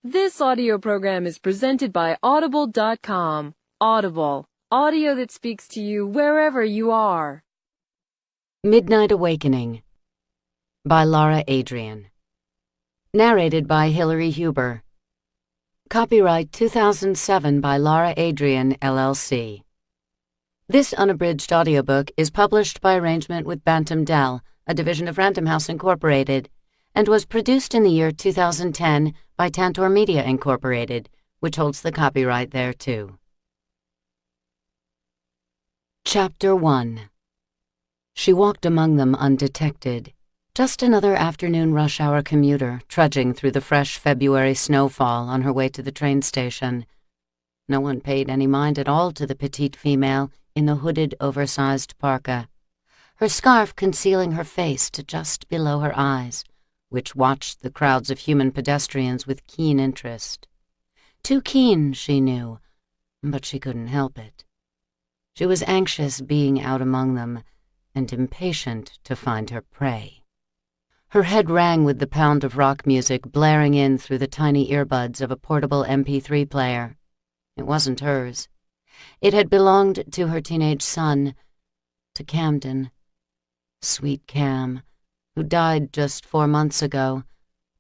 This audio program is presented by Audible.com. Audible, audio that speaks to you wherever you are. Midnight Awakening by Lara Adrian. Narrated by Hilary Huber. Copyright 2007 by Lara Adrian, LLC. This unabridged audiobook is published by arrangement with Bantam Dell, a division of Random House Incorporated, and was produced in the year 2010 by Tantor Media Incorporated, which holds the copyright thereto. Chapter 1. She walked among them undetected, just another afternoon rush-hour commuter trudging through the fresh February snowfall on her way to the train station. No one paid any mind at all to the petite female in the hooded, oversized parka, her scarf concealing her face to just below her eyes, which watched the crowds of human pedestrians with keen interest. Too keen, she knew, but she couldn't help it. She was anxious being out among them, and impatient to find her prey. Her head rang with the pound of rock music blaring in through the tiny earbuds of a portable MP3 player. It wasn't hers. It had belonged to her teenage son, to Camden. Sweet Cam, who died just 4 months ago,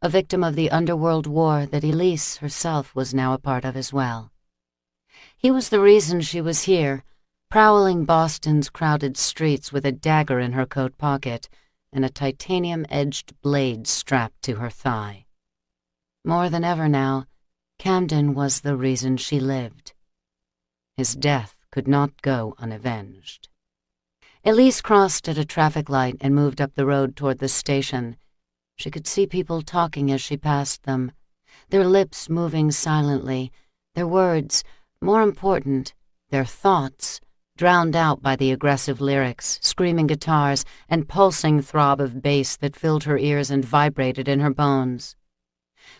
a victim of the underworld war that Elise herself was now a part of as well. He was the reason she was here, prowling Boston's crowded streets with a dagger in her coat pocket and a titanium-edged blade strapped to her thigh. More than ever now, Camden was the reason she lived. His death could not go unavenged. Elise crossed at a traffic light and moved up the road toward the station. She could see people talking as she passed them, their lips moving silently, their words, more important, their thoughts, drowned out by the aggressive lyrics, screaming guitars, and pulsing throb of bass that filled her ears and vibrated in her bones.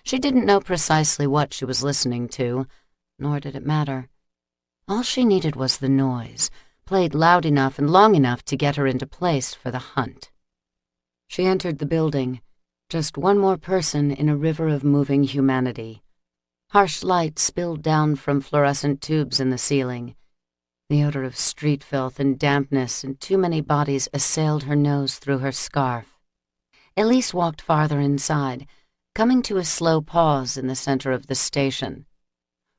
She didn't know precisely what she was listening to, nor did it matter. All she needed was the noise, played loud enough and long enough to get her into place for the hunt. She entered the building, just one more person in a river of moving humanity. Harsh light spilled down from fluorescent tubes in the ceiling. The odor of street filth and dampness and too many bodies assailed her nose through her scarf. Elise walked farther inside, coming to a slow pause in the center of the station.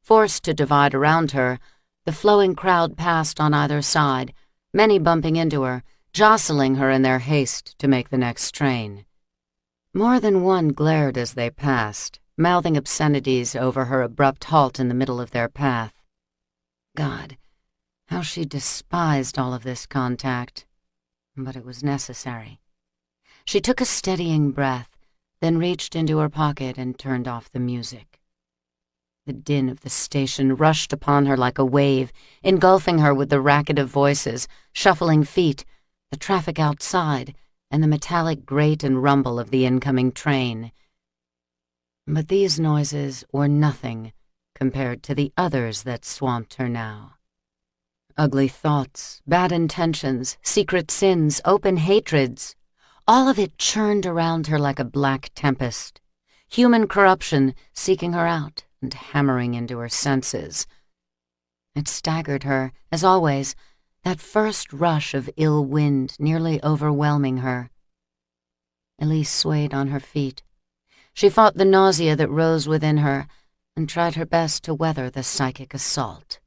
Forced to divide around her, the flowing crowd passed on either side, many bumping into her, jostling her in their haste to make the next train. More than one glared as they passed, mouthing obscenities over her abrupt halt in the middle of their path. God, how she despised all of this contact. But it was necessary. She took a steadying breath, then reached into her pocket and turned off the music. The din of the station rushed upon her like a wave, engulfing her with the racket of voices, shuffling feet, the traffic outside, and the metallic grate and rumble of the incoming train. But these noises were nothing compared to the others that swamped her now. Ugly thoughts, bad intentions, secret sins, open hatreds, all of it churned around her like a black tempest, human corruption seeking her out and hammering into her senses. It staggered her, as always, that first rush of ill wind nearly overwhelming her. Elise swayed on her feet. She fought the nausea that rose within her and tried her best to weather the psychic assault.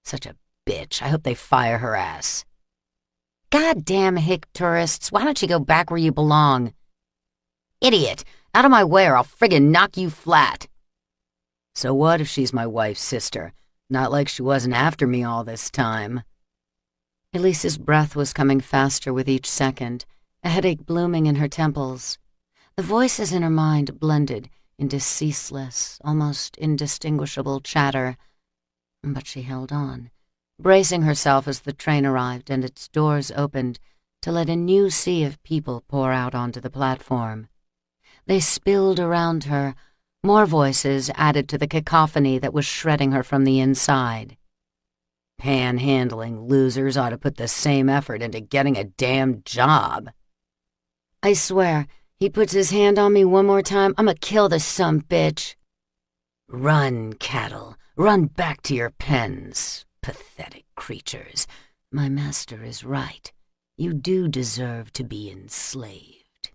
Such a bitch. I hope they fire her ass. Goddamn hick tourists, why don't you go back where you belong? Idiot! Out of my way or I'll friggin' knock you flat. So what if she's my wife's sister? Not like she wasn't after me all this time. Elise's breath was coming faster with each second, a headache blooming in her temples. The voices in her mind blended into ceaseless, almost indistinguishable chatter. But she held on, bracing herself as the train arrived and its doors opened to let a new sea of people pour out onto the platform. They spilled around her, more voices added to the cacophony that was shredding her from the inside. Panhandling losers ought to put the same effort into getting a damn job. I swear, he puts his hand on me one more time, I'ma kill the sumbitch. Run, cattle, run back to your pens, pathetic creatures. My master is right. You do deserve to be enslaved.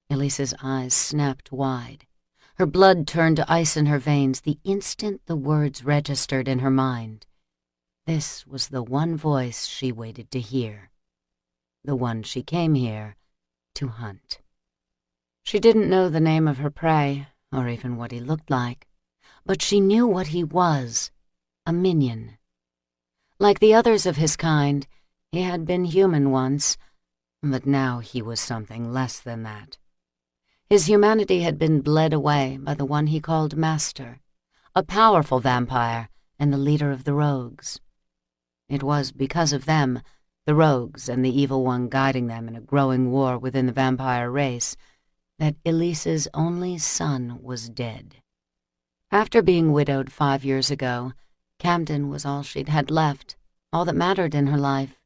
Elise's eyes snapped wide. Her blood turned to ice in her veins the instant the words registered in her mind. This was the one voice she waited to hear. The one she came here to hunt. She didn't know the name of her prey, or even what he looked like, but she knew what he was, a minion. Like the others of his kind, he had been human once, but now he was something less than that. His humanity had been bled away by the one he called Master, a powerful vampire and the leader of the rogues. It was because of them, the rogues and the evil one guiding them in a growing war within the vampire race, that Elise's only son was dead. After being widowed 5 years ago, Camden was all she'd had left, all that mattered in her life.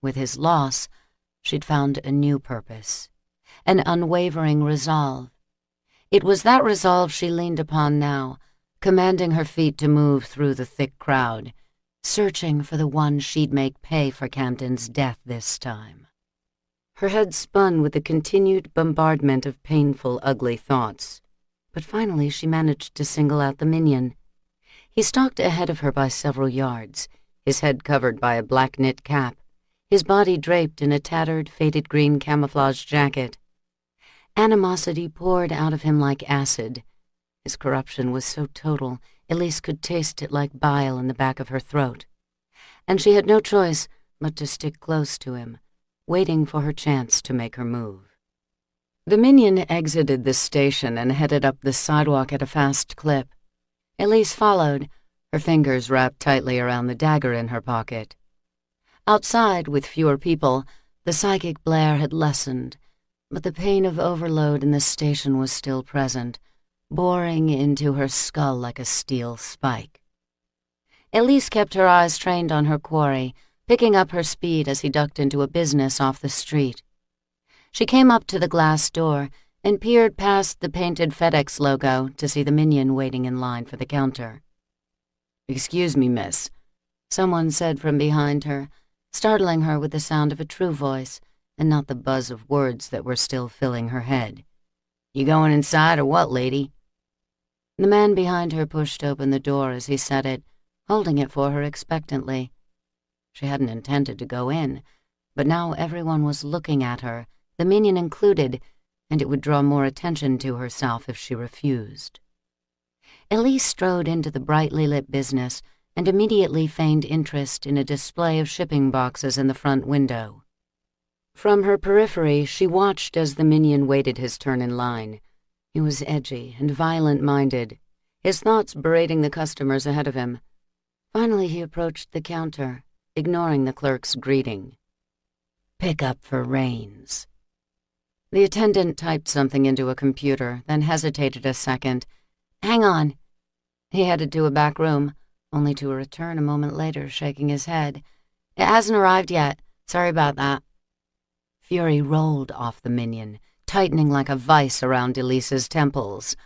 With his loss, she'd found a new purpose, an unwavering resolve. It was that resolve she leaned upon now, commanding her feet to move through the thick crowd, searching for the one she'd make pay for Camden's death this time. Her head spun with the continued bombardment of painful, ugly thoughts, but finally she managed to single out the minion. He stalked ahead of her by several yards, his head covered by a black knit cap, his body draped in a tattered, faded green camouflage jacket. Animosity poured out of him like acid. His corruption was so total, Elise could taste it like bile in the back of her throat. And she had no choice but to stick close to him, waiting for her chance to make her move. The minion exited the station and headed up the sidewalk at a fast clip. Elise followed, her fingers wrapped tightly around the dagger in her pocket. Outside, with fewer people, the psychic blare had lessened, but the pain of overload in the station was still present, boring into her skull like a steel spike. Elise kept her eyes trained on her quarry, picking up her speed as he ducked into a business off the street. She came up to the glass door and peered past the painted FedEx logo to see the minion waiting in line for the counter. "Excuse me, miss," someone said from behind her, startling her with the sound of a true voice and not the buzz of words that were still filling her head. "You going inside or what, lady?" The man behind her pushed open the door as he said it, holding it for her expectantly. She hadn't intended to go in, but now everyone was looking at her, the minion included, and it would draw more attention to herself if she refused. Elise strode into the brightly lit business and immediately feigned interest in a display of shipping boxes in the front window. From her periphery, she watched as the minion waited his turn in line. He was edgy and violent-minded, his thoughts berating the customers ahead of him. Finally, he approached the counter, ignoring the clerk's greeting. "Pick up for Rains." The attendant typed something into a computer, then hesitated a second. "Hang on." He headed to a back room, only to return a moment later, shaking his head. "It hasn't arrived yet. Sorry about that." Fury rolled off the minion, tightening like a vice around Elise's temples.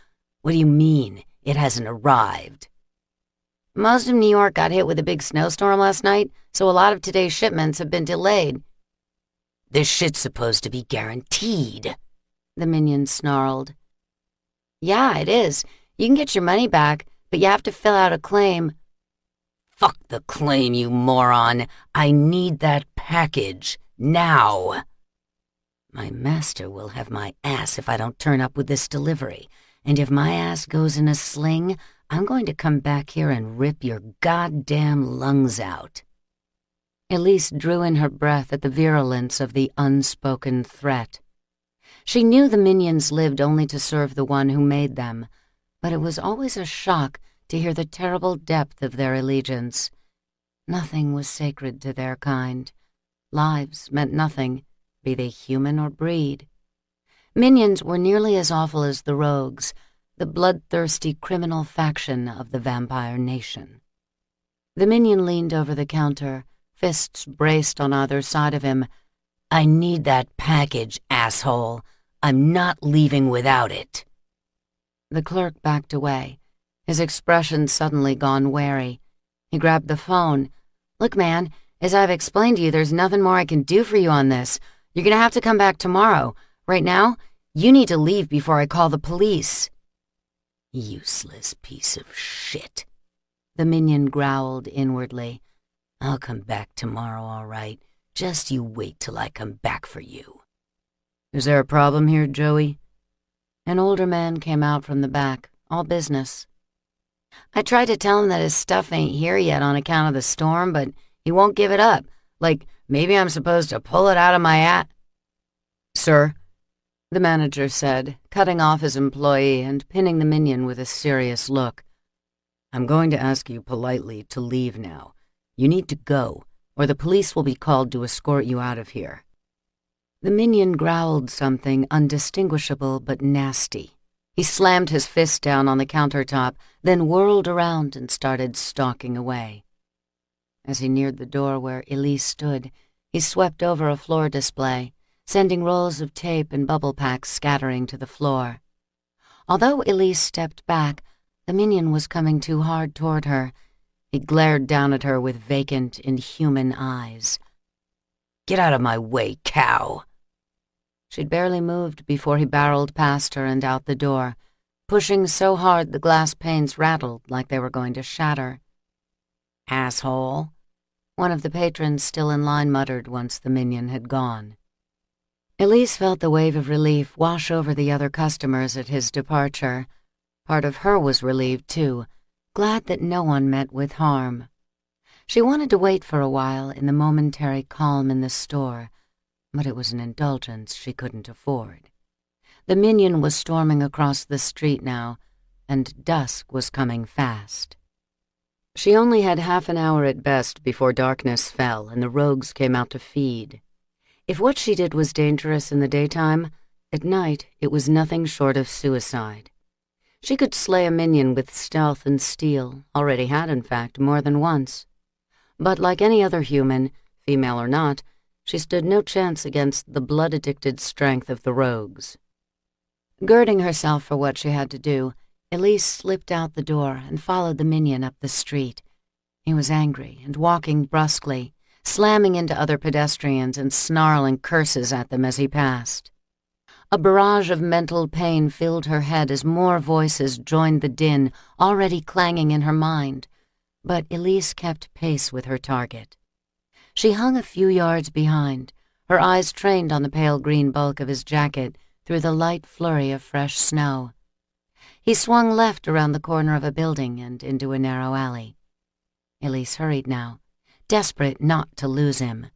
"What do you mean, it hasn't arrived?" "Most of New York got hit with a big snowstorm last night, so a lot of today's shipments have been delayed." "This shit's supposed to be guaranteed," the minion snarled. "Yeah, it is. You can get your money back, but you have to fill out a claim." "Fuck the claim, you moron. I need that package, now." "My master will have my ass if I don't turn up with this delivery, and if my ass goes in a sling, I'm going to come back here and rip your goddamn lungs out." Elise drew in her breath at the virulence of the unspoken threat. She knew the minions lived only to serve the one who made them, but it was always a shock to hear the terrible depth of their allegiance. Nothing was sacred to their kind. Lives meant nothing, be they human or breed. Minions were nearly as awful as the rogues, the bloodthirsty criminal faction of the vampire nation. The minion leaned over the counter, fists braced on either side of him. "I need that package, asshole. I'm not leaving without it." The clerk backed away, his expression suddenly gone wary. He grabbed the phone. "Look, man, as I've explained to you, there's nothing more I can do for you on this. You're gonna have to come back tomorrow. Right now, you need to leave before I call the police." "Useless piece of shit," the minion growled inwardly. "I'll come back tomorrow, all right. Just you wait till I come back for you." "Is there a problem here, Joey?" An older man came out from the back, all business. "I tried to tell him that his stuff ain't here yet on account of the storm, but he won't give it up. Like, maybe I'm supposed to pull it out of my "Sir," the manager said, cutting off his employee and pinning the minion with a serious look. "I'm going to ask you politely to leave now. You need to go, or the police will be called to escort you out of here." The minion growled something undistinguishable but nasty. He slammed his fist down on the countertop, then whirled around and started stalking away. As he neared the door where Elise stood, he swept over a floor display, sending rolls of tape and bubble packs scattering to the floor. Although Elise stepped back, the minion was coming too hard toward her. He glared down at her with vacant, inhuman eyes. "Get out of my way, cow!" She'd barely moved before he barreled past her and out the door, pushing so hard the glass panes rattled like they were going to shatter. "Asshole," one of the patrons still in line muttered once the minion had gone. Elise felt the wave of relief wash over the other customers at his departure. Part of her was relieved, too, glad that no one met with harm. She wanted to wait for a while in the momentary calm in the store, but it was an indulgence she couldn't afford. The minion was storming across the street now, and dusk was coming fast. She only had half an hour at best before darkness fell and the rogues came out to feed. If what she did was dangerous in the daytime, at night it was nothing short of suicide. She could slay a minion with stealth and steel, already had, in fact, more than once. But like any other human, female or not, she stood no chance against the blood-addicted strength of the rogues. Girding herself for what she had to do, Elise slipped out the door and followed the minion up the street. He was angry and walking brusquely, slamming into other pedestrians and snarling curses at them as he passed. A barrage of mental pain filled her head as more voices joined the din already clanging in her mind, but Elise kept pace with her target. She hung a few yards behind, her eyes trained on the pale green bulk of his jacket through the light flurry of fresh snow. He swung left around the corner of a building and into a narrow alley. Elise hurried now, desperate not to lose him.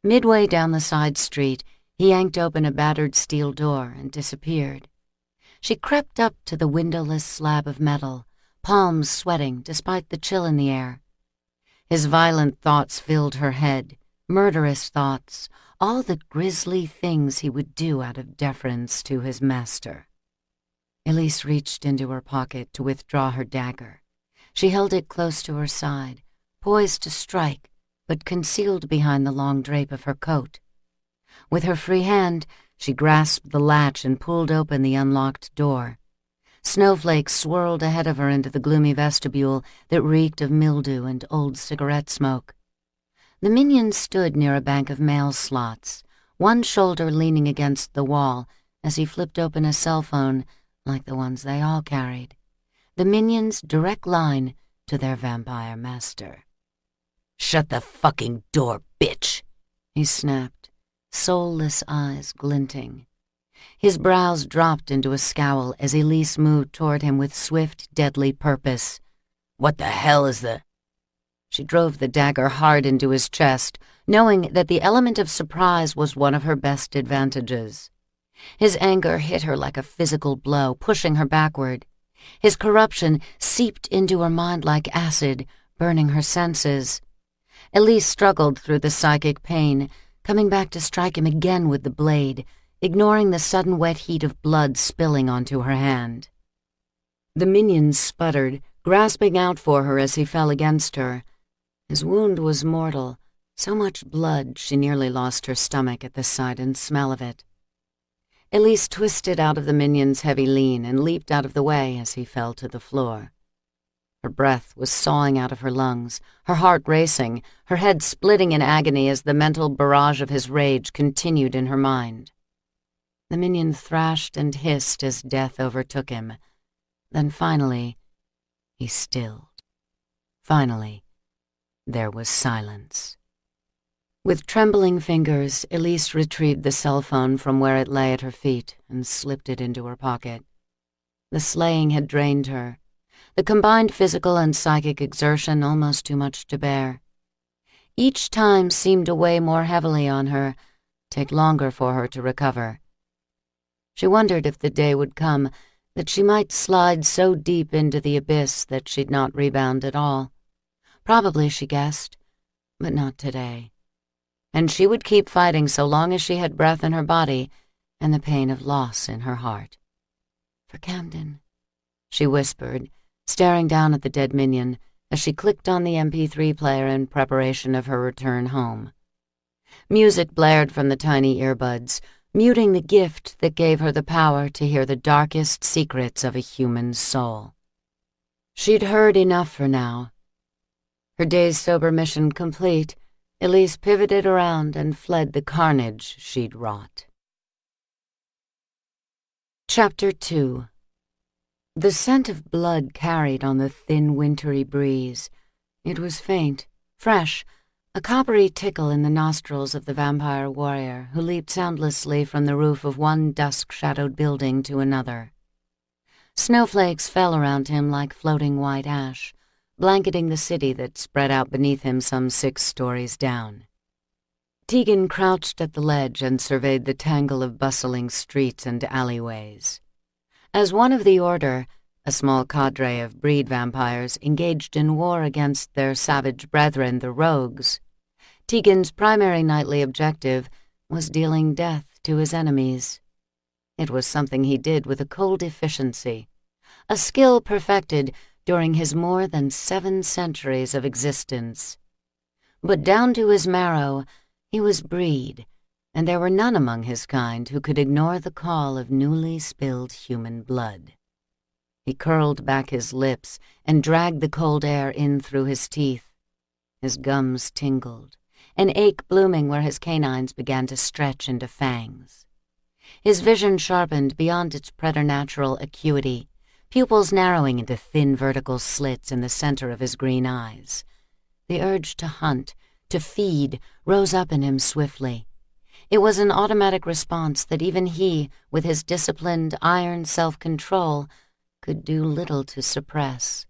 Midway down the side street, he yanked open a battered steel door and disappeared. She crept up to the windowless slab of metal, palms sweating despite the chill in the air. His violent thoughts filled her head, murderous thoughts, all the grisly things he would do out of deference to his master. Elise reached into her pocket to withdraw her dagger. She held it close to her side, poised to strike, but concealed behind the long drape of her coat. With her free hand, she grasped the latch and pulled open the unlocked door. Snowflakes swirled ahead of her into the gloomy vestibule that reeked of mildew and old cigarette smoke. The minion stood near a bank of mail slots, one shoulder leaning against the wall as he flipped open a cell phone like the ones they all carried. The minion's direct line to their vampire master. "Shut the fucking door, bitch," he snapped, soulless eyes glinting. His brows dropped into a scowl as Elise moved toward him with swift, deadly purpose. "What the hell is the—" She drove the dagger hard into his chest, knowing that the element of surprise was one of her best advantages. His anger hit her like a physical blow, pushing her backward. His corruption seeped into her mind like acid, burning her senses. Elise struggled through the psychic pain, coming back to strike him again with the blade, ignoring the sudden wet heat of blood spilling onto her hand. The minion sputtered, grasping out for her as he fell against her. His wound was mortal, so much blood she nearly lost her stomach at the sight and smell of it. Elise twisted out of the minion's heavy lean and leaped out of the way as he fell to the floor. Her breath was sawing out of her lungs, her heart racing, her head splitting in agony as the mental barrage of his rage continued in her mind. The minion thrashed and hissed as death overtook him. Then finally, he stilled. Finally, there was silence. With trembling fingers, Elise retrieved the cell phone from where it lay at her feet and slipped it into her pocket. The slaying had drained her, the combined physical and psychic exertion almost too much to bear. Each time seemed to weigh more heavily on her, take longer for her to recover. She wondered if the day would come that she might slide so deep into the abyss that she'd not rebound at all. Probably, she guessed, but not today. And she would keep fighting so long as she had breath in her body and the pain of loss in her heart. "For Camden," she whispered, staring down at the dead minion as she clicked on the MP3 player in preparation of her return home. Music blared from the tiny earbuds, muting the gift that gave her the power to hear the darkest secrets of a human soul. She'd heard enough for now. Her day's sober mission complete, Elise pivoted around and fled the carnage she'd wrought. Chapter 2. The scent of blood carried on the thin, wintry breeze. It was faint, fresh, a coppery tickle in the nostrils of the vampire warrior who leaped soundlessly from the roof of one dusk-shadowed building to another. Snowflakes fell around him like floating white ash, blanketing the city that spread out beneath him some 6 stories down. Tegan crouched at the ledge and surveyed the tangle of bustling streets and alleyways. As one of the Order, a small cadre of breed vampires engaged in war against their savage brethren, the Rogues, Tegan's primary nightly objective was dealing death to his enemies. It was something he did with a cold efficiency, a skill perfected during his more than 7 centuries of existence. But down to his marrow, he was breed, and there were none among his kind who could ignore the call of newly spilled human blood. He curled back his lips and dragged the cold air in through his teeth. His gums tingled, an ache blooming where his canines began to stretch into fangs. His vision sharpened beyond its preternatural acuity, pupils narrowing into thin vertical slits in the center of his green eyes. The urge to hunt, to feed, rose up in him swiftly. It was an automatic response that even he, with his disciplined, iron self-control, could do little to suppress.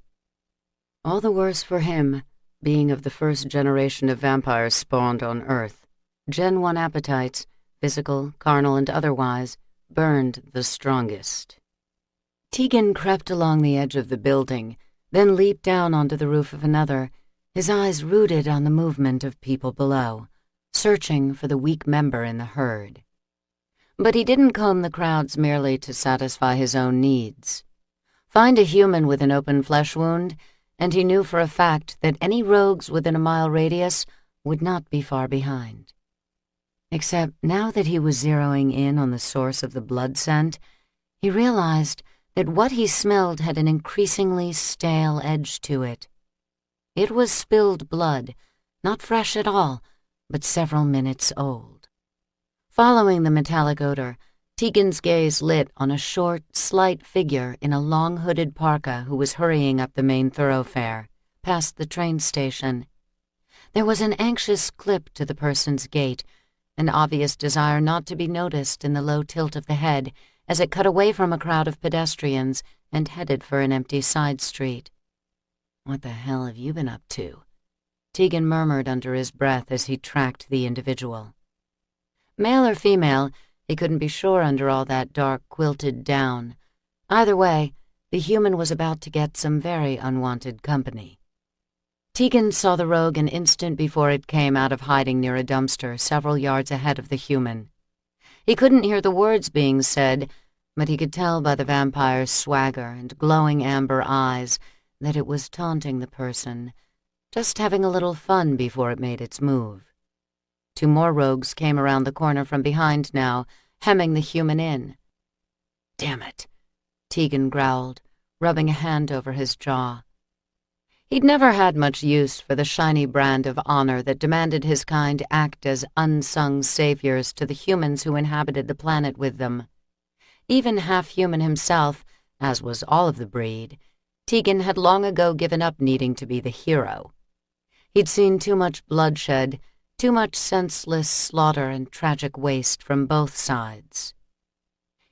All the worse for him, being of the first generation of vampires spawned on Earth. Gen 1 appetites, physical, carnal, and otherwise, burned the strongest. Tegan crept along the edge of the building, then leaped down onto the roof of another, his eyes rooted on the movement of people below, searching for the weak member in the herd. But he didn't comb the crowds merely to satisfy his own needs. Find a human with an open flesh wound, and he knew for a fact that any rogues within a mile radius would not be far behind. Except now that he was zeroing in on the source of the blood scent, he realized that what he smelled had an increasingly stale edge to it. It was spilled blood, not fresh at all, but several minutes old. Following the metallic odor, Tegan's gaze lit on a short, slight figure in a long hooded parka who was hurrying up the main thoroughfare, past the train station. There was an anxious clip to the person's gait, an obvious desire not to be noticed in the low tilt of the head as it cut away from a crowd of pedestrians and headed for an empty side street. "What the hell have you been up to?" Tegan murmured under his breath as he tracked the individual. Male or female, he couldn't be sure under all that dark quilted down. Either way, the human was about to get some very unwanted company. Tegan saw the rogue an instant before it came out of hiding near a dumpster several yards ahead of the human. He couldn't hear the words being said, but he could tell by the vampire's swagger and glowing amber eyes that it was taunting the person, just having a little fun before it made its move. 2 more rogues came around the corner from behind now, hemming the human in. "Damn it," Tegan growled, rubbing a hand over his jaw. He'd never had much use for the shiny brand of honor that demanded his kind act as unsung saviors to the humans who inhabited the planet with them. Even half-human himself, as was all of the breed, Tegan had long ago given up needing to be the hero. He'd seen too much bloodshed, too much senseless slaughter and tragic waste from both sides.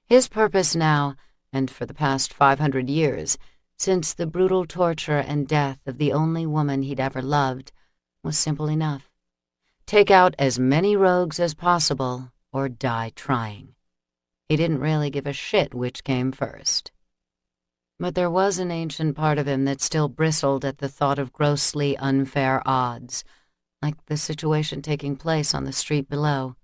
His purpose now, and for the past 500 years, since the brutal torture and death of the only woman he'd ever loved, was simple enough. Take out as many rogues as possible, or die trying. He didn't really give a shit which came first. But there was an ancient part of him that still bristled at the thought of grossly unfair odds, like the situation taking place on the street below.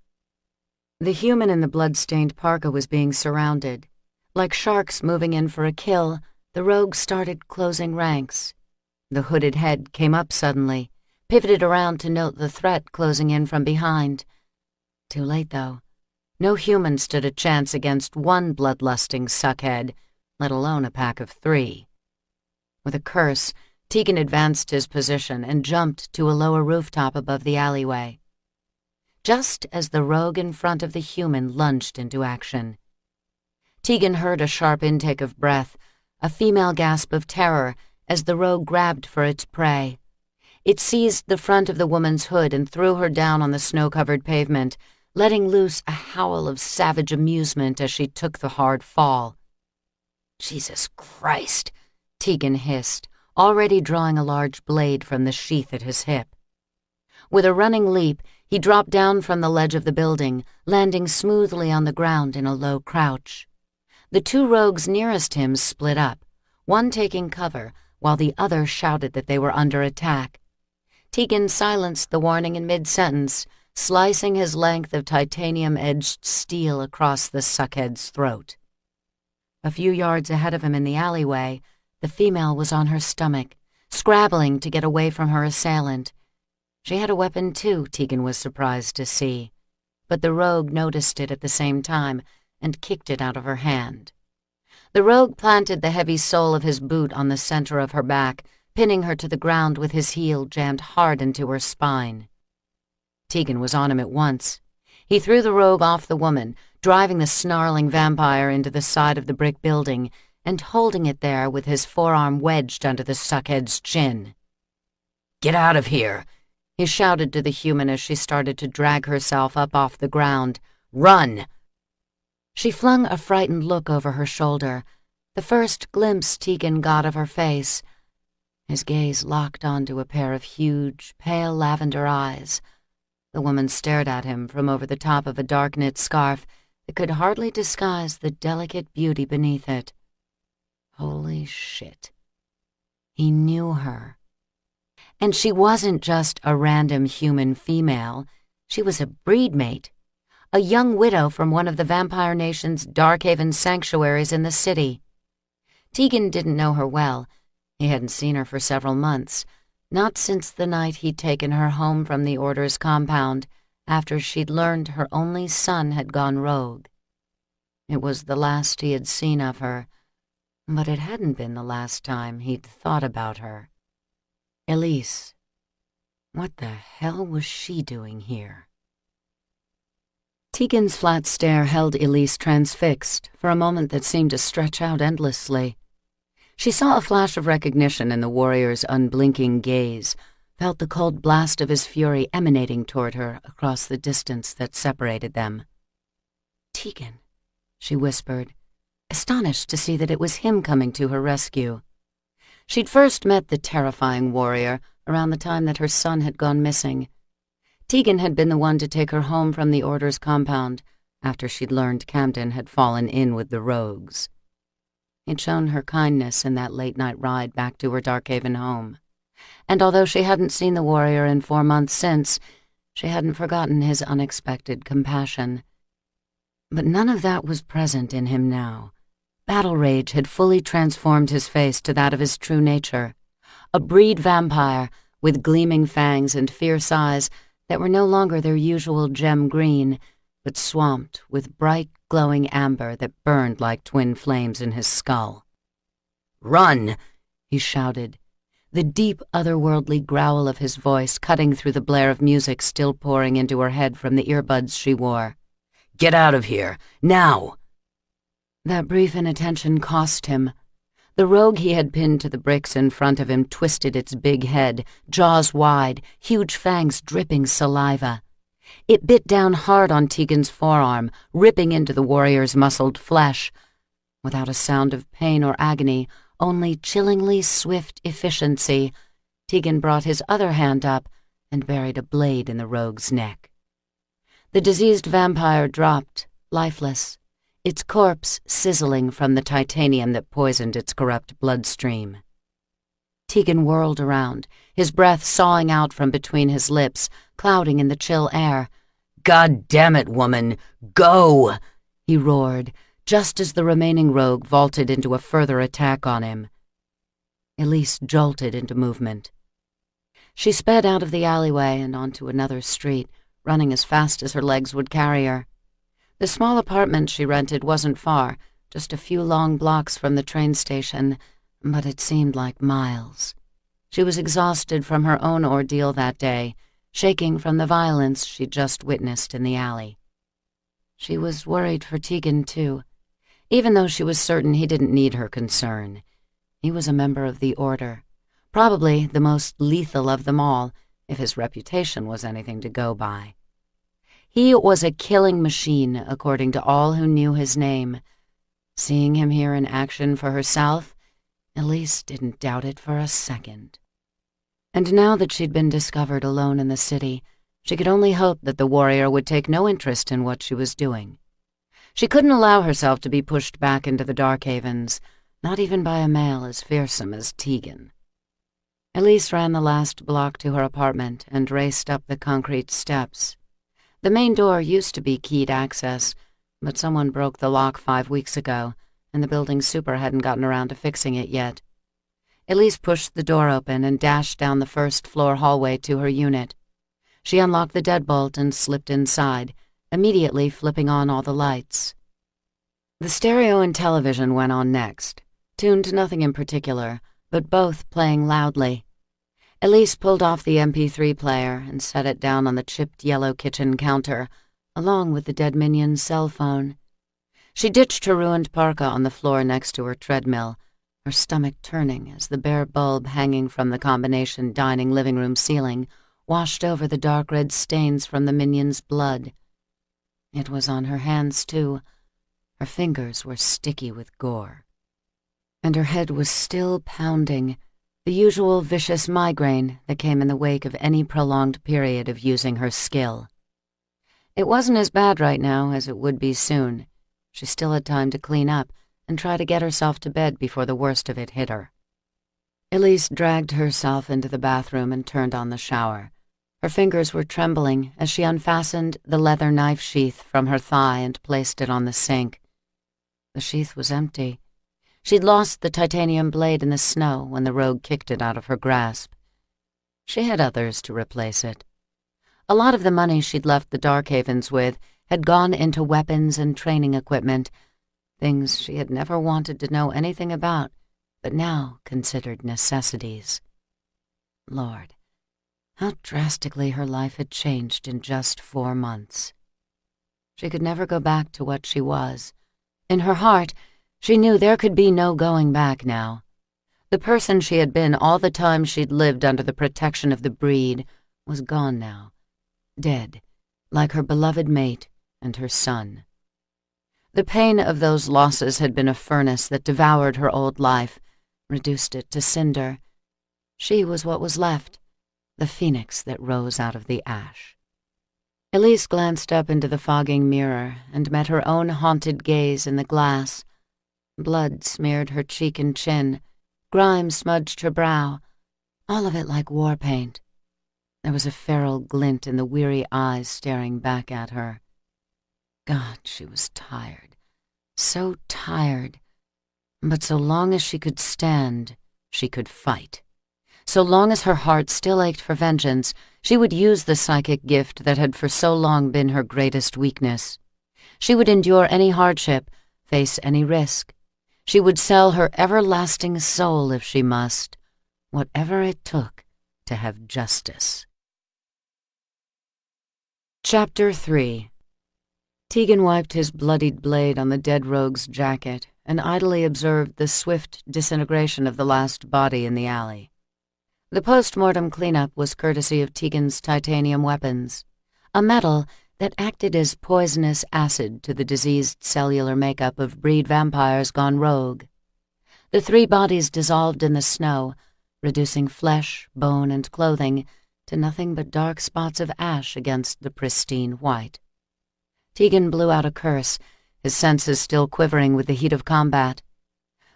The human in the blood-stained parka was being surrounded. Like sharks moving in for a kill, the rogues started closing ranks. The hooded head came up suddenly, pivoted around to note the threat closing in from behind. Too late, though. No human stood a chance against one bloodlusting suckhead, let alone a pack of 3. With a curse, Tegan advanced his position and jumped to a lower rooftop above the alleyway. Just as the rogue in front of the human lunged into action, Tegan heard a sharp intake of breath, a female gasp of terror as the rogue grabbed for its prey. It seized the front of the woman's hood and threw her down on the snow-covered pavement, letting loose a howl of savage amusement as she took the hard fall. "Jesus Christ," Tegan hissed, already drawing a large blade from the sheath at his hip. With a running leap, he dropped down from the ledge of the building, landing smoothly on the ground in a low crouch. The 2 rogues nearest him split up, one taking cover, while the other shouted that they were under attack. Tegan silenced the warning in mid-sentence, slicing his length of titanium-edged steel across the suckhead's throat. A few yards ahead of him in the alleyway, the female was on her stomach, scrabbling to get away from her assailant. She had a weapon too, Tegan was surprised to see, but the rogue noticed it at the same time and kicked it out of her hand. The rogue planted the heavy sole of his boot on the center of her back, pinning her to the ground with his heel jammed hard into her spine. Tegan was on him at once. He threw the rogue off the woman, driving the snarling vampire into the side of the brick building and holding it there with his forearm wedged under the suckhead's chin. "Get out of here," he shouted to the human as she started to drag herself up off the ground. "Run!" She flung a frightened look over her shoulder, the first glimpse Tegan got of her face. His gaze locked onto a pair of huge, pale lavender eyes. The woman stared at him from over the top of a dark-knit scarf that could hardly disguise the delicate beauty beneath it. Holy shit. He knew her. And she wasn't just a random human female. She was a breedmate. A young widow from one of the Vampire Nation's Darkhaven sanctuaries in the city. Tegan didn't know her well. He hadn't seen her for several months, not since the night he'd taken her home from the Order's compound after she'd learned her only son had gone rogue. It was the last he had seen of her, but it hadn't been the last time he'd thought about her. Elise. What the hell was she doing here? Tegan's flat stare held Elise transfixed for a moment that seemed to stretch out endlessly. She saw a flash of recognition in the warrior's unblinking gaze, felt the cold blast of his fury emanating toward her across the distance that separated them. "Tegan," she whispered, astonished to see that it was him coming to her rescue. She'd first met the terrifying warrior around the time that her son had gone missing. Tegan had been the one to take her home from the Order's compound after she'd learned Camden had fallen in with the rogues. He'd shown her kindness in that late-night ride back to her Darkhaven home, and although she hadn't seen the warrior in 4 months since, she hadn't forgotten his unexpected compassion. But none of that was present in him now. Battle rage had fully transformed his face to that of his true nature, a breed vampire with gleaming fangs and fierce eyes that were no longer their usual gem green, but swamped with bright, glowing amber that burned like twin flames in his skull. "Run!" he shouted, the deep, otherworldly growl of his voice cutting through the blare of music still pouring into her head from the earbuds she wore. "Get out of here, now!" That brief inattention cost him. The rogue he had pinned to the bricks in front of him twisted its big head, jaws wide, huge fangs dripping saliva. It bit down hard on Tegan's forearm, ripping into the warrior's muscled flesh. Without a sound of pain or agony, only chillingly swift efficiency, Tegan brought his other hand up and buried a blade in the rogue's neck. The diseased vampire dropped, lifeless, its corpse sizzling from the titanium that poisoned its corrupt bloodstream. Tegan whirled around, his breath sawing out from between his lips, clouding in the chill air. "God damn it, woman! Go!" he roared, just as the remaining rogue vaulted into a further attack on him. Elise jolted into movement. She sped out of the alleyway and onto another street, running as fast as her legs would carry her. The small apartment she rented wasn't far, just a few long blocks from the train station, but it seemed like miles. She was exhausted from her own ordeal that day, shaking from the violence she'd just witnessed in the alley. She was worried for Tegan, too, even though she was certain he didn't need her concern. He was a member of the Order, probably the most lethal of them all, if his reputation was anything to go by. He was a killing machine, according to all who knew his name. Seeing him here in action for herself, Elise didn't doubt it for a second. And now that she'd been discovered alone in the city, she could only hope that the warrior would take no interest in what she was doing. She couldn't allow herself to be pushed back into the Dark Havens, not even by a male as fearsome as Tegan. Elise ran the last block to her apartment and raced up the concrete steps. The main door used to be keyed access, but someone broke the lock 5 weeks ago, and the building super hadn't gotten around to fixing it yet. Elise pushed the door open and dashed down the first-floor hallway to her unit. She unlocked the deadbolt and slipped inside, immediately flipping on all the lights. The stereo and television went on next, tuned to nothing in particular, but both playing loudly. Elise pulled off the MP3 player and set it down on the chipped yellow kitchen counter, along with the dead minion's cell phone. She ditched her ruined parka on the floor next to her treadmill, her stomach turning as the bare bulb hanging from the combination dining-living room ceiling washed over the dark red stains from the minion's blood. It was on her hands, too. Her fingers were sticky with gore. And her head was still pounding, the usual vicious migraine that came in the wake of any prolonged period of using her skill. It wasn't as bad right now as it would be soon. She still had time to clean up and try to get herself to bed before the worst of it hit her. Elise dragged herself into the bathroom and turned on the shower. Her fingers were trembling as she unfastened the leather knife sheath from her thigh and placed it on the sink. The sheath was empty. She'd lost the titanium blade in the snow when the rogue kicked it out of her grasp. She had others to replace it. A lot of the money she'd left the Dark Havens with had gone into weapons and training equipment, things she had never wanted to know anything about, but now considered necessities. Lord, how drastically her life had changed in just 4 months. She could never go back to what she was. In her heart, she knew there could be no going back now. The person she had been all the time she'd lived under the protection of the breed was gone now, dead, like her beloved mate and her son. The pain of those losses had been a furnace that devoured her old life, reduced it to cinder. She was what was left, the phoenix that rose out of the ash. Elise glanced up into the fogging mirror and met her own haunted gaze in the glass. Blood smeared her cheek and chin, grime smudged her brow, all of it like war paint. There was a feral glint in the weary eyes staring back at her. God, she was tired, so tired. But so long as she could stand, she could fight. So long as her heart still ached for vengeance, she would use the psychic gift that had for so long been her greatest weakness. She would endure any hardship, face any risk. She would sell her everlasting soul if she must, whatever it took to have justice. Chapter 3. Tegan wiped his bloodied blade on the dead rogue's jacket and idly observed the swift disintegration of the last body in the alley. The post-mortem cleanup was courtesy of Tegan's titanium weapons, a metal that acted as poisonous acid to the diseased cellular makeup of breed vampires gone rogue. The 3 bodies dissolved in the snow, reducing flesh, bone, and clothing to nothing but dark spots of ash against the pristine white. Tegan blew out a curse, his senses still quivering with the heat of combat.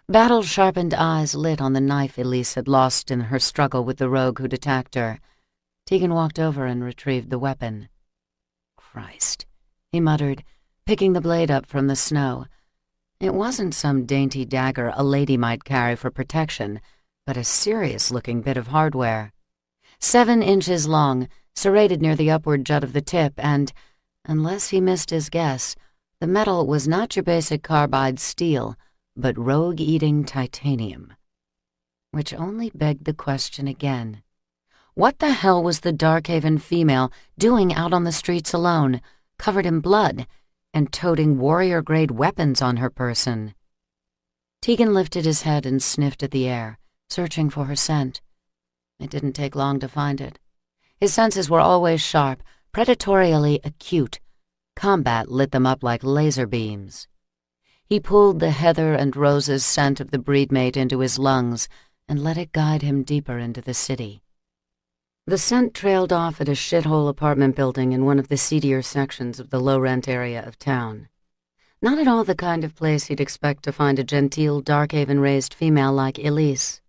Battle-sharpened eyes lit on the knife Elise had lost in her struggle with the rogue who'd attacked her. Tegan walked over and retrieved the weapon. "Christ," he muttered, picking the blade up from the snow. It wasn't some dainty dagger a lady might carry for protection, but a serious-looking bit of hardware. 7 inches long, serrated near the upward jut of the tip, and, unless he missed his guess, the metal was not your basic carbide steel, but rogue-eating titanium. Which only begged the question again. What the hell was the Darkhaven female doing out on the streets alone, covered in blood, and toting warrior-grade weapons on her person? Tegan lifted his head and sniffed at the air, searching for her scent. It didn't take long to find it. His senses were always sharp, predatorially acute. Combat lit them up like laser beams. He pulled the heather and roses scent of the breedmate into his lungs and let it guide him deeper into the city. The scent trailed off at a shithole apartment building in one of the seedier sections of the low-rent area of town. Not at all the kind of place he'd expect to find a genteel Darkhaven-raised female like Elise.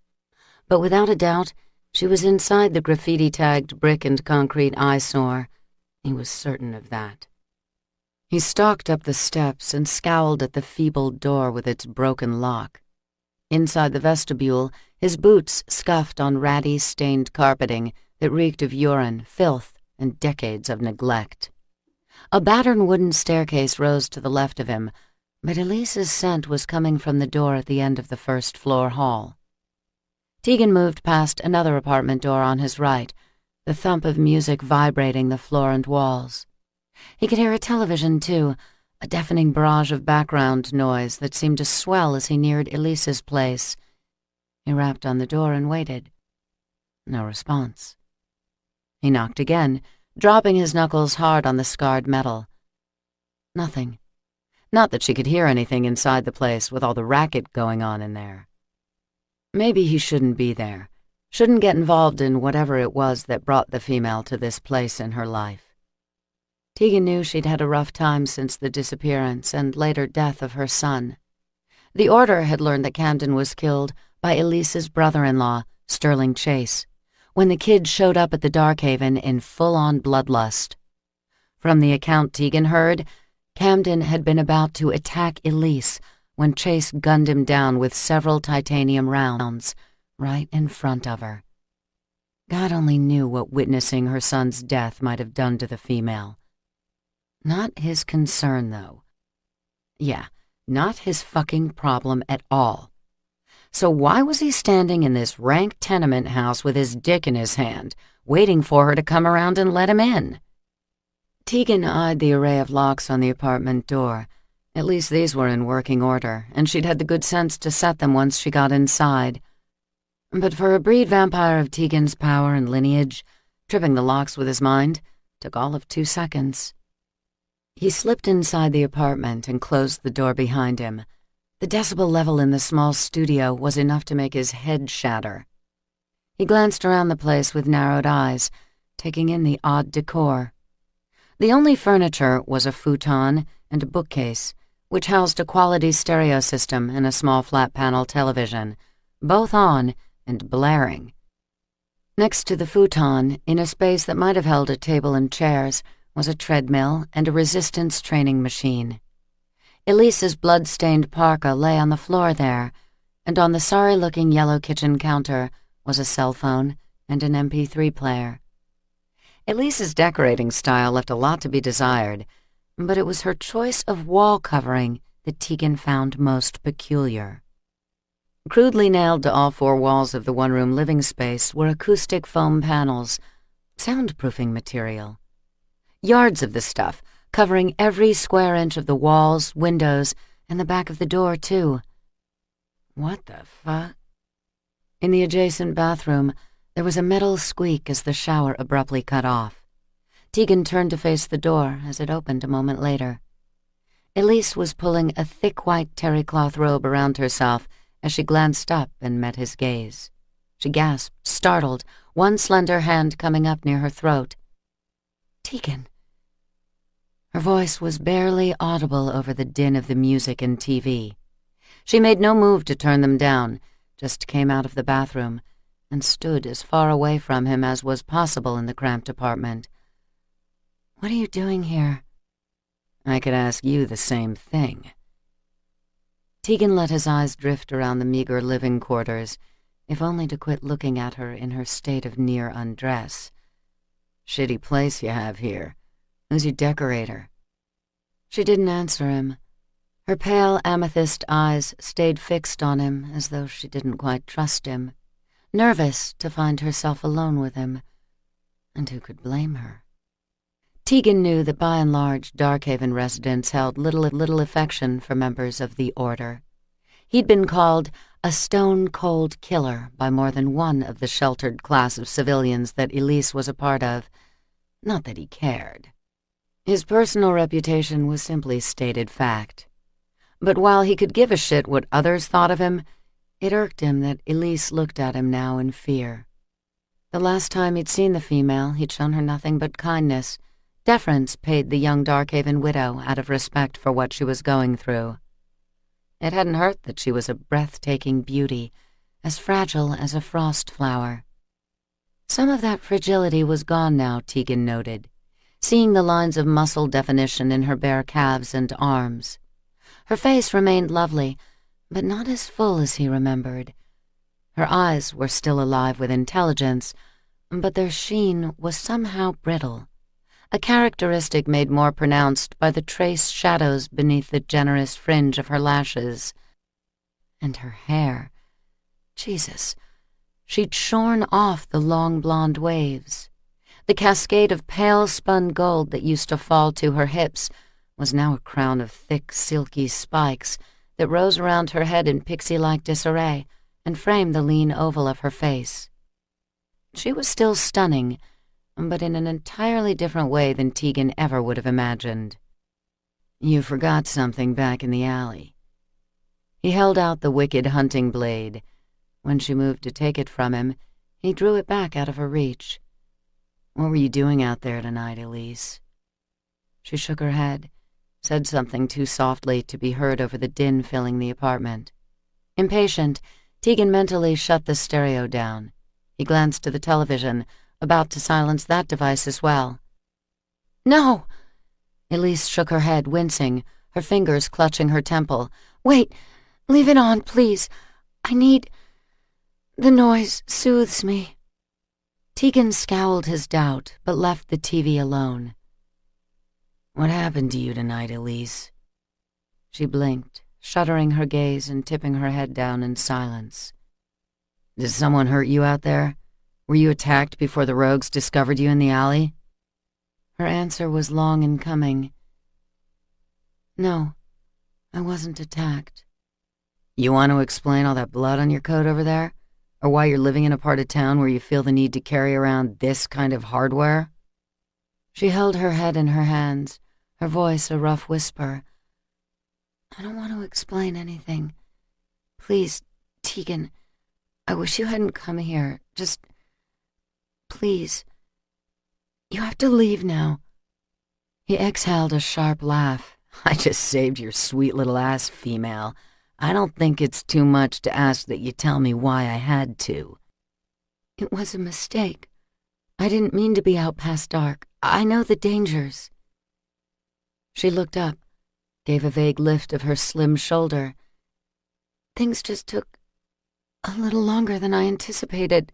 But without a doubt, she was inside the graffiti-tagged brick and concrete eyesore. He was certain of that. He stalked up the steps and scowled at the feeble door with its broken lock. Inside the vestibule, his boots scuffed on ratty, stained carpeting that reeked of urine, filth, and decades of neglect. A battered wooden staircase rose to the left of him, but Elise's scent was coming from the door at the end of the first-floor hall. Tegan moved past another apartment door on his right, the thump of music vibrating the floor and walls. He could hear a television, too, a deafening barrage of background noise that seemed to swell as he neared Elise's place. He rapped on the door and waited. No response. He knocked again, dropping his knuckles hard on the scarred metal. Nothing. Not that she could hear anything inside the place with all the racket going on in there. Maybe he shouldn't be there, shouldn't get involved in whatever it was that brought the female to this place in her life. Tegan knew she'd had a rough time since the disappearance and later death of her son. The Order had learned that Camden was killed by Elise's brother-in-law, Sterling Chase, when the kid showed up at the Darkhaven in full-on bloodlust. From the account Tegan heard, Camden had been about to attack Elise when Chase gunned him down with several titanium rounds right in front of her. God only knew what witnessing her son's death might have done to the female. Not his concern, though. Yeah, not his fucking problem at all. So why was he standing in this rank tenement house with his dick in his hand, waiting for her to come around and let him in? Tegan eyed the array of locks on the apartment door. At least these were in working order, and she'd had the good sense to set them once she got inside. But for a breed vampire of Tegan's power and lineage, tripping the locks with his mind took all of 2 seconds. He slipped inside the apartment and closed the door behind him. The decibel level in the small studio was enough to make his head shatter. He glanced around the place with narrowed eyes, taking in the odd decor. The only furniture was a futon and a bookcase, which housed a quality stereo system and a small flat-panel television, both on and blaring. Next to the futon, in a space that might have held a table and chairs, was a treadmill and a resistance training machine. Elise's blood-stained parka lay on the floor there, and on the sorry-looking yellow kitchen counter was a cell phone and an MP3 player. Elise's decorating style left a lot to be desired, but it was her choice of wall covering that Tegan found most peculiar. Crudely nailed to all four walls of the one-room living space were acoustic foam panels, soundproofing material. Yards of the stuff, covering every square inch of the walls, windows, and the back of the door, too. What the fuck? In the adjacent bathroom, there was a metal squeak as the shower abruptly cut off. Tegan turned to face the door as it opened a moment later. Elise was pulling a thick white terry cloth robe around herself as she glanced up and met his gaze. She gasped, startled, one slender hand coming up near her throat. "Tegan." Her voice was barely audible over the din of the music and TV. She made no move to turn them down, just came out of the bathroom and stood as far away from him as was possible in the cramped apartment. "What are you doing here?" "I could ask you the same thing." Tegan let his eyes drift around the meager living quarters, if only to quit looking at her in her state of near undress. "Shitty place you have here. Who's your decorator?" She didn't answer him. Her pale amethyst eyes stayed fixed on him as though she didn't quite trust him, nervous to find herself alone with him. And who could blame her? Tegan knew that by and large Darkhaven residents held little affection for members of the Order. He'd been called a stone-cold killer by more than one of the sheltered class of civilians that Elise was a part of. Not that he cared. His personal reputation was simply stated fact. But while he could give a shit what others thought of him, it irked him that Elise looked at him now in fear. The last time he'd seen the female, he'd shown her nothing but kindness, deference paid the young Darkhaven widow out of respect for what she was going through. It hadn't hurt that she was a breathtaking beauty, as fragile as a frost flower. Some of that fragility was gone now, Tegan noted, seeing the lines of muscle definition in her bare calves and arms. Her face remained lovely, but not as full as he remembered. Her eyes were still alive with intelligence, but their sheen was somehow brittle, a characteristic made more pronounced by the trace shadows beneath the generous fringe of her lashes. And her hair. Jesus, she'd shorn off the long blonde waves. The cascade of pale spun gold that used to fall to her hips was now a crown of thick, silky spikes that rose around her head in pixie-like disarray and framed the lean oval of her face. She was still stunning, but in an entirely different way than Tegan ever would have imagined. "You forgot something back in the alley." He held out the wicked hunting blade. When she moved to take it from him, he drew it back out of her reach. "What were you doing out there tonight, Elise?" She shook her head, said something too softly to be heard over the din filling the apartment. Impatient, Tegan mentally shut the stereo down. He glanced to the television, about to silence that device as well. "No!" Elise shook her head, wincing, her fingers clutching her temple. "Wait! Leave it on, please! I need... the noise soothes me." Tegan scowled his doubt, but left the TV alone. "What happened to you tonight, Elise?" She blinked, shuddering her gaze and tipping her head down in silence. "Did someone hurt you out there? Were you attacked before the rogues discovered you in the alley?" Her answer was long in coming. "No, I wasn't attacked." "You want to explain all that blood on your coat over there? Or why you're living in a part of town where you feel the need to carry around this kind of hardware?" She held her head in her hands, her voice a rough whisper. "I don't want to explain anything. Please, Tegan, I wish you hadn't come here. Just... please. You have to leave now." He exhaled a sharp laugh. "I just saved your sweet little ass, female. I don't think it's too much to ask that you tell me why I had to." "It was a mistake. I didn't mean to be out past dark. I know the dangers." She looked up, gave a vague lift of her slim shoulder. "Things just took "A little longer than I anticipated."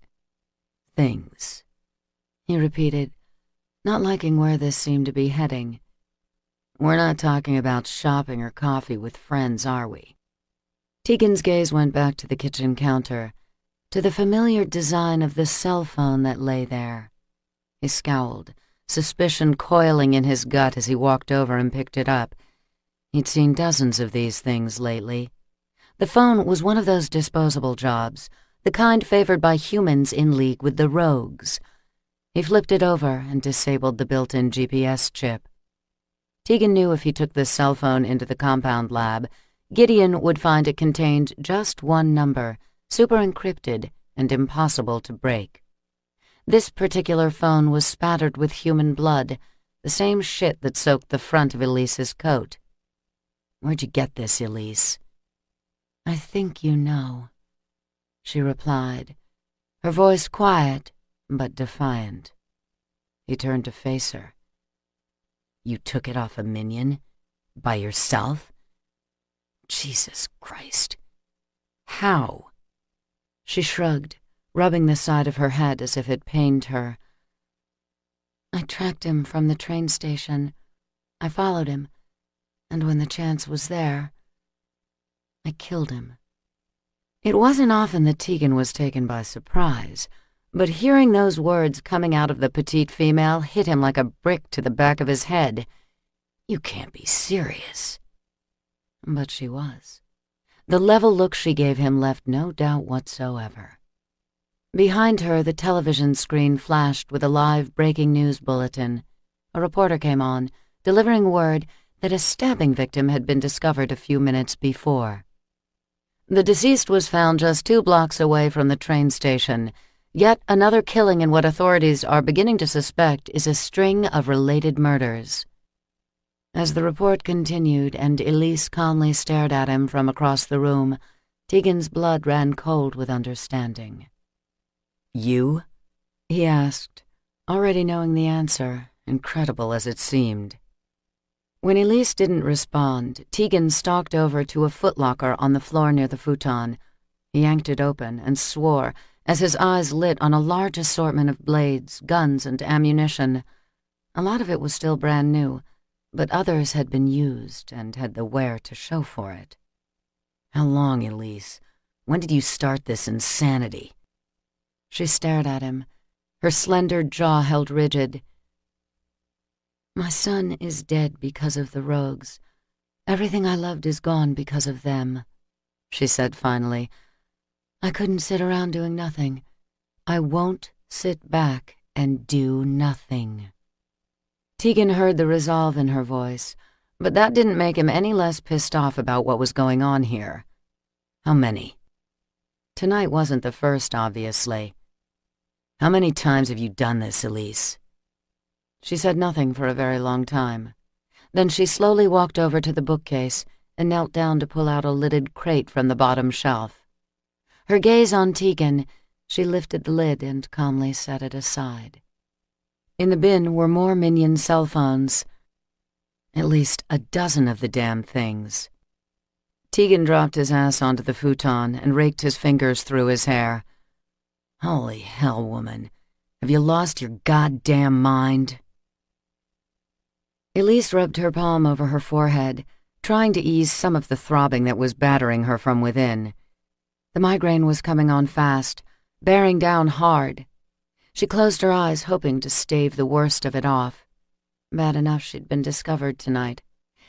"Things," he repeated, not liking where this seemed to be heading. "We're not talking about shopping or coffee with friends, are we?" Tegan's gaze went back to the kitchen counter, to the familiar design of the cell phone that lay there. He scowled, suspicion coiling in his gut as he walked over and picked it up. He'd seen dozens of these things lately. The phone was one of those disposable jobs, the kind favored by humans in league with the rogues. He flipped it over and disabled the built-in GPS chip. Tegan knew if he took the cell phone into the compound lab, Gideon would find it contained just one number, super encrypted and impossible to break. This particular phone was spattered with human blood, the same shit that soaked the front of Elise's coat. "Where'd you get this, Elise?" "I think you know," she replied, her voice quiet but defiant. He turned to face her. "You took it off a minion? By yourself? Jesus Christ. How?" She shrugged, rubbing the side of her head as if it pained her. "I tracked him from the train station. I followed him, and when the chance was there, I killed him." It wasn't often that Tegan was taken by surprise, but hearing those words coming out of the petite female hit him like a brick to the back of his head. "You can't be serious." But she was. The level look she gave him left no doubt whatsoever. Behind her, the television screen flashed with a live breaking news bulletin. A reporter came on, delivering word that a stabbing victim had been discovered a few minutes before. The deceased was found just 2 blocks away from the train station. Yet another killing in what authorities are beginning to suspect is a string of related murders. As the report continued and Elise calmly stared at him from across the room, Tegan's blood ran cold with understanding. "You?" he asked, already knowing the answer, incredible as it seemed. When Elise didn't respond, Tegan stalked over to a footlocker on the floor near the futon. He yanked it open and swore as his eyes lit on a large assortment of blades, guns, and ammunition. A lot of it was still brand new, but others had been used and had the wear to show for it. "How long, Elise? When did you start this insanity?" She stared at him, her slender jaw held rigid. "My son is dead because of the rogues. Everything I loved is gone because of them," she said finally. "I couldn't sit around doing nothing. I won't sit back and do nothing." Tegan heard the resolve in her voice, but that didn't make him any less pissed off about what was going on here. "How many?" Tonight wasn't the first, obviously. "How many times have you done this, Elise?" She said nothing for a very long time. Then she slowly walked over to the bookcase and knelt down to pull out a lidded crate from the bottom shelf. Her gaze on Tegan, she lifted the lid and calmly set it aside. In the bin were more minion cell phones. At least a dozen of the damn things. Tegan dropped his ass onto the futon and raked his fingers through his hair. "Holy hell, woman. Have you lost your goddamn mind?" Elise rubbed her palm over her forehead, trying to ease some of the throbbing that was battering her from within. The migraine was coming on fast, bearing down hard. She closed her eyes, hoping to stave the worst of it off. Bad enough she'd been discovered tonight.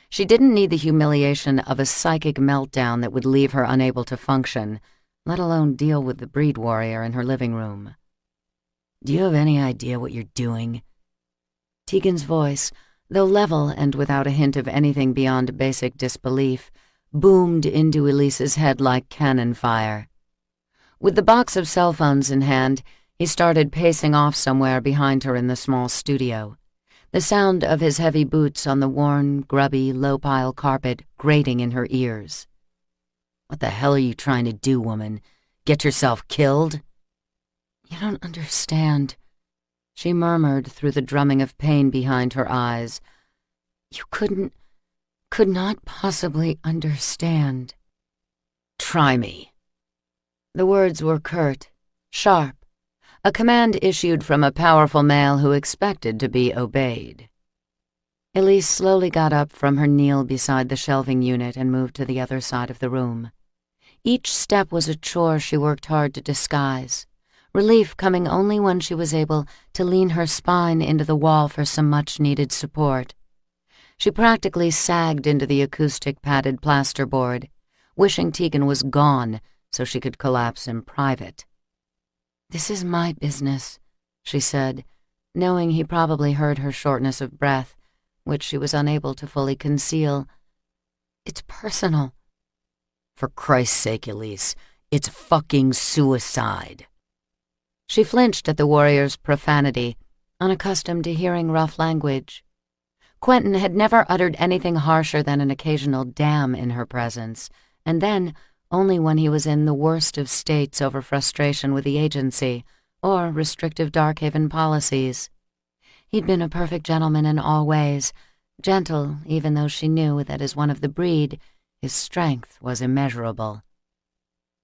She didn't need the humiliation of a psychic meltdown that would leave her unable to function, let alone deal with the breed warrior in her living room. "Do you have any idea what you're doing?" Tegan's voice, though level and without a hint of anything beyond basic disbelief, boomed into Elise's head like cannon fire. With the box of cell phones in hand, he started pacing off somewhere behind her in the small studio, the sound of his heavy boots on the worn, grubby, low-pile carpet grating in her ears. "What the hell are you trying to do, woman? Get yourself killed?" "You don't understand," she murmured through the drumming of pain behind her eyes. "You could not possibly understand." "Try me." The words were curt, sharp, a command issued from a powerful male who expected to be obeyed. Elise slowly got up from her kneel beside the shelving unit and moved to the other side of the room. Each step was a chore she worked hard to disguise, relief coming only when she was able to lean her spine into the wall for some much-needed support. She practically sagged into the acoustic padded plasterboard, wishing Tegan was gone so she could collapse in private. "This is my business," she said, knowing he probably heard her shortness of breath, which she was unable to fully conceal. "It's personal." "For Christ's sake, Elise, it's fucking suicide." She flinched at the warrior's profanity, unaccustomed to hearing rough language. Quentin had never uttered anything harsher than an occasional damn in her presence, and then only when he was in the worst of states over frustration with the agency or restrictive Darkhaven policies. He'd been a perfect gentleman in all ways, gentle even though she knew that as one of the breed, his strength was immeasurable.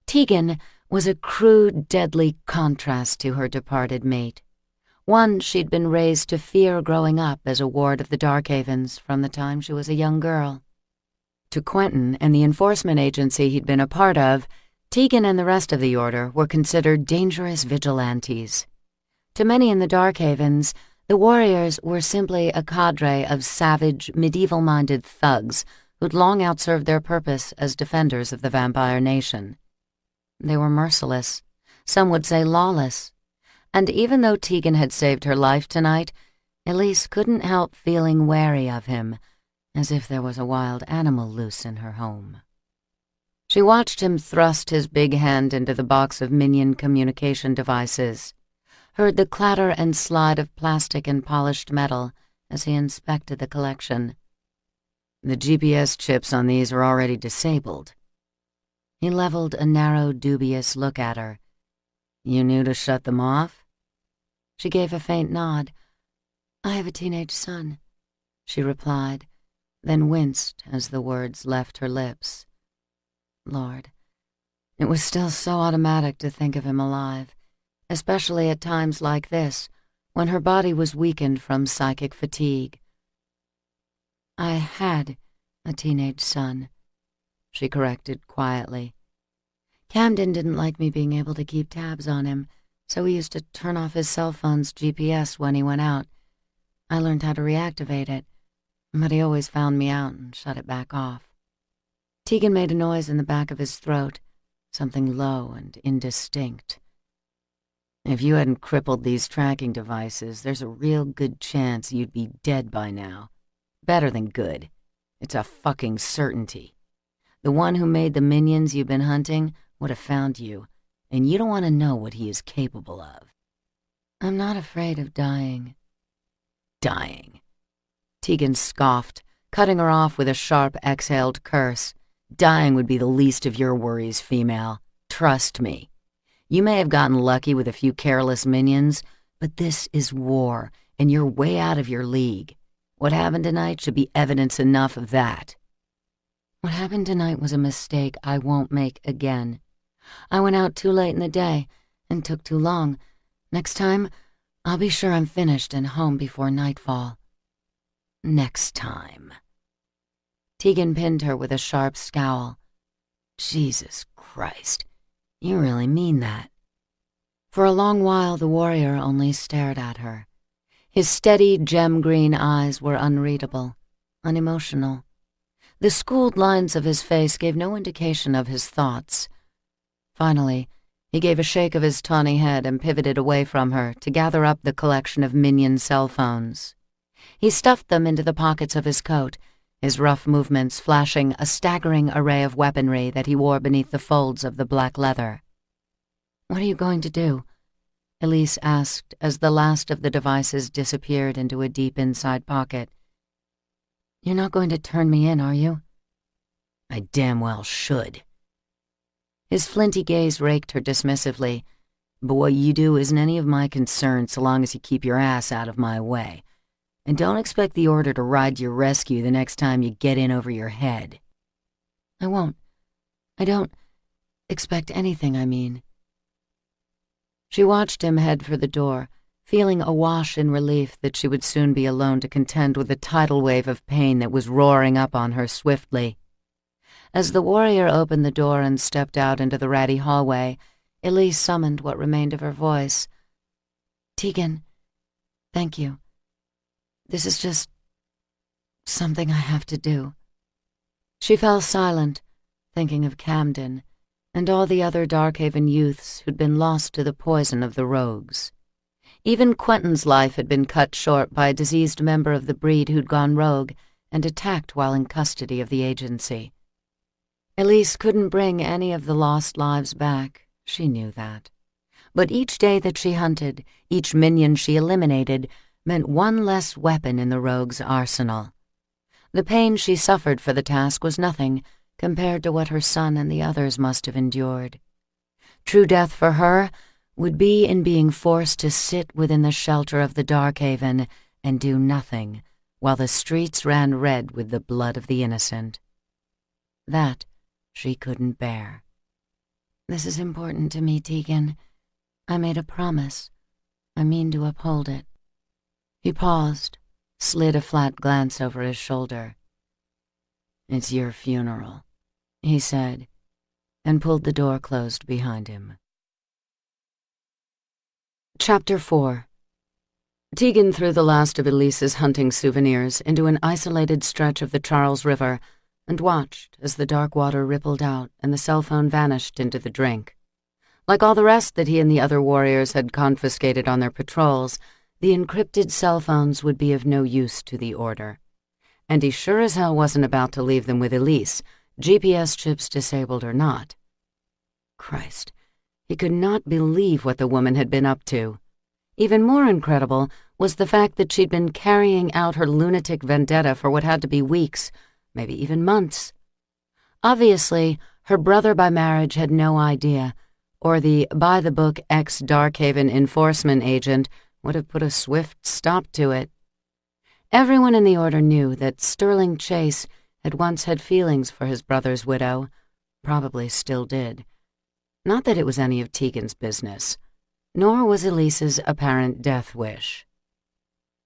Tegan was a crude, deadly contrast to her departed mate, one she'd been raised to fear growing up as a ward of the Darkhavens from the time she was a young girl. To Quentin and the enforcement agency he'd been a part of, Tegan and the rest of the Order were considered dangerous vigilantes. To many in the Darkhavens, the Warriors were simply a cadre of savage, medieval-minded thugs who'd long outserved their purpose as defenders of the vampire nation. They were merciless, some would say lawless, and even though Tegan had saved her life tonight, Elise couldn't help feeling wary of him, as if there was a wild animal loose in her home. She watched him thrust his big hand into the box of minion communication devices, heard the clatter and slide of plastic and polished metal as he inspected the collection. "The GPS chips on these are already disabled." He leveled a narrow, dubious look at her. "You knew to shut them off?" She gave a faint nod. "I have a teenage son," she replied, then winced as the words left her lips. Lord, it was still so automatic to think of him alive, especially at times like this, when her body was weakened from psychic fatigue. "I had a teenage son," she corrected quietly. "Camden didn't like me being able to keep tabs on him, so he used to turn off his cell phone's GPS when he went out. I learned how to reactivate it, but he always found me out and shut it back off." Tegan made a noise in the back of his throat, something low and indistinct. "If you hadn't crippled these tracking devices, there's a real good chance you'd be dead by now. Better than good. It's a fucking certainty. The one who made the minions you've been hunting would have found you, and you don't want to know what he is capable of." "I'm not afraid of dying." "Dying?" Tegan scoffed, cutting her off with a sharp, exhaled curse. "Dying would be the least of your worries, female. Trust me. You may have gotten lucky with a few careless minions, but this is war, and you're way out of your league. What happened tonight should be evidence enough of that." "What happened tonight was a mistake I won't make again. I went out too late in the day and took too long. Next time, I'll be sure I'm finished and home before nightfall." "Next time." Tegan pinned her with a sharp scowl. "Jesus Christ, you really mean that?" For a long while, the warrior only stared at her. His steady, gem-green eyes were unreadable, unemotional. The schooled lines of his face gave no indication of his thoughts. Finally, he gave a shake of his tawny head and pivoted away from her to gather up the collection of minion cell phones. He stuffed them into the pockets of his coat, his rough movements flashing a staggering array of weaponry that he wore beneath the folds of the black leather. "What are you going to do?" Elise asked as the last of the devices disappeared into a deep inside pocket. "You're not going to turn me in, are you?" "I damn well should." His flinty gaze raked her dismissively. "But what you do isn't any of my concern so long as you keep your ass out of my way. And don't expect the Order to ride your rescue the next time you get in over your head." "I won't. I don't... expect anything, I mean." She watched him head for the door, feeling awash in relief that she would soon be alone to contend with the tidal wave of pain that was roaring up on her swiftly. As the warrior opened the door and stepped out into the ratty hallway, Elise summoned what remained of her voice. "Tegan, thank you. This is just something I have to do." She fell silent, thinking of Camden and all the other Darkhaven youths who'd been lost to the poison of the rogues. Even Quentin's life had been cut short by a diseased member of the breed who'd gone rogue and attacked while in custody of the agency. Elise couldn't bring any of the lost lives back, she knew that. But each day that she hunted, each minion she eliminated, meant one less weapon in the rogue's arsenal. The pain she suffered for the task was nothing compared to what her son and the others must have endured. True death for her would be in being forced to sit within the shelter of the Darkhaven and do nothing while the streets ran red with the blood of the innocent. That she couldn't bear. "This is important to me, Tegan. I made a promise. I mean to uphold it." He paused, slid a flat glance over his shoulder. "It's your funeral," he said, and pulled the door closed behind him. Chapter 4. Tegan threw the last of Elise's hunting souvenirs into an isolated stretch of the Charles River and watched as the dark water rippled out and the cell phone vanished into the drink. Like all the rest that he and the other warriors had confiscated on their patrols, the encrypted cell phones would be of no use to the Order. And he sure as hell wasn't about to leave them with Elise, GPS chips disabled or not. Christ, he could not believe what the woman had been up to. Even more incredible was the fact that she'd been carrying out her lunatic vendetta for what had to be weeks, maybe even months. Obviously, her brother by marriage had no idea, or the by-the-book ex-Darkhaven enforcement agent would have put a swift stop to it. Everyone in the Order knew that Sterling Chase had once had feelings for his brother's widow, probably still did. Not that it was any of Tegan's business, nor was Elise's apparent death wish.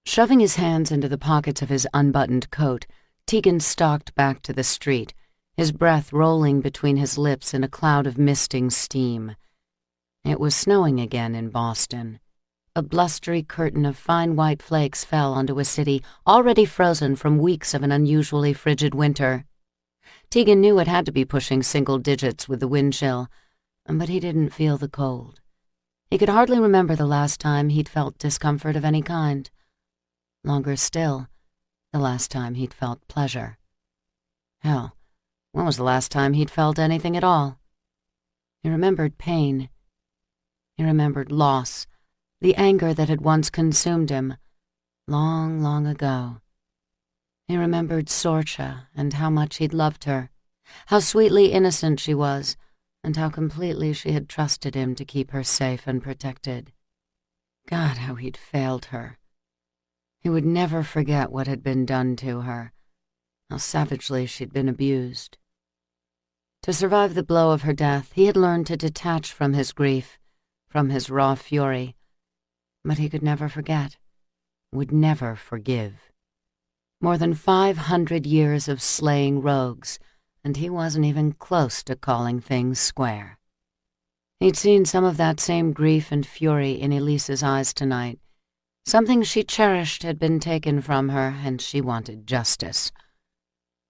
Shoving his hands into the pockets of his unbuttoned coat, Tegan stalked back to the street, his breath rolling between his lips in a cloud of misting steam. It was snowing again in Boston. A blustery curtain of fine white flakes fell onto a city already frozen from weeks of an unusually frigid winter. Tegan knew it had to be pushing single digits with the wind chill, but he didn't feel the cold. He could hardly remember the last time he'd felt discomfort of any kind. Longer still, the last time he'd felt pleasure. Hell, when was the last time he'd felt anything at all? He remembered pain. He remembered loss, the anger that had once consumed him, long, long ago. He remembered Sorcha and how much he'd loved her, how sweetly innocent she was, and how completely she had trusted him to keep her safe and protected. God, how he'd failed her. He would never forget what had been done to her, how savagely she'd been abused. To survive the blow of her death, he had learned to detach from his grief, from his raw fury. But he could never forget, would never forgive. More than 500 years of slaying rogues, and he wasn't even close to calling things square. He'd seen some of that same grief and fury in Elise's eyes tonight. Something she cherished had been taken from her, and she wanted justice.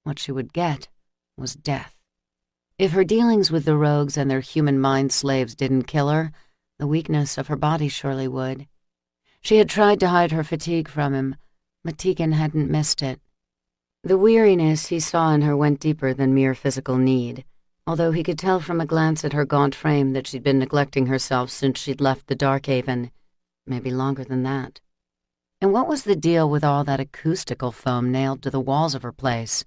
What she would get was death. If her dealings with the rogues and their human mind slaves didn't kill her, the weakness of her body surely would. She had tried to hide her fatigue from him, but Tegan hadn't missed it. The weariness he saw in her went deeper than mere physical need, although he could tell from a glance at her gaunt frame that she'd been neglecting herself since she'd left the Darkhaven, maybe longer than that. And what was the deal with all that acoustical foam nailed to the walls of her place?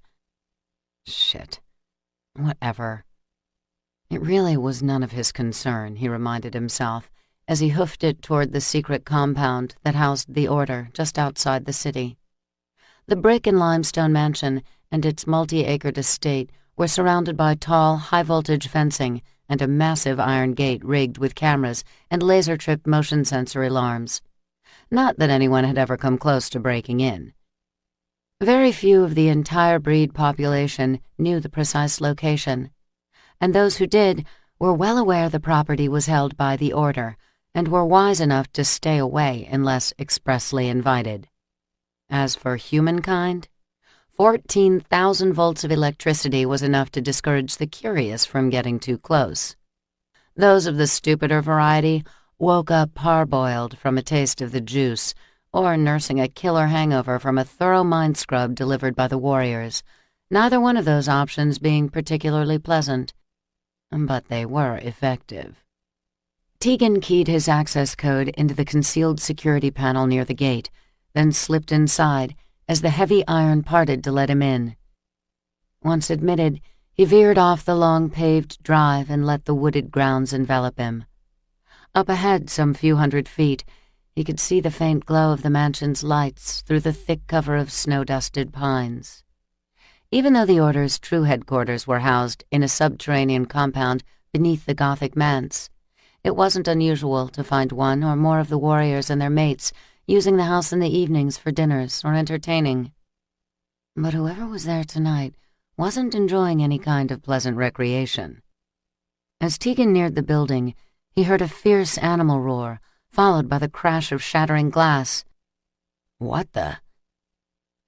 Shit. Whatever. It really was none of his concern, he reminded himself, as he hoofed it toward the secret compound that housed the Order just outside the city. The brick and limestone mansion and its multi-acred estate were surrounded by tall, high-voltage fencing and a massive iron gate rigged with cameras and laser-tripped motion sensor alarms. Not that anyone had ever come close to breaking in. Very few of the entire breed population knew the precise location, and those who did were well aware the property was held by the Order and were wise enough to stay away unless expressly invited. As for humankind, 14,000 volts of electricity was enough to discourage the curious from getting too close. Those of the stupider variety woke up parboiled from a taste of the juice or nursing a killer hangover from a thorough mind scrub delivered by the warriors, neither one of those options being particularly pleasant. But they were effective. Tegan keyed his access code into the concealed security panel near the gate, then slipped inside as the heavy iron parted to let him in. Once admitted, he veered off the long paved drive and let the wooded grounds envelop him. Up ahead, some few hundred feet, he could see the faint glow of the mansion's lights through the thick cover of snow-dusted pines. Even though the Order's true headquarters were housed in a subterranean compound beneath the Gothic manse, it wasn't unusual to find one or more of the warriors and their mates using the house in the evenings for dinners or entertaining. But whoever was there tonight wasn't enjoying any kind of pleasant recreation. As Tegan neared the building, he heard a fierce animal roar, followed by the crash of shattering glass. What the?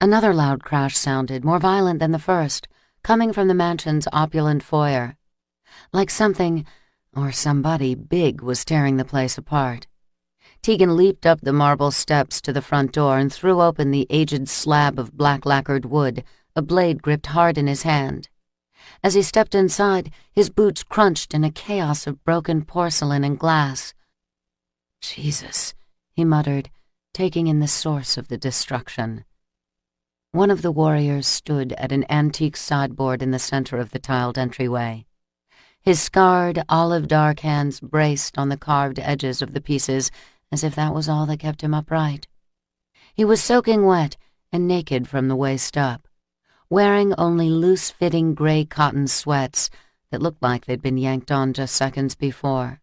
Another loud crash sounded, more violent than the first, coming from the mansion's opulent foyer. Like something, or somebody, big was tearing the place apart. Tegan leaped up the marble steps to the front door and threw open the aged slab of black-lacquered wood, a blade gripped hard in his hand. As he stepped inside, his boots crunched in a chaos of broken porcelain and glass. Jesus, he muttered, taking in the source of the destruction. One of the warriors stood at an antique sideboard in the center of the tiled entryway. His scarred, olive-dark hands braced on the carved edges of the pieces as if that was all that kept him upright. He was soaking wet and naked from the waist up, wearing only loose-fitting gray cotton sweats that looked like they'd been yanked on just seconds before.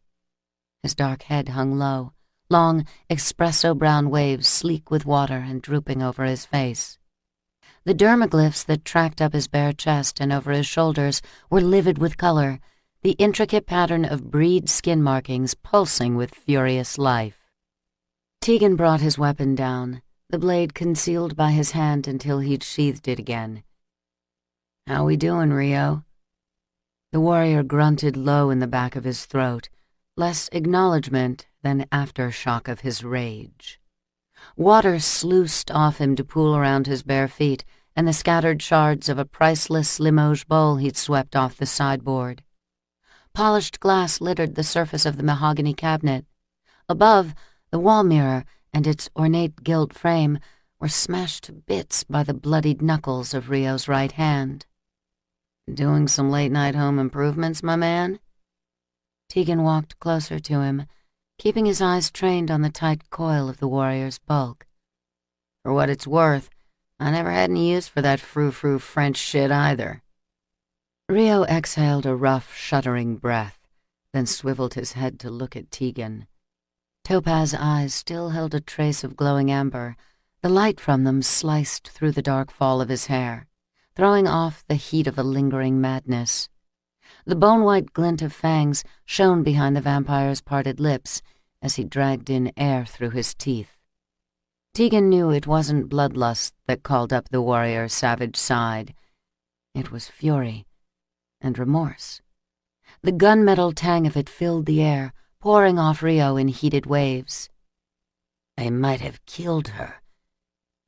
His dark head hung low, long, espresso-brown waves sleek with water and drooping over his face. The dermaglyphs that tracked up his bare chest and over his shoulders were livid with color, the intricate pattern of breed skin markings pulsing with furious life. Tegan brought his weapon down, the blade concealed by his hand until he'd sheathed it again. "How we doing, Rio?" The warrior grunted low in the back of his throat, less acknowledgement than aftershock of his rage. Water sluiced off him to pool around his bare feet and the scattered shards of a priceless Limoges bowl he'd swept off the sideboard. Polished glass littered the surface of the mahogany cabinet. Above, the wall mirror and its ornate gilt frame were smashed to bits by the bloodied knuckles of Rio's right hand. "Doing some late-night home improvements, my man?" Tegan walked closer to him, keeping his eyes trained on the tight coil of the warrior's bulk. "For what it's worth, I never had any use for that frou-frou French shit either." Rio exhaled a rough, shuddering breath, then swiveled his head to look at Tegan. Topaz's eyes still held a trace of glowing amber. The light from them sliced through the dark fall of his hair, throwing off the heat of a lingering madness. The bone-white glint of fangs shone behind the vampire's parted lips as he dragged in air through his teeth. Tegan knew it wasn't bloodlust that called up the warrior's savage side. It was fury and remorse. The gunmetal tang of it filled the air, pouring off Rio in heated waves. "I might have killed her,"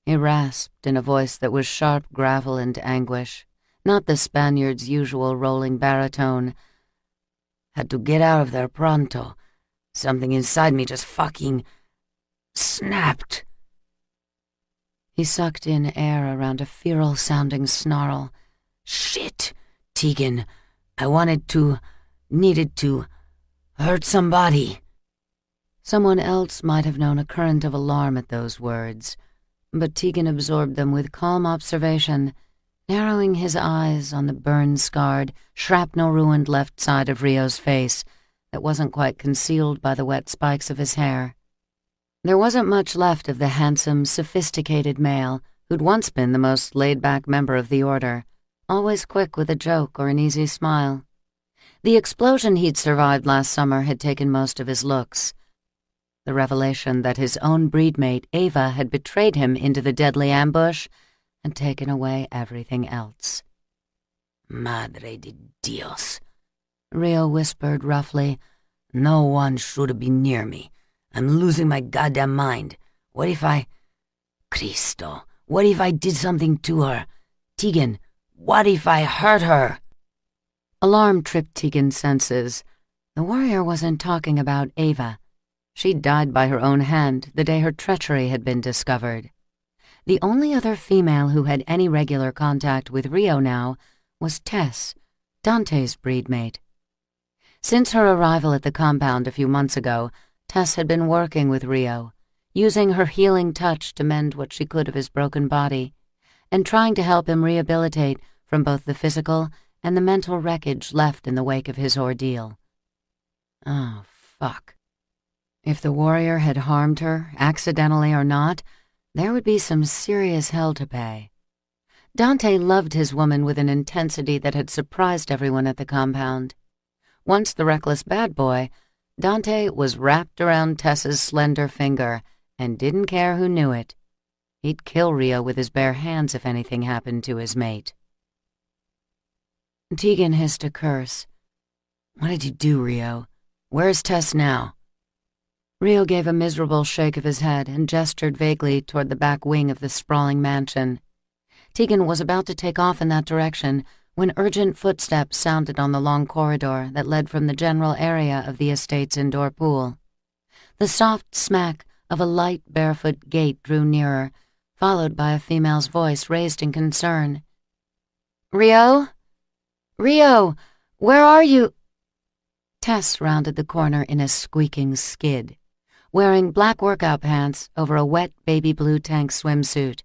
he rasped in a voice that was sharp gravel and anguish, not the Spaniard's usual rolling baritone. "Had to get out of there pronto. Something inside me just fucking snapped." He sucked in air around a feral-sounding snarl. "Shit, Tegan. I needed to hurt somebody." Someone else might have known a current of alarm at those words, but Tegan absorbed them with calm observation narrowing his eyes on the burn-scarred, shrapnel-ruined left side of Rio's face that wasn't quite concealed by the wet spikes of his hair. There wasn't much left of the handsome, sophisticated male who'd once been the most laid-back member of the order, always quick with a joke or an easy smile. The explosion he'd survived last summer had taken most of his looks. The revelation that his own breedmate, Ava, had betrayed him into the deadly ambush had taken away everything else. Madre de Dios, Rio whispered roughly. No one should be near me. I'm losing my goddamn mind. What if I... Cristo, what if I did something to her? Tegan, what if I hurt her? Alarm tripped Tegan's senses. The warrior wasn't talking about Ava. She'd died by her own hand the day her treachery had been discovered. The only other female who had any regular contact with Rio now was Tess, Dante's breedmate. Since her arrival at the compound a few months ago, Tess had been working with Rio, using her healing touch to mend what she could of his broken body, and trying to help him rehabilitate from both the physical and the mental wreckage left in the wake of his ordeal. Oh, fuck. If the warrior had harmed her, accidentally or not, there would be some serious hell to pay. Dante loved his woman with an intensity that had surprised everyone at the compound. Once the reckless bad boy, Dante was wrapped around Tess's slender finger and didn't care who knew it. He'd kill Rio with his bare hands if anything happened to his mate. Tegan hissed a curse. What did you do, Rio? Where's Tess now? Rio gave a miserable shake of his head and gestured vaguely toward the back wing of the sprawling mansion. Tegan was about to take off in that direction when urgent footsteps sounded on the long corridor that led from the general area of the estate's indoor pool. The soft smack of a light, barefoot gait drew nearer, followed by a female's voice raised in concern. "Rio? Rio, where are you?" Tess rounded the corner in a squeaking skid, wearing black workout pants over a wet baby blue tank swimsuit.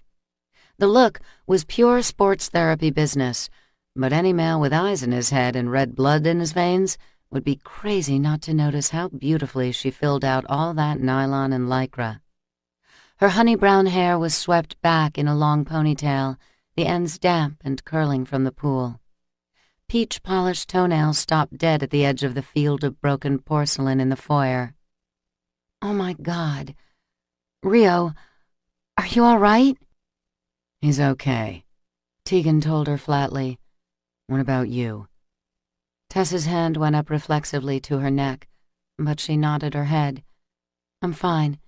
The look was pure sports therapy business, but any male with eyes in his head and red blood in his veins would be crazy not to notice how beautifully she filled out all that nylon and lycra. Her honey-brown hair was swept back in a long ponytail, the ends damp and curling from the pool. Peach-polished toenails stopped dead at the edge of the field of broken porcelain in the foyer. Oh my God. Rio, are you all right? He's okay, Tegan told her flatly. What about you? Tess's hand went up reflexively to her neck, but she nodded her head. I'm fine.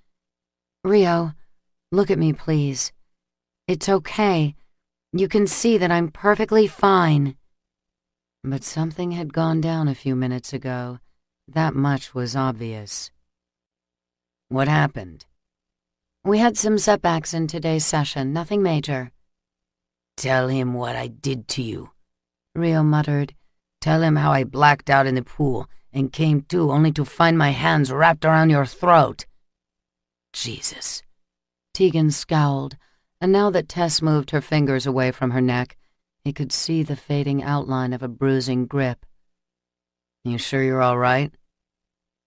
Rio, look at me, please. It's okay. You can see that I'm perfectly fine. But something had gone down a few minutes ago. That much was obvious. What happened? We had some setbacks in today's session, nothing major. Tell him what I did to you, Rio muttered. Tell him how I blacked out in the pool and came to only to find my hands wrapped around your throat. Jesus. Tegan scowled, and now that Tess moved her fingers away from her neck, he could see the fading outline of a bruising grip. You sure you're all right?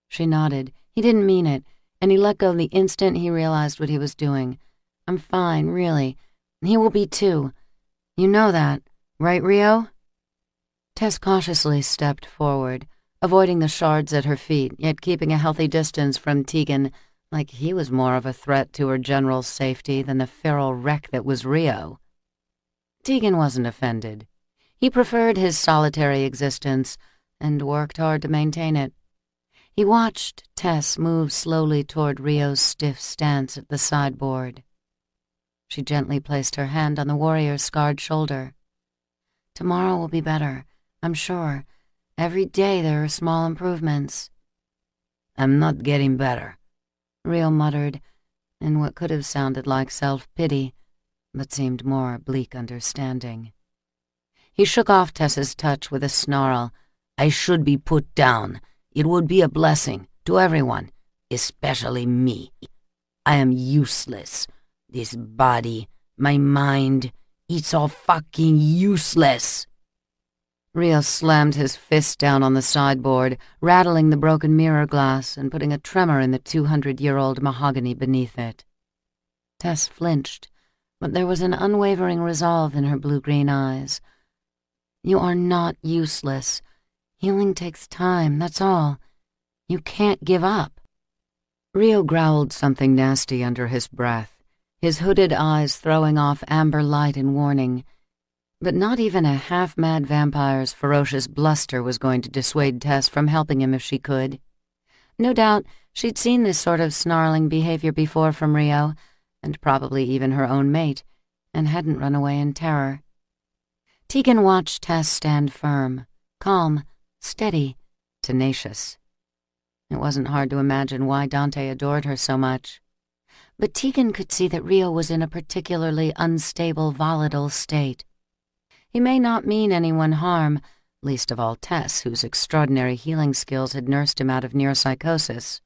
She nodded. He didn't mean it, and he let go the instant he realized what he was doing. I'm fine, really. He will be too. You know that, right, Rio? Tess cautiously stepped forward, avoiding the shards at her feet, yet keeping a healthy distance from Tegan, like he was more of a threat to her general safety than the feral wreck that was Rio. Tegan wasn't offended. He preferred his solitary existence and worked hard to maintain it. He watched Tess move slowly toward Rio's stiff stance at the sideboard. She gently placed her hand on the warrior's scarred shoulder. Tomorrow will be better, I'm sure. Every day there are small improvements. I'm not getting better, Rio muttered, in what could have sounded like self-pity, but seemed more bleak understanding. He shook off Tess's touch with a snarl. I should be put down. It would be a blessing to everyone, especially me. I am useless. This body, my mind, It's all fucking useless. Rio slammed his fist down on the sideboard, rattling the broken mirror glass and putting a tremor in the 200-year-old mahogany beneath it. Tess flinched, but there was an unwavering resolve in her blue-green eyes. You are not useless. Healing takes time, that's all. You can't give up. Rio growled something nasty under his breath, his hooded eyes throwing off amber light in warning. But not even a half-mad vampire's ferocious bluster was going to dissuade Tess from helping him if she could. No doubt she'd seen this sort of snarling behavior before from Rio, and probably even her own mate, and hadn't run away in terror. Tegan watched Tess stand firm, calm, steady, tenacious. It wasn't hard to imagine why Dante adored her so much. But Tegan could see that Rio was in a particularly unstable, volatile state. He may not mean anyone harm, least of all Tess, whose extraordinary healing skills had nursed him out of near psychosis.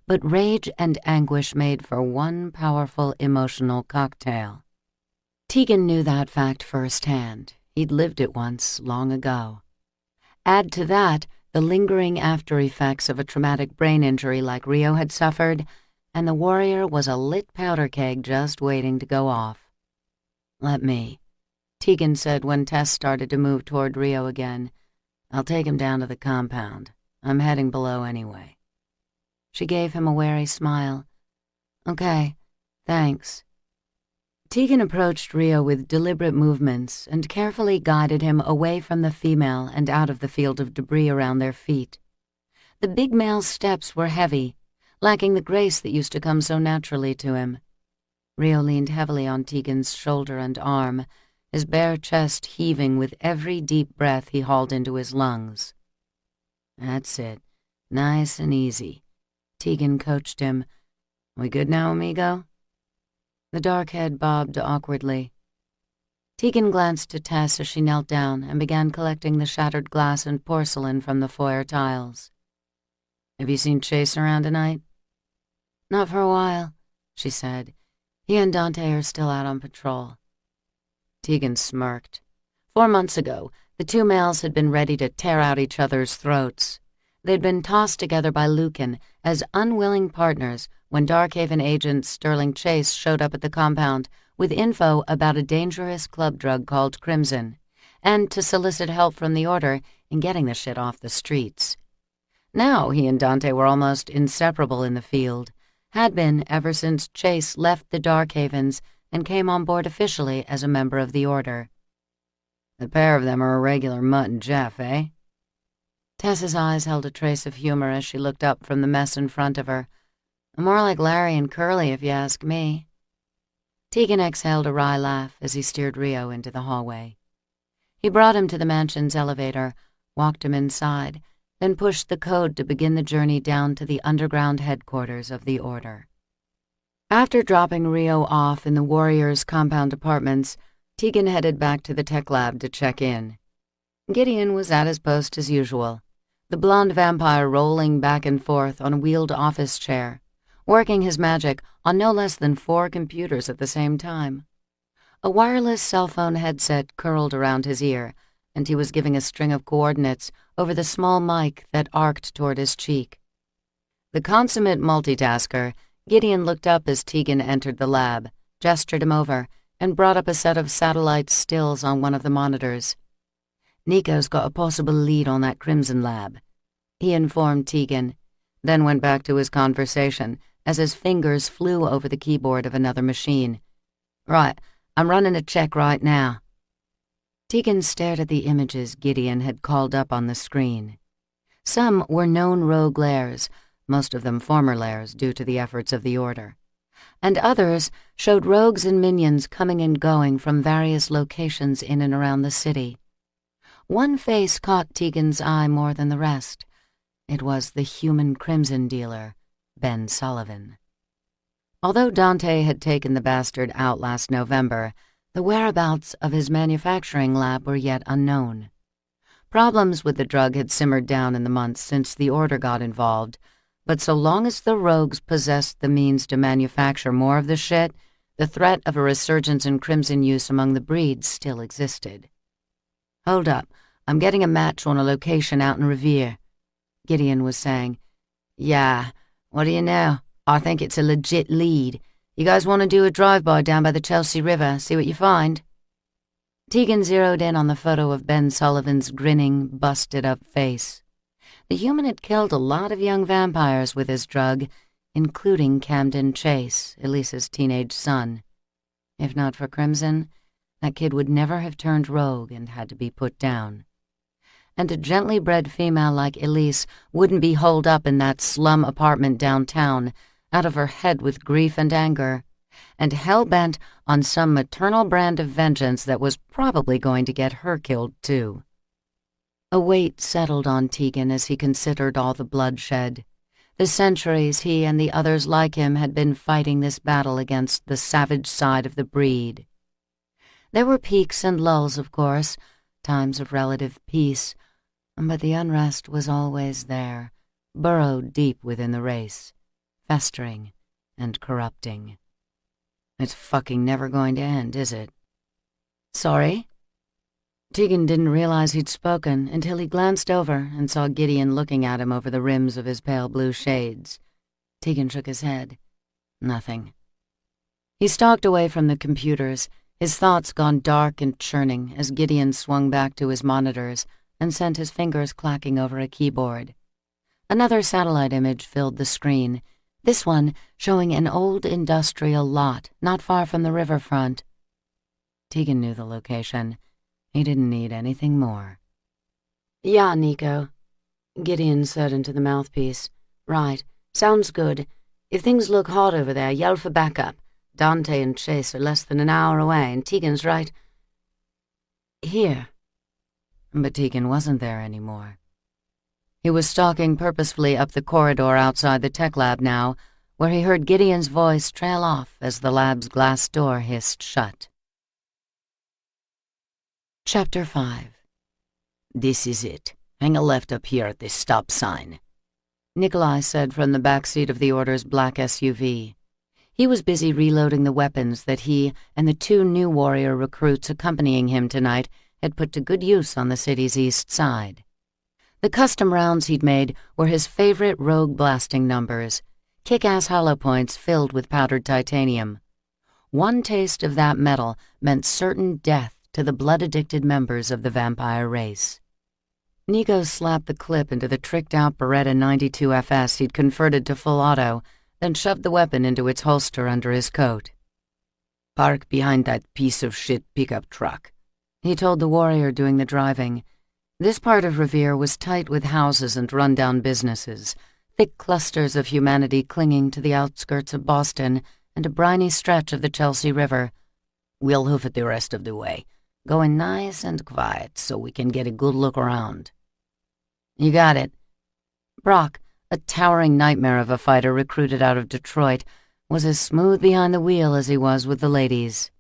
But rage and anguish made for one powerful emotional cocktail. Tegan knew that fact firsthand. He'd lived it once, long ago. Add to that the lingering after-effects of a traumatic brain injury like Rio had suffered, and the warrior was a lit powder keg just waiting to go off. "Let me," Tegan said when Tess started to move toward Rio again. "I'll take him down to the compound. I'm heading below anyway." She gave him a wary smile. "Okay, thanks." Tegan approached Rio with deliberate movements and carefully guided him away from the female and out of the field of debris around their feet. The big male's steps were heavy, lacking the grace that used to come so naturally to him. Rio leaned heavily on Tegan's shoulder and arm, his bare chest heaving with every deep breath he hauled into his lungs. "That's it. Nice and easy," Tegan coached him. "We good now, amigo?" The dark head bobbed awkwardly. Tegan glanced to Tess as she knelt down and began collecting the shattered glass and porcelain from the foyer tiles. "Have you seen Chase around tonight?" "Not for a while," she said. "He and Dante are still out on patrol." Tegan smirked. 4 months ago, the two males had been ready to tear out each other's throats. They'd been tossed together by Lucan as unwilling partners when Darkhaven agent Sterling Chase showed up at the compound with info about a dangerous club drug called Crimson, and to solicit help from the Order in getting the shit off the streets. Now he and Dante were almost inseparable in the field, had been ever since Chase left the Darkhavens and came on board officially as a member of the Order. "The pair of them are a regular Mutt and Jeff, eh?" Tess's eyes held a trace of humor as she looked up from the mess in front of her. "More like Larry and Curly, if you ask me." Tegan exhaled a wry laugh as he steered Rio into the hallway. He brought him to the mansion's elevator, walked him inside, then pushed the code to begin the journey down to the underground headquarters of the Order. After dropping Rio off in the Warriors' compound apartments, Tegan headed back to the tech lab to check in. Gideon was at his post as usual, the blonde vampire rolling back and forth on a wheeled office chair, working his magic on no less than 4 computers at the same time. A wireless cell phone headset curled around his ear, and he was giving a string of coordinates over the small mic that arced toward his cheek. The consummate multitasker, Gideon looked up as Tegan entered the lab, gestured him over, and brought up a set of satellite stills on one of the monitors. "Nico's got a possible lead on that Crimson lab," he informed Tegan, then went back to his conversation as his fingers flew over the keyboard of another machine. "Right, I'm running a check right now." Tegan stared at the images Gideon had called up on the screen. Some were known rogue lairs, most of them former lairs due to the efforts of the Order, and others showed rogues and minions coming and going from various locations in and around the city. One face caught Tegan's eye more than the rest. It was the human crimson dealer, Ben Sullivan. Although Dante had taken the bastard out last November, the whereabouts of his manufacturing lab were yet unknown. Problems with the drug had simmered down in the months since the Order got involved, but so long as the rogues possessed the means to manufacture more of the shit, The threat of a resurgence in crimson use among the breeds still existed. "Hold up, I'm getting a match on a location out in Revere," Gideon was saying. "Yeah, what do you know? I think it's a legit lead. You guys want to do a drive-by down by the Chelsea River, see what you find?" Tegan zeroed in on the photo of Ben Sullivan's grinning, busted-up face. The human had killed a lot of young vampires with his drug, including Camden Chase, Elisa's teenage son. If not for Crimson, that kid would never have turned rogue and had to be put down. And a gently bred female like Elise wouldn't be holed up in that slum apartment downtown, out of her head with grief and anger, and hell-bent on some maternal brand of vengeance that was probably going to get her killed too. A weight settled on Tegan as he considered all the bloodshed. The centuries he and the others like him had been fighting this battle against the savage side of the breed. There were peaks and lulls, of course, times of relative peace, but the unrest was always there, burrowed deep within the race, festering and corrupting. It's fucking never going to end, is it? "Sorry?" Tegan didn't realize he'd spoken until he glanced over and saw Gideon looking at him over the rims of his pale blue shades. Tegan shook his head. Nothing. He stalked away from the computers, his thoughts gone dark and churning as Gideon swung back to his monitors and sent his fingers clacking over a keyboard. Another satellite image filled the screen, this one showing an old industrial lot not far from the riverfront. Tegan knew the location. He didn't need anything more. "Yeah, Nico," Gideon said into the mouthpiece. "Right. Sounds good. If things look hot over there, yell for backup. Dante and Chase are less than an hour away, and Tegan's right here." But Tegan wasn't there anymore. He was stalking purposefully up the corridor outside the tech lab now, where he heard Gideon's voice trail off as the lab's glass door hissed shut. Chapter 5. "This is it. Hang a left up here at this stop sign," Nikolai said from the back seat of the Order's black SUV. He was busy reloading the weapons that he and the 2 new warrior recruits accompanying him tonight had put to good use on the city's east side. The custom rounds he'd made were his favorite rogue blasting numbers, kick-ass hollow points filled with powdered titanium. One taste of that metal meant certain death to the blood-addicted members of the vampire race. Nico slapped the clip into the tricked-out Beretta 92 FS he'd converted to full auto, then shoved the weapon into its holster under his coat. "Park behind that piece of shit pickup truck," he told the warrior doing the driving. This part of Revere was tight with houses and run-down businesses, thick clusters of humanity clinging to the outskirts of Boston and a briny stretch of the Chelsea River. "We'll hoof it the rest of the way, going nice and quiet so we can get a good look around." "You got it." Brock, a towering nightmare of a fighter recruited out of Detroit, was as smooth behind the wheel as he was with the ladies.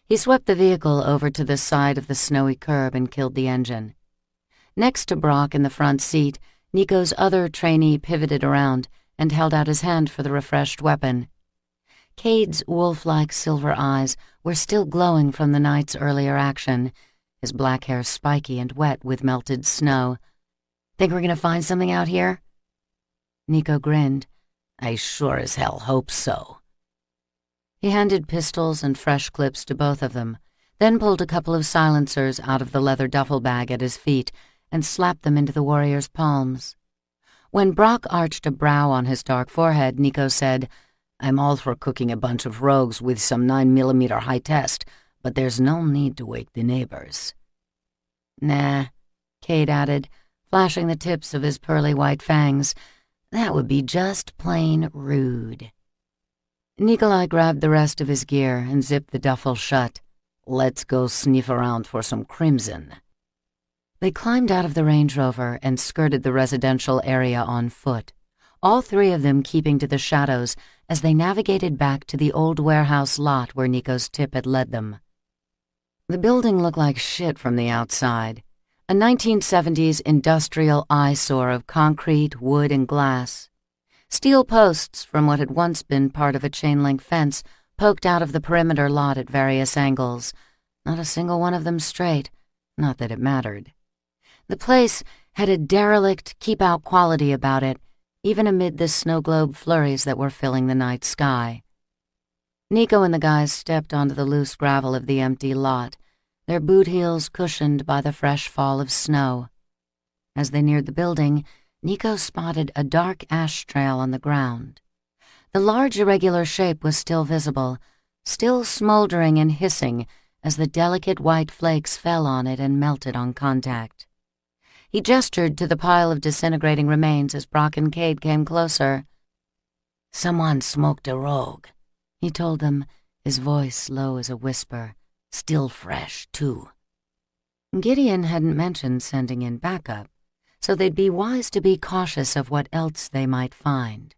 He swept the vehicle over to the side of the snowy curb and killed the engine. Next to Brock in the front seat, Nico's other trainee pivoted around and held out his hand for the refreshed weapon. Cade's wolf-like silver eyes were still glowing from the night's earlier action, his black hair spiky and wet with melted snow. "Think we're gonna find something out here?" Nico grinned. "I sure as hell hope so." He handed pistols and fresh clips to both of them, then pulled a couple of silencers out of the leather duffel bag at his feet and slapped them into the warrior's palms. When Brock arched a brow on his dark forehead, Nico said, "I'm all for cooking a bunch of rogues with some 9mm high test, but there's no need to wake the neighbors." "Nah," Cade added, flashing the tips of his pearly white fangs. "That would be just plain rude." Nikolai grabbed the rest of his gear and zipped the duffel shut. "Let's go sniff around for some crimson." They climbed out of the Range Rover and skirted the residential area on foot, all 3 of them keeping to the shadows as they navigated back to the old warehouse lot where Nico's tip had led them. The building looked like shit from the outside, a 1970s industrial eyesore of concrete, wood, and glass. Steel posts from what had once been part of a chain-link fence poked out of the perimeter lot at various angles. Not a single one of them straight, not that it mattered. The place had a derelict, keep-out quality about it, even amid the snow globe flurries that were filling the night sky. Nico and the guys stepped onto the loose gravel of the empty lot, their boot heels cushioned by the fresh fall of snow. As they neared the building, Nico spotted a dark ash trail on the ground. The large irregular shape was still visible, still smoldering and hissing as the delicate white flakes fell on it and melted on contact. He gestured to the pile of disintegrating remains as Brock and Cade came closer. "Someone smoked a rogue," he told them, his voice low as a whisper. "Still fresh, too." Gideon hadn't mentioned sending in backup, so they'd be wise to be cautious of what else they might find.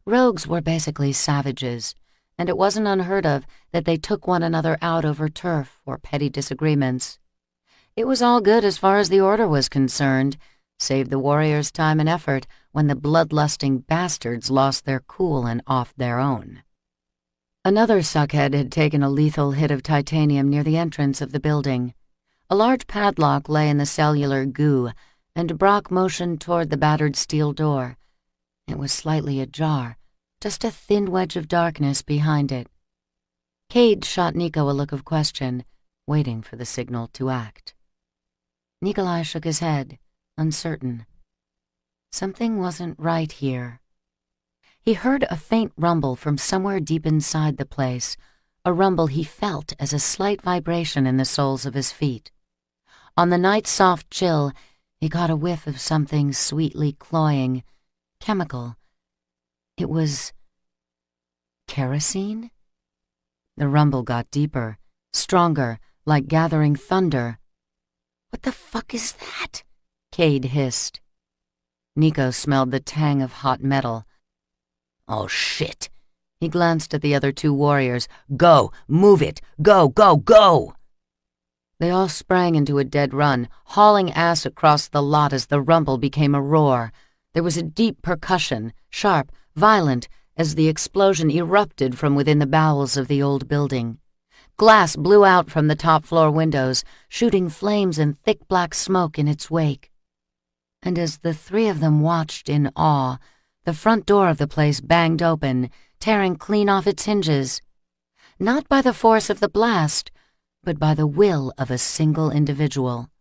Rogues were basically savages, and it wasn't unheard of that they took one another out over turf or petty disagreements. It was all good as far as the order was concerned, saved the warriors time and effort when the bloodlusting bastards lost their cool and offed their own. Another suckhead had taken a lethal hit of titanium near the entrance of the building. A large padlock lay in the cellular goo, and Brock motioned toward the battered steel door. It was slightly ajar, just a thin wedge of darkness behind it. Cade shot Nico a look of question, waiting for the signal to act. Nikolai shook his head, uncertain. Something wasn't right here. He heard a faint rumble from somewhere deep inside the place, a rumble he felt as a slight vibration in the soles of his feet. On the night's soft chill, he caught a whiff of something sweetly cloying, chemical. It was kerosene? The rumble got deeper, stronger, like gathering thunder. "What the fuck is that?" Cade hissed. Nico smelled the tang of hot metal. "Oh, shit." He glanced at the other two warriors. "Go! Move it! Go, go, go!" They all sprang into a dead run, hauling ass across the lot as the rumble became a roar. There was a deep percussion, sharp, violent, as the explosion erupted from within the bowels of the old building. Glass blew out from the top-floor windows, shooting flames and thick black smoke in its wake. And as the three of them watched in awe, the front door of the place banged open, tearing clean off its hinges. Not by the force of the blast, but by the will of a single individual.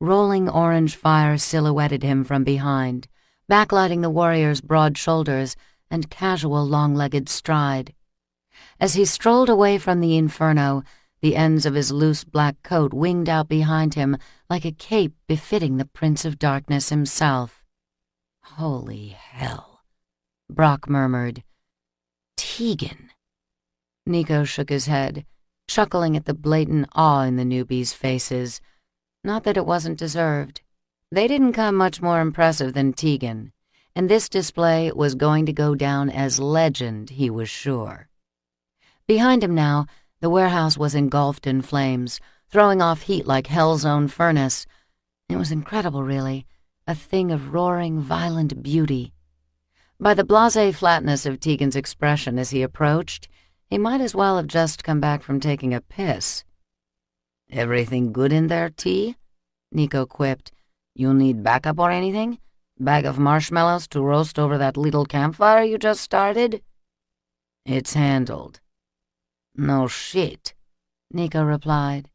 Rolling orange fire silhouetted him from behind, backlighting the warrior's broad shoulders and casual long-legged stride. As he strolled away from the inferno, the ends of his loose black coat winged out behind him like a cape befitting the Prince of Darkness himself. "Holy hell," Brock murmured. "Tegan." Nico shook his head, chuckling at the blatant awe in the newbies' faces. Not that it wasn't deserved. They didn't come much more impressive than Tegan, and this display was going to go down as legend, he was sure. Behind him now, the warehouse was engulfed in flames, throwing off heat like hell's own furnace. It was incredible, really, a thing of roaring, violent beauty. By the blasé flatness of Tegan's expression as he approached, he might as well have just come back from taking a piss. "Everything good in there, T?" Nico quipped. "You need backup or anything? Bag of marshmallows to roast over that little campfire you just started?" "It's handled." "No shit," Nico replied.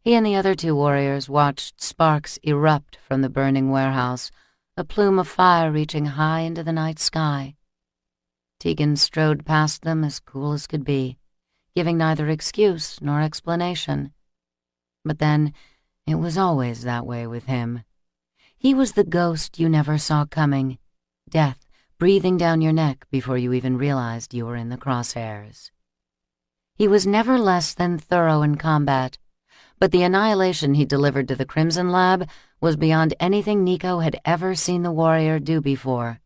He and the other two warriors watched sparks erupt from the burning warehouse, a plume of fire reaching high into the night sky. Tegan strode past them as cool as could be, giving neither excuse nor explanation. But then, it was always that way with him. He was the ghost you never saw coming, death breathing down your neck before you even realized you were in the crosshairs. He was never less than thorough in combat, but the annihilation he delivered to the Crimson Lab was beyond anything Nico had ever seen the warrior do before.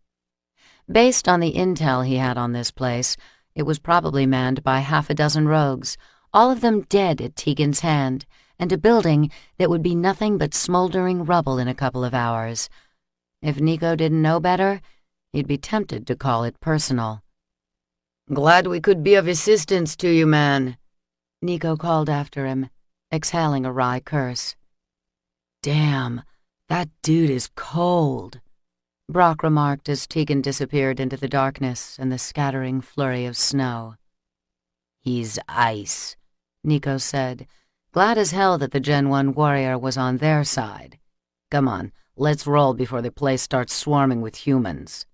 Based on the intel he had on this place, it was probably manned by half a dozen rogues, all of them dead at Tegan's hand, and a building that would be nothing but smoldering rubble in a couple of hours. If Nico didn't know better, he'd be tempted to call it personal. Glad we could be of assistance to you, man," Nico called after him, exhaling a wry curse. "Damn, that dude is cold," Brock remarked as Tegan disappeared into the darkness and the scattering flurry of snow. "He's ice," Nico said, glad as hell that the Gen 1 warrior was on their side. "Come on, let's roll before the place starts swarming with humans."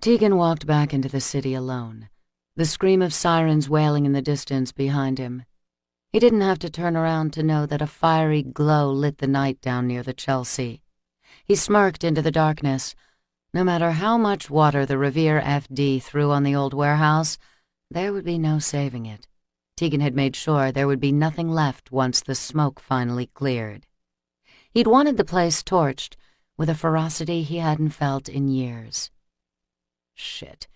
Tegan walked back into the city alone, the scream of sirens wailing in the distance behind him. He didn't have to turn around to know that a fiery glow lit the night down near the Chelsea. He smirked into the darkness. No matter how much water the Revere FD threw on the old warehouse, there would be no saving it. Tegan had made sure there would be nothing left once the smoke finally cleared. He'd wanted the place torched with a ferocity he hadn't felt in years. Shit.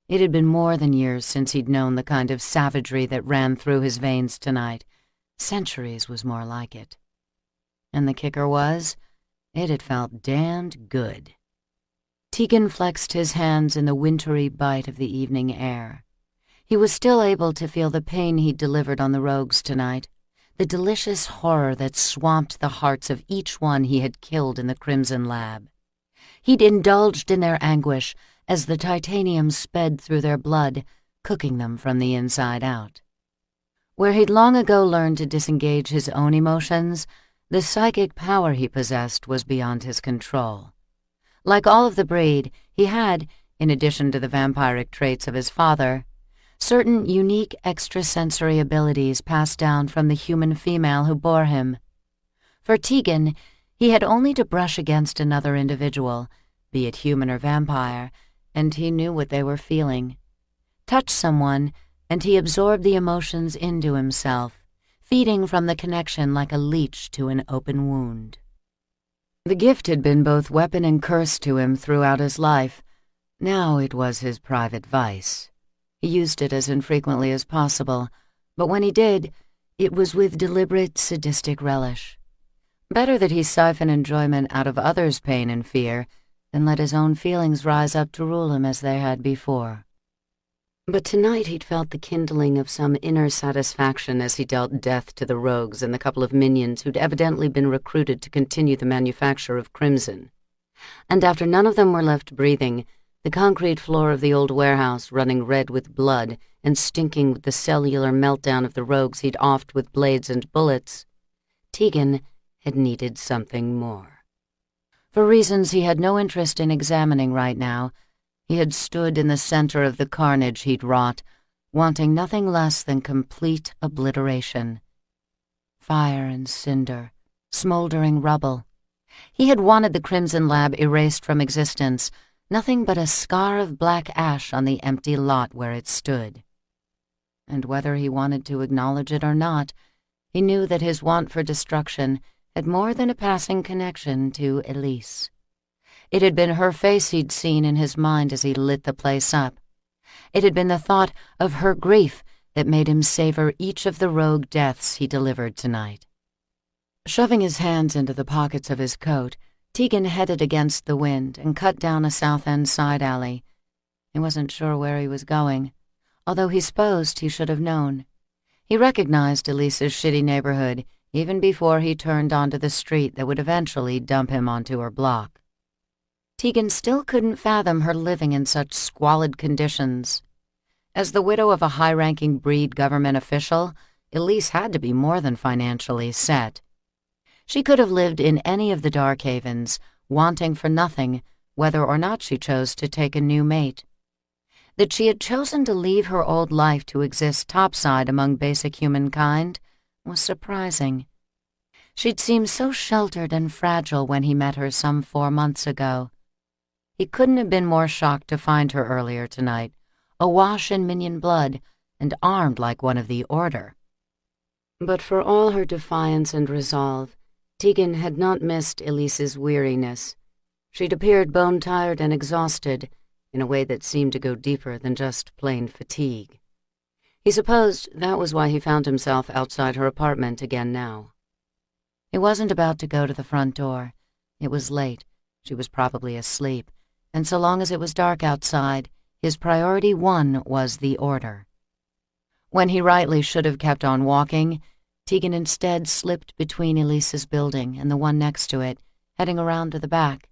It had been more than years since he'd known the kind of savagery that ran through his veins tonight. Centuries was more like it. And the kicker was, it had felt damned good. Tegan flexed his hands in the wintry bite of the evening air. He was still able to feel the pain he'd delivered on the rogues tonight, the delicious horror that swamped the hearts of each one he had killed in the Crimson Lab. He'd indulged in their anguish as the titanium sped through their blood, cooking them from the inside out. Where he'd long ago learned to disengage his own emotions, the psychic power he possessed was beyond his control. Like all of the breed, he had, in addition to the vampiric traits of his father, certain unique extrasensory abilities passed down from the human female who bore him. For Tegan, he had only to brush against another individual, be it human or vampire, and he knew what they were feeling. Touch someone, and he absorbed the emotions into himself, feeding from the connection like a leech to an open wound. The gift had been both weapon and curse to him throughout his life. Now it was his private vice. He used it as infrequently as possible, but when he did, it was with deliberate, sadistic relish. Better that he siphon enjoyment out of others' pain and fear than let his own feelings rise up to rule him as they had before. But tonight he'd felt the kindling of some inner satisfaction as he dealt death to the rogues and the couple of minions who'd evidently been recruited to continue the manufacture of Crimson. And after none of them were left breathing, the concrete floor of the old warehouse running red with blood and stinking with the cellular meltdown of the rogues he'd offed with blades and bullets, Tegan had needed something more. For reasons he had no interest in examining right now, he had stood in the center of the carnage he'd wrought, wanting nothing less than complete obliteration. Fire and cinder, smoldering rubble. He had wanted the Crimson Lab erased from existence, nothing but a scar of black ash on the empty lot where it stood. And whether he wanted to acknowledge it or not, he knew that his want for destruction had more than a passing connection to Elise. It had been her face he'd seen in his mind as he lit the place up. It had been the thought of her grief that made him savor each of the rogue deaths he delivered tonight. Shoving his hands into the pockets of his coat, Tegan headed against the wind and cut down a south-end side alley. He wasn't sure where he was going, although he supposed he should have known. He recognized Elise's shitty neighborhood even before he turned onto the street that would eventually dump him onto her block. Tegan still couldn't fathom her living in such squalid conditions. As the widow of a high-ranking breed government official, Elise had to be more than financially set. She could have lived in any of the Dark Havens, wanting for nothing, whether or not she chose to take a new mate. That she had chosen to leave her old life to exist topside among basic humankind was surprising. She'd seemed so sheltered and fragile when he met her some 4 months ago. He couldn't have been more shocked to find her earlier tonight, awash in minion blood and armed like one of the Order. But for all her defiance and resolve, Tegan had not missed Elise's weariness. She'd appeared bone-tired and exhausted in a way that seemed to go deeper than just plain fatigue. He supposed that was why he found himself outside her apartment again now. He wasn't about to go to the front door. It was late. She was probably asleep, and so long as it was dark outside, his priority one was the order. When he rightly should have kept on walking, Tegan instead slipped between Elise's building and the one next to it, heading around to the back.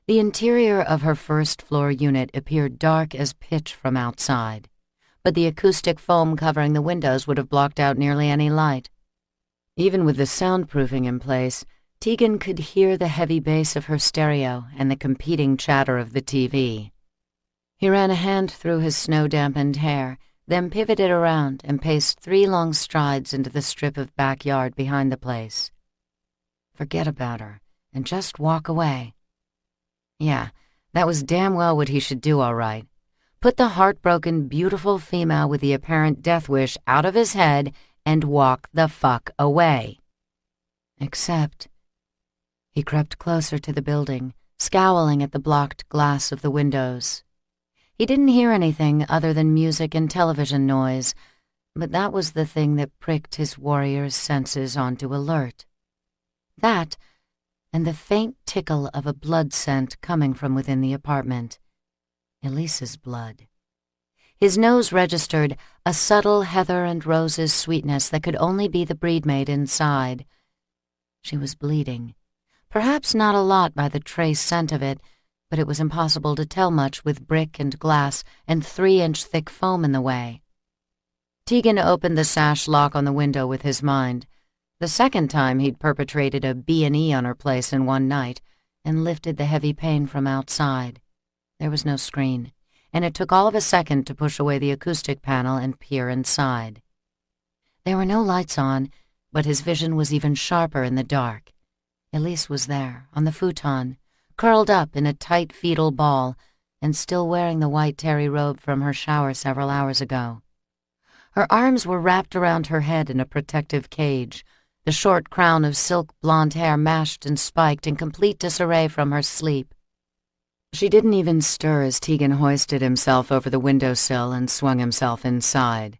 The interior of her first-floor unit appeared dark as pitch from outside, but the acoustic foam covering the windows would have blocked out nearly any light. Even with the soundproofing in place, Tegan could hear the heavy bass of her stereo and the competing chatter of the TV. He ran a hand through his snow-dampened hair, then pivoted around and paced 3 long strides into the strip of backyard behind the place. Forget about her, and just walk away. Yeah, that was damn well what he should do, all right. Put the heartbroken, beautiful female with the apparent death wish out of his head and walk the fuck away. Except... He crept closer to the building, scowling at the blocked glass of the windows. He didn't hear anything other than music and television noise, but that was the thing that pricked his warrior's senses onto alert. That, and the faint tickle of a blood scent coming from within the apartment. Elise's blood. His nose registered a subtle heather and roses sweetness that could only be the breed made inside. She was bleeding. Perhaps not a lot by the trace scent of it, but it was impossible to tell much with brick and glass and 3-inch thick foam in the way. Tegan opened the sash lock on the window with his mind, the second time he'd perpetrated a B&E on her place in one night, and lifted the heavy pane from outside. There was no screen, and it took all of a second to push away the acoustic panel and peer inside. There were no lights on, but his vision was even sharper in the dark. Elise was there, on the futon, curled up in a tight fetal ball, and still wearing the white terry robe from her shower several hours ago. Her arms were wrapped around her head in a protective cage, the short crown of silk blonde hair mashed and spiked in complete disarray from her sleep. She didn't even stir as Tegan hoisted himself over the windowsill and swung himself inside,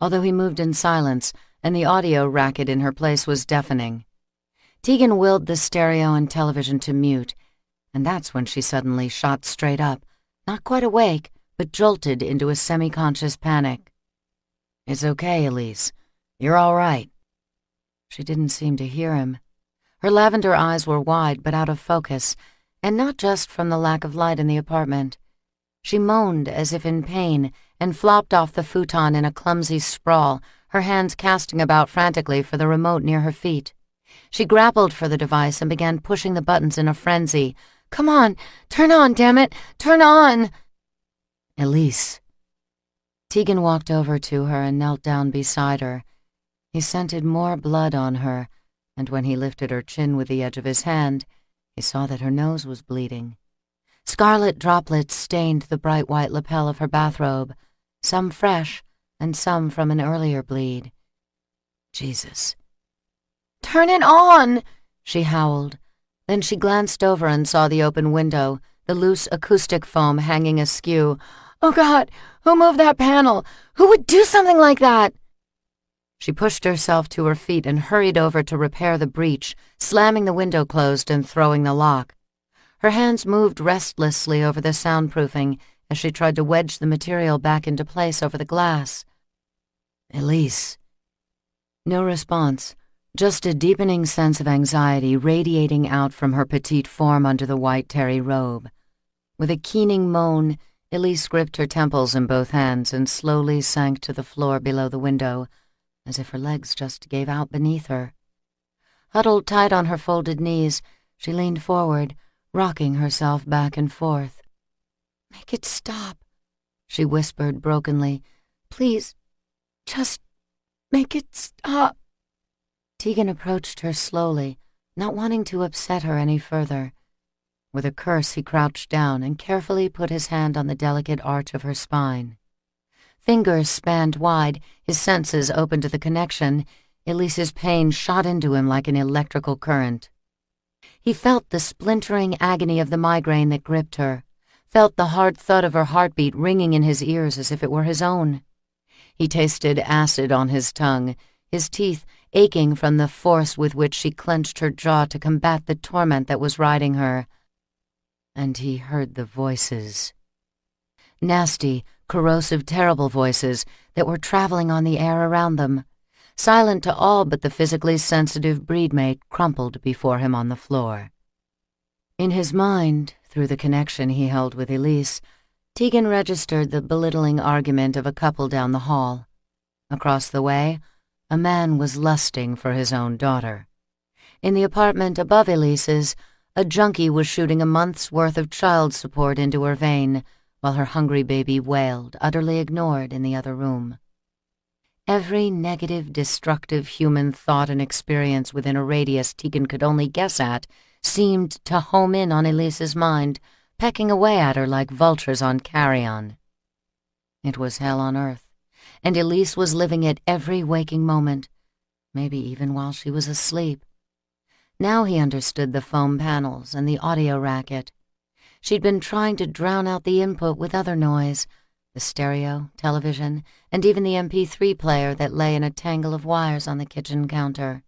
although he moved in silence, and the audio racket in her place was deafening. Tegan willed the stereo and television to mute, and that's when she suddenly shot straight up, not quite awake, but jolted into a semi-conscious panic. "It's okay, Elise. You're all right." She didn't seem to hear him. Her lavender eyes were wide but out of focus, and not just from the lack of light in the apartment. She moaned as if in pain and flopped off the futon in a clumsy sprawl, her hands casting about frantically for the remote near her feet. She grappled for the device and began pushing the buttons in a frenzy. "Come on! Turn on, damn it! Turn on!" "Elise." Tegan walked over to her and knelt down beside her. He scented more blood on her, and when he lifted her chin with the edge of his hand, he saw that her nose was bleeding. Scarlet droplets stained the bright white lapel of her bathrobe, some fresh and some from an earlier bleed. Jesus. "Turn it on!" she howled. Then she glanced over and saw the open window, the loose acoustic foam hanging askew. "Oh, God! Who moved that panel? Who would do something like that?" She pushed herself to her feet and hurried over to repair the breach, slamming the window closed and throwing the lock. Her hands moved restlessly over the soundproofing as she tried to wedge the material back into place over the glass. "Elise." No response, just a deepening sense of anxiety radiating out from her petite form under the white terry robe. With a keening moan, Elise gripped her temples in both hands and slowly sank to the floor below the window, as if her legs just gave out beneath her. Huddled tight on her folded knees, she leaned forward, rocking herself back and forth. "Make it stop," she whispered brokenly. "Please, just make it stop." Tegan approached her slowly, not wanting to upset her any further. With a curse, he crouched down and carefully put his hand on the delicate arch of her spine. Fingers spanned wide, his senses open to the connection, Elise's pain shot into him like an electrical current. He felt the splintering agony of the migraine that gripped her, felt the hard thud of her heartbeat ringing in his ears as if it were his own. He tasted acid on his tongue, his teeth aching from the force with which she clenched her jaw to combat the torment that was riding her. And he heard the voices. Nasty, corrosive, terrible voices that were traveling on the air around them, silent to all but the physically sensitive breedmate crumpled before him on the floor. In his mind, through the connection he held with Elise, Tegan registered the belittling argument of a couple down the hall. Across the way, a man was lusting for his own daughter. In the apartment above Elise's, a junkie was shooting a month's worth of child support into her vein, while her hungry baby wailed, utterly ignored in the other room. Every negative, destructive human thought and experience within a radius Tegan could only guess at seemed to home in on Elise's mind, pecking away at her like vultures on carrion. It was hell on earth, and Elise was living it every waking moment, maybe even while she was asleep. Now he understood the foam panels and the audio racket. She'd been trying to drown out the input with other noise, the stereo, television, and even the MP3 player that lay in a tangle of wires on the kitchen counter.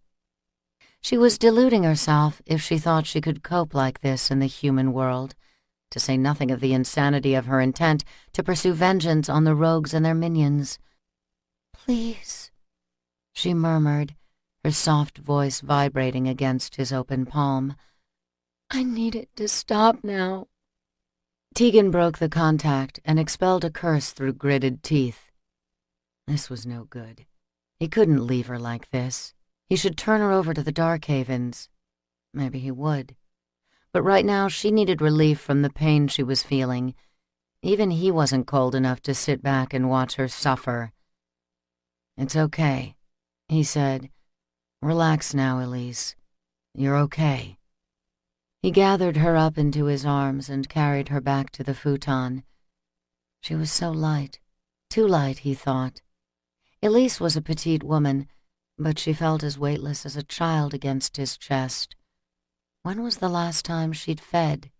She was deluding herself if she thought she could cope like this in the human world, to say nothing of the insanity of her intent to pursue vengeance on the rogues and their minions. "Please," she murmured, her soft voice vibrating against his open palm. "I need it to stop now." Tegan broke the contact and expelled a curse through gritted teeth. This was no good. He couldn't leave her like this. He should turn her over to the Dark Havens. Maybe he would. But right now she needed relief from the pain she was feeling. Even he wasn't cold enough to sit back and watch her suffer. "It's okay," he said. "Relax now, Elise. You're okay." He gathered her up into his arms and carried her back to the futon. She was so light, too light, he thought. Elise was a petite woman, but she felt as weightless as a child against his chest. When was the last time she'd fed?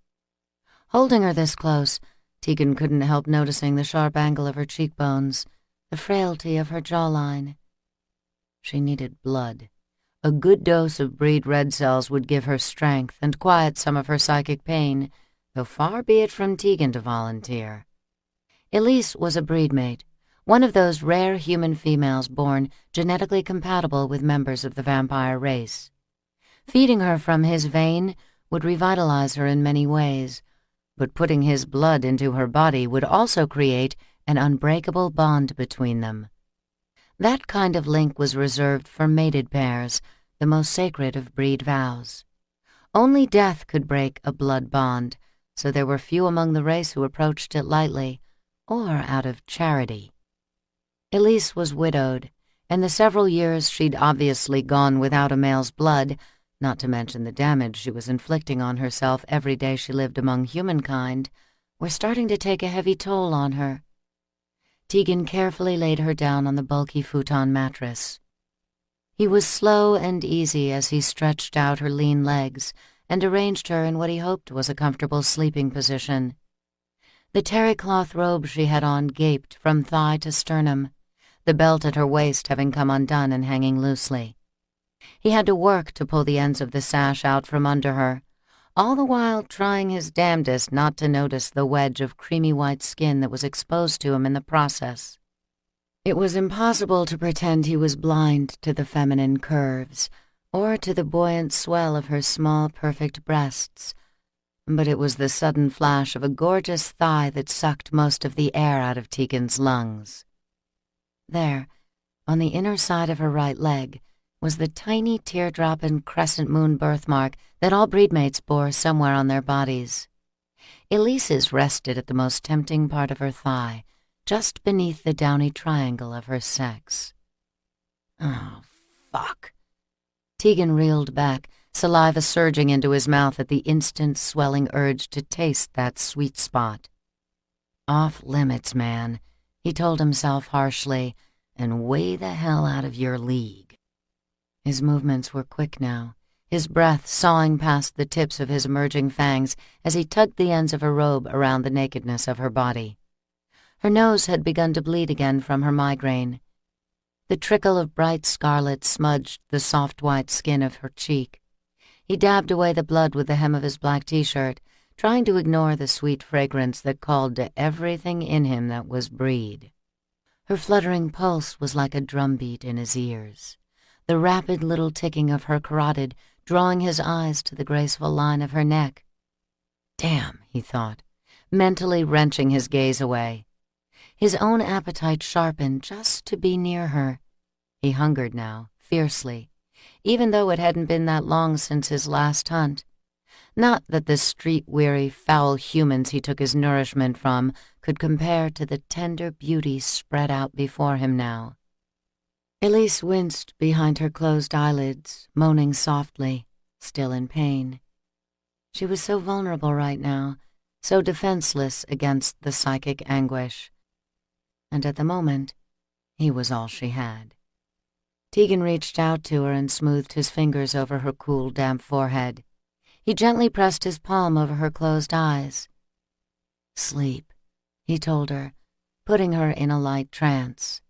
Holding her this close, Tegan couldn't help noticing the sharp angle of her cheekbones, the frailty of her jawline. She needed blood. A good dose of breed red cells would give her strength and quiet some of her psychic pain, though far be it from Tegan to volunteer. Elise was a breedmate, one of those rare human females born genetically compatible with members of the vampire race. Feeding her from his vein would revitalize her in many ways, but putting his blood into her body would also create an unbreakable bond between them. That kind of link was reserved for mated pairs, the most sacred of breed vows. Only death could break a blood bond, so there were few among the race who approached it lightly, or out of charity. Elise was widowed, and the several years she'd obviously gone without a male's blood, not to mention the damage she was inflicting on herself every day she lived among humankind, were starting to take a heavy toll on her. Tegan carefully laid her down on the bulky futon mattress. He was slow and easy as he stretched out her lean legs and arranged her in what he hoped was a comfortable sleeping position. The terry cloth robe she had on gaped from thigh to sternum, the belt at her waist having come undone and hanging loosely. He had to work to pull the ends of the sash out from under her, all the while trying his damnedest not to notice the wedge of creamy white skin that was exposed to him in the process. It was impossible to pretend he was blind to the feminine curves, or to the buoyant swell of her small, perfect breasts, but it was the sudden flash of a gorgeous thigh that sucked most of the air out of Tegan's lungs. There, on the inner side of her right leg, was the tiny teardrop and crescent moon birthmark that all breedmates bore somewhere on their bodies. Elise's rested at the most tempting part of her thigh, just beneath the downy triangle of her sex. Oh, fuck. Tegan reeled back, saliva surging into his mouth at the instant swelling urge to taste that sweet spot. Off limits, man, he told himself harshly, and way the hell out of your league. His movements were quick now, his breath sawing past the tips of his emerging fangs as he tugged the ends of her robe around the nakedness of her body. Her nose had begun to bleed again from her migraine. The trickle of bright scarlet smudged the soft white skin of her cheek. He dabbed away the blood with the hem of his black t-shirt, trying to ignore the sweet fragrance that called to everything in him that was breed. Her fluttering pulse was like a drumbeat in his ears, the rapid little ticking of her carotid drawing his eyes to the graceful line of her neck. Damn, he thought, mentally wrenching his gaze away. His own appetite sharpened just to be near her. He hungered now, fiercely, even though it hadn't been that long since his last hunt. Not that the street-weary, foul humans he took his nourishment from could compare to the tender beauty spread out before him now. Elise winced behind her closed eyelids, moaning softly, still in pain. She was so vulnerable right now, so defenseless against the psychic anguish. And at the moment, he was all she had. Tegan reached out to her and smoothed his fingers over her cool, damp forehead. He gently pressed his palm over her closed eyes. "Sleep," he told her, putting her in a light trance.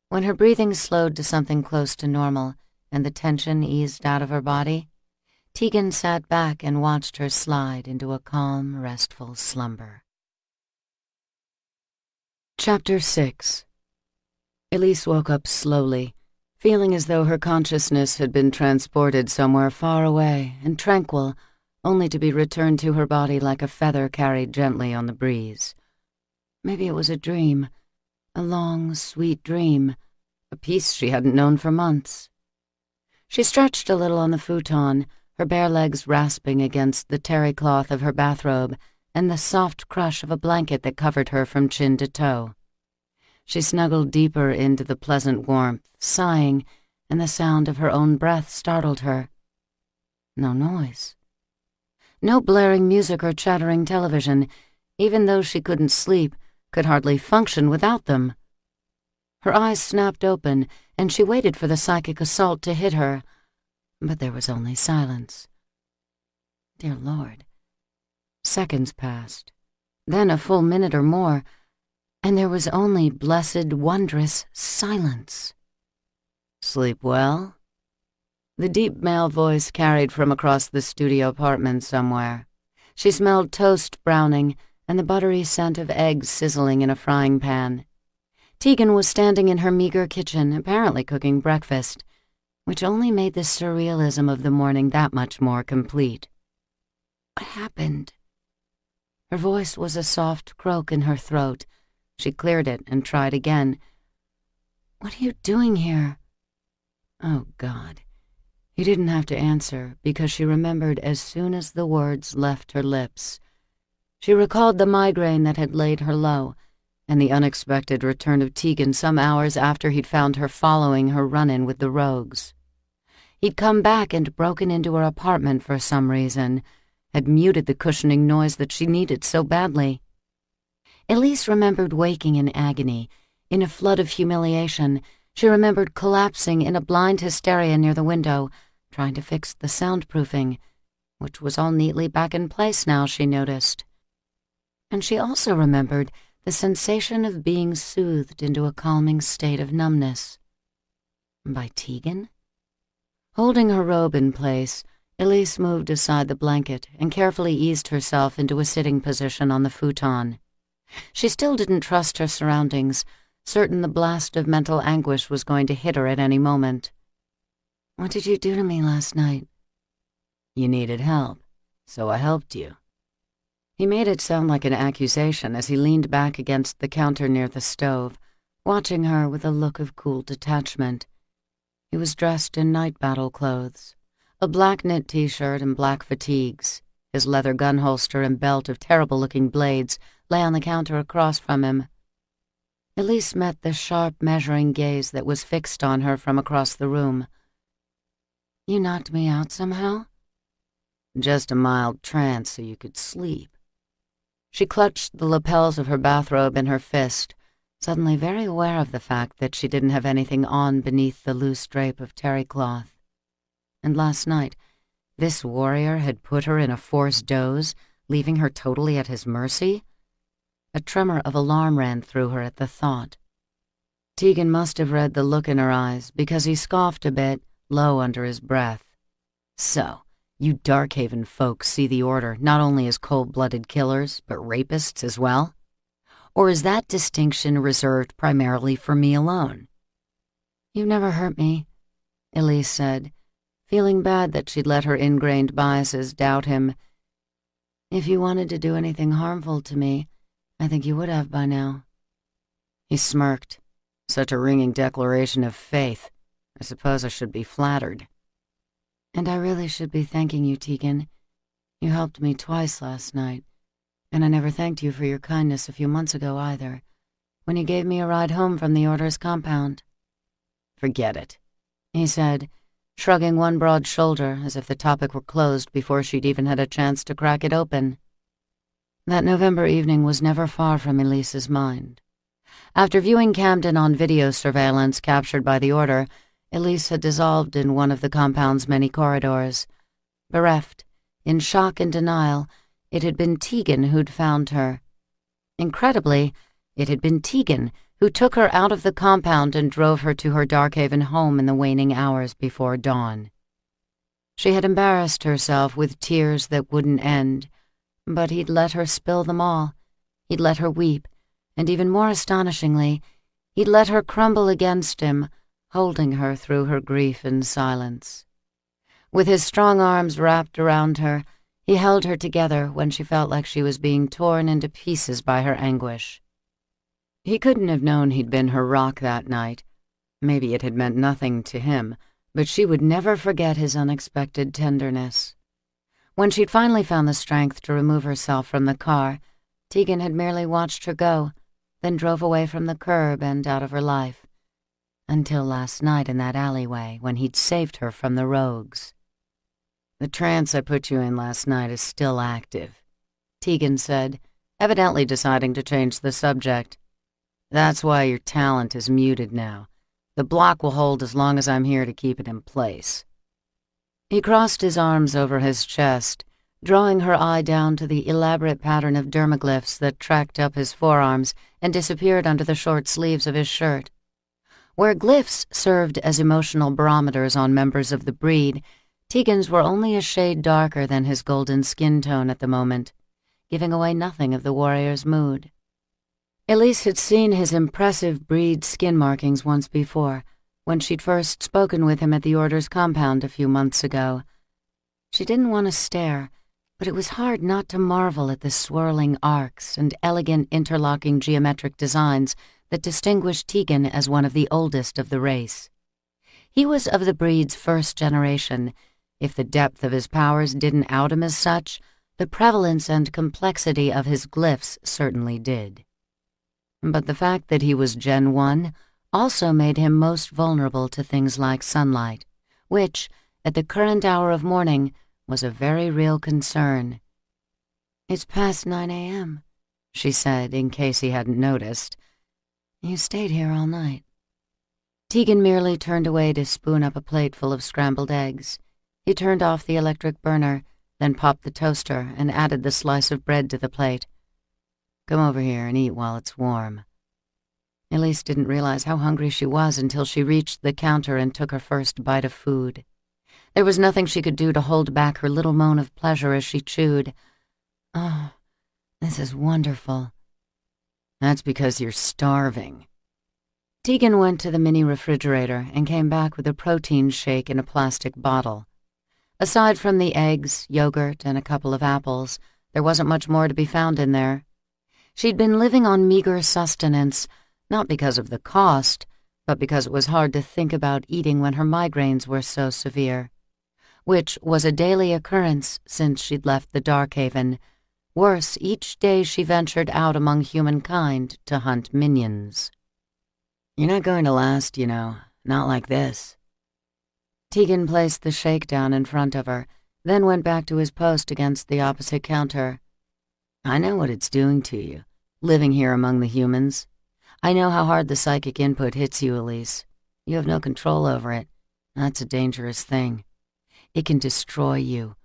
When her breathing slowed to something close to normal and the tension eased out of her body, Tegan sat back and watched her slide into a calm, restful slumber. Chapter 6. Elise woke up slowly, feeling as though her consciousness had been transported somewhere far away and tranquil, only to be returned to her body like a feather carried gently on the breeze. Maybe it was a dream, a long, sweet dream, a peace she hadn't known for months. She stretched a little on the futon, her bare legs rasping against the terry cloth of her bathrobe and the soft crush of a blanket that covered her from chin to toe. She snuggled deeper into the pleasant warmth, sighing, and the sound of her own breath startled her. No noise. No blaring music or chattering television, even though she couldn't sleep, could hardly function without them. Her eyes snapped open, and she waited for the psychic assault to hit her, but there was only silence. Dear Lord. Seconds passed, then a full minute or more, and there was only blessed, wondrous silence. "Sleep well?" The deep male voice carried from across the studio apartment somewhere. She smelled toast browning and the buttery scent of eggs sizzling in a frying pan. Tegan was standing in her meager kitchen, apparently cooking breakfast, which only made the surrealism of the morning that much more complete. What happened? Her voice was a soft croak in her throat. She cleared it and tried again. "What are you doing here?" Oh, God. He didn't have to answer, because she remembered as soon as the words left her lips. She recalled the migraine that had laid her low, and the unexpected return of Tegan some hours after he'd found her following her run-in with the rogues. He'd come back and broken into her apartment for some reason, had muted the cushioning noise that she needed so badly. Elise remembered waking in agony, in a flood of humiliation. She remembered collapsing in a blind hysteria near the window, trying to fix the soundproofing, which was all neatly back in place now, she noticed. And she also remembered the sensation of being soothed into a calming state of numbness. By Tegan? Holding her robe in place, Elise moved aside the blanket and carefully eased herself into a sitting position on the futon. She still didn't trust her surroundings, certain the blast of mental anguish was going to hit her at any moment. "What did you do to me last night?" "You needed help, so I helped you." He made it sound like an accusation as he leaned back against the counter near the stove, watching her with a look of cool detachment. He was dressed in night battle clothes, a black knit t-shirt and black fatigues. His leather gun holster and belt of terrible-looking blades lay on the counter across from him. Elise met the sharp, measuring gaze that was fixed on her from across the room. "You knocked me out somehow?" "Just a mild trance so you could sleep." She clutched the lapels of her bathrobe in her fist, suddenly very aware of the fact that she didn't have anything on beneath the loose drape of terry cloth. And last night, this warrior had put her in a forced doze, leaving her totally at his mercy? A tremor of alarm ran through her at the thought. Tegan must have read the look in her eyes, because he scoffed a bit, low under his breath. "So, You Darkhaven folks see the Order not only as cold-blooded killers, but rapists as well? Or is that distinction reserved primarily for me alone?" "You've never hurt me," Elise said, feeling bad that she'd let her ingrained biases doubt him. "If you wanted to do anything harmful to me, I think you would have by now." He smirked. "Such a ringing declaration of faith. I suppose I should be flattered." "And I really should be thanking you, Tegan. You helped me twice last night, and I never thanked you for your kindness a few months ago either, when you gave me a ride home from the Order's compound." "Forget it," he said, shrugging one broad shoulder as if the topic were closed before she'd even had a chance to crack it open. That November evening was never far from Elise's mind. After viewing Camden on video surveillance captured by the Order, Elise had dissolved in one of the compound's many corridors. Bereft, in shock and denial, it had been Tegan who'd found her. Incredibly, it had been Tegan who took her out of the compound and drove her to her Darkhaven home in the waning hours before dawn. She had embarrassed herself with tears that wouldn't end, but he'd let her spill them all. He'd let her weep, and even more astonishingly, he'd let her crumble against him, holding her through her grief in silence. With his strong arms wrapped around her, he held her together when she felt like she was being torn into pieces by her anguish. He couldn't have known he'd been her rock that night. Maybe it had meant nothing to him, but she would never forget his unexpected tenderness. When she'd finally found the strength to remove herself from the car, Tegan had merely watched her go, then drove away from the curb and out of her life. Until last night in that alleyway when he'd saved her from the rogues. "The trance I put you in last night is still active," Tegan said, evidently deciding to change the subject. "That's why your talent is muted now. The block will hold as long as I'm here to keep it in place." He crossed his arms over his chest, drawing her eye down to the elaborate pattern of dermaglyphs that tracked up his forearms and disappeared under the short sleeves of his shirt. Where glyphs served as emotional barometers on members of the breed, Tegan's were only a shade darker than his golden skin tone at the moment, giving away nothing of the warrior's mood. Elise had seen his impressive breed skin markings once before, when she'd first spoken with him at the Order's compound a few months ago. She didn't want to stare, but it was hard not to marvel at the swirling arcs and elegant interlocking geometric designs that distinguished Tegan as one of the oldest of the race. He was of the breed's first generation. If the depth of his powers didn't out him as such, the prevalence and complexity of his glyphs certainly did. But the fact that he was Gen 1 also made him most vulnerable to things like sunlight, which, at the current hour of morning, was a very real concern. "It's past 9 a.m., she said, in case he hadn't noticed. "You stayed here all night." Tegan merely turned away to spoon up a plate full of scrambled eggs. He turned off the electric burner, then popped the toaster and added the slice of bread to the plate. "Come over here and eat while it's warm." Elise didn't realize how hungry she was until she reached the counter and took her first bite of food. There was nothing she could do to hold back her little moan of pleasure as she chewed. "Oh, this is wonderful." "That's because you're starving." Tegan went to the mini refrigerator and came back with a protein shake in a plastic bottle. Aside from the eggs, yogurt, and a couple of apples, there wasn't much more to be found in there. She'd been living on meager sustenance, not because of the cost, but because it was hard to think about eating when her migraines were so severe, which was a daily occurrence since she'd left the Darkhaven, worse each day she ventured out among humankind to hunt minions. "You're not going to last, you know, not like this." Tegan placed the shakedown in front of her, then went back to his post against the opposite counter. "I know what it's doing to you, living here among the humans. I know how hard the psychic input hits you, Elise. You have no control over it. That's a dangerous thing. It can destroy you.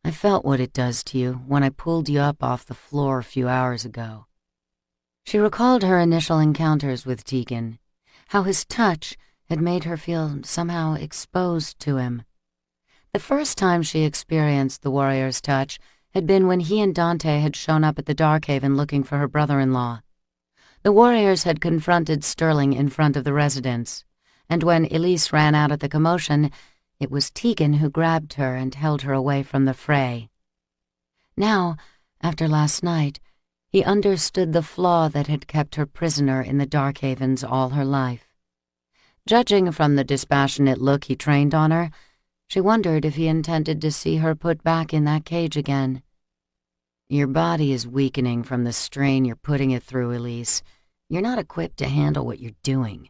I felt what it does to you when I pulled you up off the floor a few hours ago." She recalled her initial encounters with Tegan, how his touch had made her feel somehow exposed to him. The first time she experienced the warrior's touch had been when he and Dante had shown up at the Darkhaven looking for her brother-in-law. The warriors had confronted Sterling in front of the residence, and when Elise ran out at the commotion, it was Tegan who grabbed her and held her away from the fray. Now, after last night, he understood the flaw that had kept her prisoner in the Darkhavens all her life. Judging from the dispassionate look he trained on her, she wondered if he intended to see her put back in that cage again. Your body is weakening from the strain you're putting it through, Elise. You're not equipped to handle what you're doing.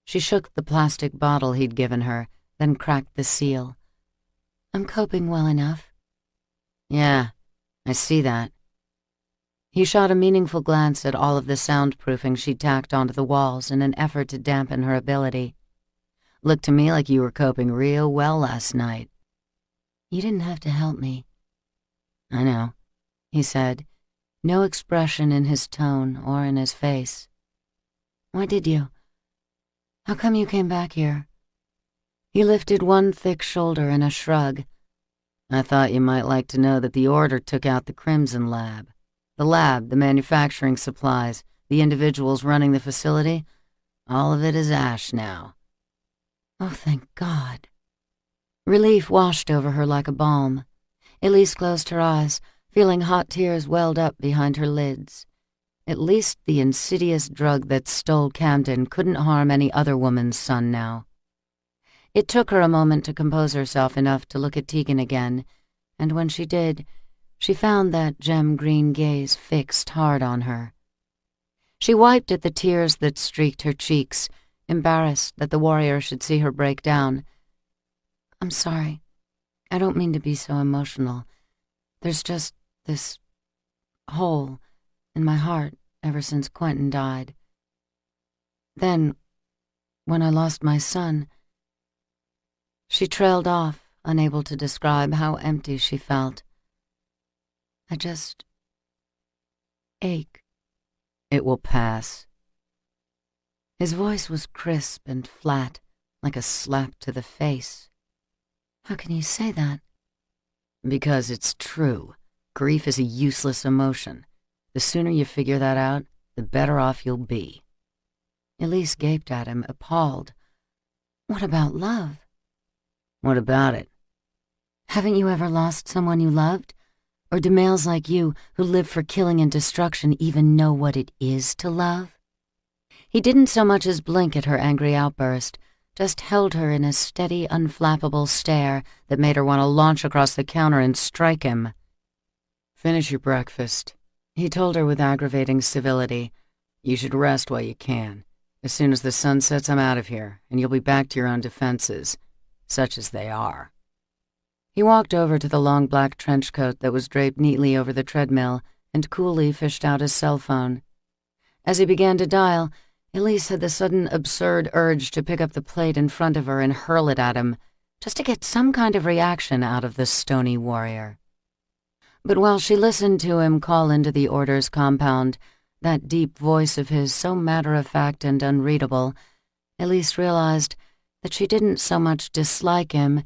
She shook the plastic bottle he'd given her, then cracked the seal. I'm coping well enough. Yeah, I see that. He shot a meaningful glance at all of the soundproofing she'd tacked onto the walls in an effort to dampen her ability. Looked to me like you were coping real well last night. You didn't have to help me. I know, he said, no expression in his tone or in his face. Why did you? How come you came back here? He lifted one thick shoulder in a shrug. I thought you might like to know that the Order took out the Crimson Lab. The lab, the manufacturing supplies, the individuals running the facility, all of it is ash now. Oh, thank God. Relief washed over her like a balm. Elise closed her eyes, feeling hot tears welled up behind her lids. At least the insidious drug that stole Camden couldn't harm any other woman's son now. It took her a moment to compose herself enough to look at Tegan again, and when she did, she found that gem-green gaze fixed hard on her. She wiped at the tears that streaked her cheeks, embarrassed that the warrior should see her break down. I'm sorry. I don't mean to be so emotional. There's just this hole in my heart ever since Quentin died. Then, when I lost my son... She trailed off, unable to describe how empty she felt. I just ache. It will pass. His voice was crisp and flat, like a slap to the face. How can you say that? Because it's true. Grief is a useless emotion. The sooner you figure that out, the better off you'll be. Elise gaped at him, appalled. What about love? What about it? Haven't you ever lost someone you loved? Or do males like you, who live for killing and destruction, even know what it is to love? He didn't so much as blink at her angry outburst, just held her in a steady, unflappable stare that made her want to launch across the counter and strike him. Finish your breakfast, he told her with aggravating civility. You should rest while you can. As soon as the sun sets, I'm out of here, and you'll be back to your own defenses, such as they are. He walked over to the long black trench coat that was draped neatly over the treadmill and coolly fished out his cell phone. As he began to dial, Elise had the sudden absurd urge to pick up the plate in front of her and hurl it at him, just to get some kind of reaction out of the stony warrior. But while she listened to him call into the Order's compound, that deep voice of his so matter-of-fact and unreadable, Elise realized that she didn't so much dislike him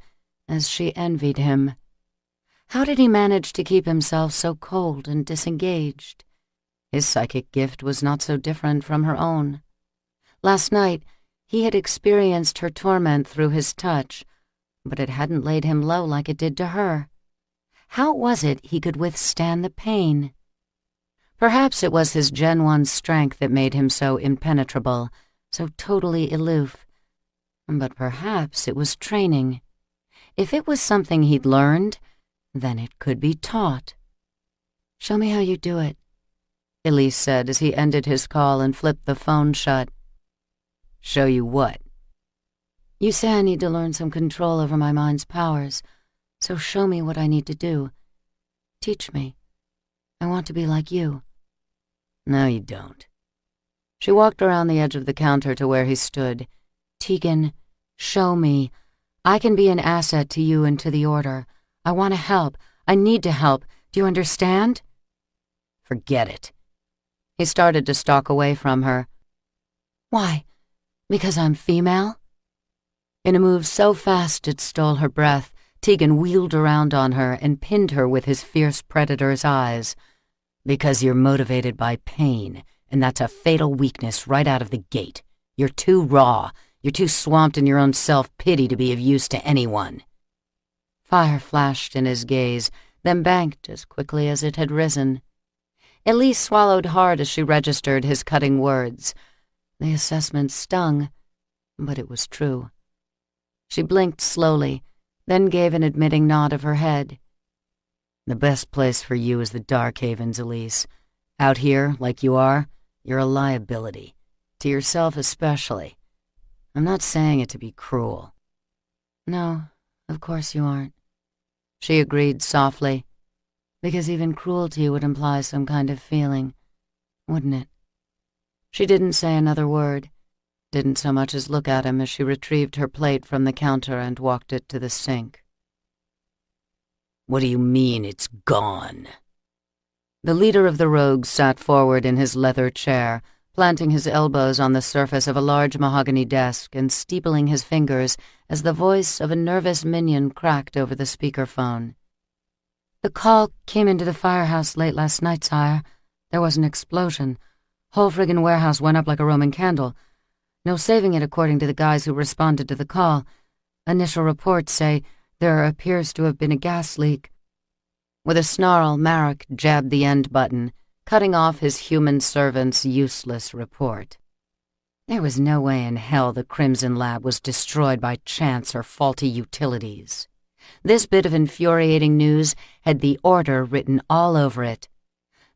as she envied him. How did he manage to keep himself so cold and disengaged? His psychic gift was not so different from her own. Last night, he had experienced her torment through his touch, but it hadn't laid him low like it did to her. How was it he could withstand the pain? Perhaps it was his Gen 1 strength that made him so impenetrable, so totally aloof. But perhaps it was training. If it was something he'd learned, then it could be taught. Show me how you do it, Elise said as he ended his call and flipped the phone shut. Show you what? You say I need to learn some control over my mind's powers, so show me what I need to do. Teach me. I want to be like you. No, you don't. She walked around the edge of the counter to where he stood. Tegan, show me. I can be an asset to you and to the Order. I want to help. I need to help. Do you understand? Forget it. He started to stalk away from her. Why? Because I'm female? In a move so fast it stole her breath, Tegan wheeled around on her and pinned her with his fierce predator's eyes. "Because you're motivated by pain, and that's a fatal weakness right out of the gate. You're too raw. You're too swamped in your own self-pity to be of use to anyone." Fire flashed in his gaze, then banked as quickly as it had risen. Elise swallowed hard as she registered his cutting words. The assessment stung, but it was true. She blinked slowly, then gave an admitting nod of her head. "The best place for you is the Dark Havens, Elise. Out here, like you are, you're a liability. To yourself especially. I'm not saying it to be cruel." "No, of course you aren't," she agreed softly, "because even cruelty would imply some kind of feeling, wouldn't it?" She didn't say another word, didn't so much as look at him as she retrieved her plate from the counter and walked it to the sink. "What do you mean it's gone?" The leader of the rogues sat forward in his leather chair, planting his elbows on the surface of a large mahogany desk and steepling his fingers as the voice of a nervous minion cracked over the speakerphone. "The call came into the firehouse late last night, sire. There was an explosion. Whole friggin' warehouse went up like a Roman candle. No saving it according to the guys who responded to the call. Initial reports say there appears to have been a gas leak." With a snarl, Marek jabbed the end button, cutting off his human servant's useless report. There was no way in hell the Crimson Lab was destroyed by chance or faulty utilities. This bit of infuriating news had the order written all over it.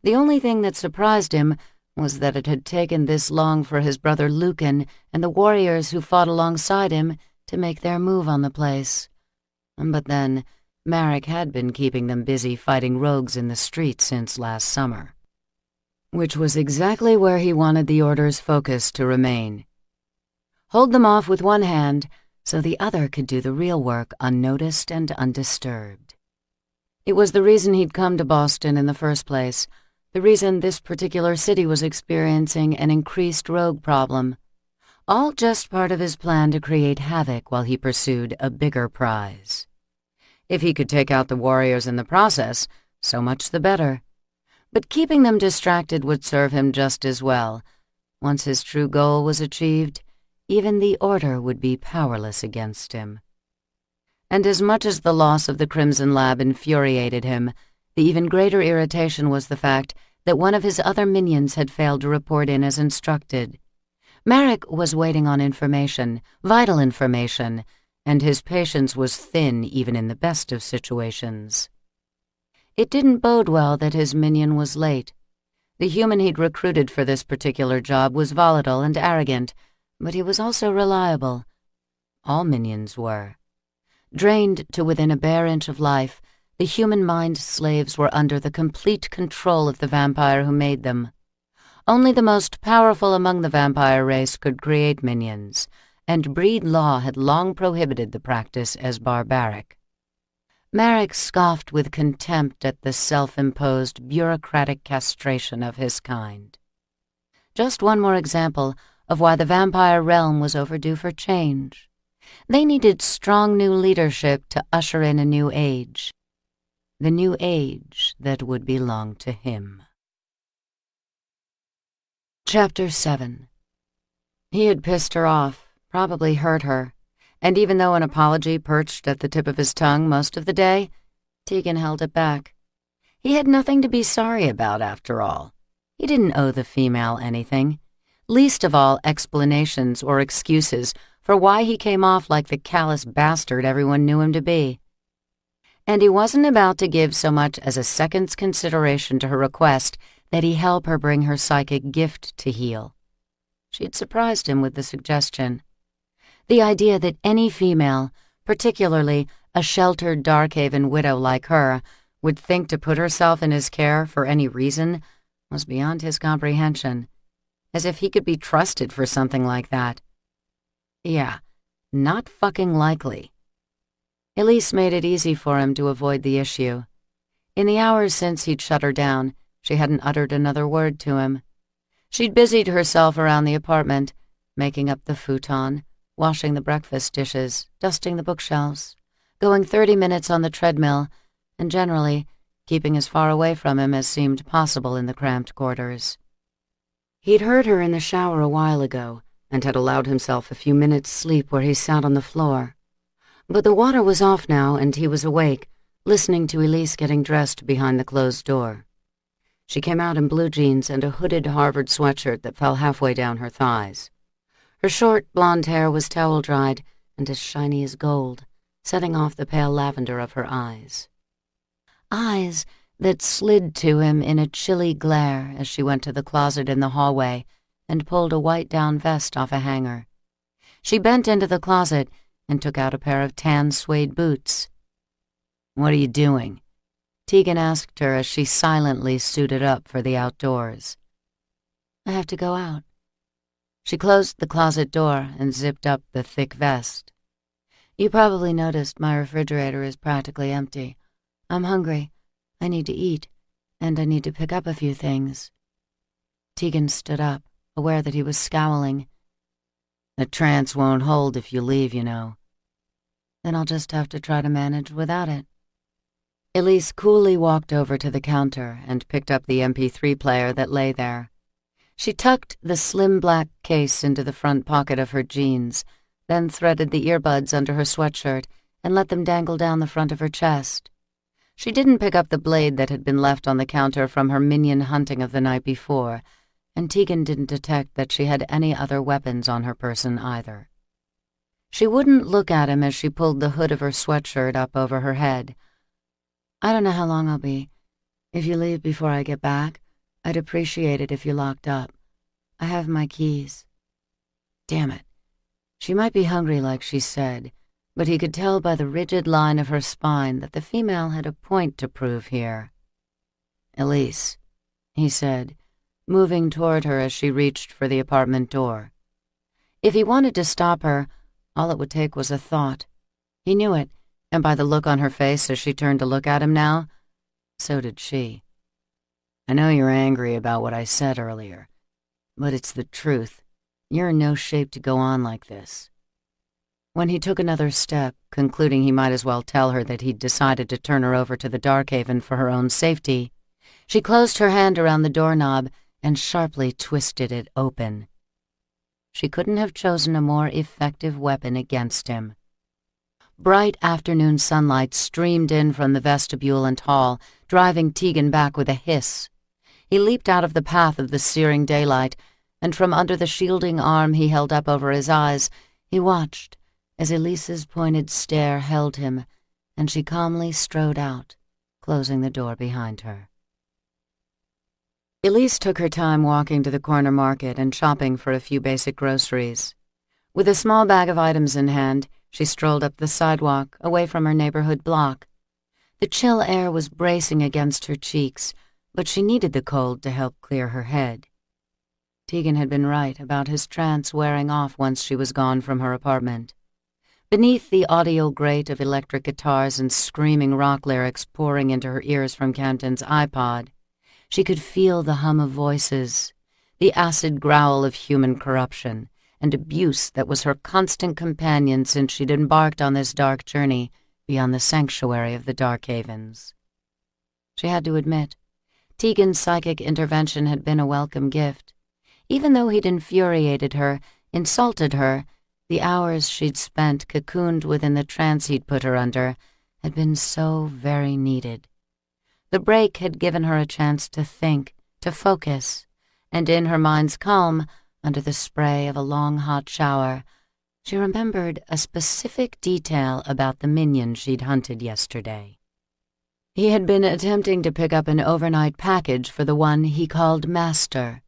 The only thing that surprised him was that it had taken this long for his brother Lucan and the warriors who fought alongside him to make their move on the place. But then, Marek had been keeping them busy fighting rogues in the streets since last summer, which was exactly where he wanted the order's focus to remain. Hold them off with one hand so the other could do the real work unnoticed and undisturbed. It was the reason he'd come to Boston in the first place, the reason this particular city was experiencing an increased rogue problem. All just part of his plan to create havoc while he pursued a bigger prize. If he could take out the warriors in the process, so much the better. But keeping them distracted would serve him just as well. Once his true goal was achieved, even the Order would be powerless against him. And as much as the loss of the Crimson Lab infuriated him, the even greater irritation was the fact that one of his other minions had failed to report in as instructed. Marek was waiting on information, vital information, and his patience was thin even in the best of situations. It didn't bode well that his minion was late. The human he'd recruited for this particular job was volatile and arrogant, but he was also reliable. All minions were. Drained to within a bare inch of life, the human mind slaves were under the complete control of the vampire who made them. Only the most powerful among the vampire race could create minions, and breed law had long prohibited the practice as barbaric. Marek scoffed with contempt at the self-imposed bureaucratic castration of his kind. Just one more example of why the vampire realm was overdue for change. They needed strong new leadership to usher in a new age. The new age that would belong to him. Chapter 7. He had pissed her off, probably hurt her, and even though an apology perched at the tip of his tongue most of the day, Tegan held it back. He had nothing to be sorry about, after all. He didn't owe the female anything, least of all explanations or excuses for why he came off like the callous bastard everyone knew him to be. And he wasn't about to give so much as a second's consideration to her request that he help her bring her psychic gift to heal. She'd surprised him with the suggestion. The idea that any female, particularly a sheltered Darkhaven widow like her, would think to put herself in his care for any reason was beyond his comprehension, as if he could be trusted for something like that. Yeah, not fucking likely. Elise made it easy for him to avoid the issue. In the hours since he'd shut her down, she hadn't uttered another word to him. She'd busied herself around the apartment, making up the futon, washing the breakfast dishes, dusting the bookshelves, going 30 minutes on the treadmill, and generally keeping as far away from him as seemed possible in the cramped quarters. He'd heard her in the shower a while ago, and had allowed himself a few minutes' sleep where he sat on the floor. But the water was off now, and he was awake, listening to Elise getting dressed behind the closed door. She came out in blue jeans and a hooded Harvard sweatshirt that fell halfway down her thighs. Her short, blonde hair was towel-dried and as shiny as gold, setting off the pale lavender of her eyes. Eyes that slid to him in a chilly glare as she went to the closet in the hallway and pulled a white down vest off a hanger. She bent into the closet and took out a pair of tan suede boots. "What are you doing?" Tegan asked her as she silently suited up for the outdoors. "I have to go out." She closed the closet door and zipped up the thick vest. "You probably noticed my refrigerator is practically empty. I'm hungry. I need to eat, and I need to pick up a few things." Tegan stood up, aware that he was scowling. "The trance won't hold if you leave, you know." "Then I'll just have to try to manage without it." Elise coolly walked over to the counter and picked up the MP3 player that lay there. She tucked the slim black case into the front pocket of her jeans, then threaded the earbuds under her sweatshirt and let them dangle down the front of her chest. She didn't pick up the blade that had been left on the counter from her minion hunting of the night before, and Tegan didn't detect that she had any other weapons on her person either. She wouldn't look at him as she pulled the hood of her sweatshirt up over her head. "I don't know how long I'll be. If you leave before I get back, I'd appreciate it if you locked up. I have my keys." Damn it. She might be hungry like she said, but he could tell by the rigid line of her spine that the female had a point to prove here. "Elise," he said, moving toward her as she reached for the apartment door. If he wanted to stop her, all it would take was a thought. He knew it, and by the look on her face as she turned to look at him now, so did she. "I know you're angry about what I said earlier, but it's the truth. You're in no shape to go on like this." When he took another step, concluding he might as well tell her that he'd decided to turn her over to the Darkhaven for her own safety, she closed her hand around the doorknob and sharply twisted it open. She couldn't have chosen a more effective weapon against him. Bright afternoon sunlight streamed in from the vestibule and hall, driving Tegan back with a hiss. He leaped out of the path of the searing daylight, and from under the shielding arm he held up over his eyes, he watched as Elise's pointed stare held him, and she calmly strode out, closing the door behind her. Elise took her time walking to the corner market and shopping for a few basic groceries. With a small bag of items in hand, she strolled up the sidewalk, away from her neighborhood block. The chill air was bracing against her cheeks, but she needed the cold to help clear her head. Tegan had been right about his trance wearing off once she was gone from her apartment. Beneath the audio grate of electric guitars and screaming rock lyrics pouring into her ears from Camden's iPod, she could feel the hum of voices, the acid growl of human corruption, and abuse that was her constant companion since she'd embarked on this dark journey beyond the sanctuary of the Darkhavens. She had to admit, Tegan's psychic intervention had been a welcome gift. Even though he'd infuriated her, insulted her, the hours she'd spent cocooned within the trance he'd put her under had been so very needed. The break had given her a chance to think, to focus, and in her mind's calm, under the spray of a long hot shower, she remembered a specific detail about the minion she'd hunted yesterday. He had been attempting to pick up an overnight package for the one he called Master.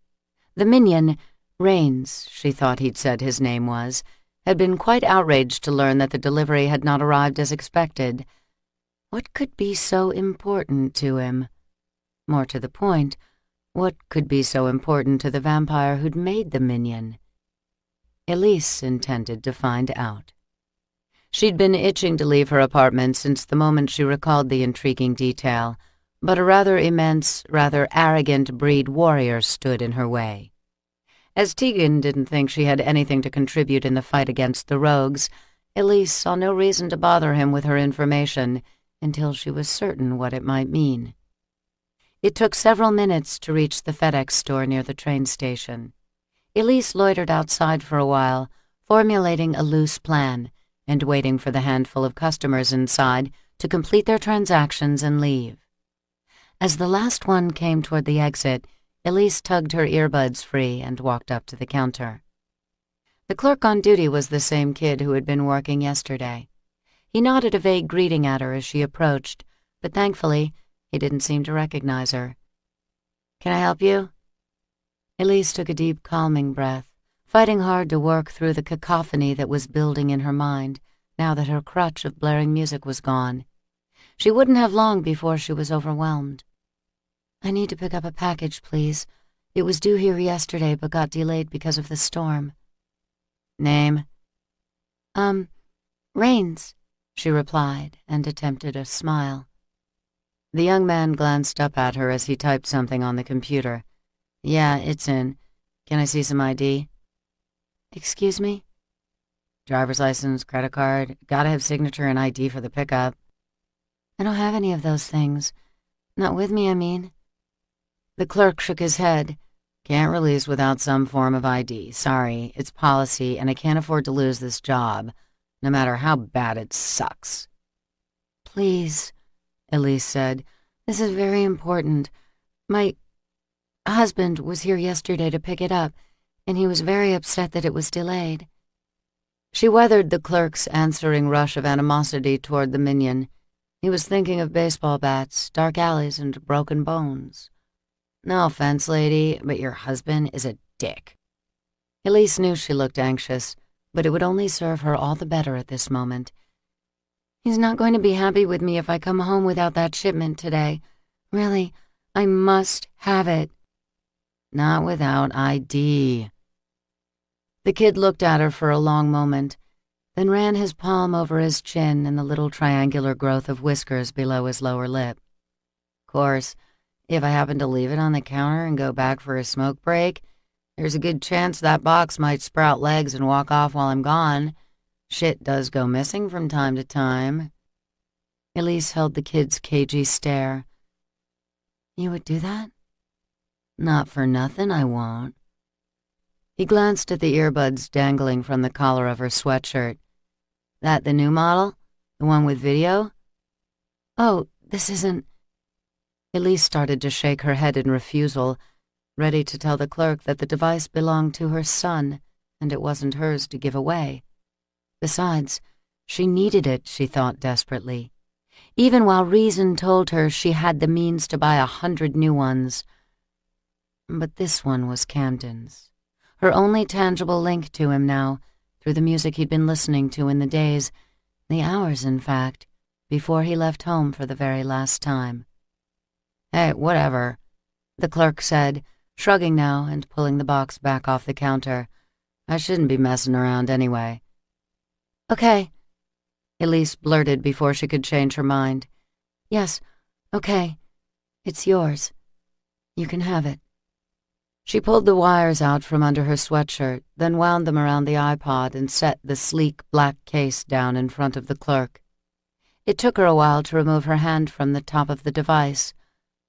The minion, Rains, she thought he'd said his name was, had been quite outraged to learn that the delivery had not arrived as expected. What could be so important to him? More to the point, what could be so important to the vampire who'd made the minion? Elise intended to find out. She'd been itching to leave her apartment since the moment she recalled the intriguing detail, but a rather immense, rather arrogant breed warrior stood in her way. As Tegan didn't think she had anything to contribute in the fight against the rogues, Elise saw no reason to bother him with her information until she was certain what it might mean. It took several minutes to reach the FedEx store near the train station. Elise loitered outside for a while, formulating a loose plan and waiting for the handful of customers inside to complete their transactions and leave. As the last one came toward the exit, Elise tugged her earbuds free and walked up to the counter. The clerk on duty was the same kid who had been working yesterday. He nodded a vague greeting at her as she approached, but thankfully, he didn't seem to recognize her. "Can I help you?" Elise took a deep, calming breath, fighting hard to work through the cacophony that was building in her mind now that her crutch of blaring music was gone. She wouldn't have long before she was overwhelmed. "I need to pick up a package, please. It was due here yesterday but got delayed because of the storm." "Name?" Rains," she replied and attempted a smile. The young man glanced up at her as he typed something on the computer. "Yeah, it's in. Can I see some ID?" "Excuse me?" "Driver's license, credit card. Gotta have signature and ID for the pickup." "I don't have any of those things. Not with me, I mean." The clerk shook his head. "Can't release without some form of ID. Sorry, it's policy, and I can't afford to lose this job, no matter how bad it sucks." "Please," Elise said. "This is very important. My husband was here yesterday to pick it up, and he was very upset that it was delayed." She weathered the clerk's answering rush of animosity toward the minion. He was thinking of baseball bats, dark alleys, and broken bones. "No offense, lady, but your husband is a dick." Elise knew she looked anxious, but it would only serve her all the better at this moment. "He's not going to be happy with me if I come home without that shipment today. Really, I must have it." "Not without ID." The kid looked at her for a long moment, then ran his palm over his chin and the little triangular growth of whiskers below his lower lip. "Course, if I happen to leave it on the counter and go back for a smoke break, there's a good chance that box might sprout legs and walk off while I'm gone. Shit does go missing from time to time." Elise held the kid's cagey stare. "You would do that?" "Not for nothing, I won't." He glanced at the earbuds dangling from the collar of her sweatshirt. "That the new model? The one with video?" "Oh, this isn't..." Elise started to shake her head in refusal, ready to tell the clerk that the device belonged to her son, and it wasn't hers to give away. Besides, she needed it, she thought desperately, even while reason told her she had the means to buy 100 new ones. But this one was Camden's, her only tangible link to him now, through the music he'd been listening to in the days, the hours, in fact, before he left home for the very last time. "Hey, whatever," the clerk said, shrugging now and pulling the box back off the counter. "I shouldn't be messing around anyway." "Okay," Elise blurted before she could change her mind. "Yes, okay. It's yours. You can have it." She pulled the wires out from under her sweatshirt, then wound them around the iPod and set the sleek black case down in front of the clerk. It took her a while to remove her hand from the top of the device.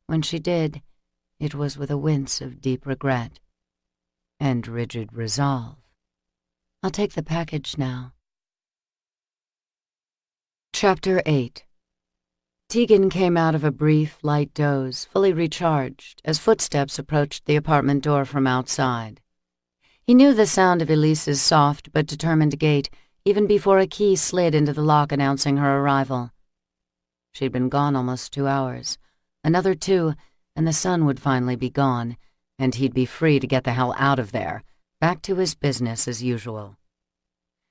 When she did, it was with a wince of deep regret and rigid resolve. "I'll take the package now." Chapter 8. Tegan came out of a brief, light doze, fully recharged, as footsteps approached the apartment door from outside. He knew the sound of Elise's soft but determined gait even before a key slid into the lock announcing her arrival. She'd been gone almost 2 hours. Another 2, and the sun would finally be gone, and he'd be free to get the hell out of there, back to his business as usual.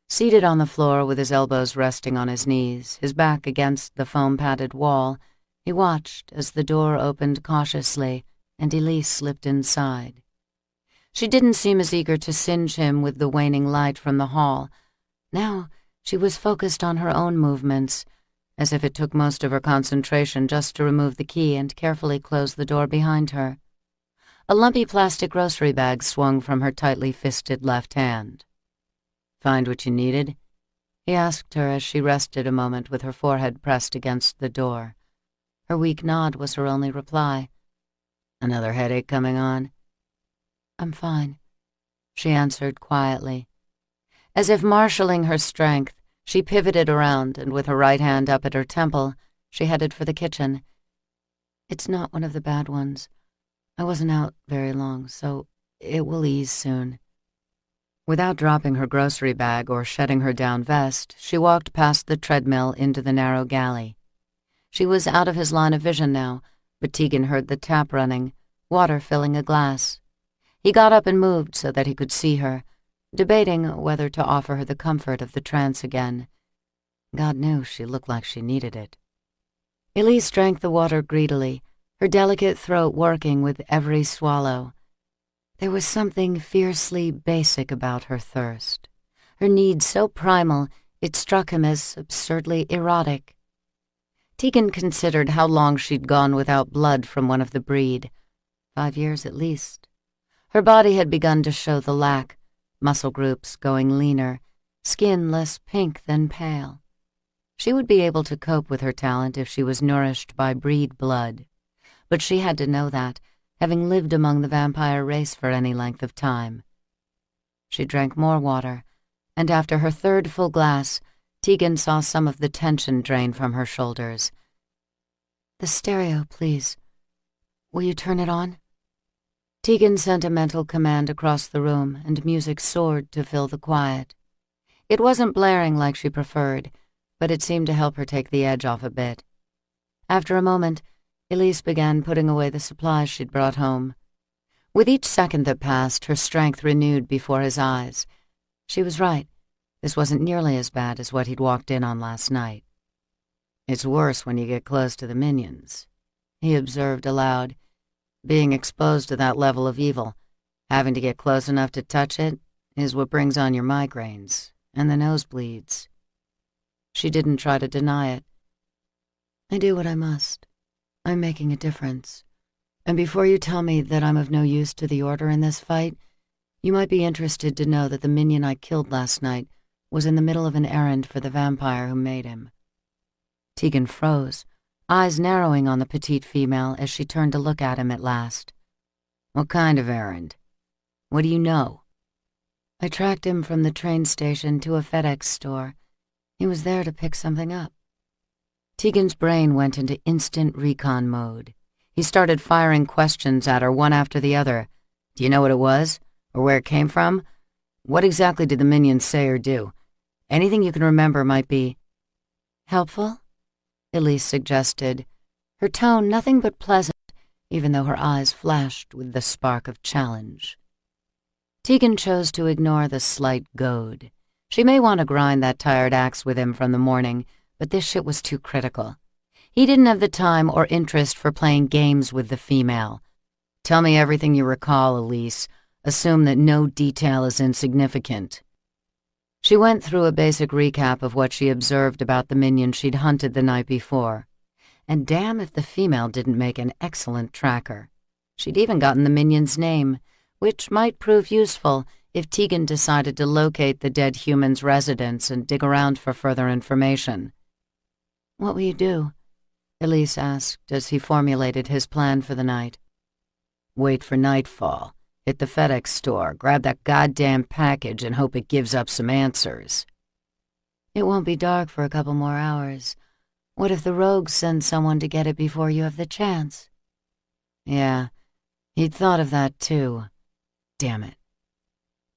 Seated on the floor with his elbows resting on his knees, his back against the foam-padded wall, he watched as the door opened cautiously and Elise slipped inside. She didn't seem as eager to singe him with the waning light from the hall. Now she was focused on her own movements, as if it took most of her concentration just to remove the key and carefully close the door behind her. A lumpy plastic grocery bag swung from her tightly fisted left hand. "Find what you needed?" he asked her as she rested a moment with her forehead pressed against the door. Her weak nod was her only reply. "Another headache coming on?" "I'm fine," she answered quietly. As if marshalling her strength, she pivoted around and with her right hand up at her temple, she headed for the kitchen. "It's not one of the bad ones. I wasn't out very long, so it will ease soon." Without dropping her grocery bag or shedding her down vest, she walked past the treadmill into the narrow galley. She was out of his line of vision now, but Tegan heard the tap running, water filling a glass. He got up and moved so that he could see her, debating whether to offer her the comfort of the trance again. God knew she looked like she needed it. Elise drank the water greedily, her delicate throat working with every swallow. There was something fiercely basic about her thirst, her need so primal it struck him as absurdly erotic. Tegan considered how long she'd gone without blood from one of the breed. 5 years at least. Her body had begun to show the lack, muscle groups going leaner, skin less pink than pale. She would be able to cope with her talent if she was nourished by breed blood, but she had to know that, having lived among the vampire race for any length of time. She drank more water, and after her third full glass, Tegan saw some of the tension drain from her shoulders. "The stereo, please. Will you turn it on?" Tegan sent a mental command across the room, and music soared to fill the quiet. It wasn't blaring like she preferred, but it seemed to help her take the edge off a bit. After a moment, Elise began putting away the supplies she'd brought home. With each second that passed, her strength renewed before his eyes. She was right. This wasn't nearly as bad as what he'd walked in on last night. "It's worse when you get close to the minions," he observed aloud. "Being exposed to that level of evil, having to get close enough to touch it, is what brings on your migraines and the nosebleeds." She didn't try to deny it. "I do what I must. I'm making a difference. And before you tell me that I'm of no use to the Order in this fight, you might be interested to know that the minion I killed last night was in the middle of an errand for the vampire who made him." Tegan froze, eyes narrowing on the petite female as she turned to look at him at last. "What kind of errand? What do you know?" "I tracked him from the train station to a FedEx store. He was there to pick something up." Tegan's brain went into instant recon mode. He started firing questions at her one after the other. "Do you know what it was? Or where it came from? What exactly did the minions say or do? Anything you can remember might be..." "Helpful?" Elise suggested, her tone nothing but pleasant, even though her eyes flashed with the spark of challenge. Tegan chose to ignore the slight goad. She may want to grind that tired axe with him from the morning, but this shit was too critical. He didn't have the time or interest for playing games with the female. "Tell me everything you recall, Elise. Assume that no detail is insignificant." She went through a basic recap of what she observed about the minion she'd hunted the night before. And damn if the female didn't make an excellent tracker. She'd even gotten the minion's name, which might prove useful if Tegan decided to locate the dead human's residence and dig around for further information. "What will you do?" Elise asked as he formulated his plan for the night. "Wait for nightfall. Hit the FedEx store, grab that goddamn package, and hope it gives up some answers." "It won't be dark for a couple more hours. What if the rogues send someone to get it before you have the chance?" Yeah, he'd thought of that too. Damn it.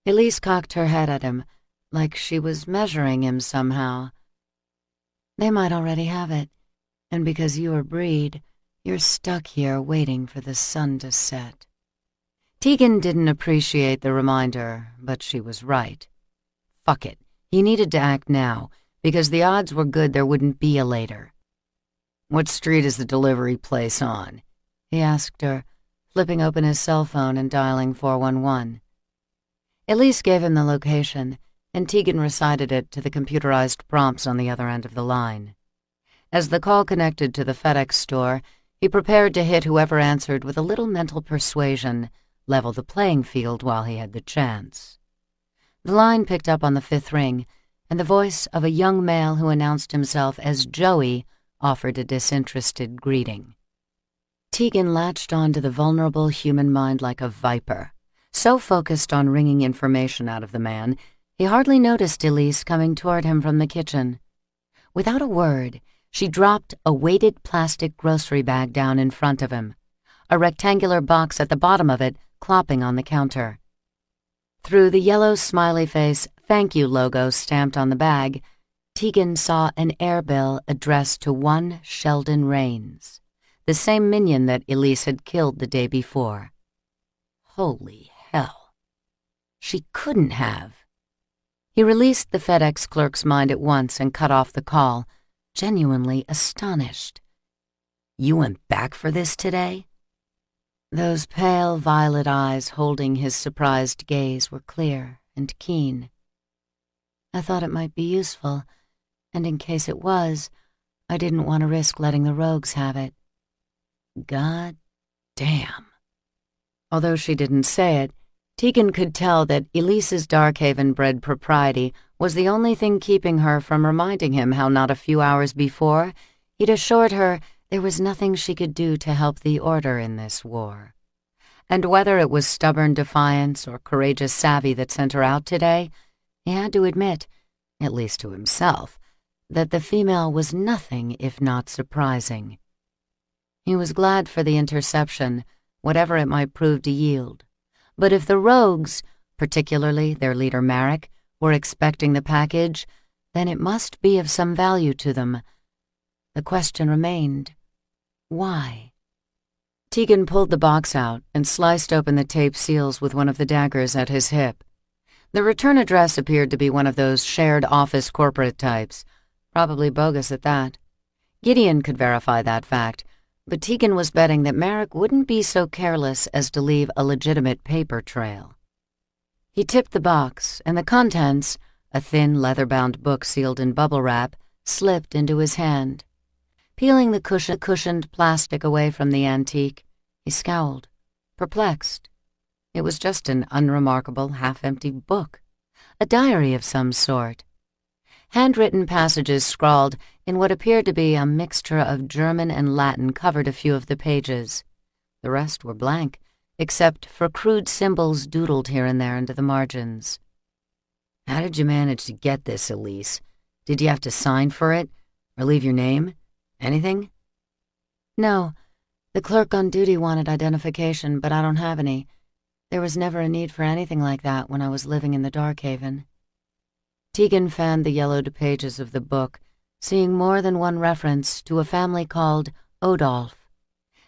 Elise cocked her head at him, like she was measuring him somehow. "They might already have it, and because you are breed, you're stuck here waiting for the sun to set." Tegan didn't appreciate the reminder, but she was right. Fuck it. He needed to act now, because the odds were good there wouldn't be a later. "What street is the delivery place on?" he asked her, flipping open his cell phone and dialing 411. Elise gave him the location, and Tegan recited it to the computerized prompts on the other end of the line. As the call connected to the FedEx store, he prepared to hit whoever answered with a little mental persuasion, level the playing field while he had the chance. The line picked up on the 5th ring, and the voice of a young male who announced himself as Joey offered a disinterested greeting. Tegan latched onto the vulnerable human mind like a viper, so focused on wringing information out of the man, he hardly noticed Elise coming toward him from the kitchen. Without a word, she dropped a weighted plastic grocery bag down in front of him, a rectangular box at the bottom of it clopping on the counter. Through the yellow smiley face "Thank You" logo stamped on the bag, Tegan saw an airbill addressed to one Sheldon Raines, the same minion that Elise had killed the day before. Holy hell. She couldn't have. He released the FedEx clerk's mind at once and cut off the call, genuinely astonished. "You went back for this today?" Those pale violet eyes holding his surprised gaze were clear and keen. "I thought it might be useful, and in case it was, I didn't want to risk letting the rogues have it." God damn. Although she didn't say it, Tegan could tell that Elise's Darkhaven-bred propriety was the only thing keeping her from reminding him how not a few hours before he'd assured her there was nothing she could do to help the Order in this war. And whether it was stubborn defiance or courageous savvy that sent her out today, he had to admit, at least to himself, that the female was nothing if not surprising. He was glad for the interception, whatever it might prove to yield. But if the rogues, particularly their leader Marek, were expecting the package, then it must be of some value to them. The question remained, why? Tegan pulled the box out and sliced open the tape seals with one of the daggers at his hip. The return address appeared to be one of those shared office corporate types, probably bogus at that. Gideon could verify that fact, but Tegan was betting that Marek wouldn't be so careless as to leave a legitimate paper trail. He tipped the box, and the contents, a thin leather-bound book sealed in bubble wrap, slipped into his hand. Peeling the cushioned plastic away from the antique, he scowled, perplexed. It was just an unremarkable, half-empty book, a diary of some sort. Handwritten passages scrawled in what appeared to be a mixture of German and Latin covered a few of the pages. The rest were blank, except for crude symbols doodled here and there into the margins. "How did you manage to get this, Elise? Did you have to sign for it? Or leave your name? Anything?" "No. The clerk on duty wanted identification, but I don't have any. There was never a need for anything like that when I was living in the Darkhaven." Tegan fanned the yellowed pages of the book, seeing more than one reference to a family called Odolf.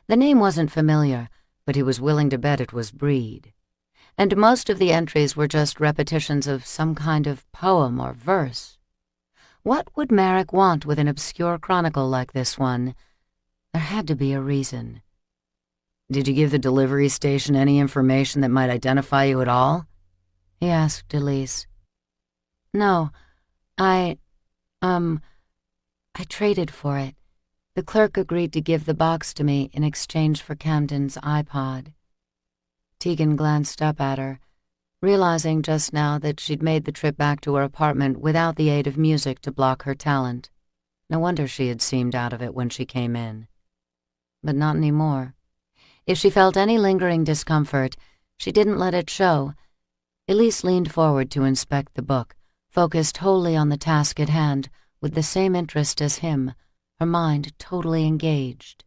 The name wasn't familiar, but he was willing to bet it was Breed. And most of the entries were just repetitions of some kind of poem or verse. What would Marek want with an obscure chronicle like this one? There had to be a reason. "Did you give the delivery station any information that might identify you at all?" he asked Elise. "No, I traded for it. The clerk agreed to give the box to me in exchange for Camden's iPod." Tegan glanced up at her, realizing just now that she'd made the trip back to her apartment without the aid of music to block her talent. No wonder she had seemed out of it when she came in. But not anymore. If she felt any lingering discomfort, she didn't let it show. Elise leaned forward to inspect the book, focused wholly on the task at hand, with the same interest as him, her mind totally engaged.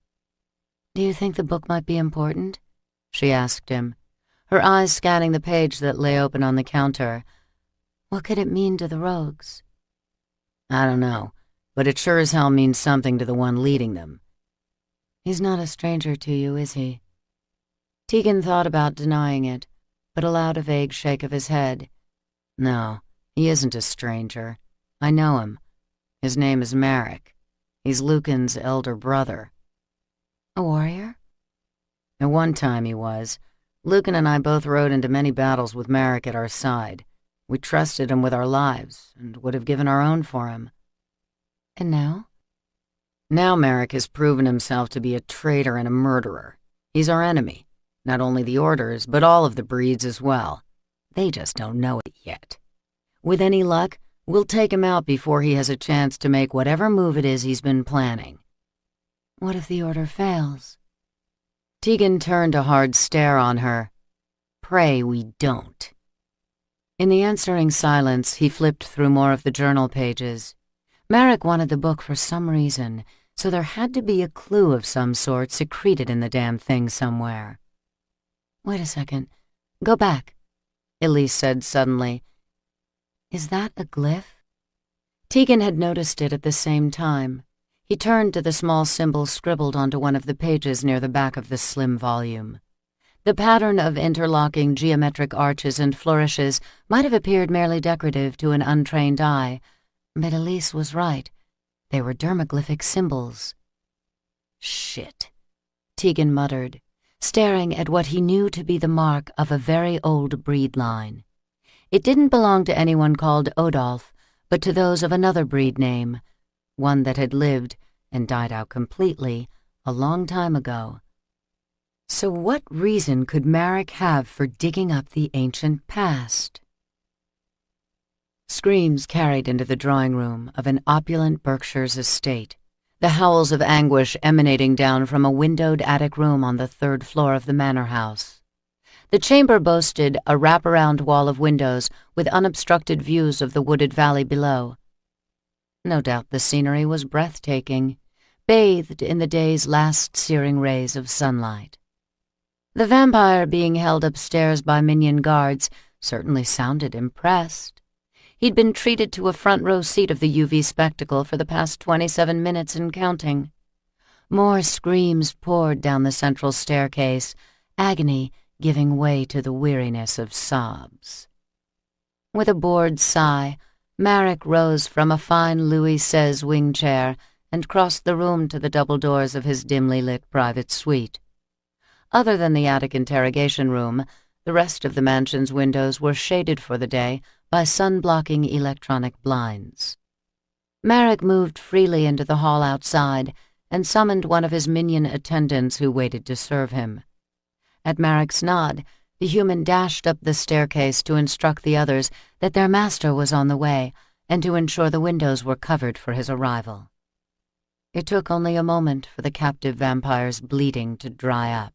"Do you think the book might be important?" she asked him, her eyes scanning the page that lay open on the counter. "What could it mean to the rogues?" "I don't know, but it sure as hell means something to the one leading them." "He's not a stranger to you, is he?" Tegan thought about denying it, but allowed a vague shake of his head. "No, he isn't a stranger. I know him. His name is Marek. He's Lucan's elder brother." "A warrior?" "At one time he was. Lucan and I both rode into many battles with Marek at our side. We trusted him with our lives, and would have given our own for him." "And now?" "Now Marek has proven himself to be a traitor and a murderer. He's our enemy. Not only the Orders, but all of the breeds as well. They just don't know it yet. With any luck, We'll take him out before he has a chance to make whatever move it is he's been planning." "What if the order fails?" Tegan turned a hard stare on her. "Pray we don't." In the answering silence, he flipped through more of the journal pages. Merrick wanted the book for some reason, so there had to be a clue of some sort secreted in the damn thing somewhere. "Wait a second. Go back," Elise said suddenly. "Is that a glyph?" Tegan had noticed it at the same time. He turned to the small symbol scribbled onto one of the pages near the back of the slim volume. The pattern of interlocking geometric arches and flourishes might have appeared merely decorative to an untrained eye, but Elise was right. They were dermaglyphic symbols. "Shit," Tegan muttered, staring at what he knew to be the mark of a very old breed line. It didn't belong to anyone called Odolph, but to those of another breed name, one that had lived and died out completely a long time ago. So what reason could Merrick have for digging up the ancient past? Screams carried into the drawing room of an opulent Berkshire's estate, the howls of anguish emanating down from a windowed attic room on the 3rd floor of the manor house. The chamber boasted a wraparound wall of windows with unobstructed views of the wooded valley below. No doubt the scenery was breathtaking, bathed in the day's last searing rays of sunlight. The vampire being held upstairs by minion guards certainly sounded impressed. He'd been treated to a front-row seat of the UV spectacle for the past 27 minutes and counting. More screams poured down the central staircase, agony giving way to the weariness of sobs. With a bored sigh, Merrick rose from a fine Louis XVI wing chair and crossed the room to the double doors of his dimly lit private suite. Other than the attic interrogation room, the rest of the mansion's windows were shaded for the day by sun-blocking electronic blinds. Merrick moved freely into the hall outside and summoned one of his minion attendants who waited to serve him. At Merrick's nod, the human dashed up the staircase to instruct the others that their master was on the way and to ensure the windows were covered for his arrival. It took only a moment for the captive vampire's bleeding to dry up.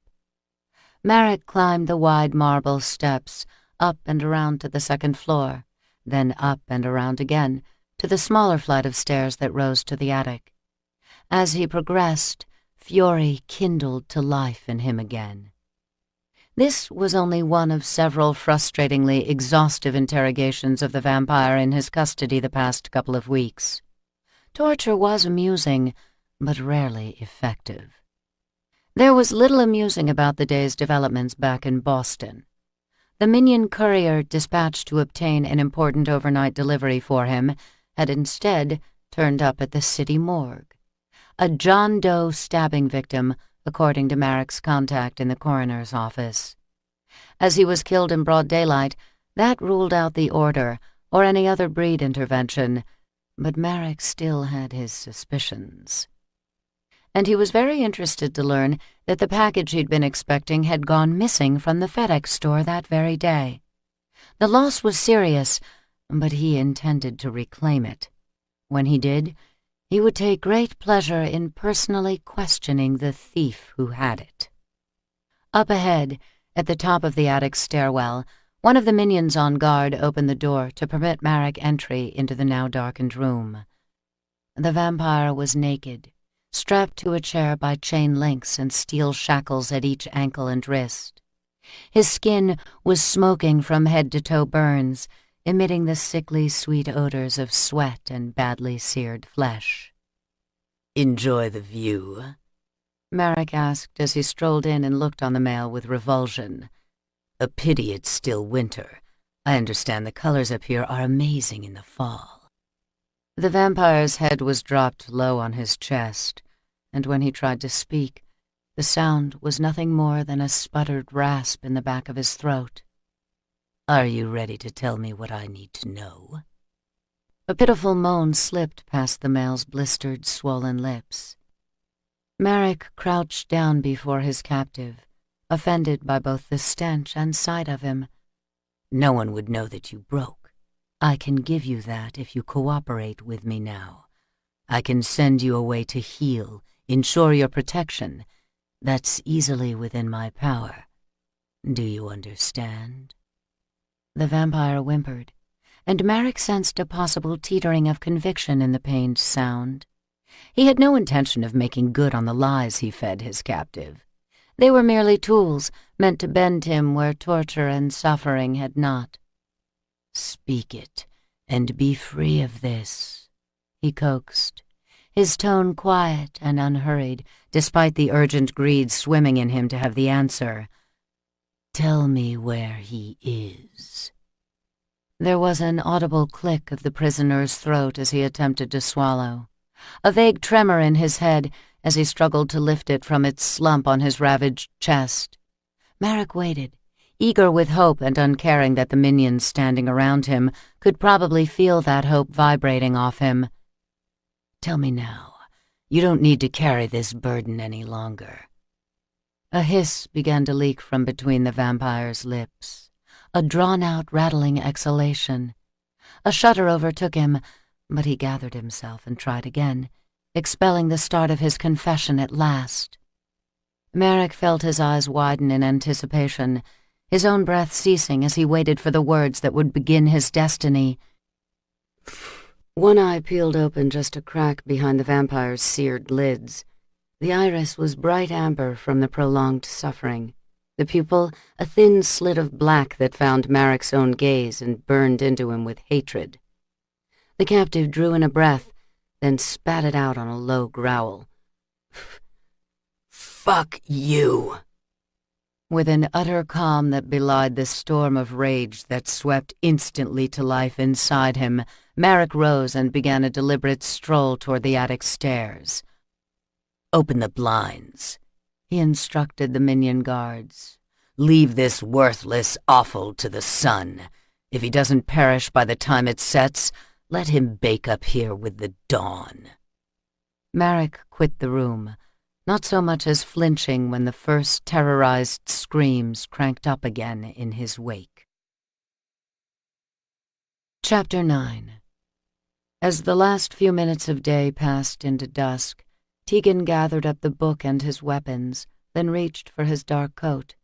Merrick climbed the wide marble steps, up and around to the 2nd floor, then up and around again to the smaller flight of stairs that rose to the attic. As he progressed, fury kindled to life in him again. This was only one of several frustratingly exhaustive interrogations of the vampire in his custody the past couple of weeks. Torture was amusing, but rarely effective. There was little amusing about the day's developments back in Boston. The minion courier dispatched to obtain an important overnight delivery for him had instead turned up at the city morgue. A John Doe stabbing victim, according to Merrick's contact in the coroner's office. As he was killed in broad daylight, that ruled out the order or any other breed intervention, but Merrick still had his suspicions. And he was very interested to learn that the package he'd been expecting had gone missing from the FedEx store that very day. The loss was serious, but he intended to reclaim it. When he did, he would take great pleasure in personally questioning the thief who had it. Up ahead, at the top of the attic stairwell, one of the minions on guard opened the door to permit Merrick entry into the now darkened room. The vampire was naked, strapped to a chair by chain links and steel shackles at each ankle and wrist. His skin was smoking from head-to-toe burns, emitting the sickly sweet odors of sweat and badly seared flesh. "Enjoy the view?" Merrick asked as he strolled in and looked on the male with revulsion. "A pity it's still winter. I understand the colors up here are amazing in the fall." The vampire's head was dropped low on his chest, and when he tried to speak, the sound was nothing more than a sputtered rasp in the back of his throat. "Are you ready to tell me what I need to know?" A pitiful moan slipped past the male's blistered, swollen lips. Merrick crouched down before his captive, offended by both the stench and sight of him. "No one would know that you broke. I can give you that if you cooperate with me now. I can send you away to heal, ensure your protection. That's easily within my power. Do you understand?" The vampire whimpered, and Merrick sensed a possible teetering of conviction in the pained sound. He had no intention of making good on the lies he fed his captive. They were merely tools meant to bend him where torture and suffering had not. "Speak it, and be free of this," he coaxed, his tone quiet and unhurried, despite the urgent greed swimming in him to have the answer. "Tell me where he is." There was an audible click of the prisoner's throat as he attempted to swallow, a vague tremor in his head as he struggled to lift it from its slump on his ravaged chest. Merrick waited, eager with hope and uncaring that the minions standing around him could probably feel that hope vibrating off him. "Tell me now. You don't need to carry this burden any longer." A hiss began to leak from between the vampire's lips, a drawn-out, rattling exhalation. A shudder overtook him, but he gathered himself and tried again, expelling the start of his confession at last. Merrick felt his eyes widen in anticipation, his own breath ceasing as he waited for the words that would begin his destiny. One eye peeled open just a crack behind the vampire's seared lids. The iris was bright amber from the prolonged suffering, the pupil a thin slit of black that found Merrick's own gaze and burned into him with hatred. The captive drew in a breath, then spat it out on a low growl. "Fuck you!" With an utter calm that belied the storm of rage that swept instantly to life inside him, Merrick rose and began a deliberate stroll toward the attic stairs. "Open the blinds," he instructed the minion guards. "Leave this worthless offal to the sun. If he doesn't perish by the time it sets, let him bake up here with the dawn." Merrick quit the room, not so much as flinching when the first terrorized screams cranked up again in his wake. Chapter 9. As the last few minutes of day passed into dusk, Tegan gathered up the book and his weapons, then reached for his dark coat.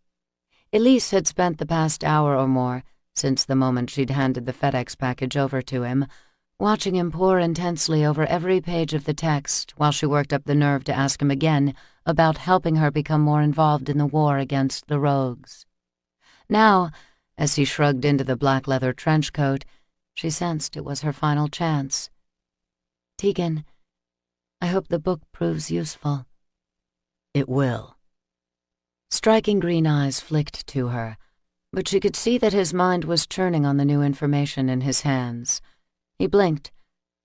Elise had spent the past hour or more, since the moment she'd handed the FedEx package over to him, watching him pore intensely over every page of the text while she worked up the nerve to ask him again about helping her become more involved in the war against the rogues. Now, as he shrugged into the black leather trench coat, she sensed it was her final chance. "Tegan, I hope the book proves useful." "It will." Striking green eyes flicked to her, but she could see that his mind was churning on the new information in his hands. He blinked,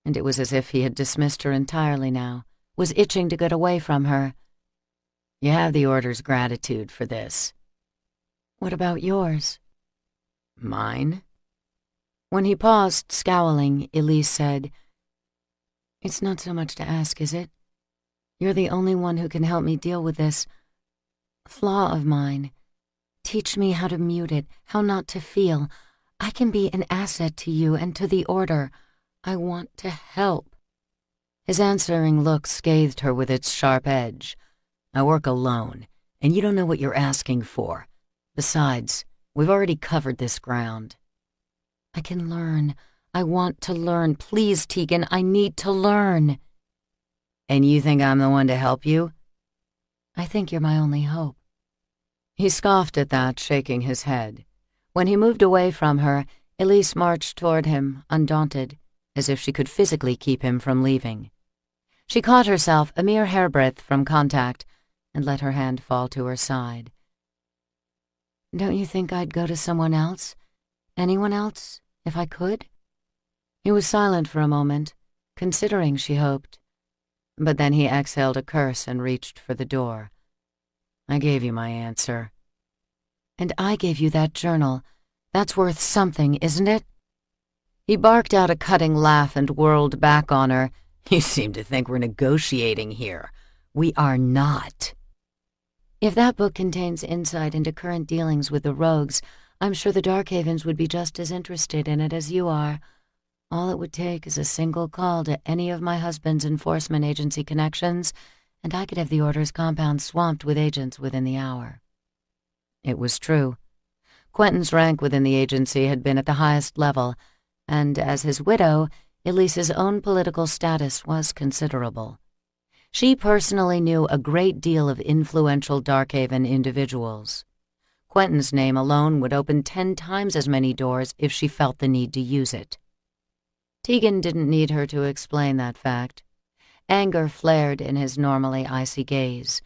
and it was as if he had dismissed her entirely now, was itching to get away from her. "You have the Order's gratitude for this." "What about yours?" "Mine?" When he paused, scowling, Elise said, "It's not so much to ask, is it? You're the only one who can help me deal with this flaw of mine. Teach me how to mute it, how not to feel. I can be an asset to you and to the Order. I want to help." His answering look scathed her with its sharp edge. "I work alone, and you don't know what you're asking for. Besides, we've already covered this ground." "I can learn. I want to learn. Please, Tegan, I need to learn." "And you think I'm the one to help you?" "I think you're my only hope." He scoffed at that, shaking his head. When he moved away from her, Elise marched toward him, undaunted, as if she could physically keep him from leaving. She caught herself a mere hairbreadth from contact and let her hand fall to her side. "Don't you think I'd go to someone else? Anyone else, if I could?" He was silent for a moment, considering, she hoped. But then he exhaled a curse and reached for the door. "I gave you my answer." "And I gave you that journal. That's worth something, isn't it?" He barked out a cutting laugh and whirled back on her. "You seem to think we're negotiating here. We are not." "If that book contains insight into current dealings with the rogues, I'm sure the Darkhavens would be just as interested in it as you are. All it would take is a single call to any of my husband's enforcement agency connections, and I could have the Order's compound swamped with agents within the hour. It was true. Quentin's rank within the agency had been at the highest level, and as his widow, Elise's own political status was considerable. She personally knew a great deal of influential Darkhaven individuals. Quentin's name alone would open 10 times as many doors if she felt the need to use it. Tegan didn't need her to explain that fact. Anger flared in his normally icy gaze,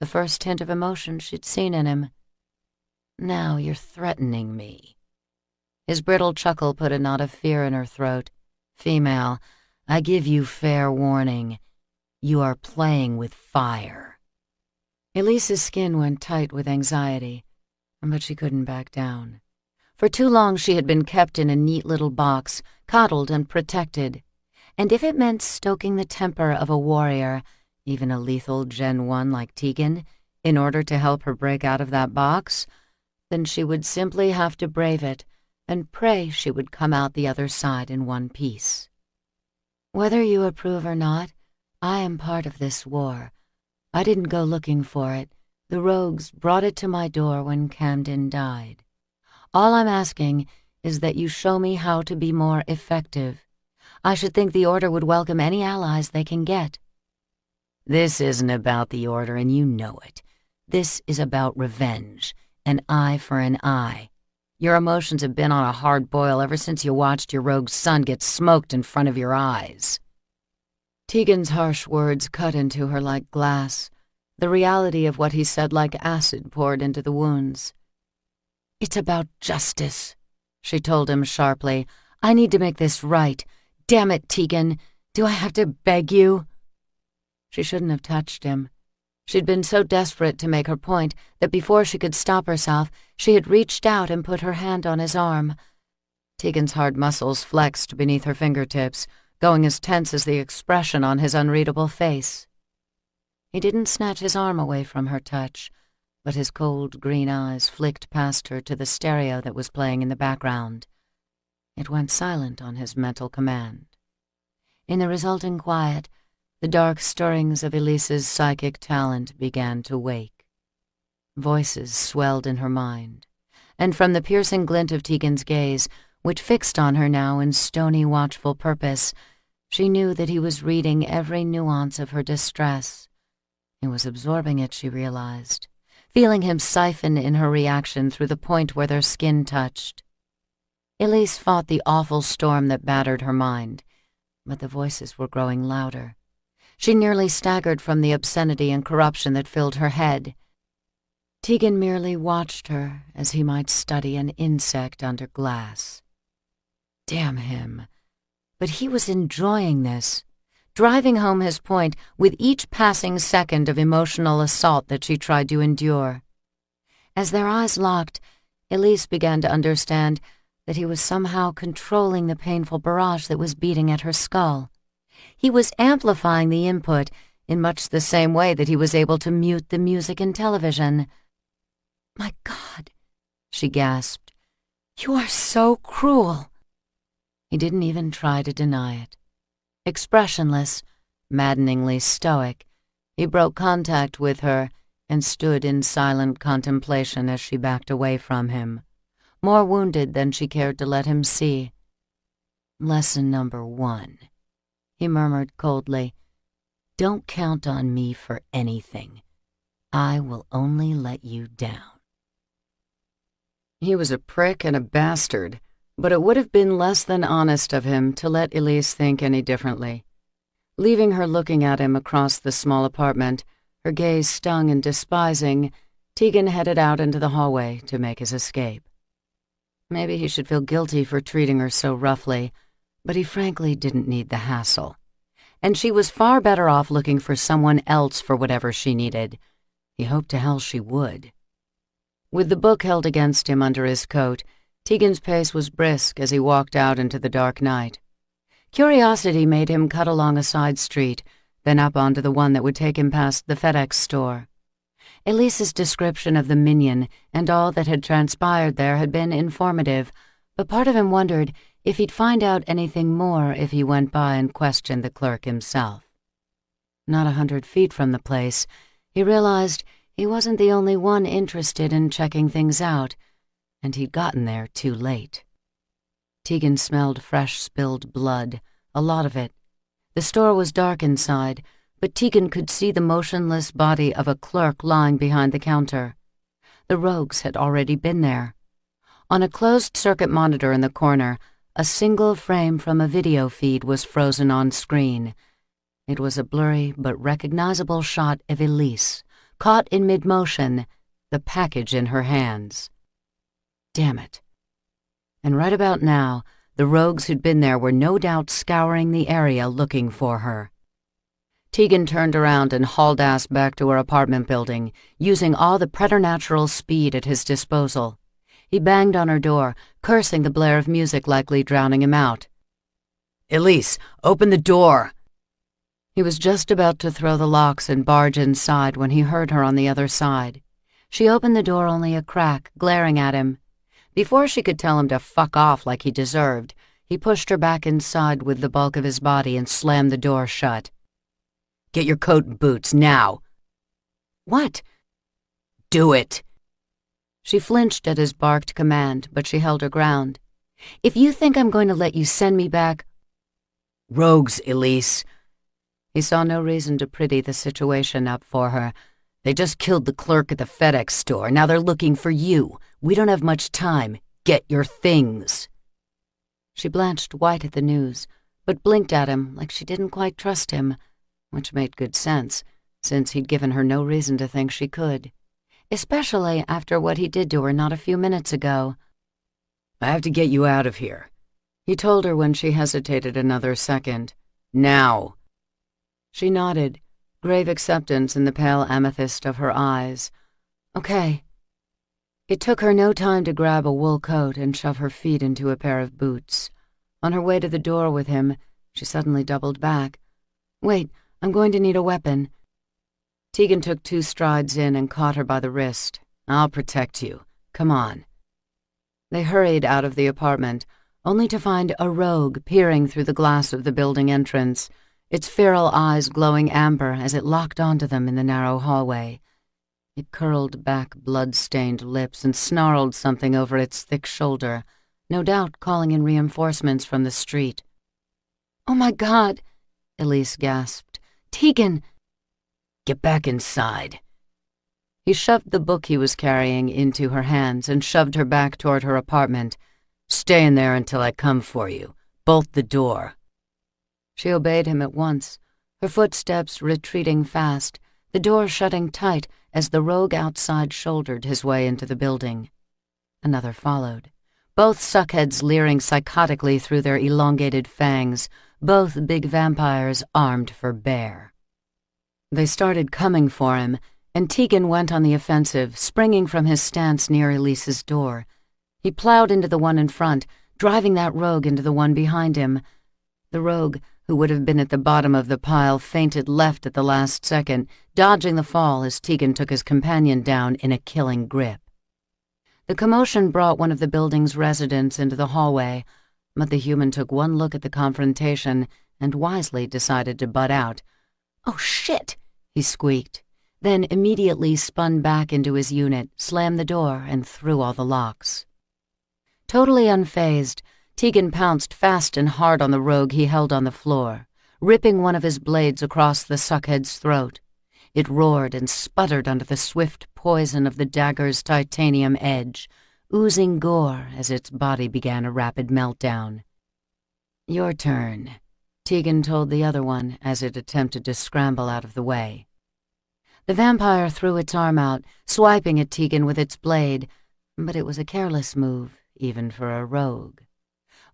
the first hint of emotion she'd seen in him. "Now you're threatening me." His brittle chuckle put a knot of fear in her throat. "Female, I give you fair warning. You are playing with fire." Elise's skin went tight with anxiety, but she couldn't back down. For too long she had been kept in a neat little box, coddled and protected, and if it meant stoking the temper of a warrior, even a lethal Gen 1 like Tegan, in order to help her break out of that box, then she would simply have to brave it and pray she would come out the other side in one piece. "Whether you approve or not, I am part of this war. I didn't go looking for it. The rogues brought it to my door when Camden died. All I'm asking is that you show me how to be more effective. I should think the Order would welcome any allies they can get." "This isn't about the Order, and you know it. This is about revenge, an eye for an eye. Your emotions have been on a hard boil ever since you watched your rogue son get smoked in front of your eyes." Tegan's harsh words cut into her like glass. The reality of what he said like acid poured into the wounds. "It's about justice," she told him sharply. "I need to make this right. Damn it, Tegan. Do I have to beg you?" She shouldn't have touched him. She'd been so desperate to make her point that before she could stop herself, she had reached out and put her hand on his arm. Tegan's hard muscles flexed beneath her fingertips, going as tense as the expression on his unreadable face. He didn't snatch his arm away from her touch, but his cold green eyes flicked past her to the stereo that was playing in the background. It went silent on his mental command. In the resulting quiet, the dark stirrings of Elise's psychic talent began to wake. Voices swelled in her mind, and from the piercing glint of Tegan's gaze, which fixed on her now in stony, watchful purpose, she knew that he was reading every nuance of her distress. He was absorbing it, she realized, feeling him siphon in her reaction through the point where their skin touched. Elise fought the awful storm that battered her mind, but the voices were growing louder. She nearly staggered from the obscenity and corruption that filled her head. Tegan merely watched her as he might study an insect under glass. Damn him. But he was enjoying this, driving home his point with each passing second of emotional assault that she tried to endure. As their eyes locked, Elise began to understand that he was somehow controlling the painful barrage that was beating at her skull. He was amplifying the input in much the same way that he was able to mute the music in television. "My God," she gasped, "you are so cruel." He didn't even try to deny it. Expressionless, maddeningly stoic, he broke contact with her and stood in silent contemplation as she backed away from him, more wounded than she cared to let him see. "Lesson number 1, he murmured coldly. "Don't count on me for anything. I will only let you down." He was a prick and a bastard, but it would have been less than honest of him to let Elise think any differently. Leaving her looking at him across the small apartment, her gaze stung and despising, Tegan headed out into the hallway to make his escape. Maybe he should feel guilty for treating her so roughly, but he frankly didn't need the hassle. And she was far better off looking for someone else for whatever she needed. He hoped to hell she would. With the book held against him under his coat, Tegan's pace was brisk as he walked out into the dark night. Curiosity made him cut along a side street, then up onto the one that would take him past the FedEx store. Elise's description of the minion and all that had transpired there had been informative, but part of him wondered if he'd find out anything more if he went by and questioned the clerk himself. Not 100 feet from the place, he realized he wasn't the only one interested in checking things out, and he'd gotten there too late. Tegan smelled fresh spilled blood, a lot of it. The store was dark inside, but Tegan could see the motionless body of a clerk lying behind the counter. The rogues had already been there. On a closed-circuit monitor in the corner, a single frame from a video feed was frozen on screen. It was a blurry but recognizable shot of Elise, caught in mid-motion, the package in her hands. Damn it. And right about now, the rogues who'd been there were no doubt scouring the area looking for her. Tegan turned around and hauled ass back to her apartment building, using all the preternatural speed at his disposal. He banged on her door, cursing the blare of music likely drowning him out. Elise, open the door! He was just about to throw the locks and barge inside when he heard her on the other side. She opened the door only a crack, glaring at him. Before she could tell him to fuck off like he deserved, he pushed her back inside with the bulk of his body and slammed the door shut. Get your coat and boots, now! What? Do it! She flinched at his barked command, but she held her ground. If you think I'm going to let you send me back— Rogues, Elise. He saw no reason to pretty the situation up for her. They just killed the clerk at the FedEx store. Now they're looking for you. We don't have much time. Get your things. She blanched white at the news, but blinked at him like she didn't quite trust him, which made good sense, since he'd given her no reason to think she could, especially after what he did to her not a few minutes ago. I have to get you out of here, he told her when she hesitated another second. Now. She nodded, grave acceptance in the pale amethyst of her eyes. Okay. It took her no time to grab a wool coat and shove her feet into a pair of boots. On her way to the door with him, she suddenly doubled back. Wait, I'm going to need a weapon. Tegan took 2 strides in and caught her by the wrist. I'll protect you. Come on. They hurried out of the apartment, only to find a rogue peering through the glass of the building entrance, its feral eyes glowing amber as it locked onto them in the narrow hallway. It curled back blood-stained lips and snarled something over its thick shoulder, no doubt calling in reinforcements from the street. Oh my God, Elise gasped. Tegan! Get back inside. He shoved the book he was carrying into her hands and shoved her back toward her apartment. Stay in there until I come for you. Bolt the door. She obeyed him at once, her footsteps retreating fast, the door shutting tight as the rogue outside shouldered his way into the building. Another followed, both suckheads leering psychotically through their elongated fangs, both big vampires armed for bear. They started coming for him, and Tegan went on the offensive, springing from his stance near Elise's door. He plowed into the one in front, driving that rogue into the one behind him. The rogue, who would have been at the bottom of the pile, fainted left at the last second, dodging the fall as Tegan took his companion down in a killing grip. The commotion brought one of the building's residents into the hallway, but the human took one look at the confrontation and wisely decided to butt out. Oh, shit, he squeaked, then immediately spun back into his unit, slammed the door, and threw all the locks. Totally unfazed, Tegan pounced fast and hard on the rogue he held on the floor, ripping one of his blades across the suckhead's throat. It roared and sputtered under the swift poison of the dagger's titanium edge, oozing gore as its body began a rapid meltdown. Your turn, Tegan told the other one as it attempted to scramble out of the way. The vampire threw its arm out, swiping at Tegan with its blade, but it was a careless move, even for a rogue.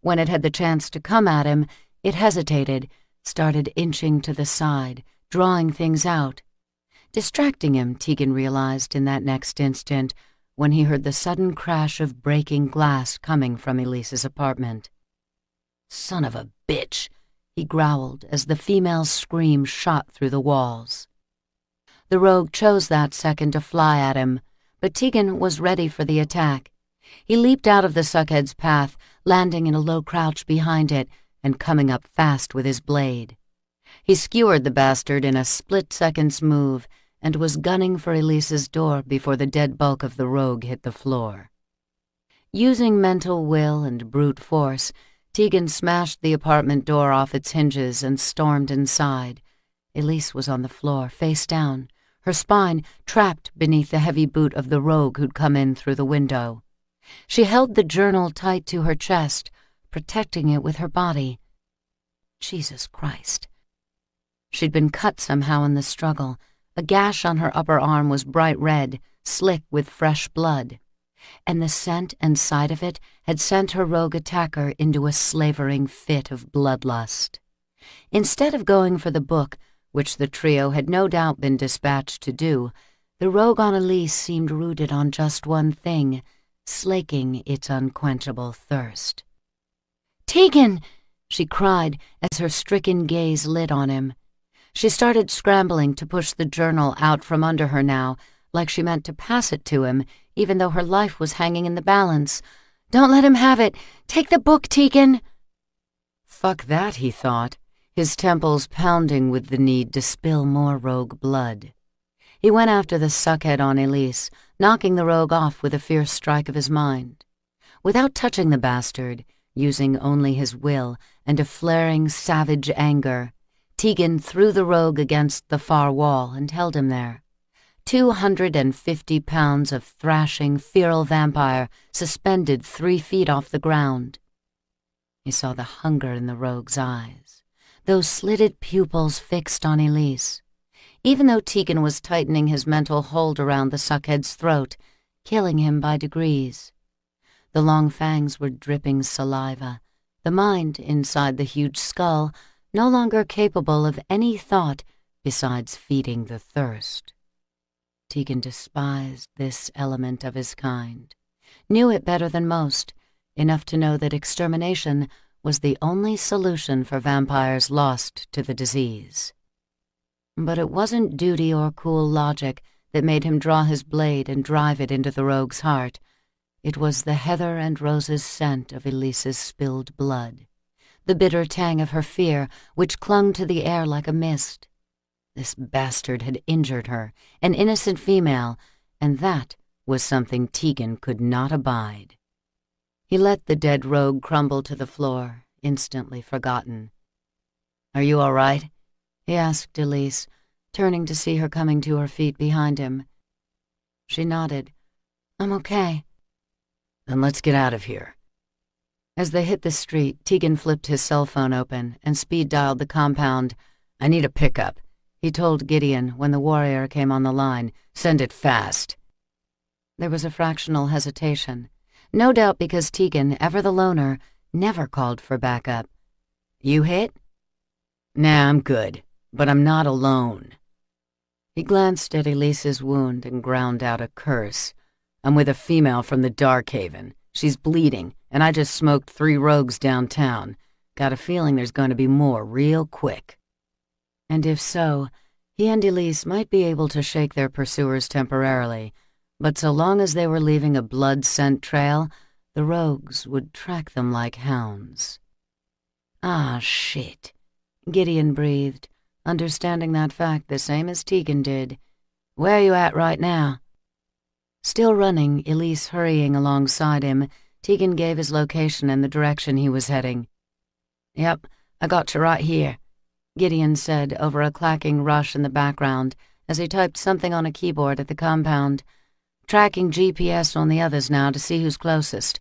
When it had the chance to come at him, it hesitated, started inching to the side, drawing things out. Distracting him, Tegan realized in that next instant, when he heard the sudden crash of breaking glass coming from Elise's apartment. Son of a bitch, he growled as the female's scream shot through the walls. The rogue chose that second to fly at him, but Tegan was ready for the attack. He leaped out of the suckhead's path, landing in a low crouch behind it and coming up fast with his blade. He skewered the bastard in a split-second's move and was gunning for Elise's door before the dead bulk of the rogue hit the floor. Using mental will and brute force, Tegan smashed the apartment door off its hinges and stormed inside. Elise was on the floor, face down, her spine trapped beneath the heavy boot of the rogue who'd come in through the window. She held the journal tight to her chest, protecting it with her body. Jesus Christ. She'd been cut somehow in the struggle. A gash on her upper arm was bright red, slick with fresh blood, and the scent and sight of it had sent her rogue attacker into a slavering fit of bloodlust. Instead of going for the book, which the trio had no doubt been dispatched to do, the rogue on Elise seemed rooted on just one thing, slaking its unquenchable thirst. "Tegan!" she cried as her stricken gaze lit on him. She started scrambling to push the journal out from under her now, like she meant to pass it to him, even though her life was hanging in the balance. "Don't let him have it! Take the book, Tegan!" Fuck that, he thought, his temples pounding with the need to spill more rogue blood. He went after the suckhead on Elise, knocking the rogue off with a fierce strike of his mind. Without touching the bastard, using only his will and a flaring, savage anger, Tegan threw the rogue against the far wall and held him there. 250 pounds of thrashing, feral vampire suspended 3 feet off the ground. He saw the hunger in the rogue's eyes, those slitted pupils fixed on Elise. Even though Tegan was tightening his mental hold around the suckhead's throat, killing him by degrees. The long fangs were dripping saliva, the mind inside the huge skull no longer capable of any thought besides feeding the thirst. Tegan despised this element of his kind, knew it better than most, enough to know that extermination was the only solution for vampires lost to the disease. But it wasn't duty or cool logic that made him draw his blade and drive it into the rogue's heart. It was the heather and roses scent of Elise's spilled blood, the bitter tang of her fear which clung to the air like a mist. This bastard had injured her, an innocent female, and that was something Tegan could not abide. He let the dead rogue crumble to the floor, instantly forgotten. "Are you all right?" he asked Elise, turning to see her coming to her feet behind him. She nodded. "I'm okay." "Then let's get out of here." As they hit the street, Tegan flipped his cell phone open and speed-dialed the compound. "I need a pickup," he told Gideon when the warrior came on the line. "Send it fast." There was a fractional hesitation, no doubt because Tegan, ever the loner, never called for backup. "You hit?" "Nah, I'm good, but I'm not alone." He glanced at Elise's wound and ground out a curse. "I'm with a female from the Darkhaven. She's bleeding, and I just smoked 3 rogues downtown. Got a feeling there's going to be more real quick." And if so, he and Elise might be able to shake their pursuers temporarily, but so long as they were leaving a blood-scent trail, the rogues would track them like hounds. "Ah, shit," Gideon breathed, understanding that fact the same as Tegan did. "Where are you at right now?" Still running, Elise hurrying alongside him, Tegan gave his location and the direction he was heading. "Yep, I got you right here," Gideon said over a clacking rush in the background as he typed something on a keyboard at the compound. "Tracking GPS on the others now to see who's closest.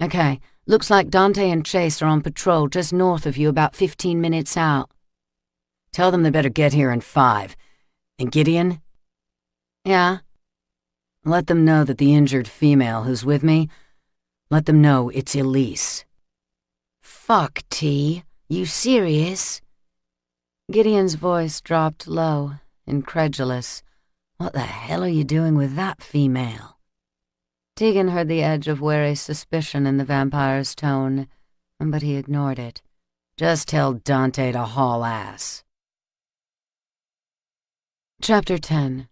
Okay, looks like Dante and Chase are on patrol just north of you about 15 minutes out." "Tell them they better get here in 5. And Gideon?" "Yeah?" "Let them know that the injured female who's with me, let them know it's Elise." "Fuck, T. You serious?" Gideon's voice dropped low, incredulous. "What the hell are you doing with that female?" Tegan heard the edge of wary suspicion in the vampire's tone, but he ignored it. "Just tell Dante to haul ass." Chapter 10.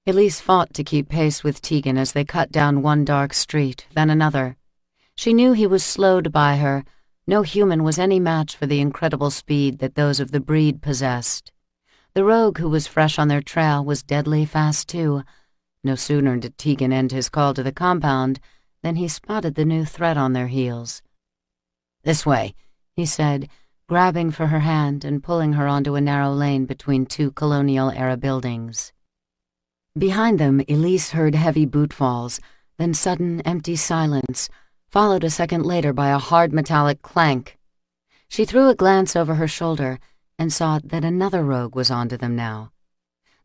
Elise fought to keep pace with Tegan as they cut down one dark street, then another. She knew he was slowed by her. No human was any match for the incredible speed that those of the breed possessed. The rogue who was fresh on their trail was deadly fast too. No sooner did Tegan end his call to the compound than he spotted the new threat on their heels. "This way," he said, grabbing for her hand and pulling her onto a narrow lane between two colonial-era buildings. Behind them, Elise heard heavy bootfalls, then sudden, empty silence, followed a second later by a hard metallic clank. She threw a glance over her shoulder and saw that another rogue was onto them now.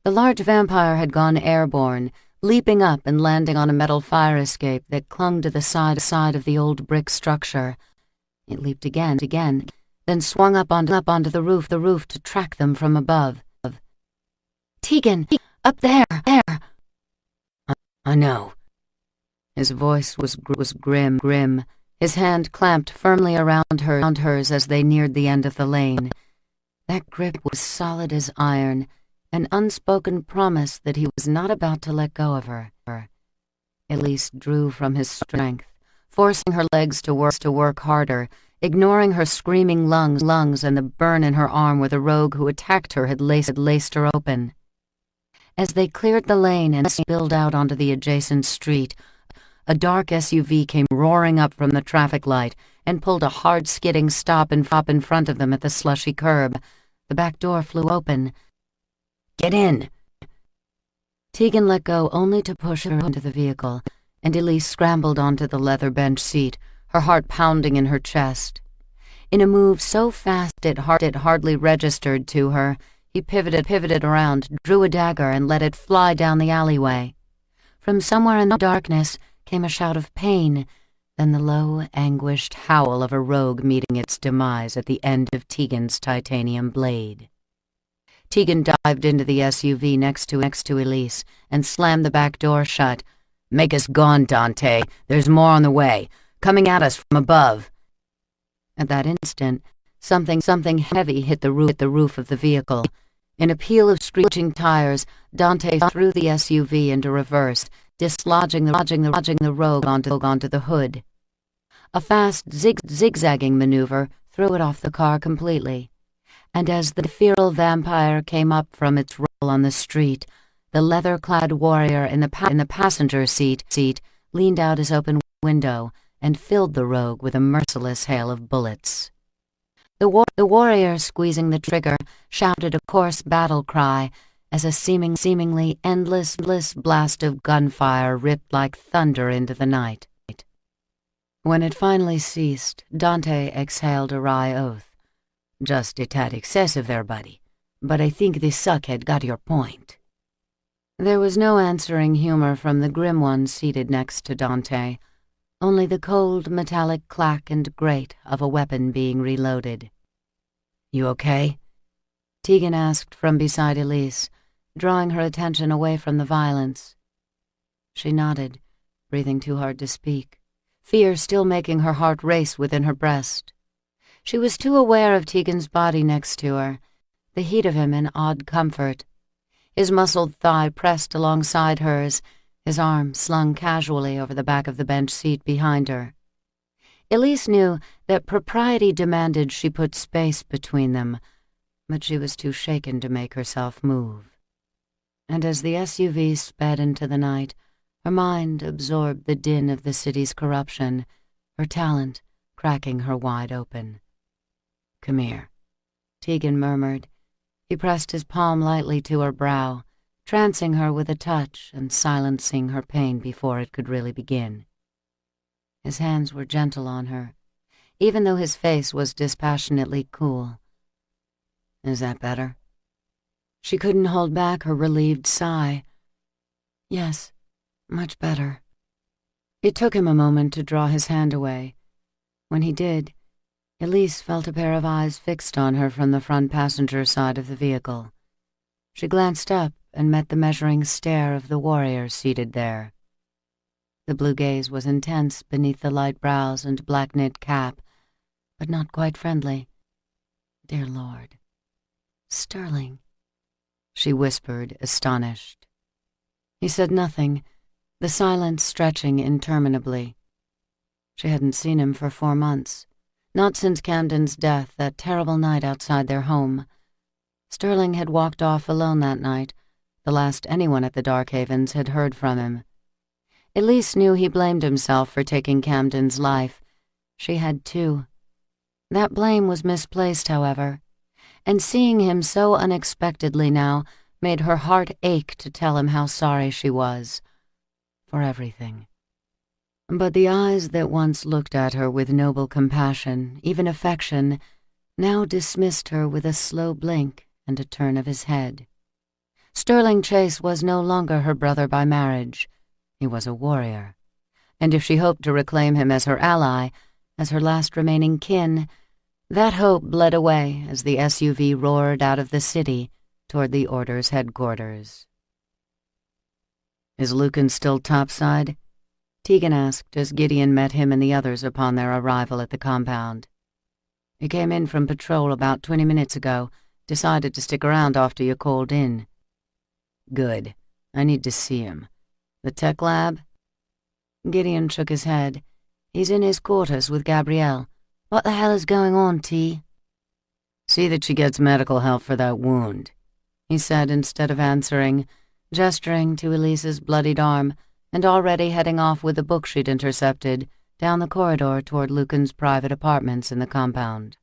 The large vampire had gone airborne, leaping up and landing on a metal fire escape that clung to the side of the old brick structure. It leaped again, then swung up onto the roof to track them from above. "Tegan, up there! I know." His voice was grim, his hand clamped firmly around hers as they neared the end of the lane. That grip was solid as iron, an unspoken promise that he was not about to let go of her. Elise drew from his strength, forcing her legs to work harder, ignoring her screaming lungs and the burn in her arm where the rogue who attacked her had laced her open. As they cleared the lane and spilled out onto the adjacent street, a dark SUV came roaring up from the traffic light and pulled a hard skidding stop in front of them at the slushy curb. The back door flew open. "Get in!" Tegan let go only to push her into the vehicle, and Elise scrambled onto the leather bench seat, her heart pounding in her chest. In a move so fast it hardly registered to her, he pivoted around, drew a dagger, and let it fly down the alleyway. From somewhere in the darkness came a shout of pain, then the low, anguished howl of a rogue meeting its demise at the end of Tegan's titanium blade. Tegan dived into the SUV next to Elise and slammed the back door shut. "Make us gone, Dante. There's more on the way, coming at us from above." At that instant, something heavy hit the roof of the vehicle. In a peal of screeching tires, Dante threw the SUV into reverse, dislodging the rogue onto the hood. A fast, zigzagging maneuver threw it off the car completely, and as the feral vampire came up from its roll on the street, the leather-clad warrior in the passenger seat leaned out his open window and filled the rogue with a merciless hail of bullets. The warrior, squeezing the trigger, shouted a coarse battle cry as a seemingly endless blast of gunfire ripped like thunder into the night. When it finally ceased, Dante exhaled a wry oath. "Just a tad excessive there, buddy, but I think this suckhead got your point." There was no answering humor from the grim one seated next to Dante, only the cold metallic clack and grate of a weapon being reloaded. "You okay?" Tegan asked from beside Elise, drawing her attention away from the violence. She nodded, breathing too hard to speak, fear still making her heart race within her breast. She was too aware of Tegan's body next to her, the heat of him in odd comfort. His muscled thigh pressed alongside hers, his arm slung casually over the back of the bench seat behind her. Elise knew that propriety demanded she put space between them, but she was too shaken to make herself move. And as the SUV sped into the night, her mind absorbed the din of the city's corruption, her talent cracking her wide open. "Come here," Tegan murmured. He pressed his palm lightly to her brow, trancing her with a touch and silencing her pain before it could really begin. His hands were gentle on her, even though his face was dispassionately cool. "Is that better?" She couldn't hold back her relieved sigh. "Yes, much better." It took him a moment to draw his hand away. When he did, Elise felt a pair of eyes fixed on her from the front passenger side of the vehicle. She glanced up and met the measuring stare of the warrior seated there. The blue gaze was intense beneath the light brows and black knit cap, but not quite friendly. "Dear Lord. Sterling," she whispered, astonished. He said nothing, the silence stretching interminably. She hadn't seen him for 4 months, not since Camden's death that terrible night outside their home. Sterling had walked off alone that night, the last anyone at the Darkhavens had heard from him. Elise knew he blamed himself for taking Camden's life. She had too. That blame was misplaced, however, and seeing him so unexpectedly now made her heart ache to tell him how sorry she was. For everything. But the eyes that once looked at her with noble compassion, even affection, now dismissed her with a slow blink and a turn of his head. Sterling Chase was no longer her brother by marriage. He was a warrior, and if she hoped to reclaim him as her ally, as her last remaining kin, that hope bled away as the SUV roared out of the city toward the Order's headquarters. "Is Lucan still topside?" Tegan asked as Gideon met him and the others upon their arrival at the compound. "He came in from patrol about 20 minutes ago, decided to stick around after you called in." "Good. I need to see him. The tech lab?" Gideon shook his head. "He's in his quarters with Gabrielle. What the hell is going on, T?" "See that she gets medical help for that wound," he said instead of answering, gesturing to Elise's bloodied arm and already heading off with the book she'd intercepted down the corridor toward Lucan's private apartments in the compound.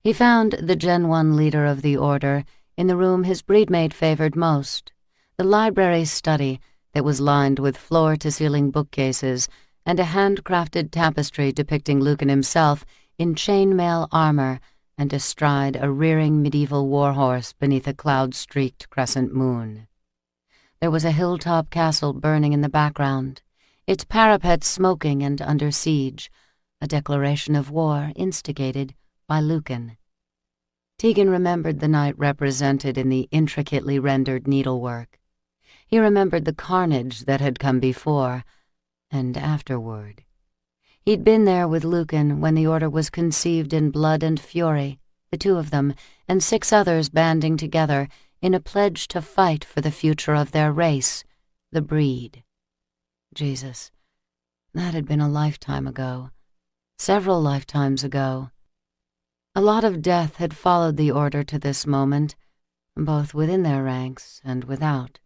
He found the Gen 1 leader of the Order in the room his breedmate favored most, the library study that was lined with floor-to-ceiling bookcases and a handcrafted tapestry depicting Lucan himself in chainmail armor and astride a rearing medieval warhorse beneath a cloud-streaked crescent moon. There was a hilltop castle burning in the background, its parapet smoking and under siege, a declaration of war instigated by Lucan. Tegan remembered the night represented in the intricately rendered needlework. He remembered the carnage that had come before and afterward. He'd been there with Lucan when the Order was conceived in blood and fury, the two of them and 6 others banding together in a pledge to fight for the future of their race, the breed. Jesus, that had been a lifetime ago, several lifetimes ago. A lot of death had followed the Order to this moment, both within their ranks and without.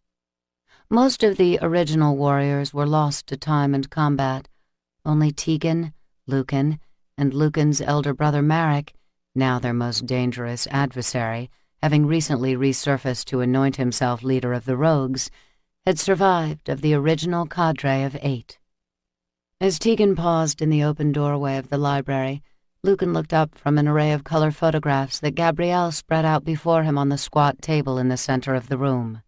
Most of the original warriors were lost to time and combat. Only Tegan, Lucan, and Lucan's elder brother Marek, now their most dangerous adversary, having recently resurfaced to anoint himself leader of the Rogues, had survived of the original cadre of 8. As Tegan paused in the open doorway of the library, Lucan looked up from an array of color photographs that Gabrielle spread out before him on the squat table in the center of the room.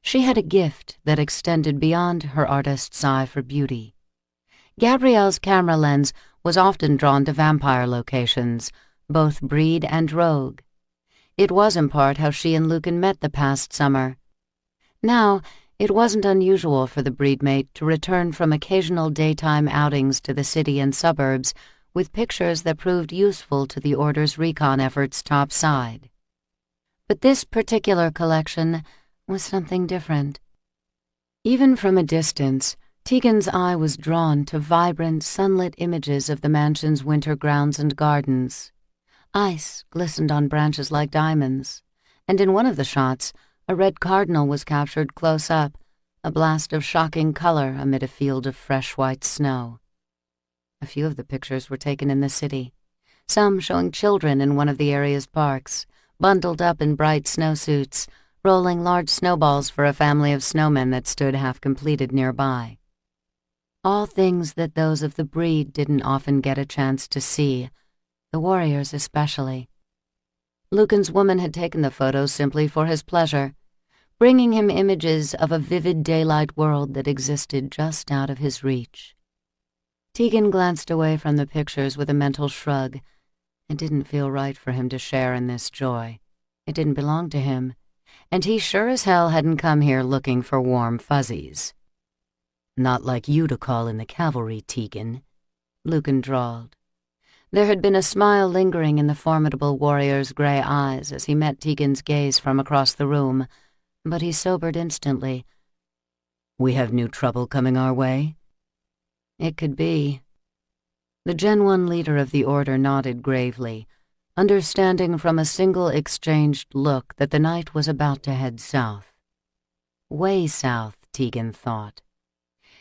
She had a gift that extended beyond her artist's eye for beauty. Gabrielle's camera lens was often drawn to vampire locations, both breed and rogue. It was in part how she and Lucan met the past summer. Now, it wasn't unusual for the breedmate to return from occasional daytime outings to the city and suburbs with pictures that proved useful to the Order's recon efforts topside. But this particular collection was something different. Even from a distance, Tegan's eye was drawn to vibrant, sunlit images of the mansion's winter grounds and gardens. Ice glistened on branches like diamonds, and in one of the shots, a red cardinal was captured close up, a blast of shocking color amid a field of fresh white snow. A few of the pictures were taken in the city, some showing children in one of the area's parks, bundled up in bright snowsuits, rolling large snowballs for a family of snowmen that stood half-completed nearby. All things that those of the breed didn't often get a chance to see, the warriors especially. Lucan's woman had taken the photos simply for his pleasure, bringing him images of a vivid daylight world that existed just out of his reach. Tegan glanced away from the pictures with a mental shrug. It didn't feel right for him to share in this joy. It didn't belong to him, and he sure as hell hadn't come here looking for warm fuzzies. "Not like you to call in the cavalry, Tegan," Lucan drawled. There had been a smile lingering in the formidable warrior's gray eyes as he met Tegan's gaze from across the room, but he sobered instantly. "We have new trouble coming our way?" It could be. The Gen 1 leader of the Order nodded gravely, understanding from a single exchanged look that the night was about to head south. Way south, Tegan thought.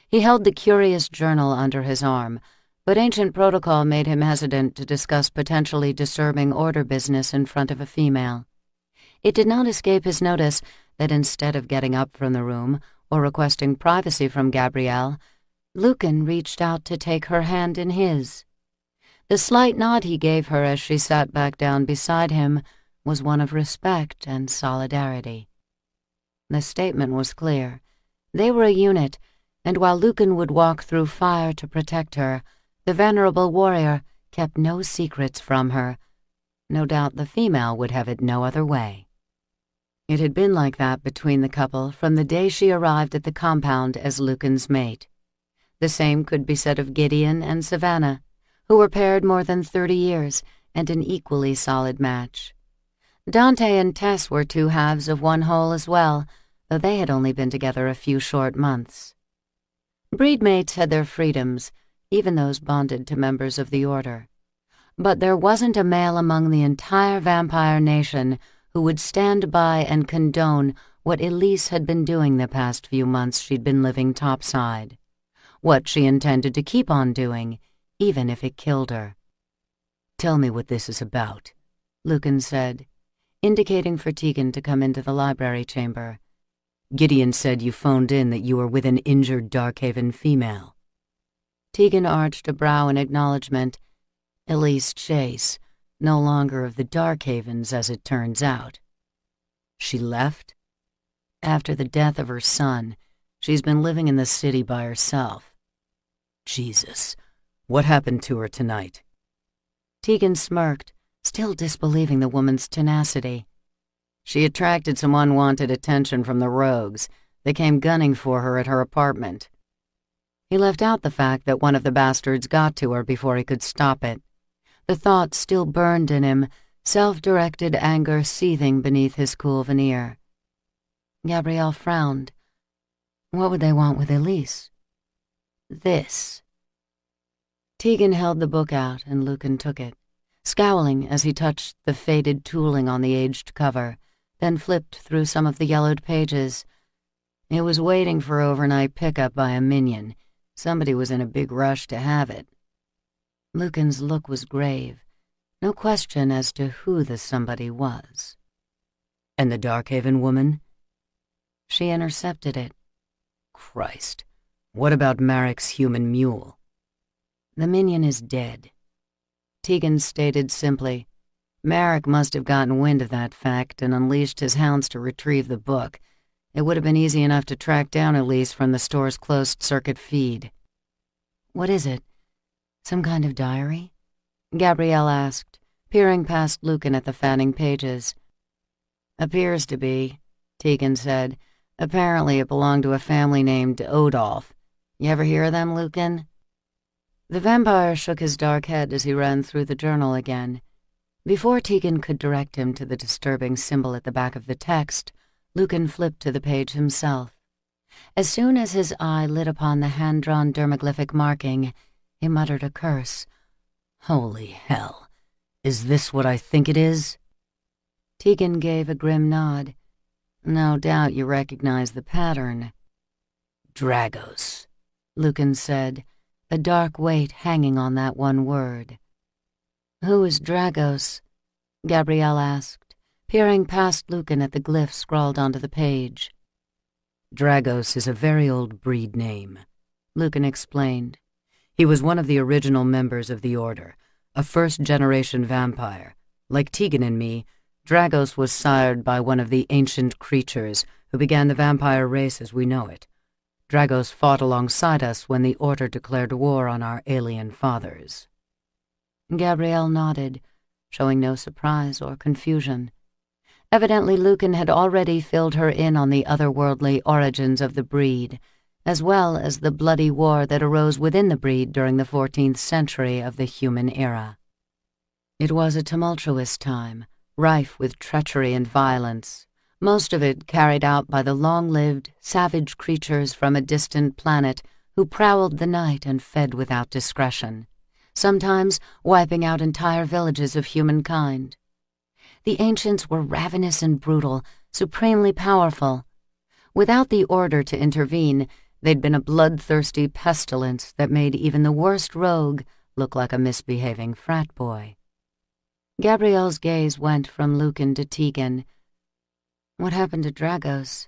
He held the curious journal under his arm, but ancient protocol made him hesitant to discuss potentially disturbing Order business in front of a female. It did not escape his notice that instead of getting up from the room or requesting privacy from Gabrielle, Lucan reached out to take her hand in his. The slight nod he gave her as she sat back down beside him was one of respect and solidarity. The statement was clear. They were a unit, and while Lucan would walk through fire to protect her, the venerable warrior kept no secrets from her. No doubt the female would have it no other way. It had been like that between the couple from the day she arrived at the compound as Lucan's mate. The same could be said of Gideon and Savannah, who were paired more than 30 years and an equally solid match. Dante and Tess were two halves of one whole as well, though they had only been together a few short months. Breedmates had their freedoms, even those bonded to members of the Order. But there wasn't a male among the entire vampire nation who would stand by and condone what Elise had been doing the past few months she'd been living topside. What she intended to keep on doing, even if it killed her. "Tell me what this is about," Lucan said, indicating for Tegan to come into the library chamber. "Gideon said you phoned in that you were with an injured Darkhaven female." Tegan arched a brow in acknowledgement. Elise Chase, no longer of the Darkhavens as it turns out. "She left?" "After the death of her son. She's been living in the city by herself." "Jesus. What happened to her tonight?" Tegan smirked, still disbelieving the woman's tenacity. "She attracted some unwanted attention from the rogues. They came gunning for her at her apartment." He left out the fact that one of the bastards got to her before he could stop it. The thought still burned in him, self-directed anger seething beneath his cool veneer. Gabrielle frowned. What would they want with Elise? This. Tegan held the book out and Lucan took it, scowling as he touched the faded tooling on the aged cover, then flipped through some of the yellowed pages. It was waiting for overnight pickup by a minion. Somebody was in a big rush to have it. Lucan's look was grave. No question as to who the somebody was. "And the Darkhaven woman?" "She intercepted it." "Christ. What about Marek's human mule?" "The minion is dead." Tegan stated simply. Marek must have gotten wind of that fact and unleashed his hounds to retrieve the book. It would have been easy enough to track down Elise from the store's closed-circuit feed. "What is it? Some kind of diary?" Gabrielle asked, peering past Lucan at the fanning pages. "Appears to be," Tegan said. "Apparently it belonged to a family named Odolph. You ever hear of them, Lucan?" The vampire shook his dark head as he ran through the journal again. Before Tegan could direct him to the disturbing symbol at the back of the text, Lucan flipped to the page himself. As soon as his eye lit upon the hand-drawn dermaglyphic marking, he muttered a curse. "Holy hell. Is this what I think it is?" Tegan gave a grim nod. "No doubt you recognize the pattern." "Dragos," Lucan said, a dark weight hanging on that one word. "Who is Dragos?" Gabrielle asked, peering past Lucan at the glyph scrawled onto the page. "Dragos is a very old breed name," Lucan explained. "He was one of the original members of the Order, a first-generation vampire. Like Tegan and me, Dragos was sired by one of the ancient creatures who began the vampire race as we know it. Dragos fought alongside us when the Order declared war on our alien fathers." Gabrielle nodded, showing no surprise or confusion. Evidently Lucan had already filled her in on the otherworldly origins of the breed, as well as the bloody war that arose within the breed during the 14th century of the human era. It was a tumultuous time, rife with treachery and violence, most of it carried out by the long-lived, savage creatures from a distant planet who prowled the night and fed without discretion. sometimes wiping out entire villages of humankind. The ancients were ravenous and brutal, supremely powerful. Without the order to intervene, they'd been a bloodthirsty pestilence that made even the worst rogue look like a misbehaving frat boy. Gabrielle's gaze went from Lucan to Tegan. "What happened to Dragos?"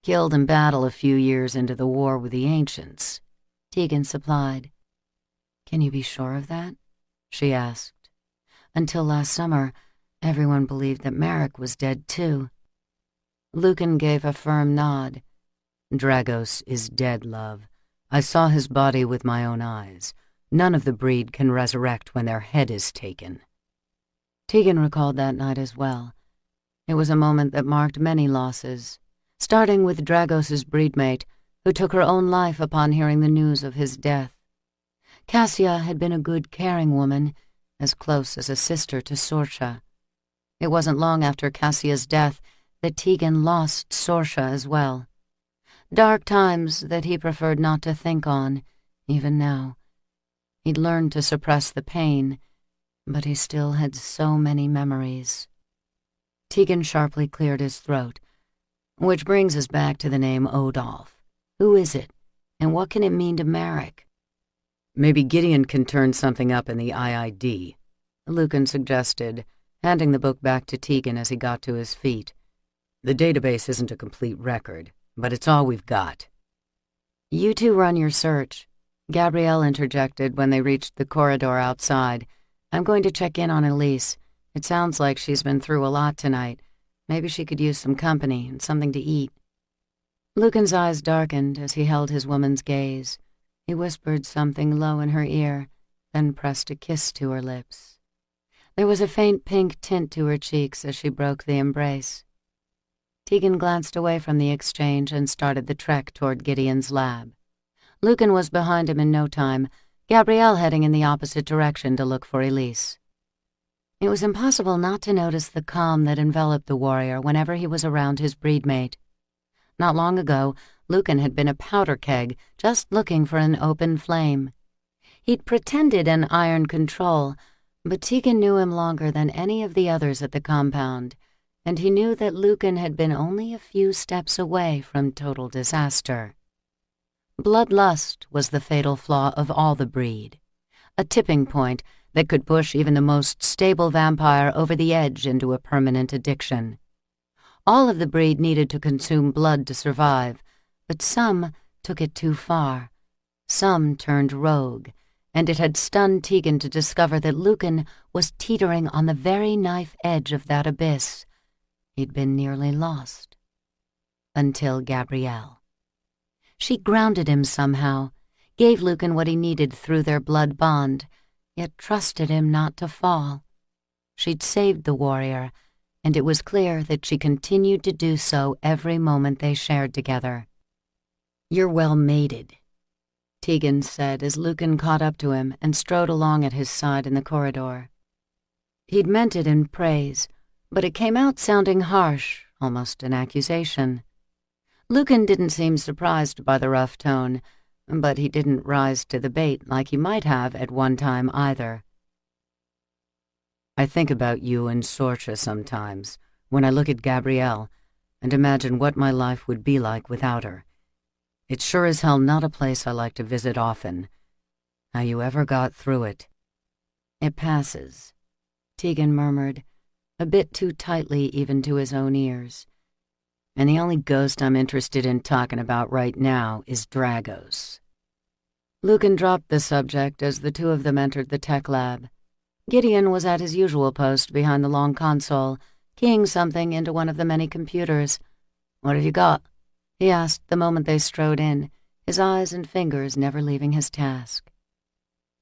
"Killed in battle a few years into the war with the ancients," Tegan supplied. "Can you be sure of that?" she asked. "Until last summer, everyone believed that Merrick was dead too." Lucan gave a firm nod. "Dragos is dead, love. I saw his body with my own eyes. None of the breed can resurrect when their head is taken." Tegan recalled that night as well. It was a moment that marked many losses, starting with Dragos's breedmate, who took her own life upon hearing the news of his death. Cassia had been a good, caring woman, as close as a sister to Sorsha. It wasn't long after Cassia's death that Tegan lost Sorsha as well. Dark times that he preferred not to think on, even now. He'd learned to suppress the pain, but he still had so many memories. Tegan sharply cleared his throat. "Which brings us back to the name Odolph. Who is it, and what can it mean to Merrick?" "Maybe Gideon can turn something up in the IID," Lucan suggested, handing the book back to Tegan as he got to his feet. "The database isn't a complete record, but it's all we've got." "You two run your search," Gabrielle interjected when they reached the corridor outside. "I'm going to check in on Elise. It sounds like she's been through a lot tonight. Maybe she could use some company and something to eat." Lucan's eyes darkened as he held his woman's gaze. He whispered something low in her ear, then pressed a kiss to her lips. There was a faint pink tint to her cheeks as she broke the embrace. Tegan glanced away from the exchange and started the trek toward Gideon's lab. Lucan was behind him in no time, Gabrielle heading in the opposite direction to look for Elise. It was impossible not to notice the calm that enveloped the warrior whenever he was around his breedmate. Not long ago, Lucan had been a powder keg, just looking for an open flame. He'd pretended an iron control, but Tegan knew him longer than any of the others at the compound, and he knew that Lucan had been only a few steps away from total disaster. Bloodlust was the fatal flaw of all the breed, a tipping point that could push even the most stable vampire over the edge into a permanent addiction. All of the breed needed to consume blood to survive, but some took it too far. Some turned rogue, and it had stunned Tegan to discover that Lucan was teetering on the very knife edge of that abyss. He'd been nearly lost. Until Gabrielle. She grounded him somehow, gave Lucan what he needed through their blood bond, yet trusted him not to fall. She'd saved the warrior, and it was clear that she continued to do so every moment they shared together. "You're well mated," Tegan said as Lucan caught up to him and strode along at his side in the corridor. He'd meant it in praise, but it came out sounding harsh, almost an accusation. Lucan didn't seem surprised by the rough tone, but he didn't rise to the bait like he might have at one time either. "I think about you and Sorsha sometimes, when I look at Gabrielle, and imagine what my life would be like without her. It's sure as hell not a place I like to visit often. How you ever got through it." "It passes," Tegan murmured, a bit too tightly even to his own ears. "And the only ghost I'm interested in talking about right now is Dragos." Lucan dropped the subject as the two of them entered the tech lab. Gideon was at his usual post behind the long console, keying something into one of the many computers. "What have you got?" he asked the moment they strode in, his eyes and fingers never leaving his task.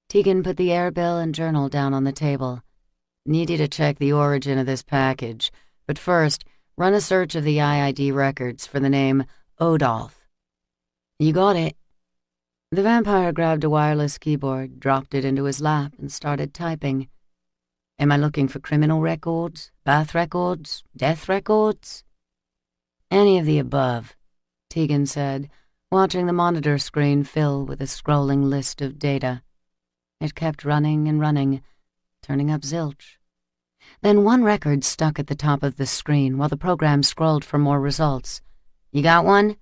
Tegan put the air bill and journal down on the table. "Need you to check the origin of this package, but first, run a search of the IID records for the name Odolph." "You got it." The vampire grabbed a wireless keyboard, dropped it into his lap, and started typing. "Am I looking for criminal records, birth records, death records?" "Any of the above," Tegan said, watching the monitor screen fill with a scrolling list of data. It kept running and running, turning up zilch. Then one record stuck at the top of the screen while the program scrolled for more results. "You got one?"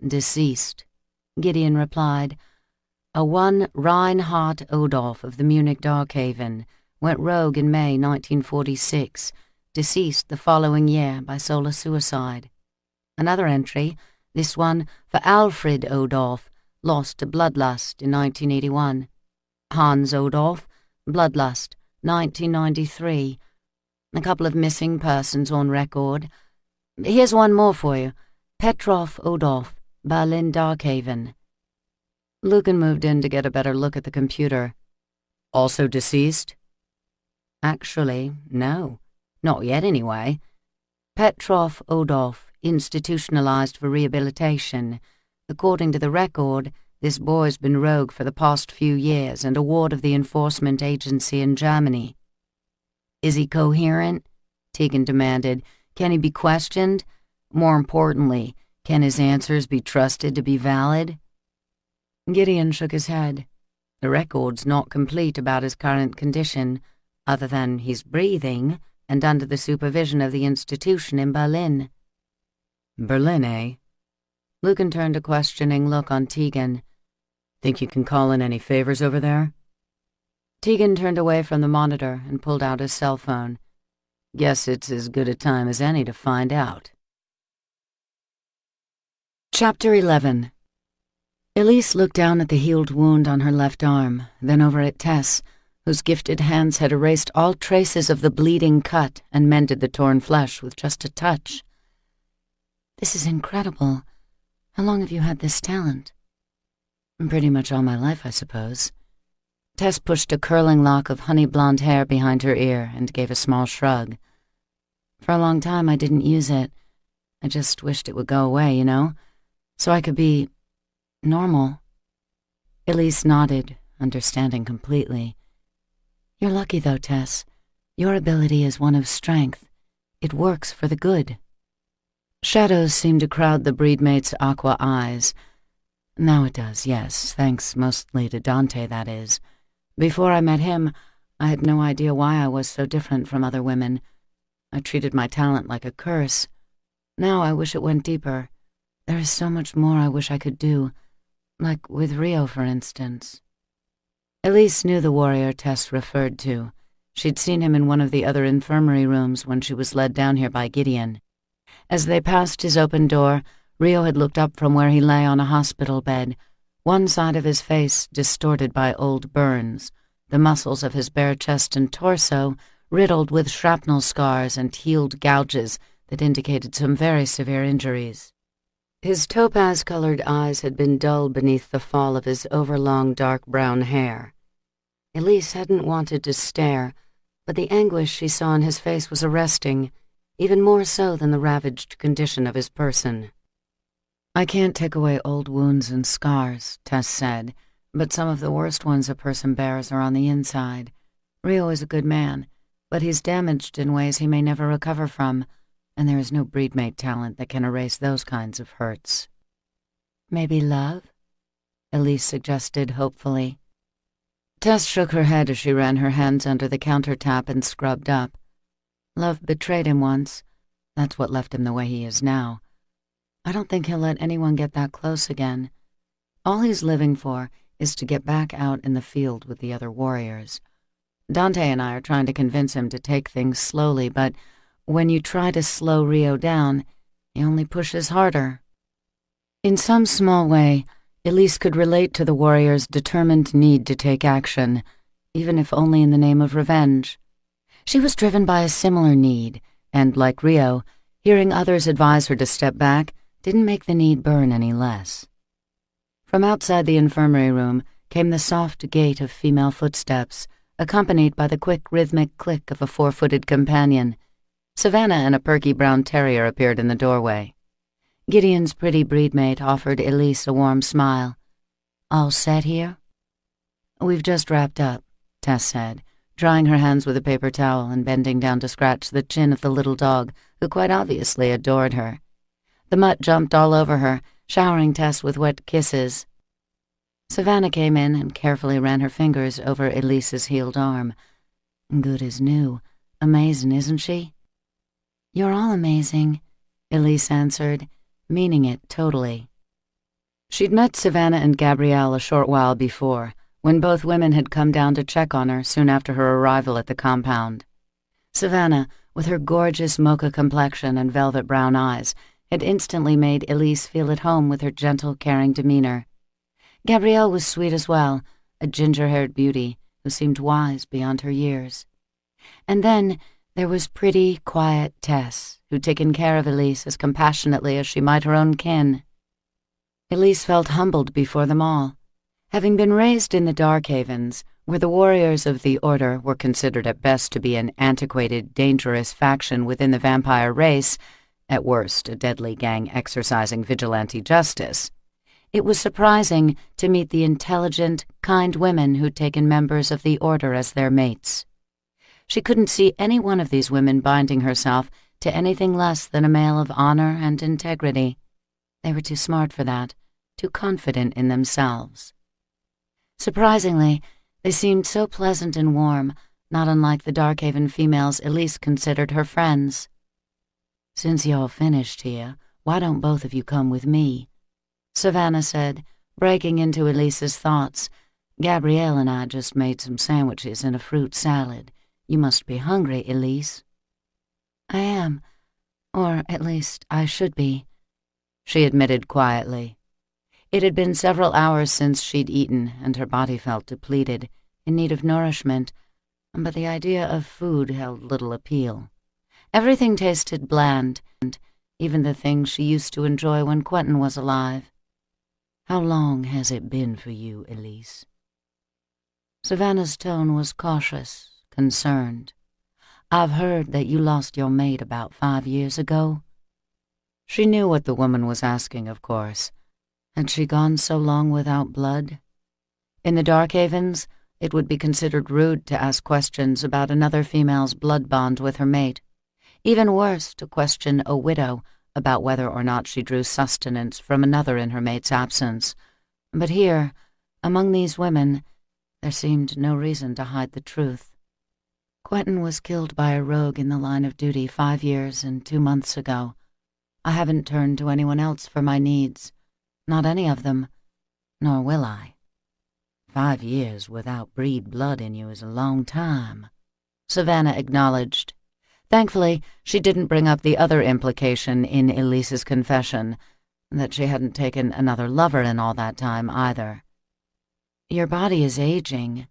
"Deceased," Gideon replied. "A one Reinhard Odolf of the Munich Darkhaven went rogue in May 1946, deceased the following year by solar suicide." Another entry, this one for Alfred Odolf, lost to bloodlust in 1981. Hans Odolf, bloodlust, 1993. A couple of missing persons on record. Here's one more for you. Petrov Odolf, Berlin Darkhaven. Lucan moved in to get a better look at the computer. "Also deceased?" "Actually, no. Not yet, anyway. Petrov Odolf, institutionalized for rehabilitation. According to the record, this boy's been rogue for the past few years and a ward of the enforcement agency in Germany." "Is he coherent?" Tegan demanded. "Can he be questioned? More importantly, can his answers be trusted to be valid?" Gideon shook his head. The record's not complete about his current condition, other than he's breathing and under the supervision of the institution in Berlin. Berlin, eh? Lucan turned a questioning look on Tegan. "Think you can call in any favors over there?" Tegan turned away from the monitor and pulled out his cell phone. "Guess it's as good a time as any to find out." Chapter 11. Elise looked down at the healed wound on her left arm, then over at Tess, whose gifted hands had erased all traces of the bleeding cut and mended the torn flesh with just a touch. "This is incredible. How long have you had this talent?" "Pretty much all my life, I suppose." Tess pushed a curling lock of honey-blonde hair behind her ear and gave a small shrug. "For a long time I didn't use it. I just wished it would go away, you know, so I could be normal." Elise nodded, understanding completely. "You're lucky, though, Tess. Your ability is one of strength. It works for the good." Shadows seemed to crowd the breedmate's aqua eyes. "Now it does, yes, thanks mostly to Dante, that is. Before I met him, I had no idea why I was so different from other women. I treated my talent like a curse. Now I wish it went deeper. There is so much more I wish I could do, like with Rio, for instance." Elise knew the warrior Tess referred to. She'd seen him in one of the other infirmary rooms when she was led down here by Gideon. As they passed his open door, Rio had looked up from where he lay on a hospital bed, one side of his face distorted by old burns, the muscles of his bare chest and torso riddled with shrapnel scars and healed gouges that indicated some very severe injuries. His topaz-colored eyes had been dull beneath the fall of his overlong dark brown hair. Elise hadn't wanted to stare, but the anguish she saw in his face was arresting, even more so than the ravaged condition of his person. "I can't take away old wounds and scars," Tess said, "but some of the worst ones a person bears are on the inside. Rio is a good man, but he's damaged in ways he may never recover from, and there is no breedmate talent that can erase those kinds of hurts." "Maybe love?" Elise suggested hopefully. Tess shook her head as she ran her hands under the countertop and scrubbed up. "Love betrayed him once. That's what left him the way he is now. I don't think he'll let anyone get that close again. All he's living for is to get back out in the field with the other warriors. Dante and I are trying to convince him to take things slowly, but when you try to slow Rio down, he only pushes harder." In some small way, Elise could relate to the warrior's determined need to take action, even if only in the name of revenge. She was driven by a similar need, and, like Rio, hearing others advise her to step back didn't make the need burn any less. From outside the infirmary room came the soft gait of female footsteps, accompanied by the quick rhythmic click of a four-footed companion. Savannah and a perky brown terrier appeared in the doorway. Gideon's pretty breedmate offered Elise a warm smile. "All set here?" "We've just wrapped up," Tess said, drying her hands with a paper towel and bending down to scratch the chin of the little dog, who quite obviously adored her. The mutt jumped all over her, showering Tess with wet kisses. Savannah came in and carefully ran her fingers over Elise's healed arm. Good as new. Amazing, isn't she? You're all amazing, Elise answered, meaning it totally. She'd met Savannah and Gabrielle a short while before, when both women had come down to check on her soon after her arrival at the compound. Savannah, with her gorgeous mocha complexion and velvet brown eyes, had instantly made Elise feel at home with her gentle, caring demeanor. Gabrielle was sweet as well, a ginger-haired beauty who seemed wise beyond her years. And then there was pretty, quiet Tess, who'd taken care of Elise as compassionately as she might her own kin. Elise felt humbled before them all. Having been raised in the Dark Havens, where the warriors of the Order were considered at best to be an antiquated, dangerous faction within the vampire race, at worst a deadly gang exercising vigilante justice, it was surprising to meet the intelligent, kind women who'd taken members of the Order as their mates. She couldn't see any one of these women binding herself to anything less than a male of honor and integrity. They were too smart for that, too confident in themselves. Surprisingly, they seemed so pleasant and warm, not unlike the Darkhaven females Elise considered her friends. Since you're finished here, why don't both of you come with me? Savannah said, breaking into Elise's thoughts. Gabrielle and I just made some sandwiches and a fruit salad. You must be hungry, Elise. I am, or at least I should be, she admitted quietly. It had been several hours since she'd eaten, and her body felt depleted, in need of nourishment, but the idea of food held little appeal. Everything tasted bland, and even the things she used to enjoy when Quentin was alive. How long has it been for you, Elise? Savannah's tone was cautious, concerned. I've heard that you lost your mate about 5 years ago. She knew what the woman was asking, of course. Had she gone so long without blood? In the Darkhavens, it would be considered rude to ask questions about another female's blood bond with her mate. Even worse, to question a widow about whether or not she drew sustenance from another in her mate's absence. But here, among these women, there seemed no reason to hide the truth. Quentin was killed by a rogue in the line of duty 5 years and 2 months ago. I haven't turned to anyone else for my needs. Not any of them. Nor will I. 5 years without breed blood in you is a long time, Savannah acknowledged. Thankfully, she didn't bring up the other implication in Elise's confession, that she hadn't taken another lover in all that time either. Your body is aging,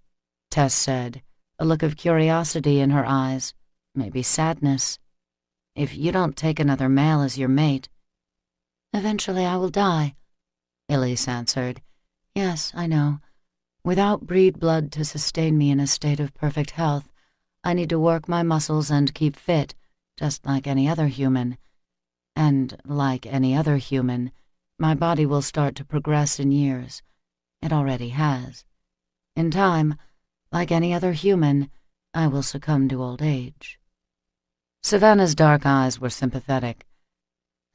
Tess said, a look of curiosity in her eyes, maybe sadness. If you don't take another male as your mate, eventually I will die, Elise answered. Yes, I know. Without breed blood to sustain me in a state of perfect health, I need to work my muscles and keep fit, just like any other human. And, like any other human, my body will start to progress in years. It already has. In time, like any other human, I will succumb to old age. Savannah's dark eyes were sympathetic.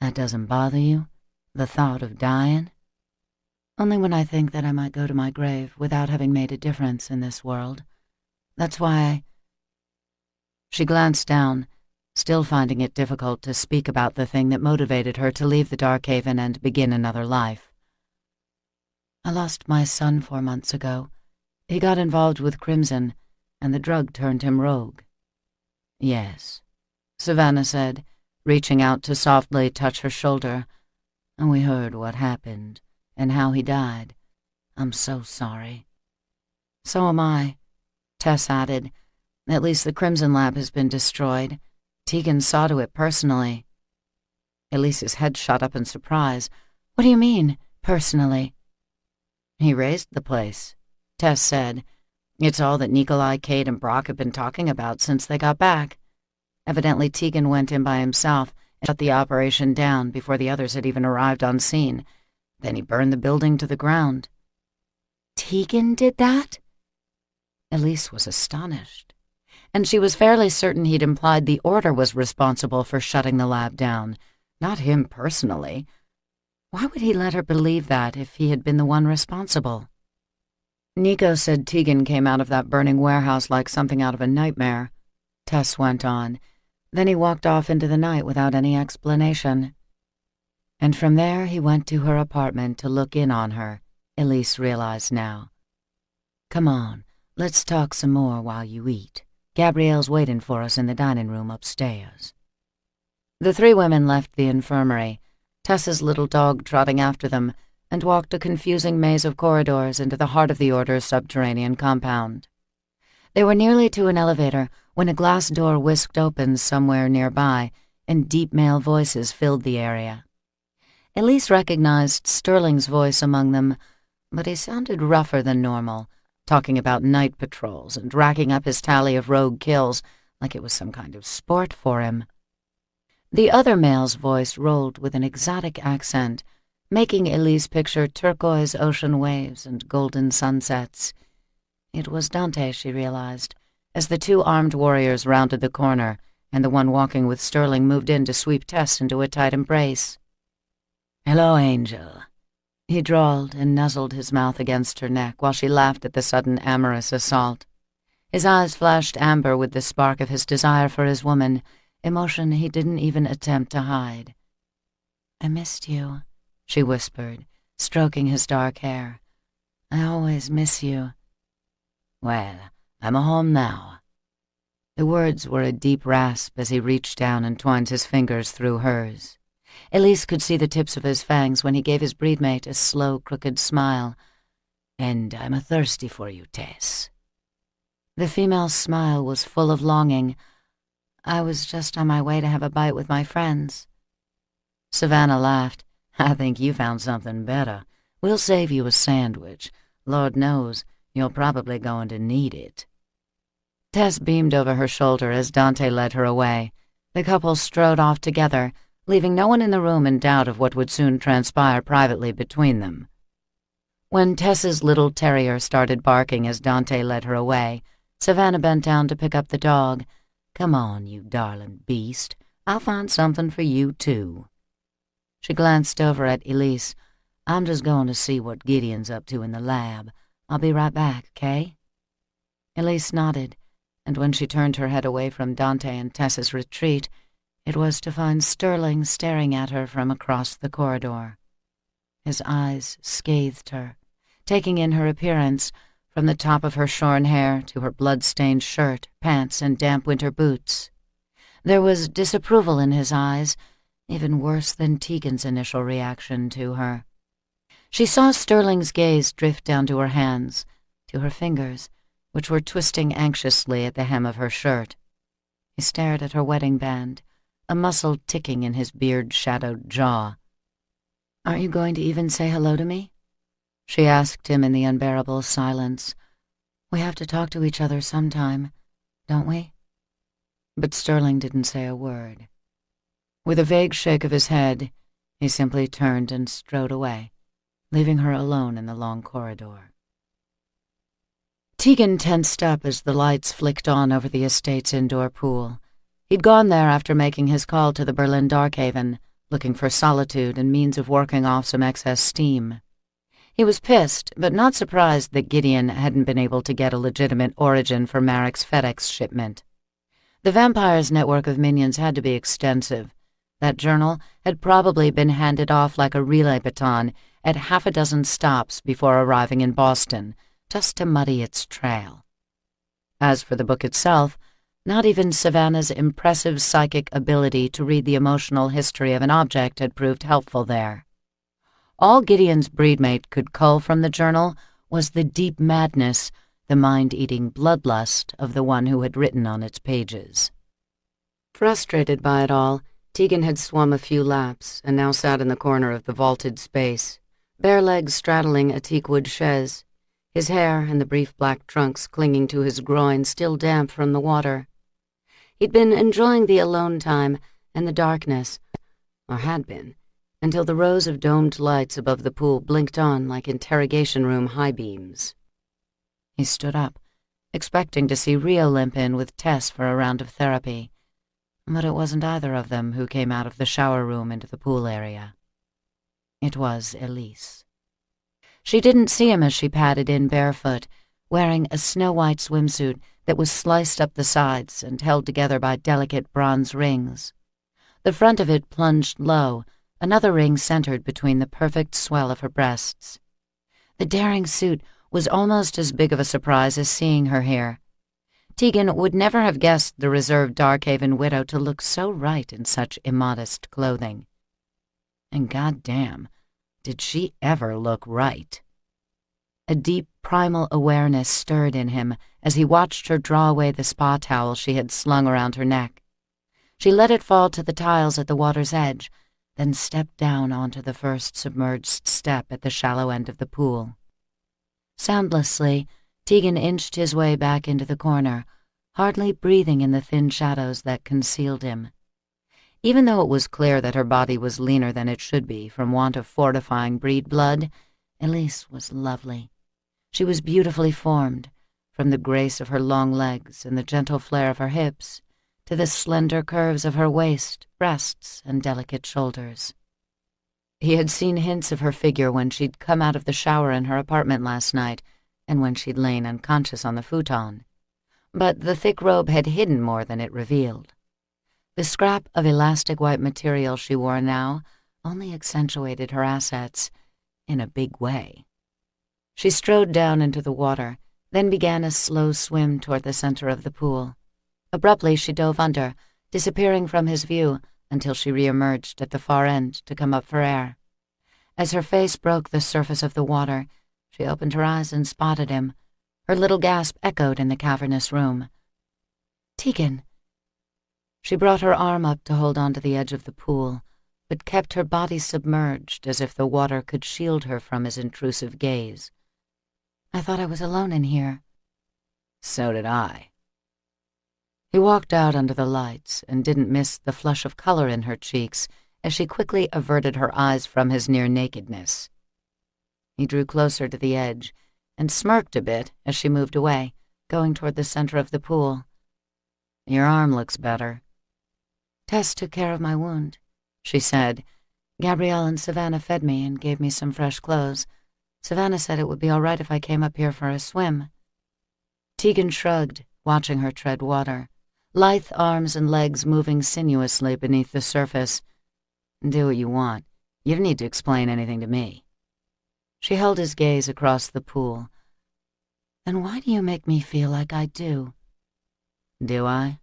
That doesn't bother you? The thought of dying? Only when I think that I might go to my grave without having made a difference in this world. That's why She glanced down, still finding it difficult to speak about the thing that motivated her to leave the Darkhaven and begin another life. I lost my son 4 months ago. He got involved with Crimson, and the drug turned him rogue. Yes, Savannah said, reaching out to softly touch her shoulder. And we heard what happened, and how he died. I'm so sorry. So am I, Tess added. At least the Crimson Lab has been destroyed. Tegan saw to it personally. Elise's head shot up in surprise. What do you mean, personally? He raised the place, Tess said. It's all that Nikolai, Kate, and Brock have been talking about since they got back. Evidently Tegan went in by himself and shut the operation down before the others had even arrived on scene. Then he burned the building to the ground. Tegan did that? Elise was astonished, and she was fairly certain he'd implied the Order was responsible for shutting the lab down, not him personally. Why would he let her believe that if he had been the one responsible? Nico said Tegan came out of that burning warehouse like something out of a nightmare, Tess went on. Then he walked off into the night without any explanation. And from there he went to her apartment to look in on her, Elise realized now. Come on, let's talk some more while you eat. Gabrielle's waiting for us in the dining room upstairs. The three women left the infirmary, Tess's little dog trotting after them, and walked a confusing maze of corridors into the heart of the Order's subterranean compound. They were nearly to an elevator when a glass door whisked open somewhere nearby, and deep male voices filled the area. Elise recognized Sterling's voice among them, but he sounded rougher than normal, talking about night patrols and racking up his tally of rogue kills like it was some kind of sport for him. The other male's voice rolled with an exotic accent, making Elise picture turquoise ocean waves and golden sunsets. It was Dante, she realized, as the two armed warriors rounded the corner and the one walking with Sterling moved in to sweep Tess into a tight embrace. "Hello, Angel," he drawled and nuzzled his mouth against her neck while she laughed at the sudden amorous assault. His eyes flashed amber with the spark of his desire for his woman, emotion he didn't even attempt to hide. "I missed you," she whispered, stroking his dark hair. "I always miss you." "Well, I'm home now." The words were a deep rasp as he reached down and twined his fingers through hers. Elise could see the tips of his fangs when he gave his breedmate a slow, crooked smile. "And I'm thirsty for you, Tess." The female's smile was full of longing. "I was just on my way to have a bite with my friends." Savannah laughed. "I think you found something better. We'll save you a sandwich. Lord knows, you're probably going to need it." Tess beamed over her shoulder as Dante led her away. The couple strode off together, leaving no one in the room in doubt of what would soon transpire privately between them. When Tess's little terrier started barking as Dante led her away, Savannah bent down to pick up the dog. "Come on, you darling beast. I'll find something for you, too." She glanced over at Elise. "I'm just going to see what Gideon's up to in the lab. I'll be right back, okay?" Elise nodded, and when she turned her head away from Dante and Tess's retreat, it was to find Sterling staring at her from across the corridor. His eyes scathed her, taking in her appearance, from the top of her shorn hair to her blood-stained shirt, pants, and damp winter boots. There was disapproval in his eyes, even worse than Tegan's initial reaction to her. She saw Sterling's gaze drift down to her hands, to her fingers, which were twisting anxiously at the hem of her shirt. He stared at her wedding band, a muscle ticking in his beard-shadowed jaw. "Aren't you going to even say hello to me?" she asked him in the unbearable silence. "We have to talk to each other sometime, don't we?" But Sterling didn't say a word. With a vague shake of his head, he simply turned and strode away, leaving her alone in the long corridor. Tegan tensed up as the lights flicked on over the estate's indoor pool. He'd gone there after making his call to the Berlin Darkhaven, looking for solitude and means of working off some excess steam. He was pissed, but not surprised that Gideon hadn't been able to get a legitimate origin for Marek's FedEx shipment. The vampire's network of minions had to be extensive. That journal had probably been handed off like a relay baton at half a dozen stops before arriving in Boston, just to muddy its trail. As for the book itself, not even Savannah's impressive psychic ability to read the emotional history of an object had proved helpful there. All Gideon's breedmate could cull from the journal was the deep madness, the mind-eating bloodlust of the one who had written on its pages. Frustrated by it all, Tegan had swum a few laps and now sat in the corner of the vaulted space, bare legs straddling a teakwood chaise, his hair and the brief black trunks clinging to his groin still damp from the water. He'd been enjoying the alone time and the darkness, or had been, until the rows of domed lights above the pool blinked on like interrogation room high beams. He stood up, expecting to see Rio limp in with Tess for a round of therapy, but it wasn't either of them who came out of the shower room into the pool area. It was Elise. She didn't see him as she padded in barefoot, wearing a snow-white swimsuit that was sliced up the sides and held together by delicate bronze rings. The front of it plunged low, another ring centered between the perfect swell of her breasts. The daring suit was almost as big of a surprise as seeing her here. Tegan would never have guessed the reserved Darkhaven widow to look so right in such immodest clothing. And goddamn, did she ever look right? A deep primal awareness stirred in him as he watched her draw away the spa towel she had slung around her neck. She let it fall to the tiles at the water's edge, then stepped down onto the first submerged step at the shallow end of the pool. Soundlessly, Tegan inched his way back into the corner, hardly breathing in the thin shadows that concealed him. Even though it was clear that her body was leaner than it should be from want of fortifying breed blood, Elise was lovely. She was beautifully formed, from the grace of her long legs and the gentle flare of her hips, to the slender curves of her waist, breasts, and delicate shoulders. He had seen hints of her figure when she'd come out of the shower in her apartment last night, and when she'd lain unconscious on the futon. But the thick robe had hidden more than it revealed. The scrap of elastic white material she wore now only accentuated her assets in a big way. She strode down into the water, then began a slow swim toward the center of the pool. Abruptly, she dove under, disappearing from his view until she reemerged at the far end to come up for air. As her face broke the surface of the water, she opened her eyes and spotted him. Her little gasp echoed in the cavernous room. "Tegan." She brought her arm up to hold onto the edge of the pool, but kept her body submerged as if the water could shield her from his intrusive gaze. "I thought I was alone in here." "So did I." He walked out under the lights and didn't miss the flush of color in her cheeks as she quickly averted her eyes from his near-nakedness. He drew closer to the edge and smirked a bit as she moved away, going toward the center of the pool. "Your arm looks better." "Tess took care of my wound," she said. "Gabrielle and Savannah fed me and gave me some fresh clothes. Savannah said it would be all right if I came up here for a swim." Tegan shrugged, watching her tread water, lithe arms and legs moving sinuously beneath the surface. "Do what you want. You don't need to explain anything to me." She held his gaze across the pool. "And why do you make me feel like I do?" "Do I?"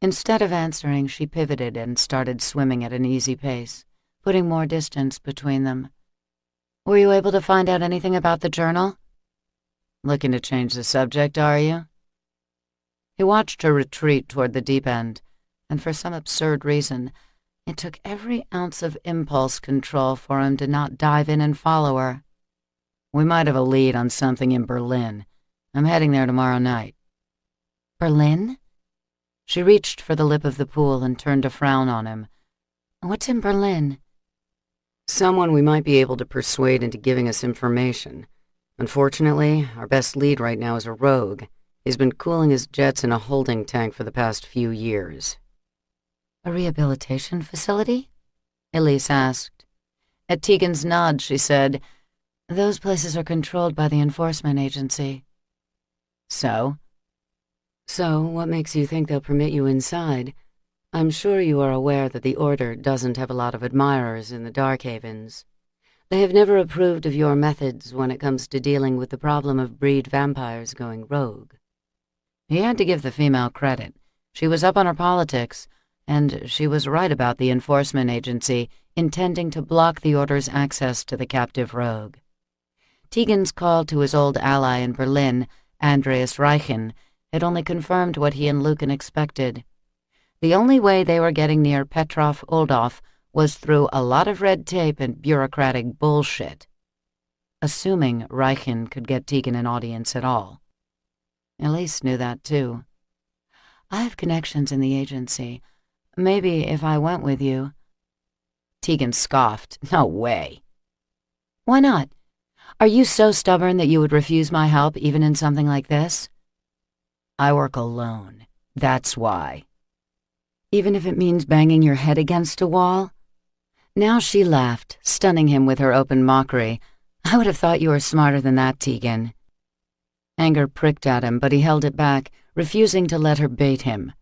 Instead of answering, she pivoted and started swimming at an easy pace, putting more distance between them. "Were you able to find out anything about the journal?" "Looking to change the subject, are you?" He watched her retreat toward the deep end, and for some absurd reason, it took every ounce of impulse control for him to not dive in and follow her. "We might have a lead on something in Berlin. I'm heading there tomorrow night." "Berlin?" She reached for the lip of the pool and turned a frown on him. "What's in Berlin?" "Someone we might be able to persuade into giving us information. Unfortunately, our best lead right now is a rogue. He's been cooling his jets in a holding tank for the past few years." "A rehabilitation facility?" Elise asked. At Tegan's nod, she said, "Those places are controlled by the enforcement agency." "So?" "So, what makes you think they'll permit you inside? I'm sure you are aware that the Order doesn't have a lot of admirers in the Darkhavens. They have never approved of your methods when it comes to dealing with the problem of breed vampires going rogue." He had to give the female credit. She was up on her politics, and she was right about the enforcement agency intending to block the Order's access to the captive rogue. Tegan's call to his old ally in Berlin, Andreas Reichen, had only confirmed what he and Lucan expected. The only way they were getting near Petrov Oldov was through a lot of red tape and bureaucratic bullshit. Assuming Reichen could get Tegan an audience at all. Elise knew that, too. "I have connections in the agency. Maybe if I went with you—" Tegan scoffed. "No way." "Why not? Are you so stubborn that you would refuse my help even in something like this?" "I work alone. That's why." "Even if it means banging your head against a wall?" Now she laughed, stunning him with her open mockery. I would have thought you were smarter than that, Tegan. Anger pricked at him, but he held it back, refusing to let her bait him.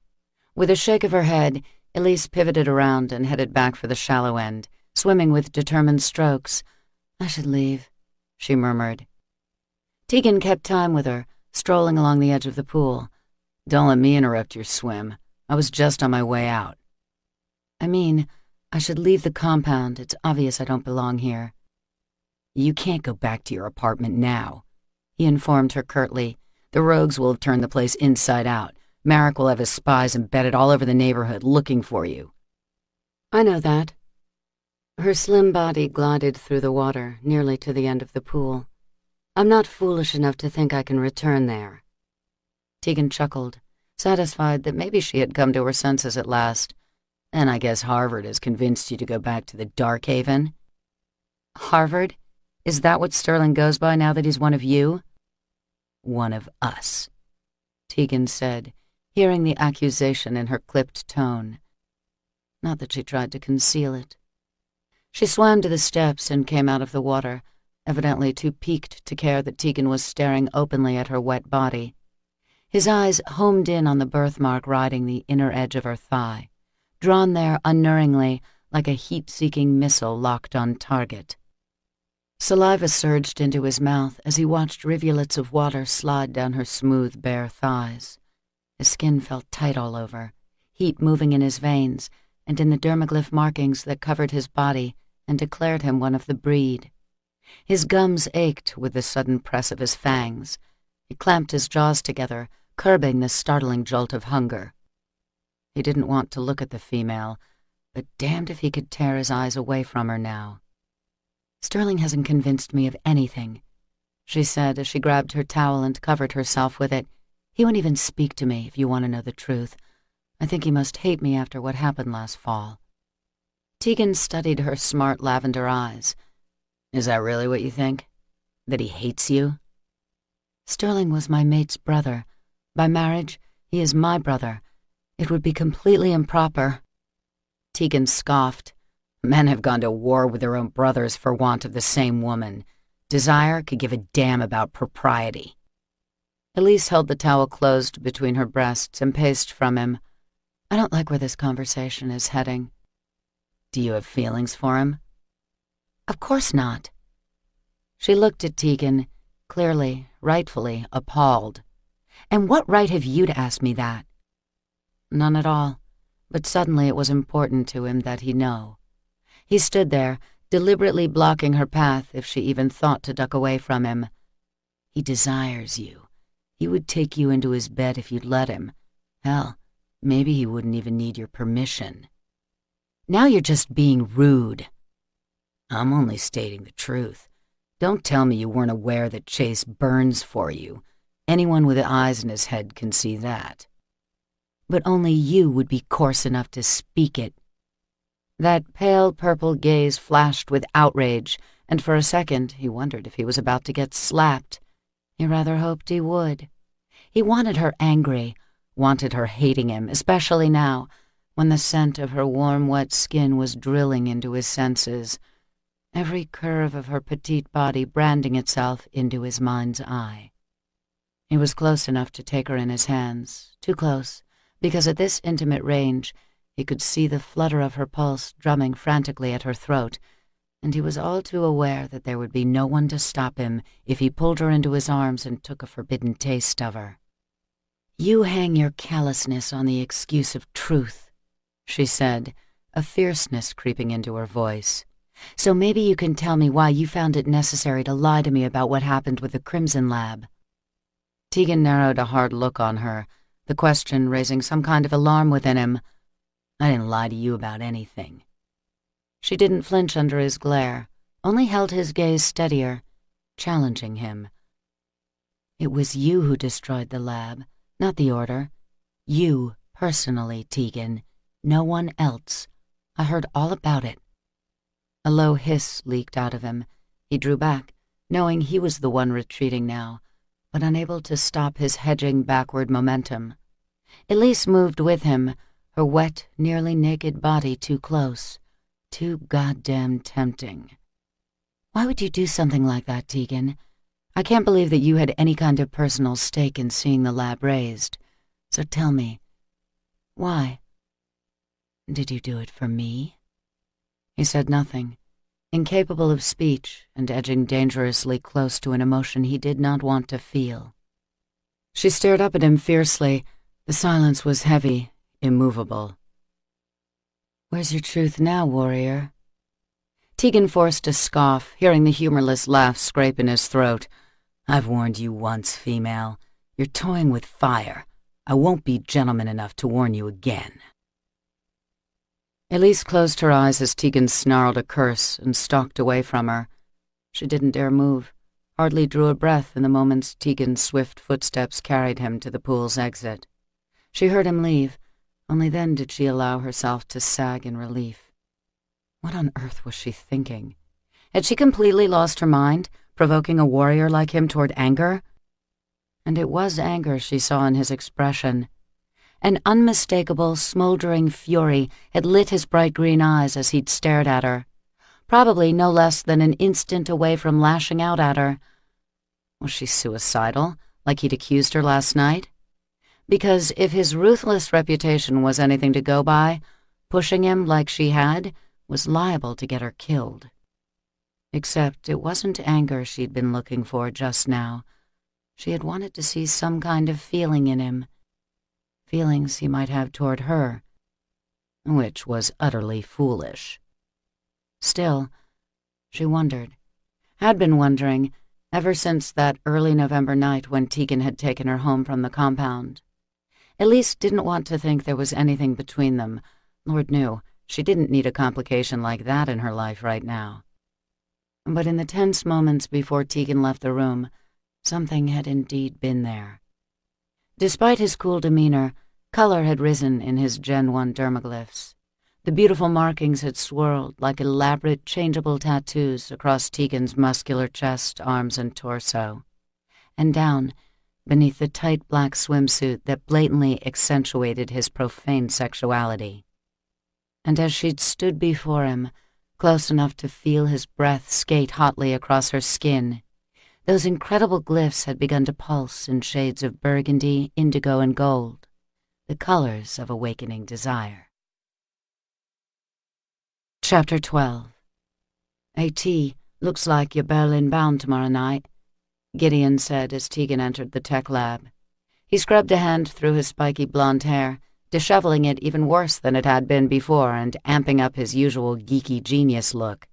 With a shake of her head, Elise pivoted around and headed back for the shallow end, swimming with determined strokes. "I should leave," she murmured. Tegan kept time with her, strolling along the edge of the pool. "Don't let me interrupt your swim. I was just on my way out." "I mean, I should leave the compound. It's obvious I don't belong here." "You can't go back to your apartment now," he informed her curtly. "The rogues will have turned the place inside out. Marek will have his spies embedded all over the neighborhood looking for you." "I know that." Her slim body glided through the water, nearly to the end of the pool. "I'm not foolish enough to think I can return there." Tegan chuckled, satisfied that maybe she had come to her senses at last. "And I guess Harvard has convinced you to go back to the Dark Haven?" "Harvard? Is that what Sterling goes by now that he's one of you?" "One of us," Tegan said, hearing the accusation in her clipped tone. Not that she tried to conceal it. She swam to the steps and came out of the water, evidently too piqued to care that Tegan was staring openly at her wet body. His eyes homed in on the birthmark riding the inner edge of her thigh, drawn there unerringly like a heat-seeking missile locked on target. Saliva surged into his mouth as he watched rivulets of water slide down her smooth, bare thighs. His skin felt tight all over, heat moving in his veins and in the dermaglyph markings that covered his body and declared him one of the breed. His gums ached with the sudden press of his fangs. He clamped his jaws together, curbing the startling jolt of hunger. He didn't want to look at the female, but damned if he could tear his eyes away from her now. "Sterling hasn't convinced me of anything," she said as she grabbed her towel and covered herself with it. "He won't even speak to me, if you want to know the truth. I think he must hate me after what happened last fall." Tegan studied her smart lavender eyes. "Is that really what you think? That he hates you?" "Sterling was my mate's brother. By marriage, he is my brother. It would be completely improper." Tegan scoffed. "Men have gone to war with their own brothers for want of the same woman. Desire could give a damn about propriety." Elise held the towel closed between her breasts and paced from him. "I don't like where this conversation is heading." "Do you have feelings for him?" "Of course not." She looked at Tegan, clearly, rightfully appalled. "And what right have you to ask me that?" None at all, but suddenly it was important to him that he know. He stood there, deliberately blocking her path if she even thought to duck away from him. "He desires you. He would take you into his bed if you'd let him. Hell, maybe he wouldn't even need your permission." "Now you're just being rude." "I'm only stating the truth. Don't tell me you weren't aware that Chase burns for you. Anyone with eyes in his head can see that." "But only you would be coarse enough to speak it." That pale purple gaze flashed with outrage, and for a second he wondered if he was about to get slapped. He rather hoped he would. He wanted her angry, wanted her hating him, especially now, when the scent of her warm, wet skin was drilling into his senses, every curve of her petite body branding itself into his mind's eye. He was close enough to take her in his hands, too close, because at this intimate range he could see the flutter of her pulse drumming frantically at her throat, and he was all too aware that there would be no one to stop him if he pulled her into his arms and took a forbidden taste of her. "You hang your callousness on the excuse of truth," she said, a fierceness creeping into her voice. "So maybe you can tell me why you found it necessary to lie to me about what happened with the Crimson Lab." Tegan narrowed a hard look on her, the question raising some kind of alarm within him. "I didn't lie to you about anything." She didn't flinch under his glare, only held his gaze steadier, challenging him. "It was you who destroyed the lab, not the Order. You, personally, Tegan. No one else. I heard all about it." A low hiss leaked out of him. He drew back, knowing he was the one retreating now, but unable to stop his hedging backward momentum. Elise moved with him, her wet, nearly naked body too close, too goddamn tempting. Why would you do something like that, Tegan? I can't believe that you had any kind of personal stake in seeing the lab raised. So tell me, why? Did you do it for me? He said nothing, incapable of speech and edging dangerously close to an emotion he did not want to feel. She stared up at him fiercely. The silence was heavy, immovable. Where's your truth now, warrior? Tegan forced a scoff, hearing the humorless laugh scrape in his throat. I've warned you once, female. You're toying with fire. I won't be gentleman enough to warn you again. Elise closed her eyes as Tegan snarled a curse and stalked away from her. She didn't dare move, hardly drew a breath in the moments Tegan's swift footsteps carried him to the pool's exit. She heard him leave. Only then did she allow herself to sag in relief. What on earth was she thinking? Had she completely lost her mind, provoking a warrior like him toward anger? And it was anger she saw in his expression. An unmistakable, smoldering fury had lit his bright green eyes as he'd stared at her, probably no less than an instant away from lashing out at her. Was she suicidal, like he'd accused her last night? Because if his ruthless reputation was anything to go by, pushing him like she had was liable to get her killed. Except it wasn't anger she'd been looking for just now. She had wanted to see some kind of feeling in him. Feelings he might have toward her, which was utterly foolish. Still, she wondered, had been wondering, ever since that early November night when Tegan had taken her home from the compound. Elise didn't want to think there was anything between them. Lord knew, she didn't need a complication like that in her life right now. But in the tense moments before Tegan left the room, something had indeed been there. Despite his cool demeanor, color had risen in his Gen 1 dermaglyphs. The beautiful markings had swirled like elaborate, changeable tattoos across Tegan's muscular chest, arms, and torso. And down, beneath the tight black swimsuit that blatantly accentuated his profane sexuality. And as she'd stood before him, close enough to feel his breath skate hotly across her skin, those incredible glyphs had begun to pulse in shades of burgundy, indigo, and gold, the colors of awakening desire. Chapter 12. A.T., looks like you're Berlin-bound tomorrow night, Gideon said as Tegan entered the tech lab. He scrubbed a hand through his spiky blonde hair, disheveling it even worse than it had been before and amping up his usual geeky genius look.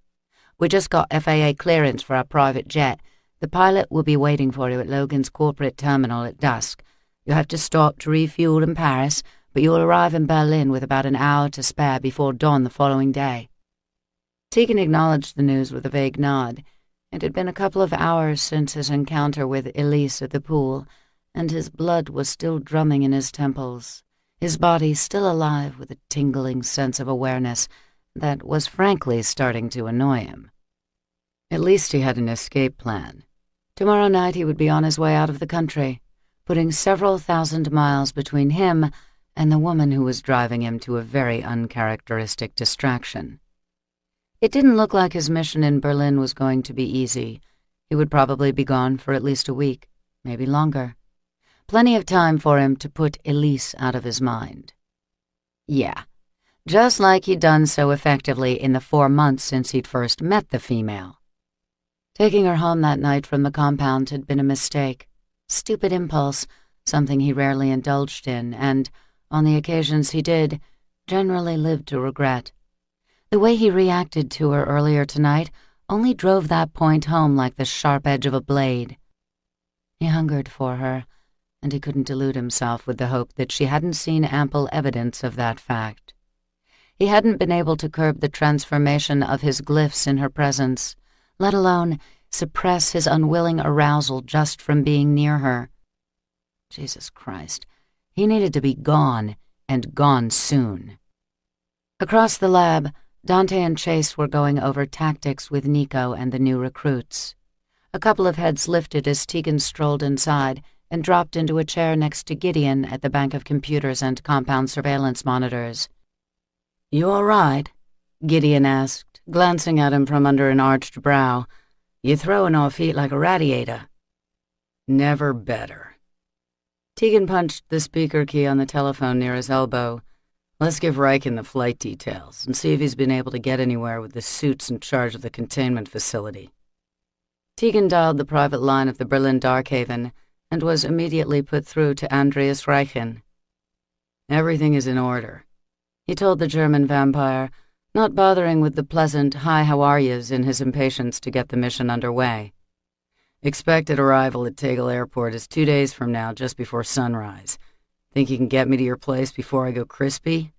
We just got FAA clearance for our private jet. The pilot will be waiting for you at Logan's corporate terminal at dusk. You'll have to stop to refuel in Paris, but you'll arrive in Berlin with about an hour to spare before dawn the following day. Tegan acknowledged the news with a vague nod. It had been a couple of hours since his encounter with Elise at the pool, and his blood was still drumming in his temples, his body still alive with a tingling sense of awareness that was frankly starting to annoy him. At least he had an escape plan. Tomorrow night he would be on his way out of the country, putting several thousand miles between him and the woman who was driving him to a very uncharacteristic distraction. It didn't look like his mission in Berlin was going to be easy. He would probably be gone for at least a week, maybe longer. Plenty of time for him to put Elise out of his mind. Yeah, just like he'd done so effectively in the 4 months since he'd first met the female. Taking her home that night from the compound had been a mistake. Stupid impulse, something he rarely indulged in, and, on the occasions he did, generally lived to regret. The way he reacted to her earlier tonight only drove that point home like the sharp edge of a blade. He hungered for her, and he couldn't delude himself with the hope that she hadn't seen ample evidence of that fact. He hadn't been able to curb the transformation of his glyphs in her presence, let alone suppress his unwilling arousal just from being near her. Jesus Christ, he needed to be gone, and gone soon. Across the lab, Dante and Chase were going over tactics with Nico and the new recruits. A couple of heads lifted as Tegan strolled inside and dropped into a chair next to Gideon at the bank of computers and compound surveillance monitors. "You all right?" Gideon asked, glancing at him from under an arched brow. You throwing off heat like a radiator. Never better. Tegan punched the speaker key on the telephone near his elbow. Let's give Riken the flight details and see if he's been able to get anywhere with the suits in charge of the containment facility. Tegan dialed the private line of the Berlin Darkhaven and was immediately put through to Andreas Riken. Everything is in order, he told the German vampire, not bothering with the pleasant "hi, how are yous" in his impatience to get the mission underway. Expected arrival at Tegel Airport is 2 days from now, just before sunrise. Think you can get me to your place before I go crispy?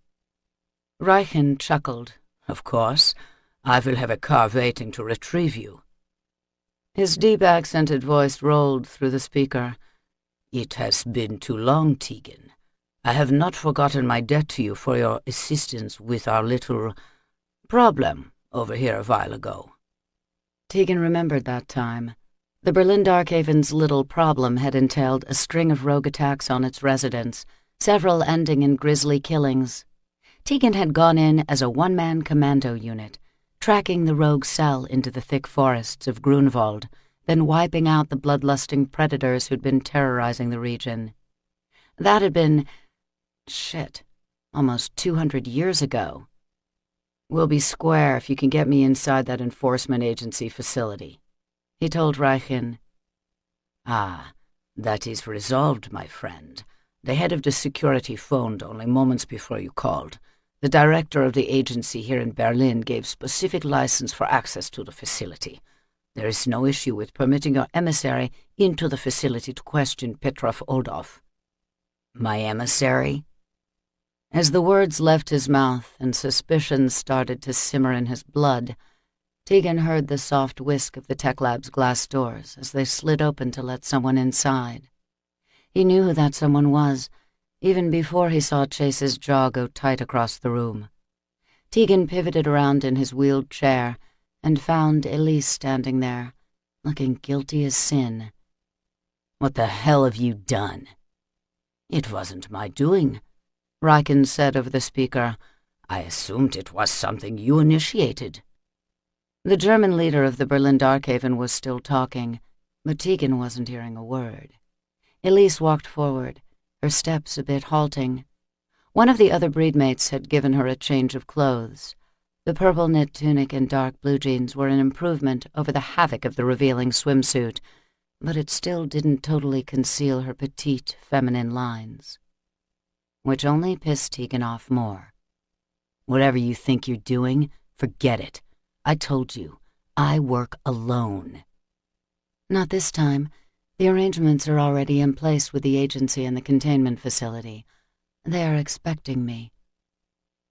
Riken chuckled. Of course. I will have a car waiting to retrieve you. His deep accented voice rolled through the speaker. It has been too long, Tegan. I have not forgotten my debt to you for your assistance with our little problem over here a while ago. Tegan remembered that time. The Berlin Darkhaven's little problem had entailed a string of rogue attacks on its residents, several ending in grisly killings. Tegan had gone in as a one-man commando unit, tracking the rogue cell into the thick forests of Grunwald, then wiping out the bloodlusting predators who'd been terrorizing the region. That had been, almost 200 years ago. We'll be square if you can get me inside that enforcement agency facility, he told Riken. Ah, that is resolved, my friend. The head of the security phoned only moments before you called. The director of the agency here in Berlin gave specific license for access to the facility. There is no issue with permitting your emissary into the facility to question Petrov Oldov. My emissary? As the words left his mouth and suspicion started to simmer in his blood, Tegan heard the soft whisk of the tech lab's glass doors as they slid open to let someone inside. He knew who that someone was, even before he saw Chase's jaw go tight across the room. Tegan pivoted around in his wheeled chair and found Elise standing there, looking guilty as sin. What the hell have you done? It wasn't my doing, Riken said over the speaker. I assumed it was something you initiated. The German leader of the Berlin Darkhaven was still talking, but Tegan wasn't hearing a word. Elise walked forward, her steps a bit halting. One of the other breedmates had given her a change of clothes. The purple knit tunic and dark blue jeans were an improvement over the havoc of the revealing swimsuit, but it still didn't totally conceal her petite, feminine lines. Which only pissed Tegan off more. Whatever you think you're doing, forget it. I told you, I work alone. Not this time. The arrangements are already in place with the agency and the containment facility. They are expecting me.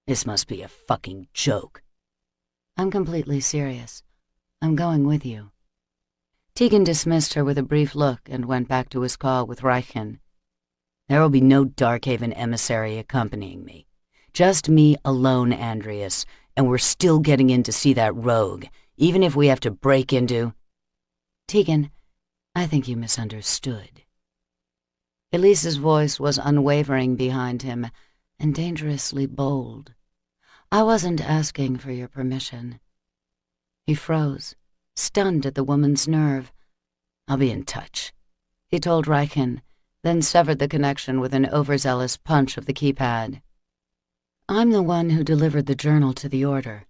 This must be a fucking joke. I'm completely serious. I'm going with you. Tegan dismissed her with a brief look and went back to his call with Riken. There will be no Darkhaven emissary accompanying me. Just me alone, Andreas, and we're still getting in to see that rogue, even if we have to break into... Tegan, I think you misunderstood. Elise's voice was unwavering behind him and dangerously bold. I wasn't asking for your permission. He froze, stunned at the woman's nerve. I'll be in touch, he told Riken, then severed the connection with an overzealous punch of the keypad. I'm the one who delivered the journal to the Order,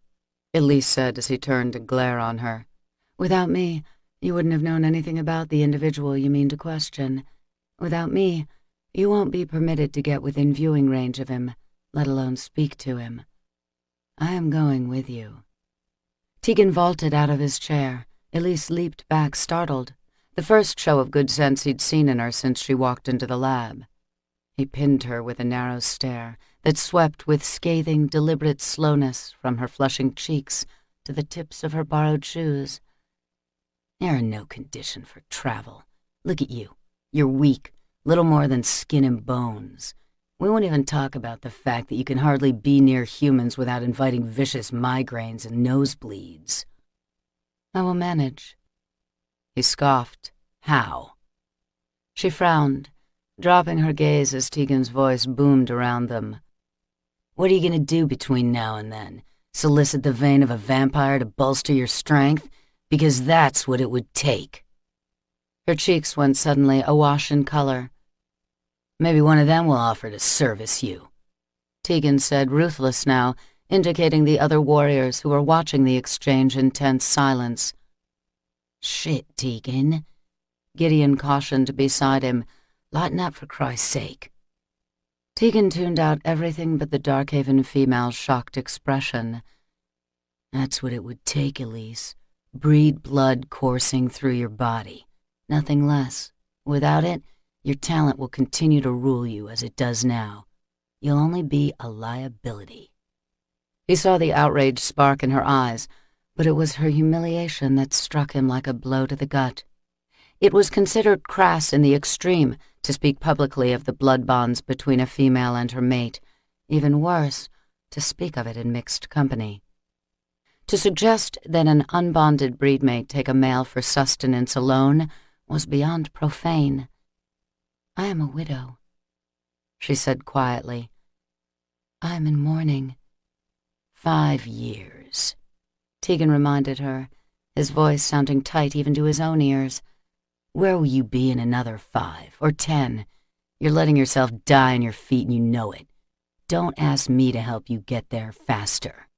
Elise said as he turned to glare on her. Without me, you wouldn't have known anything about the individual you mean to question. Without me, you won't be permitted to get within viewing range of him, let alone speak to him. I am going with you. Tegan vaulted out of his chair. Elise leaped back, startled, the first show of good sense he'd seen in her since she walked into the lab. He pinned her with a narrow stare that swept with scathing, deliberate slowness from her flushing cheeks to the tips of her borrowed shoes. You're in no condition for travel. Look at you. You're weak, little more than skin and bones. We won't even talk about the fact that you can hardly be near humans without inviting vicious migraines and nosebleeds. I will manage. He scoffed. How? She frowned, dropping her gaze as Tegan's voice boomed around them. What are you going to do between now and then? Solicit the vein of a vampire to bolster your strength? because that's what it would take. Her cheeks went suddenly awash in color. Maybe one of them will offer to service you, Tegan said, ruthless now, indicating the other warriors who were watching the exchange in tense silence. Shit, Tegan, Gideon cautioned beside him. Lighten up for Christ's sake. Tegan tuned out everything but the Darkhaven female's shocked expression. That's what it would take, Elise. Breed blood coursing through your body. Nothing less. Without it, your talent will continue to rule you as it does now. You'll only be a liability. He saw the outrage spark in her eyes, but it was her humiliation that struck him like a blow to the gut. It was considered crass in the extreme to speak publicly of the blood bonds between a female and her mate. Even worse, to speak of it in mixed company. To suggest that an unbonded breedmate take a male for sustenance alone was beyond profane. I am a widow, she said quietly. I am in mourning. 5 years, Tegan reminded her, his voice sounding tight even to his own ears. Where will you be in another 5 or 10? You're letting yourself die on your feet and you know it. Don't ask me to help you get there faster.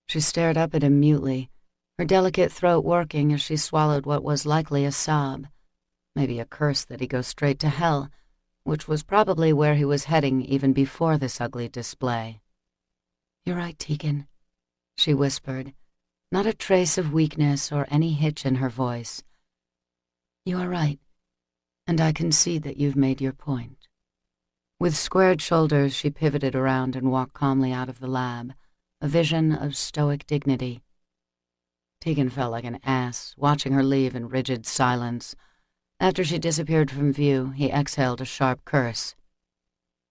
She stared up at him mutely, her delicate throat working as she swallowed what was likely a sob. Maybe a curse that he go straight to hell, which was probably where he was heading even before this ugly display. You're right, Tegan, she whispered, not a trace of weakness or any hitch in her voice. You are right, and I can see that you've made your point. With squared shoulders, she pivoted around and walked calmly out of the lab, a vision of stoic dignity. Tegan felt like an ass, watching her leave in rigid silence. After she disappeared from view, he exhaled a sharp curse.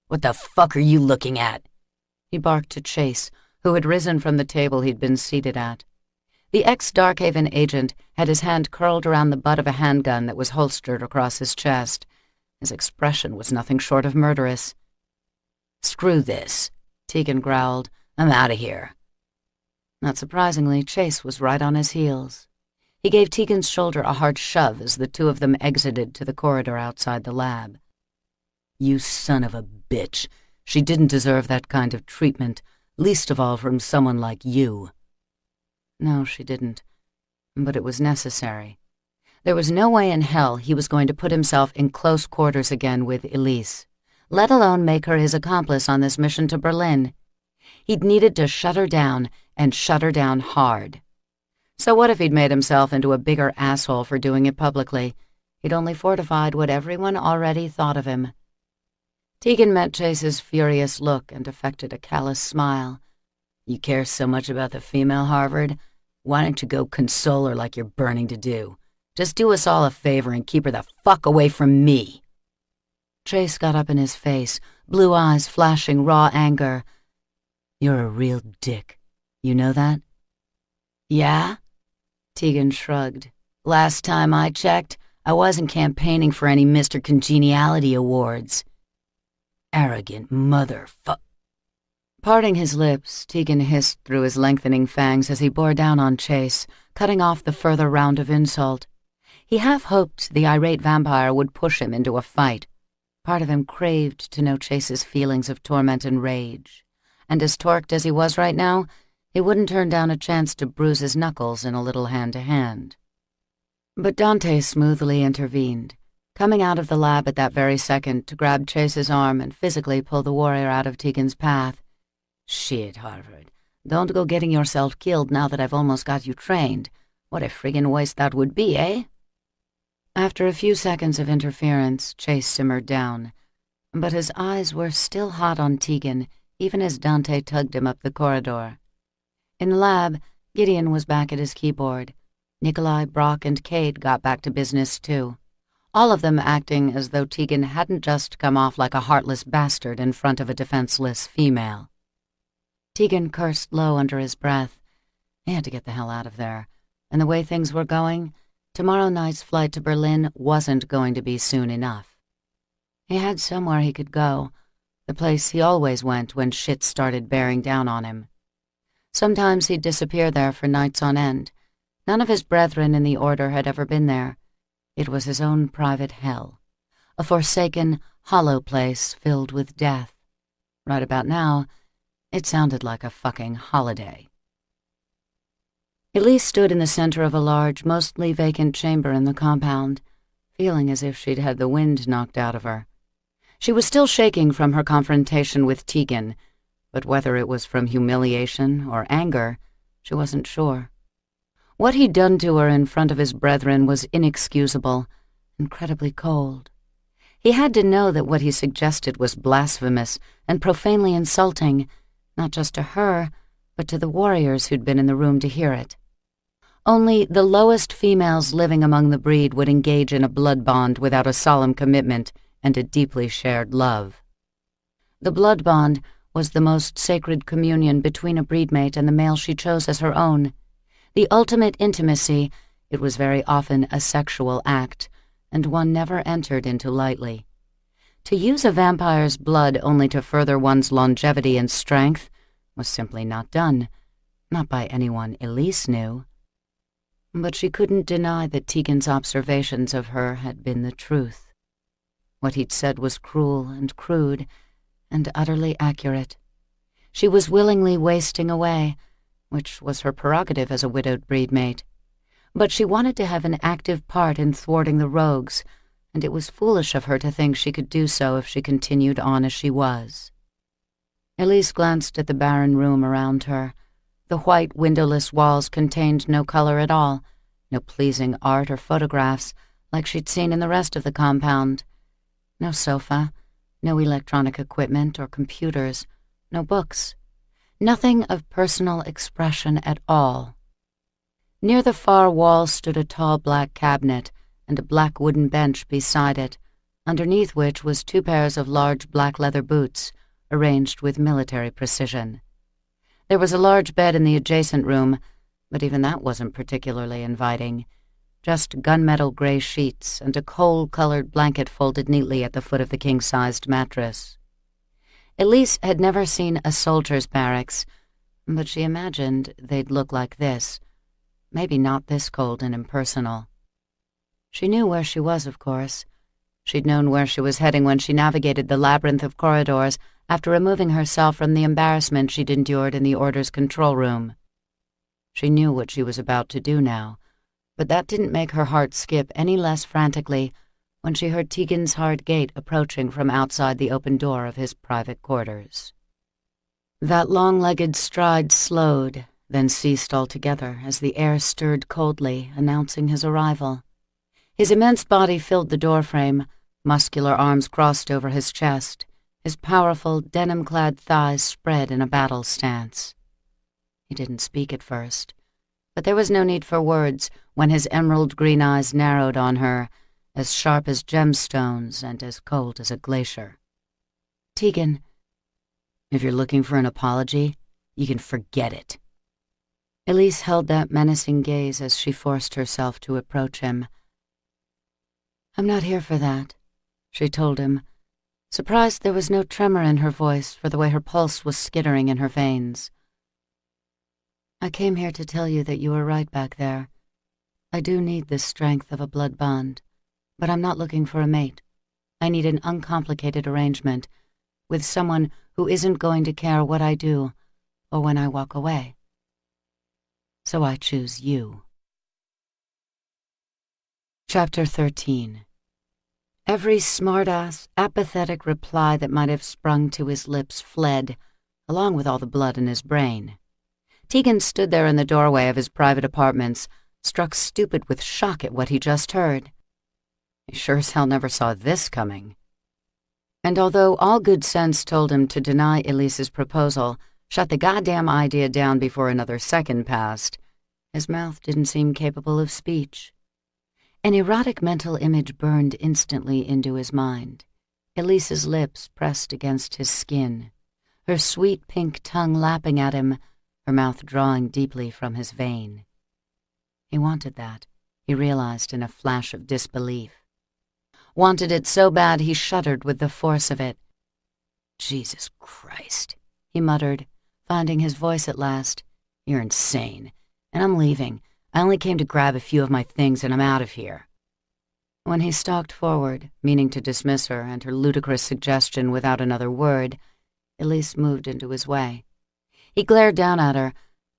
What the fuck are you looking at? He barked to Chase, who had risen from the table he'd been seated at. The ex-Darkhaven agent had his hand curled around the butt of a handgun that was holstered across his chest. His expression was nothing short of murderous. Screw this, Tegan growled. I'm out of here. Not surprisingly, Chase was right on his heels. He gave Tegan's shoulder a hard shove as the two of them exited to the corridor outside the lab. You son of a bitch. She didn't deserve that kind of treatment, least of all from someone like you. No, she didn't. But it was necessary. There was no way in hell he was going to put himself in close quarters again with Elise, let alone make her his accomplice on this mission to Berlin. He'd needed to shut her down, and shut her down hard. So what if he'd made himself into a bigger asshole for doing it publicly? He'd only fortified what everyone already thought of him. Tegan met Chase's furious look and affected a callous smile. You care so much about the female, Harvard? Why don't you go console her like you're burning to do? Just do us all a favor and keep her the fuck away from me. Chase got up in his face, blue eyes flashing raw anger. You're a real dick. You know that? Yeah? Tegan shrugged. Last time I checked, I wasn't campaigning for any Mr. Congeniality awards. Arrogant motherfuck. Parting his lips, Tegan hissed through his lengthening fangs as he bore down on Chase, cutting off the further round of insult. He half hoped the irate vampire would push him into a fight. Part of him craved to know Chase's feelings of torment and rage. And as torqued as he was right now, he wouldn't turn down a chance to bruise his knuckles in a little hand-to-hand. But Dante smoothly intervened, coming out of the lab at that very second to grab Chase's arm and physically pull the warrior out of Tegan's path. Shit, Harvard. Don't go getting yourself killed now that I've almost got you trained. What a friggin' waste that would be, eh? After a few seconds of interference, Chase simmered down, but his eyes were still hot on Tegan, even as Dante tugged him up the corridor. In the lab, Gideon was back at his keyboard. Nikolai, Brock, and Cade got back to business, too. All of them acting as though Tegan hadn't just come off like a heartless bastard in front of a defenseless female. Tegan cursed low under his breath. He had to get the hell out of there. And the way things were going, tomorrow night's flight to Berlin wasn't going to be soon enough. He had somewhere he could go, the place he always went when shit started bearing down on him. Sometimes he'd disappear there for nights on end, None of his brethren in the order had ever been there. It was his own private hell, a forsaken, hollow place filled with death. Right about now, it sounded like a fucking holiday. Elise stood in the center of a large, mostly vacant chamber in the compound, feeling as if she'd had the wind knocked out of her. She was still shaking from her confrontation with Tegan, but whether it was from humiliation or anger, she wasn't sure. What he'd done to her in front of his brethren was inexcusable, incredibly cold. He had to know that what he suggested was blasphemous and profanely insulting, not just to her, but to the warriors who'd been in the room to hear it. Only the lowest females living among the breed would engage in a blood bond without a solemn commitment and a deeply shared love. The blood bond was the most sacred communion between a breedmate and the male she chose as her own. The ultimate intimacy, it was very often a sexual act, and one never entered into lightly. To use a vampire's blood only to further one's longevity and strength was simply not done, not by anyone Elise knew. But she couldn't deny that Tegan's observations of her had been the truth. What he'd said was cruel and crude, and utterly accurate. She was willingly wasting away, which was her prerogative as a widowed breedmate. But she wanted to have an active part in thwarting the rogues, and it was foolish of her to think she could do so if she continued on as she was. Elise glanced at the barren room around her. The white, windowless walls contained no color at all, no pleasing art or photographs like she'd seen in the rest of the compound. No sofa, no electronic equipment or computers, no books. Nothing of personal expression at all. Near the far wall stood a tall black cabinet and a black wooden bench beside it, underneath which was 2 pairs of large black leather boots, arranged with military precision. There was a large bed in the adjacent room, but even that wasn't particularly inviting. Just gunmetal gray sheets and a coal-colored blanket folded neatly at the foot of the king-sized mattress. Elise had never seen a soldier's barracks, but she imagined they'd look like this, maybe not this cold and impersonal. She knew where she was, of course. She'd known where she was heading when she navigated the labyrinth of corridors after removing herself from the embarrassment she'd endured in the Order's control room. She knew what she was about to do now, but that didn't make her heart skip any less frantically when she heard Tegan's hard gait approaching from outside the open door of his private quarters. That long-legged stride slowed, then ceased altogether as the air stirred coldly, announcing his arrival. His immense body filled the doorframe, muscular arms crossed over his chest, his powerful, denim-clad thighs spread in a battle stance. He didn't speak at first, but there was no need for words when his emerald green eyes narrowed on her, as sharp as gemstones and as cold as a glacier. "Tegan, if you're looking for an apology, you can forget it." Elise held that menacing gaze as she forced herself to approach him. "I'm not here for that," she told him, surprised there was no tremor in her voice for the way her pulse was skittering in her veins. "I came here to tell you that you were right back there. I do need the strength of a blood bond, but I'm not looking for a mate. I need an uncomplicated arrangement with someone who isn't going to care what I do or when I walk away. So I choose you." Chapter 13. Every smart-ass, apathetic reply that might have sprung to his lips fled, along with all the blood in his brain. Tegan stood there in the doorway of his private apartments, struck stupid with shock at what he just heard. He sure as hell never saw this coming. And although all good sense told him to deny Elise's proposal, shut the goddamn idea down before another second passed, his mouth didn't seem capable of speech. An erotic mental image burned instantly into his mind. Elise's lips pressed against his skin, her sweet pink tongue lapping at him, her mouth drawing deeply from his vein. He wanted that, he realized in a flash of disbelief. Wanted it so bad he shuddered with the force of it. "Jesus Christ," he muttered, finding his voice at last. "You're insane, and I'm leaving. I only came to grab a few of my things and I'm out of here." When he stalked forward, meaning to dismiss her and her ludicrous suggestion without another word, Elise moved into his way. He glared down at her,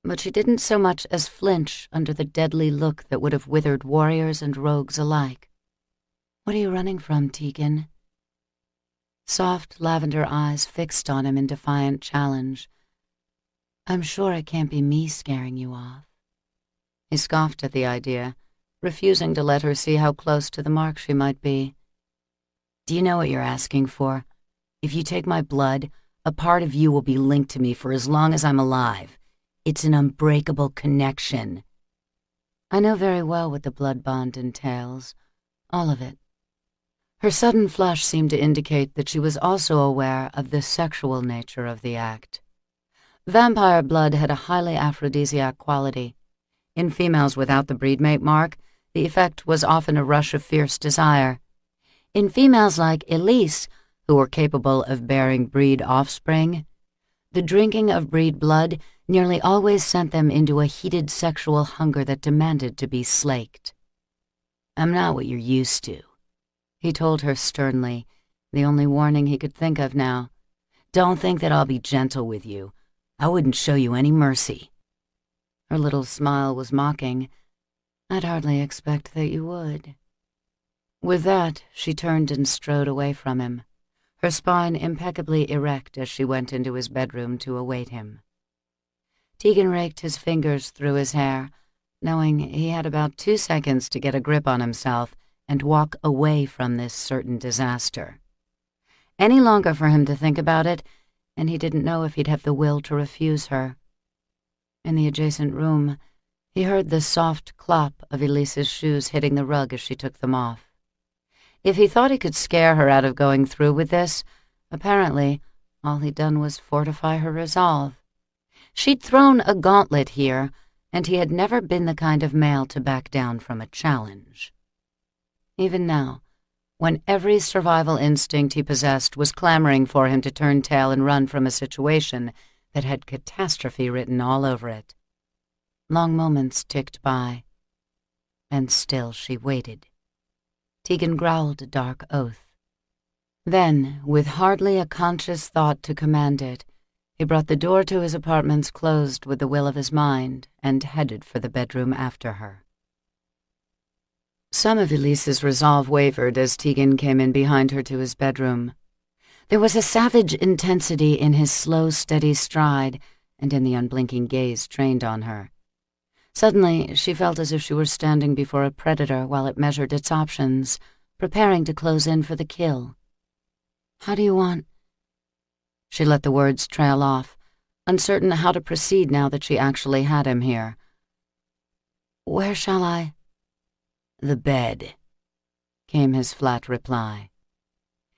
but she didn't so much as flinch under the deadly look that would have withered warriors and rogues alike. "What are you running from, Tegan?" Soft lavender eyes fixed on him in defiant challenge. "I'm sure it can't be me scaring you off." He scoffed at the idea, refusing to let her see how close to the mark she might be. "Do you know what you're asking for? If you take my blood, a part of you will be linked to me for as long as I'm alive. It's an unbreakable connection." "I know very well what the blood bond entails. All of it." Her sudden flush seemed to indicate that she was also aware of the sexual nature of the act. Vampire blood had a highly aphrodisiac quality. In females without the breedmate mark, the effect was often a rush of fierce desire. In females like Elise, who were capable of bearing breed offspring, the drinking of breed blood nearly always sent them into a heated sexual hunger that demanded to be slaked. "I'm not what you're used to," he told her sternly, the only warning he could think of now. "Don't think that I'll be gentle with you. I wouldn't show you any mercy." Her little smile was mocking. "I'd hardly expect that you would." With that, she turned and strode away from him, her spine impeccably erect as she went into his bedroom to await him. Tegan raked his fingers through his hair, knowing he had about 2 seconds to get a grip on himself and walk away from this certain disaster. Any longer for him to think about it, and he didn't know if he'd have the will to refuse her. In the adjacent room, he heard the soft clop of Elise's shoes hitting the rug as she took them off. If he thought he could scare her out of going through with this, apparently all he'd done was fortify her resolve. She'd thrown a gauntlet here, and he had never been the kind of male to back down from a challenge. Even now, when every survival instinct he possessed was clamoring for him to turn tail and run from a situation that had catastrophe written all over it. Long moments ticked by, and still she waited. Tegan growled a dark oath. Then, with hardly a conscious thought to command it, he brought the door to his apartments closed with the will of his mind and headed for the bedroom after her. Some of Elise's resolve wavered as Tegan came in behind her to his bedroom. There was a savage intensity in his slow, steady stride and in the unblinking gaze trained on her. Suddenly, she felt as if she were standing before a predator while it measured its options, preparing to close in for the kill. "How do you want—" She let the words trail off, uncertain how to proceed now that she actually had him here. "Where shall I—" "The bed," came his flat reply.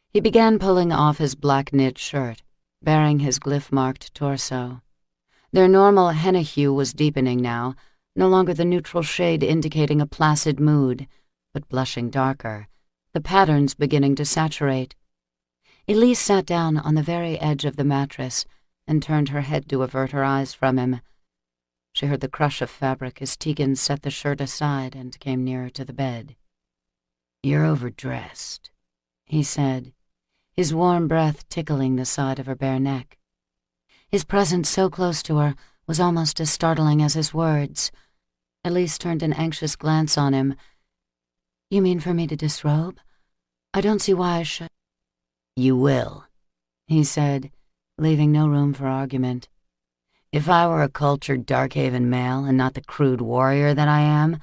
He began pulling off his black knit shirt, baring his glyph-marked torso. Their normal henna hue was deepening now, no longer the neutral shade indicating a placid mood, but blushing darker, the patterns beginning to saturate. Elise sat down on the very edge of the mattress and turned her head to avert her eyes from him. She heard the crush of fabric as Tegan set the shirt aside and came nearer to the bed. "You're overdressed," he said, his warm breath tickling the side of her bare neck. His presence so close to her was almost as startling as his words. Elise turned an anxious glance on him. "You mean for me to disrobe? I don't see why I should—" "You will," he said, leaving no room for argument. "If I were a cultured Darkhaven male and not the crude warrior that I am,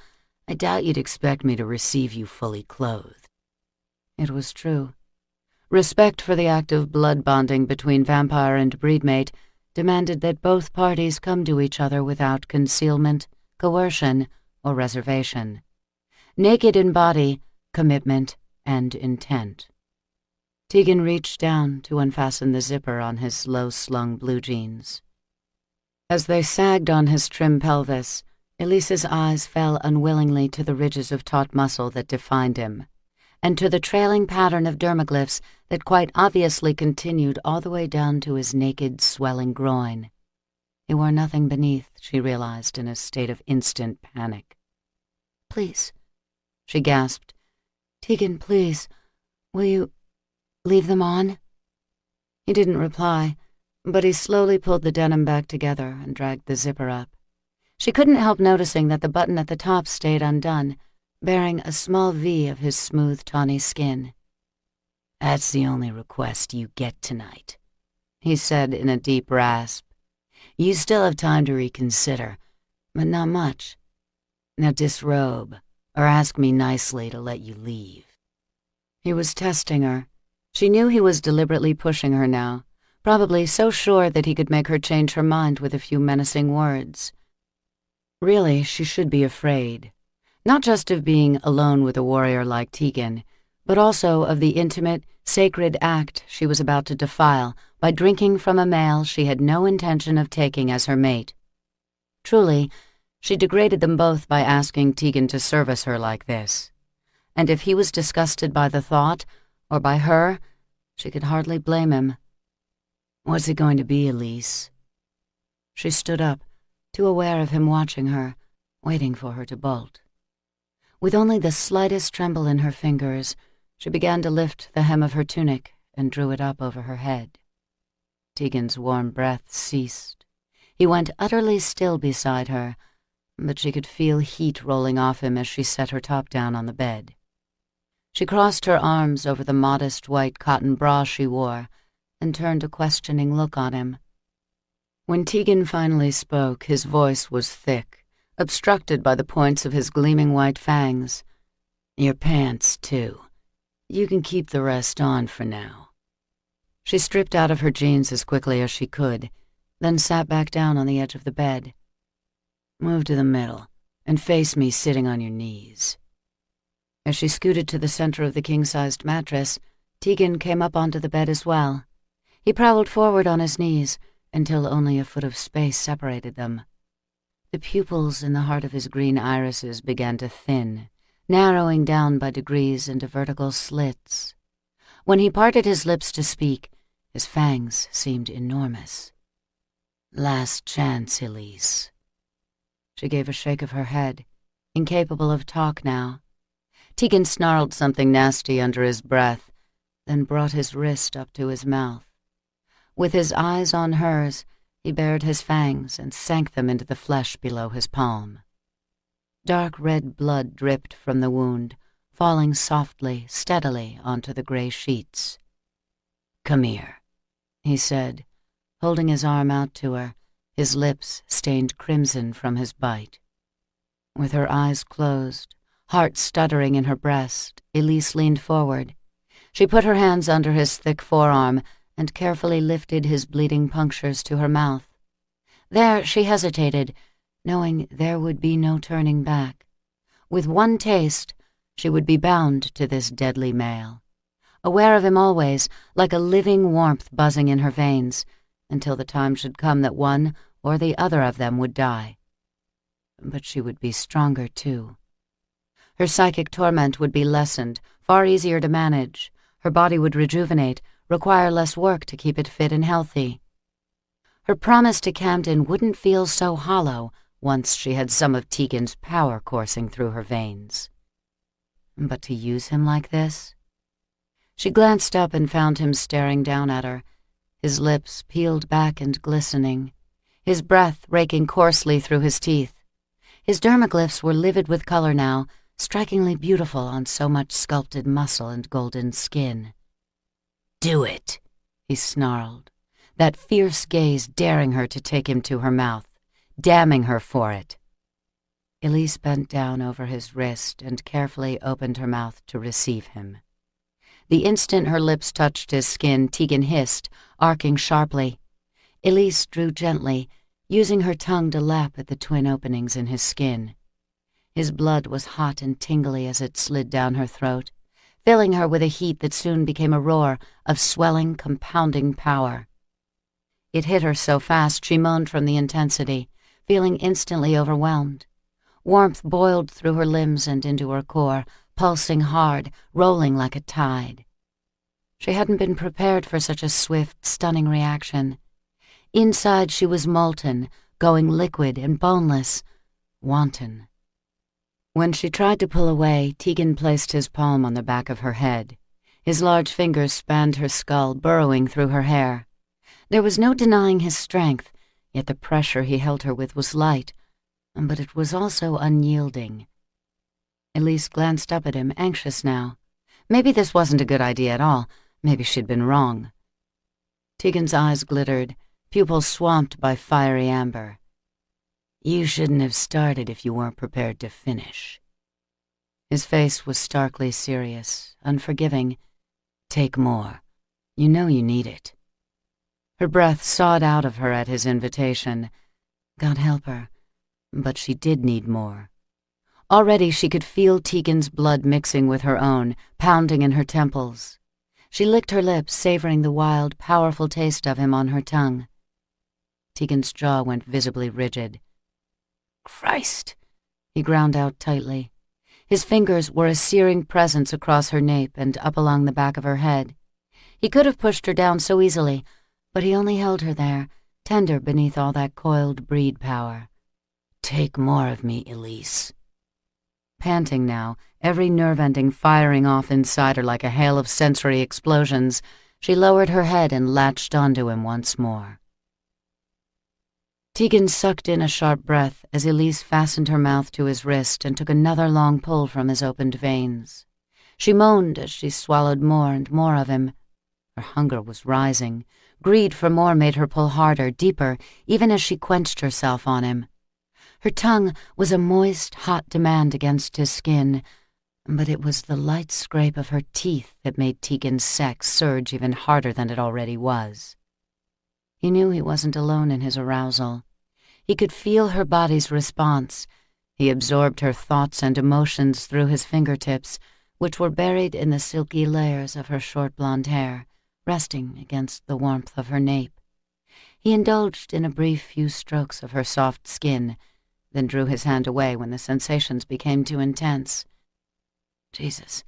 I doubt you'd expect me to receive you fully clothed." It was true. Respect for the act of blood bonding between vampire and breedmate demanded that both parties come to each other without concealment, coercion, or reservation. Naked in body, commitment, and intent. Tegan reached down to unfasten the zipper on his low-slung blue jeans. As they sagged on his trim pelvis, Elise's eyes fell unwillingly to the ridges of taut muscle that defined him, and to the trailing pattern of dermaglyphs that quite obviously continued all the way down to his naked, swelling groin. He wore nothing beneath, she realized in a state of instant panic. please," she gasped. "Tegan, please, will you leave them on?" He didn't reply, but he slowly pulled the denim back together and dragged the zipper up. She couldn't help noticing that the button at the top stayed undone, bearing a small V of his smooth, tawny skin. "That's the only request you get tonight," he said in a deep rasp. "You still have time to reconsider, but not much. Now disrobe, or ask me nicely to let you leave." He was testing her. She knew he was deliberately pushing her now, probably so sure that he could make her change her mind with a few menacing words. Really, she should be afraid. Not just of being alone with a warrior like Tegan, but also of the intimate, sacred act she was about to defile by drinking from a male she had no intention of taking as her mate. Truly, she degraded them both by asking Tegan to service her like this. And if he was disgusted by the thought, or by her, she could hardly blame him. "What's it going to be, Elise?" She stood up, too aware of him watching her, waiting for her to bolt. With only the slightest tremble in her fingers, she began to lift the hem of her tunic and drew it up over her head. Tegan's warm breath ceased. He went utterly still beside her, but she could feel heat rolling off him as she set her top down on the bed. She crossed her arms over the modest white cotton bra she wore and turned a questioning look on him. When Tegan finally spoke, his voice was thick, obstructed by the points of his gleaming white fangs. "Your pants, too. You can keep the rest on for now." She stripped out of her jeans as quickly as she could, then sat back down on the edge of the bed. "Move to the middle and face me sitting on your knees." As she scooted to the center of the king-sized mattress, Tegan came up onto the bed as well. He prowled forward on his knees until only a foot of space separated them. The pupils in the heart of his green irises began to thin, narrowing down by degrees into vertical slits. When he parted his lips to speak, his fangs seemed enormous. "Last chance, Elise." She gave a shake of her head, incapable of talk now. Tegan snarled something nasty under his breath, then brought his wrist up to his mouth. With his eyes on hers, he bared his fangs and sank them into the flesh below his palm. Dark red blood dripped from the wound, falling softly, steadily onto the gray sheets. "Come here," he said, holding his arm out to her, his lips stained crimson from his bite. With her eyes closed, heart stuttering in her breast, Elise leaned forward. She put her hands under his thick forearm and carefully lifted his bleeding punctures to her mouth. There she hesitated, knowing there would be no turning back. With one taste, she would be bound to this deadly male, aware of him always, like a living warmth buzzing in her veins, until the time should come that one or the other of them would die. But she would be stronger, too. Her psychic torment would be lessened, far easier to manage. Her body would rejuvenate, require less work to keep it fit and healthy. Her promise to Camden wouldn't feel so hollow once she had some of Tegan's power coursing through her veins. But to use him like this? She glanced up and found him staring down at her, his lips peeled back and glistening, his breath raking coarsely through his teeth. His dermaglyphs were livid with color now, strikingly beautiful on so much sculpted muscle and golden skin. "Do it," he snarled, that fierce gaze daring her to take him to her mouth, damning her for it. Elise bent down over his wrist and carefully opened her mouth to receive him. The instant her lips touched his skin, Tegan hissed, arcing sharply. Elise drew gently, using her tongue to lap at the twin openings in his skin. His blood was hot and tingly as it slid down her throat, filling her with a heat that soon became a roar of swelling, compounding power. It hit her so fast she moaned from the intensity, feeling instantly overwhelmed. Warmth boiled through her limbs and into her core, pulsing hard, rolling like a tide. She hadn't been prepared for such a swift, stunning reaction. Inside she was molten, going liquid and boneless, wanton. When she tried to pull away, Tegan placed his palm on the back of her head. His large fingers spanned her skull, burrowing through her hair. There was no denying his strength, yet the pressure he held her with was light, but it was also unyielding. Elise glanced up at him, anxious now. Maybe this wasn't a good idea at all. Maybe she'd been wrong. Tegan's eyes glittered, pupils swamped by fiery amber. "You shouldn't have started if you weren't prepared to finish." His face was starkly serious, unforgiving. "Take more. You know you need it." Her breath sawed out of her at his invitation. God help her, but she did need more. Already she could feel Tegan's blood mixing with her own, pounding in her temples. She licked her lips, savoring the wild, powerful taste of him on her tongue. Tegan's jaw went visibly rigid. "Christ!" he ground out tightly. His fingers were a searing presence across her nape and up along the back of her head. He could have pushed her down so easily, but he only held her there, tender beneath all that coiled breed power. "Take more of me, Elise." Panting now, every nerve ending firing off inside her like a hail of sensory explosions, she lowered her head and latched onto him once more. Tegan sucked in a sharp breath as Elise fastened her mouth to his wrist and took another long pull from his opened veins. She moaned as she swallowed more and more of him. Her hunger was rising. Greed for more made her pull harder, deeper, even as she quenched herself on him. Her tongue was a moist, hot demand against his skin, but it was the light scrape of her teeth that made Tegan's sex surge even harder than it already was. He knew he wasn't alone in his arousal. He could feel her body's response. He absorbed her thoughts and emotions through his fingertips, which were buried in the silky layers of her short blonde hair, resting against the warmth of her nape. He indulged in a brief few strokes of her soft skin, then drew his hand away when the sensations became too intense. Jesus,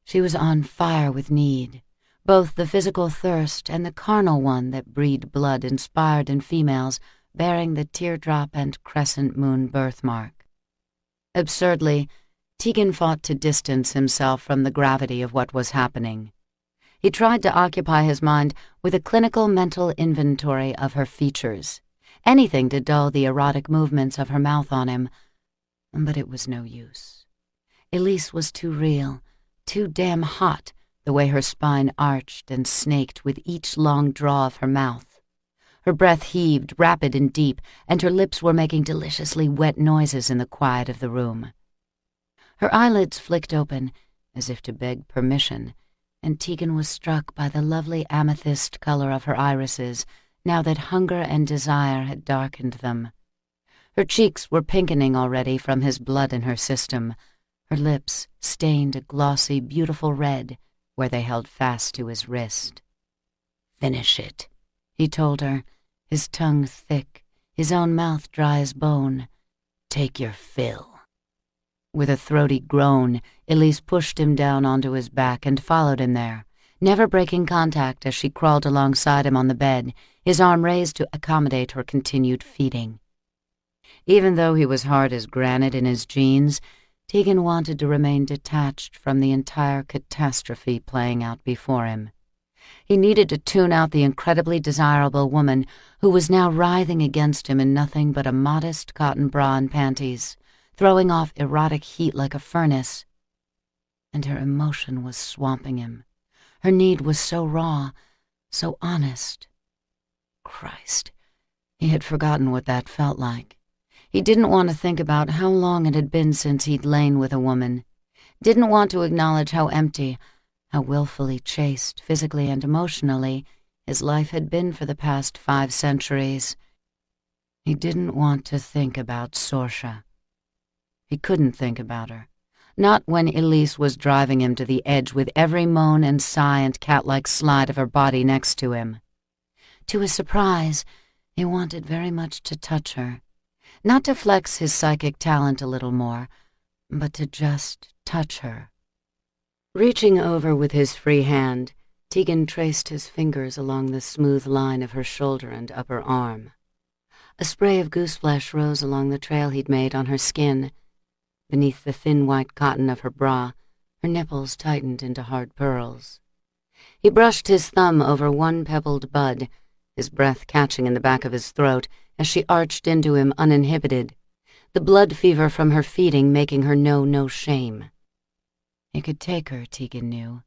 she was on fire with need, both the physical thirst and the carnal one that breed blood inspired in females bearing the teardrop and crescent moon birthmark. Absurdly, Tegan fought to distance himself from the gravity of what was happening. He tried to occupy his mind with a clinical mental inventory of her features, anything to dull the erotic movements of her mouth on him, but it was no use. Elise was too real, too damn hot, the way her spine arched and snaked with each long draw of her mouth. Her breath heaved, rapid and deep, and her lips were making deliciously wet noises in the quiet of the room. Her eyelids flicked open, as if to beg permission, and Tegan was struck by the lovely amethyst color of her irises, now that hunger and desire had darkened them. Her cheeks were pinkening already from his blood in her system. Her lips stained a glossy, beautiful red where they held fast to his wrist. "Finish it," he told her, his tongue thick, his own mouth dry as bone. "Take your fill." With a throaty groan, Elise pushed him down onto his back and followed him there, never breaking contact as she crawled alongside him on the bed, his arm raised to accommodate her continued feeding. Even though he was hard as granite in his jeans, Tegan wanted to remain detached from the entire catastrophe playing out before him. He needed to tune out the incredibly desirable woman who was now writhing against him in nothing but a modest cotton bra and panties, throwing off erotic heat like a furnace. And her emotion was swamping him. Her need was so raw, so honest. Christ, he had forgotten what that felt like. He didn't want to think about how long it had been since he'd lain with a woman. Didn't want to acknowledge how empty, how willfully chaste, physically and emotionally, his life had been for the past 5 centuries. He didn't want to think about Sorsha. He couldn't think about her. Not when Elise was driving him to the edge with every moan and sigh and cat-like slide of her body next to him. To his surprise, he wanted very much to touch her. Not to flex his psychic talent a little more, but to just touch her. Reaching over with his free hand, Tegan traced his fingers along the smooth line of her shoulder and upper arm. A spray of gooseflesh rose along the trail he'd made on her skin. Beneath the thin white cotton of her bra, her nipples tightened into hard pearls. He brushed his thumb over one pebbled bud, his breath catching in the back of his throat as she arched into him uninhibited, the blood fever from her feeding making her know no shame. He could take her, Tegan knew.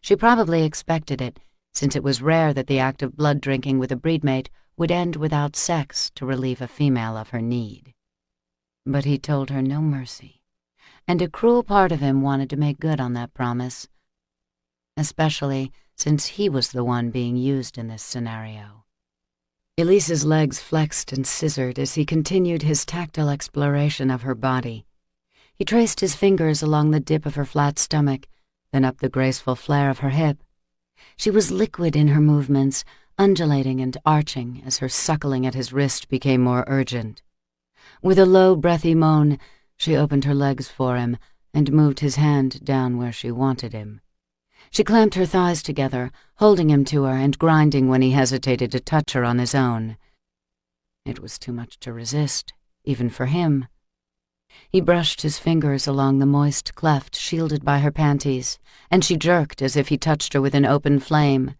She probably expected it, since it was rare that the act of blood drinking with a breedmate would end without sex to relieve a female of her need. But he told her no mercy, and a cruel part of him wanted to make good on that promise, especially since he was the one being used in this scenario. Elise's legs flexed and scissored as he continued his tactile exploration of her body. He traced his fingers along the dip of her flat stomach, then up the graceful flare of her hip. She was liquid in her movements, undulating and arching as her suckling at his wrist became more urgent. With a low, breathy moan, she opened her legs for him and moved his hand down where she wanted him. She clamped her thighs together, holding him to her and grinding when he hesitated to touch her on his own. It was too much to resist, even for him. He brushed his fingers along the moist cleft shielded by her panties, and she jerked as if he touched her with an open flame.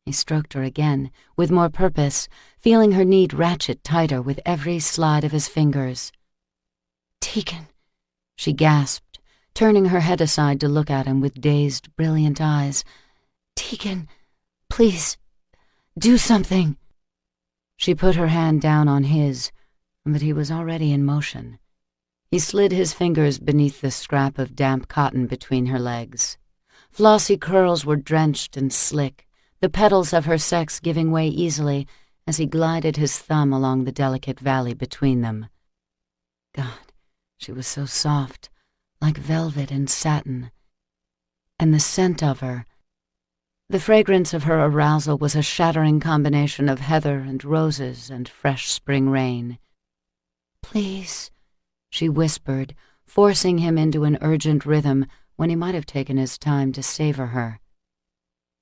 He stroked her again, with more purpose, feeling her need ratchet tighter with every slide of his fingers. "Tegan," she gasped, turning her head aside to look at him with dazed, brilliant eyes. "Tegan, please, do something." She put her hand down on his, but he was already in motion. He slid his fingers beneath the scrap of damp cotton between her legs. Flossy curls were drenched and slick, the petals of her sex giving way easily as he glided his thumb along the delicate valley between them. God, she was so soft, like velvet and satin. And the scent of her. The fragrance of her arousal was a shattering combination of heather and roses and fresh spring rain. "Please," she whispered, forcing him into an urgent rhythm when he might have taken his time to savor her.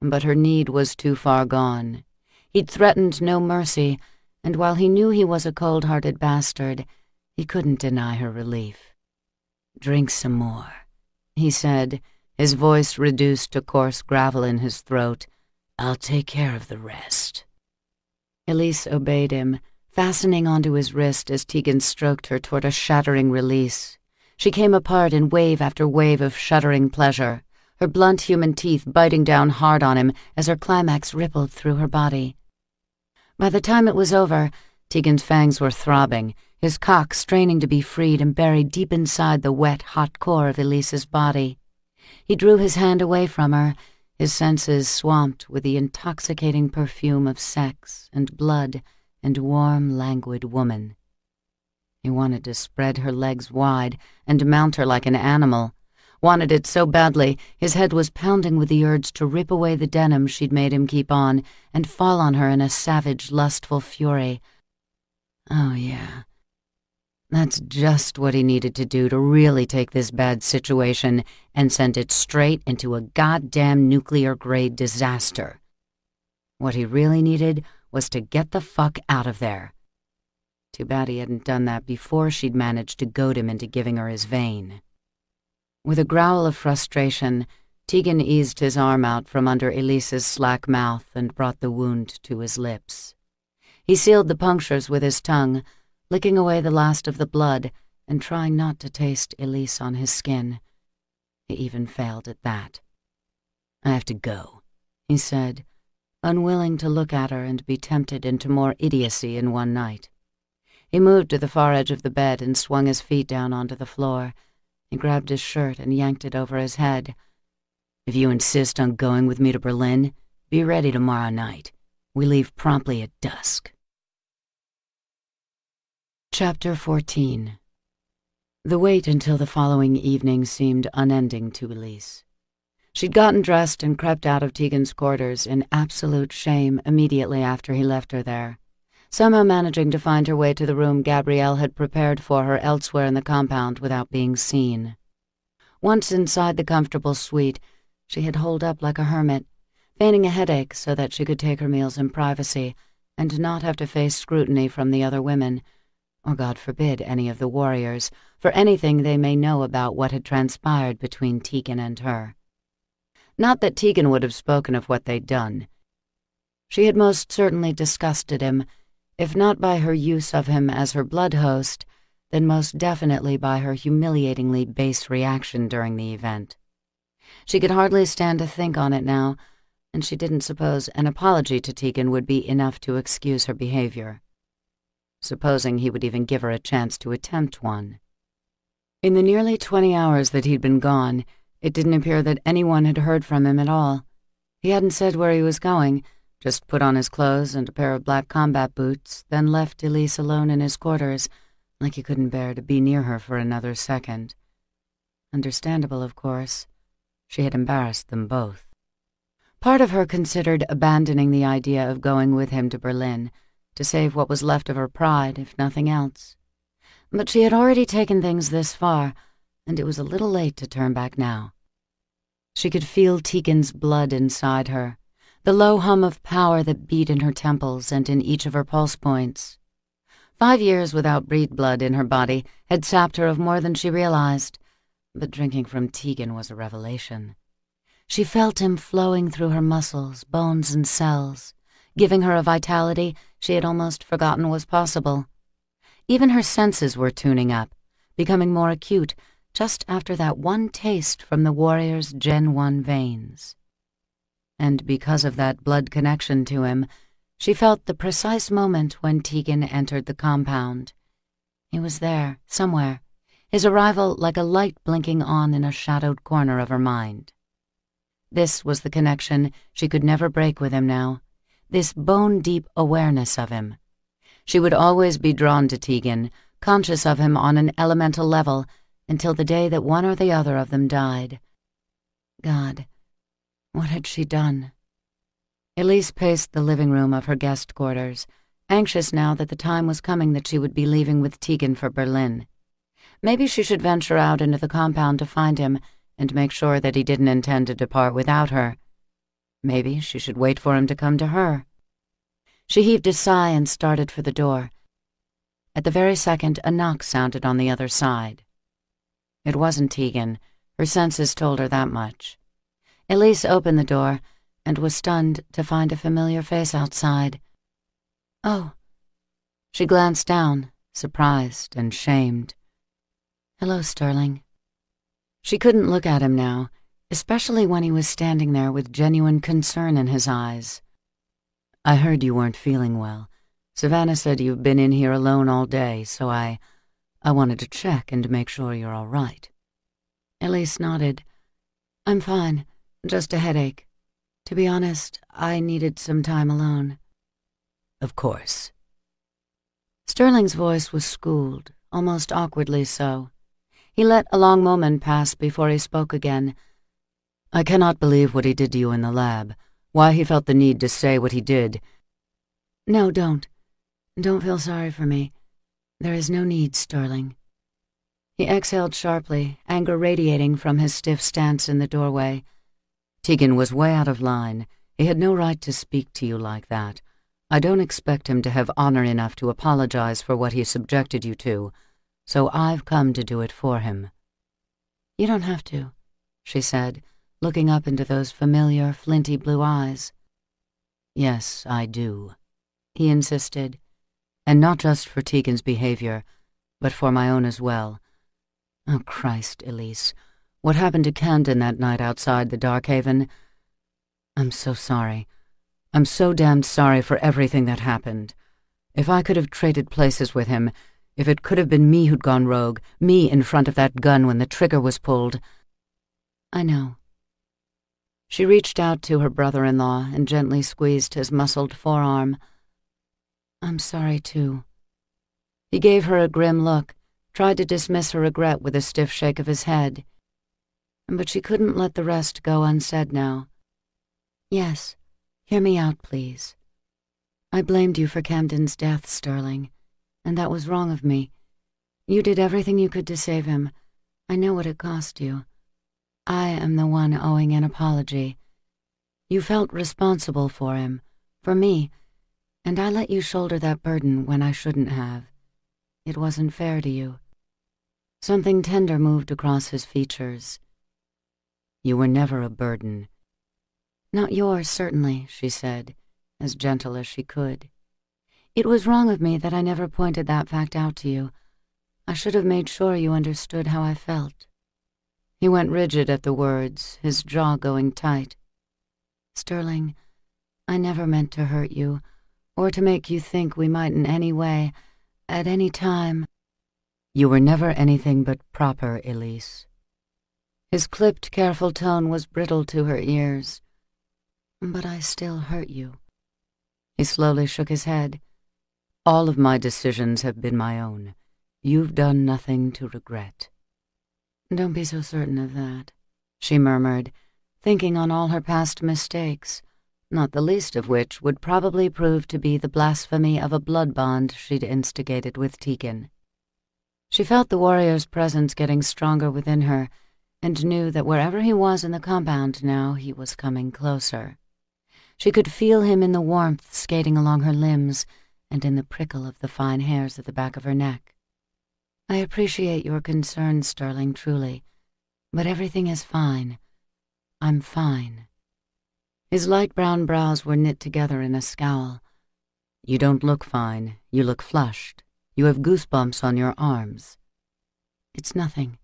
But her need was too far gone. He'd threatened no mercy, and while he knew he was a cold-hearted bastard, he couldn't deny her relief. "Drink some more," he said, his voice reduced to coarse gravel in his throat. "I'll take care of the rest." Elise obeyed him, fastening onto his wrist as Tegan stroked her toward a shattering release. She came apart in wave after wave of shuddering pleasure, her blunt human teeth biting down hard on him as her climax rippled through her body. By the time it was over, Tegan's fangs were throbbing, his cock straining to be freed and buried deep inside the wet, hot core of Elise's body. He drew his hand away from her, his senses swamped with the intoxicating perfume of sex and blood and warm, languid woman. He wanted to spread her legs wide and mount her like an animal. Wanted it so badly, his head was pounding with the urge to rip away the denim she'd made him keep on and fall on her in a savage, lustful fury. Oh, yeah. That's just what he needed to do to really take this bad situation and send it straight into a goddamn nuclear-grade disaster. What he really needed was to get the fuck out of there. Too bad he hadn't done that before she'd managed to goad him into giving her his vein. With a growl of frustration, Tegan eased his arm out from under Elise's slack mouth and brought the wound to his lips. He sealed the punctures with his tongue, licking away the last of the blood and trying not to taste Elise on his skin. He even failed at that. "I have to go," he said, unwilling to look at her and be tempted into more idiocy in one night. He moved to the far edge of the bed and swung his feet down onto the floor. He grabbed his shirt and yanked it over his head. "If you insist on going with me to Berlin, be ready tomorrow night. We leave promptly at dusk." Chapter 14. The wait until the following evening seemed unending to Elise. She'd gotten dressed and crept out of Tegan's quarters in absolute shame immediately after he left her there, somehow managing to find her way to the room Gabrielle had prepared for her elsewhere in the compound without being seen. Once inside the comfortable suite, she had holed up like a hermit, feigning a headache so that she could take her meals in privacy and not have to face scrutiny from the other women, or God forbid any of the warriors, for anything they may know about what had transpired between Tegan and her. Not that Tegan would have spoken of what they'd done. She had most certainly disgusted him, if not by her use of him as her blood host, then most definitely by her humiliatingly base reaction during the event. She could hardly stand to think on it now, and she didn't suppose an apology to Tegan would be enough to excuse her behavior. Supposing he would even give her a chance to attempt one. In the nearly 20 hours that he'd been gone, it didn't appear that anyone had heard from him at all. He hadn't said where he was going, just put on his clothes and a pair of black combat boots, then left Elise alone in his quarters, like he couldn't bear to be near her for another second. Understandable, of course. She had embarrassed them both. Part of her considered abandoning the idea of going with him to Berlin, to save what was left of her pride, if nothing else. But she had already taken things this far, and it was a little late to turn back now. She could feel Tegan's blood inside her, the low hum of power that beat in her temples and in each of her pulse points. 5 years without breed blood in her body had sapped her of more than she realized, but drinking from Tegan was a revelation. She felt him flowing through her muscles, bones, and cells, giving her a vitality she had almost forgotten was possible. Even her senses were tuning up, becoming more acute just after that one taste from the warrior's Gen 1 veins. And because of that blood connection to him, she felt the precise moment when Tegan entered the compound. He was there, somewhere, his arrival like a light blinking on in a shadowed corner of her mind. This was the connection she could never break with him now, this bone-deep awareness of him. She would always be drawn to Tegan, conscious of him on an elemental level, until the day that one or the other of them died. God, what had she done? Elise paced the living room of her guest quarters, anxious now that the time was coming that she would be leaving with Tegan for Berlin. Maybe she should venture out into the compound to find him and make sure that he didn't intend to depart without her. Maybe she should wait for him to come to her. She heaved a sigh and started for the door. At the very second, a knock sounded on the other side. It wasn't Tegan. Her senses told her that much. Elise opened the door and was stunned to find a familiar face outside. Oh. She glanced down, surprised and shamed. Hello, Sterling. She couldn't look at him now, especially when he was standing there with genuine concern in his eyes. I heard you weren't feeling well. Savannah said you've been in here alone all day, so I wanted to check and make sure you're all right. Elise nodded. I'm fine, just a headache. To be honest, I needed some time alone. Of course. Sterling's voice was schooled, almost awkwardly so. He let a long moment pass before he spoke again. I cannot believe what he did to you in the lab, why he felt the need to say what he did. No, don't. Don't feel sorry for me. There is no need, Sterling. He exhaled sharply, anger radiating from his stiff stance in the doorway. Tegan was way out of line. He had no right to speak to you like that. I don't expect him to have honor enough to apologize for what he subjected you to, so I've come to do it for him. You don't have to, she said, looking up into those familiar, flinty blue eyes. Yes, I do, he insisted, and not just for Tegan's behavior, but for my own as well. Oh, Christ, Elise, what happened to Camden that night outside the Darkhaven? I'm so sorry. I'm so damned sorry for everything that happened. If I could have traded places with him, if it could have been me who'd gone rogue, me in front of that gun when the trigger was pulled. I know. She reached out to her brother-in-law and gently squeezed his muscled forearm. I'm sorry, too. He gave her a grim look, tried to dismiss her regret with a stiff shake of his head. But she couldn't let the rest go unsaid now. Yes, hear me out, please. I blamed you for Camden's death, Sterling, and that was wrong of me. You did everything you could to save him. I know what it cost you. I am the one owing an apology. You felt responsible for him, for me, and I let you shoulder that burden when I shouldn't have. It wasn't fair to you." Something tender moved across his features. "You were never a burden." "Not yours, certainly," she said, as gentle as she could. "It was wrong of me that I never pointed that fact out to you. I should have made sure you understood how I felt." He went rigid at the words, his jaw going tight. "Sterling, I never meant to hurt you, or to make you think we might in any way, at any time—" "You were never anything but proper, Elise." His clipped, careful tone was brittle to her ears. "But I still hurt you." He slowly shook his head. "All of my decisions have been my own. You've done nothing to regret." "Don't be so certain of that," she murmured, thinking on all her past mistakes, not the least of which would probably prove to be the blasphemy of a blood bond she'd instigated with Tegan. She felt the warrior's presence getting stronger within her, and knew that wherever he was in the compound now, he was coming closer. She could feel him in the warmth skating along her limbs and in the prickle of the fine hairs at the back of her neck. "I appreciate your concern, Sterling, truly, but everything is fine. I'm fine." His light brown brows were knit together in a scowl. "You don't look fine. You look flushed. You have goosebumps on your arms." "It's nothing."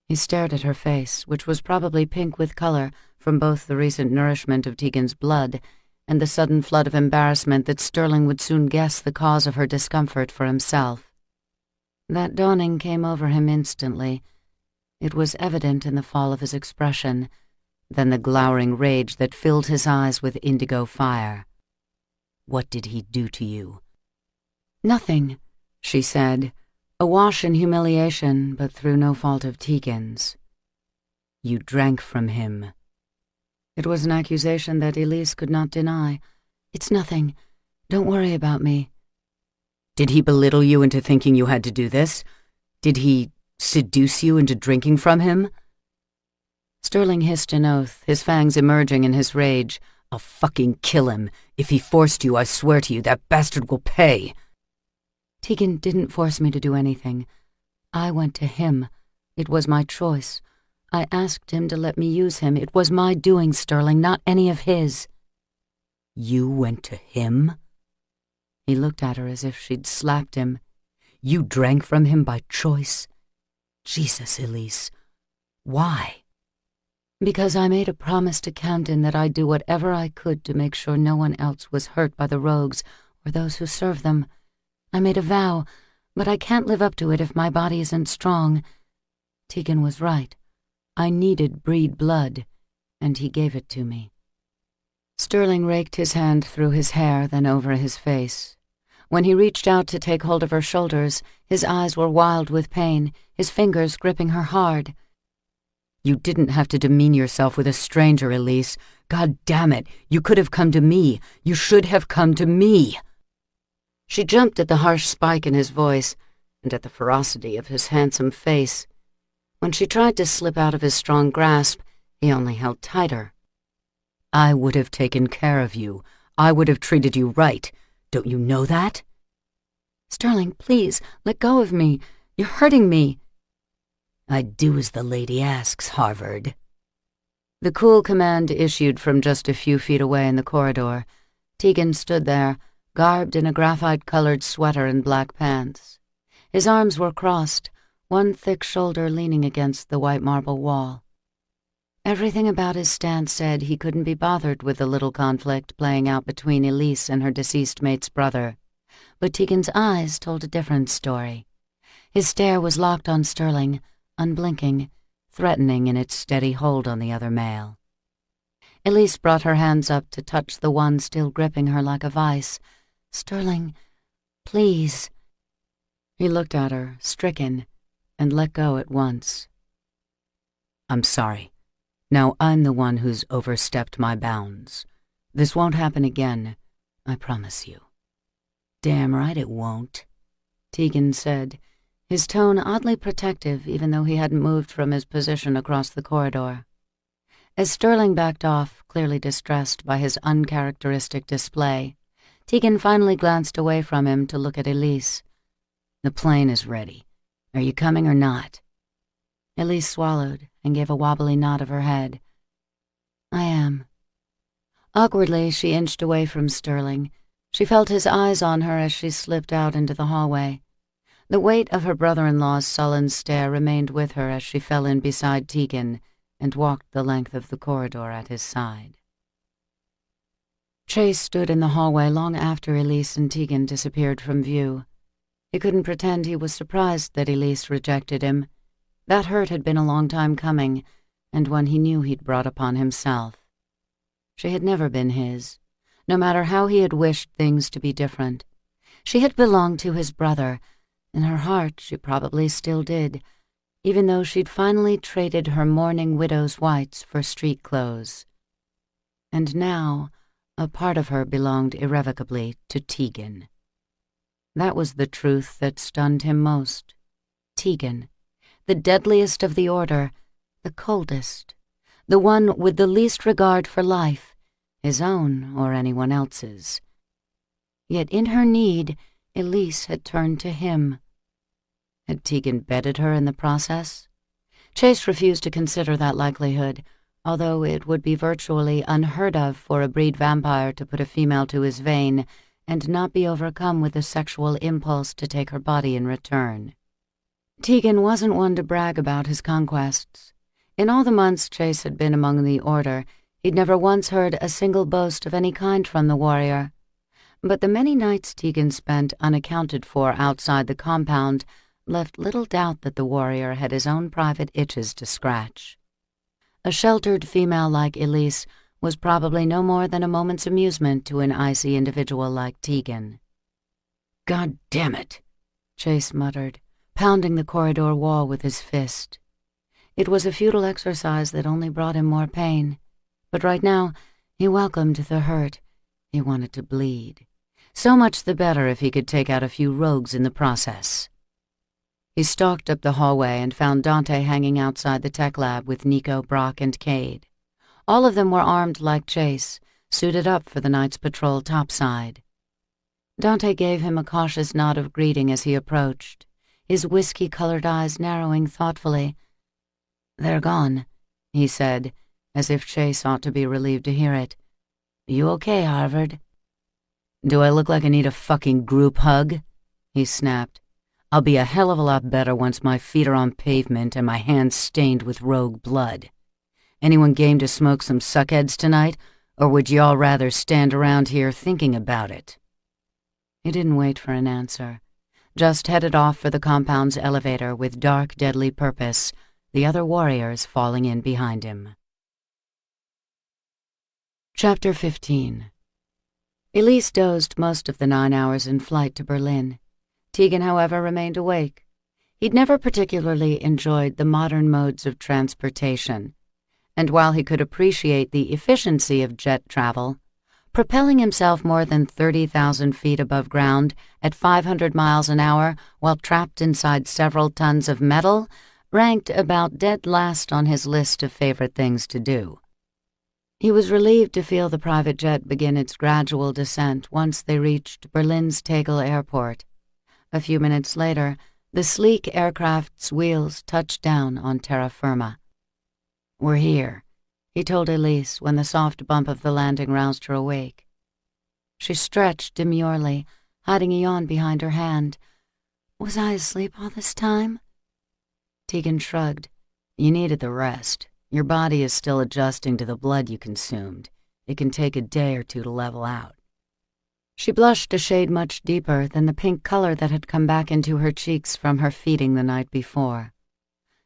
He stared at her face, which was probably pink with color from both the recent nourishment of Tegan's blood and the sudden flood of embarrassment that Sterling would soon guess the cause of her discomfort for himself. That dawning came over him instantly. It was evident in the fall of his expression, then the glowering rage that filled his eyes with indigo fire. "What did he do to you?" "Nothing," she said, awash in humiliation, but through no fault of Tegan's. "You drank from him." It was an accusation that Elise could not deny. "It's nothing. Don't worry about me." "Did he belittle you into thinking you had to do this? Did he seduce you into drinking from him?" Sterling hissed an oath, his fangs emerging in his rage. "I'll fucking kill him. If he forced you, I swear to you, that bastard will pay." "Tegan didn't force me to do anything. I went to him. It was my choice. I asked him to let me use him. It was my doing, Sterling, not any of his." "You went to him?" He looked at her as if she'd slapped him. "You drank from him by choice? Jesus, Elise. Why?" "Because I made a promise to Camden that I'd do whatever I could to make sure no one else was hurt by the rogues or those who serve them. I made a vow, but I can't live up to it if my body isn't strong. Tegan was right. I needed breed blood, and he gave it to me." Sterling raked his hand through his hair, then over his face. When he reached out to take hold of her shoulders, his eyes were wild with pain, his fingers gripping her hard. "You didn't have to demean yourself with a stranger, Elise. God damn it, you could have come to me. You should have come to me." She jumped at the harsh spike in his voice and at the ferocity of his handsome face. When she tried to slip out of his strong grasp, he only held tighter. "I would have taken care of you. I would have treated you right. Don't you know that?" "Sterling, please, let go of me. You're hurting me." "I'd do as the lady asks, Harvard." The cool command issued from just a few feet away in the corridor. Tegan stood there, garbed in a graphite-colored sweater and black pants. His arms were crossed, one thick shoulder leaning against the white marble wall. Everything about his stance said he couldn't be bothered with the little conflict playing out between Elise and her deceased mate's brother. But Tegan's eyes told a different story. His stare was locked on Sterling, unblinking, threatening in its steady hold on the other male. Elise brought her hands up to touch the one still gripping her like a vice. "Sterling, please." He looked at her, stricken, and let go at once. "I'm sorry. Now I'm the one who's overstepped my bounds. This won't happen again, I promise you." "Damn right it won't," Tegan said, his tone oddly protective even though he hadn't moved from his position across the corridor. As Sterling backed off, clearly distressed by his uncharacteristic display, Tegan finally glanced away from him to look at Elise. The plane is ready. Are you coming or not?" Elise swallowed and gave a wobbly nod of her head. "I am." Awkwardly, she inched away from Sterling. She felt his eyes on her as she slipped out into the hallway. The weight of her brother-in-law's sullen stare remained with her as she fell in beside Tegan and walked the length of the corridor at his side. Chase stood in the hallway long after Elise and Tegan disappeared from view. He couldn't pretend he was surprised that Elise rejected him. That hurt had been a long time coming, and one he knew he'd brought upon himself. She had never been his, no matter how he had wished things to be different. She had belonged to his brother. In her heart, she probably still did, even though she'd finally traded her mourning widow's whites for street clothes. And now, a part of her belonged irrevocably to Tegan. That was the truth that stunned him most. Tegan, the deadliest of the order, the coldest, the one with the least regard for life, his own or anyone else's. Yet in her need, Elise had turned to him. Had Tegan bedded her in the process? Chase refused to consider that likelihood, although it would be virtually unheard of for a breed vampire to put a female to his vein and not be overcome with a sexual impulse to take her body in return. Tegan wasn't one to brag about his conquests. In all the months Chase had been among the Order, he'd never once heard a single boast of any kind from the warrior. But the many nights Tegan spent unaccounted for outside the compound left little doubt that the warrior had his own private itches to scratch. A sheltered female like Elise was probably no more than a moment's amusement to an icy individual like Tegan. "God damn it," Chase muttered, pounding the corridor wall with his fist. It was a futile exercise that only brought him more pain. But right now, he welcomed the hurt. He wanted to bleed. So much the better if he could take out a few rogues in the process. He stalked up the hallway and found Dante hanging outside the tech lab with Nico, Brock, and Cade. All of them were armed like Chase, suited up for the night's patrol topside. Dante gave him a cautious nod of greeting as he approached, his whiskey-colored eyes narrowing thoughtfully. "They're gone," he said, as if Chase ought to be relieved to hear it. "You okay, Harvard?" "Do I look like I need a fucking group hug?" he snapped. "I'll be a hell of a lot better once my feet are on pavement and my hands stained with rogue blood. Anyone game to smoke some suckheads tonight, or would you all rather stand around here thinking about it?" He didn't wait for an answer, just headed off for the compound's elevator with dark, deadly purpose, the other warriors falling in behind him. Chapter 15. Elise dozed most of the 9 hours in flight to Berlin. Tegan, however, remained awake. He'd never particularly enjoyed the modern modes of transportation, and while he could appreciate the efficiency of jet travel, propelling himself more than 30,000 feet above ground at 500 miles an hour while trapped inside several tons of metal ranked about dead last on his list of favorite things to do. He was relieved to feel the private jet begin its gradual descent once they reached Berlin's Tegel Airport. A few minutes later, the sleek aircraft's wheels touched down on terra firma. "We're here," he told Elise when the soft bump of the landing roused her awake. She stretched demurely, hiding a yawn behind her hand. "Was I asleep all this time?" Tegan shrugged. "You needed the rest. Your body is still adjusting to the blood you consumed. It can take a day or two to level out." She blushed a shade much deeper than the pink color that had come back into her cheeks from her feeding the night before.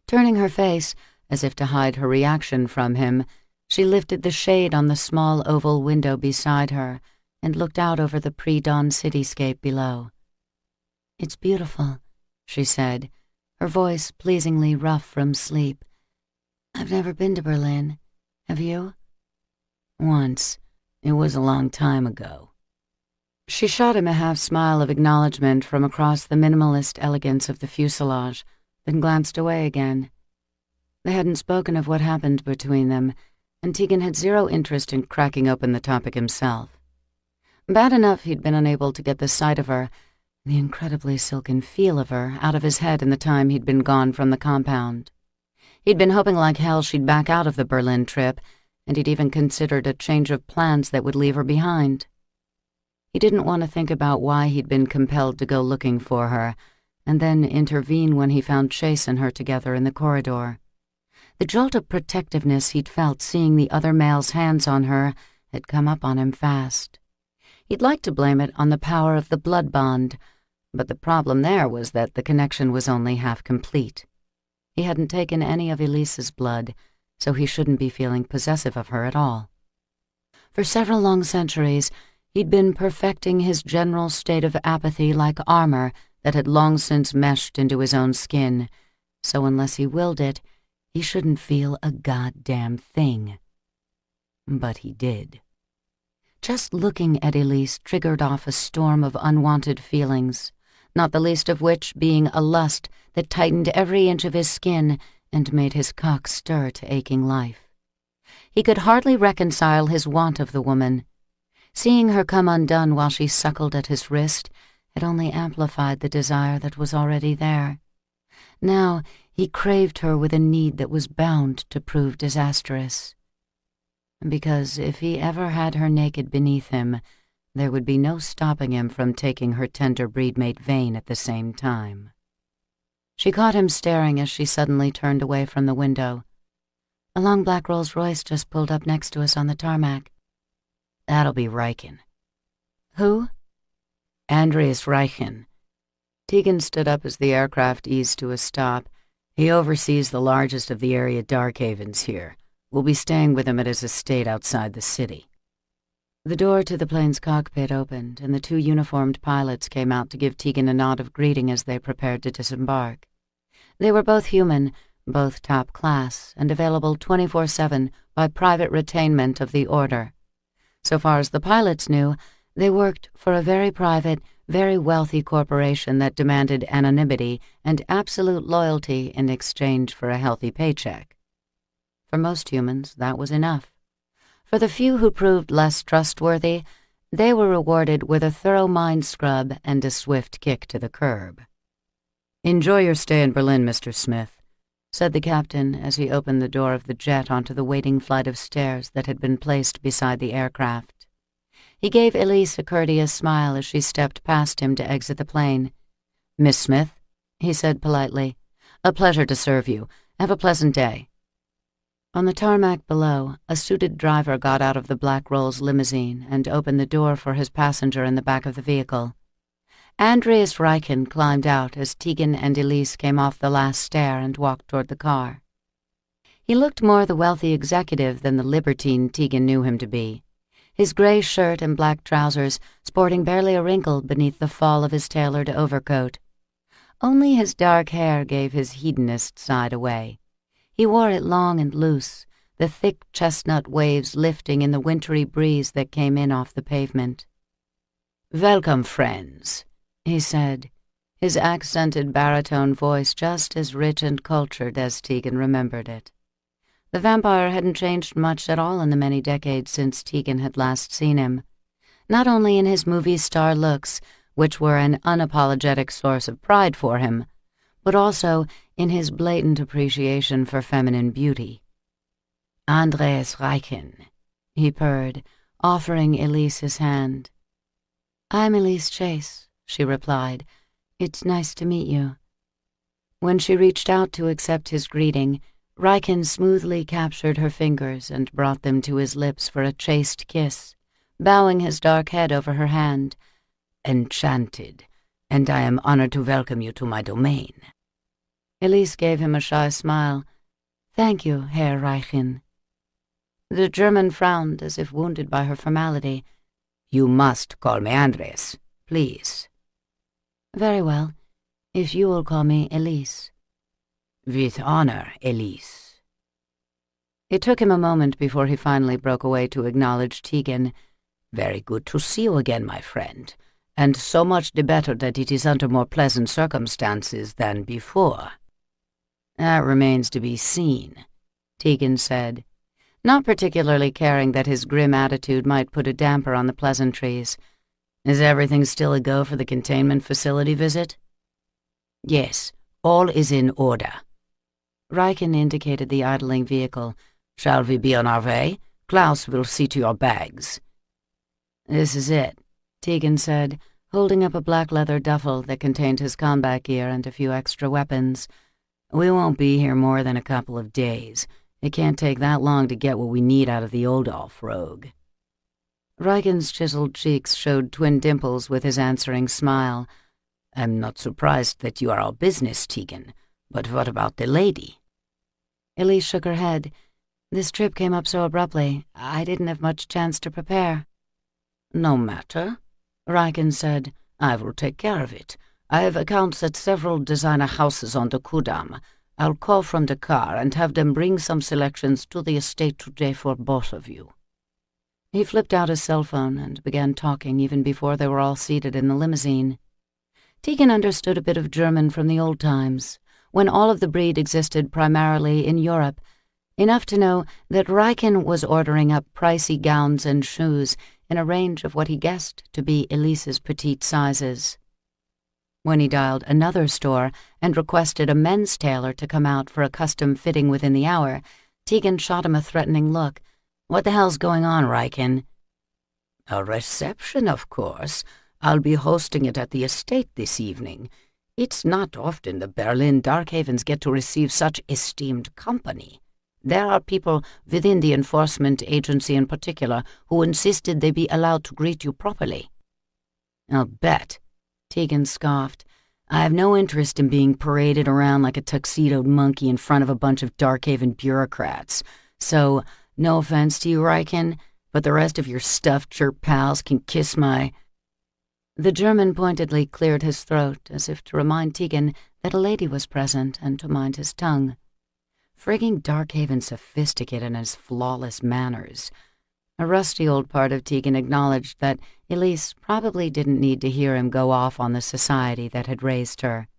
Turning her face, as if to hide her reaction from him, she lifted the shade on the small oval window beside her and looked out over the pre-dawn cityscape below. "It's beautiful," she said, her voice pleasingly rough from sleep. "I've never been to Berlin. Have you?" "Once. It was a long time ago." She shot him a half-smile of acknowledgement from across the minimalist elegance of the fuselage, then glanced away again. They hadn't spoken of what happened between them, and Tegan had zero interest in cracking open the topic himself. Bad enough he'd been unable to get the sight of her, the incredibly silken feel of her out of his head in the time he'd been gone from the compound. He'd been hoping like hell she'd back out of the Berlin trip, and he'd even considered a change of plans that would leave her behind. He didn't want to think about why he'd been compelled to go looking for her, and then intervene when he found Chase and her together in the corridor. The jolt of protectiveness he'd felt seeing the other male's hands on her had come up on him fast. He'd like to blame it on the power of the blood bond, but the problem there was that the connection was only half complete. He hadn't taken any of Elise's blood, so he shouldn't be feeling possessive of her at all. For several long centuries, he'd been perfecting his general state of apathy like armor that had long since meshed into his own skin, so unless he willed it, he shouldn't feel a goddamn thing. But he did. Just looking at Elise triggered off a storm of unwanted feelings, not the least of which being a lust that tightened every inch of his skin and made his cock stir to aching life. He could hardly reconcile his want of the woman. Seeing her come undone while she suckled at his wrist had only amplified the desire that was already there. Now he craved her with a need that was bound to prove disastrous. Because if he ever had her naked beneath him, there would be no stopping him from taking her tender breed-mate vein at the same time. She caught him staring as she suddenly turned away from the window. A long black Rolls-Royce just pulled up next to us on the tarmac. That'll be Reichen. Who? Andreas Reichen. Tegan stood up as the aircraft eased to a stop. He oversees the largest of the area dark havens here. We'll be staying with him at his estate outside the city. The door to the plane's cockpit opened, and the two uniformed pilots came out to give Tegan a nod of greeting as they prepared to disembark. They were both human, both top class, and available 24/7 by private retainment of the Order. So far as the pilots knew, they worked for a very private, very wealthy corporation that demanded anonymity and absolute loyalty in exchange for a healthy paycheck. For most humans, that was enough. For the few who proved less trustworthy, they were rewarded with a thorough mind scrub and a swift kick to the curb. "Enjoy your stay in Berlin, Mr. Smith," said the captain as he opened the door of the jet onto the waiting flight of stairs that had been placed beside the aircraft. He gave Elise a courteous smile as she stepped past him to exit the plane. "Miss Smith," he said politely, "a pleasure to serve you. Have a pleasant day." On the tarmac below, a suited driver got out of the black Rolls limousine and opened the door for his passenger in the back of the vehicle. Andreas Reichen climbed out as Tegan and Elise came off the last stair and walked toward the car. He looked more the wealthy executive than the libertine Tegan knew him to be, his gray shirt and black trousers sporting barely a wrinkle beneath the fall of his tailored overcoat. Only his dark hair gave his hedonist side away. He wore it long and loose, the thick chestnut waves lifting in the wintry breeze that came in off the pavement. "Welcome, friends," he said, his accented baritone voice just as rich and cultured as Tegan remembered it. The vampire hadn't changed much at all in the many decades since Tegan had last seen him, not only in his movie star looks, which were an unapologetic source of pride for him, but also in his blatant appreciation for feminine beauty. "Andreas Reichen," he purred, offering Elise his hand. "I'm Elise Chase," she replied. "It's nice to meet you." When she reached out to accept his greeting, Reichen smoothly captured her fingers and brought them to his lips for a chaste kiss, bowing his dark head over her hand. "Enchanted, and I am honored to welcome you to my domain." Elise gave him a shy smile. "Thank you, Herr Reichen." The German frowned as if wounded by her formality. "You must call me Andres, please." "Very well, if you will call me Elise." "With honor, Elise." It took him a moment before he finally broke away to acknowledge Tegan. "Very good to see you again, my friend, and so much the better that it is under more pleasant circumstances than before." "That remains to be seen," Tegan said, not particularly caring that his grim attitude might put a damper on the pleasantries. Is everything still a go for the containment facility visit? Yes, all is in order. Riken indicated the idling vehicle. Shall we be on our way? Klaus will see to your bags. This is it, Tegan said, holding up a black leather duffel that contained his combat gear and a few extra weapons. We won't be here more than a couple of days. It can't take that long to get what we need out of the Odolph rogue. Riken's chiseled cheeks showed twin dimples with his answering smile. I'm not surprised that you are all business, Tegan, but what about the lady? Elise shook her head. This trip came up so abruptly, I didn't have much chance to prepare. No matter, Riken said. I will take care of it. I have accounts at several designer houses on the Kudam. I'll call from the car and have them bring some selections to the estate today for both of you. He flipped out his cell phone and began talking even before they were all seated in the limousine. Tegan understood a bit of German from the old times, when all of the breed existed primarily in Europe, enough to know that Riken was ordering up pricey gowns and shoes in a range of what he guessed to be Elise's petite sizes. When he dialed another store and requested a men's tailor to come out for a custom fitting within the hour, Tegan shot him a threatening look. What the hell's going on, Riken? A reception, of course. I'll be hosting it at the estate this evening. It's not often the Berlin Darkhavens get to receive such esteemed company. There are people within the enforcement agency in particular who insisted they be allowed to greet you properly. I'll bet, Tegan scoffed. I have no interest in being paraded around like a tuxedoed monkey in front of a bunch of Darkhaven bureaucrats. So, no offense to you, Riken, but the rest of your stuffed chirp pals can kiss my... The German pointedly cleared his throat as if to remind Tegan that a lady was present and to mind his tongue. Frigging Darkhaven sophisticated in his flawless manners. A rusty old part of Tegan acknowledged that Elise probably didn't need to hear him go off on the society that had raised her.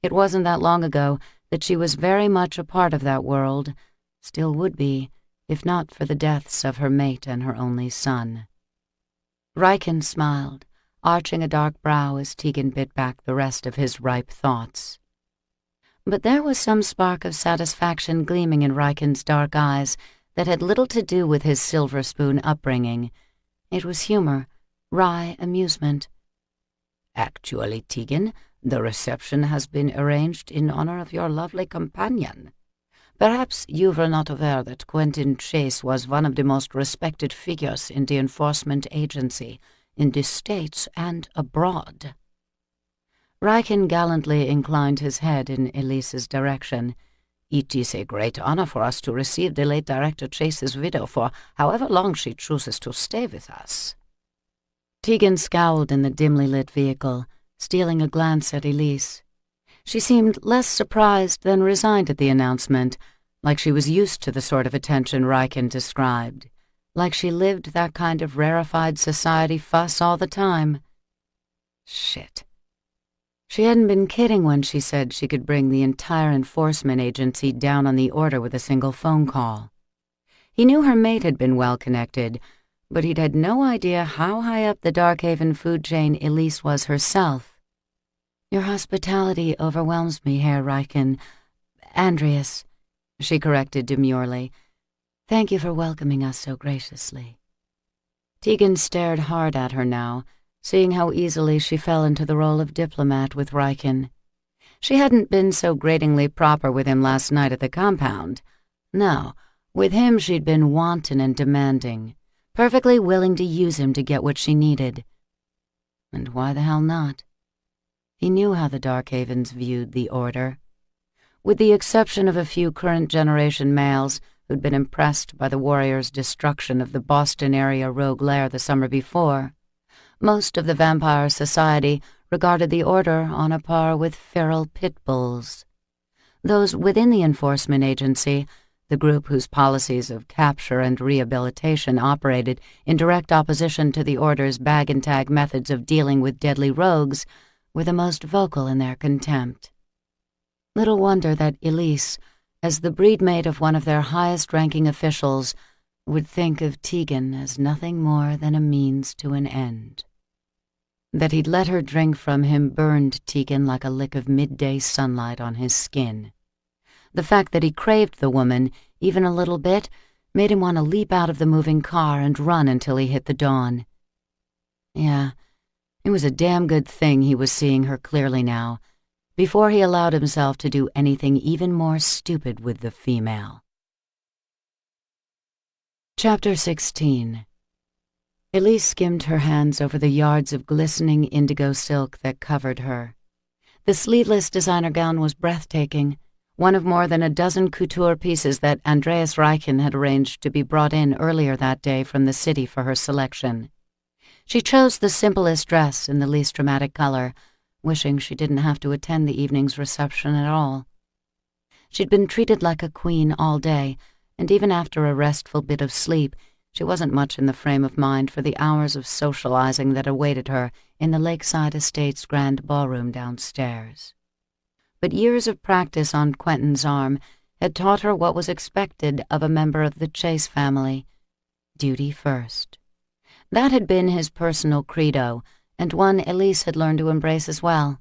It wasn't that long ago that she was very much a part of that world, still would be, if not for the deaths of her mate and her only son. Riken smiled, arching a dark brow as Tegan bit back the rest of his ripe thoughts. But there was some spark of satisfaction gleaming in Riken's dark eyes that had little to do with his silver spoon upbringing. It was humor, wry amusement. Actually, Tegan, the reception has been arranged in honor of your lovely companion. Perhaps you were not aware that Quentin Chase was one of the most respected figures in the enforcement agency, in the States and abroad. Riken gallantly inclined his head in Elise's direction. It is a great honor for us to receive the late Director Chase's widow for however long she chooses to stay with us. Tegan scowled in the dimly lit vehicle, stealing a glance at Elise. She seemed less surprised than resigned at the announcement, like she was used to the sort of attention Riken described, like she lived that kind of rarefied society fuss all the time. Shit. She hadn't been kidding when she said she could bring the entire enforcement agency down on the order with a single phone call. He knew her mate had been well connected, but he'd had no idea how high up the Darkhaven food chain Elise was herself. Your hospitality overwhelms me, Herr Riken. Andreas, she corrected demurely. Thank you for welcoming us so graciously. Tegan stared hard at her now, seeing how easily she fell into the role of diplomat with Riken. She hadn't been so gratingly proper with him last night at the compound. No, with him she'd been wanton and demanding, perfectly willing to use him to get what she needed. And why the hell not? He knew how the Darkhavens viewed the Order. With the exception of a few current-generation males who'd been impressed by the Warriors' destruction of the Boston-area rogue lair the summer before, most of the vampire society regarded the Order on a par with feral pit bulls. Those within the enforcement agency, the group whose policies of capture and rehabilitation operated in direct opposition to the Order's bag-and-tag methods of dealing with deadly rogues, were the most vocal in their contempt. Little wonder that Elise, as the breedmate of one of their highest-ranking officials, would think of Tegan as nothing more than a means to an end. That he'd let her drink from him burned Tegan like a lick of midday sunlight on his skin. The fact that he craved the woman, even a little bit, made him want to leap out of the moving car and run until he hit the dawn. Yeah, it was a damn good thing he was seeing her clearly now, before he allowed himself to do anything even more stupid with the female. Chapter 16. Elise skimmed her hands over the yards of glistening indigo silk that covered her. The sleeveless designer gown was breathtaking, one of more than a dozen couture pieces that Andreas Reichen had arranged to be brought in earlier that day from the city for her selection. She chose the simplest dress in the least dramatic color, wishing she didn't have to attend the evening's reception at all. She'd been treated like a queen all day, and even after a restful bit of sleep, she wasn't much in the frame of mind for the hours of socializing that awaited her in the Lakeside Estates grand ballroom downstairs. But years of practice on Quentin's arm had taught her what was expected of a member of the Chase family: duty first. That had been his personal credo, and one Elise had learned to embrace as well.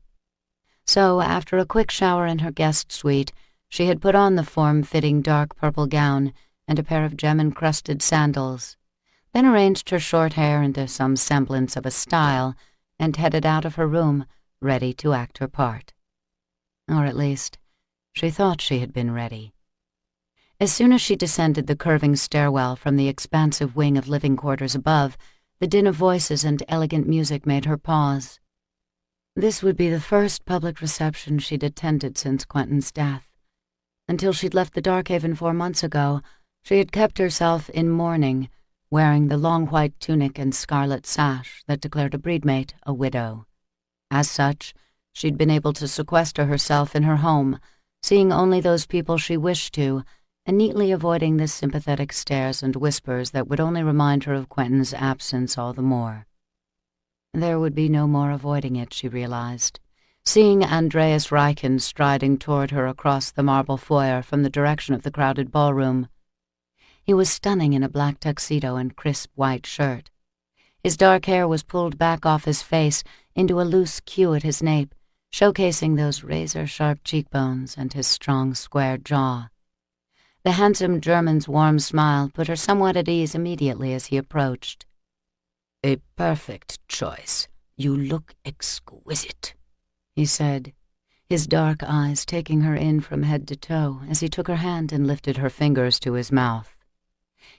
So, after a quick shower in her guest suite, she had put on the form-fitting dark purple gown and a pair of gem-encrusted sandals, then arranged her short hair into some semblance of a style and headed out of her room, ready to act her part. Or at least, she thought she had been ready. As soon as she descended the curving stairwell from the expansive wing of living quarters above, the din of voices and elegant music made her pause. This would be the first public reception she'd attended since Quentin's death. Until she'd left the Darkhaven 4 months ago, she had kept herself in mourning, wearing the long white tunic and scarlet sash that declared a breedmate a widow. As such, she'd been able to sequester herself in her home, seeing only those people she wished to, and neatly avoiding the sympathetic stares and whispers that would only remind her of Quentin's absence all the more. There would be no more avoiding it, she realized, seeing Andreas Reichen striding toward her across the marble foyer from the direction of the crowded ballroom. He was stunning in a black tuxedo and crisp white shirt. His dark hair was pulled back off his face into a loose queue at his nape, showcasing those razor-sharp cheekbones and his strong, square jaw. The handsome German's warm smile put her somewhat at ease immediately as he approached. "A perfect choice. You look exquisite," he said, his dark eyes taking her in from head to toe as he took her hand and lifted her fingers to his mouth.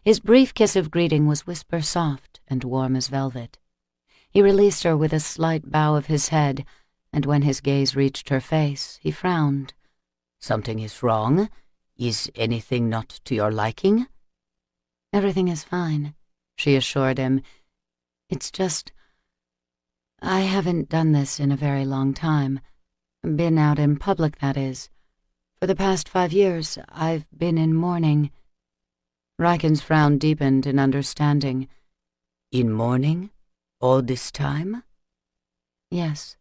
His brief kiss of greeting was whisper-soft and warm as velvet. He released her with a slight bow of his head, and when his gaze reached her face, he frowned. "Something is wrong? Is anything not to your liking?" "Everything is fine," she assured him. "It's just, I haven't done this in a very long time. Been out in public, that is. For the past 5 years, I've been in mourning." Reichen's frown deepened in understanding. "In mourning? All this time?" "Yes."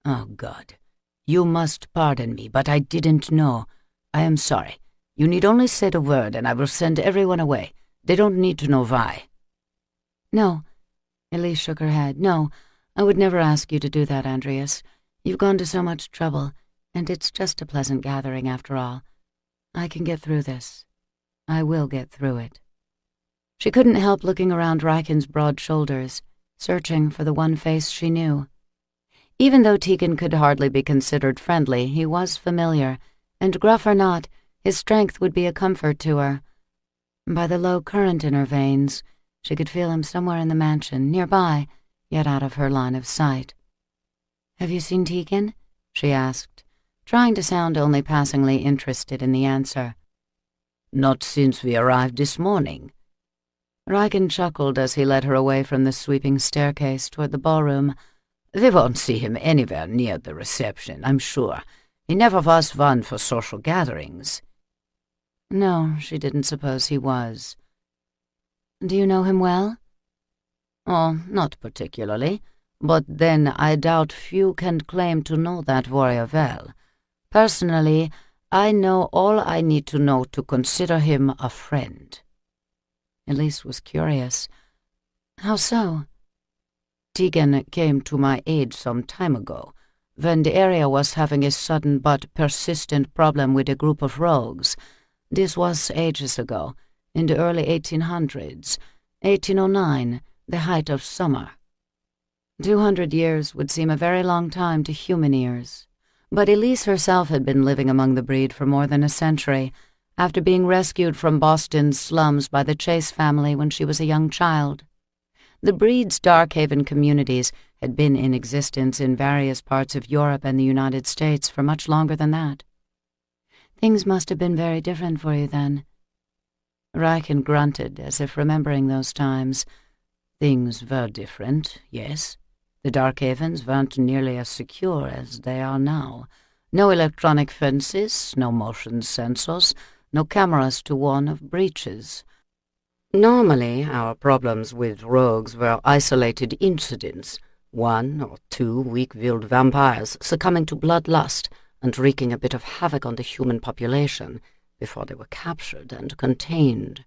"Oh, God. You must pardon me, but I didn't know. I am sorry. You need only say the word, and I will send everyone away. They don't need to know why." "No." Elise shook her head. "No, I would never ask you to do that, Andreas. You've gone to so much trouble, and it's just a pleasant gathering after all. I can get through this. I will get through it." She couldn't help looking around Reichen's broad shoulders, searching for the one face she knew. Even though Tegan could hardly be considered friendly, he was familiar, and gruff or not, his strength would be a comfort to her. By the low current in her veins, she could feel him somewhere in the mansion, nearby, yet out of her line of sight. "Have you seen Tegan?" she asked, trying to sound only passingly interested in the answer. "Not since we arrived this morning." Reichen chuckled as he led her away from the sweeping staircase toward the ballroom. "We won't see him anywhere near the reception, I'm sure. He never was one for social gatherings." No, she didn't suppose he was. "Do you know him well?" "Oh, not particularly. But then I doubt few can claim to know that warrior well. Personally, I know all I need to know to consider him a friend." Elise was curious. "How so?" Tegan came to my aid some time ago, when the area was having a sudden but persistent problem with a group of rogues. This was ages ago, in the early 1800s, 1809, the height of summer. 200 years would seem a very long time to human ears, but Elise herself had been living among the breed for more than a century, after being rescued from Boston's slums by the Chase family when she was a young child. The breed's Darkhaven communities had been in existence in various parts of Europe and the United States for much longer than that. Things must have been very different for you then. Riken grunted, as if remembering those times. Things were different, yes. The Darkhavens weren't nearly as secure as they are now. No electronic fences, no motion sensors, no cameras to warn of breaches. Normally, our problems with rogues were isolated incidents, 1 or 2 weak-willed vampires succumbing to bloodlust and wreaking a bit of havoc on the human population before they were captured and contained.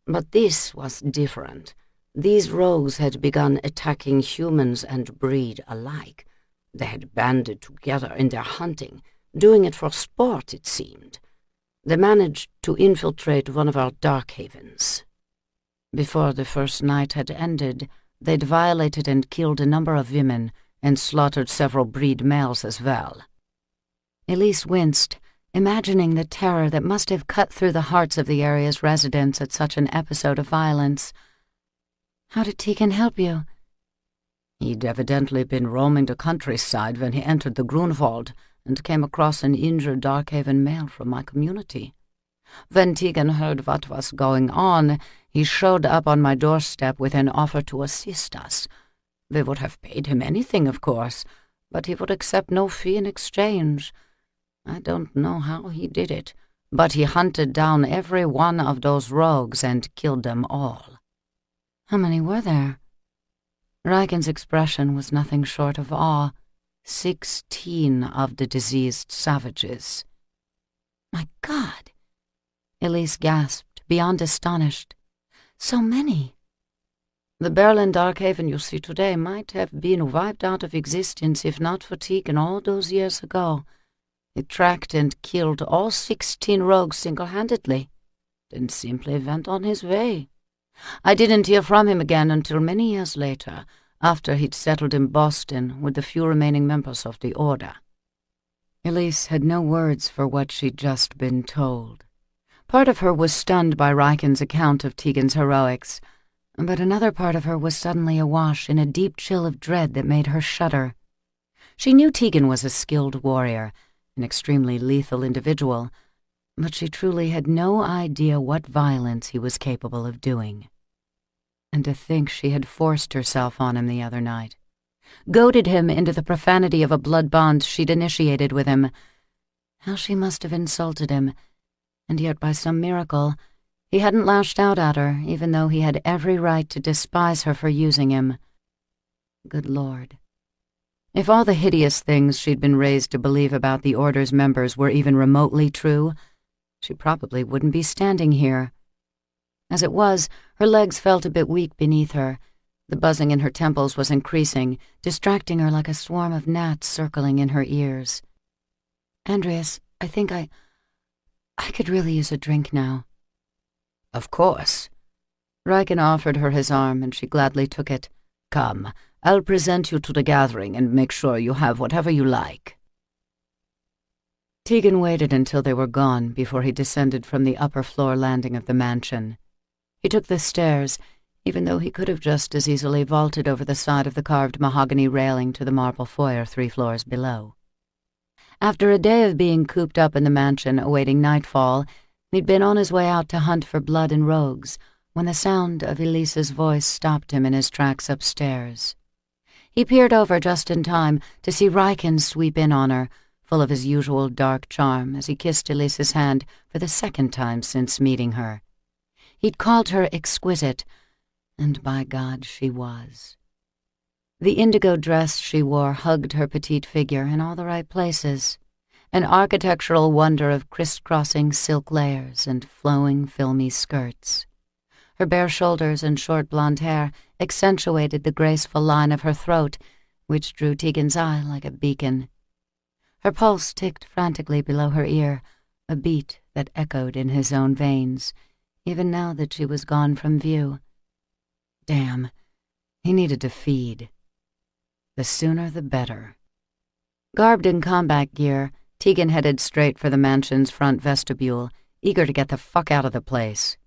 But this was different. These rogues had begun attacking humans and breed alike. They had banded together in their hunting, doing it for sport, it seemed. They managed to infiltrate one of our Darkhavens. Before the first night had ended, they'd violated and killed a number of women and slaughtered several breed males as well. Elise winced, imagining the terror that must have cut through the hearts of the area's residents at such an episode of violence. How did Tegan help you? He'd evidently been roaming the countryside when he entered the Grunwald and came across an injured Darkhaven male from my community. When Tegan heard what was going on, he showed up on my doorstep with an offer to assist us. We would have paid him anything, of course, but he would accept no fee in exchange. I don't know how he did it, but he hunted down every one of those rogues and killed them all. How many were there? Riken's expression was nothing short of awe. 16 of the diseased savages. My God! Elise gasped, beyond astonished. So many! The Berlin Darkhaven you see today might have been wiped out of existence if not for Tegan all those years ago. He tracked and killed all 16 rogues single-handedly, then simply went on his way. I didn't hear from him again until many years later, after he'd settled in Boston with the few remaining members of the Order. Elise had no words for what she'd just been told. Part of her was stunned by Riken's account of Tegan's heroics, but another part of her was suddenly awash in a deep chill of dread that made her shudder. She knew Tegan was a skilled warrior, an extremely lethal individual, but she truly had no idea what violence he was capable of doing. And to think she had forced herself on him the other night, goaded him into the profanity of a blood bond she'd initiated with him. How she must have insulted him, and yet by some miracle, he hadn't lashed out at her, even though he had every right to despise her for using him. Good Lord. If all the hideous things she'd been raised to believe about the Order's members were even remotely true, she probably wouldn't be standing here. As it was, her legs felt a bit weak beneath her. The buzzing in her temples was increasing, distracting her like a swarm of gnats circling in her ears. Andreas, I think I could really use a drink now. Of course. Riken offered her his arm, and she gladly took it. Come, I'll present you to the gathering and make sure you have whatever you like. Tegan waited until they were gone before he descended from the upper-floor landing of the mansion. He took the stairs, even though he could have just as easily vaulted over the side of the carved mahogany railing to the marble foyer 3 floors below. After a day of being cooped up in the mansion awaiting nightfall, he'd been on his way out to hunt for blood and rogues when the sound of Elise's voice stopped him in his tracks upstairs. He peered over just in time to see Riken sweep in on her, full of his usual dark charm, as he kissed Elise's hand for the 2nd time since meeting her. He'd called her exquisite, and by God, she was. The indigo dress she wore hugged her petite figure in all the right places, an architectural wonder of crisscrossing silk layers and flowing, filmy skirts. Her bare shoulders and short blonde hair accentuated the graceful line of her throat, which drew Tegan's eye like a beacon. Her pulse ticked frantically below her ear, a beat that echoed in his own veins, even now that she was gone from view. Damn, he needed to feed. The sooner the better. Garbed in combat gear, Tegan headed straight for the mansion's front vestibule, eager to get the fuck out of the place.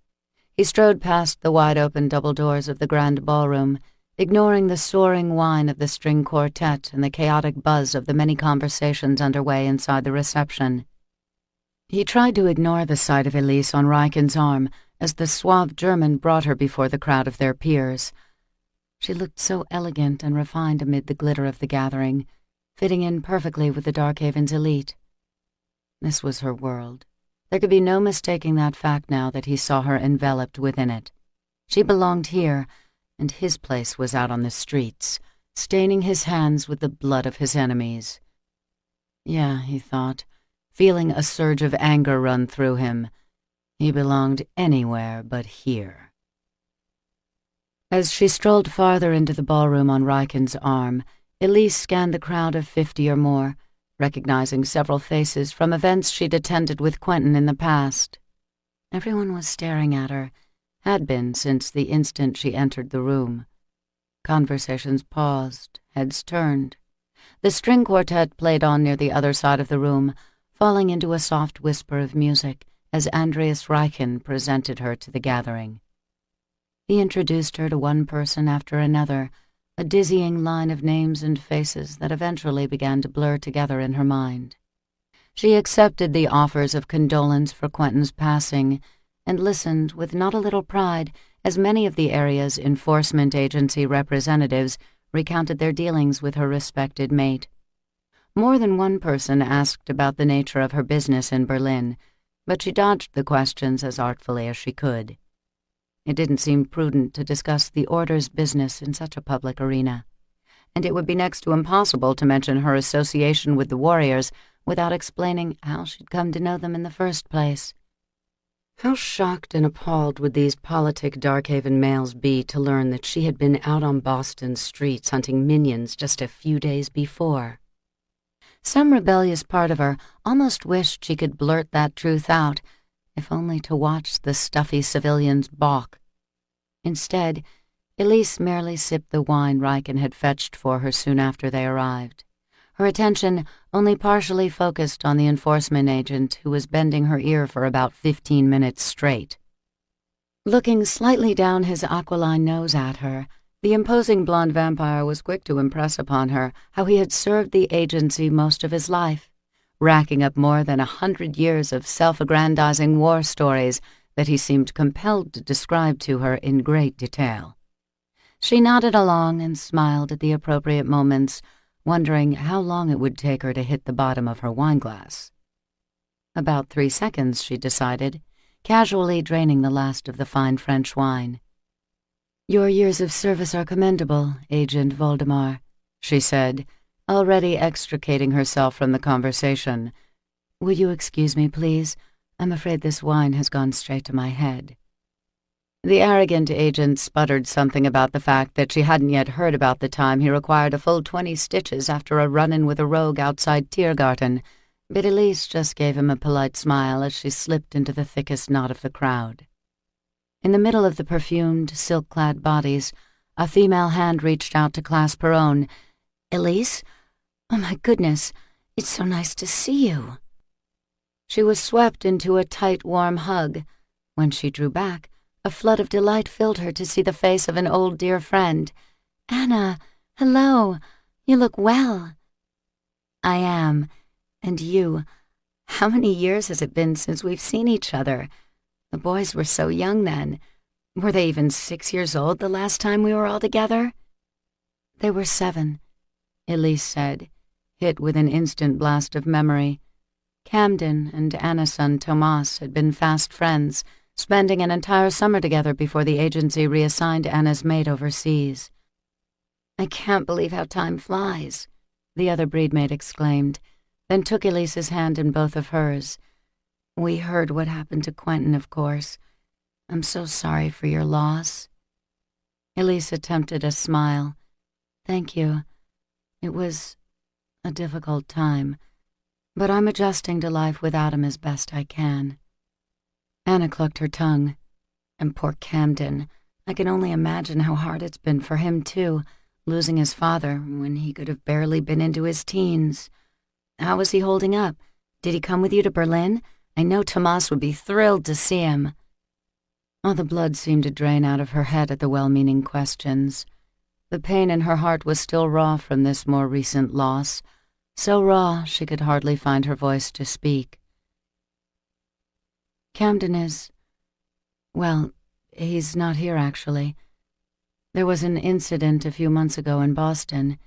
He strode past the wide-open double doors of the grand ballroom, ignoring the soaring whine of the string quartet and the chaotic buzz of the many conversations underway inside the reception. He tried to ignore the sight of Elise on Riken's arm as the suave German brought her before the crowd of their peers. She looked so elegant and refined amid the glitter of the gathering, fitting in perfectly with the Darkhaven's elite. This was her world. There could be no mistaking that fact now that he saw her enveloped within it. She belonged here, and his place was out on the streets, staining his hands with the blood of his enemies. Yeah, he thought, feeling a surge of anger run through him. He belonged anywhere but here. As she strolled farther into the ballroom on Riken's arm, Elise scanned the crowd of 50 or more, recognizing several faces from events she'd attended with Quentin in the past. Everyone was staring at her, had been since the instant she entered the room. Conversations paused, heads turned. The string quartet played on near the other side of the room, falling into a soft whisper of music as Andreas Riken presented her to the gathering. He introduced her to one person after another, a dizzying line of names and faces that eventually began to blur together in her mind. She accepted the offers of condolence for Quentin's passing and listened with not a little pride as many of the area's enforcement agency representatives recounted their dealings with her respected mate. More than one person asked about the nature of her business in Berlin, but she dodged the questions as artfully as she could. It didn't seem prudent to discuss the Order's business in such a public arena, and it would be next to impossible to mention her association with the Warriors without explaining how she'd come to know them in the first place. How shocked and appalled would these politic Darkhaven males be to learn that she had been out on Boston's streets hunting minions just a few days before. Some rebellious part of her almost wished she could blurt that truth out, if only to watch the stuffy civilians balk. Instead, Elise merely sipped the wine Riken had fetched for her soon after they arrived, her attention only partially focused on the enforcement agent who was bending her ear for about 15 minutes straight. Looking slightly down his aquiline nose at her, the imposing blonde vampire was quick to impress upon her how he had served the agency most of his life, racking up more than 100 years of self-aggrandizing war stories that he seemed compelled to describe to her in great detail. She nodded along and smiled at the appropriate moments, wondering how long it would take her to hit the bottom of her wineglass. About 3 seconds, she decided, casually draining the last of the fine French wine. "Your years of service are commendable, Agent Voldemar," she said, already extricating herself from the conversation. "Will you excuse me, please? I'm afraid this wine has gone straight to my head." The arrogant agent sputtered something about the fact that she hadn't yet heard about the time he required a full 20 stitches after a run-in with a rogue outside Tiergarten, but Elise just gave him a polite smile as she slipped into the thickest knot of the crowd. In the middle of the perfumed, silk-clad bodies, a female hand reached out to clasp her own. "Elise? Oh my goodness, it's so nice to see you." She was swept into a tight, warm hug. When she drew back, a flood of delight filled her to see the face of an old dear friend. "Anna, hello. You look well." "I am. And you. How many years has it been since we've seen each other? The boys were so young then. Were they even 6 years old the last time we were all together?" "They were 7, Elise said, hit with an instant blast of memory. Camden and Anna's son Tomas had been fast friends, spending an entire summer together before the agency reassigned Anna's mate overseas. "I can't believe how time flies," the other breedmate exclaimed, then took Elise's hand in both of hers. "We heard what happened to Quentin, of course. I'm so sorry for your loss. Elise attempted a smile. Thank you. It was a difficult time, but I'm adjusting to life without him as best I can. Anna clucked her tongue. And poor Camden. I can only imagine how hard it's been for him, too, losing his father when he could have barely been into his teens. How was he holding up? Did he come with you to Berlin? I know Tomas would be thrilled to see him. All the blood seemed to drain out of her head at the well-meaning questions. The pain in her heart was still raw from this more recent loss, so raw she could hardly find her voice to speak. Camden is... well, he's not here, actually. There was an incident a few months ago in Boston.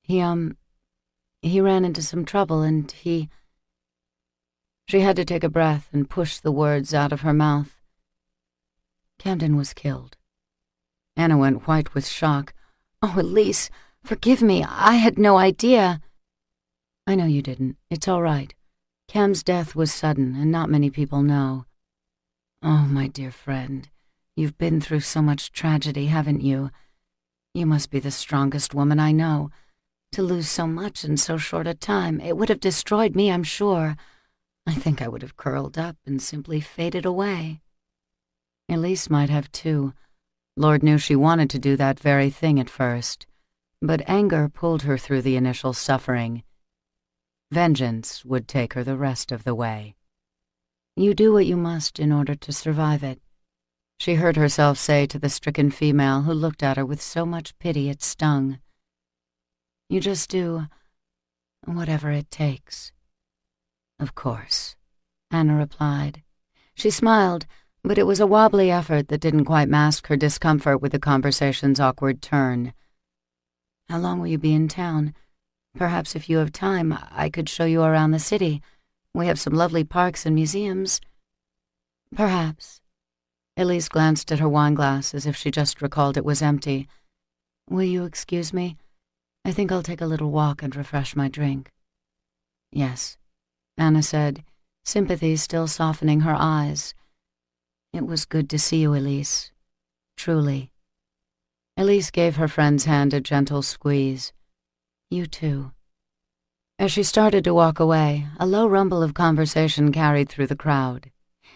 He ran into some trouble and he... She had to take a breath and push the words out of her mouth. Camden was killed. Anna went white with shock. Oh, Elise, forgive me. I had no idea. I know you didn't. It's all right. Cam's death was sudden, and not many people know. Oh, my dear friend, you've been through so much tragedy, haven't you? You must be the strongest woman I know. To lose so much in so short a time, it would have destroyed me, I'm sure. I think I would have curled up and simply faded away. Elise might have too. Lord knew she wanted to do that very thing at first, but anger pulled her through the initial suffering. Vengeance would take her the rest of the way. You do what you must in order to survive it, she heard herself say to the stricken female who looked at her with so much pity it stung. You just do whatever it takes. Of course, Anna replied. She smiled, but it was a wobbly effort that didn't quite mask her discomfort with the conversation's awkward turn. How long will you be in town? Perhaps if you have time, I could show you around the city. We have some lovely parks and museums. Perhaps. Elise glanced at her wineglass as if she just recalled it was empty. Will you excuse me? I think I'll take a little walk and refresh my drink. Yes, Anna said, sympathy still softening her eyes. It was good to see you, Elise. Truly. Elise gave her friend's hand a gentle squeeze. You too. As she started to walk away, a low rumble of conversation carried through the crowd.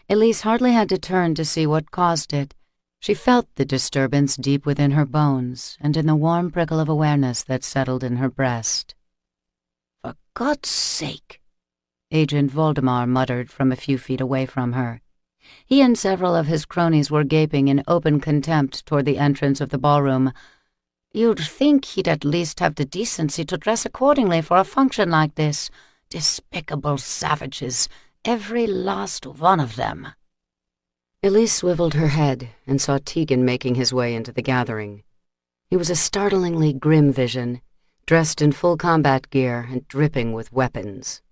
Elise hardly had to turn to see what caused it. She felt the disturbance deep within her bones and in the warm prickle of awareness that settled in her breast. For God's sake, Agent Voldemar muttered from a few feet away from her. He and several of his cronies were gaping in open contempt toward the entrance of the ballroom. You'd think he'd at least have the decency to dress accordingly for a function like this. Despicable savages, every last one of them. Elise swiveled her head and saw Tegan making his way into the gathering. He was a startlingly grim vision, dressed in full combat gear and dripping with weapons.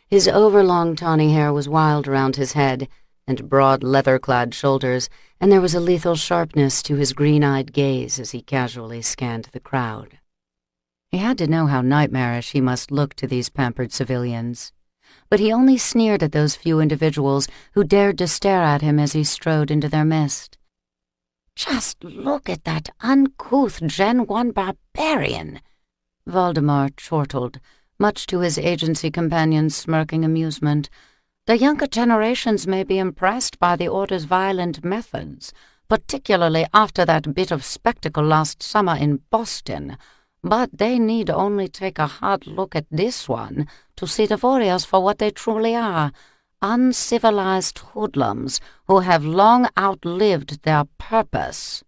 His overlong tawny hair was wild around his head and broad leather-clad shoulders, and there was a lethal sharpness to his green-eyed gaze as he casually scanned the crowd. He had to know how nightmarish he must look to these pampered civilians, but he only sneered at those few individuals who dared to stare at him as he strode into their midst. Just look at that uncouth Gen 1 barbarian, Voldemar chortled, much to his agency companion's smirking amusement. The younger generations may be impressed by the Order's violent methods, particularly after that bit of spectacle last summer in Boston, but they need only take a hard look at this one to see the warriors for what they truly are, uncivilized hoodlums who have long outlived their purpose.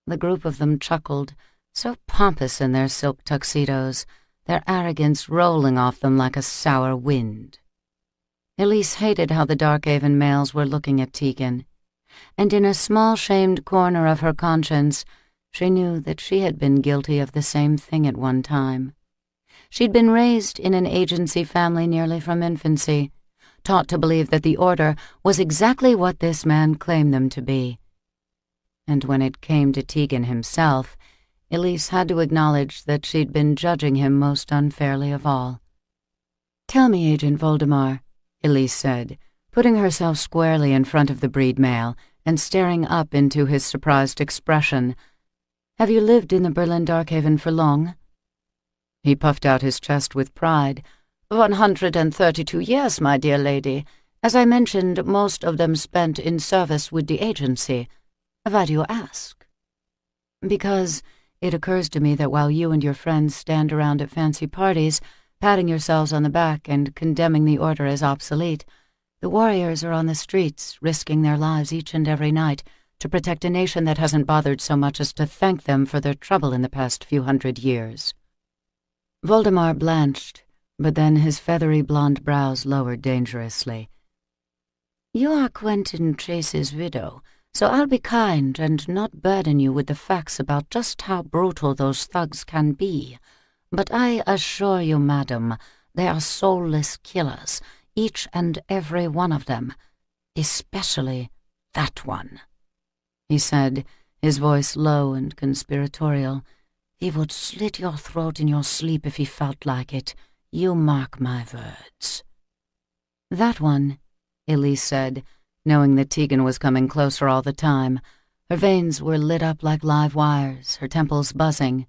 The group of them chuckled, so pompous in their silk tuxedos, their arrogance rolling off them like a sour wind. Elise hated how the Darkhaven males were looking at Tegan, and in a small shamed corner of her conscience, she knew that she had been guilty of the same thing at one time. She'd been raised in an agency family nearly from infancy, taught to believe that the Order was exactly what this man claimed them to be. And when it came to Tegan himself, Elise had to acknowledge that she'd been judging him most unfairly of all. "Tell me, Agent Voldemar," Elise said, putting herself squarely in front of the breed male and staring up into his surprised expression. "Have you lived in the Berlin Darkhaven for long?" He puffed out his chest with pride. 132 years, my dear lady. As I mentioned, most of them spent in service with the agency. Why do you ask?" "Because it occurs to me that while you and your friends stand around at fancy parties, patting yourselves on the back and condemning the order as obsolete, the warriors are on the streets, risking their lives each and every night to protect a nation that hasn't bothered so much as to thank them for their trouble in the past few hundred years." Voldemar blanched, but then his feathery blonde brows lowered dangerously. "You are Quentin Chase's widow, so I'll be kind and not burden you with the facts about just how brutal those thugs can be. But I assure you, madam, they are soulless killers, each and every one of them, especially that one," he said, his voice low and conspiratorial. "He would slit your throat in your sleep if he felt like it. You mark my words." "That one," Elise said, knowing that Tegan was coming closer all the time. Her veins were lit up like live wires, her temples buzzing.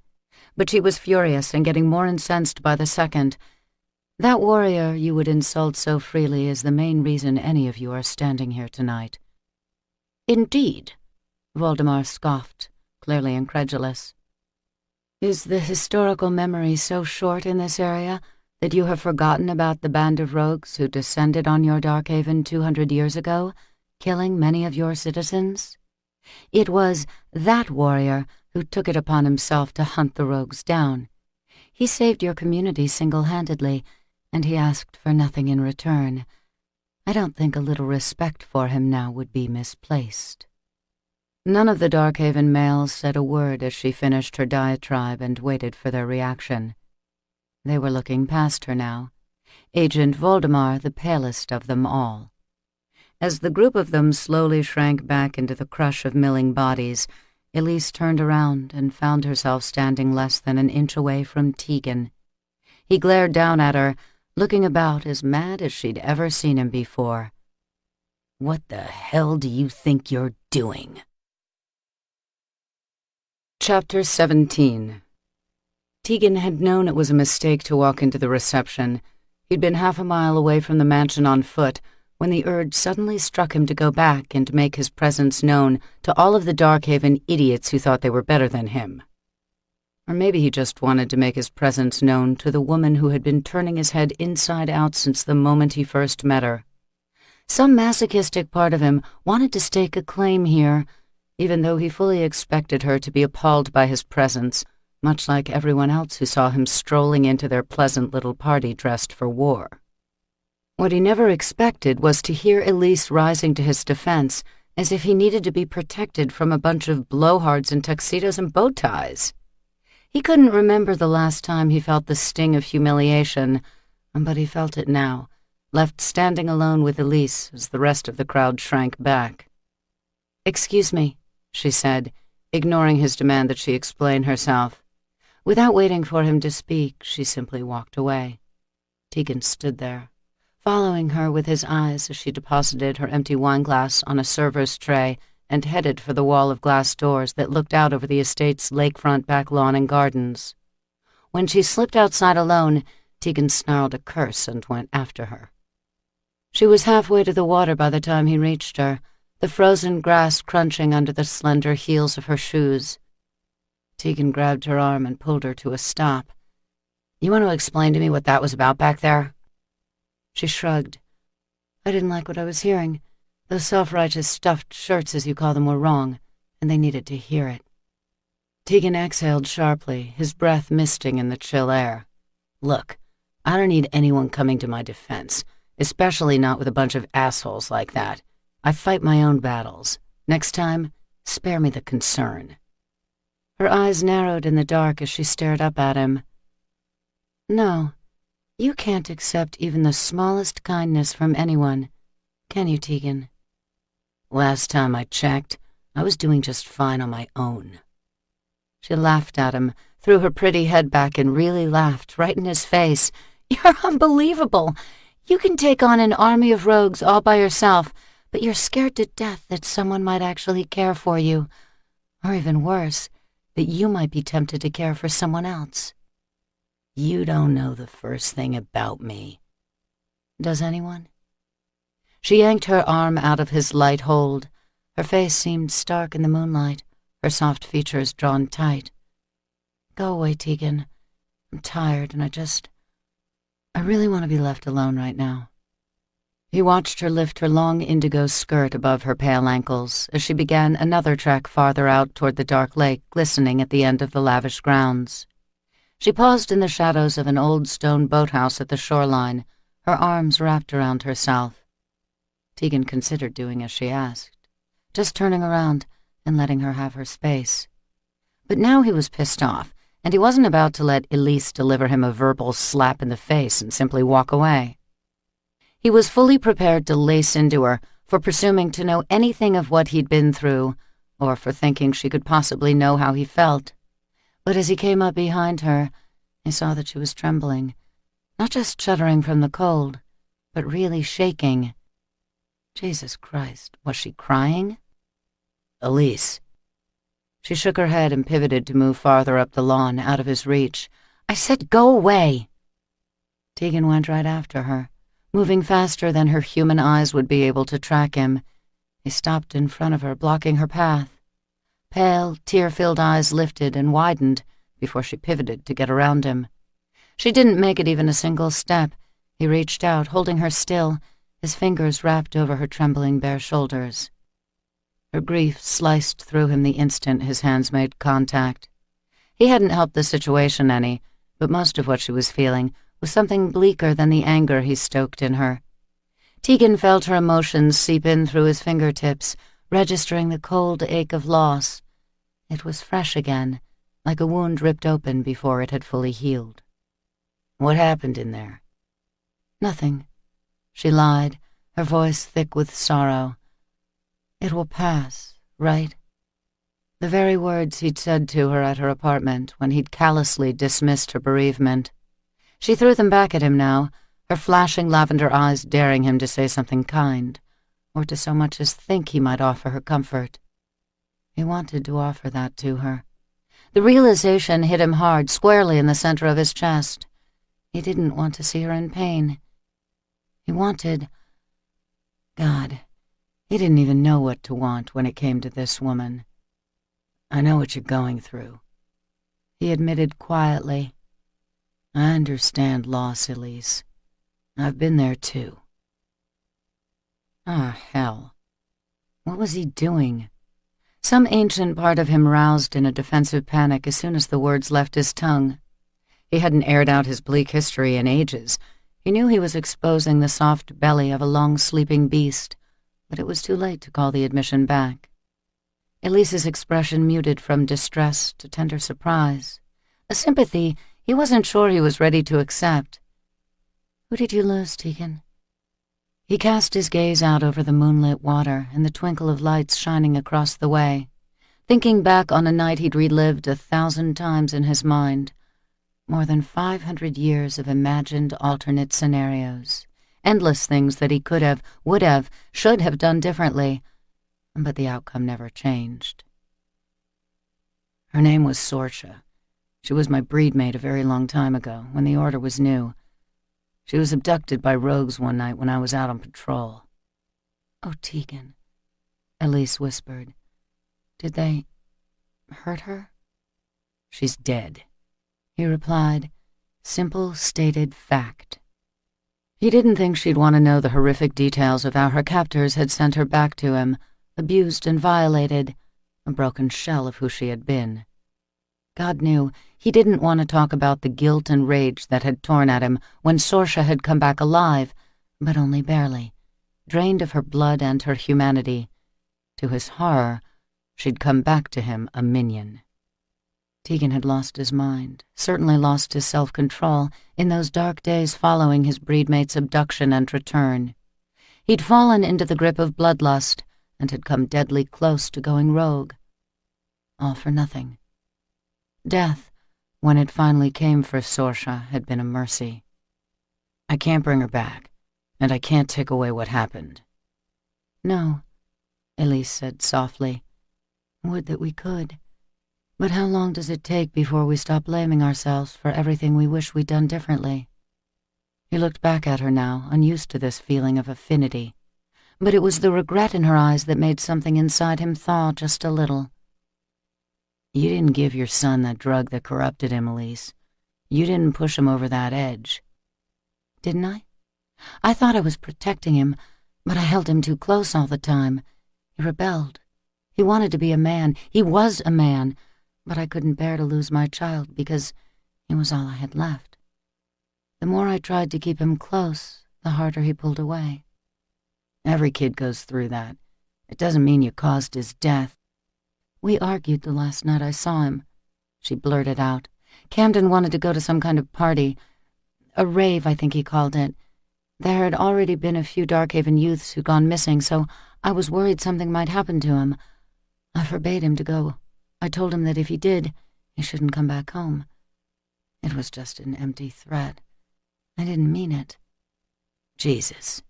But she was furious and getting more incensed by the second. "That warrior you would insult so freely is the main reason any of you are standing here tonight." "Indeed?" Voldemar scoffed, clearly incredulous. "Is the historical memory so short in this area that you have forgotten about the band of rogues who descended on your Darkhaven 200 years ago, killing many of your citizens? It was that warrior who took it upon himself to hunt the rogues down. He saved your community single-handedly, and he asked for nothing in return. I don't think a little respect for him now would be misplaced." None of the Darkhaven males said a word as she finished her diatribe and waited for their reaction. They were looking past her now, Agent Voldemar the palest of them all. As the group of them slowly shrank back into the crush of milling bodies, Elise turned around and found herself standing less than an inch away from Tegan. He glared down at her, looking about as mad as she'd ever seen him before. "What the hell do you think you're doing?" Chapter 17. Tegan had known it was a mistake to walk into the reception. He'd been half a mile away from the mansion on foot when the urge suddenly struck him to go back and make his presence known to all of the Darkhaven idiots who thought they were better than him. Or maybe he just wanted to make his presence known to the woman who had been turning his head inside out since the moment he first met her. Some masochistic part of him wanted to stake a claim here, even though he fully expected her to be appalled by his presence, much like everyone else who saw him strolling into their pleasant little party dressed for war. What he never expected was to hear Elise rising to his defense, as if he needed to be protected from a bunch of blowhards in tuxedos and bow ties. He couldn't remember the last time he felt the sting of humiliation, but he felt it now, left standing alone with Elise as the rest of the crowd shrank back. "Excuse me," she said, ignoring his demand that she explain herself. Without waiting for him to speak, she simply walked away. Tegan stood there, following her with his eyes as she deposited her empty wineglass on a server's tray and headed for the wall of glass doors that looked out over the estate's lakefront back lawn and gardens. When she slipped outside alone, Tegan snarled a curse and went after her. She was halfway to the water by the time he reached her, the frozen grass crunching under the slender heels of her shoes. Tegan grabbed her arm and pulled her to a stop. "You want to explain to me what that was about back there?" She shrugged. "I didn't like what I was hearing. Those self-righteous stuffed shirts, as you call them, were wrong, and they needed to hear it." Tegan exhaled sharply, his breath misting in the chill air. "Look, I don't need anyone coming to my defense, especially not with a bunch of assholes like that. I fight my own battles. Next time, spare me the concern." Her eyes narrowed in the dark as she stared up at him. "No, you can't accept even the smallest kindness from anyone, can you, Tegan?" "Last time I checked, I was doing just fine on my own." She laughed at him, threw her pretty head back and really laughed right in his face. "You're unbelievable. You can take on an army of rogues all by yourself, but you're scared to death that someone might actually care for you, or even worse, that you might be tempted to care for someone else. You don't know the first thing about me. Does anyone? She yanked her arm out of his light hold. Her face seemed stark in the moonlight, her soft features drawn tight. Go away, Tegan. I'm tired, and I really want to be left alone right now. He watched her lift her long indigo skirt above her pale ankles as she began another trek farther out toward the dark lake glistening at the end of the lavish grounds. She paused in the shadows of an old stone boathouse at the shoreline, her arms wrapped around herself. Tegan considered doing as she asked, just turning around and letting her have her space. But now he was pissed off, and he wasn't about to let Elise deliver him a verbal slap in the face and simply walk away. He was fully prepared to lace into her for presuming to know anything of what he'd been through, or for thinking she could possibly know how he felt. But as he came up behind her, he saw that she was trembling, not just shuddering from the cold, but really shaking. Jesus Christ, was she crying? Elise. She shook her head and pivoted to move farther up the lawn, out of his reach. I said go away! Tegan went right after her, moving faster than her human eyes would be able to track him. He stopped in front of her, blocking her path. Pale, tear-filled eyes lifted and widened before she pivoted to get around him. She didn't make it even a single step. He reached out, holding her still, his fingers wrapped over her trembling bare shoulders. Her grief sliced through him the instant his hands made contact. He hadn't helped the situation any, but most of what she was feeling was something bleaker than the anger he stoked in her. Tegan felt her emotions seep in through his fingertips, registering the cold ache of loss. It was fresh again, like a wound ripped open before it had fully healed. What happened in there? Nothing, she lied, her voice thick with sorrow. It will pass, right? The very words he'd said to her at her apartment when he'd callously dismissed her bereavement. She threw them back at him now, her flashing lavender eyes daring him to say something kind, or to so much as think he might offer her comfort. He wanted to offer that to her. The realization hit him hard, squarely in the center of his chest. He didn't want to see her in pain. He wanted... God, he didn't even know what to want when it came to this woman. I know what you're going through, he admitted quietly. I understand loss, Elise. I've been there too. Ah, hell. What was he doing? Some ancient part of him roused in a defensive panic as soon as the words left his tongue. He hadn't aired out his bleak history in ages. He knew he was exposing the soft belly of a long-sleeping beast, but it was too late to call the admission back. Elise's expression muted from distress to tender surprise, a sympathy he wasn't sure he was ready to accept. Who did you lose, Tegan? He cast his gaze out over the moonlit water and the twinkle of lights shining across the way, thinking back on a night he'd relived 1,000 times in his mind. More than 500 years of imagined alternate scenarios, endless things that he could have, would have, should have done differently, but the outcome never changed. Her name was Sorsha. She was my breedmate a very long time ago, when the Order was new. She was abducted by rogues one night when I was out on patrol. Oh, Tegan, Elise whispered. Did they hurt her? She's dead, he replied. Simple, stated fact. He didn't think she'd want to know the horrific details of how her captors had sent her back to him, abused and violated, a broken shell of who she had been. God knew he didn't want to talk about the guilt and rage that had torn at him when Sorsha had come back alive, but only barely, drained of her blood and her humanity. To his horror, she'd come back to him a minion. Tegan had lost his mind, certainly lost his self-control in those dark days following his breedmate's abduction and return. He'd fallen into the grip of bloodlust and had come deadly close to going rogue. All for nothing. Death, when it finally came for Sorsha, had been a mercy. I can't bring her back, and I can't take away what happened. "No," Elise said softly. "Would that we could. But how long does it take before we stop blaming ourselves for everything we wish we'd done differently?" He looked back at her now, unused to this feeling of affinity. But it was the regret in her eyes that made something inside him thaw just a little. "You didn't give your son that drug that corrupted him, Elise. You didn't push him over that edge." "Didn't I? I thought I was protecting him, but I held him too close all the time. He rebelled. He wanted to be a man. He was a man, but I couldn't bear to lose my child because he was all I had left. The more I tried to keep him close, the harder he pulled away." Every kid goes through that. It doesn't mean you caused his death. "We argued the last night I saw him," she blurted out. "Camden wanted to go to some kind of party. A rave, I think he called it. There had already been a few Darkhaven youths who'd gone missing, so I was worried something might happen to him. I forbade him to go. I told him that if he did, he shouldn't come back home. It was just an empty threat. I didn't mean it." "Jesus,"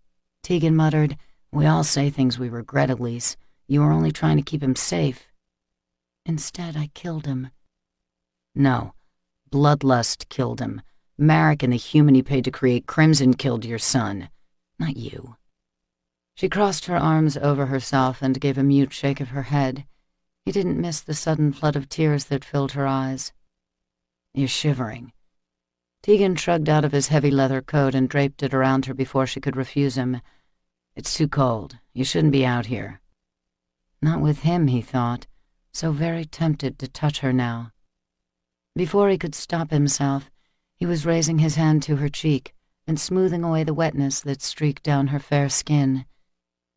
Tegan muttered. "We all say things we regret, Elise. You were only trying to keep him safe." "Instead, I killed him." "No. Bloodlust killed him. Marek and the human he paid to create Crimson killed your son. Not you." She crossed her arms over herself and gave a mute shake of her head. He didn't miss the sudden flood of tears that filled her eyes. "You're shivering." Tegan shrugged out of his heavy leather coat and draped it around her before she could refuse him. "It's too cold. You shouldn't be out here." Not with him, he thought, so very tempted to touch her now. Before he could stop himself, he was raising his hand to her cheek and smoothing away the wetness that streaked down her fair skin.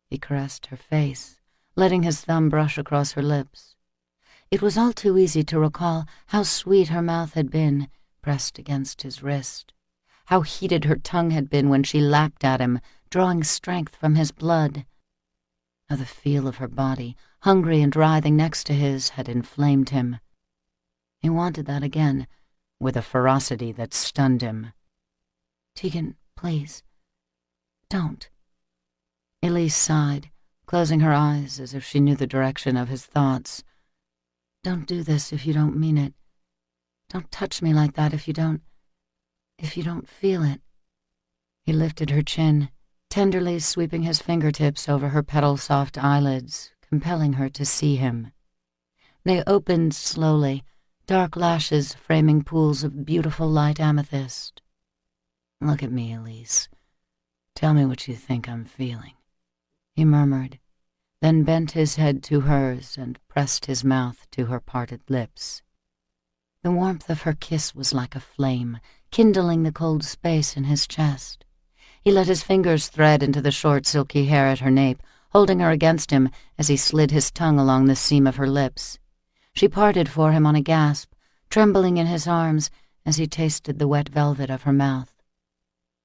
He caressed her face, letting his thumb brush across her lips. It was all too easy to recall how sweet her mouth had been, pressed against his wrist, how heated her tongue had been when she lapped at him, drawing strength from his blood, how the feel of her body, hungry and writhing next to his, had inflamed him. He wanted that again, with a ferocity that stunned him. "Tegan, please, don't." Elise sighed, closing her eyes as if she knew the direction of his thoughts. "Don't do this if you don't mean it. Don't touch me like that if you don't feel it." He lifted her chin, tenderly sweeping his fingertips over her petal-soft eyelids, compelling her to see him. They opened slowly, dark lashes framing pools of beautiful light amethyst. "Look at me, Elise. Tell me what you think I'm feeling," he murmured, then bent his head to hers and pressed his mouth to her parted lips. The warmth of her kiss was like a flame, kindling the cold space in his chest. He let his fingers thread into the short, silky hair at her nape, holding her against him as he slid his tongue along the seam of her lips. She parted for him on a gasp, trembling in his arms as he tasted the wet velvet of her mouth.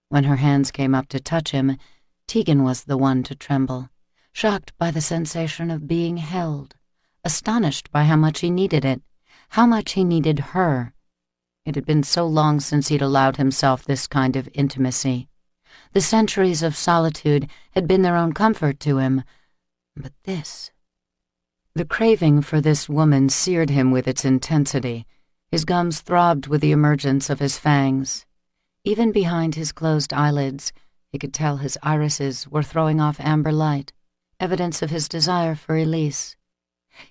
When her hands came up to touch him, Tegan was the one to tremble, shocked by the sensation of being held, astonished by how much he needed it, how much he needed her. It had been so long since he'd allowed himself this kind of intimacy. The centuries of solitude had been their own comfort to him, but this... The craving for this woman seared him with its intensity. His gums throbbed with the emergence of his fangs. Even behind his closed eyelids, he could tell his irises were throwing off amber light, evidence of his desire for Elise.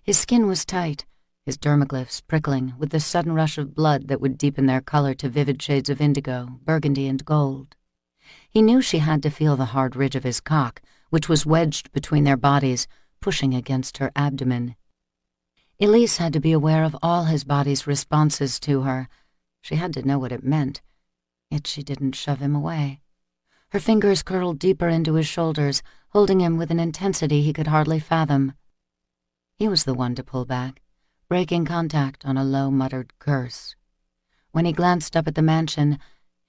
His skin was tight, his dermaglyphs prickling with the sudden rush of blood that would deepen their color to vivid shades of indigo, burgundy, and gold. He knew she had to feel the hard ridge of his cock, which was wedged between their bodies, pushing against her abdomen. Elise had to be aware of all his body's responses to her. She had to know what it meant, yet she didn't shove him away. Her fingers curled deeper into his shoulders, holding him with an intensity he could hardly fathom. He was the one to pull back, breaking contact on a low, muttered curse. When he glanced up at the mansion,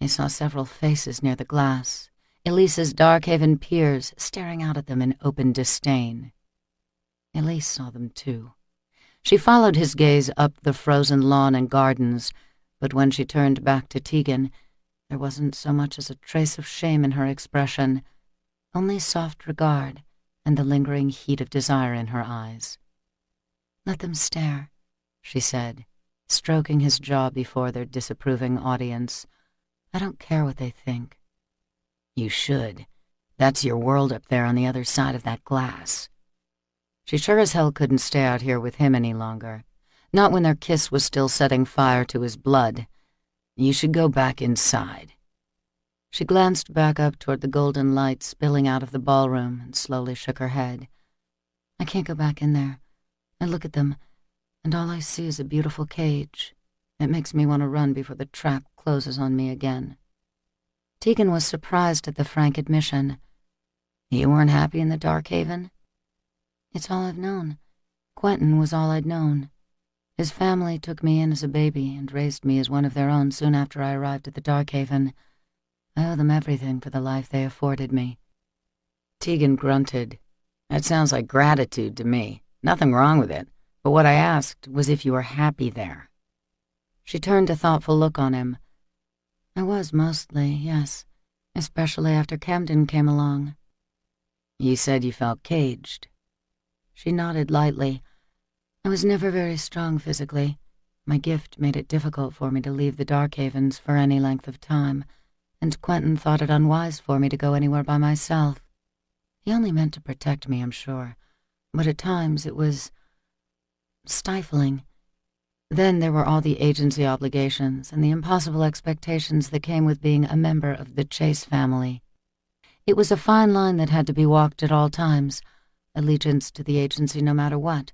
he saw several faces near the glass, Elise's Darkhaven peers staring out at them in open disdain. Elise saw them too. She followed his gaze up the frozen lawn and gardens, but when she turned back to Tegan, there wasn't so much as a trace of shame in her expression, only soft regard and the lingering heat of desire in her eyes. "Let them stare," she said, stroking his jaw before their disapproving audience. "I don't care what they think." "You should. That's your world up there on the other side of that glass." She sure as hell couldn't stay out here with him any longer, not when their kiss was still setting fire to his blood. "You should go back inside." She glanced back up toward the golden light spilling out of the ballroom and slowly shook her head. "I can't go back in there. I look at them, and all I see is a beautiful cage. It makes me want to run before the trap closes on me again." Tegan was surprised at the frank admission. "You weren't happy in the Dark Haven?" "It's all I've known. Quentin was all I'd known. His family took me in as a baby and raised me as one of their own soon after I arrived at the Dark Haven. I owe them everything for the life they afforded me." Tegan grunted. "That sounds like gratitude to me. Nothing wrong with it. But what I asked was if you were happy there." She turned a thoughtful look on him. "I was mostly, yes, especially after Camden came along." "You said you felt caged." She nodded lightly. "I was never very strong physically. My gift made it difficult for me to leave the Dark Havens for any length of time, and Quentin thought it unwise for me to go anywhere by myself. He only meant to protect me, I'm sure, but at times it was stifling. Then there were all the agency obligations and the impossible expectations that came with being a member of the Chase family. It was a fine line that had to be walked at all times, allegiance to the agency no matter what.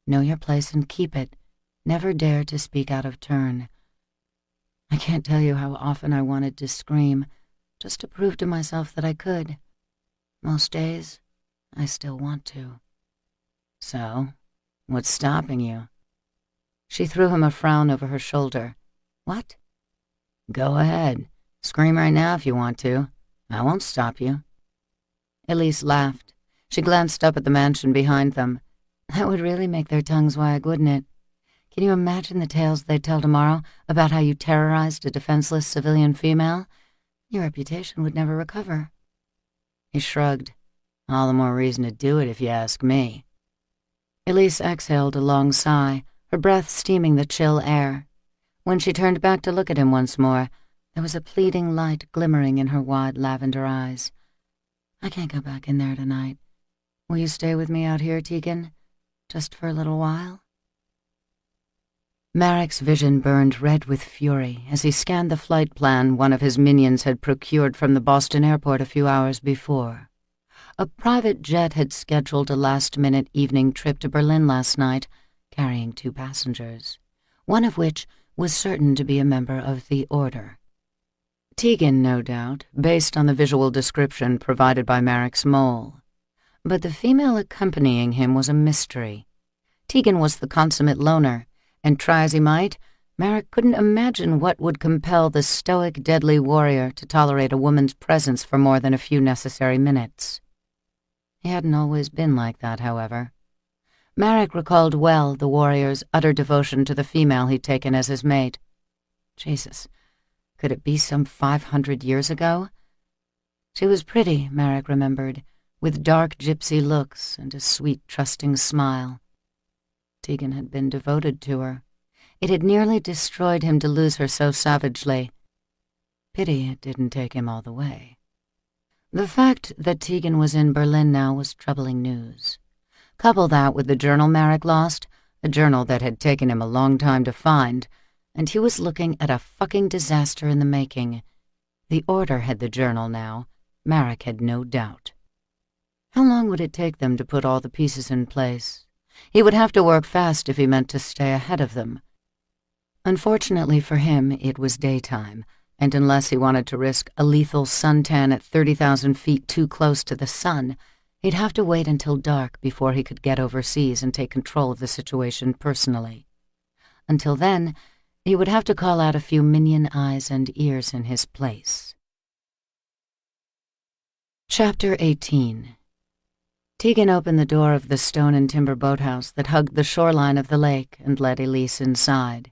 Know your place and keep it. Never dare to speak out of turn. I can't tell you how often I wanted to scream, just to prove to myself that I could. Most days, I still want to." "So, what's stopping you?" She threw him a frown over her shoulder. "What?" "Go ahead. Scream right now if you want to. I won't stop you." Elise laughed. She glanced up at the mansion behind them. "That would really make their tongues wag, wouldn't it? Can you imagine the tales they'd tell tomorrow about how you terrorized a defenseless civilian female? Your reputation would never recover." He shrugged. "All the more reason to do it if you ask me." Elise exhaled a long sigh, her breath steaming the chill air. When she turned back to look at him once more, there was a pleading light glimmering in her wide lavender eyes. "I can't go back in there tonight. Will you stay with me out here, Tegan? Just for a little while?" Marek's vision burned red with fury as he scanned the flight plan one of his minions had procured from the Boston airport a few hours before. A private jet had scheduled a last-minute evening trip to Berlin last night, carrying 2 passengers, one of which was certain to be a member of the Order. Tegan, no doubt, based on the visual description provided by Marek's mole. But the female accompanying him was a mystery. Tegan was the consummate loner, and try as he might, Marek couldn't imagine what would compel the stoic, deadly warrior to tolerate a woman's presence for more than a few necessary minutes. He hadn't always been like that, however. Marek recalled well the warrior's utter devotion to the female he'd taken as his mate. Jesus, could it be some 500 years ago? She was pretty, Marek remembered, with dark gypsy looks and a sweet, trusting smile. Tegan had been devoted to her. It had nearly destroyed him to lose her so savagely. Pity it didn't take him all the way. The fact that Tegan was in Berlin now was troubling news. Couple that with the journal Marek lost, a journal that had taken him a long time to find, and he was looking at a fucking disaster in the making. The Order had the journal now. Marek had no doubt. How long would it take them to put all the pieces in place? He would have to work fast if he meant to stay ahead of them. Unfortunately for him, it was daytime, and unless he wanted to risk a lethal suntan at 30,000 feet too close to the sun, he'd have to wait until dark before he could get overseas and take control of the situation personally. Until then, he would have to call out a few minion eyes and ears in his place. Chapter 18. Tegan opened the door of the stone and timber boathouse that hugged the shoreline of the lake and led Elise inside.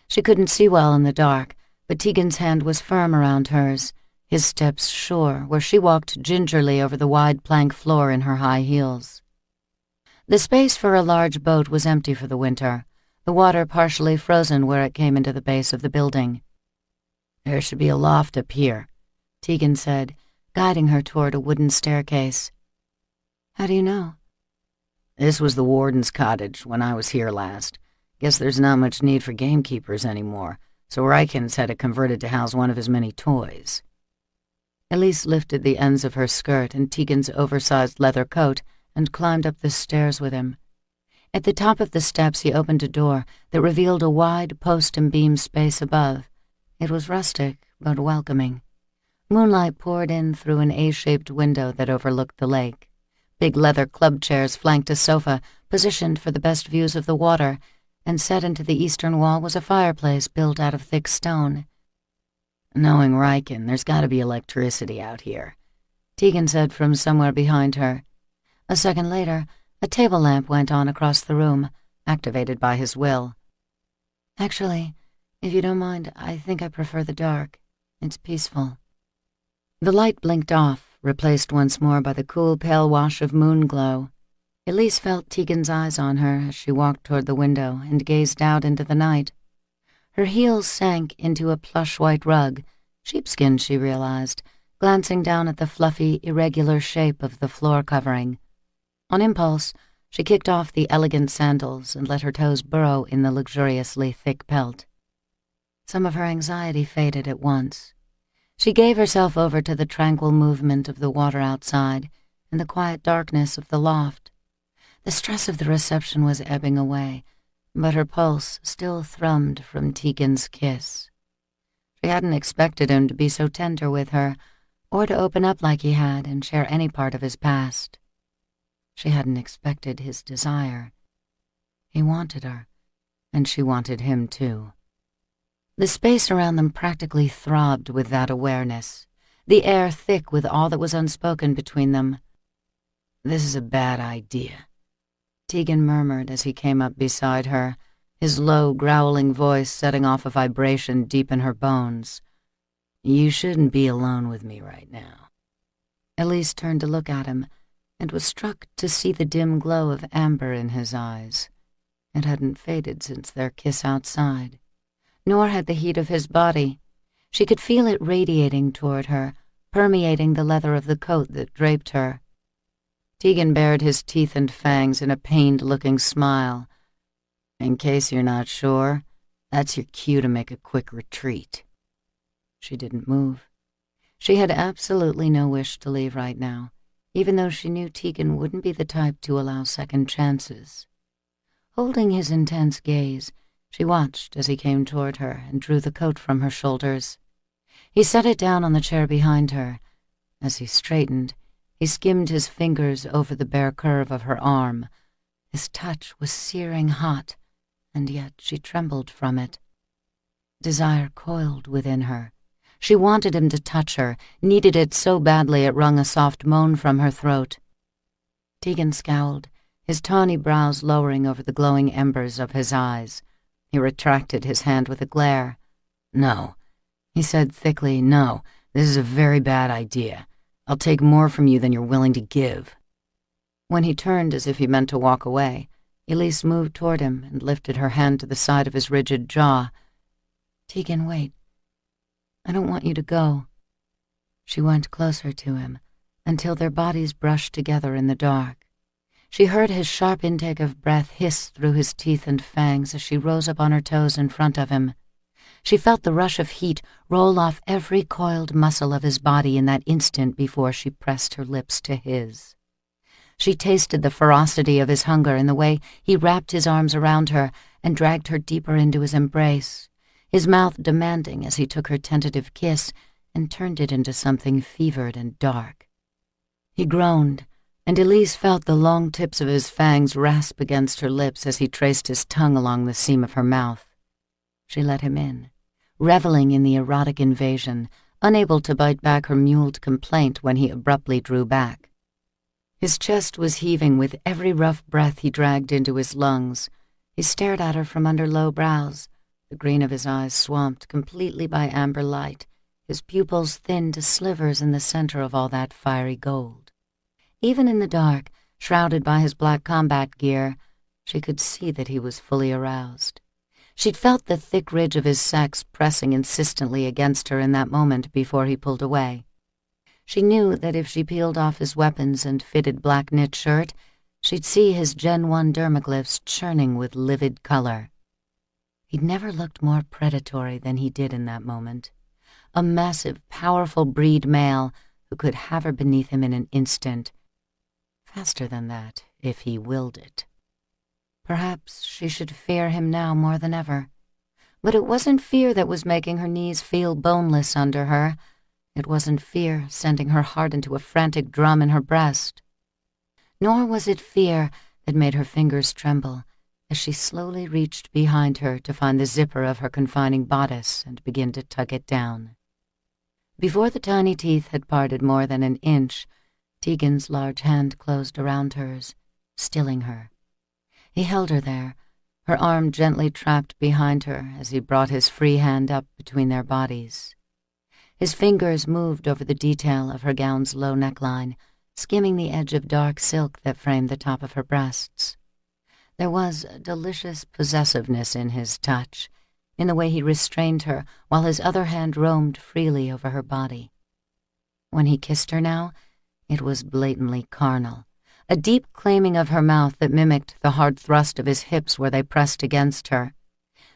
She couldn't see well in the dark, but Tegan's hand was firm around hers, his steps sure, where she walked gingerly over the wide plank floor in her high heels. The space for a large boat was empty for the winter, the water partially frozen where it came into the base of the building. "There should be a loft up here," Tegan said, guiding her toward a wooden staircase. "How do you know?" "This was the warden's cottage when I was here last. Guess there's not much need for gamekeepers anymore, so Rykins had it converted to house one of his many toys." Elise lifted the ends of her skirt and Tegan's oversized leather coat and climbed up the stairs with him. At the top of the steps he opened a door that revealed a wide post and beam space above. It was rustic, but welcoming. Moonlight poured in through an A-shaped window that overlooked the lake. Big leather club chairs flanked a sofa, positioned for the best views of the water, and set into the eastern wall was a fireplace built out of thick stone. "Knowing Ryken, there's got to be electricity out here," Tegan said from somewhere behind her. A second later, a table lamp went on across the room, activated by his will. "Actually, if you don't mind, I think I prefer the dark. It's peaceful." The light blinked off, replaced once more by the cool, pale wash of moon glow. Elise felt Tegan's eyes on her as she walked toward the window and gazed out into the night. Her heels sank into a plush white rug, sheepskin, she realized, glancing down at the fluffy, irregular shape of the floor covering. On impulse, she kicked off the elegant sandals and let her toes burrow in the luxuriously thick pelt. Some of her anxiety faded at once. She gave herself over to the tranquil movement of the water outside and the quiet darkness of the loft. The stress of the reception was ebbing away, but her pulse still thrummed from Tegan's kiss. She hadn't expected him to be so tender with her, or to open up like he had and share any part of his past. She hadn't expected his desire. He wanted her, and she wanted him too. The space around them practically throbbed with that awareness, the air thick with all that was unspoken between them. "This is a bad idea," Tegan murmured as he came up beside her, his low, growling voice setting off a vibration deep in her bones. "You shouldn't be alone with me right now." Elise turned to look at him, and was struck to see the dim glow of amber in his eyes. It hadn't faded since their kiss outside, nor had the heat of his body. She could feel it radiating toward her, permeating the leather of the coat that draped her. Tegan bared his teeth and fangs in a pained-looking smile. "In case you're not sure, that's your cue to make a quick retreat." She didn't move. She had absolutely no wish to leave right now, even though she knew Tegan wouldn't be the type to allow second chances. Holding his intense gaze, she watched as he came toward her and drew the coat from her shoulders. He set it down on the chair behind her. As he straightened, he skimmed his fingers over the bare curve of her arm. His touch was searing hot, and yet she trembled from it. Desire coiled within her. She wanted him to touch her, needed it so badly it wrung a soft moan from her throat. Tegan scowled, his tawny brows lowering over the glowing embers of his eyes. He retracted his hand with a glare. "No," he said thickly, "no, this is a very bad idea. I'll take more from you than you're willing to give." When he turned as if he meant to walk away, Elise moved toward him and lifted her hand to the side of his rigid jaw. "Tegan, wait. I don't want you to go." She went closer to him, until their bodies brushed together in the dark. She heard his sharp intake of breath hiss through his teeth and fangs as she rose up on her toes in front of him. She felt the rush of heat roll off every coiled muscle of his body in that instant before she pressed her lips to his. She tasted the ferocity of his hunger in the way he wrapped his arms around her and dragged her deeper into his embrace, his mouth demanding as he took her tentative kiss and turned it into something fevered and dark. He groaned, and Elise felt the long tips of his fangs rasp against her lips as he traced his tongue along the seam of her mouth. She let him in, reveling in the erotic invasion, unable to bite back her muled complaint when he abruptly drew back. His chest was heaving with every rough breath he dragged into his lungs. He stared at her from under low brows, the green of his eyes swamped completely by amber light, his pupils thin to slivers in the center of all that fiery gold. Even in the dark, shrouded by his black combat gear, she could see that he was fully aroused. She'd felt the thick ridge of his sex pressing insistently against her in that moment before he pulled away. She knew that if she peeled off his weapons and fitted black knit shirt, she'd see his Gen 1 dermaglyphs churning with livid color. He'd never looked more predatory than he did in that moment. A massive, powerful breed male who could have her beneath him in an instant. Faster than that, if he willed it. Perhaps she should fear him now more than ever. But it wasn't fear that was making her knees feel boneless under her. It wasn't fear sending her heart into a frantic drum in her breast. Nor was it fear that made her fingers tremble as she slowly reached behind her to find the zipper of her confining bodice and begin to tug it down. Before the tiny teeth had parted more than an inch, Tegan's large hand closed around hers, stilling her. He held her there, her arm gently trapped behind her as he brought his free hand up between their bodies. His fingers moved over the detail of her gown's low neckline, skimming the edge of dark silk that framed the top of her breasts. There was a delicious possessiveness in his touch, in the way he restrained her while his other hand roamed freely over her body. When he kissed her now, it was blatantly carnal, a deep claiming of her mouth that mimicked the hard thrust of his hips where they pressed against her.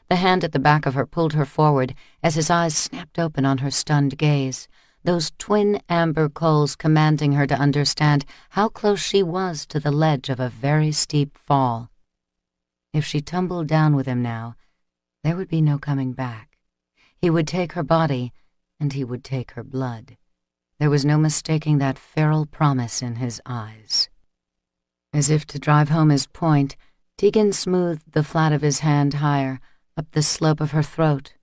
The hand at the back of her pulled her forward as his eyes snapped open on her stunned gaze, those twin amber coals commanding her to understand how close she was to the ledge of a very steep fall. If she tumbled down with him now, there would be no coming back. He would take her body, and he would take her blood. There was no mistaking that feral promise in his eyes. As if to drive home his point, Tegan smoothed the flat of his hand higher, up the slope of her throat.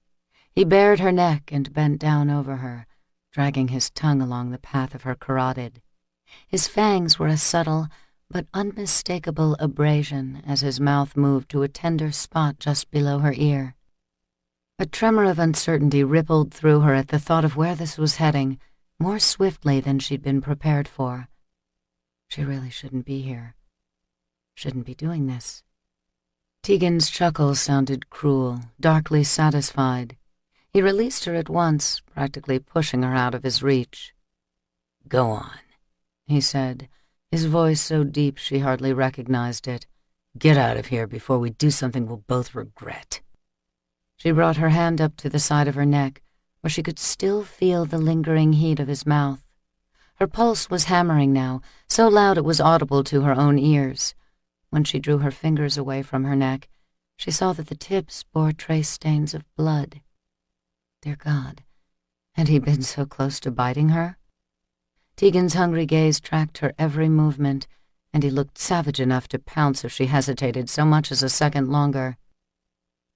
He bared her neck and bent down over her, dragging his tongue along the path of her carotid. His fangs were a subtle but unmistakable abrasion as his mouth moved to a tender spot just below her ear. A tremor of uncertainty rippled through her at the thought of where this was heading, more swiftly than she'd been prepared for. She really shouldn't be here. Shouldn't be doing this. Tegan's chuckle sounded cruel, darkly satisfied. He released her at once, practically pushing her out of his reach. "Go on," he said, his voice so deep she hardly recognized it. "Get out of here before we do something we'll both regret." She brought her hand up to the side of her neck, where she could still feel the lingering heat of his mouth. Her pulse was hammering now, so loud it was audible to her own ears. When she drew her fingers away from her neck, she saw that the tips bore trace stains of blood. Dear God, had he been so close to biting her? Tegan's hungry gaze tracked her every movement, and he looked savage enough to pounce if she hesitated so much as a second longer.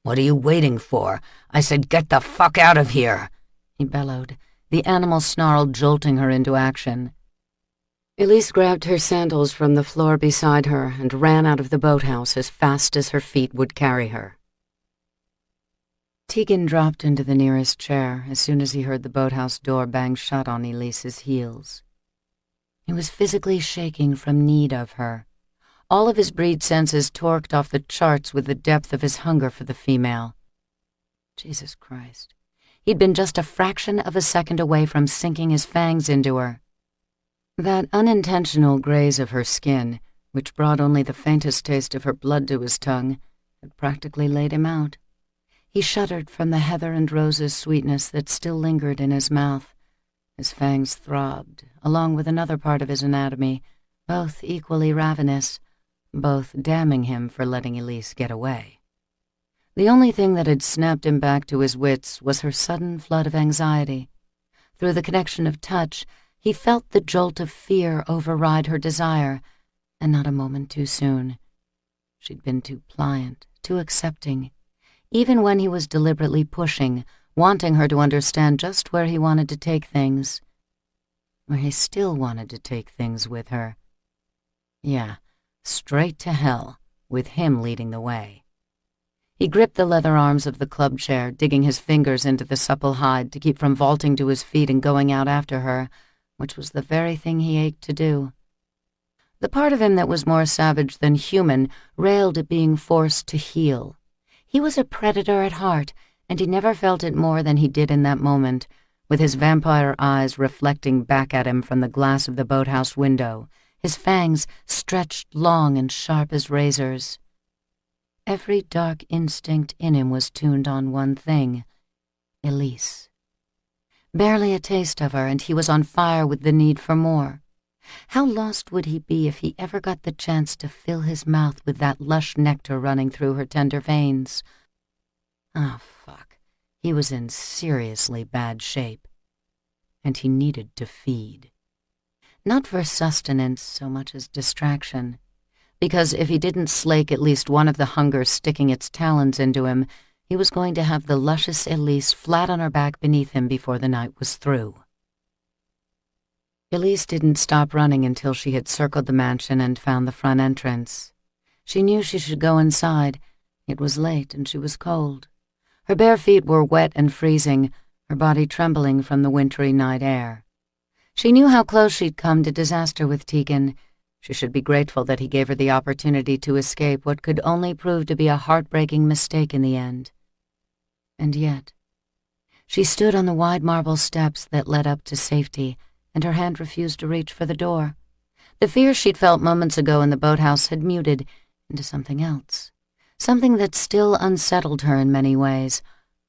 "What are you waiting for? I said get the fuck out of here!" he bellowed, the animal snarl jolting her into action. Elise grabbed her sandals from the floor beside her and ran out of the boathouse as fast as her feet would carry her. Tegan dropped into the nearest chair as soon as he heard the boathouse door bang shut on Elise's heels. He was physically shaking from need of her. All of his breed senses torqued off the charts with the depth of his hunger for the female. Jesus Christ. He'd been just a fraction of a second away from sinking his fangs into her. That unintentional graze of her skin, which brought only the faintest taste of her blood to his tongue, had practically laid him out. He shuddered from the heather and roses sweetness that still lingered in his mouth. His fangs throbbed, along with another part of his anatomy, both equally ravenous, both damning him for letting Elise get away. The only thing that had snapped him back to his wits was her sudden flood of anxiety. Through the connection of touch, he felt the jolt of fear override her desire, and not a moment too soon. She'd been too pliant, too accepting, even when he was deliberately pushing, wanting her to understand just where he wanted to take things. Where he still wanted to take things with her. Yeah, straight to hell, with him leading the way. He gripped the leather arms of the club chair, digging his fingers into the supple hide to keep from vaulting to his feet and going out after her, which was the very thing he ached to do. The part of him that was more savage than human railed at being forced to heal. He was a predator at heart, and he never felt it more than he did in that moment, with his vampire eyes reflecting back at him from the glass of the boathouse window, his fangs stretched long and sharp as razors. Every dark instinct in him was tuned on one thing: Elise. Barely a taste of her, and he was on fire with the need for more. How lost would he be if he ever got the chance to fill his mouth with that lush nectar running through her tender veins? Ah, fuck. He was in seriously bad shape. And he needed to feed. Not for sustenance so much as distraction, because if he didn't slake at least one of the hungers sticking its talons into him, he was going to have the luscious Elise flat on her back beneath him before the night was through. Elise didn't stop running until she had circled the mansion and found the front entrance. She knew she should go inside. It was late and she was cold. Her bare feet were wet and freezing, her body trembling from the wintry night air. She knew how close she'd come to disaster with Tegan. She should be grateful that he gave her the opportunity to escape what could only prove to be a heartbreaking mistake in the end. And yet, she stood on the wide marble steps that led up to safety, and her hand refused to reach for the door. The fear she'd felt moments ago in the boathouse had muted into something else, something that still unsettled her in many ways,